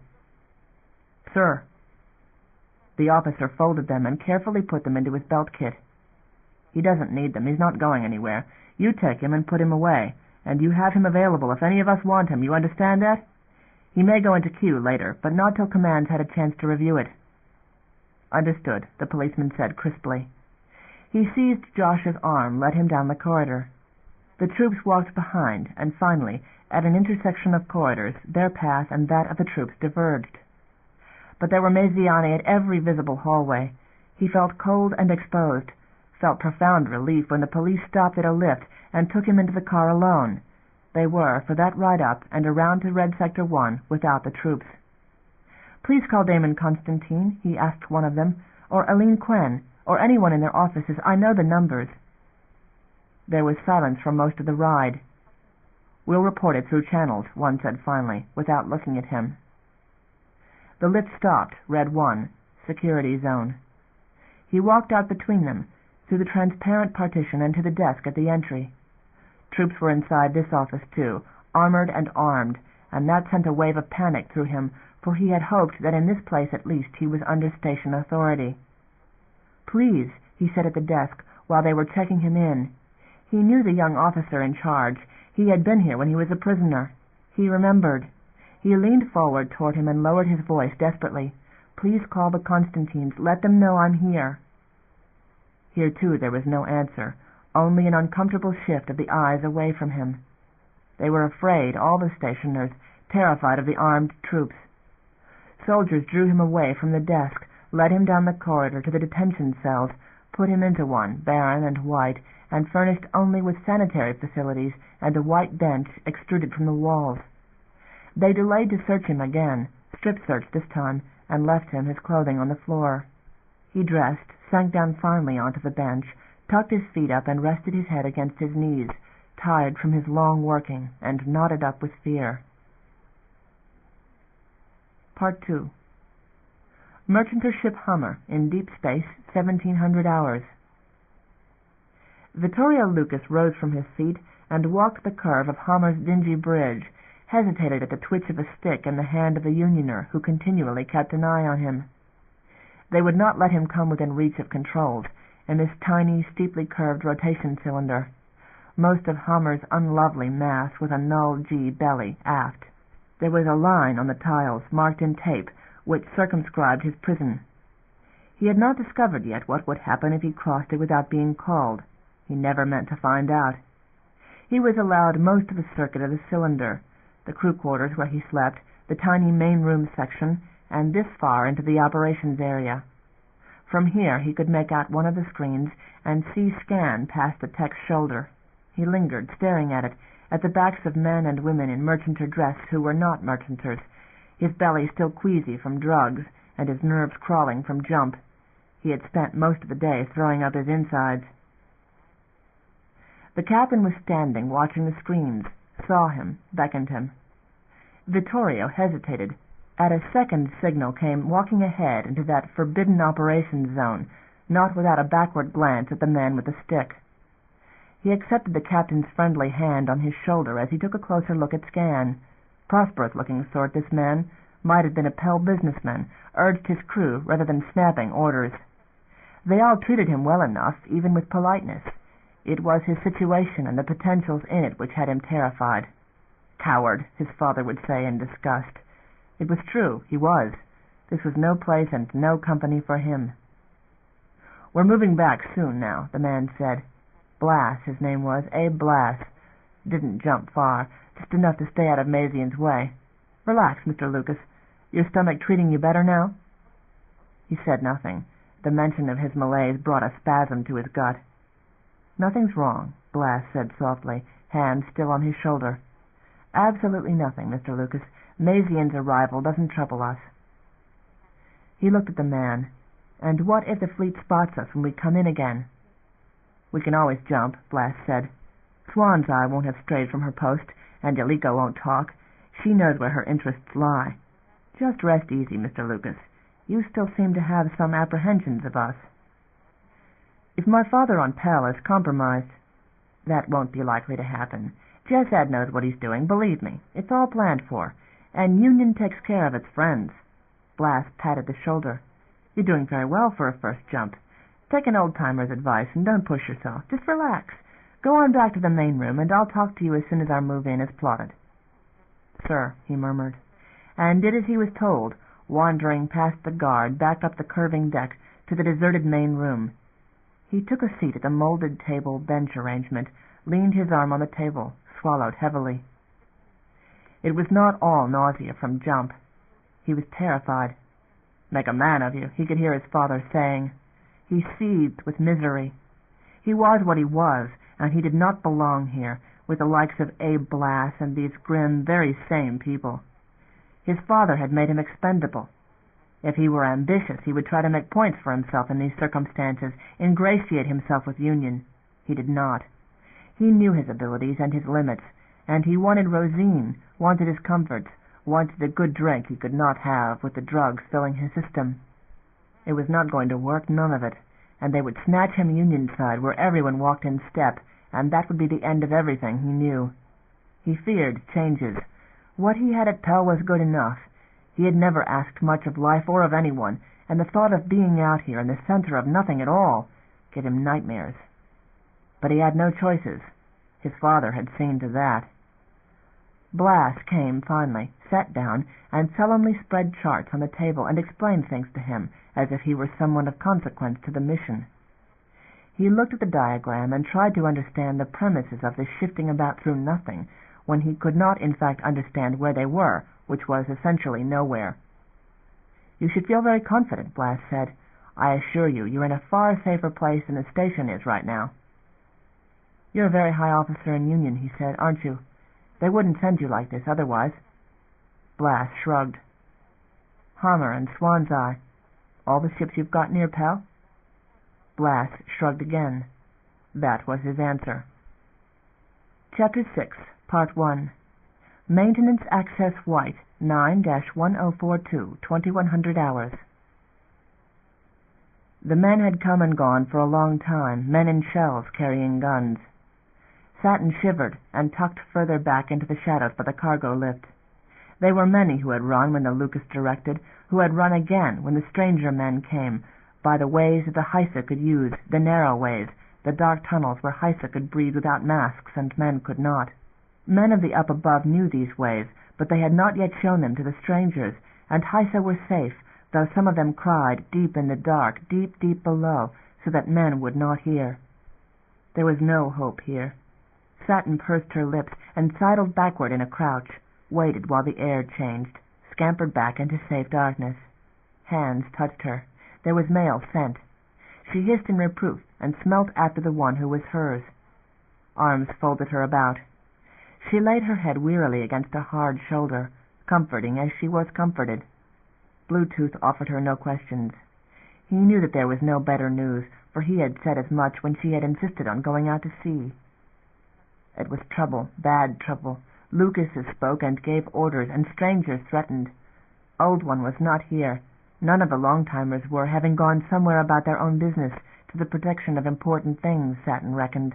"Sir." The officer folded them and carefully put them into his belt kit. "He doesn't need them. He's not going anywhere. You take him and put him away, and you have him available if any of us want him. You understand that? He may go into queue later, but not till Command's had a chance to review it." "Understood," the policeman said crisply. He seized Josh's arm, led him down the corridor. The troops walked behind, and finally, at an intersection of corridors, their path and that of the troops diverged. But there were Maziani at every visible hallway. He felt cold and exposed, felt profound relief when the police stopped at a lift and took him into the car alone. They were, for that ride up and around to Red Sector 1, without the troops. "Please call Damon Constantine," he asked one of them, "or Aline Quinn, or anyone in their offices. I know the numbers." There was silence for most of the ride. "We'll report it through channels," one said finally, without looking at him. The lift stopped, read 1, Security Zone. He walked out between them, through the transparent partition and to the desk at the entry. Troops were inside this office too, armored and armed, and that sent a wave of panic through him, for he had hoped that in this place at least he was under station authority. "Please," he said at the desk while they were checking him in. He knew the young officer in charge. He had been here when he was a prisoner. He remembered. He leaned forward toward him and lowered his voice desperately. "Please call the Constantines. Let them know I'm here." Here, too, there was no answer, only an uncomfortable shift of the eyes away from him. They were afraid, all the stationers, terrified of the armed troops. Soldiers drew him away from the desk, led him down the corridor to the detention cells, put him into one, barren and white, and furnished only with sanitary facilities and a white bench extruded from the walls. They delayed to search him again, strip-searched this time, and left him his clothing on the floor. He dressed, sank down finally onto the bench, tucked his feet up and rested his head against his knees, tired from his long working, and knotted up with fear. Part 2. Mercanter ship Hummer, in deep space, 1700 hours. Vittorio Lucas rose from his seat and walked the curve of Hummer's dingy bridge, hesitated at the twitch of a stick in the hand of a unioner who continually kept an eye on him. They would not let him come within reach of controls in this tiny, steeply curved rotation cylinder. Most of Hummer's unlovely mass was a null G belly aft. There was a line on the tiles, marked in tape, which circumscribed his prison. He had not discovered yet what would happen if he crossed it without being called. He never meant to find out. He was allowed most of the circuit of the cylinder, the crew quarters where he slept, the tiny main room section, and this far into the operations area. From here he could make out one of the screens and see scan past the tech's shoulder. He lingered, staring at it, at the backs of men and women in mercanter dress who were not mercanters, his belly still queasy from drugs and his nerves crawling from jump. He had spent most of the day throwing up his insides. The captain was standing, watching the screens, saw him, beckoned him. Vittorio hesitated. At a second signal came walking ahead into that forbidden operations zone, not without a backward glance at the man with the stick. He accepted the captain's friendly hand on his shoulder as he took a closer look at scan. Prosperous-looking sort, this man. Might have been a Pell businessman, urged his crew rather than snapping orders. They all treated him well enough, even with politeness. It was his situation and the potentials in it which had him terrified. Coward, his father would say in disgust. It was true, he was. This was no place and no company for him. "We're moving back soon now," the man said. Blass, his name was, Abe Blass. Didn't jump far, just enough to stay out of Mazian's way. "Relax, Mr. Lucas. Your stomach treating you better now?" He said nothing. The mention of his malaise brought a spasm to his gut. "Nothing's wrong," Blass said softly, hand still on his shoulder. "Absolutely nothing, Mr. Lucas. Mazian's arrival doesn't trouble us." He looked at the man. "And what if the fleet spots us when we come in again?" "We can always jump," Blass said. "Swan's Eye won't have strayed from her post, and Yelika won't talk. She knows where her interests lie. Just rest easy, Mr. Lucas. You still seem to have some apprehensions of us." "If my father on Pell is compromised—" "That won't be likely to happen. Jess Ed knows what he's doing, believe me. It's all planned for. And Union takes care of its friends." Blass patted the shoulder. "You're doing very well for a first jump. Take an old-timer's advice and don't push yourself. Just relax. Go on back to the main room, and I'll talk to you as soon as our move-in is plotted." "Sir," he murmured, and did as he was told, wandering past the guard, back up the curving deck to the deserted main room. He took a seat at the molded table bench arrangement, leaned his arm on the table, swallowed heavily. It was not all nausea from jump. He was terrified. "Make a man of you," he could hear his father saying. He seethed with misery. He was what he was, and he did not belong here, with the likes of Abe Blass and these grim, very same people. His father had made him expendable. If he were ambitious, he would try to make points for himself in these circumstances, ingratiate himself with Union. He did not. He knew his abilities and his limits, and he wanted Rosine, wanted his comforts, wanted the good drink he could not have with the drugs filling his system. It was not going to work, none of it, and they would snatch him Union side where everyone walked in step, and that would be the end of everything, he knew. He feared changes. What he had at Pell was good enough. He had never asked much of life or of anyone, and the thought of being out here in the center of nothing at all gave him nightmares. But he had no choices. His father had seen to that. Blass came finally, sat down, and solemnly spread charts on the table and explained things to him as if he were someone of consequence to the mission. He looked at the diagram and tried to understand the premises of this shifting about through nothing, when he could not in fact understand where they were, which was essentially nowhere. "You should feel very confident," Blass said. "I assure you, you're in a far safer place than the station is right now." "You're a very high officer in Union," he said, "aren't you? They wouldn't send you like this otherwise." Blass shrugged. "Hummer and Swan's Eye. All the ships you've got near Pell?" Blass shrugged again. That was his answer. Chapter 6, Part 1. Maintenance access white, 9-1042, 2100 hours. The men had come and gone for a long time, men in shells carrying guns. Satin shivered and tucked further back into the shadows by the cargo lift. There were many who had run when the Lucas directed, who had run again when the stranger men came, by the ways that the Heisa could use, the narrow ways, the dark tunnels where Heisa could breathe without masks and men could not. Men of the up above knew these ways, but they had not yet shown them to the strangers, and Heisa were safe, though some of them cried deep in the dark, deep, deep below, so that men would not hear. There was no hope here. Satin pursed her lips and sidled backward in a crouch, waited while the air changed, scampered back into safe darkness. Hands touched her. There was mail sent. She hissed in reproof and smelt after the one who was hers. Arms folded her about. She laid her head wearily against a hard shoulder, comforting as she was comforted. Bluetooth offered her no questions. He knew that there was no better news, for he had said as much when she had insisted on going out to sea. It was trouble, bad trouble. Lucases spoke and gave orders, and strangers threatened. Old One was not here. None of the long-timers were, having gone somewhere about their own business, to the protection of important things, Satin reckoned,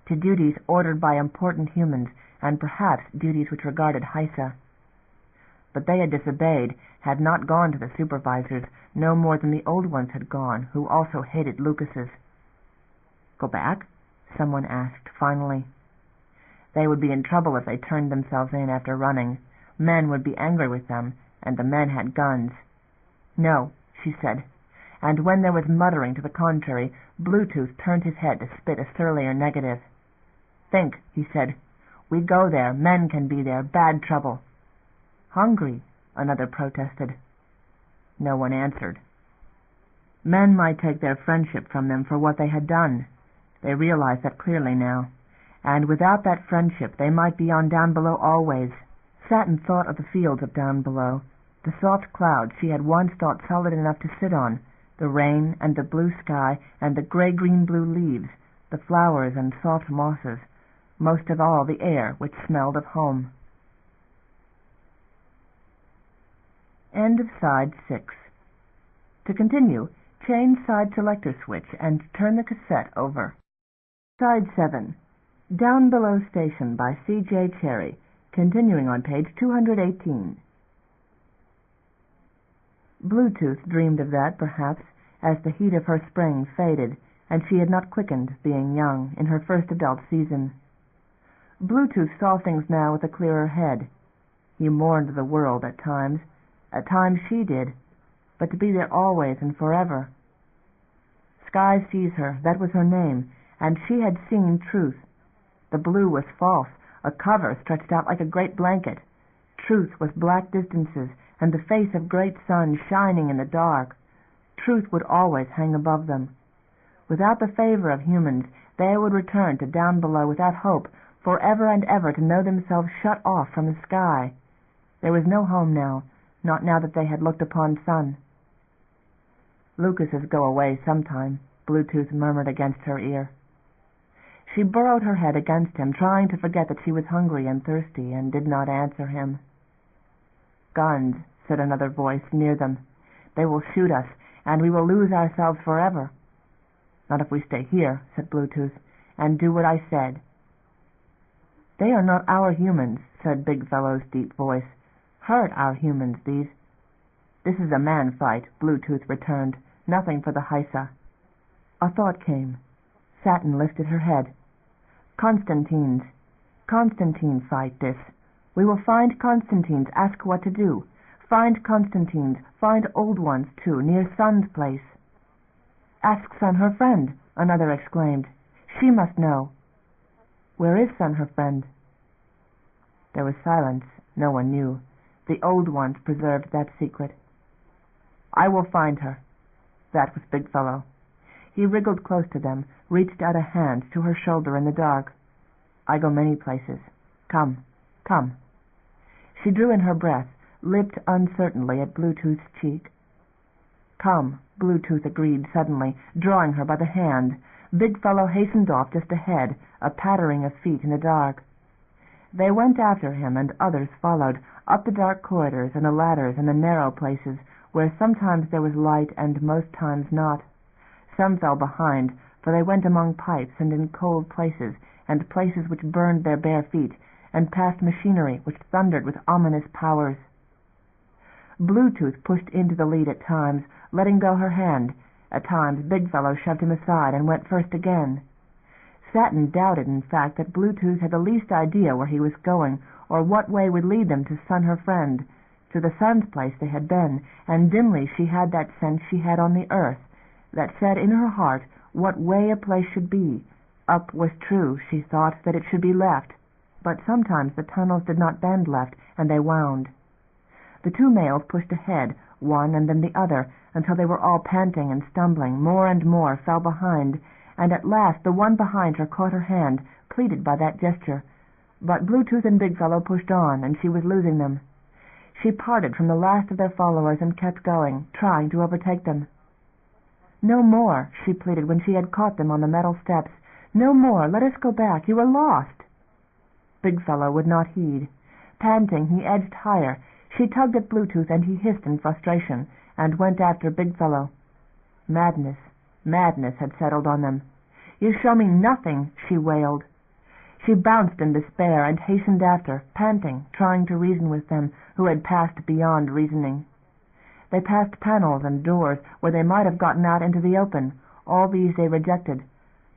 to duties ordered by important humans, and perhaps duties which regarded Heisa. But they had disobeyed, had not gone to the supervisors, no more than the old ones had gone, who also hated Lucases. Go back? Someone asked, finally. They would be in trouble if they turned themselves in after running. Men would be angry with them, and the men had guns. No, she said, and when there was muttering to the contrary, Bluetooth turned his head to spit a surlier negative. Think, he said. We go there, men can be there, bad trouble. Hungry, another protested. No one answered. Men might take their friendship from them for what they had done. They realized that clearly now. And without that friendship they might be on Downbelow always. Satin thought of the fields of Downbelow, the soft clouds she had once thought solid enough to sit on, the rain and the blue sky and the grey-green-blue leaves, the flowers and soft mosses, most of all the air which smelled of home. End of side 6. To continue, change side selector switch and turn the cassette over. Side 7. Downbelow Station by C.J. Cherryh, continuing on page 218. Bluetooth dreamed of that, perhaps, as the heat of her spring faded, and she had not quickened, being young, in her first adult season. Bluetooth saw things now with a clearer head. He mourned the world at times she did, but to be there always and forever. Sky sees her, that was her name, and she had seen truth. The blue was false, a cover stretched out like a great blanket. Truth was black distances, and the face of great sun shining in the dark. Truth would always hang above them. Without the favor of humans, they would return to Downbelow without hope, for ever and ever to know themselves shut off from the sky. There was no home now, not now that they had looked upon sun. Lucases go away sometime, Bluetooth murmured against her ear. She burrowed her head against him, trying to forget that she was hungry and thirsty, and did not answer him. Guns, said another voice near them. They will shoot us, and we will lose ourselves forever. Not if we stay here, said Bluetooth, and do what I said. They are not our humans, said Big Fellow's deep voice. Hurt our humans, these. This is a man fight, Bluetooth returned. Nothing for the Heisa. A thought came. Satin lifted her head. Constantine fight this. We will find Constantines, ask what to do. Find Constantines, find old ones too, near Sun's place. Ask Sun her friend, another exclaimed. She must know. Where is Sun her friend? There was silence. No one knew. The old ones preserved that secret. I will find her. That was Big Fellow. He wriggled close to them, reached out a hand to her shoulder in the dark. I go many places. Come, come. She drew in her breath, lipped uncertainly at Bluetooth's cheek. Come, Bluetooth agreed suddenly, drawing her by the hand. Big Fellow hastened off just ahead, a pattering of feet in the dark. They went after him, and others followed, up the dark corridors and the ladders and the narrow places, where sometimes there was light and most times not. Some fell behind, for they went among pipes and in cold places, and places which burned their bare feet, and past machinery which thundered with ominous powers. Bluetooth pushed into the lead at times, letting go her hand. At times Big Fellow shoved him aside and went first again. Satin doubted, in fact, that Bluetooth had the least idea where he was going, or what way would lead them to Sun her friend, to the Sun's place they had been, and dimly she had that sense she had on the earth, that said in her heart what way a place should be. Up was true, she thought, that it should be left, but sometimes the tunnels did not bend left, and they wound. The two males pushed ahead, one and then the other, until they were all panting and stumbling, more and more fell behind, and at last the one behind her caught her hand, pleaded by that gesture. But Bluetooth and Big Fellow pushed on, and she was losing them. She parted from the last of their followers and kept going, trying to overtake them. "No more," she pleaded when she had caught them on the metal steps. "No more, let us go back, you are lost." Big Fellow would not heed. Panting, he edged higher. She tugged at Bluetooth, and he hissed in frustration, and went after Big Fellow. Madness had settled on them. "You show me nothing," she wailed. She bounced in despair and hastened after, panting, trying to reason with them who had passed beyond reasoning. They passed panels and doors where they might have gotten out into the open. All these they rejected.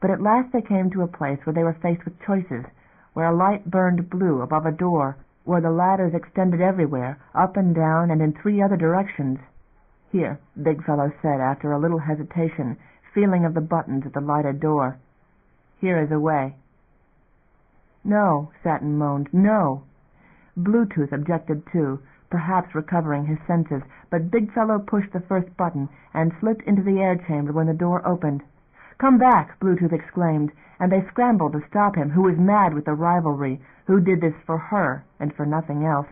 But at last they came to a place where they were faced with choices, where a light burned blue above a door, where the ladders extended everywhere, up and down and in 3 other directions. "Here," Big Fellow said after a little hesitation, feeling of the buttons at the lighted door. "Here is a way." "No," Satin moaned, "no." Bluetooth objected too, perhaps recovering his senses, but Big Fellow pushed the first button and slipped into the air chamber when the door opened. "Come back!" Bluetooth exclaimed, and they scrambled to stop him, who was mad with the rivalry, who did this for her and for nothing else.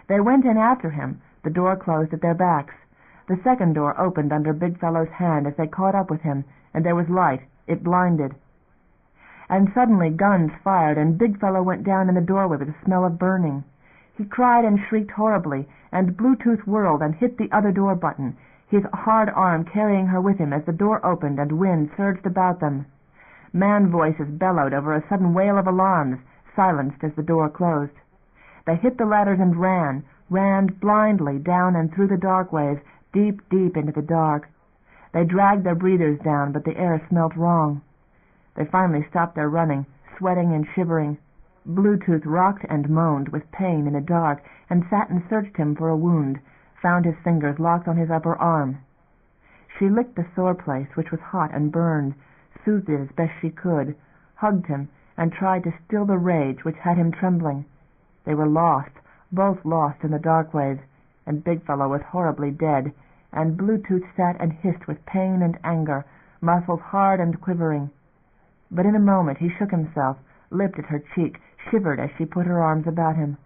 They went in after him. The door closed at their backs. The second door opened under Big Fellow's hand as they caught up with him, and there was light. It blinded. And suddenly guns fired, and Big Fellow went down in the doorway with a smell of burning. He cried and shrieked horribly, and Bluetooth whirled and hit the other door button, his hard arm carrying her with him as the door opened and wind surged about them. Man voices bellowed over a sudden wail of alarms, silenced as the door closed. They hit the ladders and ran blindly down and through the dark ways, deep into the dark. They dragged their breathers down, but the air smelt wrong. They finally stopped their running, sweating and shivering. Bluetooth rocked and moaned with pain in the dark, and Satin searched him for a wound, found his fingers locked on his upper arm. She licked the sore place, which was hot and burned, soothed it as best she could, hugged him, and tried to still the rage which had him trembling. They were lost, both lost in the dark ways, and Big Fellow was horribly dead, and Bluetooth sat and hissed with pain and anger, muscles hard and quivering. But in a moment he shook himself, lipped at her cheek, shivered as she put her arms about him.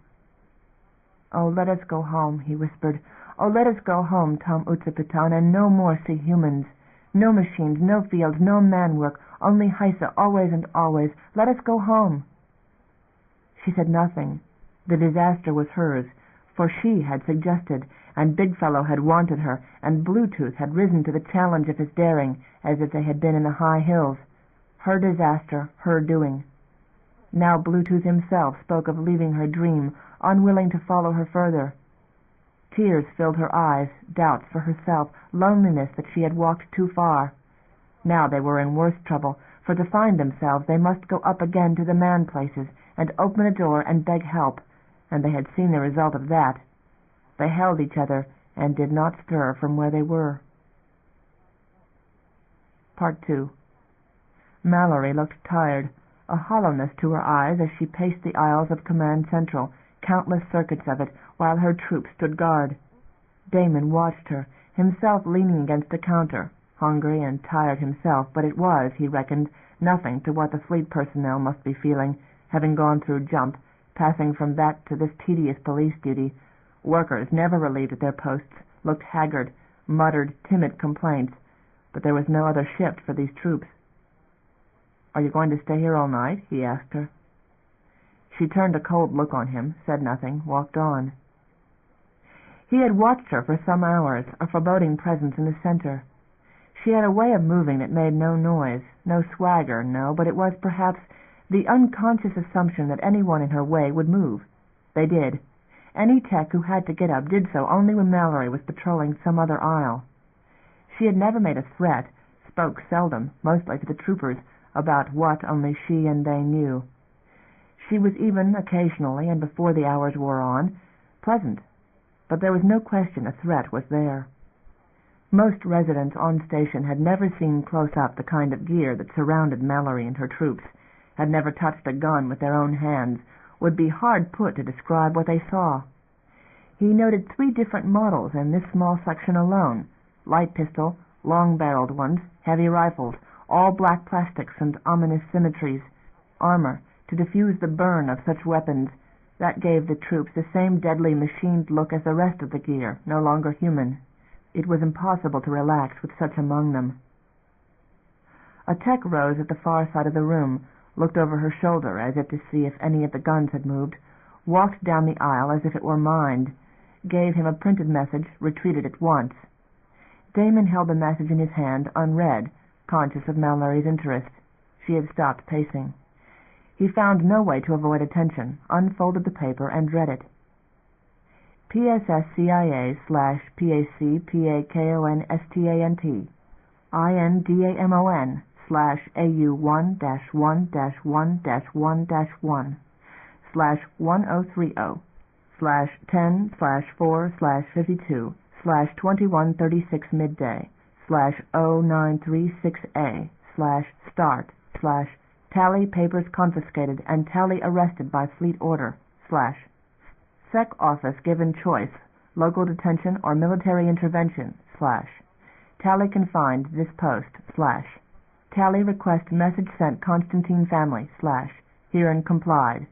"Oh, let us go home," he whispered. "Oh, let us go home, Tom Utsapitan, and no more see humans. No machines, no fields, no man work, only Heisa always and always. Let us go home." She said nothing. The disaster was hers, for she had suggested, and Big Fellow had wanted her, and Bluetooth had risen to the challenge of his daring, as if they had been in the high hills. Her disaster, her doing. Now Bluetooth himself spoke of leaving her dream, unwilling to follow her further. Tears filled her eyes, doubts for herself, loneliness that she had walked too far. Now they were in worse trouble, for to find themselves they must go up again to the man places, and open a door and beg help, and they had seen the result of that. They held each other and did not stir from where they were. Part 2. Mallory looked tired, a hollowness to her eyes as she paced the aisles of Command Central, countless circuits of it, while her troops stood guard. Damon watched her, himself leaning against the counter, hungry and tired himself, but it was, he reckoned, nothing to what the fleet personnel must be feeling, having gone through jump, passing from that to this tedious police duty. Workers, never relieved at their posts, looked haggard, muttered timid complaints, but there was no other shift for these troops. "Are you going to stay here all night?" he asked her. She turned a cold look on him, said nothing, walked on. He had watched her for some hours, a foreboding presence in the center. She had a way of moving that made no noise, no swagger, no, but it was perhaps the unconscious assumption that anyone in her way would move. They did. Any tech who had to get up did so only when Mallory was patrolling some other aisle. She had never made a threat, spoke seldom, mostly to the troopers, about what only she and they knew. She was even, occasionally, and before the hours wore on, pleasant, but there was no question a threat was there. Most residents on station had never seen close up the kind of gear that surrounded Mallory and her troops, had never touched a gun with their own hands, would be hard put to describe what they saw. He noted 3 different models in this small section alone: light pistol, long-barreled ones, heavy rifles, all black plastics and ominous symmetries, armor to diffuse the burn of such weapons. That gave the troops the same deadly machined look as the rest of the gear, no longer human. It was impossible to relax with such among them. A tech rose at the far side of the room, looked over her shoulder as if to see if any of the guns had moved, walked down the aisle as if it were mined, gave him a printed message, retreated at once. Damon held the message in his hand, unread, conscious of Mallory's interest. She had stopped pacing. He found no way to avoid attention, unfolded the paper, and read it. PSSCIA/PACON/AU1-1-1-10/10/10/10/4/52/2136 midday /0936A/start/ tally papers confiscated and tally arrested by fleet order / Sec office given choice, local detention or military intervention / tally confined this post / tally request message sent Constantine family / herein complied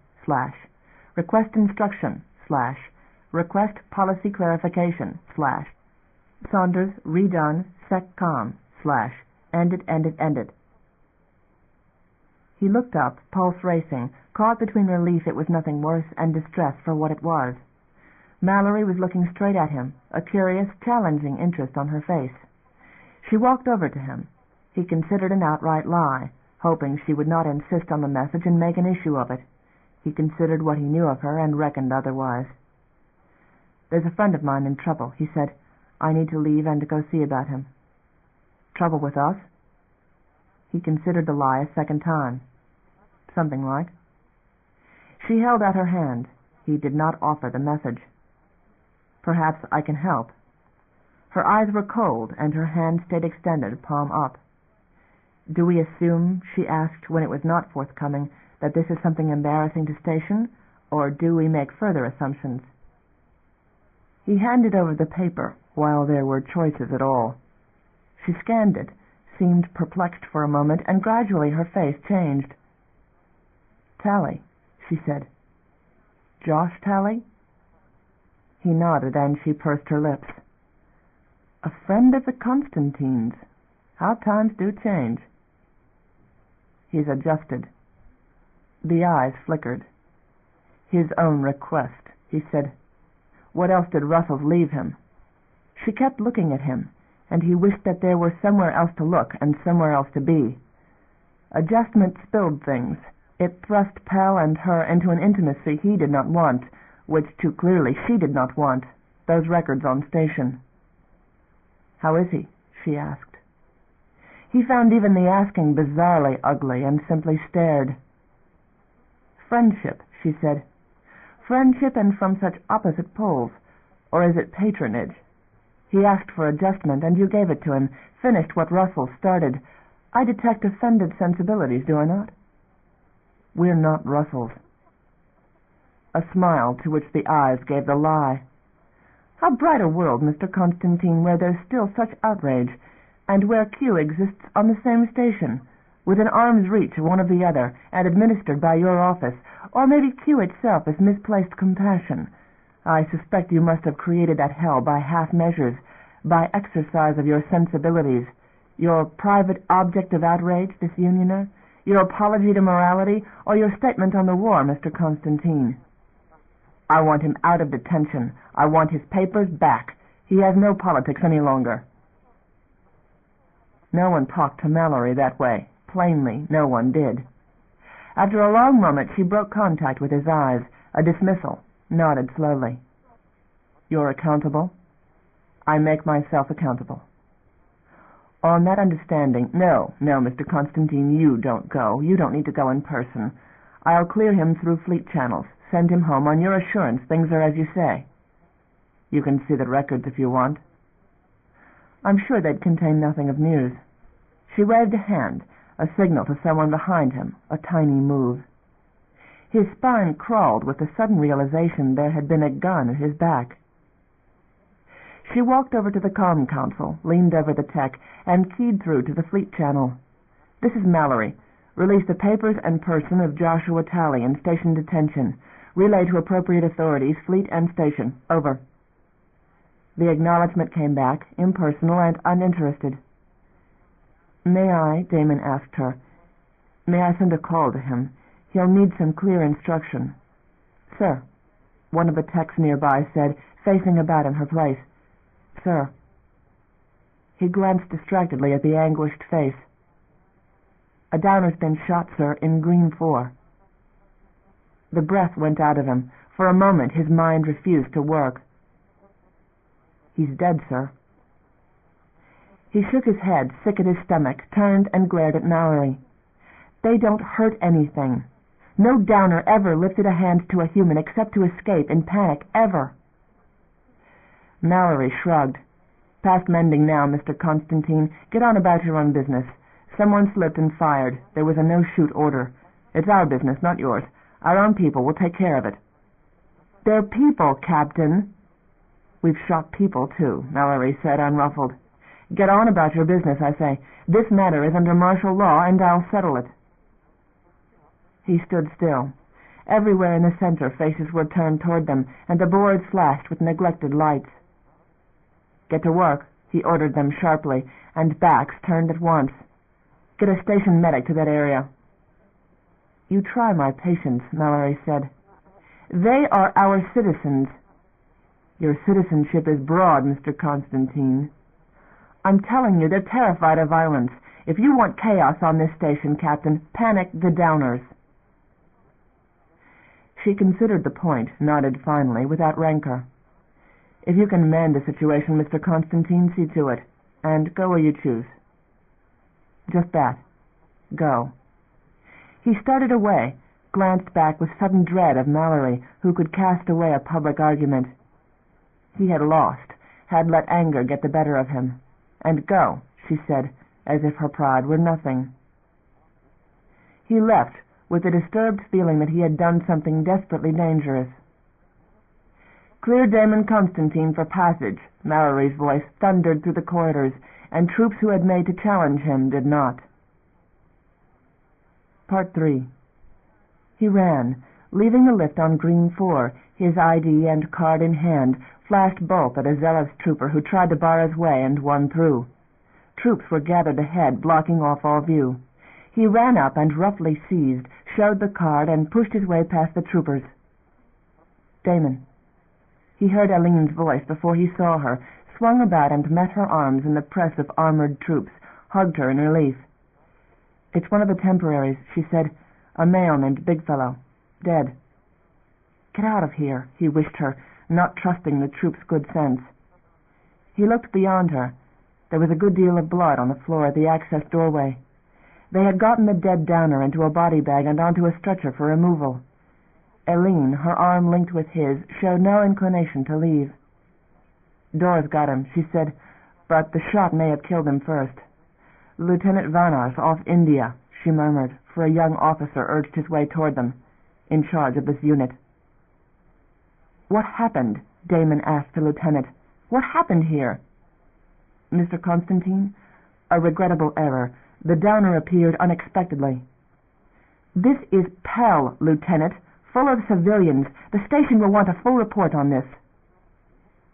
/ request instruction / request policy clarification / Saunders redone SecCom / ended. He looked up, pulse racing, caught between relief it was nothing worse and distress for what it was. Mallory was looking straight at him, a curious, challenging interest on her face. She walked over to him. He considered an outright lie, hoping she would not insist on the message and make an issue of it. He considered what he knew of her and reckoned otherwise. "There's a friend of mine in trouble," he said. "I need to leave and to go see about him." "Trouble with us?" He considered the lie a second time. "Something like." She held out her hand. He did not offer the message. "Perhaps I can help." Her eyes were cold, and her hand stayed extended, palm up. "Do we assume," she asked when it was not forthcoming, "that this is something embarrassing to station, or do we make further assumptions?" He handed over the paper, while there were choices at all. She scanned it, seemed perplexed for a moment, and gradually her face changed. "Tally," she said. "Josh Tally?" He nodded, and she pursed her lips. "A friend of the Constantines. How times do change." He's adjusted. The eyes flickered. "His own request," he said. "What else did Russell's leave him?" She kept looking at him, and he wished that there were somewhere else to look and somewhere else to be. Adjustment spilled things. It thrust Pal and her into an intimacy he did not want, which too clearly she did not want. Those records on station. "How is he?" she asked. He found even the asking bizarrely ugly and simply stared. "Friendship," she said. "Friendship, and from such opposite poles. Or is it patronage? He asked for adjustment, and you gave it to him, finished what Russell started. I detect offended sensibilities, do I not?" "We're not Russells." A smile to which the eyes gave the lie. "How bright a world, Mr. Constantine, where there's still such outrage, and where Q exists on the same station, within arm's reach one of the other, and administered by your office, or maybe Q itself is misplaced compassion. I suspect you must have created that hell by half measures, by exercise of your sensibilities, your private object of outrage, this unioner, Your apology to morality, or your statement on the war, Mr. Constantine? I want him out of detention. I want his papers back. He has no politics any longer. No one talked to Mallory that way. Plainly, no one did. After a long moment, she broke contact with his eyes, a dismissal, nodded slowly. You're accountable? I make myself accountable. On that understanding, no, Mr. Constantine, you don't go. You don't need to go in person. I'll clear him through fleet channels, send him home on your assurance things are as you say. You can see the records if you want. I'm sure they'd contain nothing of news. She waved a hand, a signal to someone behind him, a tiny move. His spine crawled with the sudden realization there had been a gun at his back. She walked over to the comm console, leaned over the tech, and keyed through to the fleet channel. This is Mallory. Release the papers and person of Joshua Talley in station detention. Relay to appropriate authorities, fleet and station. Over. The acknowledgement came back, impersonal and uninterested. May I, Damon asked her, may I send a call to him? He'll need some clear instruction. Sir, one of the techs nearby said, facing about in her place. Sir. He glanced distractedly at the anguished face. A downer's been shot, sir, in Green 4. The breath went out of him. For a moment his mind refused to work. He's dead, sir. He shook his head, sick at his stomach, turned and glared at Mallory. They don't hurt anything. No downer ever lifted a hand to a human except to escape in panic, ever. Mallory shrugged. Past mending now, Mr. Constantine. Get on about your own business. Someone slipped and fired. There was a no-shoot order. It's our business, not yours. Our own people will take care of it. They're people, Captain. We've shot people, too, Mallory said, unruffled. Get on about your business, I say. This matter is under martial law, and I'll settle it. He stood still. Everywhere in the center, faces were turned toward them, and the boards flashed with neglected lights. Get to work, he ordered them sharply, and backs turned at once. Get a station medic to that area. You try my patience, Mallory said. They are our citizens. Your citizenship is broad, Mr. Constantine. I'm telling you, they're terrified of violence. If you want chaos on this station, Captain, panic the downers. She considered the point, nodded finally, without rancor. If you can mend the situation, Mr. Constantine, see to it. And go where you choose. Just that. Go. He started away, glanced back with sudden dread of Mallory, who could cast away a public argument. He had lost, had let anger get the better of him. And go, she said, as if her pride were nothing. He left, with a disturbed feeling that he had done something desperately dangerous. Clear Damon Constantine for passage, Mallory's voice thundered through the corridors, and troops who had made to challenge him did not. Part 3. He ran, leaving the lift on Green 4, his ID and card in hand, flashed both at a zealous trooper who tried to bar his way and won through. Troops were gathered ahead, blocking off all view. He ran up and roughly seized, showed the card, and pushed his way past the troopers. Damon. He heard Aline's voice before he saw her, swung about and met her arms in the press of armored troops, hugged her in relief. It's one of the temporaries, she said, a male named Bigfellow. Dead. Get out of here, he wished her, not trusting the troops' good sense. He looked beyond her. There was a good deal of blood on the floor at the access doorway. They had gotten the dead downer into a body bag and onto a stretcher for removal. Aline, her arm linked with his, showed no inclination to leave. Dora's got him, she said, but the shot may have killed him first. Lieutenant Vanas, off India, she murmured, for a young officer urged his way toward them, in charge of this unit. What happened? Damon asked the lieutenant. What happened here? Mr. Constantine, a regrettable error. The downer appeared unexpectedly. This is Pell, Lieutenant, full of civilians. The station will want a full report on this.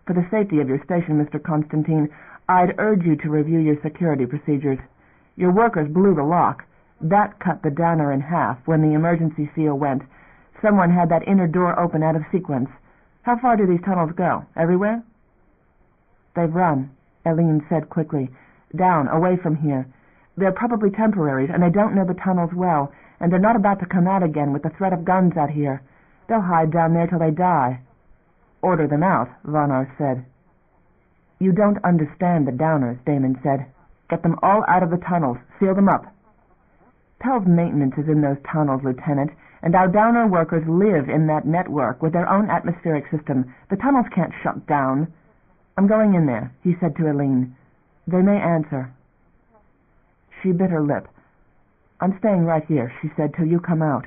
For the safety of your station, Mr. Constantine, I'd urge you to review your security procedures. Your workers blew the lock. That cut the downer in half when the emergency seal went. Someone had that inner door open out of sequence. How far do these tunnels go? Everywhere? They've run, Eileen said quickly. Down, away from here. They're probably temporaries, and they don't know the tunnels well, and they're not about to come out again with the threat of guns out here. They'll hide down there till they die. Order them out, Vonnar said. You don't understand the downers, Damon said. Get them all out of the tunnels. Seal them up. Pell's maintenance is in those tunnels, Lieutenant, and our downer workers live in that network with their own atmospheric system. The tunnels can't shut down. I'm going in there, he said to Eileen. They may answer. She bit her lip. I'm staying right here, she said, till you come out.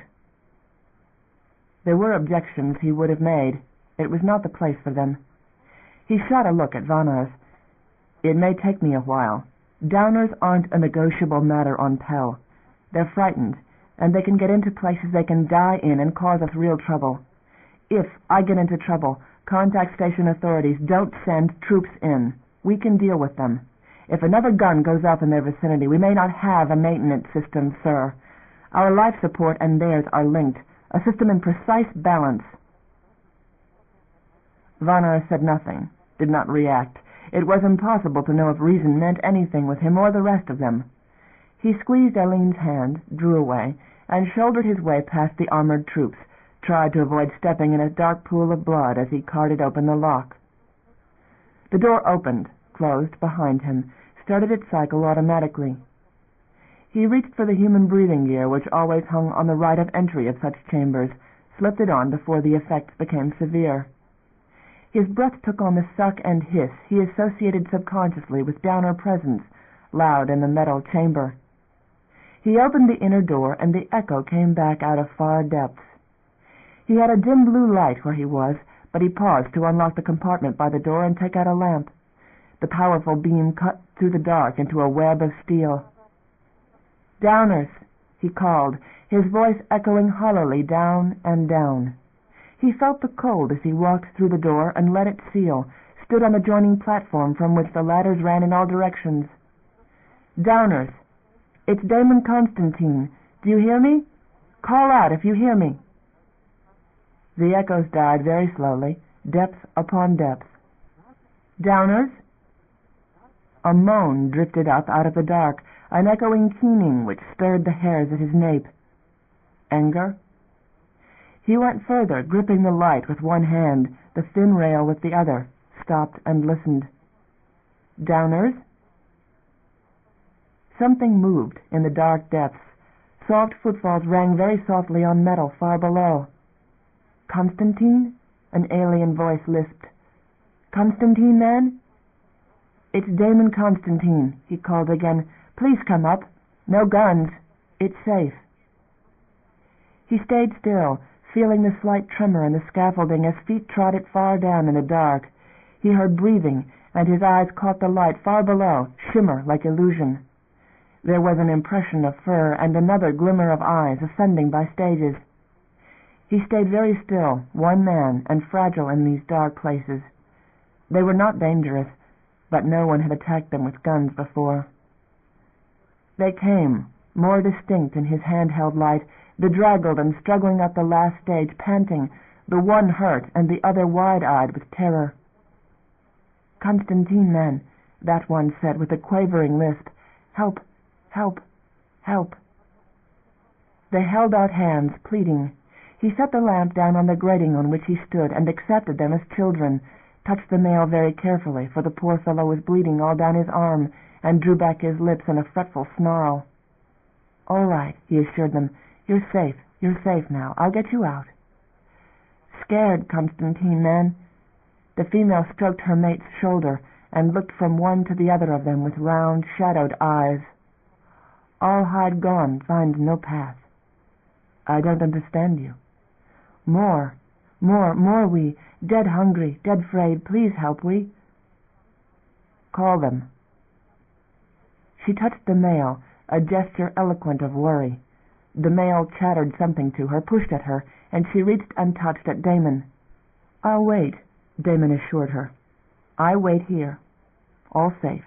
There were objections he would have made. It was not the place for them. He shot a look at Vonnar. It may take me a while. Downers aren't a negotiable matter on Pell. They're frightened, and they can get into places they can die in and cause us real trouble. If I get into trouble, contact station authorities. Don't send troops in. We can deal with them. If another gun goes off in their vicinity, we may not have a maintenance system, sir. Our life support and theirs are linked, a system in precise balance. Vonnar said nothing, did not react. It was impossible to know if reason meant anything with him or the rest of them. He squeezed Eileen's hand, drew away, and shouldered his way past the armored troops, tried to avoid stepping in a dark pool of blood as he carted open the lock. The door opened, closed behind him, started its cycle automatically. He reached for the human breathing gear which always hung on the right of entry of such chambers, slipped it on before the effects became severe. His breath took on the suck and hiss he associated subconsciously with downer presence, loud in the metal chamber. He opened the inner door, and the echo came back out of far depths. He had a dim blue light where he was, but he paused to unlock the compartment by the door and take out a lamp. The powerful beam cut through the dark into a web of steel. "Downers," he called, his voice echoing hollowly down and down. He felt the cold as he walked through the door and let it seal, stood on the joining platform from which the ladders ran in all directions. "Downers, it's Damon Constantine. Do you hear me? Call out if you hear me." The echoes died very slowly, depth upon depth. "Downers?" A moan drifted up out of the dark, an echoing keening which stirred the hairs at his nape. Anger? He went further, gripping the light with one hand, the thin rail with the other, stopped and listened. "Downers?" Something moved in the dark depths. Soft footfalls rang very softly on metal far below. "Constantine?" An alien voice lisped. "Constantine, man?" "It's Damon Constantine," he called again. "Please come up. No guns. It's safe." He stayed still, feeling the slight tremor in the scaffolding as feet trotted far down in the dark. He heard breathing, and his eyes caught the light far below, shimmer like illusion. There was an impression of fur and another glimmer of eyes ascending by stages. He stayed very still, one man, and fragile in these dark places. They were not dangerous, but no one had attacked them with guns before. They came, more distinct in his handheld light, bedraggled and struggling up the last stage, panting, the one hurt and the other wide-eyed with terror. "Constantine, man," that one said with a quavering lisp. "Help, help, help." They held out hands, pleading. He set the lamp down on the grating on which he stood and accepted them as children, touched the male very carefully, for the poor fellow was bleeding all down his arm, and drew back his lips in a fretful snarl. "All right," he assured them. You're safe now. I'll get you out." "Scared, Constantine, man." The female stroked her mate's shoulder and looked from one to the other of them with round, shadowed eyes. "All hide gone, find no path." "I don't understand you." More we. Dead hungry, dead fraid. Please help we." "Call them." She touched the male, a gesture eloquent of worry. The male chattered something to her, pushed at her, and she reached untouched at Damon. "I'll wait," Damon assured her. "I wait here. All safe."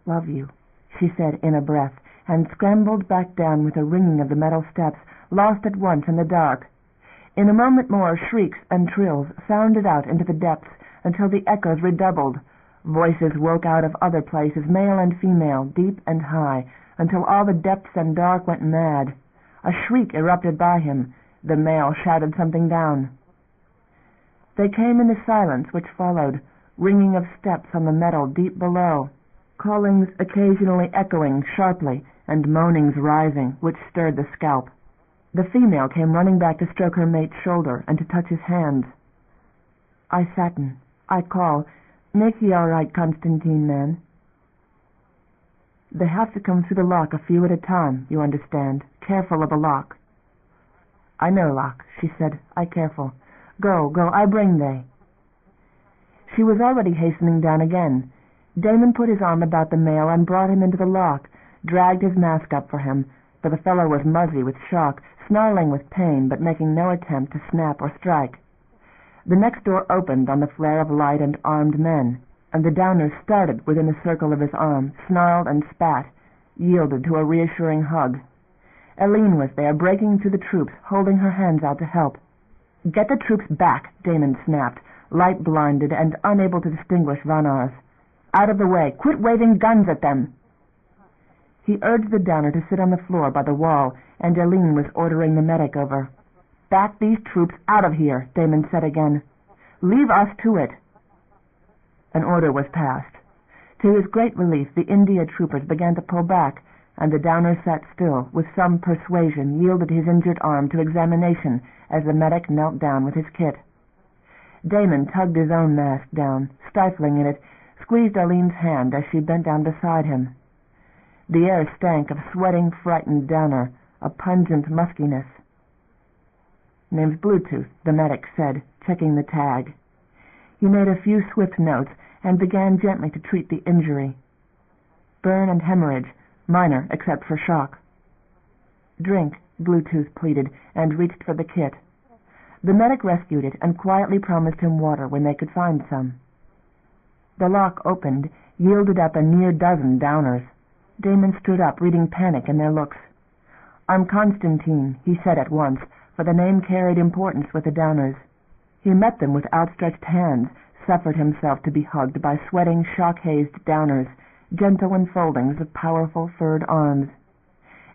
"Love you," she said in a breath, and scrambled back down with a ringing of the metal steps, lost at once in the dark. In a moment more, shrieks and trills sounded out into the depths until the echoes redoubled. Voices woke out of other places, male and female, deep and high, until all the depths and dark went mad. A shriek erupted by him. The male shouted something down. They came in the silence which followed, ringing of steps on the metal deep below, callings occasionally echoing sharply, and moanings rising, which stirred the scalp. The female came running back to stroke her mate's shoulder and to touch his hands. "I Satin. I call. Make ye all right, Constantine, man." "They have to come through the lock a few at a time, you understand. Careful of the lock." "I know lock," she said. "I careful. Go, go, I bring they." She was already hastening down again. Damon put his arm about the male and brought him into the lock, dragged his mask up for him, for the fellow was muzzy with shock, snarling with pain, but making no attempt to snap or strike. The next door opened on the flare of light and armed men, and the downers started within the circle of his arm, snarled and spat, yielded to a reassuring hug. Eileen was there, breaking through the troops, holding her hands out to help. "Get the troops back," Damon snapped, light-blinded and unable to distinguish Vanars. "Out of the way! Quit waving guns at them!" He urged the downer to sit on the floor by the wall, and Eileen was ordering the medic over. "Back these troops out of here," Damon said again. "Leave us to it." An order was passed. To his great relief, the India troopers began to pull back, and the downer sat still, with some persuasion yielded his injured arm to examination as the medic knelt down with his kit. Damon tugged his own mask down, stifling in it, squeezed Eileen's hand as she bent down beside him. The air stank of sweating, frightened downer, a pungent muskiness. "Name's Bluetooth," the medic said, checking the tag. He made a few swift notes and began gently to treat the injury. "Burn and hemorrhage, minor except for shock." "Drink," Bluetooth pleaded, and reached for the kit. The medic rescued it and quietly promised him water when they could find some. The lock opened, yielded up a near dozen downers. Damon stood up, reading panic in their looks. "I'm Constantine," he said at once, for the name carried importance with the downers. He met them with outstretched hands, suffered himself to be hugged by sweating, shock-hazed downers, gentle enfoldings of powerful furred arms.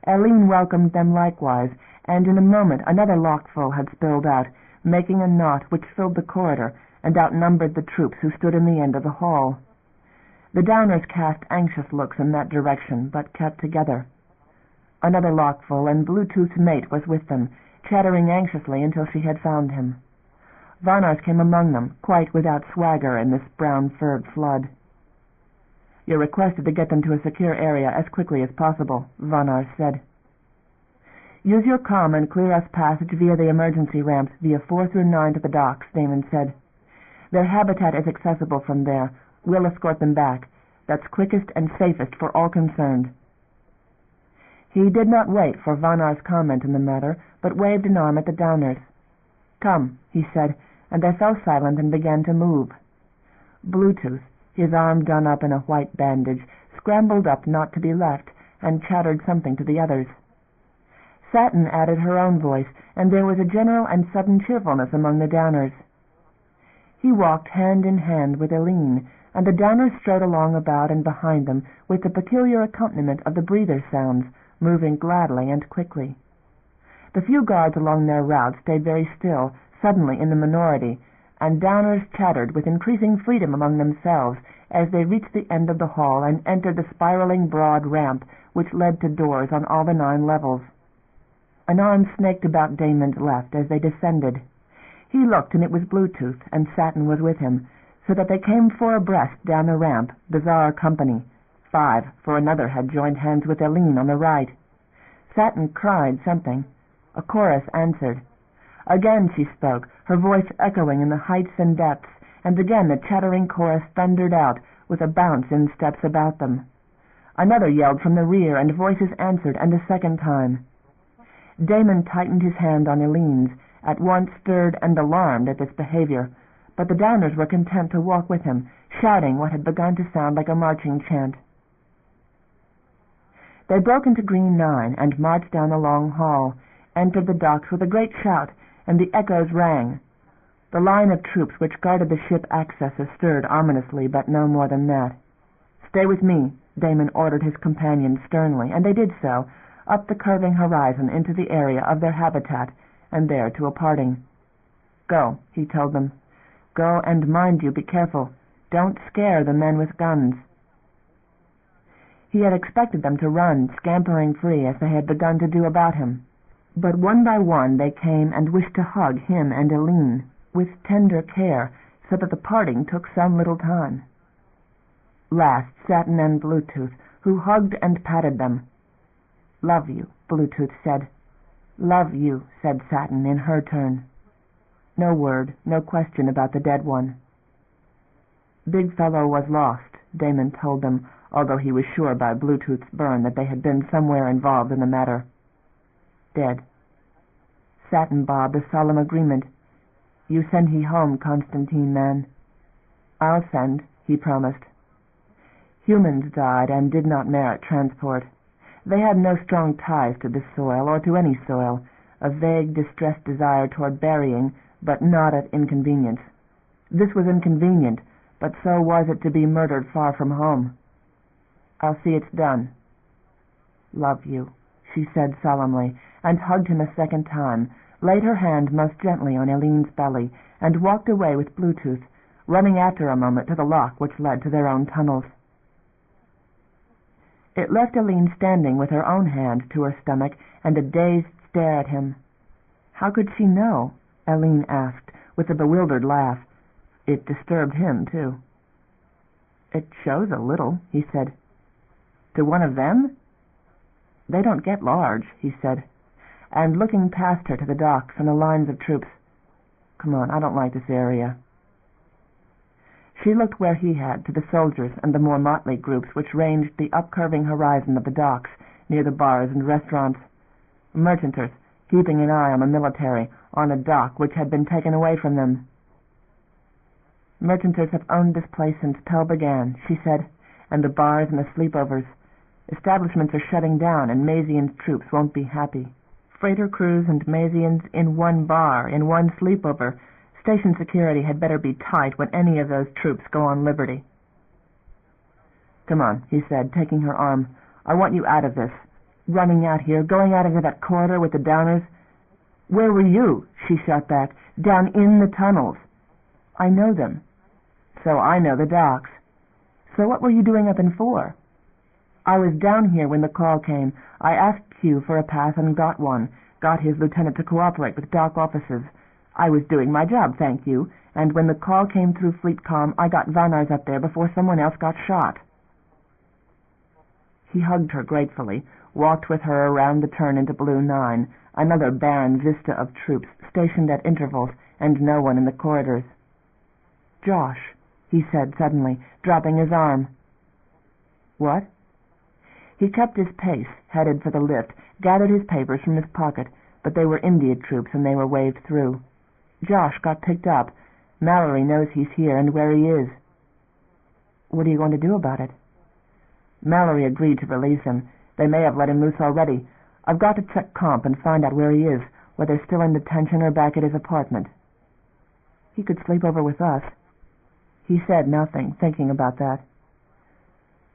Eileen welcomed them likewise, and in a moment another lockful had spilled out, making a knot which filled the corridor and outnumbered the troops who stood in the end of the hall. The downers cast anxious looks in that direction, but kept together. Another lockful, and Bluetooth's mate was with them, chattering anxiously until she had found him. Vanars came among them, quite without swagger in this brown-furred flood. "You're requested to get them to a secure area as quickly as possible," Vanars said. "Use your comm and clear us passage via the emergency ramps via 4 through 9 to the docks," Damon said. "Their habitat is accessible from there. We'll escort them back. That's quickest and safest for all concerned." He did not wait for Vanar's comment in the matter, but waved an arm at the downers. "Come," he said, and they fell silent and began to move. Bluetooth, his arm done up in a white bandage, scrambled up not to be left, and chattered something to the others. Satin added her own voice, and there was a general and sudden cheerfulness among the downers. He walked hand in hand with Eileen, and the downers strode along about and behind them with the peculiar accompaniment of the breather sounds, moving gladly and quickly. The few guards along their route stayed very still, suddenly in the minority, and downers chattered with increasing freedom among themselves as they reached the end of the hall and entered the spiraling broad ramp which led to doors on all the 9 levels. An arm snaked about Damon's left as they descended. He looked, and it was Bluetooth, and Satin was with him, so that they came 4 abreast down the ramp, bizarre company. 5, for another had joined hands with Eileen on the right. Satin cried something. A chorus answered. Again she spoke, her voice echoing in the heights and depths, and again the chattering chorus thundered out, with a bounce in steps about them. Another yelled from the rear, and voices answered, and a second time. Damon tightened his hand on Eileen's, at once stirred and alarmed at this behavior, but the downers were content to walk with him, shouting what had begun to sound like a marching chant. They broke into Green 9 and marched down the long hall, entered the docks with a great shout, and the echoes rang. The line of troops which guarded the ship accesses stirred ominously, but no more than that. "Stay with me," Damon ordered his companions sternly, and they did so, up the curving horizon into the area of their habitat, and there to a parting. "Go," he told them. "Go, and mind you, be careful. Don't scare the men with guns." He had expected them to run, scampering free as they had begun to do about him. But one by one they came and wished to hug him and Eileen, with tender care, so that the parting took some little time. Last, Satin and Bluetooth, who hugged and patted them. "Love you," Bluetooth said. "Love you," said Satin in her turn. No word, no question about the dead one. Big Fellow was lost, Damon told them, although he was sure by Bluetooth's burn that they had been somewhere involved in the matter. Dead. Satin bobbed a solemn agreement. "You send he home, Constantine, man." "I'll send," he promised. Humans died and did not merit transport. They had no strong ties to this soil or to any soil, a vague, distressed desire toward burying, but not at inconvenience. This was inconvenient, but so was it to be murdered far from home. "I'll see it's done." "Love you," she said solemnly, and hugged him a second time, laid her hand most gently on Eileen's belly, and walked away with Bluetooth, running after a moment to the lock which led to their own tunnels. It left Eileen standing with her own hand to her stomach and a dazed stare at him. How could she know? Eileen asked, with a bewildered laugh. It disturbed him, too. "It shows a little," he said. "To one of them?" "They don't get large," he said, and looking past her to the docks and the lines of troops. "Come on, I don't like this area." She looked where he had, to the soldiers and the more motley groups which ranged the up-curving horizon of the docks, near the bars and restaurants. Merchanters, keeping an eye on the military, on a dock which had been taken away from them. "Merchanters have owned this place since Pell began," she said, "and the bars and the sleepovers. Establishments are shutting down, and Mazian's troops won't be happy. Freighter crews and Mazians in one bar, in one sleepover. Station security had better be tight when any of those troops go on liberty." "Come on," he said, taking her arm. "I want you out of this. Running out here, going out into that corridor with the downers." "Where were you?" she shot back. "Down in the tunnels." "I know them." "So I know the docks." "So what were you doing up in 4? "I was down here when the call came. I asked Q for a pass and got one. Got his lieutenant to cooperate with dock officers. I was doing my job, thank you, and when the call came through Fleetcom, I got Vanars up there before someone else got shot." He hugged her gratefully, walked with her around the turn into Blue 9, another barren vista of troops stationed at intervals, and no one in the corridors. "Josh," he said suddenly, dropping his arm. "What?" He kept his pace, headed for the lift, gathered his papers from his pocket, but they were India troops and they were waved through. "Josh got picked up. Mallory knows he's here and where he is." "What are you going to do about it?" "Mallory agreed to release him. They may have let him loose already. I've got to check comp and find out where he is, whether still in detention or back at his apartment." "He could sleep over with us." He said nothing, thinking about that.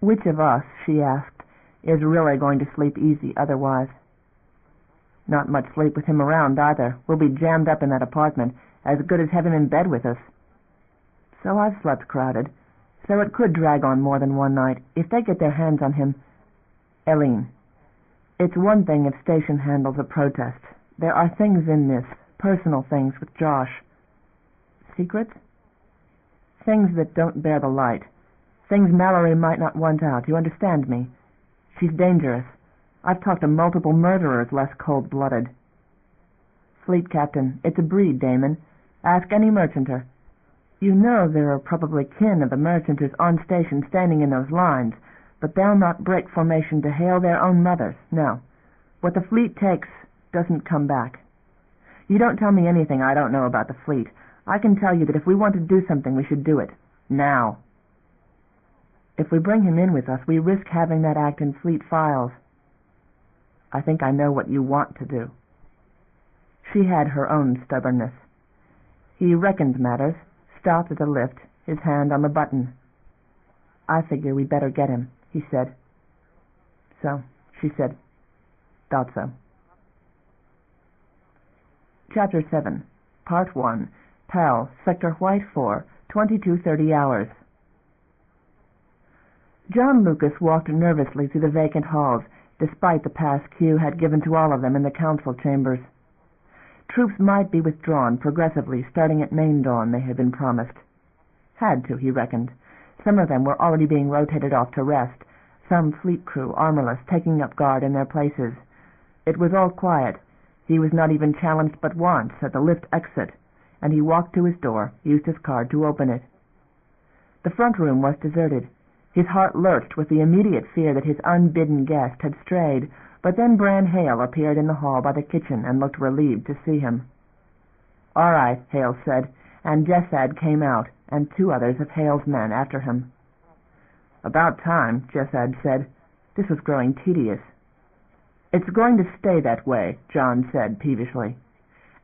"Which of us," she asked, "is really going to sleep easy otherwise?" "Not much sleep with him around, either. We'll be jammed up in that apartment. As good as have him in bed with us." "So I've slept crowded. So it could drag on more than one night. If they get their hands on him—" "Eileen, it's one thing if Station handles a protest. There are things in this, personal things with Josh." "Secrets?" "Things that don't bear the light. Things Mallory might not want out. You understand me? She's dangerous. I've talked to multiple murderers less cold-blooded." "Fleet captain. It's a breed, Damon. Ask any merchanter. You know there are probably kin of the merchanters on station standing in those lines, but they'll not break formation to hail their own mothers. No. What the fleet takes doesn't come back. You don't tell me anything I don't know about the fleet. I can tell you that if we want to do something, we should do it. Now. If we bring him in with us, we risk having that act in fleet files." I think I know what you want to do." She had her own stubbornness. He reckoned matters, stopped at the lift, his hand on the button. "I figure we'd better get him," he said. "So," she said. "Thought so." Chapter 7, Part 1, PAL, Sector White 4, 22:30 hours. John Lucas walked nervously through the vacant halls, despite the pass Q had given to all of them in the council chambers. Troops might be withdrawn progressively, starting at main dawn, they had been promised. Had to, he reckoned. Some of them were already being rotated off to rest, some fleet crew, armorless, taking up guard in their places. It was all quiet. He was not even challenged but once at the lift exit, and he walked to his door, used his card to open it. The front room was deserted. His heart lurched with the immediate fear that his unbidden guest had strayed, but then Bran Hale appeared in the hall by the kitchen and looked relieved to see him. "All right," Hale said, and Jessad came out, and 2 others of Hale's men after him. "About time," Jessad said. This was growing tedious. "It's going to stay that way," John said peevishly.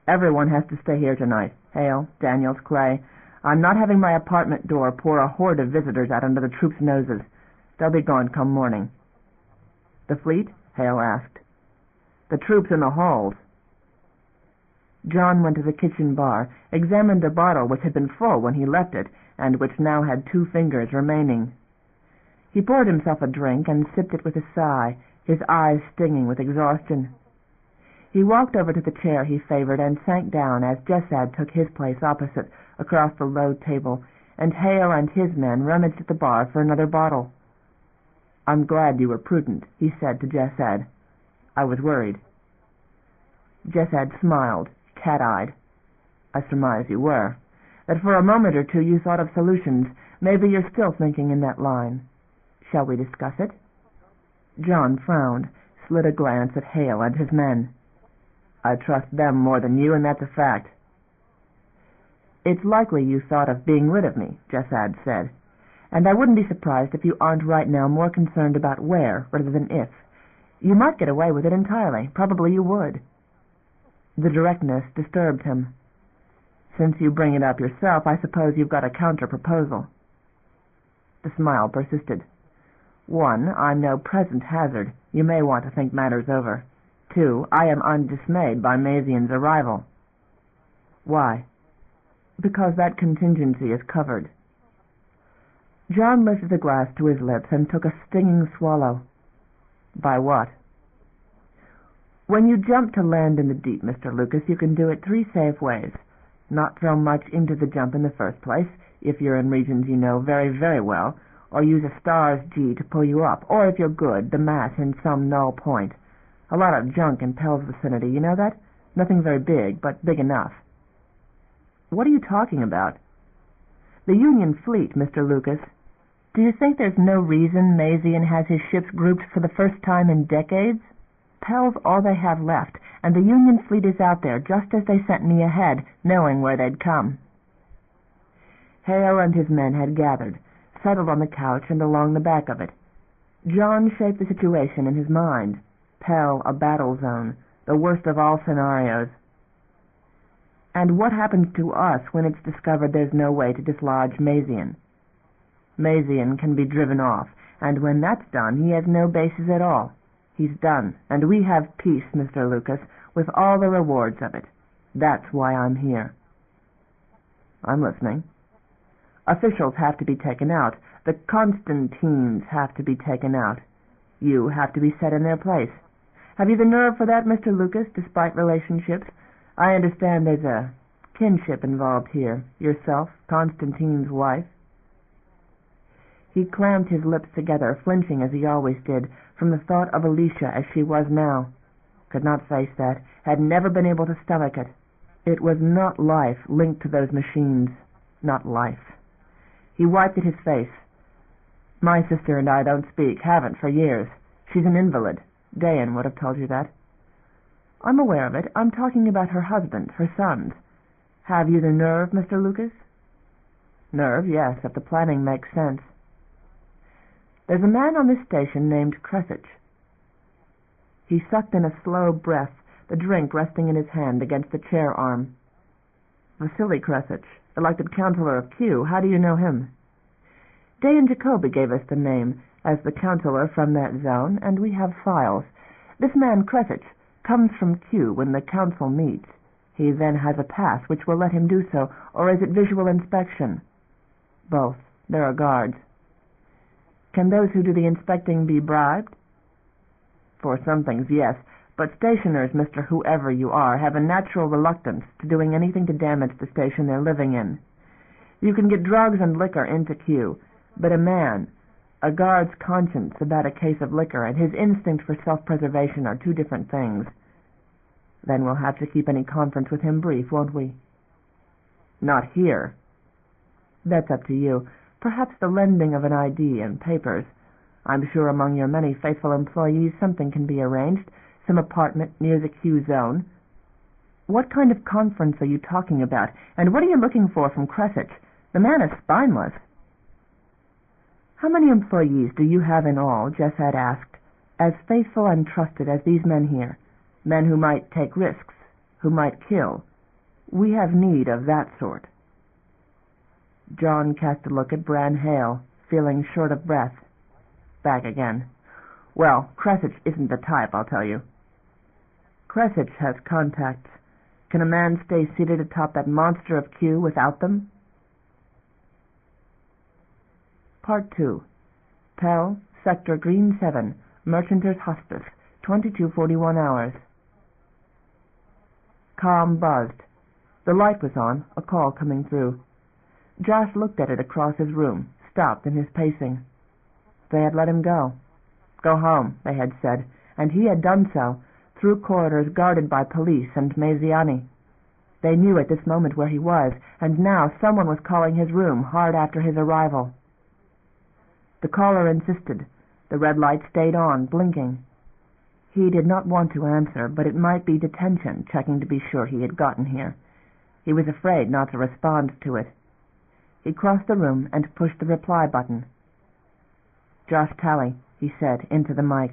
"Everyone has to stay here tonight. Hale, Daniels, Clay. I'm not having my apartment door pour a horde of visitors out under the troops' noses. They'll be gone come morning." "The fleet?" Hale asked. "The troops in the halls." John went to the kitchen bar, examined a bottle which had been full when he left it, and which now had 2 fingers remaining. He poured himself a drink and sipped it with a sigh, his eyes stinging with exhaustion. He walked over to the chair he favored and sank down as Jessad took his place opposite, across the low table, and Hale and his men rummaged at the bar for another bottle. "I'm glad you were prudent," he said to Jessad. "I was worried." Jessad smiled, cat-eyed. "I surmise you were. That for a moment or two you thought of solutions. Maybe you're still thinking in that line. Shall we discuss it?" John frowned, slid a glance at Hale and his men. "I trust them more than you, and that's a fact." "It's likely you thought of being rid of me," Jessad said. "And I wouldn't be surprised if you aren't right now more concerned about where rather than if. You might get away with it entirely. Probably you would." The directness disturbed him. "Since you bring it up yourself, I suppose you've got a counter-proposal." The smile persisted. "1, I'm no present hazard. You may want to think matters over. 2, I am undismayed by Mazian's arrival." "Why?" "Because that contingency is covered." John lifted the glass to his lips and took a stinging swallow. "By what?" "When you jump to land in the deep, Mr. Lucas, you can do it 3 safe ways. Not throw much into the jump in the first place, if you're in regions you know very, very well, or use a star's G to pull you up, or if you're good, the mass in some null point. A lot of junk in Pell's vicinity, you know that? Nothing very big, but big enough." "What are you talking about?" "The Union fleet, Mr. Lucas. Do you think there's no reason Mazian has his ships grouped for the first time in decades? Pell's all they have left, and the Union fleet is out there just as they sent me ahead, knowing where they'd come." Hale and his men had gathered, settled on the couch and along the back of it. John shaped the situation in his mind. Pell a battle zone, the worst of all scenarios. "And what happens to us when it's discovered there's no way to dislodge Mazian?" "Mazian can be driven off, and when that's done he has no bases at all. He's done, and we have peace, Mr. Lucas, with all the rewards of it. That's why I'm here." "I'm listening." "Officials have to be taken out. The Constantines have to be taken out. You have to be set in their place. Have you the nerve for that, Mr. Lucas, despite relationships? I understand there's a kinship involved here. Yourself, Constantine's wife." He clamped his lips together, flinching as he always did, from the thought of Alicia as she was now. Could not face that, had never been able to stomach it. It was not life linked to those machines. Not life. He wiped at his face. "My sister and I don't speak, haven't for years. She's an invalid. Dayan would have told you that." "I'm aware of it. I'm talking about her husband, her sons. Have you the nerve, Mr. Lucas?" "Nerve, yes, if the planning makes sense." "There's a man on this station named Cressich." He sucked in a slow breath, the drink resting in his hand against the chair arm. Vasily Kresich, elected councillor of Q. How do you know him? Day and Jacoby gave us the name as the councillor from that zone, and we have files. This man Kresich comes from Q when the council meets. He then has a pass which will let him do so, or is it visual inspection? Both. There are guards. Can those who do the inspecting be bribed? For some things, yes, but stationers, Mr. Whoever you are, have a natural reluctance to doing anything to damage the station they're living in. You can get drugs and liquor into Q, but a guard's conscience about a case of liquor and his instinct for self-preservation are two different things. Then we'll have to keep any conference with him brief, won't we? Not here. That's up to you. Perhaps the lending of an ID and papers. I'm sure among your many faithful employees something can be arranged, some apartment near the Q zone. What kind of conference are you talking about, and what are you looking for from Kresich? The man is spineless. How many employees do you have in all? Jess had asked, as faithful and trusted as these men here, men who might take risks, who might kill. We have need of that sort. John cast a look at Bran Hale, feeling short of breath. Back again. Well, Kresich isn't the type, I'll tell you. Kresich has contacts. Can a man stay seated atop that monster of Q without them? Part 2. Pell, Sector Green 7, Merchanters Hospice, 2241 hours. Calm buzzed. The light was on, a call coming through. Josh looked at it across his room, stopped in his pacing. They had let him go. Go home, they had said, and he had done so, through corridors guarded by police and Maziani. They knew at this moment where he was, and now someone was calling his room hard after his arrival. The caller insisted. The red light stayed on, blinking. He did not want to answer, but it might be detention, checking to be sure he had gotten here. He was afraid not to respond to it. He crossed the room and pushed the reply button. Josh Talley, he said, into the mic.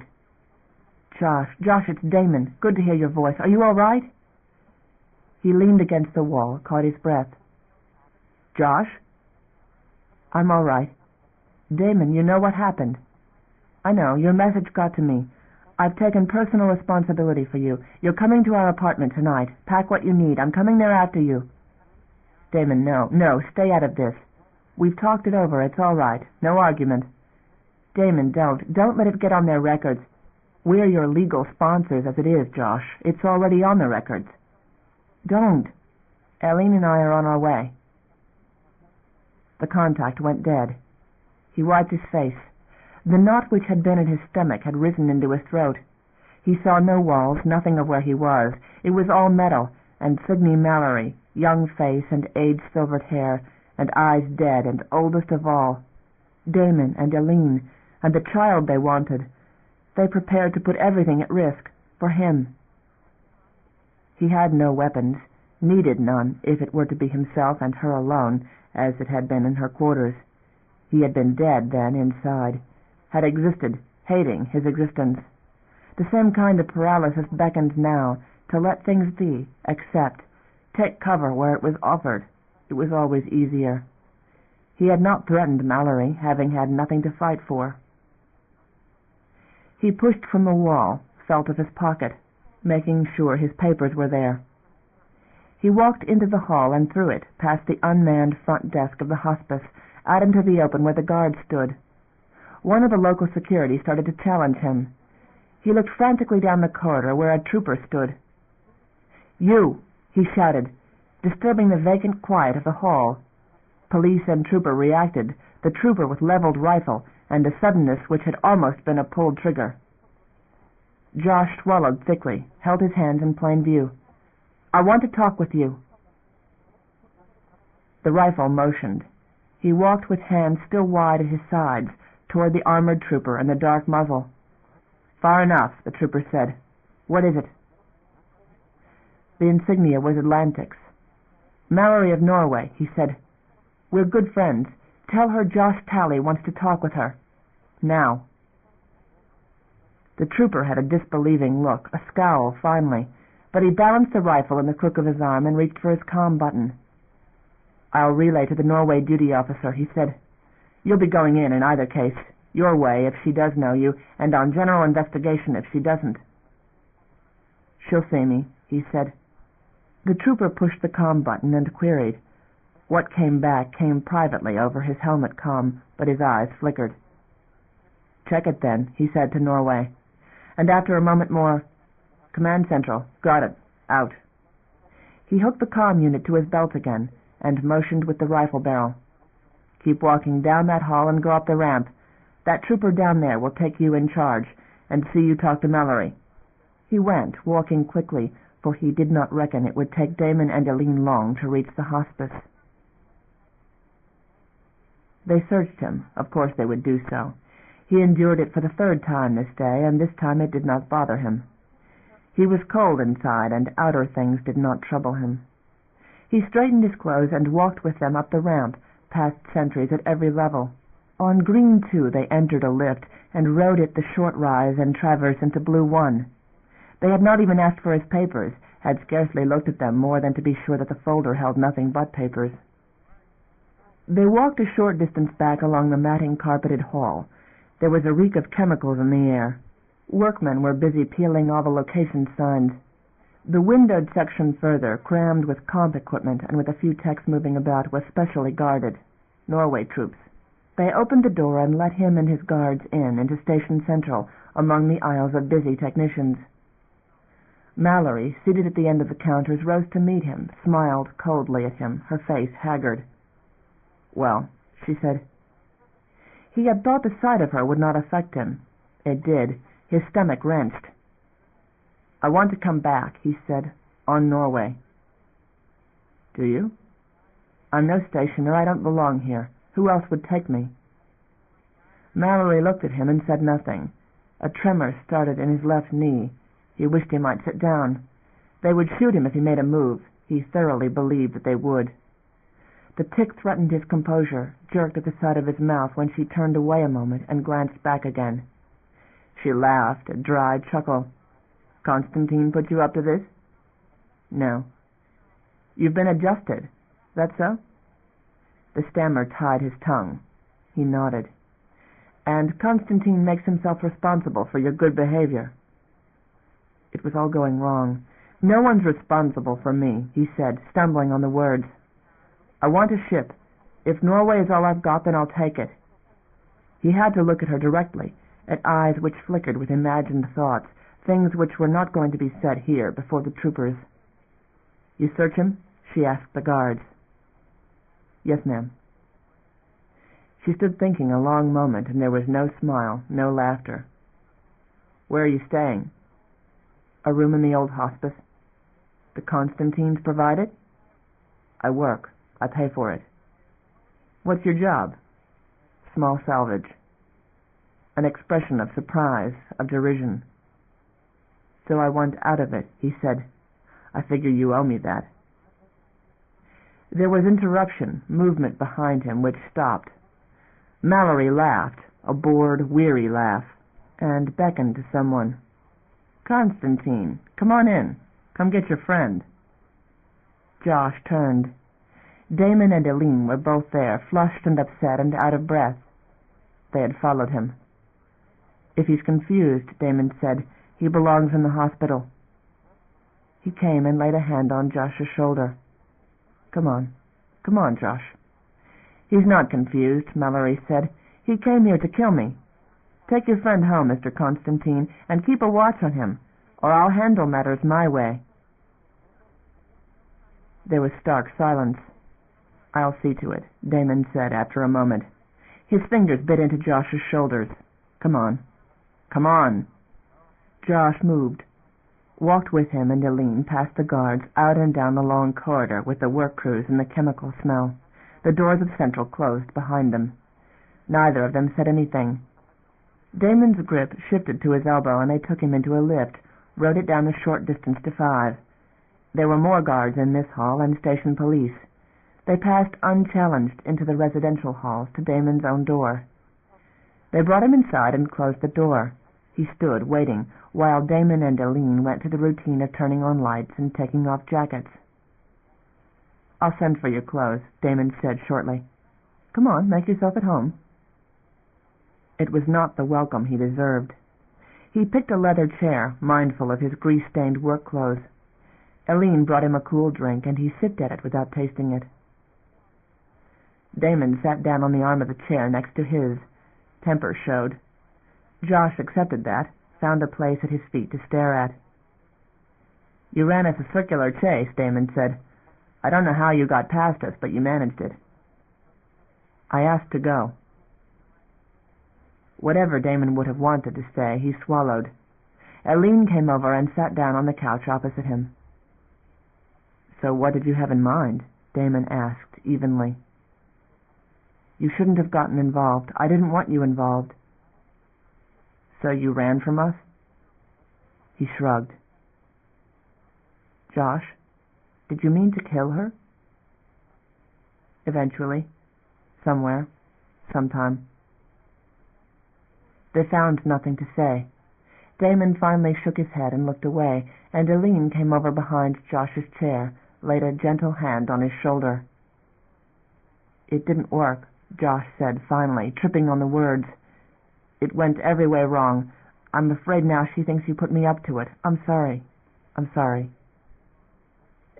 Josh, it's Damon. Good to hear your voice. Are you all right? He leaned against the wall, caught his breath. Josh? I'm all right. Damon, you know what happened. I know. Your message got to me. I've taken personal responsibility for you. You're coming to our apartment tonight. Pack what you need. I'm coming there after you. Damon, no, stay out of this. We've talked it over. It's all right. No argument. Damon, don't let it get on their records. We're your legal sponsors as it is, Josh. It's already on the records. Don't. Eileen and I are on our way. The contact went dead. He wiped his face. The knot which had been in his stomach had risen into his throat. He saw no walls, nothing of where he was. It was all metal, and Sidney Mallory, young face and age-silvered hair, and eyes dead, and oldest of all. Damon and Eileen, and the child they wanted. They prepared to put everything at risk, for him. He had no weapons, needed none, if it were to be himself and her alone, as it had been in her quarters. He had been dead then inside, had existed, hating his existence. The same kind of paralysis beckoned now, to let things be, accept, take cover where it was offered. It was always easier. He had not threatened Mallory, having had nothing to fight for. He pushed from the wall, felt of his pocket, making sure his papers were there. He walked into the hall and through it, past the unmanned front desk of the hospice, out into the open where the guards stood. One of the local security started to challenge him. He looked frantically down the corridor where a trooper stood. "You!" he shouted, disturbing the vacant quiet of the hall. Police and trooper reacted, the trooper with leveled rifle, and a suddenness which had almost been a pulled trigger. Josh swallowed thickly, held his hands in plain view. "I want to talk with you." The rifle motioned. He walked with hands still wide at his sides, toward the armored trooper and the dark muzzle. "Far enough," the trooper said. "What is it?" The insignia was Atlantic's. "Mallory of Norway," he said. "We're good friends. Tell her Josh Talley wants to talk with her. Now." The trooper had a disbelieving look, a scowl finally, but he balanced the rifle in the crook of his arm and reached for his comm button. "I'll relay to the Norway duty officer," he said. "You'll be going in either case. Your way if she does know you, and on general investigation if she doesn't." "She'll see me," he said. The trooper pushed the comm button and queried. What came back came privately over his helmet comm, but his eyes flickered. "Check it then," he said to Norway. And after a moment more, "Command Central, got it, out." He hooked the comm unit to his belt again and motioned with the rifle barrel. "Keep walking down that hall and go up the ramp. That trooper down there will take you in charge and see you talk to Mallory." He went, walking quickly, for he did not reckon it would take Damon and Eileen long to reach the hospice. They searched him. Of course they would do so. He endured it for the third time this day, and this time it did not bother him. He was cold inside, and outer things did not trouble him. He straightened his clothes and walked with them up the ramp, past sentries at every level. On Green 2 they entered a lift and rode it the short rise and traverse into Blue 1. They had not even asked for his papers, had scarcely looked at them more than to be sure that the folder held nothing but papers. They walked a short distance back along the matting-carpeted hall. There was a reek of chemicals in the air. Workmen were busy peeling all the location signs. The windowed section further, crammed with comp equipment and with a few techs moving about, was specially guarded. Norway troops. They opened the door and let him and his guards into Station Central, among the aisles of busy technicians. Mallory, seated at the end of the counters, rose to meet him, smiled coldly at him, her face haggard. "Well," she said. He had thought the sight of her would not affect him. It did. His stomach wrenched. "I want to come back," he said, "on Norway." "Do you?" "I'm no stationer. I don't belong here. Who else would take me?" Mallory looked at him and said nothing. A tremor started in his left knee. He wished he might sit down. They would shoot him if he made a move. He thoroughly believed that they would. The tic threatened his composure, jerked at the side of his mouth when she turned away a moment and glanced back again. She laughed, a dry chuckle. "Constantine put you up to this?" "No." "You've been adjusted. That so?" The stammer tied his tongue. He nodded. "And Constantine makes himself responsible for your good behavior." It was all going wrong. "No one's responsible for me," he said, stumbling on the words. "I want a ship. If Norway is all I've got, then I'll take it." He had to look at her directly, at eyes which flickered with imagined thoughts, things which were not going to be said here before the troopers. "You search him?" she asked the guards. "Yes, ma'am." She stood thinking a long moment, and there was no smile, no laughter. "Where are you staying?" "A room in the old hospice." "The Constantines provide it?" "I work. I pay for it." "What's your job?" "Small salvage." An expression of surprise, of derision. "So I want out of it," he said. "I figure you owe me that." There was interruption, movement behind him, which stopped. Mallory laughed, a bored, weary laugh, and beckoned to someone. "Constantine, come on in. Come get your friend." Josh turned. Damon and Eileen were both there, flushed and upset and out of breath. They had followed him. "If he's confused," Damon said, "he belongs in the hospital." He came and laid a hand on Josh's shoulder. Come on, Josh." "He's not confused," Mallory said. "He came here to kill me. Take your friend home, Mr. Constantine, and keep a watch on him, or I'll handle matters my way." There was stark silence. "I'll see to it," Damon said after a moment. His fingers bit into Josh's shoulders. Come on." Josh moved, walked with him and Eileen past the guards, out and down the long corridor with the work crews and the chemical smell. The doors of Central closed behind them. Neither of them said anything. Damon's grip shifted to his elbow, and they took him into a lift, rode it down the short distance to 5. There were more guards in this hall and station police. They passed unchallenged into the residential halls to Damon's own door. They brought him inside and closed the door. He stood, waiting, while Damon and Eileen went through the routine of turning on lights and taking off jackets. "I'll send for your clothes," Damon said shortly. "Come on, make yourself at home." It was not the welcome he deserved. He picked a leather chair, mindful of his grease-stained work clothes. Eileen brought him a cool drink, and he sipped at it without tasting it. Damon sat down on the arm of the chair next to his. Temper showed. Josh accepted that, found a place at his feet to stare at. "You ran us a circular chase," Damon said. "I don't know how you got past us, but you managed it." "I asked to go." Whatever Damon would have wanted to say, he swallowed. Eileen came over and sat down on the couch opposite him. "So what did you have in mind?" Damon asked, evenly. "You shouldn't have gotten involved. I didn't want you involved." "So you ran from us?" He shrugged. "Josh, did you mean to kill her?" "Eventually. Somewhere. Sometime." They found nothing to say. Damon finally shook his head and looked away, and Eileen came over behind Josh's chair, laid a gentle hand on his shoulder. "It didn't work," Josh said finally, tripping on the words. "It went every way wrong. I'm afraid now she thinks you put me up to it. I'm sorry. I'm sorry."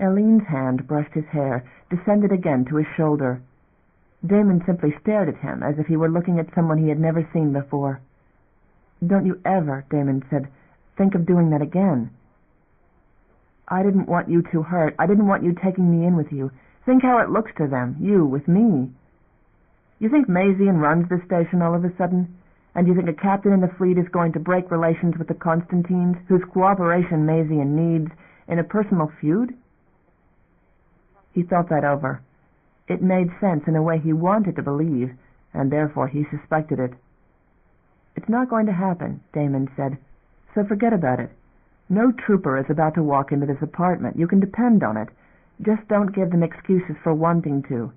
Eileen's hand brushed his hair, descended again to his shoulder. Damon simply stared at him as if he were looking at someone he had never seen before. "Don't you ever," Damon said, "think of doing that again." "I didn't want you to hurt. I didn't want you taking me in with you. Think how it looks to them, you with me. You think Mazian runs this station all of a sudden? And you think a captain in the fleet is going to break relations with the Constantines, whose cooperation Mazian needs, in a personal feud?" He thought that over. It made sense in a way he wanted to believe, and therefore he suspected it. "It's not going to happen," Damon said, "so forget about it. No trooper is about to walk into this apartment. You can depend on it. Just don't give them excuses for wanting to.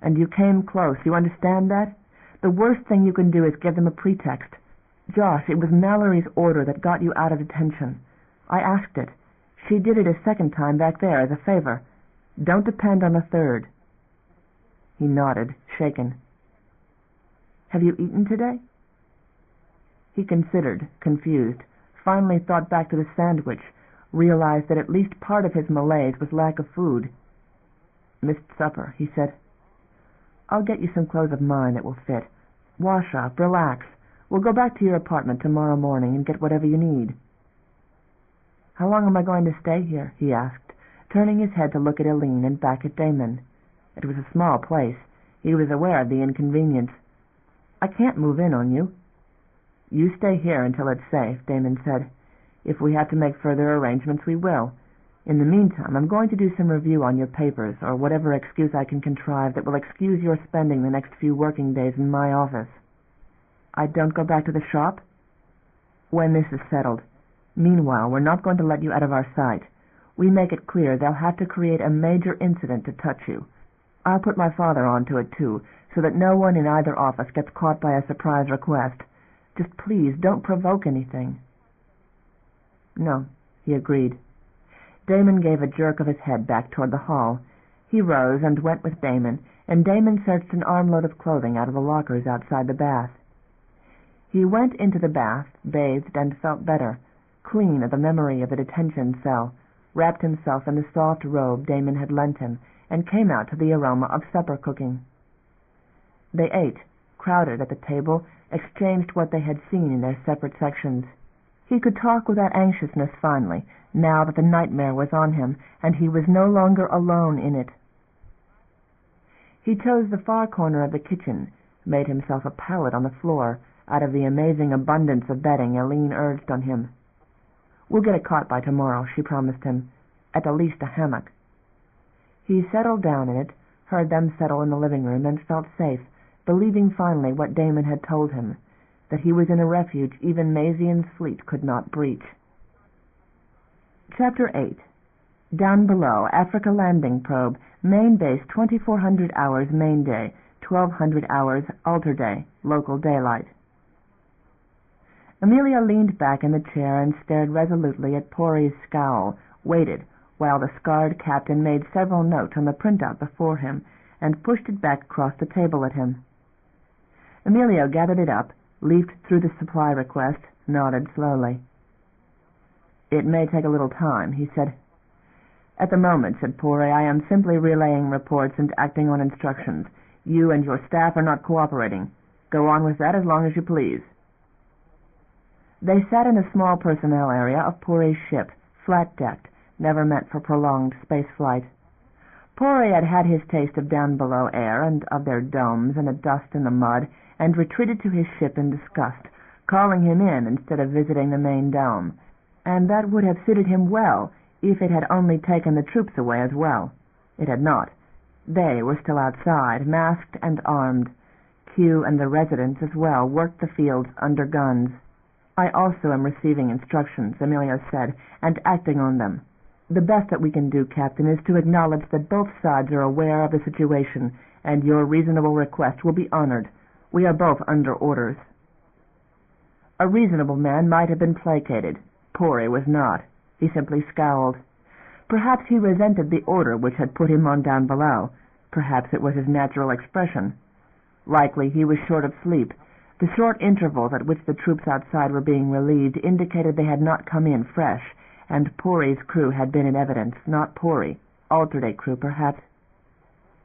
And you came close. You understand that? The worst thing you can do is give them a pretext. Josh, it was Mallory's order that got you out of detention. I asked it. She did it a second time back there as a favor. Don't depend on a third." He nodded, shaken. "Have you eaten today?" He considered, confused, finally thought back to the sandwich, realized that at least part of his malaise was lack of food. "Missed supper," he said. "I'll get you some clothes of mine that will fit. Wash up, relax. We'll go back to your apartment tomorrow morning and get whatever you need." "How long am I going to stay here?" he asked, turning his head to look at Eileen and back at Damon. It was a small place. He was aware of the inconvenience. "I can't move in on you." "You stay here until it's safe," Damon said. "If we have to make further arrangements, we will. In the meantime, I'm going to do some review on your papers, or whatever excuse I can contrive that will excuse your spending the next few working days in my office." "I don't go back to the shop?" "When this is settled. Meanwhile, we're not going to let you out of our sight. We make it clear they'll have to create a major incident to touch you. I'll put my father onto it, too, so that no one in either office gets caught by a surprise request. Just please don't provoke anything." "No," he agreed. Damon gave a jerk of his head back toward the hall. He rose and went with Damon, and Damon searched an armload of clothing out of the lockers outside the bath. He went into the bath, bathed, and felt better, clean of the memory of the detention cell, wrapped himself in the soft robe Damon had lent him, and came out to the aroma of supper cooking. They ate, crowded at the table, exchanged what they had seen in their separate sections. He could talk without anxiousness finally, now that the nightmare was on him, and he was no longer alone in it. He chose the far corner of the kitchen, made himself a pallet on the floor, out of the amazing abundance of bedding Eileen urged on him. "We'll get a cot by tomorrow," she promised him. "At the least a hammock." He settled down in it, heard them settle in the living room, and felt safe, believing finally what Damon had told him, that he was in a refuge even Mazian's fleet could not breach. Chapter 8. Downbelow, Africa Landing Probe, Main Base 2400 hours main day, 1200 hours alter day, local daylight. Amelia leaned back in the chair and stared resolutely at Pori's scowl, waited, while the scarred captain made several notes on the printout before him, and pushed it back across the table at him. Emilio gathered it up, leafed through the supply request, nodded slowly. "It may take a little time," he said. "At the moment," said Pori, "I am simply relaying reports and acting on instructions. You and your staff are not cooperating. Go on with that as long as you please." They sat in a small personnel area of Pori's ship, flat-decked, never meant for prolonged space flight. Pori had had his taste of Downbelow air and of their domes and the dust and the mud, and retreated to his ship in disgust, calling him in instead of visiting the main dome, and that would have suited him well if it had only taken the troops away as well. It had not. They were still outside, masked and armed. Q and the residents as well worked the fields under guns. "I also am receiving instructions," Emilio said, "and acting on them. The best that we can do, Captain, is to acknowledge that both sides are aware of the situation, and your reasonable request will be honored. We are both under orders." A reasonable man might have been placated. Pori was not. He simply scowled. Perhaps he resented the order which had put him on Downbelow. Perhaps it was his natural expression. Likely he was short of sleep. The short intervals at which the troops outside were being relieved indicated they had not come in fresh, and Pori's crew had been in evidence, not Pori. Alternate crew, perhaps.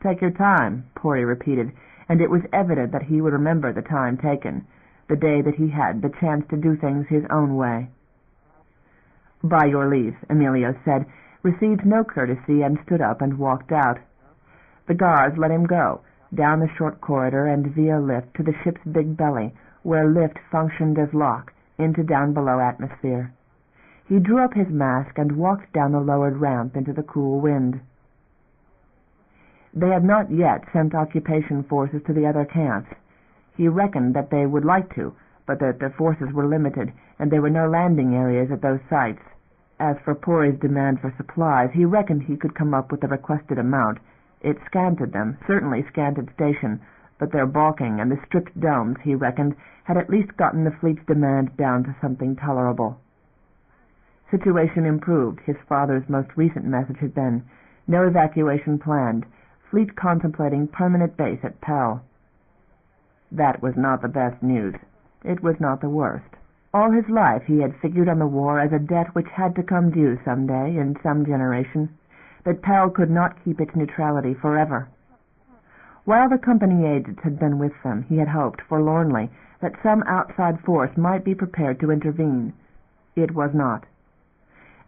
"Take your time," Pori repeated, and it was evident that he would remember the time taken, the day that he had the chance to do things his own way. "By your leave," Emilio said, received no courtesy, and stood up and walked out. The guards let him go, down the short corridor and via lift to the ship's big belly, where lift functioned as lock, into Downbelow atmosphere. He drew up his mask and walked down the lowered ramp into the cool wind. They had not yet sent occupation forces to the other camps. He reckoned that they would like to, but that their forces were limited, and there were no landing areas at those sites. As for Pori's demand for supplies, he reckoned he could come up with the requested amount. It scanted them, certainly scanted station, but their balking and the strict domes, he reckoned, had at least gotten the fleet's demand down to something tolerable. Situation improved. His father's most recent message had been, "No evacuation planned. Fleet contemplating permanent base at Pell." That was not the best news. It was not the worst. All his life he had figured on the war as a debt which had to come due some day, in some generation, that Pell could not keep its neutrality forever. While the company agents had been with them, he had hoped, forlornly, that some outside force might be prepared to intervene. It was not.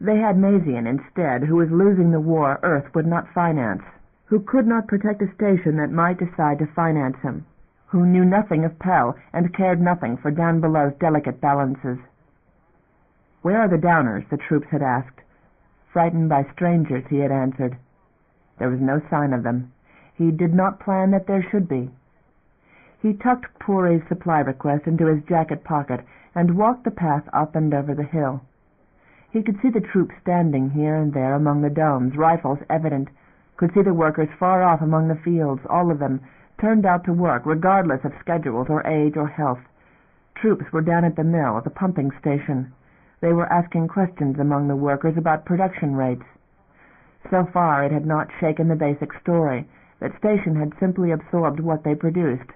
They had Mazian instead, who was losing the war Earth would not finance, who could not protect a station that might decide to finance him, who knew nothing of Pell and cared nothing for Downbelow's delicate balances. "Where are the Downers?" the troops had asked. Frightened by strangers, he had answered. There was no sign of them. He did not plan that there should be. He tucked Pori's supply request into his jacket pocket and walked the path up and over the hill. He could see the troops standing here and there among the domes, rifles evident, could see the workers far off among the fields, all of them, turned out to work, regardless of schedules or age or health. Troops were down at the mill, at the pumping station. They were asking questions among the workers about production rates. So far it had not shaken the basic story. That station had simply absorbed what they produced.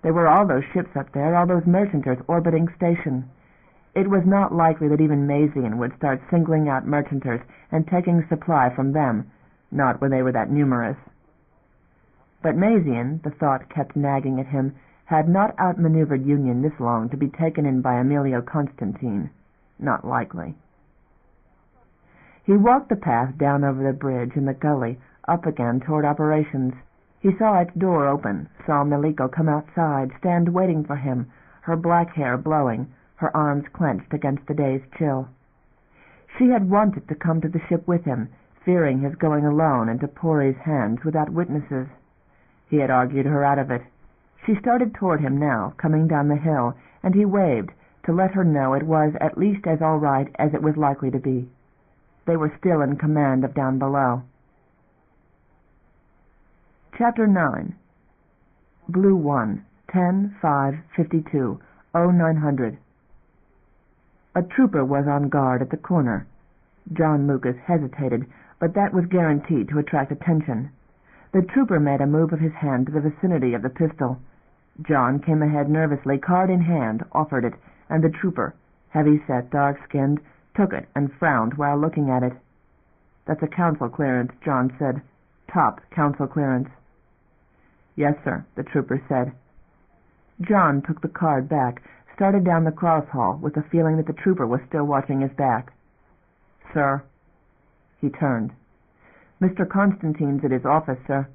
There were all those ships up there, all those merchanters orbiting station. It was not likely that even Mazian would start singling out merchanters and taking supply from them, not when they were that numerous. But Mazian, the thought kept nagging at him, had not outmaneuvered Union this long to be taken in by Emilio Constantine. Not likely. He walked the path down over the bridge and the gully, up again toward operations. He saw its door open, saw Miliko come outside, stand waiting for him, her black hair blowing, her arms clenched against the day's chill. She had wanted to come to the ship with him, fearing his going alone into Pori's hands without witnesses. He had argued her out of it. She started toward him now, coming down the hill, and he waved to let her know it was at least as all right as it was likely to be. They were still in command of Downbelow. Chapter 9. Blue 1, 10-5-52, 0900. A trooper was on guard at the corner. John Lucas hesitated, but that was guaranteed to attract attention. The trooper made a move of his hand to the vicinity of the pistol. John came ahead nervously, card in hand, offered it, and the trooper, heavy-set, dark-skinned, took it and frowned while looking at it. "That's a council clearance," John said. "Top council clearance." "Yes, sir," the trooper said. John took the card back, started down the cross hall with the feeling that the trooper was still watching his back. "Sir." He turned. "Mr. Constantine's at his office, sir."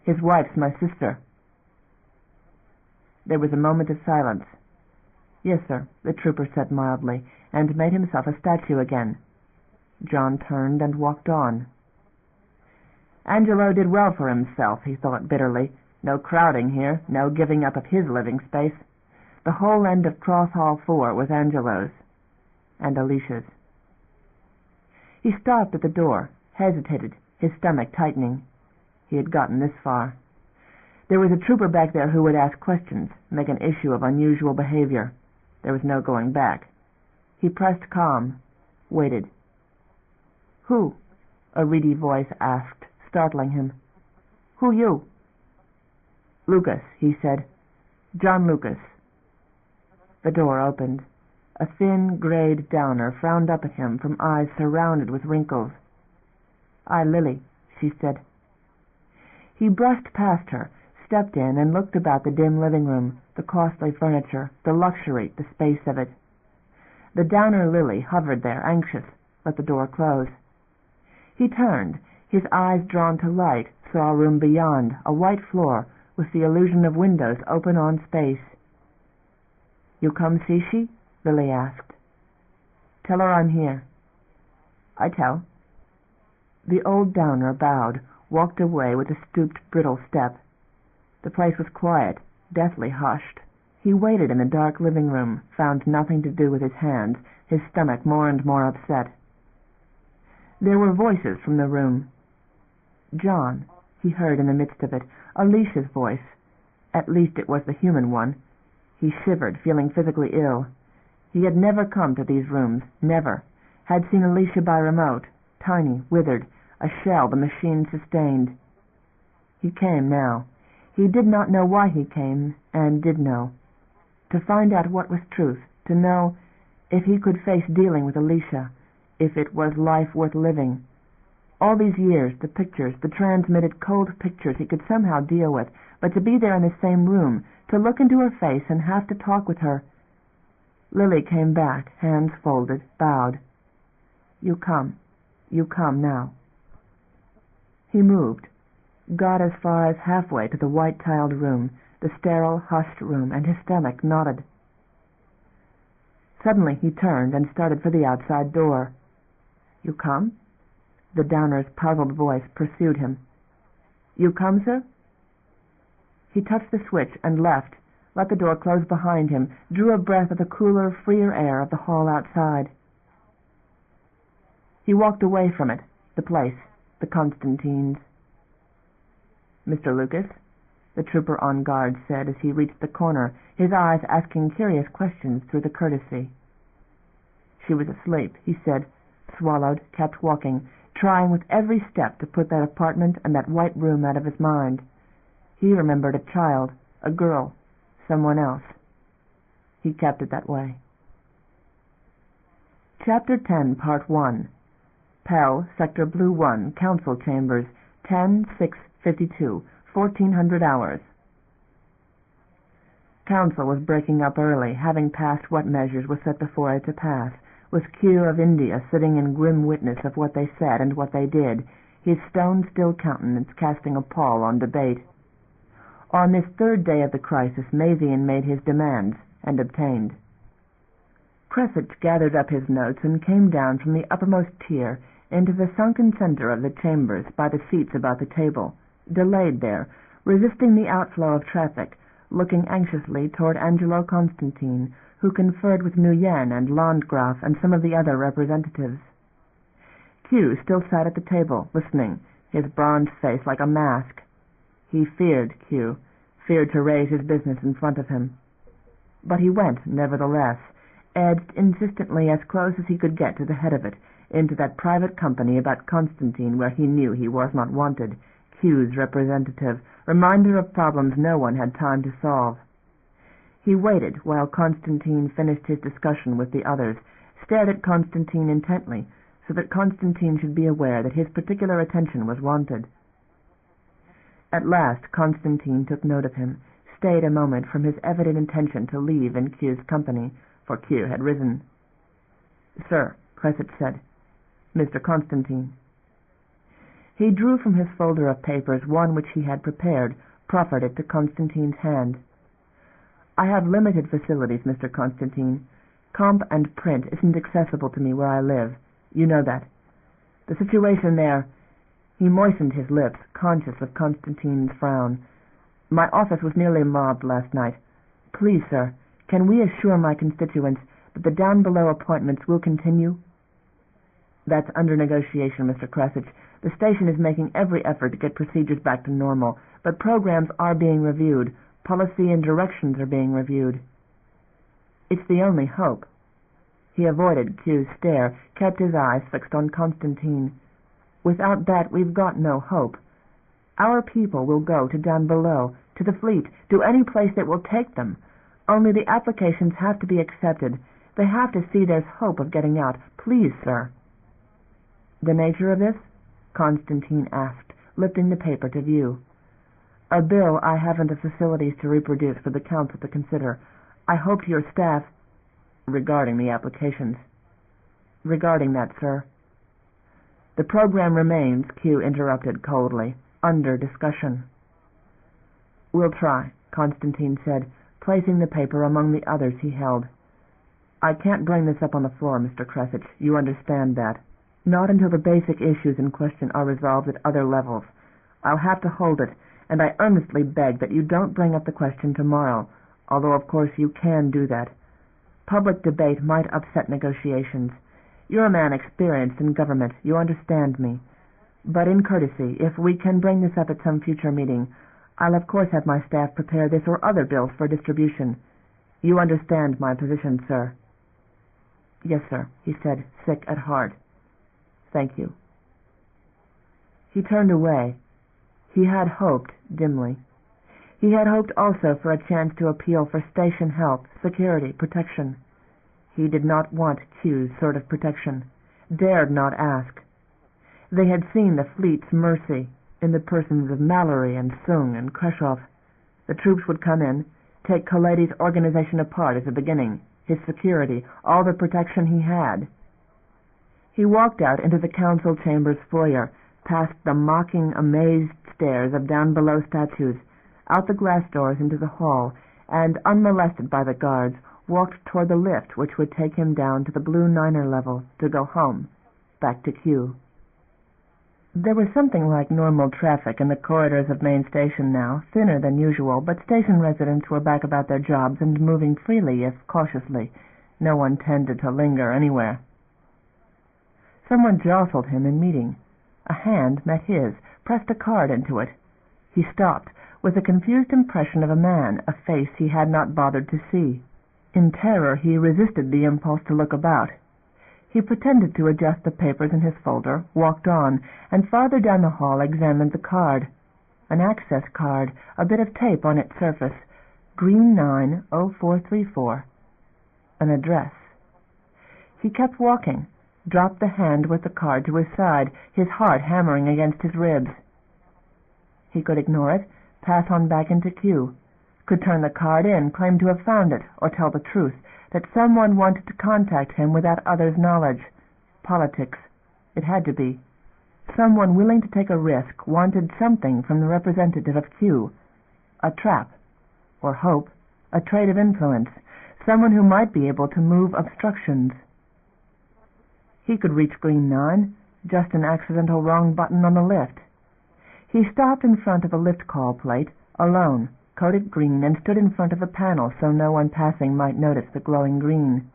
"His wife's my sister." There was a moment of silence. "Yes, sir," the trooper said mildly, and made himself a statue again. John turned and walked on. Angelo did well for himself, he thought bitterly. No crowding here, no giving up of his living space. The whole end of Cross Hall 4 was Angelo's. And Alicia's. He stopped at the door, hesitated, his stomach tightening. He had gotten this far. There was a trooper back there who would ask questions, make an issue of unusual behavior. There was no going back. He pressed calm, waited. "Who?" a reedy voice asked, startling him. "Who you?" "Lucas," he said. "John Lucas." The door opened. A thin, grayed Downer frowned up at him from eyes surrounded with wrinkles. "I, Lily," she said. He brushed past her, stepped in, and looked about the dim living room, the costly furniture, the luxury, the space of it. The Downer Lily hovered there, anxious, let the door close. He turned, his eyes drawn to light, saw a room beyond, a white floor, with the illusion of windows open on space. "You come see she?" Lily asked. "Tell her I'm here." "I tell." The old Downer bowed, walked away with a stooped, brittle step. The place was quiet, deathly hushed. He waited in the dark living room, found nothing to do with his hands, his stomach more and more upset. There were voices from the room. John, he heard in the midst of it, Alicia's voice. At least it was the human one. He shivered, feeling physically ill. He had never come to these rooms, never. Had seen Alicia by remote, tiny, withered, a shell the machine sustained. He came now. He did not know why he came, and did know. To find out what was truth, to know if he could face dealing with Alicia, if it was life worth living. All these years, the pictures, the transmitted cold pictures he could somehow deal with, but to be there in the same room, to look into her face and have to talk with her. Lily came back, hands folded, bowed. You come now." He moved, got as far as halfway to the white-tiled room, the sterile, hushed room, and his stomach nodded. Suddenly he turned and started for the outside door. "You come?" The Downer's puzzled voice pursued him. "You come, sir?" He touched the switch and left, let the door close behind him, drew a breath of the cooler, freer air of the hall outside. He walked away from it, the place, the Constantines. "Mr. Lucas?" the trooper on guard said as he reached the corner, his eyes asking curious questions through the courtesy. She was asleep, he said, swallowed, kept walking, trying with every step to put that apartment and that white room out of his mind. He remembered a child, a girl, someone else. He kept it that way. Chapter 10, Part 1. Pell, Sector Blue 1, Council Chambers, 10-6-52, 1400 hours. Council was breaking up early, having passed what measures were set before it to pass, with Q of India sitting in grim witness of what they said and what they did, his stone-still countenance casting a pall on debate. On this third day of the crisis, Mazian made his demands, and obtained. Creswitch gathered up his notes and came down from the uppermost tier into the sunken center of the chambers by the seats about the table, delayed there, resisting the outflow of traffic, looking anxiously toward Angelo Constantine, who conferred with Nguyen and Landgraf and some of the other representatives. Q still sat at the table, listening, his bronzed face like a mask. He feared feared to raise his business in front of him. But he went, nevertheless, edged insistently as close as he could get to the head of it, into that private company about Constantine where he knew he was not wanted, Q's representative, reminder of problems no one had time to solve. He waited while Constantine finished his discussion with the others, stared at Constantine intently, so that Constantine should be aware that his particular attention was wanted. At last Constantine took note of him, stayed a moment from his evident intention to leave in Q's company, for Q had risen. "Sir," Cresset said. "Mr. Constantine." He drew from his folder of papers one which he had prepared, proffered it to Constantine's hand. "I have limited facilities, Mr. Constantine. Comp and print isn't accessible to me where I live. You know that. The situation there—" He moistened his lips, conscious of Constantine's frown. "My office was nearly mobbed last night. Please, sir, can we assure my constituents that the Downbelow appointments will continue?" "That's under negotiation, Mr. Cresset. The station is making every effort to get procedures back to normal, but programs are being reviewed. Policy and directions are being reviewed." "It's the only hope." He avoided Q's stare, kept his eyes fixed on Constantine. "Without that we've got no hope. Our people will go to Downbelow, to the fleet, to any place that will take them. Only the applications have to be accepted. They have to see there's hope of getting out. Please, sir." "The nature of this?" Constantine asked, lifting the paper to view. "A bill I haven't the facilities to reproduce for the council to consider. I hoped your staff—" "Regarding the applications." "Regarding that, sir." "The program remains," Q interrupted coldly, "under discussion." "We'll try," Constantine said, placing the paper among the others he held. "I can't bring this up on the floor, Mr. Cresset. You understand that. Not until the basic issues in question are resolved at other levels. I'll have to hold it, and I earnestly beg that you don't bring up the question tomorrow, although of course you can do that. Public debate might upset negotiations. You're a man experienced in government. You understand me. But in courtesy, if we can bring this up at some future meeting, I'll of course have my staff prepare this or other bills for distribution. You understand my position, sir?" "Yes, sir," he said, sick at heart. "Thank you." He turned away. He had hoped, dimly. He had hoped also for a chance to appeal for station help, security, protection. He did not want Q's sort of protection, dared not ask. They had seen the fleet's mercy in the persons of Mallory and Sung and Kreshoff. The troops would come in, take Coletti's organization apart as a beginning, his security, all the protection he had. He walked out into the council chamber's foyer, past the mocking, amazed stares of Downbelow statues, out the glass doors into the hall, and, unmolested by the guards, walked toward the lift which would take him down to the Blue Niner level to go home, back to Q. There was something like normal traffic in the corridors of Main Station now, thinner than usual, but station residents were back about their jobs and moving freely, if cautiously. No one tended to linger anywhere. Someone jostled him in meeting. A hand met his, pressed a card into it. He stopped, with a confused impression of a man, a face he had not bothered to see. In terror he resisted the impulse to look about. He pretended to adjust the papers in his folder, walked on, and farther down the hall examined the card. An access card, a bit of tape on its surface. Green 90434. An address. He kept walking, dropped the hand with the card to his side, his heart hammering against his ribs. He could ignore it, pass on back into Q. Could turn the card in, claim to have found it, or tell the truth, that someone wanted to contact him without others' knowledge. Politics. It had to be. Someone willing to take a risk wanted something from the representative of Q. A trap. Or hope. A trait of influence. Someone who might be able to move obstructions. He could reach Green 9, just an accidental wrong button on the lift. He stopped in front of a lift call plate, alone, coated green, and stood in front of the panel so no one passing might notice the glowing green.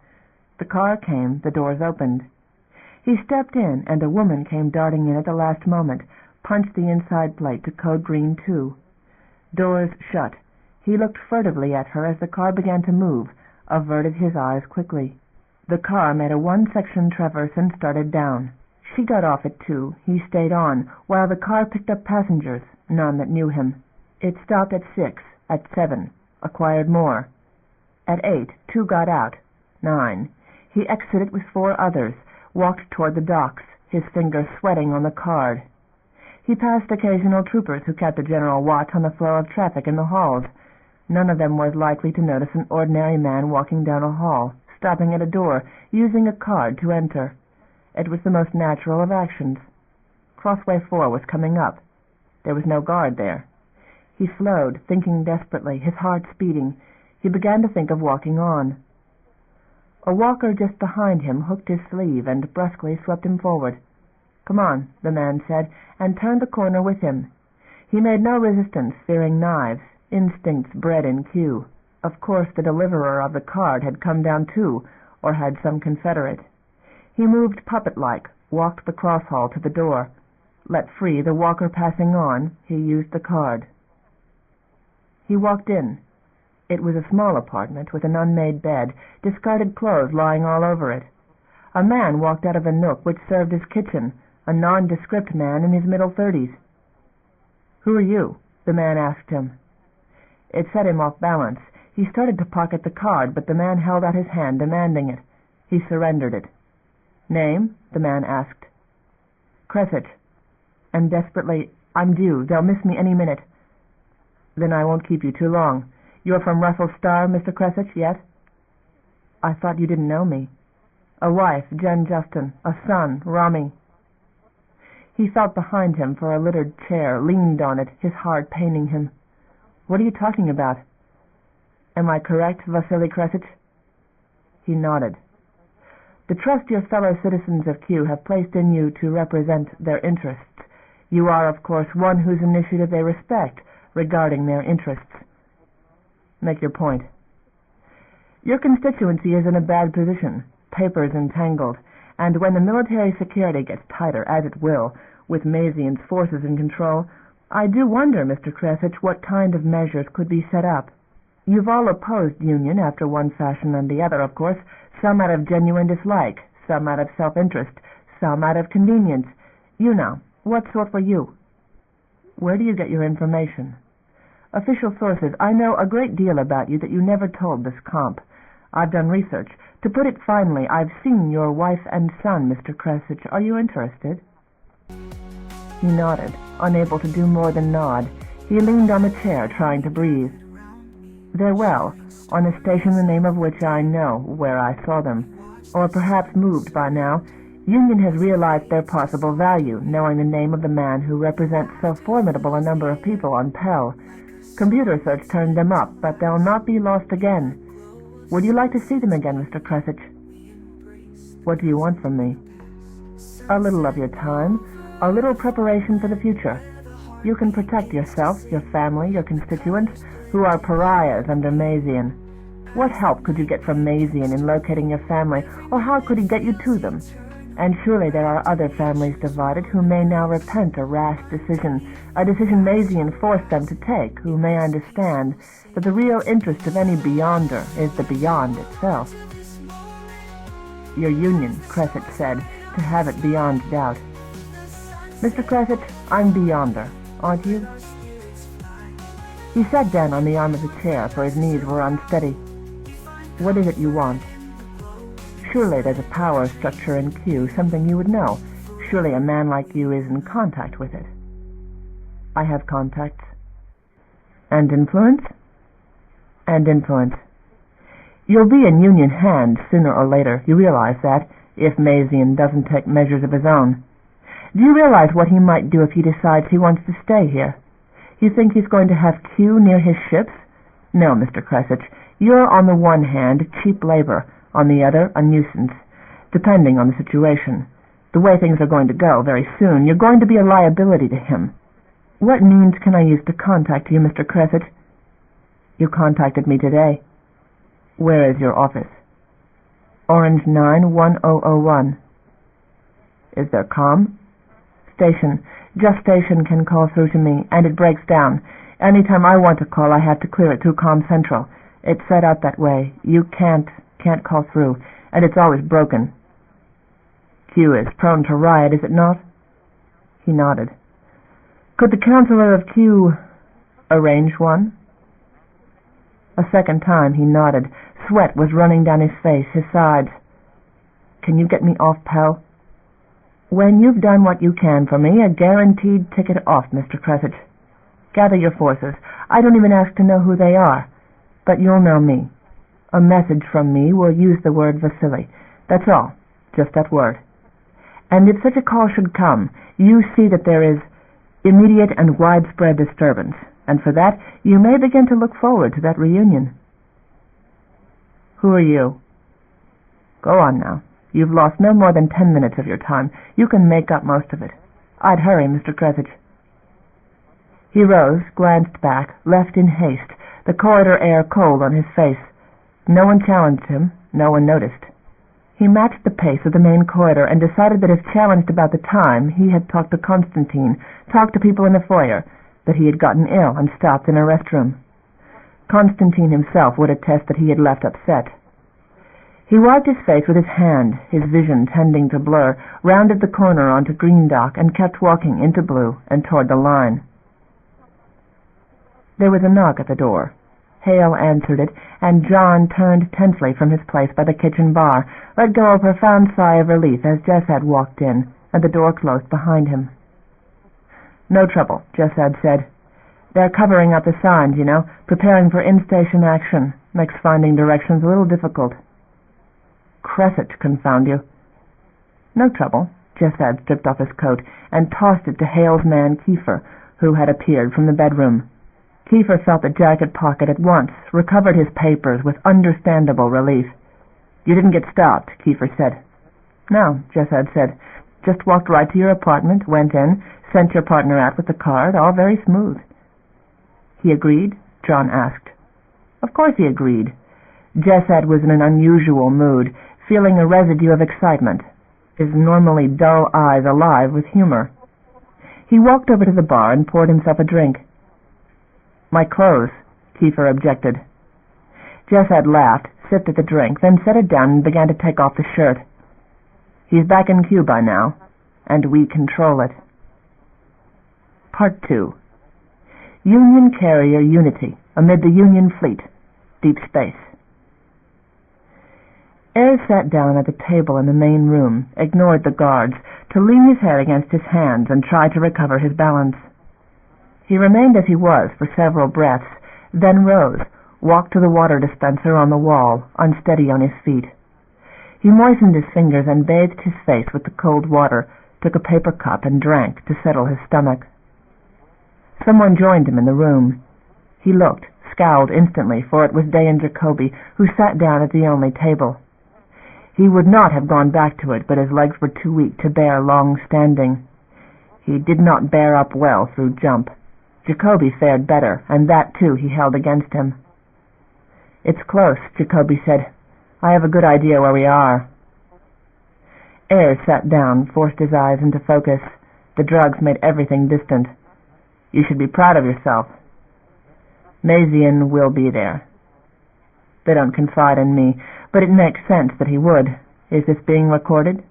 The car came, the doors opened. He stepped in, and a woman came darting in at the last moment, punched the inside plate to code green 2. Doors shut. He looked furtively at her as the car began to move, averted his eyes quickly. The car made a one-section traverse and started down. She got off at 2. He stayed on, while the car picked up passengers, none that knew him. It stopped at 6, at 7, acquired more. At 8, 2 got out. 9. He exited with 4 others, walked toward the docks, his fingers sweating on the card. He passed occasional troopers who kept a general watch on the flow of traffic in the halls. None of them was likely to notice an ordinary man walking down a hall, stopping at a door, using a card to enter. It was the most natural of actions. Crossway 4 was coming up. There was no guard there. He slowed, thinking desperately, his heart speeding. He began to think of walking on. A walker just behind him hooked his sleeve and brusquely swept him forward. "Come on," the man said, and turned the corner with him. He made no resistance, fearing knives, instincts bred in Q. Of course the deliverer of the card had come down too, or had some confederate. He moved puppet-like, walked the cross hall to the door. Let free the walker passing on, he used the card. He walked in. It was a small apartment with an unmade bed, discarded clothes lying all over it. A man walked out of a nook which served as kitchen, a nondescript man in his middle 30s. "Who are you?" the man asked him. It set him off balance. He started to pocket the card, but the man held out his hand, demanding it. He surrendered it. "Name?" the man asked. "Crescit." And desperately, "I'm due. They'll miss me any minute." "Then I won't keep you too long. You're from Russell Starr, Mr. Crescit, yet?" "I thought you didn't know me." "A wife, Jen Justin. A son, Rami." He felt behind him for a littered chair, leaned on it, his heart paining him. "What are you talking about?" "Am I correct, Vasily Crescit?" He nodded. "The trust your fellow citizens of Q have placed in you to represent their interests. You are, of course, one whose initiative they respect regarding their interests." "Make your point." "Your constituency is in a bad position, papers entangled, and when the military security gets tighter, as it will, with Mazian's forces in control, I do wonder, Mr. Crescit, what kind of measures could be set up. You've all opposed union after one fashion and the other, of course, some out of genuine dislike, some out of self-interest, some out of convenience. You know, what sort were you?" "Where do you get your information?" "Official sources. I know a great deal about you that you never told this comp. I've done research. To put it finely, I've seen your wife and son, Mr. Crescit. Are you interested?" He nodded, unable to do more than nod. He leaned on the chair, trying to breathe. "They're well, on a station the name of which I know, where I saw them. Or perhaps moved by now. Union has realized their possible value, knowing the name of the man who represents so formidable a number of people on Pell. Computer search turned them up, but they'll not be lost again. Would you like to see them again, Mr. Crescit?" "What do you want from me?" "A little of your time, a little preparation for the future. You can protect yourself, your family, your constituents, who are pariahs under Mazian. What help could you get from Mazian in locating your family, or how could he get you to them? And surely there are other families divided who may now repent a rash decision, a decision Mazian forced them to take, who may understand that the real interest of any beyonder is the beyond itself." "Your union," Crescit said, "to have it beyond doubt." "Mr. Crescit, I'm beyonder, aren't you?" He sat down on the arm of the chair, for his knees were unsteady. "What is it you want?" "Surely there's a power structure in Q, something you would know. Surely a man like you is in contact with it." "I have contacts." "And influence?" "And influence." "You'll be in Union hands sooner or later, you realize that, if Mazian doesn't take measures of his own. Do you realize what he might do if he decides he wants to stay here? You think he's going to have Q near his ships? No, Mr. Crescit, you're on the one hand cheap labor, on the other a nuisance, depending on the situation. The way things are going to go, very soon, you're going to be a liability to him. What means can I use to contact you, Mr. Crescit?" "You contacted me today." "Where is your office?" "Orange 91001. "Is there comm?" "Station. Just station can call through to me, and it breaks down. Any time I want to call, I have to clear it through comm central. It's set up that way. You can't call through. and it's always broken. Q is prone to riot, is it not? He nodded. Could the counselor of Q arrange one? A second time he nodded. Sweat was running down his face, his sides. Can you get me off, Pell? When you've done what you can for me, a guaranteed ticket off, Mr. Crescent. Gather your forces. I don't even ask to know who they are, but you'll know me. A message from me will use the word Vasily. That's all, just that word. And if such a call should come, you see that there is immediate and widespread disturbance, and for that you may begin to look forward to that reunion. Who are you? Go on now. You've lost no more than 10 minutes of your time. You can make up most of it. I'd hurry, Mr. Crescent. He rose, glanced back, left in haste, the corridor air cold on his face. No one challenged him, no one noticed. He matched the pace of the main corridor and decided that if challenged about the time, he had talked to Constantine, talked to people in the foyer, that he had gotten ill and stopped in a restroom. Constantine himself would attest that he had left upset. He wiped his face with his hand, his vision tending to blur, rounded the corner onto Green Dock, and kept walking into Blue and toward the line. There was a knock at the door. Hale answered it, and John turned tensely from his place by the kitchen bar, let go a profound sigh of relief as Jessad walked in, and the door closed behind him. No trouble, Jessad said. They're covering up the signs, you know, preparing for in-station action. Makes finding directions a little difficult. Crescent, confound you. No trouble. Jessad stripped off his coat and tossed it to Hale's man Kiefer, who had appeared from the bedroom. Kiefer felt the jacket pocket at once, recovered his papers with understandable relief. You didn't get stopped, Kiefer said. No, Jessad said. Just walked right to your apartment, went in, sent your partner out with the card, all very smooth. He agreed? John asked. Of course he agreed. Jessad was in an unusual mood, feeling a residue of excitement, his normally dull eyes alive with humor. He walked over to the bar and poured himself a drink. My clothes, Kiefer objected. Jessad laughed, sipped at the drink, then set it down and began to take off the shirt. He's back in Q by now, and we control it. Part 2. Union Carrier Unity, amid the Union Fleet, Deep Space. Ayres sat down at the table in the main room, ignored the guards, to lean his head against his hands and try to recover his balance. He remained as he was for several breaths, then rose, walked to the water dispenser on the wall, unsteady on his feet. He moistened his fingers and bathed his face with the cold water, took a paper cup and drank to settle his stomach. Someone joined him in the room. He looked, scowled instantly, for it was Day and Jacoby, who sat down at the only table. He would not have gone back to it, but his legs were too weak to bear long standing. He did not bear up well through jump. Jacoby fared better, and that, too, he held against him. It's close, Jacoby said. I have a good idea where we are. Ayres sat down, forced his eyes into focus. The drugs made everything distant. You should be proud of yourself. Mazian will be there. They don't confide in me, but it makes sense that he would. Is this being recorded?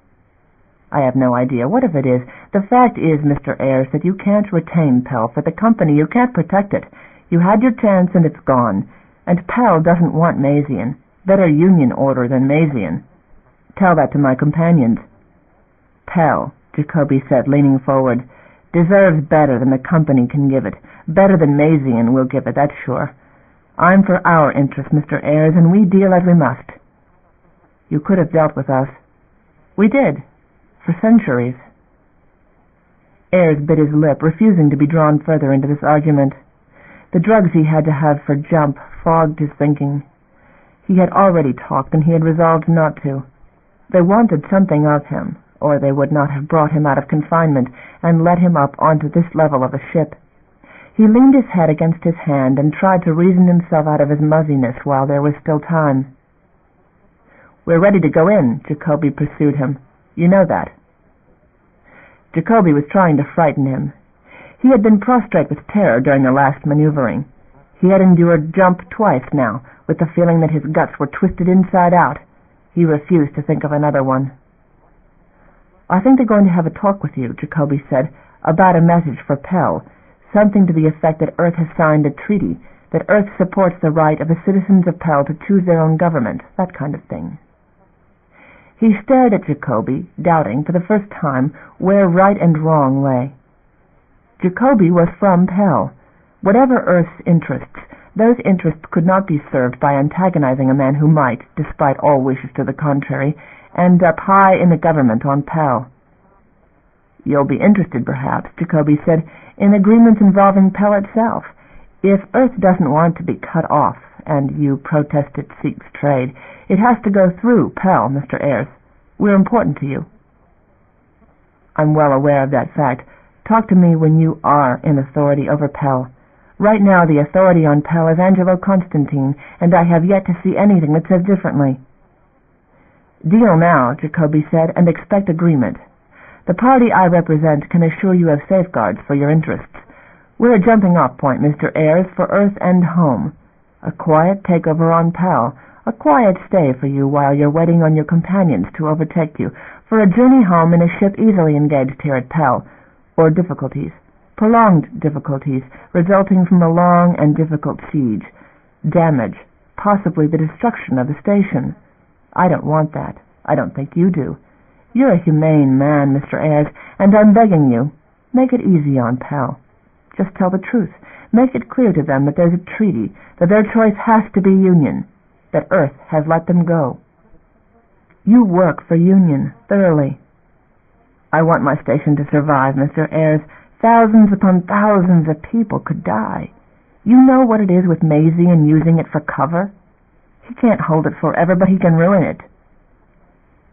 I have no idea. What if it is? The fact is, Mr. Ayres, that you can't retain Pell for the company. You can't protect it. You had your chance and it's gone. And Pell doesn't want Mazian. Better union order than Mazian. Tell that to my companions. Pell, Jacoby said, leaning forward, deserves better than the company can give it. Better than Mazian will give it, that's sure. I'm for our interest, Mr. Ayres, and we deal as we must. You could have dealt with us. We did. For centuries. Ayres bit his lip, refusing to be drawn further into this argument. The drugs he had to have for jump fogged his thinking. He had already talked, and he had resolved not to. They wanted something of him, or they would not have brought him out of confinement and let him up onto this level of a ship. He leaned his head against his hand and tried to reason himself out of his muzziness while there was still time. We're ready to go in, Jacoby pursued him. You know that. Jacoby was trying to frighten him. He had been prostrate with terror during the last maneuvering. He had endured jump twice now, with the feeling that his guts were twisted inside out. He refused to think of another one. "I think they're going to have a talk with you," Jacoby said, "about a message for Pell, something to the effect that Earth has signed a treaty, that Earth supports the right of the citizens of Pell to choose their own government, that kind of thing." He stared at Jacoby, doubting, for the first time, where right and wrong lay. Jacoby was from Pell. Whatever Earth's interests, those interests could not be served by antagonizing a man who might, despite all wishes to the contrary, end up high in the government on Pell. "You'll be interested, perhaps," Jacoby said, "in agreements involving Pell itself. If Earth doesn't want to be cut off, and you protest it seeks trade, it has to go through Pell, Mr. Ayres. We're important to you." "I'm well aware of that fact. Talk to me when you are in authority over Pell. Right now the authority on Pell is Angelo Constantine, and I have yet to see anything that says differently." "Deal now," Jacoby said, "and expect agreement. The party I represent can assure you of safeguards for your interests. We're a jumping-off point, Mr. Ayres, for Earth and home. A quiet takeover on Pell, a quiet stay for you while you're waiting on your companions to overtake you, for a journey home in a ship easily engaged here at Pell, or difficulties, prolonged difficulties, resulting from a long and difficult siege, damage, possibly the destruction of the station. I don't want that. I don't think you do. You're a humane man, Mr. Ayres, and I'm begging you, make it easy on Pell. Just tell the truth. Make it clear to them that there's a treaty, that their choice has to be Union, that Earth has let them go. You work for Union, thoroughly." "I want my station to survive, Mr. Ayres. Thousands upon thousands of people could die. You know what it is with Maisie and using it for cover? He can't hold it forever, but he can ruin it."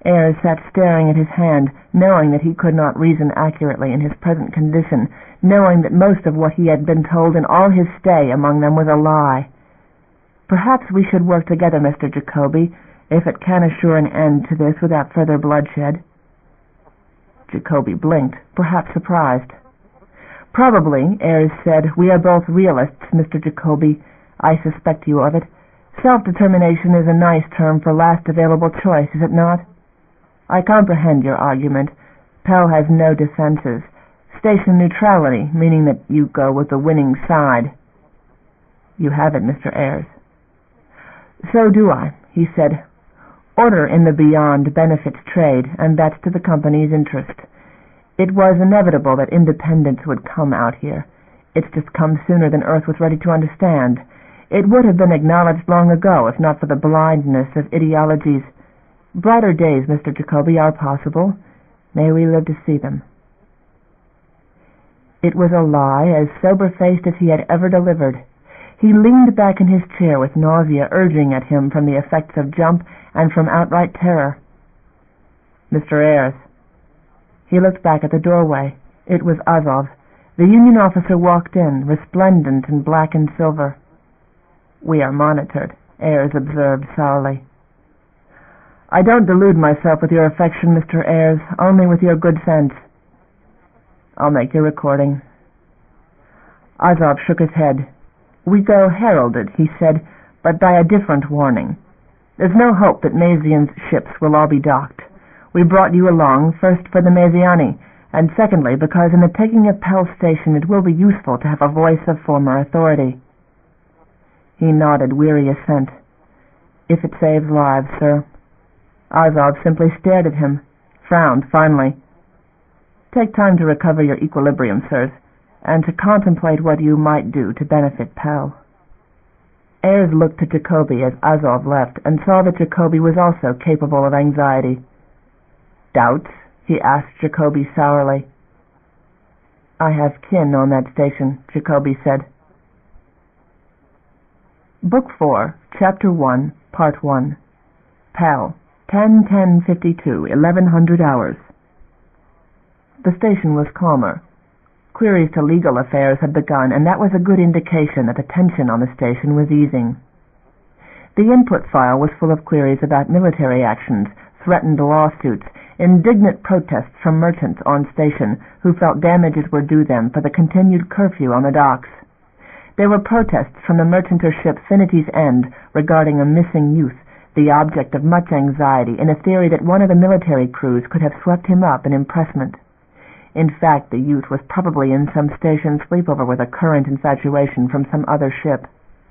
Ayres sat staring at his hand, knowing that he could not reason accurately in his present condition, knowing that most of what he had been told in all his stay among them was a lie. "Perhaps we should work together, Mr. Jacoby, if it can assure an end to this without further bloodshed." Jacoby blinked, perhaps surprised. "Probably," Ayres said. "We are both realists, Mr. Jacoby. I suspect you of it. Self-determination is a nice term for last available choice, is it not? I comprehend your argument. Pell has no defenses. Station neutrality, meaning that you go with the winning side." "You have it, Mr. Ayres." "So do I," he said. "Order in the beyond benefits trade, and that's to the company's interest. It was inevitable that independence would come out here. It's just come sooner than Earth was ready to understand. It would have been acknowledged long ago if not for the blindness of ideologies. Brighter days, Mr. Jacoby, are possible. May we live to see them." It was a lie as sober-faced as he had ever delivered. He leaned back in his chair with nausea urging at him from the effects of jump and from outright terror. "Mr. Ayres." He looked back at the doorway. It was Azov. The Union officer walked in, resplendent in black and silver. "We are monitored," Ayres observed sourly. "I don't delude myself with your affection, Mr. Ayres, only with your good sense." "I'll make your recording." Azov shook his head. "We go heralded," he said, "but by a different warning. There's no hope that Mazian's ships will all be docked. We brought you along, first for the Maziani, and secondly because in the taking of Pell Station it will be useful to have a voice of former authority." He nodded weary assent. "If it saves lives, sir." Azov simply stared at him, frowned finally. "Take time to recover your equilibrium, sirs, and to contemplate what you might do to benefit Pell." Ayres looked at Jacoby as Azov left, and saw that Jacoby was also capable of anxiety. "Doubts?" he asked Jacoby sourly. "I have kin on that station," Jacoby said. Book 4, Chapter 1, Part 1. Pell, 10-10-52, 1100 hours. The station was calmer. Queries to legal affairs had begun, and that was a good indication that the tension on the station was easing. The input file was full of queries about military actions, threatened lawsuits, indignant protests from merchants on station who felt damages were due them for the continued curfew on the docks. There were protests from the merchanter ship Finity's End regarding a missing youth, the object of much anxiety in a theory that one of the military crews could have swept him up in impressment. In fact, the youth was probably in some station sleepover with a current infatuation from some other ship.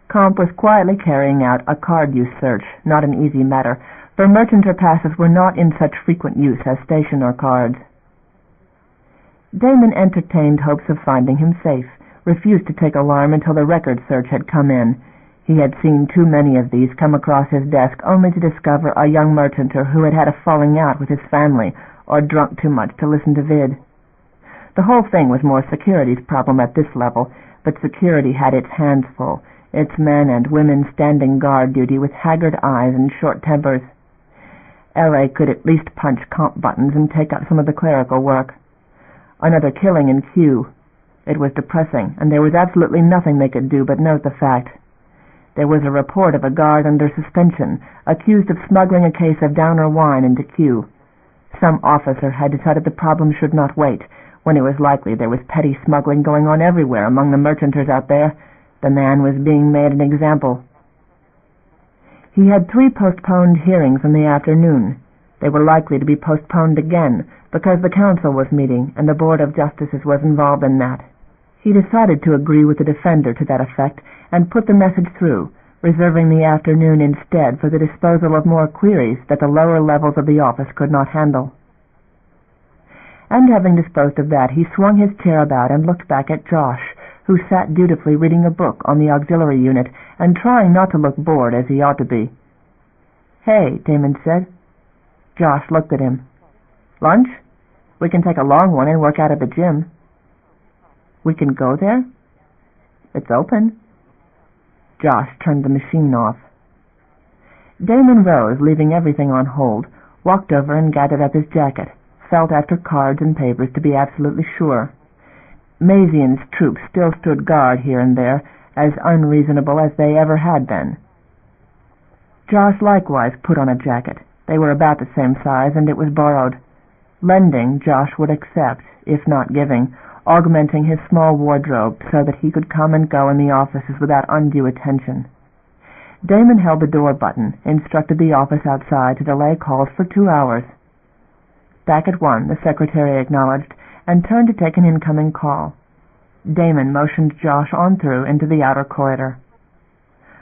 Comp was quietly carrying out a card-use search, not an easy matter, for merchanter passes were not in such frequent use as station or cards. Damon entertained hopes of finding him safe, refused to take alarm until the record search had come in. He had seen too many of these come across his desk only to discover a young merchanter who had had a falling out with his family or drunk too much to listen to vid. The whole thing was more security's problem at this level, but security had its hands full, its men and women standing guard duty with haggard eyes and short tempers. L.A. could at least punch comp buttons and take up some of the clerical work. Another killing in queue. It was depressing, and there was absolutely nothing they could do but note the fact. There was a report of a guard under suspension, accused of smuggling a case of Downer wine into queue. Some officer had decided the problem should not wait, when it was likely there was petty smuggling going on everywhere among the merchanters out there. The man was being made an example. He had 3 postponed hearings in the afternoon. They were likely to be postponed again, because the council was meeting and the Board of Justices was involved in that. He decided to agree with the defender to that effect and put the message through, reserving the afternoon instead for the disposal of more queries that the lower levels of the office could not handle. And having disposed of that, he swung his chair about and looked back at Josh, who sat dutifully reading a book on the auxiliary unit and trying not to look bored as he ought to be. "Hey," Damon said. Josh looked at him. "Lunch? We can take a long one and work out at the gym." "We can go there?" "It's open." Josh turned the machine off. Damon rose, leaving everything on hold, walked over and gathered up his jacket, felt after cards and papers to be absolutely sure. Mazian's troops still stood guard here and there, as unreasonable as they ever had been. Josh likewise put on a jacket. They were about the same size, and it was borrowed. Lending, Josh would accept, if not giving, augmenting his small wardrobe so that he could come and go in the offices without undue attention. Damon held the door button, instructed the office outside to delay calls for 2 hours. Back at 1, the secretary acknowledged, and turned to take an incoming call. Damon motioned Josh on through into the outer corridor.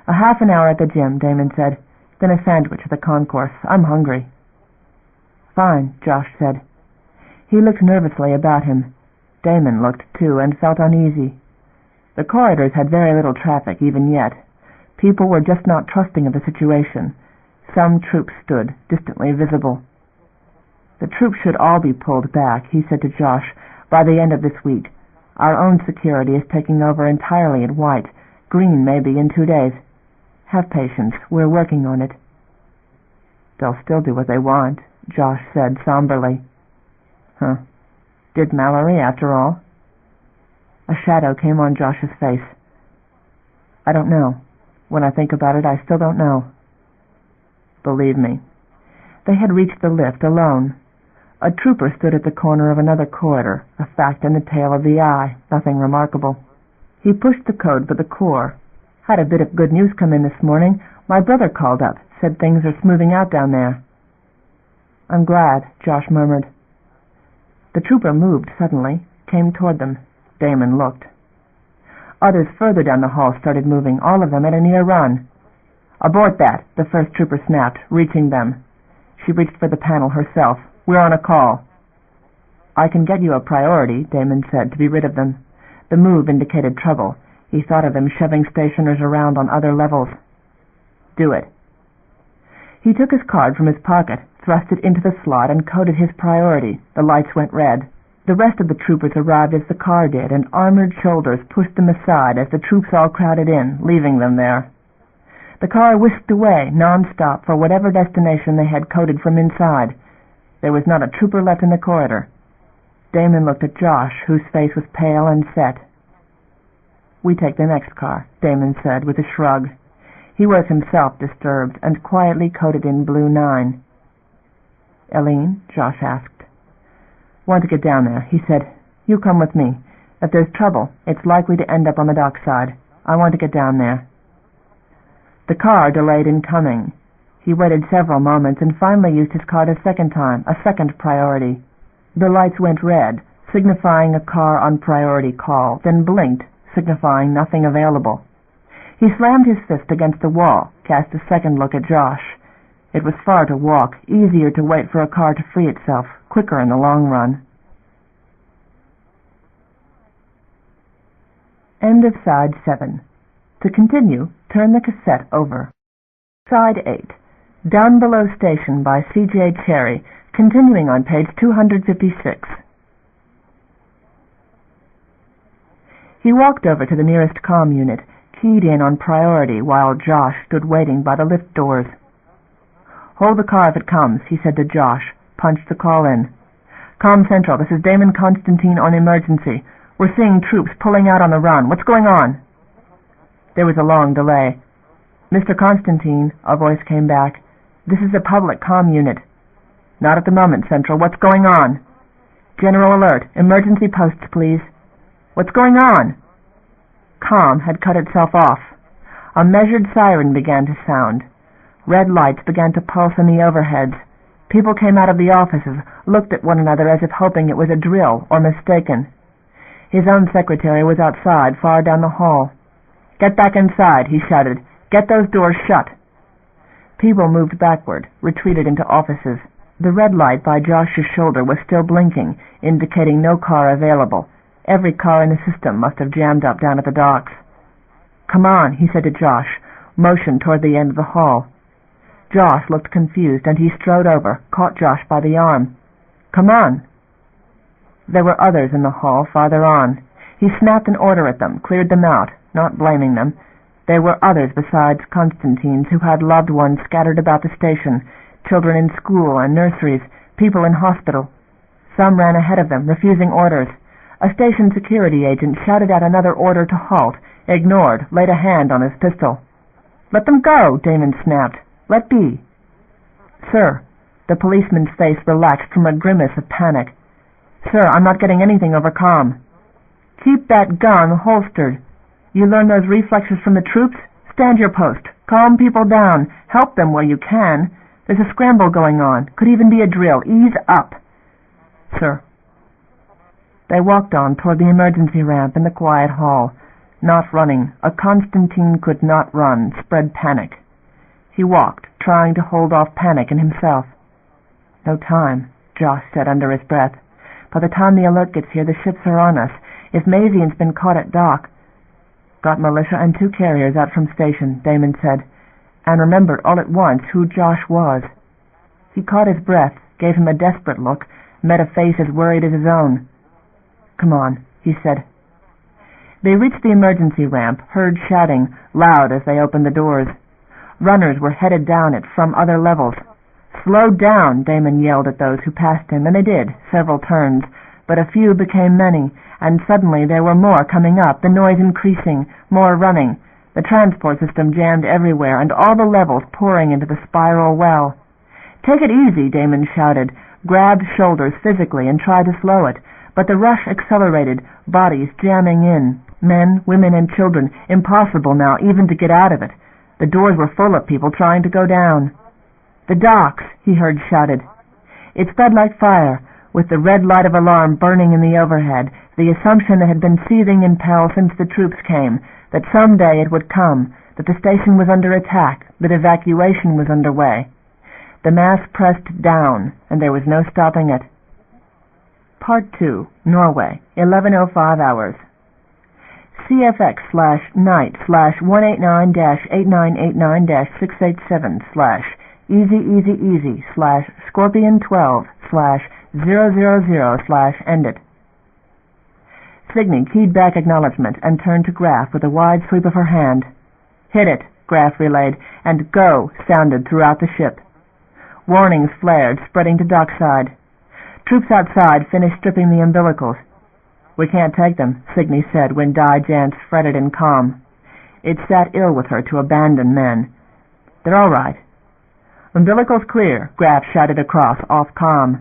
"A half an hour at the gym," Damon said. "Then a sandwich at the concourse. I'm hungry." "Fine," Josh said. He looked nervously about him. Damon looked, too, and felt uneasy. The corridors had very little traffic, even yet. People were just not trusting of the situation. Some troops stood, distantly visible. "The troops should all be pulled back," he said to Josh, "by the end of this week. Our own security is taking over entirely at White. Green maybe in 2 days. Have patience. We're working on it." "They'll still do what they want," Josh said somberly. "Huh. Did Mallory, after all?" A shadow came on Josh's face. "I don't know. When I think about it, I still don't know." "Believe me." They had reached the lift alone. A trooper stood at the corner of another corridor, a fact in the tail of the eye, nothing remarkable. He pushed the code for the Corps. "Had a bit of good news come in this morning. My brother called up, said things are smoothing out down there." "I'm glad," Josh murmured. The trooper moved suddenly, came toward them. Damon looked. Others further down the hall started moving, all of them at a near run. "Abort that," the first trooper snapped, reaching them. She reached for the panel herself. "We're on a call." "I can get you a priority," Damon said, to be rid of them. The move indicated trouble. He thought of them shoving stationers around on other levels. "Do it." He took his card from his pocket, thrust it into the slot, and coded his priority. The lights went red. The rest of the troopers arrived as the car did, and armored shoulders pushed them aside as the troops all crowded in, leaving them there. The car whisked away, non-stop, for whatever destination they had coded from inside. There was not a trooper left in the corridor. Damon looked at Josh, whose face was pale and set. "We take the next car," Damon said, with a shrug. He was himself disturbed, and quietly coded in Blue 9. "Eileen?" Josh asked. "Want to get down there," he said. "You come with me. If there's trouble, it's likely to end up on the dockside. I want to get down there." The car delayed in coming. He waited several moments and finally used his card a second time, a second priority. The lights went red, signifying a car on priority call, then blinked, signifying nothing available. He slammed his fist against the wall, cast a second look at Josh. It was far to walk, easier to wait for a car to free itself, quicker in the long run. End of Side 7. To continue, turn the cassette over. Side 8. Downbelow Station by C.J. Cherryh, continuing on page 256. He walked over to the nearest comm unit, keyed in on priority while Josh stood waiting by the lift doors. "Hold the car if it comes," he said to Josh, punched the call in. "Comm Central, this is Damon Constantine on emergency. We're seeing troops pulling out on the run. What's going on?" There was a long delay. "Mr. Constantine," a voice came back. "This is the public comm unit." "Not at the moment, Central. What's going on?" "General alert. Emergency posts, please." "What's going on?" Comm had cut itself off. A measured siren began to sound. Red lights began to pulse in the overheads. People came out of the offices, looked at one another as if hoping it was a drill or mistaken. His own secretary was outside, far down the hall. "Get back inside," he shouted. "Get those doors shut." People moved backward, retreated into offices. The red light by Josh's shoulder was still blinking, indicating no car available. Every car in the system must have jammed up down at the docks. "Come on," he said to Josh, motioned toward the end of the hall. Josh looked confused, and he strode over, caught Josh by the arm. "Come on." There were others in the hall farther on. He snapped an order at them, cleared them out, not blaming them. There were others besides Constantine's who had loved ones scattered about the station, children in school and nurseries, people in hospital. Some ran ahead of them, refusing orders. A station security agent shouted out another order to halt, ignored, laid a hand on his pistol. "Let them go," Damon snapped. "Let be." "Sir." The policeman's face relaxed from a grimace of panic. "Sir, I'm not getting anything over comm." "Keep that gun holstered. You learn those reflexes from the troops? Stand your post. Calm people down. Help them where you can. There's a scramble going on. Could even be a drill. Ease up." "Sir." They walked on toward the emergency ramp in the quiet hall. Not running. A Constantine could not run. Spread panic. He walked, trying to hold off panic in himself. "No time," Josh said under his breath. "By the time the alert gets here, the ships are on us. If Mazian's been caught at dock—" "Got militia and 2 carriers out from station," Damon said, and remembered all at once who Josh was. He caught his breath, gave him a desperate look, met a face as worried as his own. "Come on," he said. They reached the emergency ramp, heard shouting, loud as they opened the doors. Runners were headed down it from other levels. "Slow down," Damon yelled at those who passed him, and they did, several turns, but a few became many, and suddenly there were more coming up, the noise increasing, more running, the transport system jammed everywhere, and all the levels pouring into the spiral well. "Take it easy," Damon shouted, grabbed shoulders physically and tried to slow it, but the rush accelerated, bodies jamming in, men, women, and children, impossible now even to get out of it. The doors were full of people trying to go down. "The docks," he heard shouted. It spread like fire, with the red light of alarm burning in the overhead, the assumption that had been seething in Pell since the troops came, that some day it would come, that the station was under attack, that evacuation was underway. The mass pressed down, and there was no stopping it. Part 2, Norway, 11:05 hours. CFX/night/8989-8988/687/Easy-Easy-Easy/Scorpion-12/000/ended. Signy keyed back acknowledgement and turned to Graf with a wide sweep of her hand. "Hit it," Graf relayed, and "Go" sounded throughout the ship. Warnings flared, spreading to dockside. Troops outside finished stripping the umbilicals. "We can't take them," Signy said when Di Jantz fretted in calm. It sat ill with her to abandon men. "They're all right." "Umbilicals clear," Graf shouted across, off comm.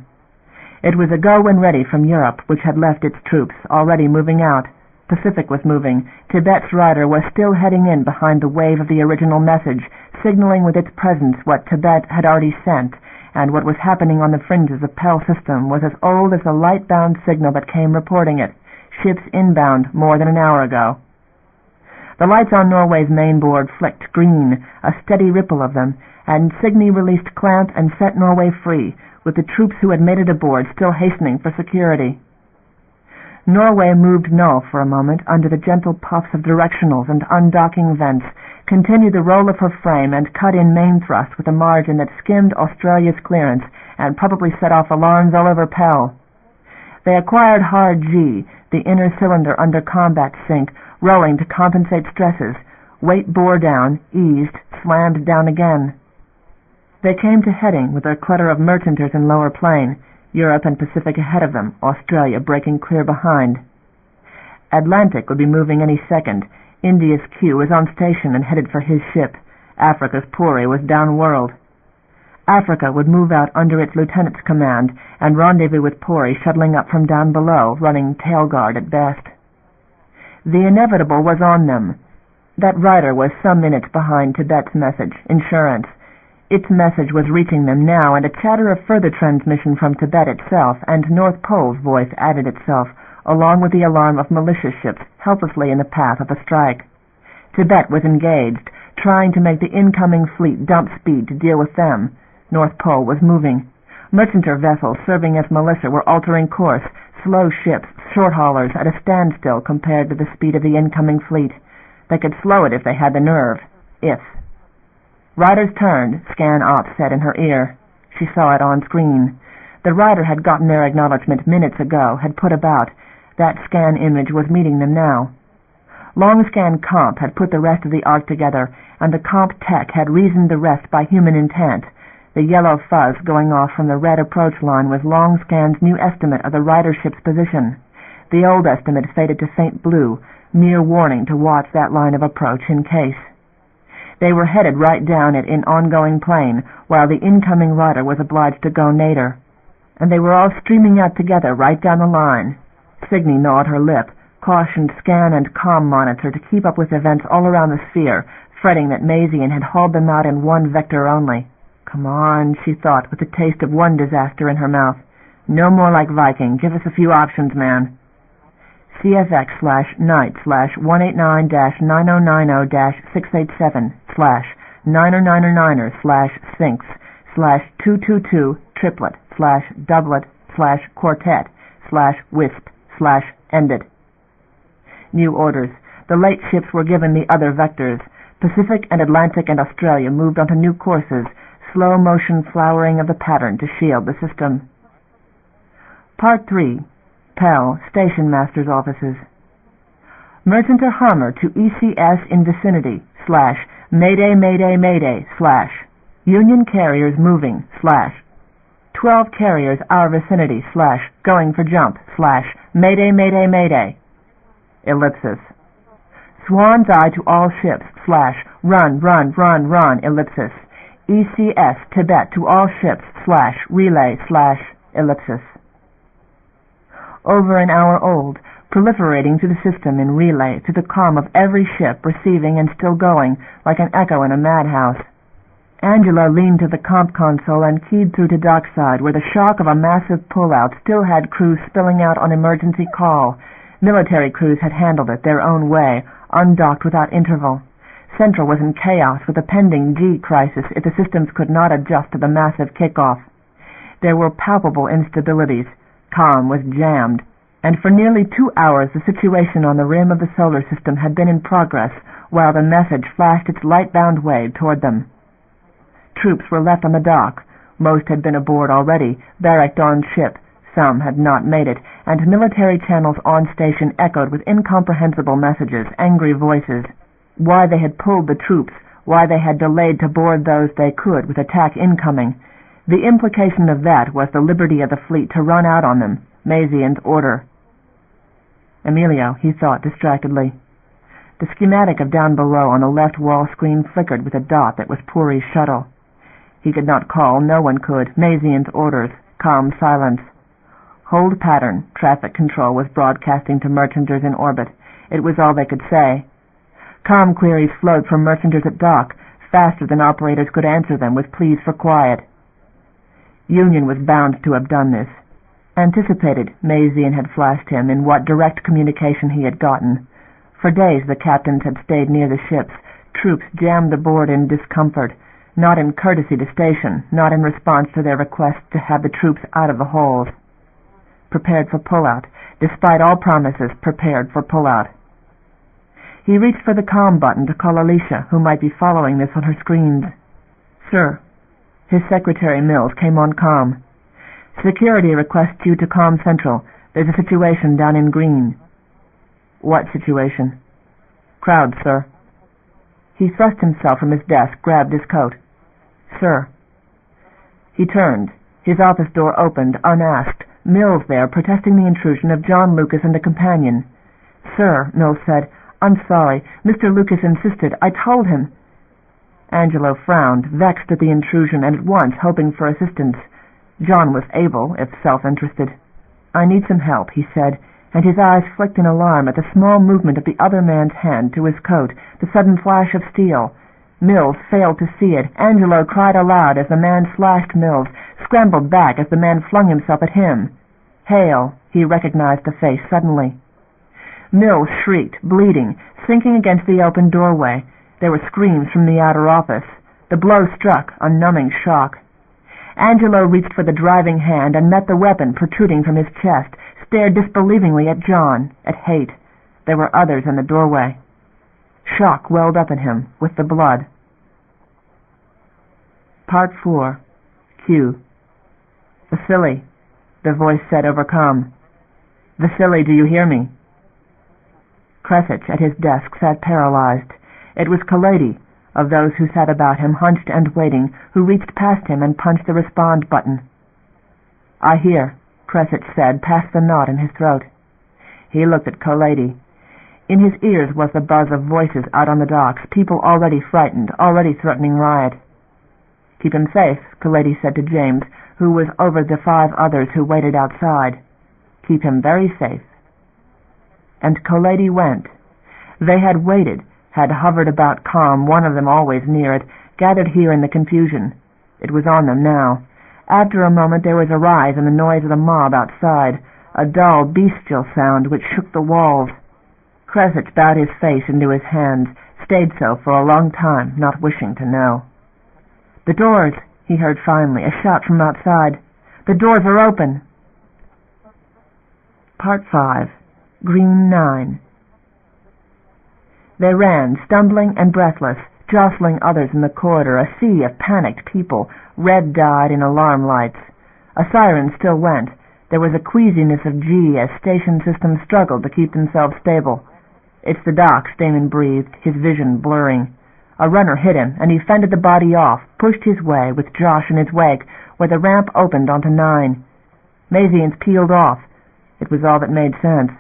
It was a go when ready from Europe, which had left its troops, already moving out. Pacific was moving. Tibet's rider was still heading in behind the wave of the original message, signaling with its presence what Tibet had already sent, and what was happening on the fringes of Pell system was as old as the light-bound signal that came reporting it. Ships inbound more than an hour ago. The lights on Norway's main board flicked green, a steady ripple of them, and Signy released clamp and set Norway free, with the troops who had made it aboard still hastening for security. Norway moved null for a moment under the gentle puffs of directionals and undocking vents, continued the roll of her frame, and cut in main thrust with a margin that skimmed Australia's clearance and probably set off alarms all over Pell. They acquired hard G, the inner cylinder under combat sync, rolling to compensate stresses. Weight bore down, eased, slammed down again. They came to heading with a clutter of merchanters in lower plane, Europe and Pacific ahead of them, Australia breaking clear behind. Atlantic would be moving any second. India's Q was on station and headed for his ship. Africa's Puri was downworld. Africa would move out under its lieutenant's command and rendezvous with Puri shuttling up from down below, running tail guard at best. The inevitable was on them. That rider was some minutes behind Tibet's message, insurance. Its message was reaching them now, and a chatter of further transmission from Tibet itself and North Pole's voice added itself, along with the alarm of militia ships helplessly in the path of a strike. Tibet was engaged, trying to make the incoming fleet dump speed to deal with them. North Pole was moving. Mercanter vessels serving as militia were altering course, slow ships, short haulers, at a standstill compared to the speed of the incoming fleet. They could slow it if they had the nerve. If. Riders turned, Scan Ops said in her ear. She saw it on screen. The rider had gotten their acknowledgement minutes ago, had put about. That scan image was meeting them now. Long-scan comp had put the rest of the arc together, and the comp tech had reasoned the rest by human intent. The yellow fuzz going off from the red approach line was Long-scan's new estimate of the rider ship's position. The old estimate faded to faint blue, mere warning to watch that line of approach in case. They were headed right down it in ongoing plane, while the incoming rider was obliged to go nadir. And they were all streaming out together right down the line. Signy gnawed her lip, cautioned scan and comm monitor to keep up with events all around the sphere, fretting that Mazian had hauled them out in one vector only. Come on, she thought, with the taste of one disaster in her mouth. No more like Viking. Give us a few options, man. CFX/9090-909-687/909er/sinks/222-triplet/doublет/quartet/wisp/ended. New orders. The late ships were given the other vectors. Pacific and Atlantic and Australia moved onto new courses, slow motion flowering of the pattern to shield the system. Part 3. Pell, Station Master's Offices. Mercanter Harmer to ECS in vicinity, / Mayday, Mayday, Mayday, / Union carriers moving, / 12 carriers our vicinity, / going for jump, / Mayday, Mayday, Mayday. Ellipsis. Swan's Eye to all ships, / run, run, run, run, ellipsis. ECS Tibet to all ships, / relay, / ellipsis. Over an hour old, proliferating through the system in relay, through the comm of every ship, receiving and still going, like an echo in a madhouse. Angela leaned to the comp console and keyed through to dockside, where the shock of a massive pull-out still had crews spilling out on emergency call. Military crews had handled it their own way, undocked without interval. Central was in chaos with a pending G crisis if the systems could not adjust to the massive kickoff. There were palpable instabilities. Comm was jammed, and for nearly 2 hours the situation on the rim of the solar system had been in progress while the message flashed its light-bound way toward them. Troops were left on the dock. Most had been aboard already, barracked on ship. Some had not made it, and military channels on station echoed with incomprehensible messages, angry voices. Why they had pulled the troops, why they had delayed to board those they could with attack incoming. The implication of that was the liberty of the fleet to run out on them, Mazian's order. Emilio, he thought distractedly. The schematic of Downbelow on the left wall screen flickered with a dot that was Puri's shuttle. He could not call, no one could. Mazian's orders. Calm silence. Hold pattern. Traffic control was broadcasting to merchanters in orbit. It was all they could say. Calm queries flowed from merchanters at dock, faster than operators could answer them with pleas for quiet. Union was bound to have done this. Anticipated, Mazian had flashed him in what direct communication he had gotten. For days the captains had stayed near the ships, troops jammed aboard in discomfort, not in courtesy to station, not in response to their request to have the troops out of the holes. Prepared for pullout, despite all promises, prepared for pullout. He reached for the comm button to call Alicia, who might be following this on her screens. "Sir." His secretary, Mills, came on comm. "Security requests you to comm Central. There's a situation down in Green." "What situation?" "Crowd, sir." He thrust himself from his desk, grabbed his coat. "Sir." He turned. His office door opened, unasked. Mills there, protesting the intrusion of John Lucas and a companion. "Sir," Mills said, "I'm sorry. Mr. Lucas insisted. I told him." Angelo frowned, vexed at the intrusion and at once hoping for assistance. John was able, if self-interested. "I need some help," he said, and his eyes flicked in alarm at the small movement of the other man's hand to his coat, the sudden flash of steel. Mills failed to see it. Angelo cried aloud as the man slashed Mills, scrambled back as the man flung himself at him. Hale, he recognized the face suddenly. Mills shrieked, bleeding, sinking against the open doorway. There were screams from the outer office. The blow struck, a numbing shock. Angelo reached for the driving hand and met the weapon protruding from his chest, stared disbelievingly at John, at Haight. There were others in the doorway. Shock welled up in him, with the blood. Part 4. Q. "Vasily," the voice said over comm. "Vasily, do you hear me?" Kresich, at his desk, sat paralyzed. It was Kalady, of those who sat about him, hunched and waiting, who reached past him and punched the respond button. "I hear," Kresich said, past the knot in his throat. He looked at Kalady. In his ears was the buzz of voices out on the docks, people already frightened, already threatening riot. "Keep him safe," Kalady said to James, who was over the 5 others who waited outside. "Keep him very safe." And Kalady went. They had waited, had hovered about comm, one of them always near it, gathered here in the confusion. It was on them now. After a moment there was a rise in the noise of the mob outside, a dull, bestial sound which shook the walls. Kresich bowed his face into his hands, stayed so for a long time, not wishing to know. "The doors," he heard finally, a shout from outside. "The doors are open!" Part 5. Green 9. They ran, stumbling and breathless, jostling others in the corridor, a sea of panicked people, red-dyed in alarm lights. A siren still went. There was a queasiness of G as station systems struggled to keep themselves stable. "It's the docks," Damon breathed, his vision blurring. A runner hit him, and he fended the body off, pushed his way, with Josh in his wake, where the ramp opened onto 9. Mazians peeled off. It was all that made sense.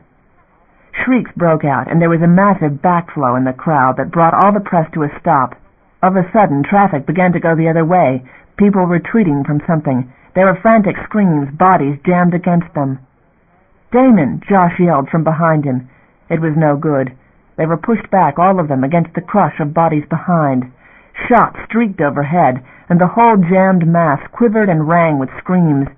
Shrieks broke out, and there was a massive backflow in the crowd that brought all the press to a stop. Of a sudden, traffic began to go the other way, people retreating from something. There were frantic screams, bodies jammed against them. "Damon!" Josh yelled from behind him. It was no good. They were pushed back, all of them, against the crush of bodies behind. Shots streaked overhead, and the whole jammed mass quivered and rang with screams.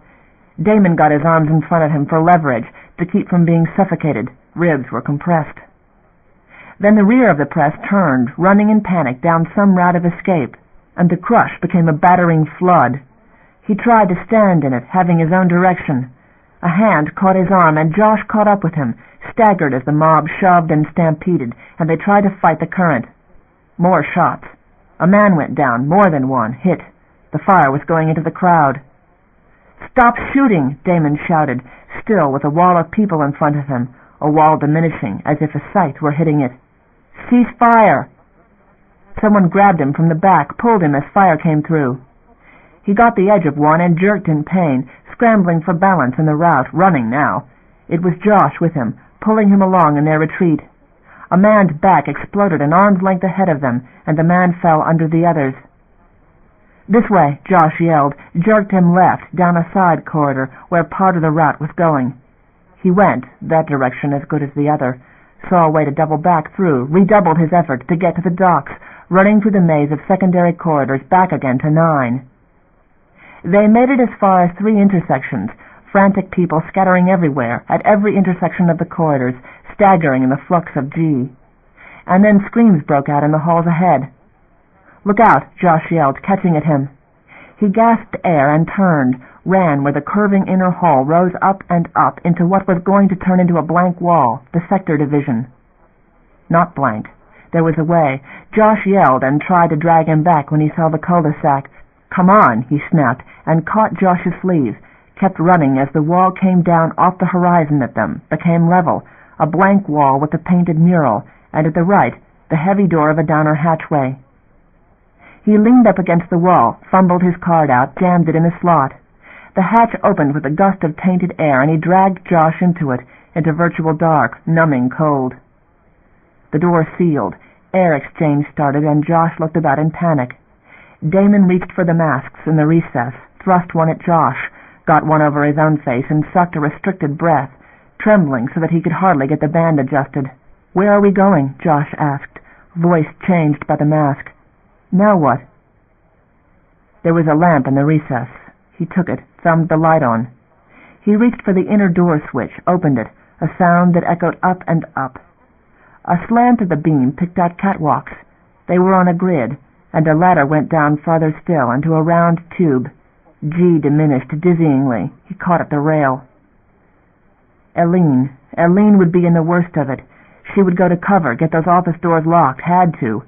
Damon got his arms in front of him for leverage, to keep from being suffocated. Ribs were compressed. Then the rear of the press turned, running in panic down some route of escape, and the crush became a battering flood. He tried to stand in it, having his own direction. A hand caught his arm, and Josh caught up with him, staggered as the mob shoved and stampeded, and they tried to fight the current. More shots. A man went down, more than one, hit. The fire was going into the crowd. "Stop shooting!" Damon shouted, still with a wall of people in front of him, a wall diminishing, as if a scythe were hitting it. "Cease fire!" Someone grabbed him from the back, pulled him as fire came through. He got the edge of one and jerked in pain, scrambling for balance in the rout, running now. It was Josh with him, pulling him along in their retreat. A man's back exploded an arm's length ahead of them, and the man fell under the others. "This way," Josh yelled, jerked him left, down a side corridor where part of the route was going. He went, that direction as good as the other, saw a way to double back through, redoubled his efforts to get to the docks, running through the maze of secondary corridors back again to 9. They made it as far as 3 intersections, frantic people scattering everywhere, at every intersection of the corridors, staggering in the flux of G. And then screams broke out in the halls ahead. "Look out!" Josh yelled, catching at him. He gasped air and turned, ran where the curving inner hall rose up and up into what was going to turn into a blank wall, the sector division. Not blank. There was a way. Josh yelled and tried to drag him back when he saw the cul-de-sac. "Come on," he snapped, and caught Josh's sleeve, kept running as the wall came down off the horizon at them, became level, a blank wall with a painted mural, and at the right, the heavy door of a downer hatchway. He leaned up against the wall, fumbled his card out, jammed it in a slot. The hatch opened with a gust of tainted air, and he dragged Josh into it, into virtual dark, numbing cold. The door sealed. Air exchange started, and Josh looked about in panic. Damon reached for the masks in the recess, thrust one at Josh, got one over his own face, and sucked a restricted breath, trembling so that he could hardly get the band adjusted. "Where are we going?" Josh asked, voice changed by the mask. "Now what?" There was a lamp in the recess. He took it, thumbed the light on. He reached for the inner door switch, opened it, a sound that echoed up and up. A slant of the beam picked out catwalks. They were on a grid, and a ladder went down farther still into a round tube. G diminished dizzyingly. He caught at the rail. Eileen would be in the worst of it. She would go to cover, get those office doors locked, had to.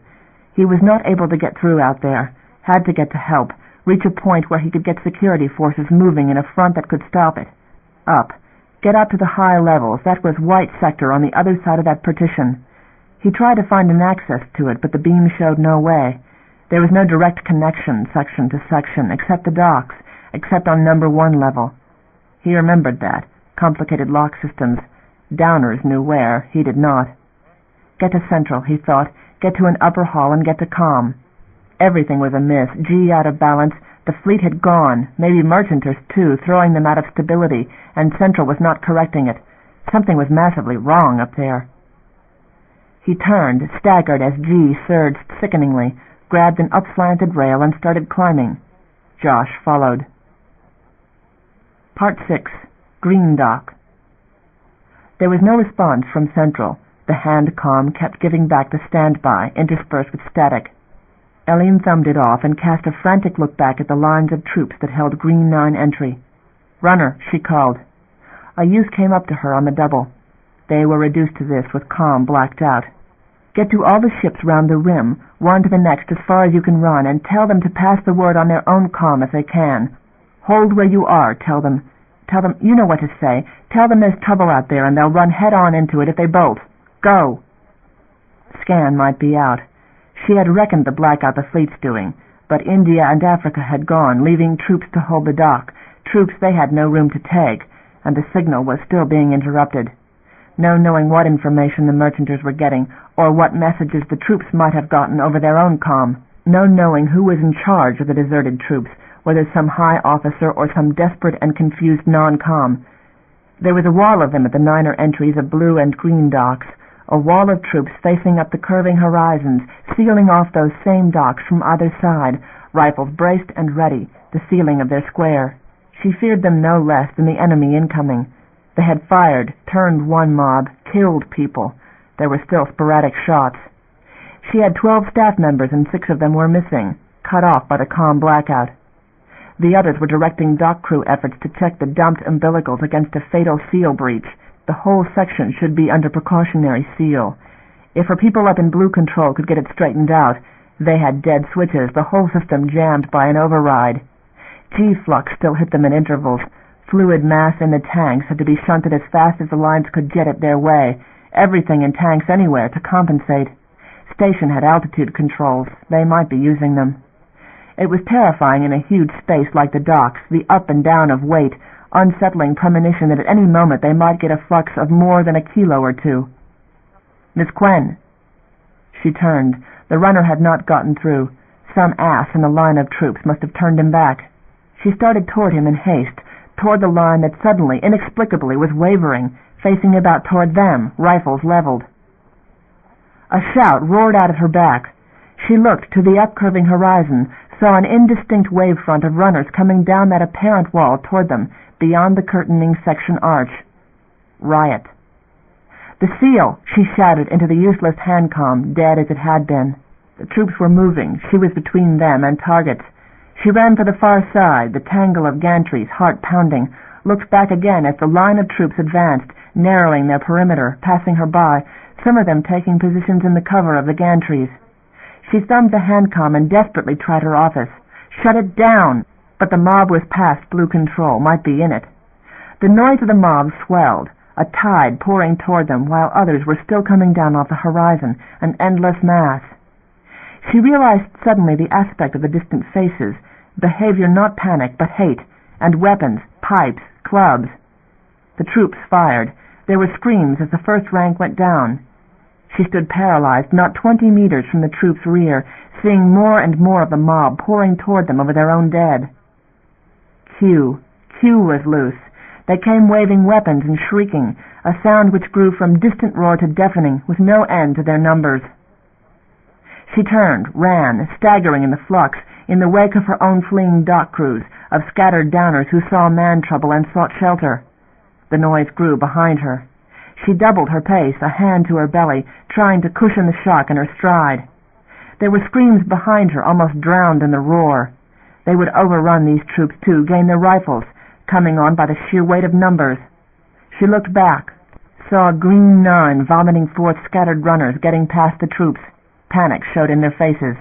He was not able to get through out there, had to get to help, reach a point where he could get security forces moving in a front that could stop it. Up. Get up to the high levels. That was White Sector on the other side of that partition. He tried to find an access to it, but the beam showed no way. There was no direct connection, section to section, except the docks, except on number 1 level. He remembered that. Complicated lock systems. Downers knew where. He did not. Get to Central, he thought. Get to an upper hall and get to comm. Everything was amiss. G out of balance. The fleet had gone, maybe merchanters too, throwing them out of stability, and Central was not correcting it. Something was massively wrong up there. He turned, staggered as G surged sickeningly, grabbed an upslanted rail and started climbing. Josh followed. Part 6. Green Dock. There was no response from Central. The hand comm kept giving back the standby, interspersed with static. Eileen thumbed it off and cast a frantic look back at the lines of troops that held Green 9 entry. "Runner," she called. A youth came up to her on the double. They were reduced to this, with comm blacked out. "Get to all the ships round the rim, one to the next as far as you can run, and tell them to pass the word on their own comm if they can. Hold where you are, tell them, you know what to say. Tell them there's trouble out there and they'll run head-on into it if they bolt. Go." Scan might be out. She had reckoned the blackout the fleet's doing, but India and Africa had gone, leaving troops to hold the dock, troops they had no room to take, and the signal was still being interrupted. No knowing what information the merchanters were getting, or what messages the troops might have gotten over their own comm. No knowing who was in charge of the deserted troops, whether some high officer or some desperate and confused non-comm. There was a wall of them at the 9er entries of blue and green docks, a wall of troops facing up the curving horizons, sealing off those same docks from either side, rifles braced and ready, the sealing of their square. She feared them no less than the enemy incoming. They had fired, turned one mob, killed people. There were still sporadic shots. She had 12 staff members and 6 of them were missing, cut off by the comm blackout. The others were directing dock crew efforts to check the dumped umbilicals against a fatal seal breach. The whole section should be under precautionary seal. If her people up in Blue Control could get it straightened out, they had dead switches, the whole system jammed by an override. G-flux still hit them in intervals. Fluid mass in the tanks had to be shunted as fast as the lines could jet it their way. Everything in tanks anywhere to compensate. Station had altitude controls. They might be using them. It was terrifying in a huge space like the docks, the up and down of weight, unsettling premonition that at any moment they might get a flux of more than a kilo or two. "Miss Quen." She turned. The runner had not gotten through. Some ass in the line of troops must have turned him back. She started toward him in haste, toward the line that suddenly, inexplicably, was wavering, facing about toward them, rifles leveled. A shout roared out at her back. She looked to the upcurving horizon, saw an indistinct wavefront of runners coming down that apparent wall toward them, beyond the curtaining section arch. Riot. "The seal!" she shouted into the useless handcom, dead as it had been. The troops were moving. She was between them and targets. She ran for the far side, the tangle of gantries, heart pounding, looked back again as the line of troops advanced, narrowing their perimeter, passing her by, some of them taking positions in the cover of the gantries. She thumbed the handcom and desperately tried her office. Shut it down! But the mob was past Blue control, might be in it. The noise of the mob swelled, a tide pouring toward them, while others were still coming down off the horizon, an endless mass. She realized suddenly the aspect of the distant faces, behavior not panic but hate, and weapons, pipes, clubs. The troops fired. There were screams as the first rank went down. She stood paralyzed, not 20 meters from the troops' rear, seeing more and more of the mob pouring toward them over their own dead. Q was loose. They came waving weapons and shrieking, a sound which grew from distant roar to deafening, with no end to their numbers. She turned, ran, staggering in the flux, in the wake of her own fleeing dock crews, of scattered downers who saw man trouble and sought shelter. The noise grew behind her. She doubled her pace, a hand to her belly, trying to cushion the shock in her stride. There were screams behind her, almost drowned in the roar. They would overrun these troops too, gain their rifles, coming on by the sheer weight of numbers. She looked back, saw a green nun vomiting forth scattered runners getting past the troops. Panic showed in their faces.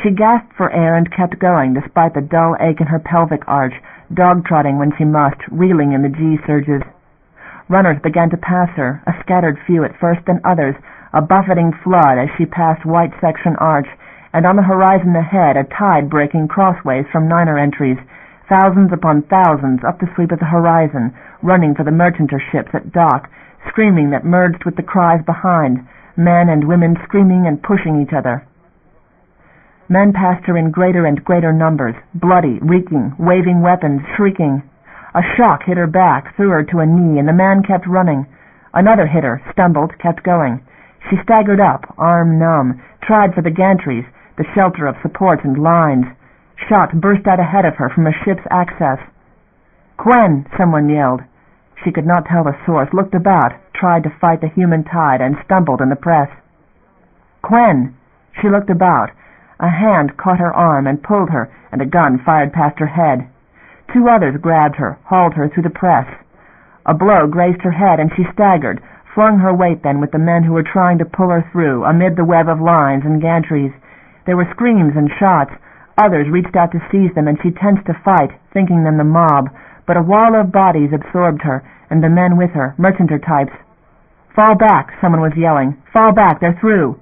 She gasped for air and kept going, despite the dull ache in her pelvic arch, dog-trotting when she must, reeling in the G-surges. Runners began to pass her, a scattered few at first, then others, a buffeting flood as she passed White Section Arch, and on the horizon ahead a tide breaking crossways from Niner entries, thousands upon thousands up the sweep of the horizon, running for the merchanter ships at dock, screaming that merged with the cries behind, men and women screaming and pushing each other. Men passed her in greater and greater numbers, bloody, reeking, waving weapons, shrieking. A shock hit her back, threw her to a knee, and the man kept running. Another hit her, stumbled, kept going. She staggered up, arm numb, tried for the gantries, the shelter of supports and lines. Shot burst out ahead of her from a ship's access. "Quen!" someone yelled. She could not tell the source, looked about, tried to fight the human tide, and stumbled in the press. "Quen!" She looked about. A hand caught her arm and pulled her, and a gun fired past her head. 2 others grabbed her, hauled her through the press. A blow grazed her head, and she staggered, flung her weight then with the men who were trying to pull her through, amid the web of lines and gantries. There were screams and shots. Others reached out to seize them, and she tensed to fight, thinking them the mob, but a wall of bodies absorbed her, and the men with her, merchanter types. "Fall back," someone was yelling. "Fall back, they're through."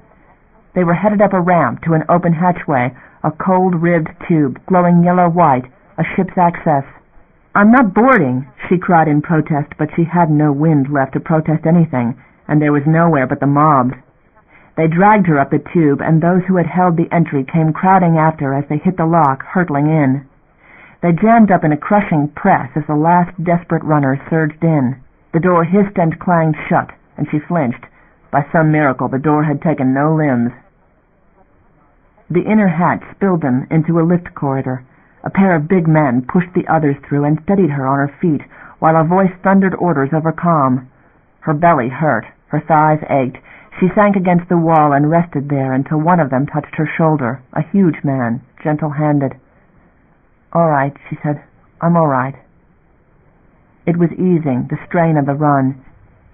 They were headed up a ramp to an open hatchway, a cold-ribbed tube, glowing yellow-white, a ship's access. "I'm not boarding," she cried in protest, but she had no wind left to protest anything, and there was nowhere but the mobs. They dragged her up the tube, and those who had held the entry came crowding after as they hit the lock, hurtling in. They jammed up in a crushing press as the last desperate runner surged in. The door hissed and clanged shut, and she flinched. By some miracle the door had taken no limbs. The inner hatch spilled them into a lift corridor. A pair of big men pushed the others through and steadied her on her feet, while a voice thundered orders over comm. Her belly hurt, her thighs ached. She sank against the wall and rested there until one of them touched her shoulder, a huge man, gentle-handed. "All right," she said. "I'm all right." It was easing, the strain of the run.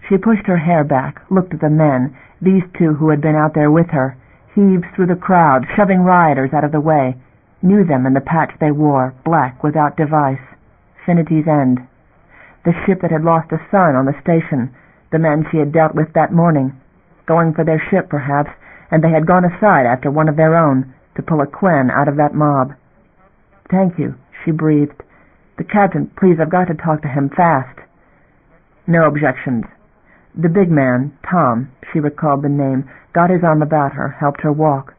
She pushed her hair back, looked at the men, these 2 who had been out there with her, heaved through the crowd, shoving rioters out of the way, knew them in the patch they wore, black without device. Finity's End. The ship that had lost a son on the station, the men she had dealt with that morning, going for their ship perhaps, and they had gone aside after one of their own, to pull a Quen out of that mob. "Thank you," she breathed. "The captain, please, I've got to talk to him fast." No objections. The big man, Tom, she recalled the name, got his arm about her, helped her walk.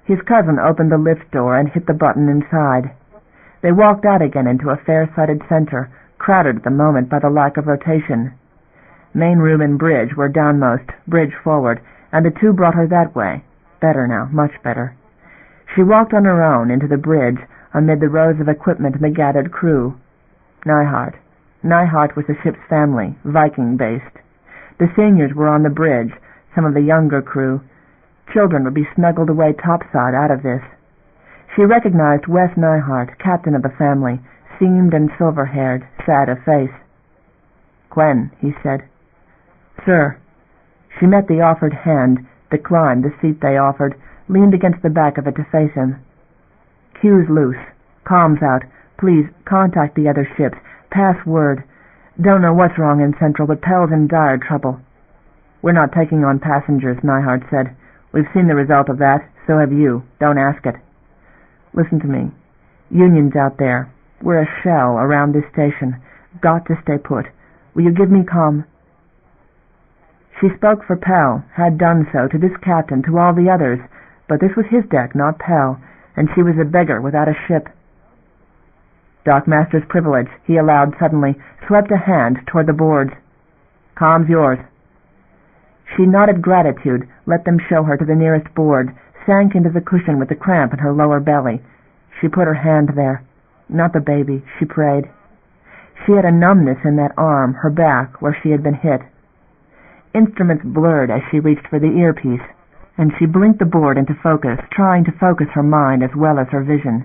His cousin opened the lift door and hit the button inside. They walked out again into a fair-sided center, crowded at the moment by the lack of rotation. Main room and bridge were downmost, bridge forward, and the two brought her that way. Better now, much better. She walked on her own into the bridge amid the rows of equipment and the gathered crew. Nyhart was the ship's family, Viking-based. The seniors were on the bridge, some of the younger crew. Children would be snuggled away topside out of this. She recognized Wes Nyhart, captain of the family, seamed and silver-haired, sad of face. "Quen," he said. "Sir." She met the offered hand, declined the seat they offered, leaned against the back of it to face him. "Queue's loose. Comms out. Please, contact the other ships. Pass word. Don't know what's wrong in Central, but Pell's in dire trouble." "We're not taking on passengers," Nyhart said. "We've seen the result of that. So have you. Don't ask it. Listen to me. Union's out there. We're a shell around this station. Got to stay put. Will you give me comm?" She spoke for Pell, had done so to this captain, to all the others, but this was his deck, not Pell, and she was a beggar without a ship. "Dockmaster's privilege," he allowed suddenly, swept a hand toward the boards. "Comm's yours." She nodded gratitude, let them show her to the nearest board, sank into the cushion with the cramp in her lower belly. She put her hand there. Not the baby, she prayed. She had a numbness in that arm, her back, where she had been hit. Instruments blurred as she reached for the earpiece, and she blinked the board into focus, trying to focus her mind as well as her vision.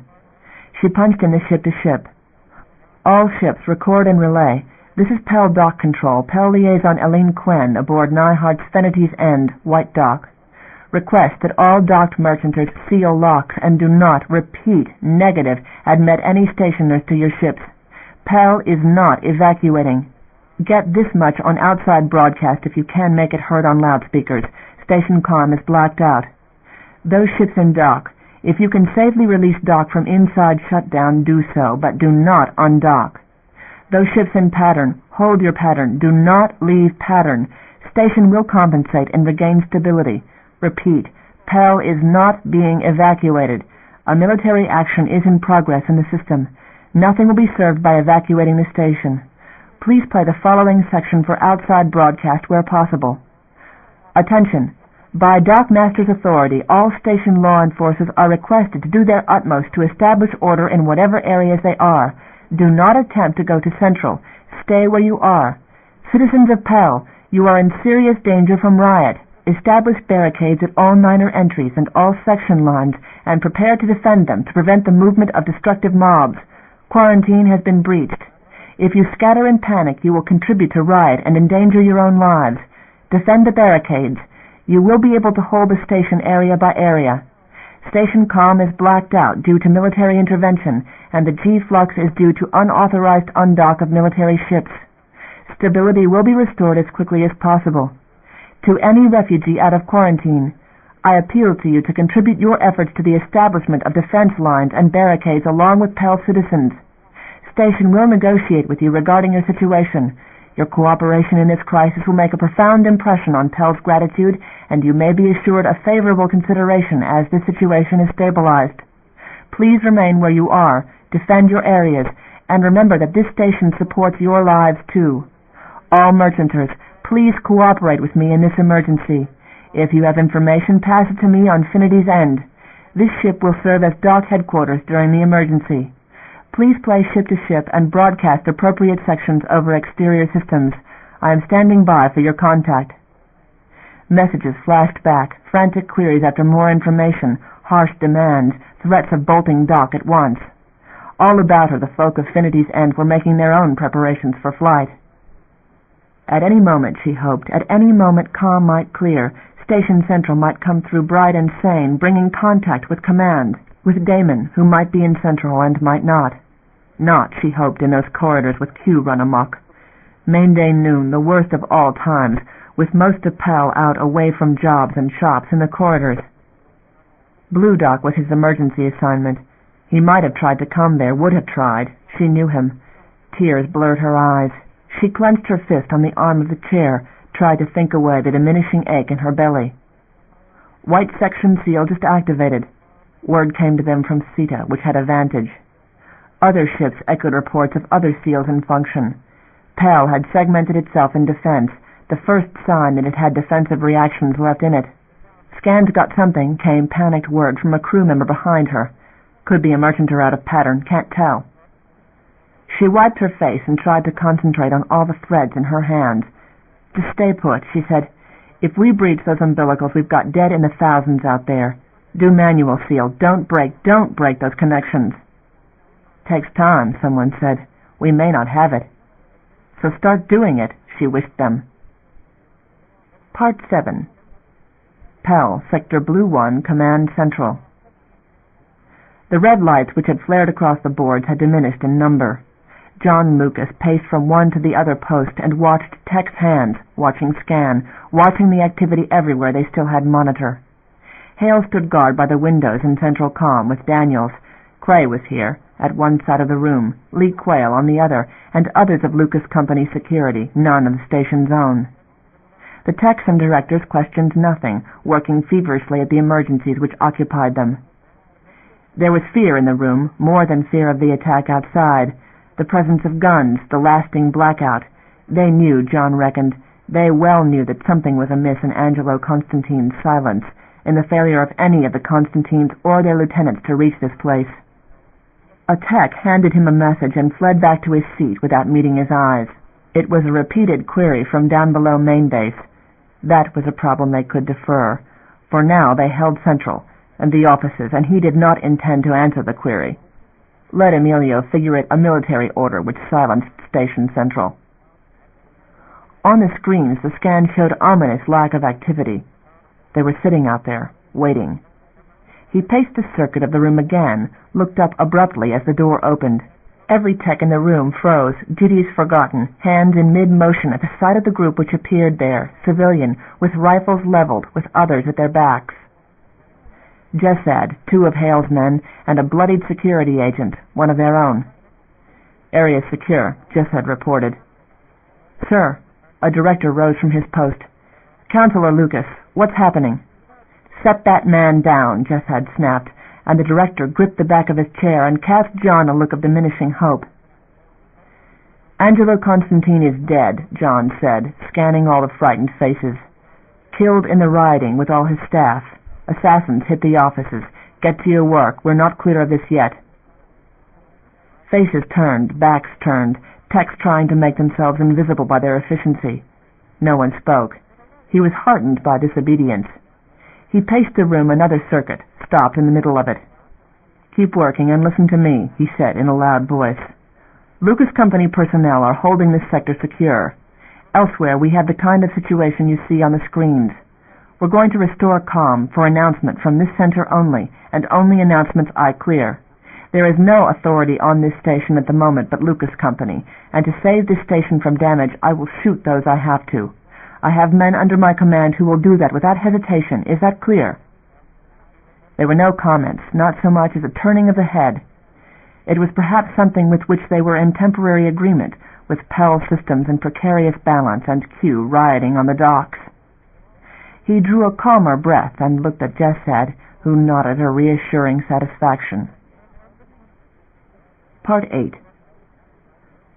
She punched in the ship-to-ship. "All ships, record and relay. This is Pell Dock Control, Pell Liaison Eileen Quen, aboard Nyhart's Fenity's End, White Dock. Request that all docked merchanters seal locks and do not, repeat, negative, admit any stationers to your ships. Pell is not evacuating. Get this much on outside broadcast if you can make it heard on loudspeakers. Station comm is blacked out. Those ships in dock, if you can safely release dock from inside shutdown, do so, but do not undock. Those ships in pattern, hold your pattern. Do not leave pattern. Station will compensate and regain stability. Repeat, Pell is not being evacuated. A military action is in progress in the system. Nothing will be served by evacuating the station. Please play the following section for outside broadcast where possible. Attention! By Dockmaster's authority, all station law enforcers are requested to do their utmost to establish order in whatever areas they are. Do not attempt to go to Central. Stay where you are. Citizens of Pell, you are in serious danger from riot. Establish barricades at all minor entries and all section lines and prepare to defend them to prevent the movement of destructive mobs. Quarantine has been breached. If you scatter in panic, you will contribute to riot and endanger your own lives. Defend the barricades. You will be able to hold the station area by area. Station comm is blacked out due to military intervention, and the G-flux is due to unauthorized undock of military ships. Stability will be restored as quickly as possible. To any refugee out of quarantine, I appeal to you to contribute your efforts to the establishment of defense lines and barricades along with Pell citizens. Station will negotiate with you regarding your situation. Your cooperation in this crisis will make a profound impression on Pell's gratitude, and you may be assured of favorable consideration as the situation is stabilized. Please remain where you are, defend your areas, and remember that this station supports your lives too. All merchanters, please cooperate with me in this emergency. If you have information, pass it to me on Finity's End. This ship will serve as dock headquarters during the emergency. Please play ship-to-ship and broadcast appropriate sections over exterior systems. I am standing by for your contact. Messages flashed back, frantic queries after more information, harsh demands, threats of bolting dock at once. All about her, the folk of Finity's End were making their own preparations for flight. At any moment, she hoped, at any moment comm might clear, Station Central might come through bright and sane, bringing contact with command, with Damon, who might be in Central and might not. Not, she hoped, in those corridors with Q run amok. Main day noon, the worst of all times, with most of Pell out away from jobs and shops in the corridors. Blue Dock was his emergency assignment. He might have tried to come there, would have tried. She knew him. Tears blurred her eyes. She clenched her fist on the arm of the chair, tried to think away the diminishing ache in her belly. White section seal just activated. Word came to them from CETA, which had a vantage. Other ships echoed reports of other seals in function. Pell had segmented itself in defense, the first sign that it had defensive reactions left in it. "Scan's got something," came panicked word from a crew member behind her. Could be a merchant or out of pattern, can't tell. She wiped her face and tried to concentrate on all the threads in her hands. "Just stay put," she said. "If we breach those umbilicals, we've got dead in the thousands out there. Do manual seal. Don't break those connections." "Takes time," someone said. "We may not have it." "So start doing it," she wished them. Part 7. Pell, Sector Blue 1, Command Central. The red lights which had flared across the boards had diminished in number. John Lucas paced from one to the other post and watched Tech's hands, watching Scan, watching the activity everywhere they still had monitor. Hale stood guard by the windows in Central Comm with Daniels. Cray was here, at one side of the room, Lee Quayle on the other, and others of Lucas Company security, none of the station's own. The techs and directors questioned nothing, working feverishly at the emergencies which occupied them. There was fear in the room, more than fear of the attack outside. The presence of guns, the lasting blackout. They knew, John reckoned, they well knew that something was amiss in Angelo Constantine's silence, in the failure of any of the Constantines or their lieutenants to reach this place. A tech handed him a message and fled back to his seat without meeting his eyes. It was a repeated query from Downbelow main base. That was a problem they could defer. For now they held Central and the offices, and he did not intend to answer the query. Let Emilio figure it a military order which silenced Station Central. On the screens the scan showed ominous lack of activity. They were sitting out there, waiting. He paced the circuit of the room again, looked up abruptly as the door opened. Every tech in the room froze, duties forgotten, hands in mid-motion at the sight of the group which appeared there, civilian, with rifles leveled, with others at their backs. Jessad, 2 of Hale's men, and a bloodied security agent, one of their own. "Area secure," Jessad reported. "Sir," a director rose from his post. "Counselor Lucas, what's happening?" "Set that man down," Jessad snapped, and the director gripped the back of his chair and cast John a look of diminishing hope. "Angelo Constantine is dead," John said, scanning all the frightened faces. "Killed in the rioting with all his staff. Assassins hit the offices. Get to your work. We're not clear of this yet." Faces turned, backs turned, techs trying to make themselves invisible by their efficiency. No one spoke. He was heartened by this obedience. He paced the room another circuit, stopped in the middle of it. "Keep working and listen to me," he said in a loud voice. "Lucas Company personnel are holding this sector secure. Elsewhere we have the kind of situation you see on the screens. We're going to restore comm for announcement from this center only, and only announcements I clear. There is no authority on this station at the moment but Lucas Company, and to save this station from damage I will shoot those I have to. I have men under my command who will do that without hesitation. Is that clear?" There were no comments, not so much as a turning of the head. It was perhaps something with which they were in temporary agreement, with Pell systems in precarious balance and Q rioting on the docks. He drew a calmer breath and looked at Jessad, who nodded a reassuring satisfaction. Part 8.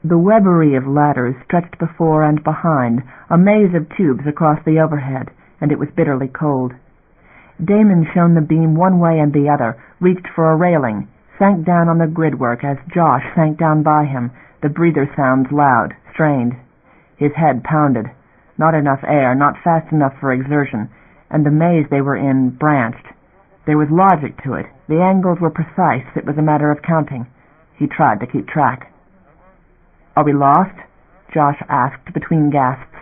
The webbery of ladders stretched before and behind, a maze of tubes across the overhead, and it was bitterly cold. Damon shone the beam one way and the other, reached for a railing, sank down on the gridwork as Josh sank down by him, the breather sounds loud, strained. His head pounded. Not enough air, not fast enough for exertion, and the maze they were in branched. There was logic to it. The angles were precise. It was a matter of counting. He tried to keep track. "Are we lost?" Josh asked between gasps.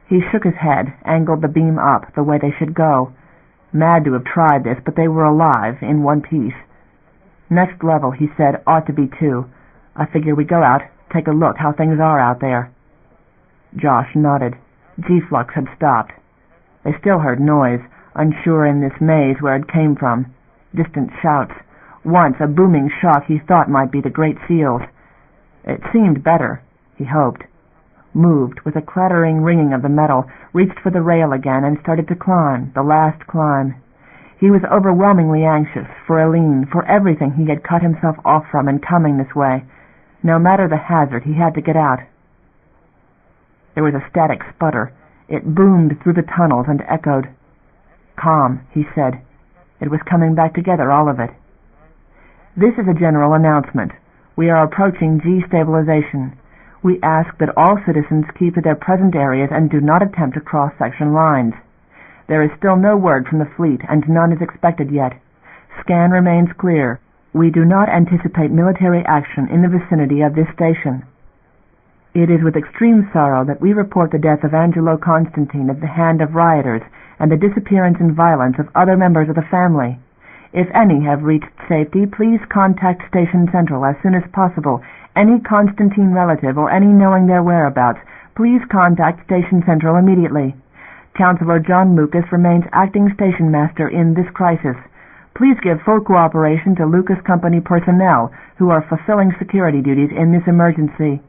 He shook his head, angled the beam up the way they should go. Mad to have tried this, but they were alive, in one piece. "Next level," he said, "ought to be 2. I figure we go out, take a look how things are out there." Josh nodded. G-flux had stopped. They still heard noise, unsure in this maze where it came from. Distant shouts. Once a booming shock he thought might be the great seals. It seemed better, he hoped. Moved with a clattering ringing of the metal, reached for the rail again and started to climb, the last climb. He was overwhelmingly anxious, for Eileen, for everything he had cut himself off from in coming this way. No matter the hazard, he had to get out. There was a static sputter. It boomed through the tunnels and echoed. Calm, he said. It was coming back together, all of it. This is a general announcement. We are approaching G-stabilization. We ask that all citizens keep to their present areas and do not attempt to cross section lines. There is still no word from the fleet, and none is expected yet. Scan remains clear. We do not anticipate military action in the vicinity of this station. It is with extreme sorrow that we report the death of Angelo Constantine at the hand of rioters and the disappearance and violence of other members of the family. If any have reached safety, please contact Station Central as soon as possible. Any Constantine relative or any knowing their whereabouts, please contact Station Central immediately. Councilor John Lucas remains acting station master in this crisis. Please give full cooperation to Lucas Company personnel who are fulfilling security duties in this emergency.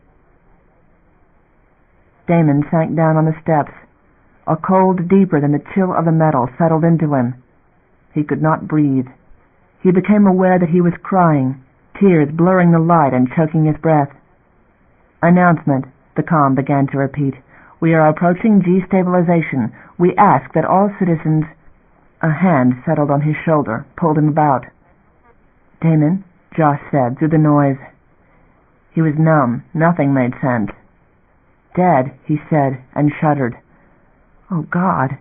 Damon sank down on the steps. A cold deeper than the chill of the metal settled into him. He could not breathe. He became aware that he was crying, tears blurring the light and choking his breath. Announcement, the comm began to repeat. We are approaching G-stabilization. We ask that all citizens... A hand settled on his shoulder, pulled him about. Damon, Josh said through the noise. He was numb. Nothing made sense. Dead, he said, and shuddered. Oh, God.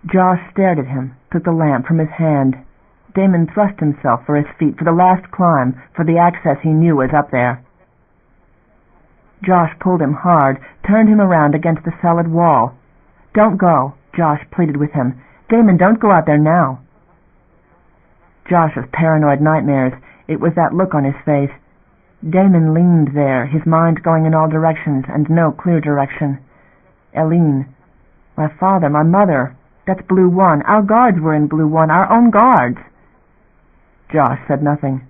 Josh stared at him, took the lamp from his hand. Damon thrust himself for his feet, for the last climb, for the access he knew was up there. Josh pulled him hard, turned him around against the solid wall. Don't go, Josh pleaded with him. Damon, don't go out there now. Josh's paranoid nightmares. It was that look on his face. Damon leaned there, his mind going in all directions, and no clear direction. Eileen. My father, my mother. That's Blue 1. Our guards were in Blue 1, our own guards. Josh said nothing.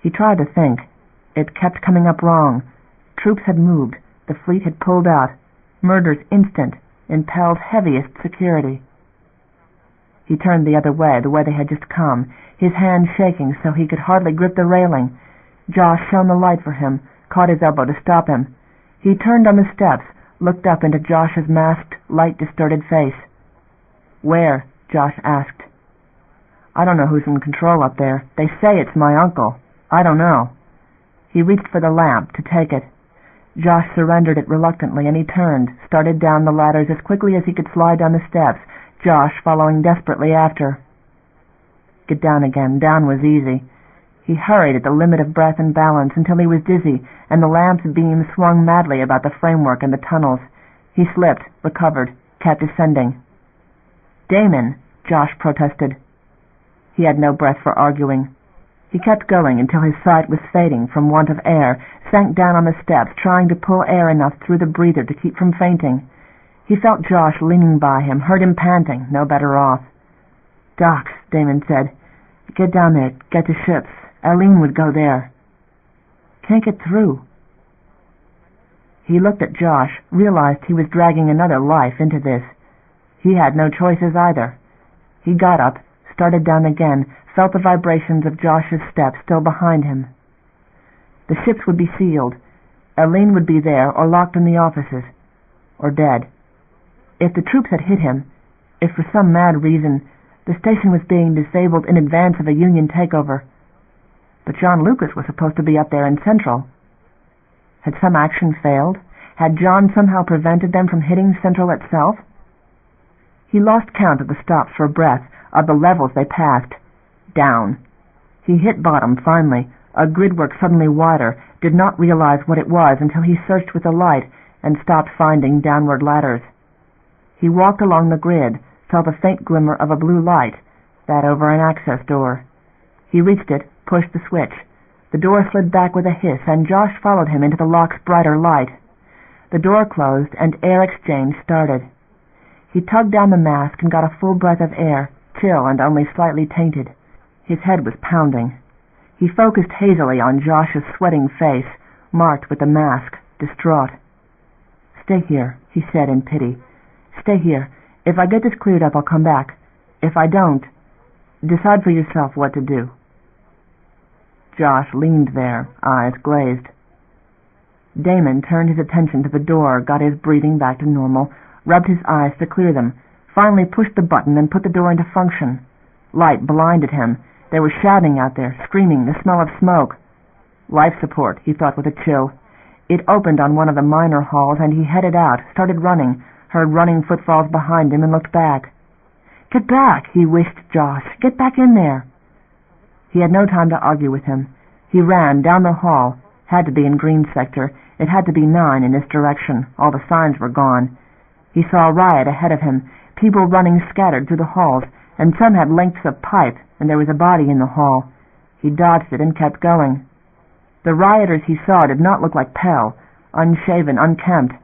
He tried to think. It kept coming up wrong. Troops had moved. The fleet had pulled out. Murders instant. Impelled heaviest security. He turned the other way, the way they had just come, his hand shaking so he could hardly grip the railing. Josh shone the light for him, caught his elbow to stop him. He turned on the steps, looked up into Josh's masked, light-distorted face. Where? Josh asked. I don't know who's in control up there. They say it's my uncle. I don't know. He reached for the lamp to take it. Josh surrendered it reluctantly, and he turned, started down the ladders as quickly as he could slide down the steps, Josh following desperately after. Get down again. Down was easy. He hurried at the limit of breath and balance until he was dizzy, and the lamp's beam swung madly about the framework and the tunnels. He slipped, recovered, kept descending. Damon, Josh protested. He had no breath for arguing. He kept going until his sight was fading from want of air, sank down on the steps, trying to pull air enough through the breather to keep from fainting. He felt Josh leaning by him, heard him panting, no better off. Docks, Damon said. Get down there, get to ships. Eileen would go there. Can't get through. He looked at Josh, realized he was dragging another life into this. He had no choices either. He got up, started down again, felt the vibrations of Josh's steps still behind him. The ships would be sealed. Eileen would be there, or locked in the offices, or dead. If the troops had hit him, if for some mad reason the station was being disabled in advance of a Union takeover, but John Lucas was supposed to be up there in Central. Had some action failed? Had John somehow prevented them from hitting Central itself? He lost count of the stops for breath, of the levels they passed. Down. He hit bottom finally, a gridwork suddenly wider, did not realize what it was until he searched with the light and stopped finding downward ladders. He walked along the grid, saw the faint glimmer of a blue light, that over an access door. He reached it, pushed the switch. The door slid back with a hiss, and Josh followed him into the lock's brighter light. The door closed, and air exchange started. He tugged down the mask and got a full breath of air, chill and only slightly tainted. His head was pounding. He focused hazily on Josh's sweating face, marked with the mask, distraught. Stay here, he said in pity. Stay here. If I get this cleared up, I'll come back. If I don't, decide for yourself what to do. Josh leaned there, eyes glazed. Damon turned his attention to the door, got his breathing back to normal, rubbed his eyes to clear them, finally pushed the button and put the door into function. Light blinded him. They were shouting out there, screaming, the smell of smoke. Life support, he thought with a chill. It opened on one of the minor halls, and he headed out, started running, heard running footfalls behind him, and looked back. "Get back," he wished Josh. "Get back in there." He had no time to argue with him. He ran down the hall. Had to be in Green sector. It had to be 9 in this direction. All the signs were gone. He saw a riot ahead of him, people running scattered through the halls, and some had lengths of pipe, and there was a body in the hall. He dodged it and kept going. The rioters he saw did not look like Pell, unshaven, unkempt.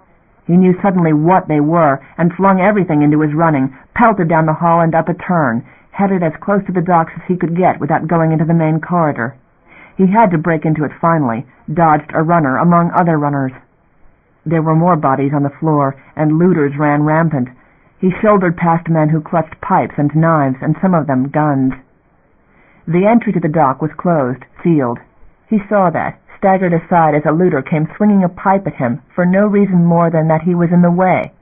He knew suddenly what they were, and flung everything into his running, pelted down the hall and up a turn, headed as close to the docks as he could get without going into the main corridor. He had to break into it finally, dodged a runner among other runners. There were more bodies on the floor, and looters ran rampant. He shouldered past men who clutched pipes and knives, and some of them guns. The entry to the dock was closed, sealed. He saw that, staggered aside as a looter came swinging a pipe at him for no reason more than that he was in the way.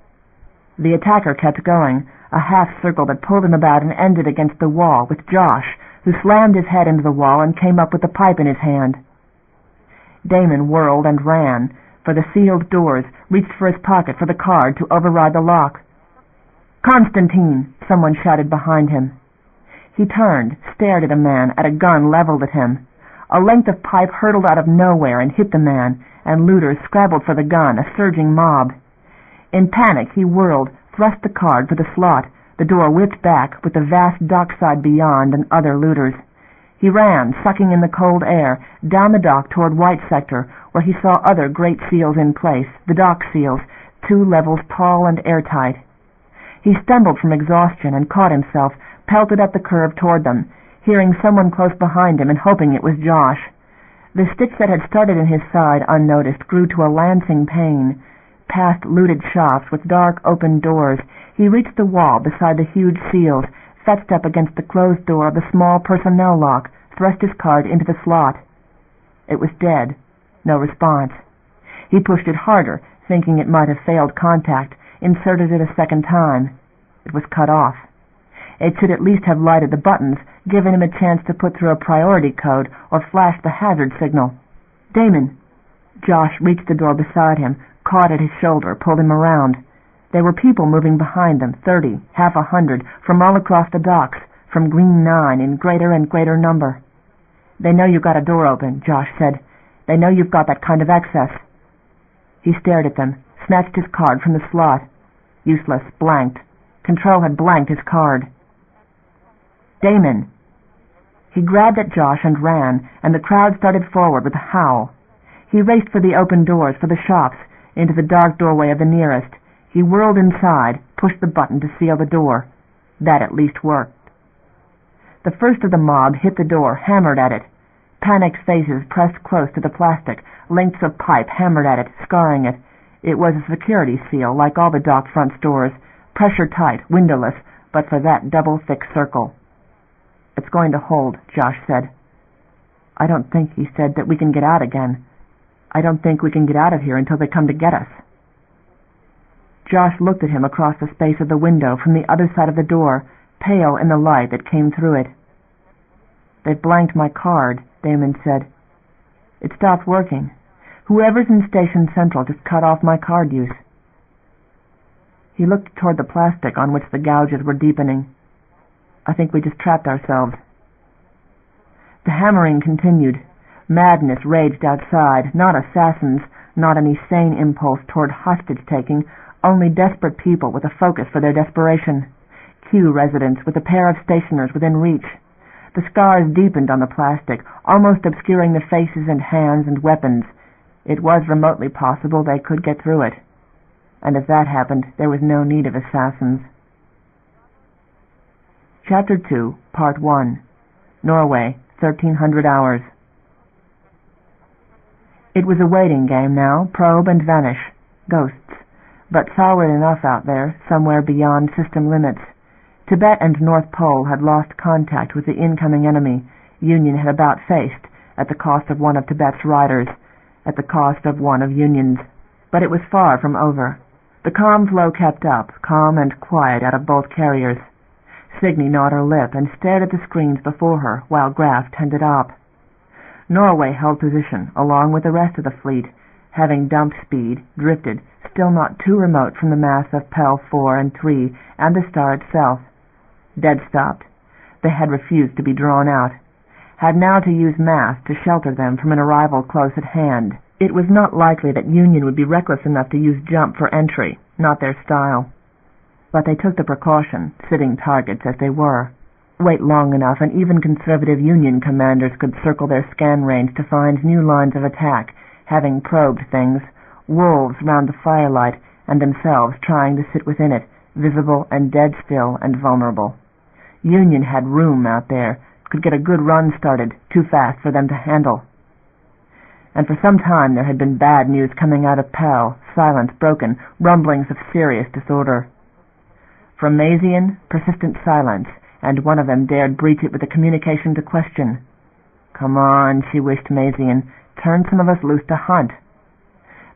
The attacker kept going, a half-circle that pulled him about and ended against the wall, with Josh, who slammed his head into the wall and came up with the pipe in his hand. Damon whirled and ran for the sealed doors, reached for his pocket for the card to override the lock. "Constantine!" someone shouted behind him. He turned, stared at a man, at a gun leveled at him. A length of pipe hurtled out of nowhere and hit the man, and looters scrabbled for the gun, a surging mob. In panic he whirled, thrust the card for the slot. The door whipped back, with the vast dockside beyond and other looters. He ran, sucking in the cold air, down the dock toward White sector, where he saw other great seals in place, the dock seals, 2 levels tall and airtight. He stumbled from exhaustion and caught himself, pelted up the curve toward them, hearing someone close behind him and hoping it was Josh. The stitch that had started in his side unnoticed grew to a lancing pain. Past looted shops with dark open doors, he reached the wall beside the huge seals, fetched up against the closed door of the small personnel lock, thrust his card into the slot. It was dead. No response. He pushed it harder, thinking it might have failed contact, inserted it a second time. It was cut off. It should at least have lighted the buttons, given him a chance to put through a priority code or flash the hazard signal. "Damon!" Josh reached the door beside him, caught at his shoulder, pulled him around. There were people moving behind them, 30, half 100, from all across the docks, from Green 9 in greater and greater number. "They know you've got a door open," Josh said. "They know you've got that kind of access." He stared at them, snatched his card from the slot. Useless, blanked. Control had blanked his card. "Damon!" He grabbed at Josh and ran, and the crowd started forward with a howl. He raced for the open doors, for the shops, into the dark doorway of the nearest. He whirled inside, pushed the button to seal the door. That at least worked. The first of the mob hit the door, hammered at it. Panicked faces pressed close to the plastic, lengths of pipe hammered at it, scarring it. It was a security seal, like all the dock front doors, pressure tight, windowless, but for that double thick circle. "It's going to hold," Josh said. "I don't think," he said, "that we can get out again. I don't think we can get out of here until they come to get us." Josh looked at him across the space of the window from the other side of the door, pale in the light that came through it. "They've blanked my card," Damon said. "It stopped working. Whoever's in Station Central just cut off my card use." He looked toward the plastic on which the gouges were deepening. "I think we just trapped ourselves." The hammering continued. Madness raged outside, not assassins, not any sane impulse toward hostage-taking, only desperate people with a focus for their desperation. Q residents with a pair of stationers within reach. The scars deepened on the plastic, almost obscuring the faces and hands and weapons. It was remotely possible they could get through it. And if that happened, there was no need of assassins. Chapter 2, Part 1. Norway, 1300 hours. It was a waiting game now, probe and vanish. Ghosts. But solid enough out there, somewhere beyond system limits. Tibet and North Pole had lost contact with the incoming enemy Union had about faced, at the cost of one of Tibet's riders, at the cost of one of Union's. But it was far from over. The calm flow kept up, calm and quiet out of both carriers. Signy gnawed her lip and stared at the screens before her while Graf tended up. Norway held position, along with the rest of the fleet, having dumped speed, drifted, still not too remote from the mass of Pell 4 and 3 and the star itself. Dead stopped. They had refused to be drawn out. Had now to use mass to shelter them from an arrival close at hand. It was not likely that Union would be reckless enough to use jump for entry, not their style. But they took the precaution, sitting targets as they were. Wait long enough and even conservative Union commanders could circle their scan range to find new lines of attack, having probed things, wolves round the firelight, and themselves trying to sit within it, visible and dead still and vulnerable. Union had room out there, could get a good run started, too fast for them to handle. And for some time there had been bad news coming out of Pell, silence broken, rumblings of serious disorder. From Mazian, persistent silence, and one of them dared breach it with a communication to question. "Come on," she wished Mazian, "turn some of us loose to hunt."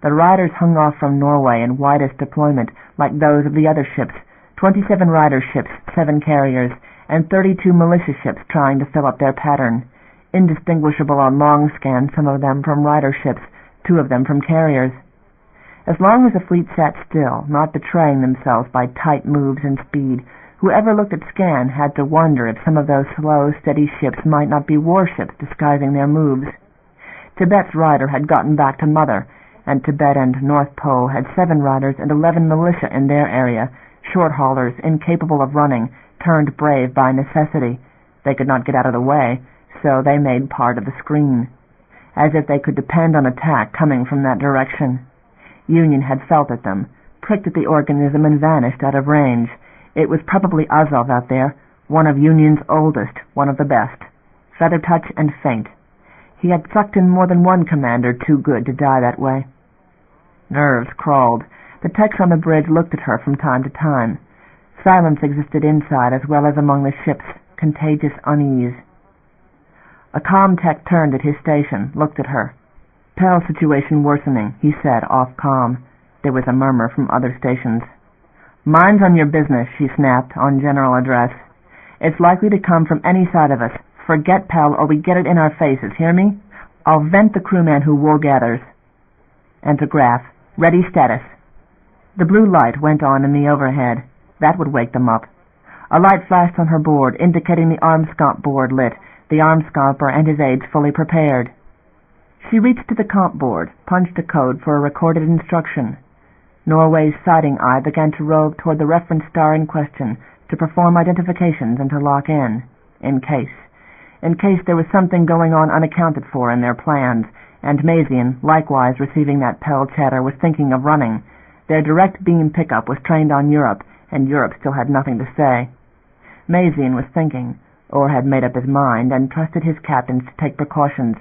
The riders hung off from Norway in widest deployment, like those of the other ships, 27 rider ships, 7 carriers, and 32 militia ships trying to fill up their pattern, indistinguishable on long scan, some of them from rider ships, 2 of them from carriers. As long as the fleet sat still, not betraying themselves by tight moves and speed, whoever looked at scan had to wonder if some of those slow, steady ships might not be warships disguising their moves. Tibet's rider had gotten back to Mother, and Tibet and North Pole had 7 riders and 11 militia in their area, short haulers incapable of running, turned brave by necessity. They could not get out of the way, so they made part of the screen, as if they could depend on attack coming from that direction. Union had felt at them, pricked at the organism and vanished out of range. It was probably Azov out there, one of Union's oldest, one of the best. Feather touch and faint. He had sucked in more than one commander too good to die that way. Nerves crawled. The techs on the bridge looked at her from time to time. Silence existed inside as well as among the ships, contagious unease. A comm tech turned at his station, looked at her. "Pell situation worsening," he said off comm. There was a murmur from other stations. "Mind's on your business," she snapped on general address. "It's likely to come from any side of us. Forget Pell or we get it in our faces, hear me? I'll vent the crewman who wool gathers." And to Graf, "Ready status." The blue light went on in the overhead. That would wake them up. A light flashed on her board, indicating the armscomp board lit, the armscomper and his aides fully prepared. She reached to the comp board, punched a code for a recorded instruction. Norway's sighting eye began to rove toward the reference star in question, to perform identifications and to lock in case there was something going on unaccounted for in their plans, and Mazian, likewise receiving that Pell chatter, was thinking of running. Their direct beam pickup was trained on Europe, and Europe still had nothing to say. Mazian was thinking, or had made up his mind, and trusted his captains to take precautions.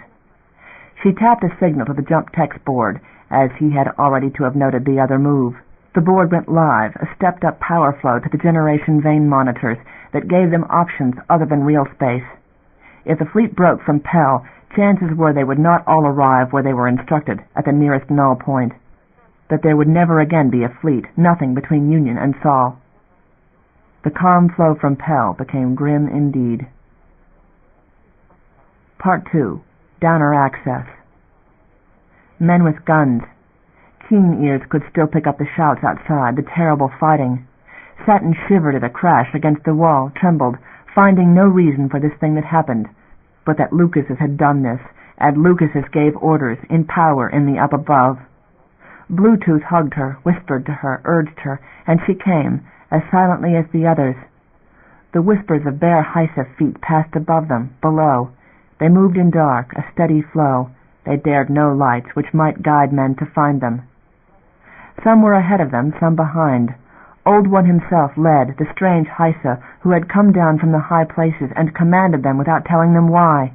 She tapped a signal to the jump text board, as he had already to have noted the other move. The board went live, a stepped-up power flow to the generation vane monitors that gave them options other than real space. If the fleet broke from Pell, chances were they would not all arrive where they were instructed, at the nearest null point. That there would never again be a fleet, nothing between Union and Sol. The calm flow from Pell became grim indeed. Part 2. Downer Access. Men with guns. Keen ears could still pick up the shouts outside, the terrible fighting. Satin shivered at a crash against the wall, trembled, finding no reason for this thing that happened, but that Lucases had done this, and Lucases gave orders, in power, in the up above. Bluetooth hugged her, whispered to her, urged her, and she came, as silently as the others. The whispers of bare Heisa feet passed above them, below. They moved in dark, a steady flow. They dared no lights which might guide men to find them. Some were ahead of them, some behind. Old One himself led, the strange Heisa, who had come down from the high places and commanded them without telling them why.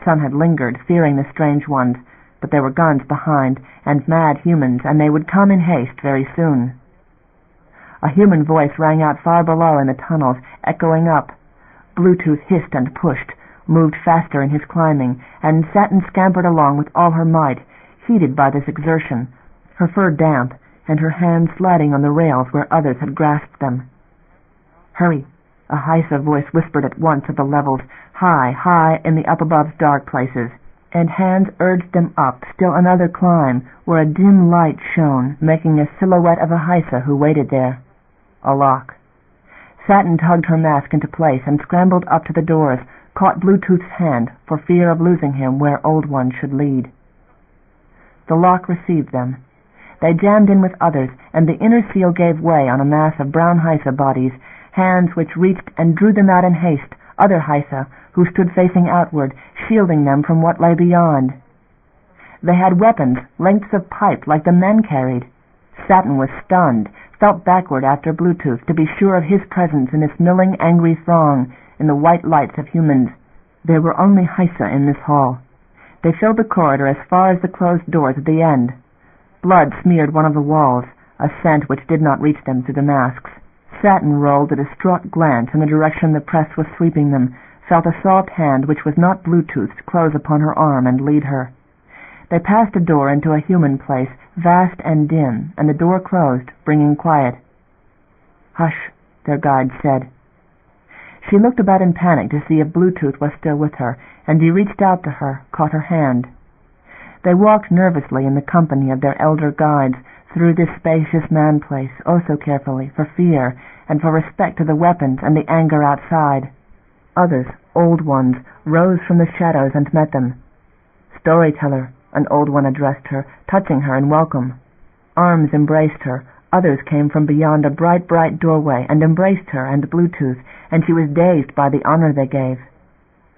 Some had lingered, fearing the strange ones, but there were guns behind, and mad humans, and they would come in haste very soon. A human voice rang out far below in the tunnels, echoing up. Bluetooth hissed and pushed, moved faster in his climbing, and Satin scampered along with all her might, heated by this exertion, her fur damp, and her hands sliding on the rails where others had grasped them. "Hurry," a Hysa voice whispered at once at the levels, high in the up-above's dark places, and hands urged them up still another climb where a dim light shone, making a silhouette of a Hysa who waited there. A lock. Satin tugged her mask into place and scrambled up to the doors, caught Bluetooth's hand for fear of losing him where Old One should lead. The lock received them. They jammed in with others, and the inner seal gave way on a mass of brown Hysa bodies, hands which reached and drew them out in haste, other Hysa who stood facing outward, shielding them from what lay beyond. They had weapons, lengths of pipe like the men carried. Satin was stunned, felt backward after Bluetooth to be sure of his presence in this milling, angry throng, in the white lights of humans. There were only Hysa in this hall. They filled the corridor as far as the closed doors at the end. Blood smeared one of the walls, a scent which did not reach them through the masks. Satin rolled a distraught glance in the direction the press was sweeping them, felt a soft hand which was not Bluetooth's close upon her arm and lead her. They passed a door into a human place, vast and dim, and the door closed, bringing quiet. "Hush," their guide said. She looked about in panic to see if Bluetooth was still with her, and he reached out to her, caught her hand. They walked nervously in the company of their elder guides through this spacious man-place, oh so carefully, for fear and for respect to the weapons and the anger outside. Others, old ones, rose from the shadows and met them. "Storyteller," an old one addressed her, touching her in welcome. Arms embraced her. Others came from beyond a bright doorway and embraced her and Bluetooth, and she was dazed by the honor they gave.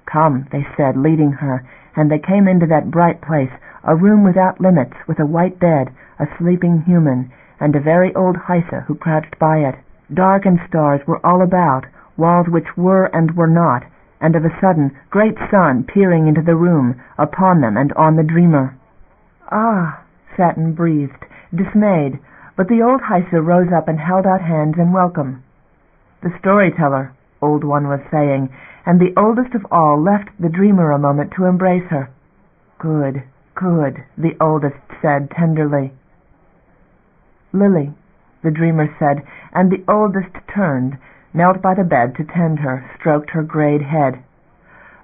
"Come," they said, leading her, and they came into that bright place, a room without limits, with a white bed, a sleeping human, and a very old Hysa who crouched by it. Darkened stars were all about, walls which were and were not, and of a sudden great sun peering into the room, upon them and on the dreamer. "Ah," Satin breathed, dismayed, but the old Hysa rose up and held out hands in welcome. "The storyteller," Old One was saying, and the oldest of all left the dreamer a moment to embrace her. "Good, good," the oldest said tenderly. "Lily," the dreamer said, and the oldest turned, knelt by the bed to tend her, stroked her grayed head.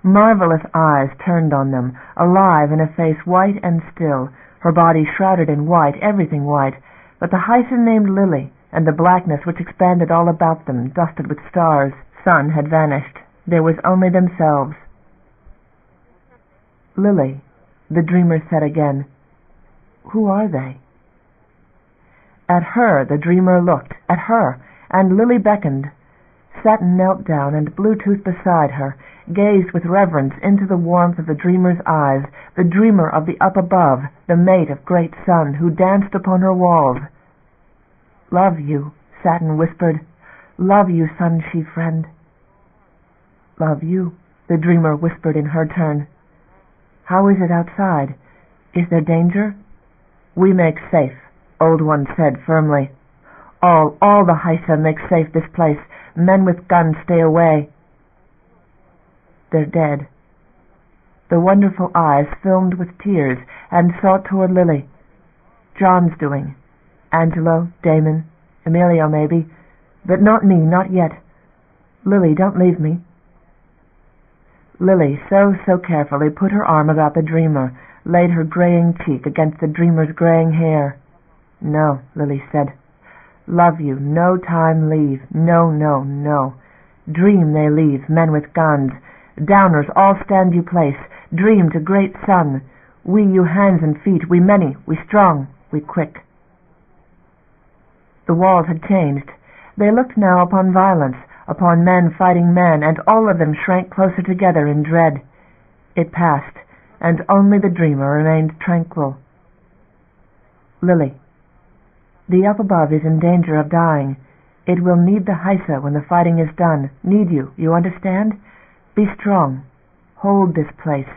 Marvelous eyes turned on them, alive in a face white and still, her body shrouded in white, everything white, but the Hysa named Lily, and the blackness which expanded all about them, dusted with stars, sun had vanished. There was only themselves. "Lily," the dreamer said again, "who are they?" At her the dreamer looked, at her, and Lily beckoned. Satin knelt down, and Bluetooth beside her, gazed with reverence into the warmth of the dreamer's eyes, the dreamer of the up above, the mate of great sun, who danced upon her walls. "Love you," Satin whispered. "Love you, sun-she friend." "Love you," the dreamer whispered in her turn. "How is it outside? Is there danger?" "We make safe," Old One said firmly. All the Hysa make safe this place. Men with guns stay away." "They're dead." The wonderful eyes filmed with tears and sought toward Lily. "John's doing. Angelo, Damon, Emilio maybe. But not me, not yet. Lily, don't leave me." Lily so carefully put her arm about the dreamer, laid her graying cheek against the dreamer's graying hair. "No," Lily said. "Love you, no time leave. No, no, no. Dream they leave, men with guns. Downers all stand you place. Dream to great sun. We you hands and feet, we many, we strong, we quick." The walls had changed. They looked now upon violence, upon men fighting men, and all of them shrank closer together in dread. It passed, and only the dreamer remained tranquil. "Lily, the up above is in danger of dying. It will need the Hysa when the fighting is done. Need you, you understand? Be strong. Hold this place.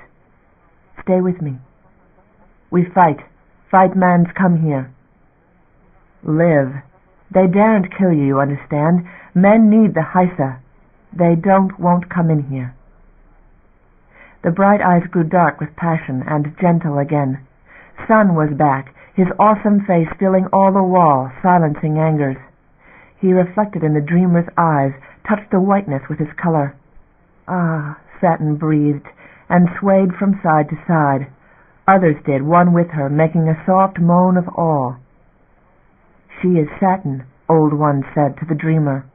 Stay with me. We fight. Fight mans come here. Live. They daren't kill you, you understand? Men need the Hysa. They won't come in here." The bright eyes grew dark with passion and gentle again. Sun was back. his awesome face filling all the wall, silencing angers. He reflected in the dreamer's eyes, touched the whiteness with his color. Ah, Satin breathed, and swayed from side to side. Others did, one with her, making a soft moan of awe. "She is Satin," old one said to the dreamer.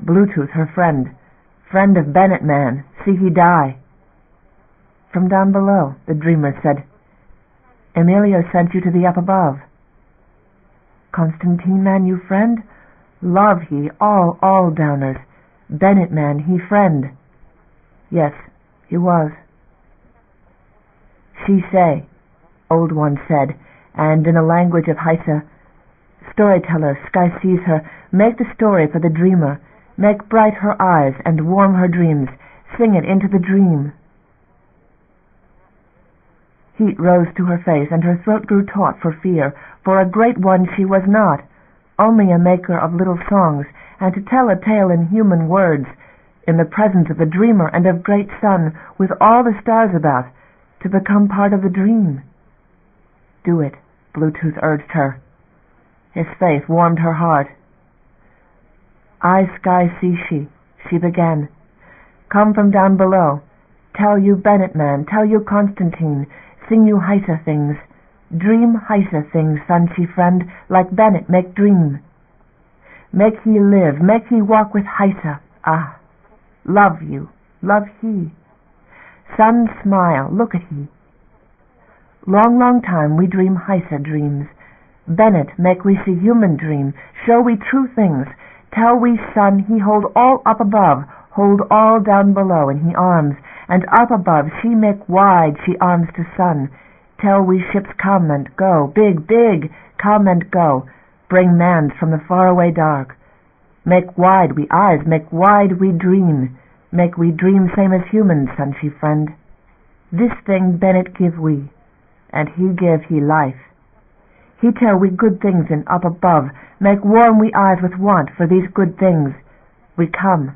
"Bluetooth, her friend of Bennett man, see he die." "From down below," the dreamer said. "Emilio sent you to the up above." "Constantine man you friend? Love he, all downers. Bennett man he friend." "Yes, he was." "She say," old one said, and in a language of Haisa, "Storyteller, sky sees her, make the story for the dreamer, make bright her eyes and warm her dreams, sing it into the dream." Heat rose to her face, and her throat grew taut for fear, for a great one she was not, only a maker of little songs, and to tell a tale in human words, in the presence of a dreamer and of great sun, with all the stars about, to become part of the dream. "Do it," Bluetooth urged her. His faith warmed her heart. "I sky see she began. Come from down below. Tell you Bennett man, tell you Constantine, sing you Haisa things. Dream Haisa things, son she friend, like Bennett make dream. Make he live, make he walk with Haisa. Ah, love you, love he. Sun smile, look at he. Long time we dream Haisa dreams. Bennett make we see human dream, show we true things. Tell we sun he hold all up above, hold all down below in he arms, and up above she make wide she arms to sun. Tell we ships come and go, big, come and go, bring mans from the faraway dark. Make wide we eyes, make wide we dream, make we dream same as humans, son she friend. This thing Bennett give we, and he give he life. He tell we good things in up above, make warm we eyes with want for these good things. We come,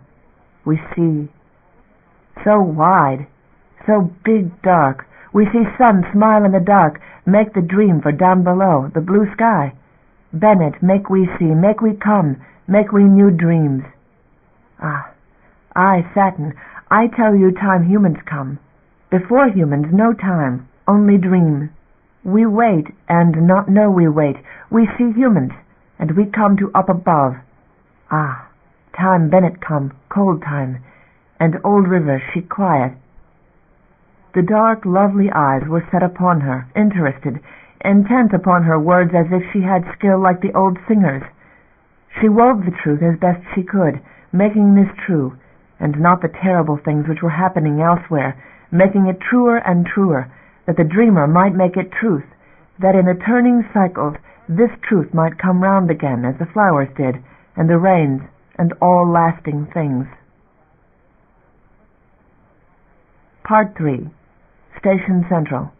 we see. So wide, so big dark, we see sun smile in the dark, make the dream for down below, the blue sky. Bennett, make we see, make we come, make we new dreams. Ah, I, Satin, I tell you time humans come. Before humans, no time, only dream. We wait, and not know we wait. We see humans, and we come to up above. Ah, time Bennett come, cold time, and old river she quiet. The dark, lovely eyes were set upon her, interested, intent upon her words as if she had skill like the old singers. She wove the truth as best she could, making this true, and not the terrible things which were happening elsewhere, making it truer and truer, that the dreamer might make it truth, that in the turning cycles this truth might come round again as the flowers did, and the rains, and all lasting things. Part 3. Station Central.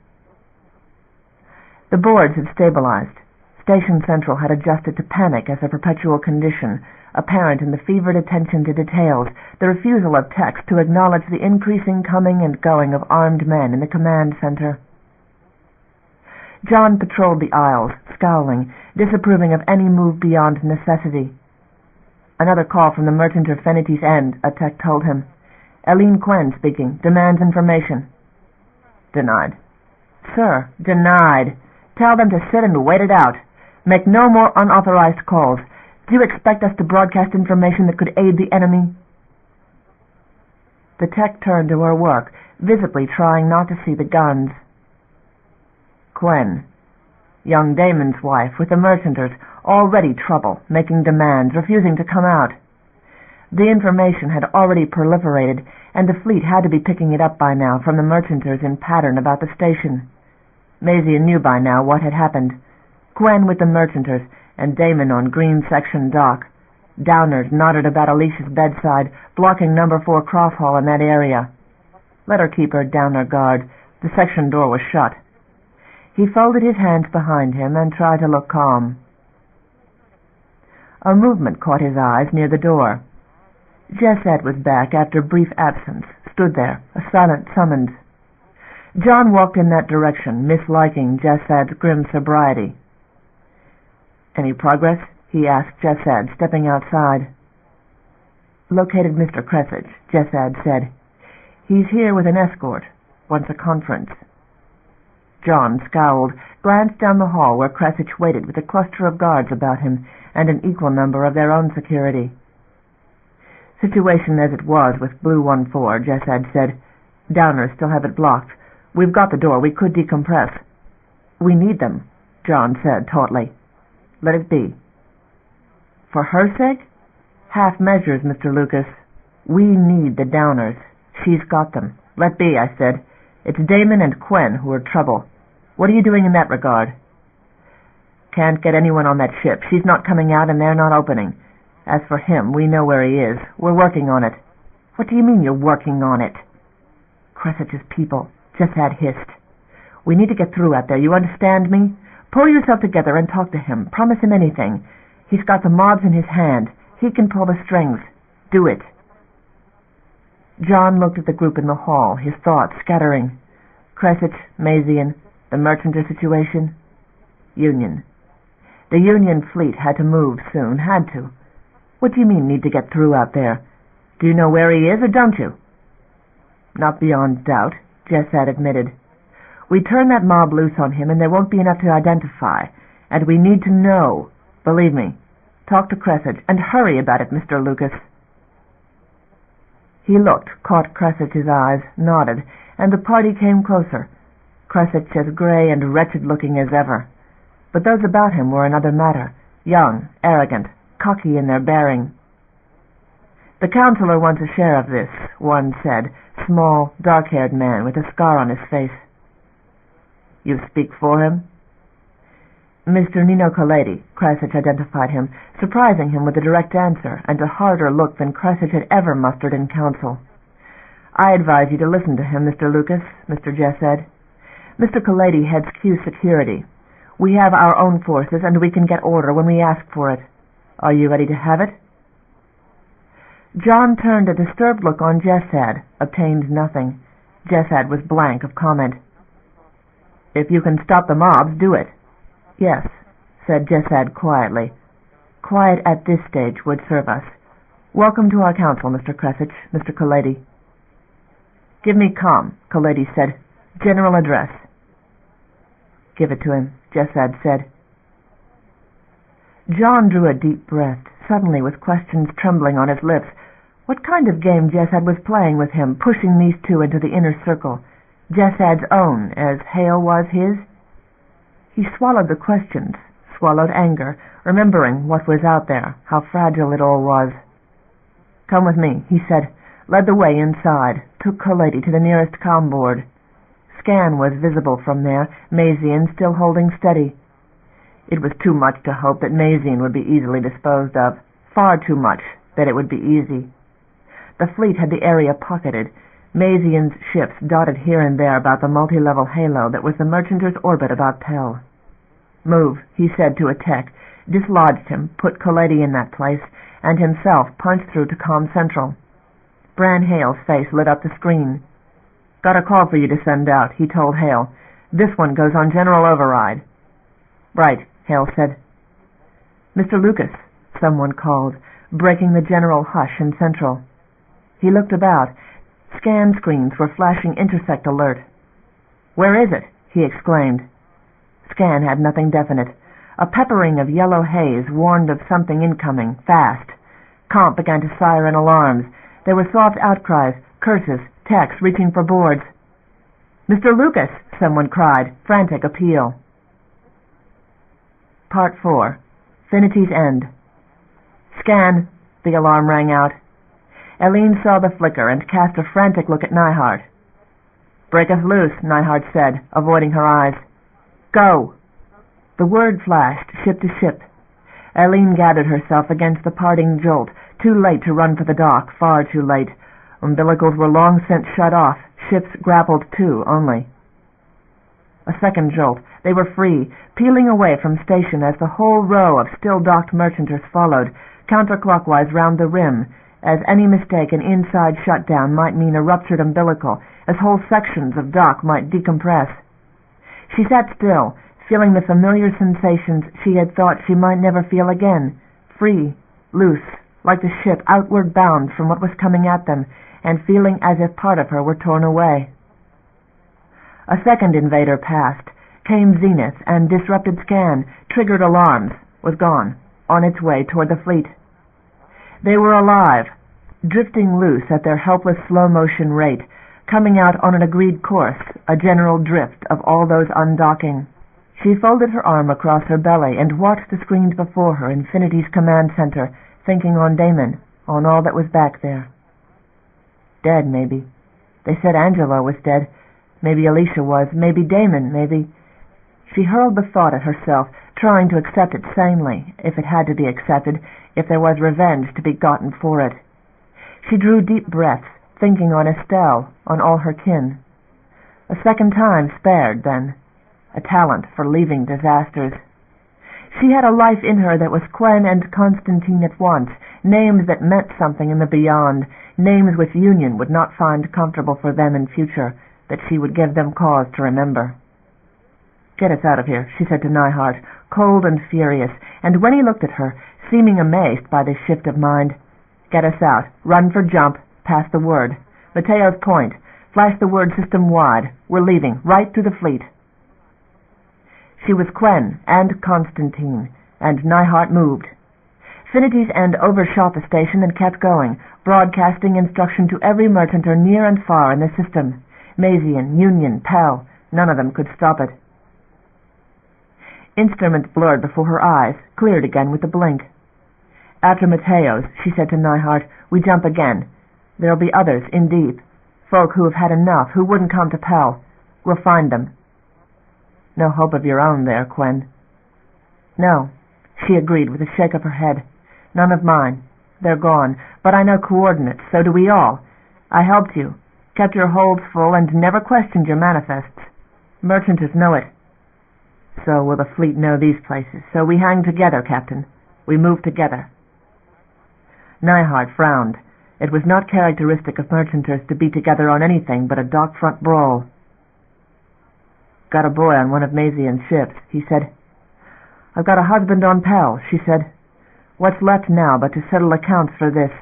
The boards had stabilized. Station Central had adjusted to panic as a perpetual condition, apparent in the fevered attention to details, the refusal of techs to acknowledge the increasing coming and going of armed men in the command center. John patrolled the aisles, scowling, disapproving of any move beyond necessity. Another call from the merchanter Fenity's End, a tech told him. Eileen Quen speaking, demands information. Denied. Sir, denied. Tell them to sit and wait it out. Make no more unauthorized calls. Do you expect us to broadcast information that could aid the enemy? The tech turned to her work, visibly trying not to see the guns. Quen, young Damon's wife, with the merchanters, already trouble, making demands, refusing to come out. The information had already proliferated, and the fleet had to be picking it up by now from the merchanters in pattern about the station. Maisie knew by now what had happened. Quen with the merchanters, and Damon on Green Section dock. Downers knotted about Alicia's bedside, blocking number 4 cross hall in that area. Let her keep her downer guard. The section door was shut. He folded his hands behind him and tried to look calm. A movement caught his eyes near the door. Jessette was back after brief absence, stood there, a silent summons. John walked in that direction, misliking Jessette's grim sobriety. "Any progress?" he asked Jessad, stepping outside. "Located Mr. Cressage," Jessad said. "He's here with an escort. Wants a conference." John scowled, glanced down the hall where Cressage waited with a cluster of guards about him and an equal number of their own security. "Situation as it was with Blue 1-4, Jessad said. "Downers still have it blocked. We've got the door. We could decompress." "We need them," John said tautly. "Let it be." "For her sake?" "Half measures, Mr. Lucas. We need the Downers. She's got them. Let be, I said. It's Damon and Quen who are trouble. What are you doing in that regard?" "Can't get anyone on that ship. She's not coming out and they're not opening. As for him, we know where he is. We're working on it." "What do you mean you're working on it?" "Cressage's people," Jessad hissed. "We need to get through out there. You understand me? Pull yourself together and talk to him. Promise him anything. He's got the mobs in his hand. He can pull the strings. Do it." John looked at the group in the hall, his thoughts scattering. Cressage, Mazian, the Merchanters situation. Union. The Union fleet had to move soon, had to. "What do you mean, need to get through out there? Do you know where he is, or don't you?" "Not beyond doubt," Jessad admitted. "We turn that mob loose on him and there won't be enough to identify. And we need to know. Believe me. Talk to Cressage, and hurry about it, Mr. Lucas." He looked, caught Cressage's eyes, nodded, and the party came closer. Cressage as gray and wretched-looking as ever. But those about him were another matter, young, arrogant, cocky in their bearing. "The counselor wants a share of this," one said, small, dark-haired man with a scar on his face. "You speak for him?" "Mr. Nino Colletti," Cressage identified him, surprising him with a direct answer and a harder look than Cressage had ever mustered in council. "I advise you to listen to him, Mr. Lucas," Mr. Jess said. "Mr. Colletti heads Q Security. We have our own forces, and we can get order when we ask for it. Are you ready to have it?" John turned a disturbed look on Jessad, obtained nothing. Jessad was blank of comment. "If you can stop the mobs, do it." "Yes," said Jessad quietly. "Quiet at this stage would serve us. Welcome to our council, Mr. Cressage, Mr. Colletti." "Give me comm," Colletti said. "General address." "Give it to him," Jessad said. John drew a deep breath, suddenly with questions trembling on his lips. What kind of game Jessad was playing with him, pushing these two into the inner circle? Jessad's own, as Hale was his? He swallowed the questions, swallowed anger, remembering what was out there, how fragile it all was. "Come with me," he said, led the way inside, took Colletti to the nearest comm board. Scan was visible from there, Mazian still holding steady. It was too much to hope that Mazian would be easily disposed of, far too much that it would be easy. The fleet had the area pocketed, Mazian's ships dotted here and there about the multi-level halo that was the Merchanters' orbit about Pell. "Move," he said to a tech, dislodged him, put Colletti in that place, and himself punched through to Comm Central. Bran Hale's face lit up the screen. "Got a call for you to send out," he told Hale. "This one goes on general override." "Right," Hale said. "Mr. Lucas," someone called, breaking the general hush in Central. He looked about. Scan screens were flashing intersect alert. "Where is it?" he exclaimed. Scan had nothing definite. A peppering of yellow haze warned of something incoming, fast. Comp began to siren alarms. There were soft outcries, curses, techs reaching for boards. "Mr. Lucas!" someone cried, frantic appeal. Part 4. Finity's End. "Scan!" the alarm rang out. Eileen saw the flicker and cast a frantic look at Neihart. "Break us loose," Neihart said, avoiding her eyes. "Go!" The word flashed, ship to ship. Eileen gathered herself against the parting jolt, too late to run for the dock, far too late. Umbilicals were long since shut off, ships grappled to only. A second jolt. They were free, peeling away from station as the whole row of still-docked Merchanters followed, counterclockwise round the rim, as any mistake in inside shutdown might mean a ruptured umbilical, as whole sections of dock might decompress. She sat still, feeling the familiar sensations she had thought she might never feel again, free, loose, like the ship outward bound from what was coming at them, and feeling as if part of her were torn away. A second invader passed, came zenith and disrupted scan, triggered alarms, was gone, on its way toward the fleet. They were alive, drifting loose at their helpless slow-motion rate, coming out on an agreed course, a general drift of all those undocking. She folded her arm across her belly and watched the screens before her, Infinity's command center, thinking on Damon, on all that was back there. Dead, maybe. They said Angela was dead. Maybe Alicia was. Maybe Damon. Maybe... She hurled the thought at herself, trying to accept it sanely, if it had to be accepted, if there was revenge to be gotten for it. She drew deep breaths, thinking on Estelle, on all her kin. A second time spared, then. A talent for leaving disasters. She had a life in her that was Quen and Constantine at once, names that meant something in the beyond, names which Union would not find comfortable for them in future, that she would give them cause to remember. "Get us out of here," she said to Neihart, cold and furious, and when he looked at her, seeming amazed by this shift of mind, "Get us out. Run for jump. Pass the word. Mateo's Point. Flash the word system-wide. We're leaving, right through the fleet." She was Quen and Constantine, and Neihart moved. Finity's end overshot the station and kept going, broadcasting instruction to every merchanter near and far in the system. Mazian, Union, Pell, none of them could stop it. Instruments blurred before her eyes, cleared again with the blink. "After Mateo's," she said to Neihart, "we jump again. There'll be others in deep. Folk who have had enough, who wouldn't come to Pell. We'll find them." "No hope of your own there, Quen." "No," she agreed with a shake of her head. "None of mine. They're gone. But I know coordinates, so do we all. I helped you, kept your holds full, and never questioned your manifests. Merchanters know it. So will the fleet know these places. So we hang together, Captain. We move together." Neihart frowned. It was not characteristic of merchanters to be together on anything but a dock-front brawl. "Got a boy on one of Mazian's ships," he said. "I've got a husband on Pell," she said. "What's left now but to settle accounts for this?"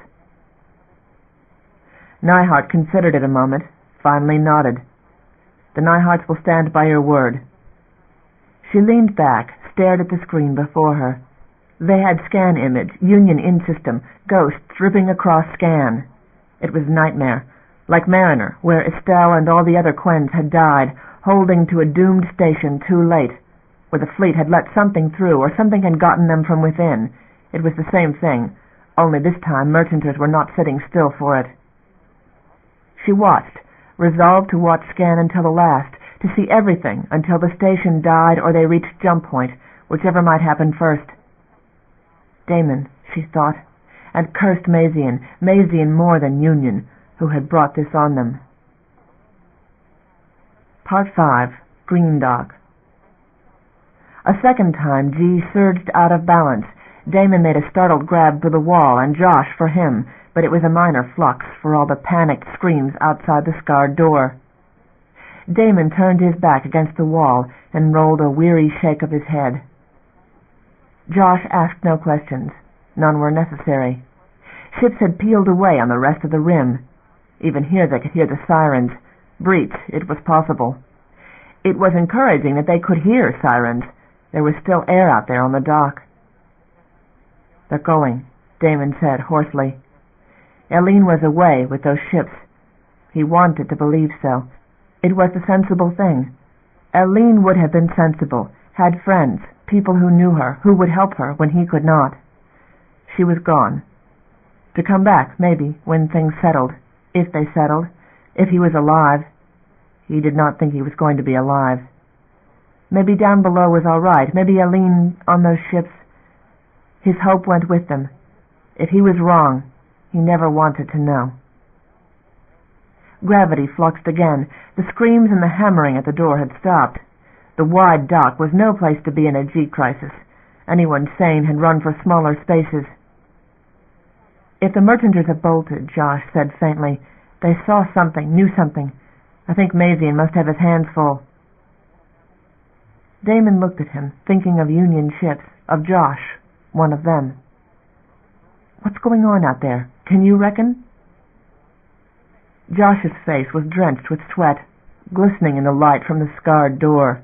Neihart considered it a moment, finally nodded. "The Neiharts will stand by your word." She leaned back, stared at the screen before her. They had scan image, Union in system, ghosts ripping across scan. It was nightmare, like Mariner, where Estelle and all the other Quens had died, holding to a doomed station too late, where the fleet had let something through, or something had gotten them from within. It was the same thing, only this time merchanters were not sitting still for it. She watched, resolved to watch scan until the last, to see everything until the station died or they reached jump point, whichever might happen first. Damon, she thought, and cursed Mazian more than Union, who had brought this on them. Part 5. Green Dock. A second time G surged out of balance. Damon made a startled grab for the wall, and Josh for him, but it was a minor flux for all the panicked screams outside the scarred door. Damon turned his back against the wall and rolled a weary shake of his head. Josh asked no questions. None were necessary. Ships had peeled away on the rest of the rim. Even here they could hear the sirens. Breach, it was possible. It was encouraging that they could hear sirens. There was still air out there on the dock. "They're going," Damon said hoarsely. Eileen was away with those ships. He wanted to believe so. It was the sensible thing. Eileen would have been sensible, had friends, people who knew her, who would help her when he could not. She was gone. To come back, maybe, when things settled, if they settled, if he was alive. He did not think he was going to be alive. Maybe Downbelow was all right. Maybe Eileen on those ships. His hope went with them. If he was wrong, he never wanted to know. Gravity fluxed again. The screams and the hammering at the door had stopped. The wide dock was no place to be in a G crisis. Anyone sane had run for smaller spaces. "If the merchanters have bolted," Josh said faintly, "they saw something, knew something. I think Mazian must have his hands full." Damon looked at him, thinking of Union ships, of Josh, one of them. "What's going on out there? Can you reckon?" Josh's face was drenched with sweat, glistening in the light from the scarred door.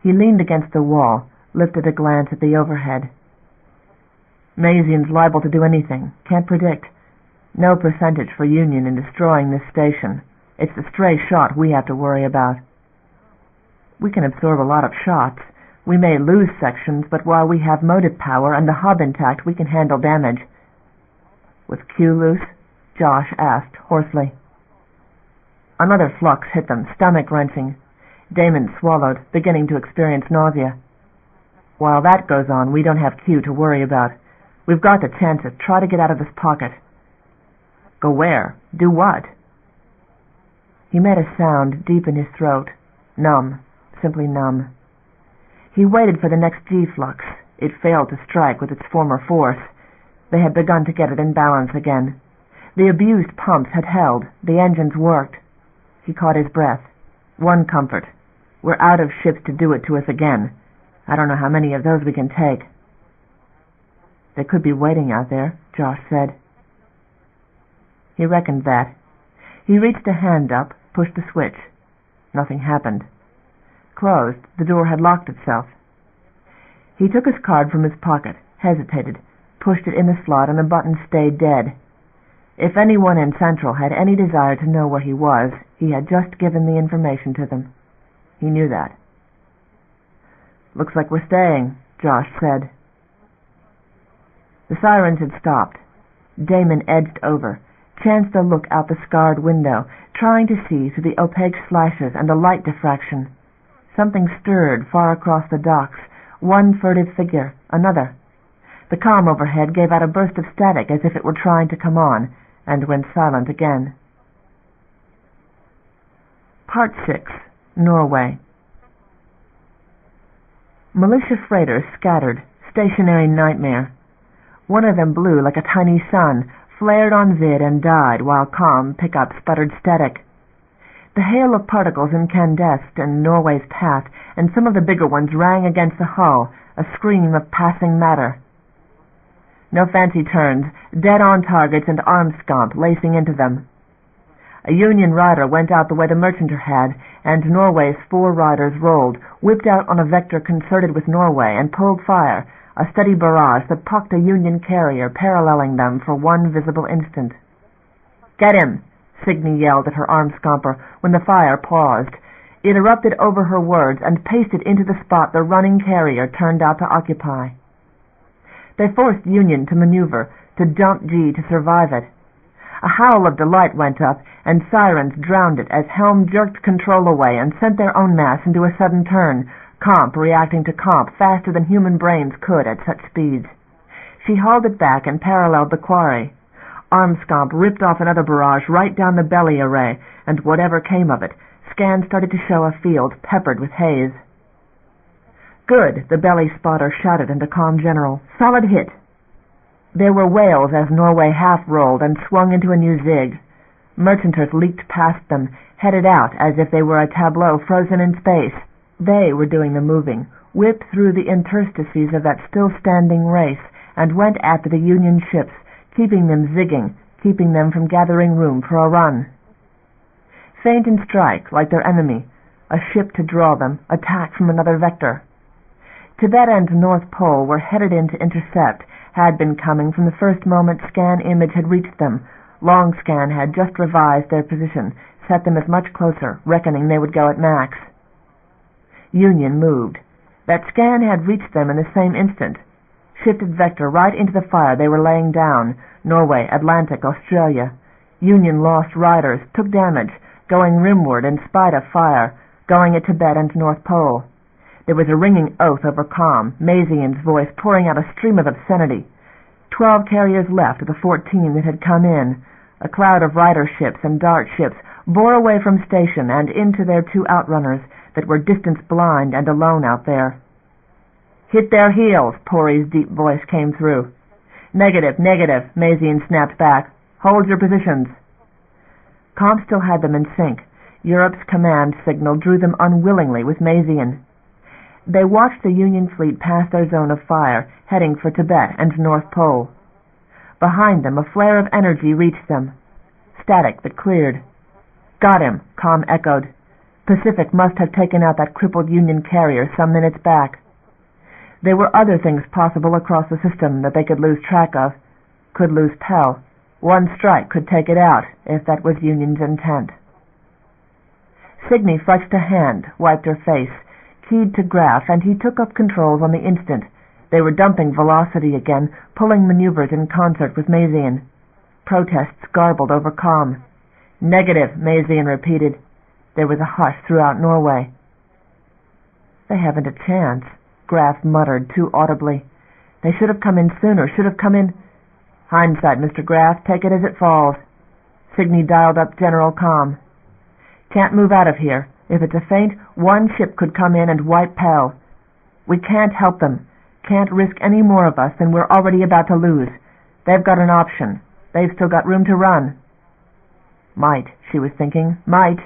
He leaned against the wall, lifted a glance at the overhead. "Mazian's liable to do anything. Can't predict. No percentage for Union in destroying this station. It's the stray shot we have to worry about." "We can absorb a lot of shots. We may lose sections, but while we have motive power and the hub intact, we can handle damage." "Was Q loose?" Josh asked hoarsely. Another flux hit them, stomach-wrenching. Damon swallowed, beginning to experience nausea. "While that goes on, we don't have Q to worry about. We've got to chance it. Try to get out of this pocket." "Go where? Do what?" He made a sound deep in his throat. Numb. Simply numb. He waited for the next G-flux. It failed to strike with its former force. They had begun to get it in balance again. The abused pumps had held. The engines worked. He caught his breath. One comfort. We're out of ships to do it to us again. I don't know how many of those we can take. "They could be waiting out there," Josh said. He reckoned that. He reached a hand up, pushed the switch. Nothing happened. Closed. The door had locked itself. He took his card from his pocket, hesitated, pushed it in the slot, and the button stayed dead. If anyone in Central had any desire to know where he was, he had just given the information to them. He knew that. "Looks like we're staying," Josh said. The sirens had stopped. Damon edged over, chanced a look out the scarred window, trying to see through the opaque slashes and the light diffraction. Something stirred far across the docks, one furtive figure, another. The comm overhead gave out a burst of static as if it were trying to come on, and went silent again. Part 6. Norway. Militia freighters scattered, stationary nightmare. One of them blew like a tiny sun, flared on vid and died, while comm pickup sputtered static. The hail of particles incandesced in Norway's path, and some of the bigger ones rang against the hull, a scream of passing matter. No fancy turns, dead-on targets and arm-scomp lacing into them. A Union rider went out the way the merchanter had, and Norway's 4 riders rolled, whipped out on a vector concerted with Norway, and pulled fire, a steady barrage that pucked a Union carrier paralleling them for one visible instant. "Get him!" Signe yelled at her arm-scomper when the fire paused. It erupted over her words and pasted into the spot the running carrier turned out to occupy. They forced Union to maneuver, to dump G to survive it. A howl of delight went up, and sirens drowned it as Helm jerked control away and sent their own mass into a sudden turn, comp reacting to comp faster than human brains could at such speeds. She hauled it back and paralleled the quarry. Armscomp ripped off another barrage right down the belly array, and whatever came of it, scans started to show a field peppered with haze. "Good," the belly spotter shouted into comm general. "Solid hit." There were wails as Norway half-rolled and swung into a new zig. Merchanters leaped past them, headed out as if they were a tableau frozen in space. They were doing the moving, whipped through the interstices of that still-standing race, and went after the Union ships, keeping them zigging, keeping them from gathering room for a run. Feint and strike, like their enemy, a ship to draw them, attack from another vector. Tibet and North Pole were headed in to intercept, had been coming from the first moment scan image had reached them. Long scan had just revised their position, set them as much closer, reckoning they would go at max. Union moved. That scan had reached them in the same instant. Shifted vector right into the fire they were laying down. Norway, Atlantic, Australia. Union lost riders, took damage, going rimward in spite of fire, going at Tibet and North Pole. There was a ringing oath over comm, Mazian's voice pouring out a stream of obscenity. 12 carriers left of the 14 that had come in. A cloud of rider ships and dart ships bore away from station and into their 2 outrunners that were distance-blind and alone out there. "Hit their heels," Pori's deep voice came through. "Negative, negative," Mazian snapped back. "Hold your positions." Comm still had them in sync. Europe's command signal drew them unwillingly with Mazian. They watched the Union fleet pass their zone of fire, heading for Tibet and North Pole. Behind them, a flare of energy reached them. Static, but cleared. "Got him," Com echoed. "Pacific must have taken out that crippled Union carrier some minutes back." There were other things possible across the system that they could lose track of. Could lose Pell. One strike could take it out, if that was Union's intent. Signy flexed a hand, wiped her face, keyed to Graf, and he took up controls on the instant. They were dumping velocity again, pulling maneuvers in concert with Mazian. Protests garbled over comm. "Negative," Mazian repeated. There was a hush throughout Norway. "They haven't a chance," Graf muttered too audibly. "They should have come in sooner, should have come in—" "Hindsight, Mr. Graf. Take it as it falls." Signy dialed up general comm. "Can't move out of here. If it's a feint, one ship could come in and wipe Pell. We can't help them. Can't risk any more of us than we're already about to lose. They've got an option. They've still got room to run." Might, she was thinking, might,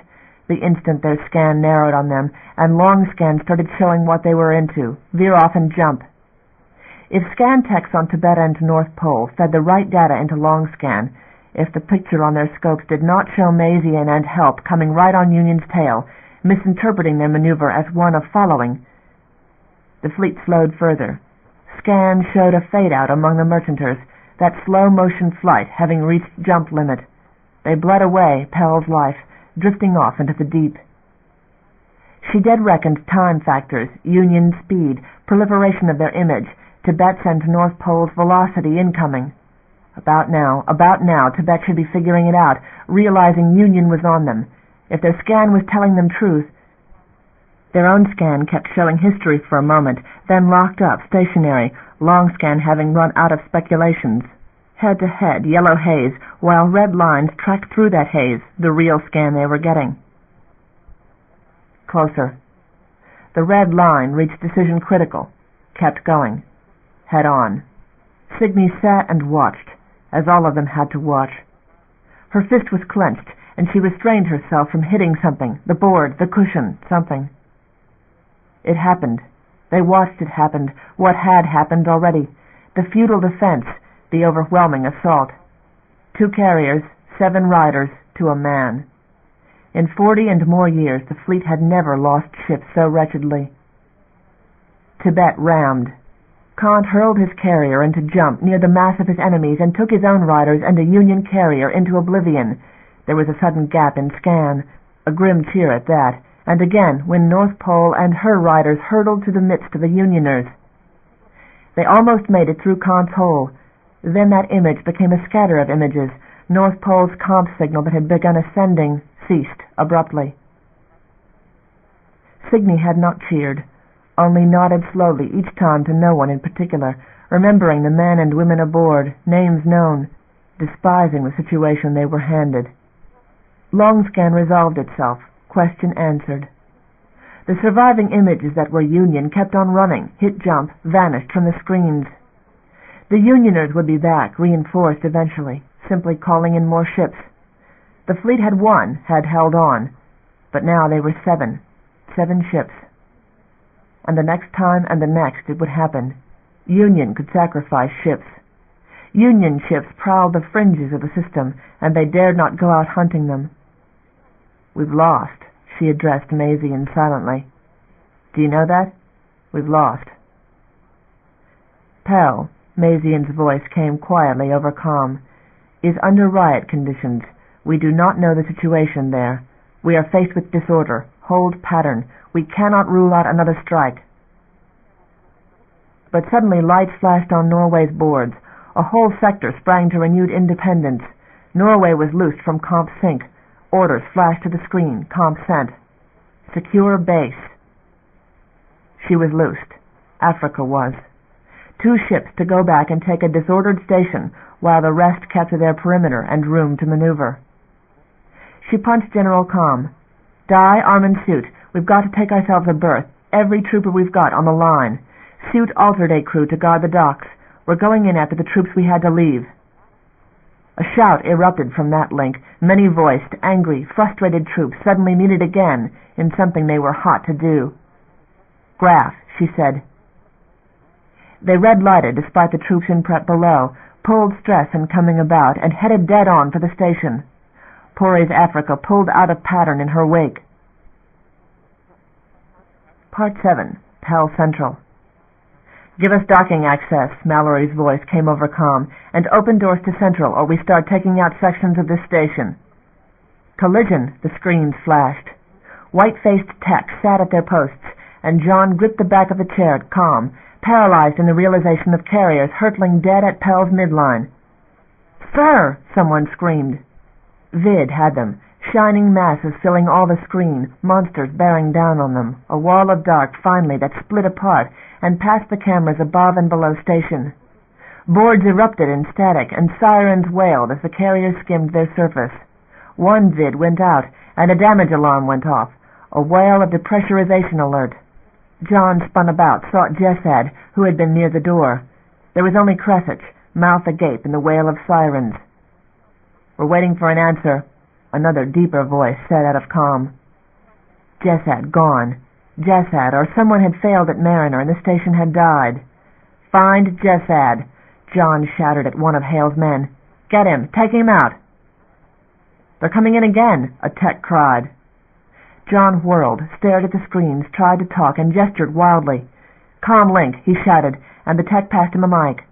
the instant their scan narrowed on them, and long scan started showing what they were into, veer off and jump. If scan techs on Tibet and North Pole fed the right data into long scan, if the picture on their scopes did not show Mazian and help coming right on Union's tail, misinterpreting their maneuver as one of following, the fleet slowed further. Scan showed a fade-out among the merchanters, that slow-motion flight having reached jump limit. They bled away, Pell's life, drifting off into the deep. She dead-reckoned time factors, Union speed, proliferation of their image, Tibet's and North Pole's velocity incoming. About now, Tibet should be figuring it out, realizing Union was on them. If their scan was telling them truth. Their own scan kept showing history for a moment, then locked up, stationary, long scan having run out of speculations. Head-to-head, yellow haze, while red lines tracked through that haze, the real scan they were getting. Closer. The red line reached decision critical, kept going. Head on. Signy sat and watched, as all of them had to watch. Her fist was clenched, and she restrained herself from hitting something, the board, the cushion, something. It happened. They watched it happen, what had happened already. The futile defense, the overwhelming assault. 2 carriers, 7 riders, to a man. In 40 and more years, the fleet had never lost ships so wretchedly. Tibet rammed. Kant hurled his carrier into jump near the mass of his enemies and took his own riders and a Union carrier into oblivion. There was a sudden gap in scan, a grim cheer at that, and again when North Pole and her riders hurtled to the midst of the Unioners. They almost made it through Kant's hole. Then that image became a scatter of images. North Pole's comp signal that had begun ascending ceased abruptly. Signy had not cheered, only nodded slowly each time to no one in particular, remembering the men and women aboard, names known, despising the situation they were handed. Long scan resolved itself, question answered. The surviving images that were Union kept on running, hit jump, vanished from the screens. The Unioners would be back, reinforced eventually, simply calling in more ships. The fleet had won, had held on, but now they were 7 ships. And the next time and the next it would happen. Union could sacrifice ships. Union ships prowled the fringes of the system, and they dared not go out hunting them. "We've lost," she addressed Mazian silently. "Do you know that? We've lost." Pell, Mazian's voice came quietly over comm, "is under riot conditions. We do not know the situation there. We are faced with disorder, hold pattern. We cannot rule out another strike." But suddenly lights flashed on Norway's boards. A whole sector sprang to renewed independence. Norway was loosed from Comp Sync. Orders flashed to the screen. Comp sent. Secure base. She was loosed. Africa was. 2 ships to go back and take a disordered station while the rest kept to their perimeter and room to maneuver. She punched General Comm. "Die, arm and suit. We've got to take ourselves a berth. Every trooper we've got on the line. Suit alternate crew to guard the docks. We're going in after the troops we had to leave." A shout erupted from that link, many-voiced, angry, frustrated troops suddenly needed again in something they were hot to do. "Graph," she said. They red-lighted despite the troops in prep below, pulled stress and coming about, and headed dead on for the station. Pori's Africa pulled out of pattern in her wake. Part 7. Pell Central. "Give us docking access," Mallory's voice came over comm, "and open doors to Central, or we start taking out sections of this station." "Collision," the screens flashed. White-faced techs sat at their posts, and John gripped the back of the chair at comm, paralyzed in the realization of carriers hurtling dead at Pell's midline. "Sir!" someone screamed. Vid had them, shining masses filling all the screen, monsters bearing down on them, a wall of dark finally that split apart and past the cameras above and below station. Boards erupted in static, and sirens wailed as the carriers skimmed their surface. One vid went out, and a damage alarm went off, a wail of depressurization alert. John spun about, sought Jessad, who had been near the door. There was only Cressich, mouth agape in the wail of sirens. "We're waiting for an answer," another deeper voice said out of comm. Jessad gone. Jessad, or someone had failed at Mariner and the station had died. "Find Jessad," John shouted at one of Hale's men. "Get him! Take him out!" "They're coming in again," a tech cried. John whirled, stared at the screens, tried to talk, and gestured wildly. "Comm link," he shouted, and the tech passed him a mic.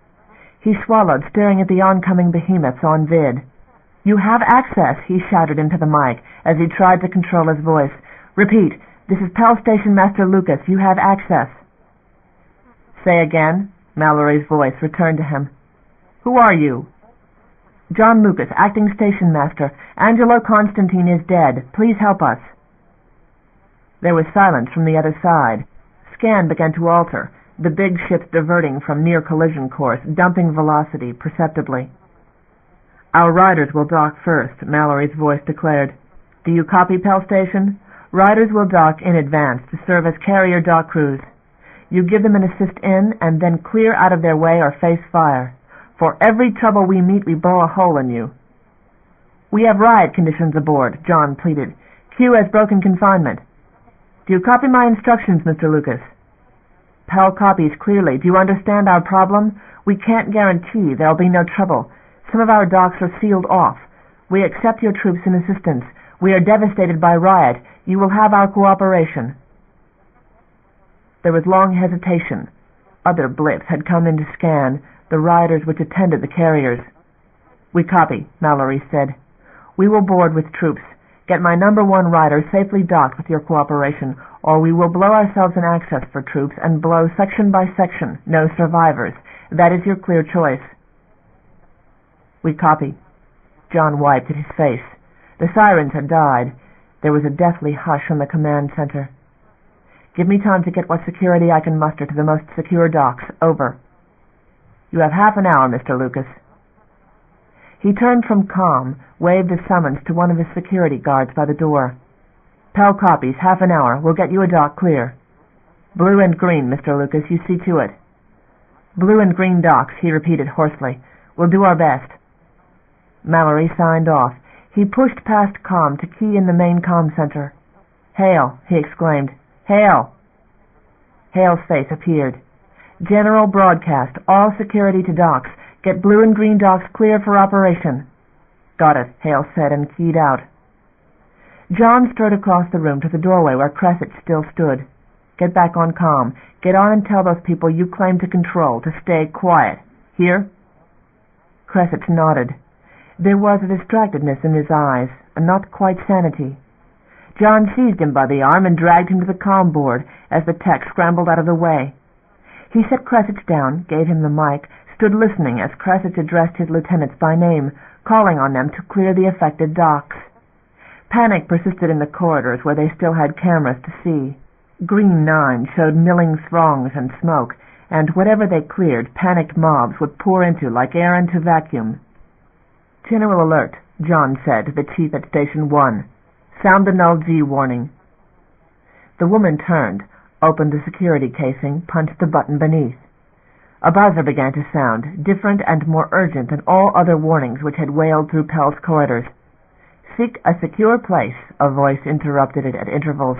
He swallowed, staring at the oncoming behemoths on vid. "You have access," he shouted into the mic as he tried to control his voice. "Repeat, this is Pell Station Master Lucas. You have access." "Say again," Mallory's voice returned to him. "Who are you?" "John Lucas, acting station master. Angelo Constantine is dead. Please help us." There was silence from the other side. Scan began to alter, the big ships diverting from near collision course, dumping velocity perceptibly. "Our riders will dock first," Mallory's voice declared. "Do you copy, Pell Station? Riders will dock in advance to serve as carrier dock crews. You give them an assist in, and then clear out of their way or face fire. For every trouble we meet, we blow a hole in you." "We have riot conditions aboard," John pleaded. "Q has broken confinement." "Do you copy my instructions, Mr. Lucas?" "Pell copies clearly. Do you understand our problem? We can't guarantee there'll be no trouble. Some of our docks are sealed off. We accept your troops in assistance. We are devastated by riot. You will have our cooperation." There was long hesitation. Other blips had come into scan, the riders which attended the carriers. "We copy," Mallory said. "We will board with troops. Get my number 1 rider safely docked with your cooperation, or we will blow ourselves in access for troops and blow section by section. No survivors. That is your clear choice." "We copy." John wiped at his face. The sirens had died. There was a deathly hush in the command center. "Give me time to get what security I can muster to the most secure docks. Over." "You have half an hour, Mr. Lucas." He turned from comm, waved a summons to one of his security guards by the door. "Pell copies. Half an hour. We'll get you a dock clear." "Blue and green, Mr. Lucas. You see to it." "Blue and green docks," he repeated hoarsely. "We'll do our best." Mallory signed off. He pushed past comm to key in the main comm center. "Hale," he exclaimed. "Hale!" Hale's face appeared. "General broadcast. All security to docks. Get blue and green docks clear for operation." "Got it," Hale said, and keyed out. John strode across the room to the doorway where Cressich still stood. "Get back on comm. Get on and tell those people you claim to control to stay quiet. Hear?" Cressich nodded. There was a distractedness in his eyes, and not quite sanity. John seized him by the arm and dragged him to the comm board as the tech scrambled out of the way. He set Cressich down, gave him the mic, stood listening as Cressich addressed his lieutenants by name, calling on them to clear the affected docks. Panic persisted in the corridors where they still had cameras to see. Green 9 showed milling throngs and smoke, and whatever they cleared, panicked mobs would pour into like air into vacuum. "General alert," John said to the chief at Station 1. "Sound the null G warning." The woman turned, opened the security casing, punched the button beneath. A buzzer began to sound, different and more urgent than all other warnings which had wailed through Pell's corridors. "Seek a secure place," a voice interrupted it at intervals.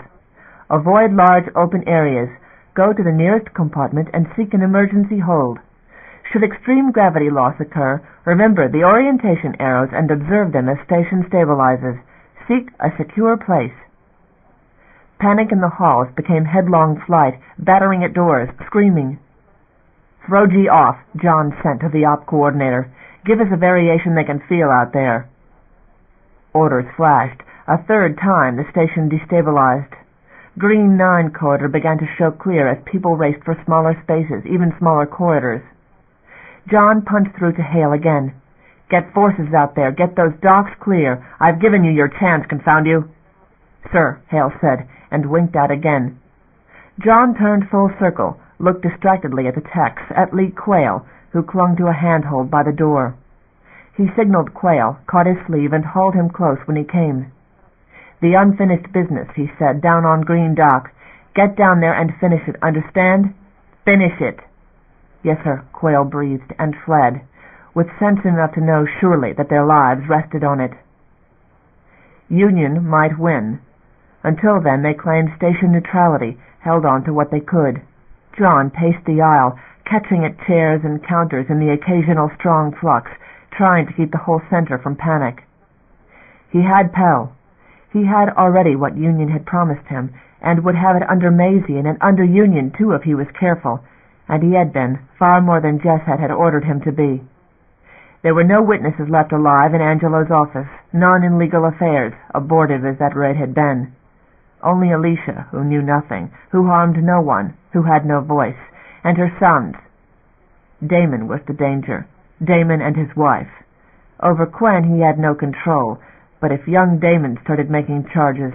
"Avoid large open areas. Go to the nearest compartment and seek an emergency hold. Should extreme gravity loss occur, remember the orientation arrows and observe them as station stabilizers. Seek a secure place. Panic in the halls became headlong flight, battering at doors, screaming. "Throw G off," John sent to the op coordinator. "Give us a variation they can feel out there." Orders flashed. A third time the station destabilized. Green 9 corridor began to show clear as people raced for smaller spaces, even smaller corridors. John punched through to Hale again. "Get forces out there. Get those docks clear. I've given you your chance, confound you." "Sir," Hale said, and winked out again. John turned full circle, looked distractedly at the techs, at Lee Quayle, who clung to a handhold by the door. He signaled Quayle, caught his sleeve, and hauled him close when he came. "The unfinished business," he said, "down on Green Dock. Get down there and finish it, understand? Finish it." "Yes, sir," Quayle breathed, and fled, with sense enough to know surely that their lives rested on it. Union might win. Until then they claimed station neutrality, held on to what they could. John paced the aisle, catching at chairs and counters in the occasional strong flux, trying to keep the whole center from panic. He had Pell. He had already what Union had promised him, and would have it under Maisie and under Union too if he was careful, and he had been, far more than Jessup had ordered him to be. There were no witnesses left alive in Angelo's office, none in legal affairs, abortive as that raid had been. Only Alicia, who knew nothing, who harmed no one, who had no voice, and her sons. Damon was the danger, Damon and his wife. Over Quen he had no control, but if young Damon started making charges...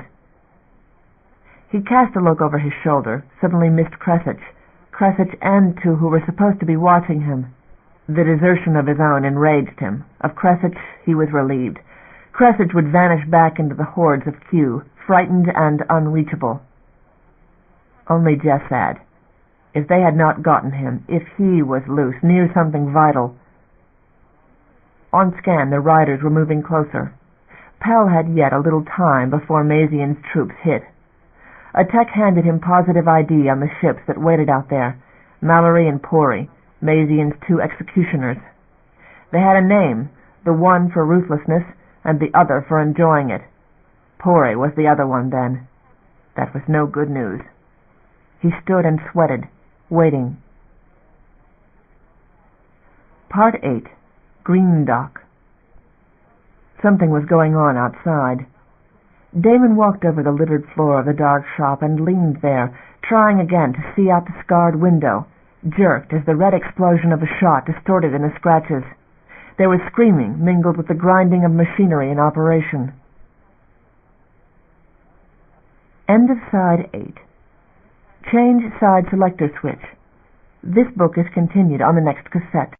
He cast a look over his shoulder, suddenly missed Crescich and two who were supposed to be watching him. The desertion of his own enraged him. Of Crescich he was relieved. Crescich would vanish back into the hordes of Q, frightened and unreachable. Only Jess had. If they had not gotten him, if he was loose, near something vital... On scan the riders were moving closer. Pell had yet a little time before Mazian's troops hit. A tech handed him positive ID on the ships that waited out there, Mallory and Pori, Mazian's two executioners. They had a name, the one for ruthlessness and the other for enjoying it. Pori was the other one, then. That was no good news. He stood and sweated, waiting. Part 8. Green Dock. Something was going on outside. Damon walked over the littered floor of the dark shop and leaned there, trying again to see out the scarred window, jerked as the red explosion of a shot distorted in the scratches. There was screaming mingled with the grinding of machinery in operation. End of Side 8. Change side selector switch. This book is continued on the next cassette.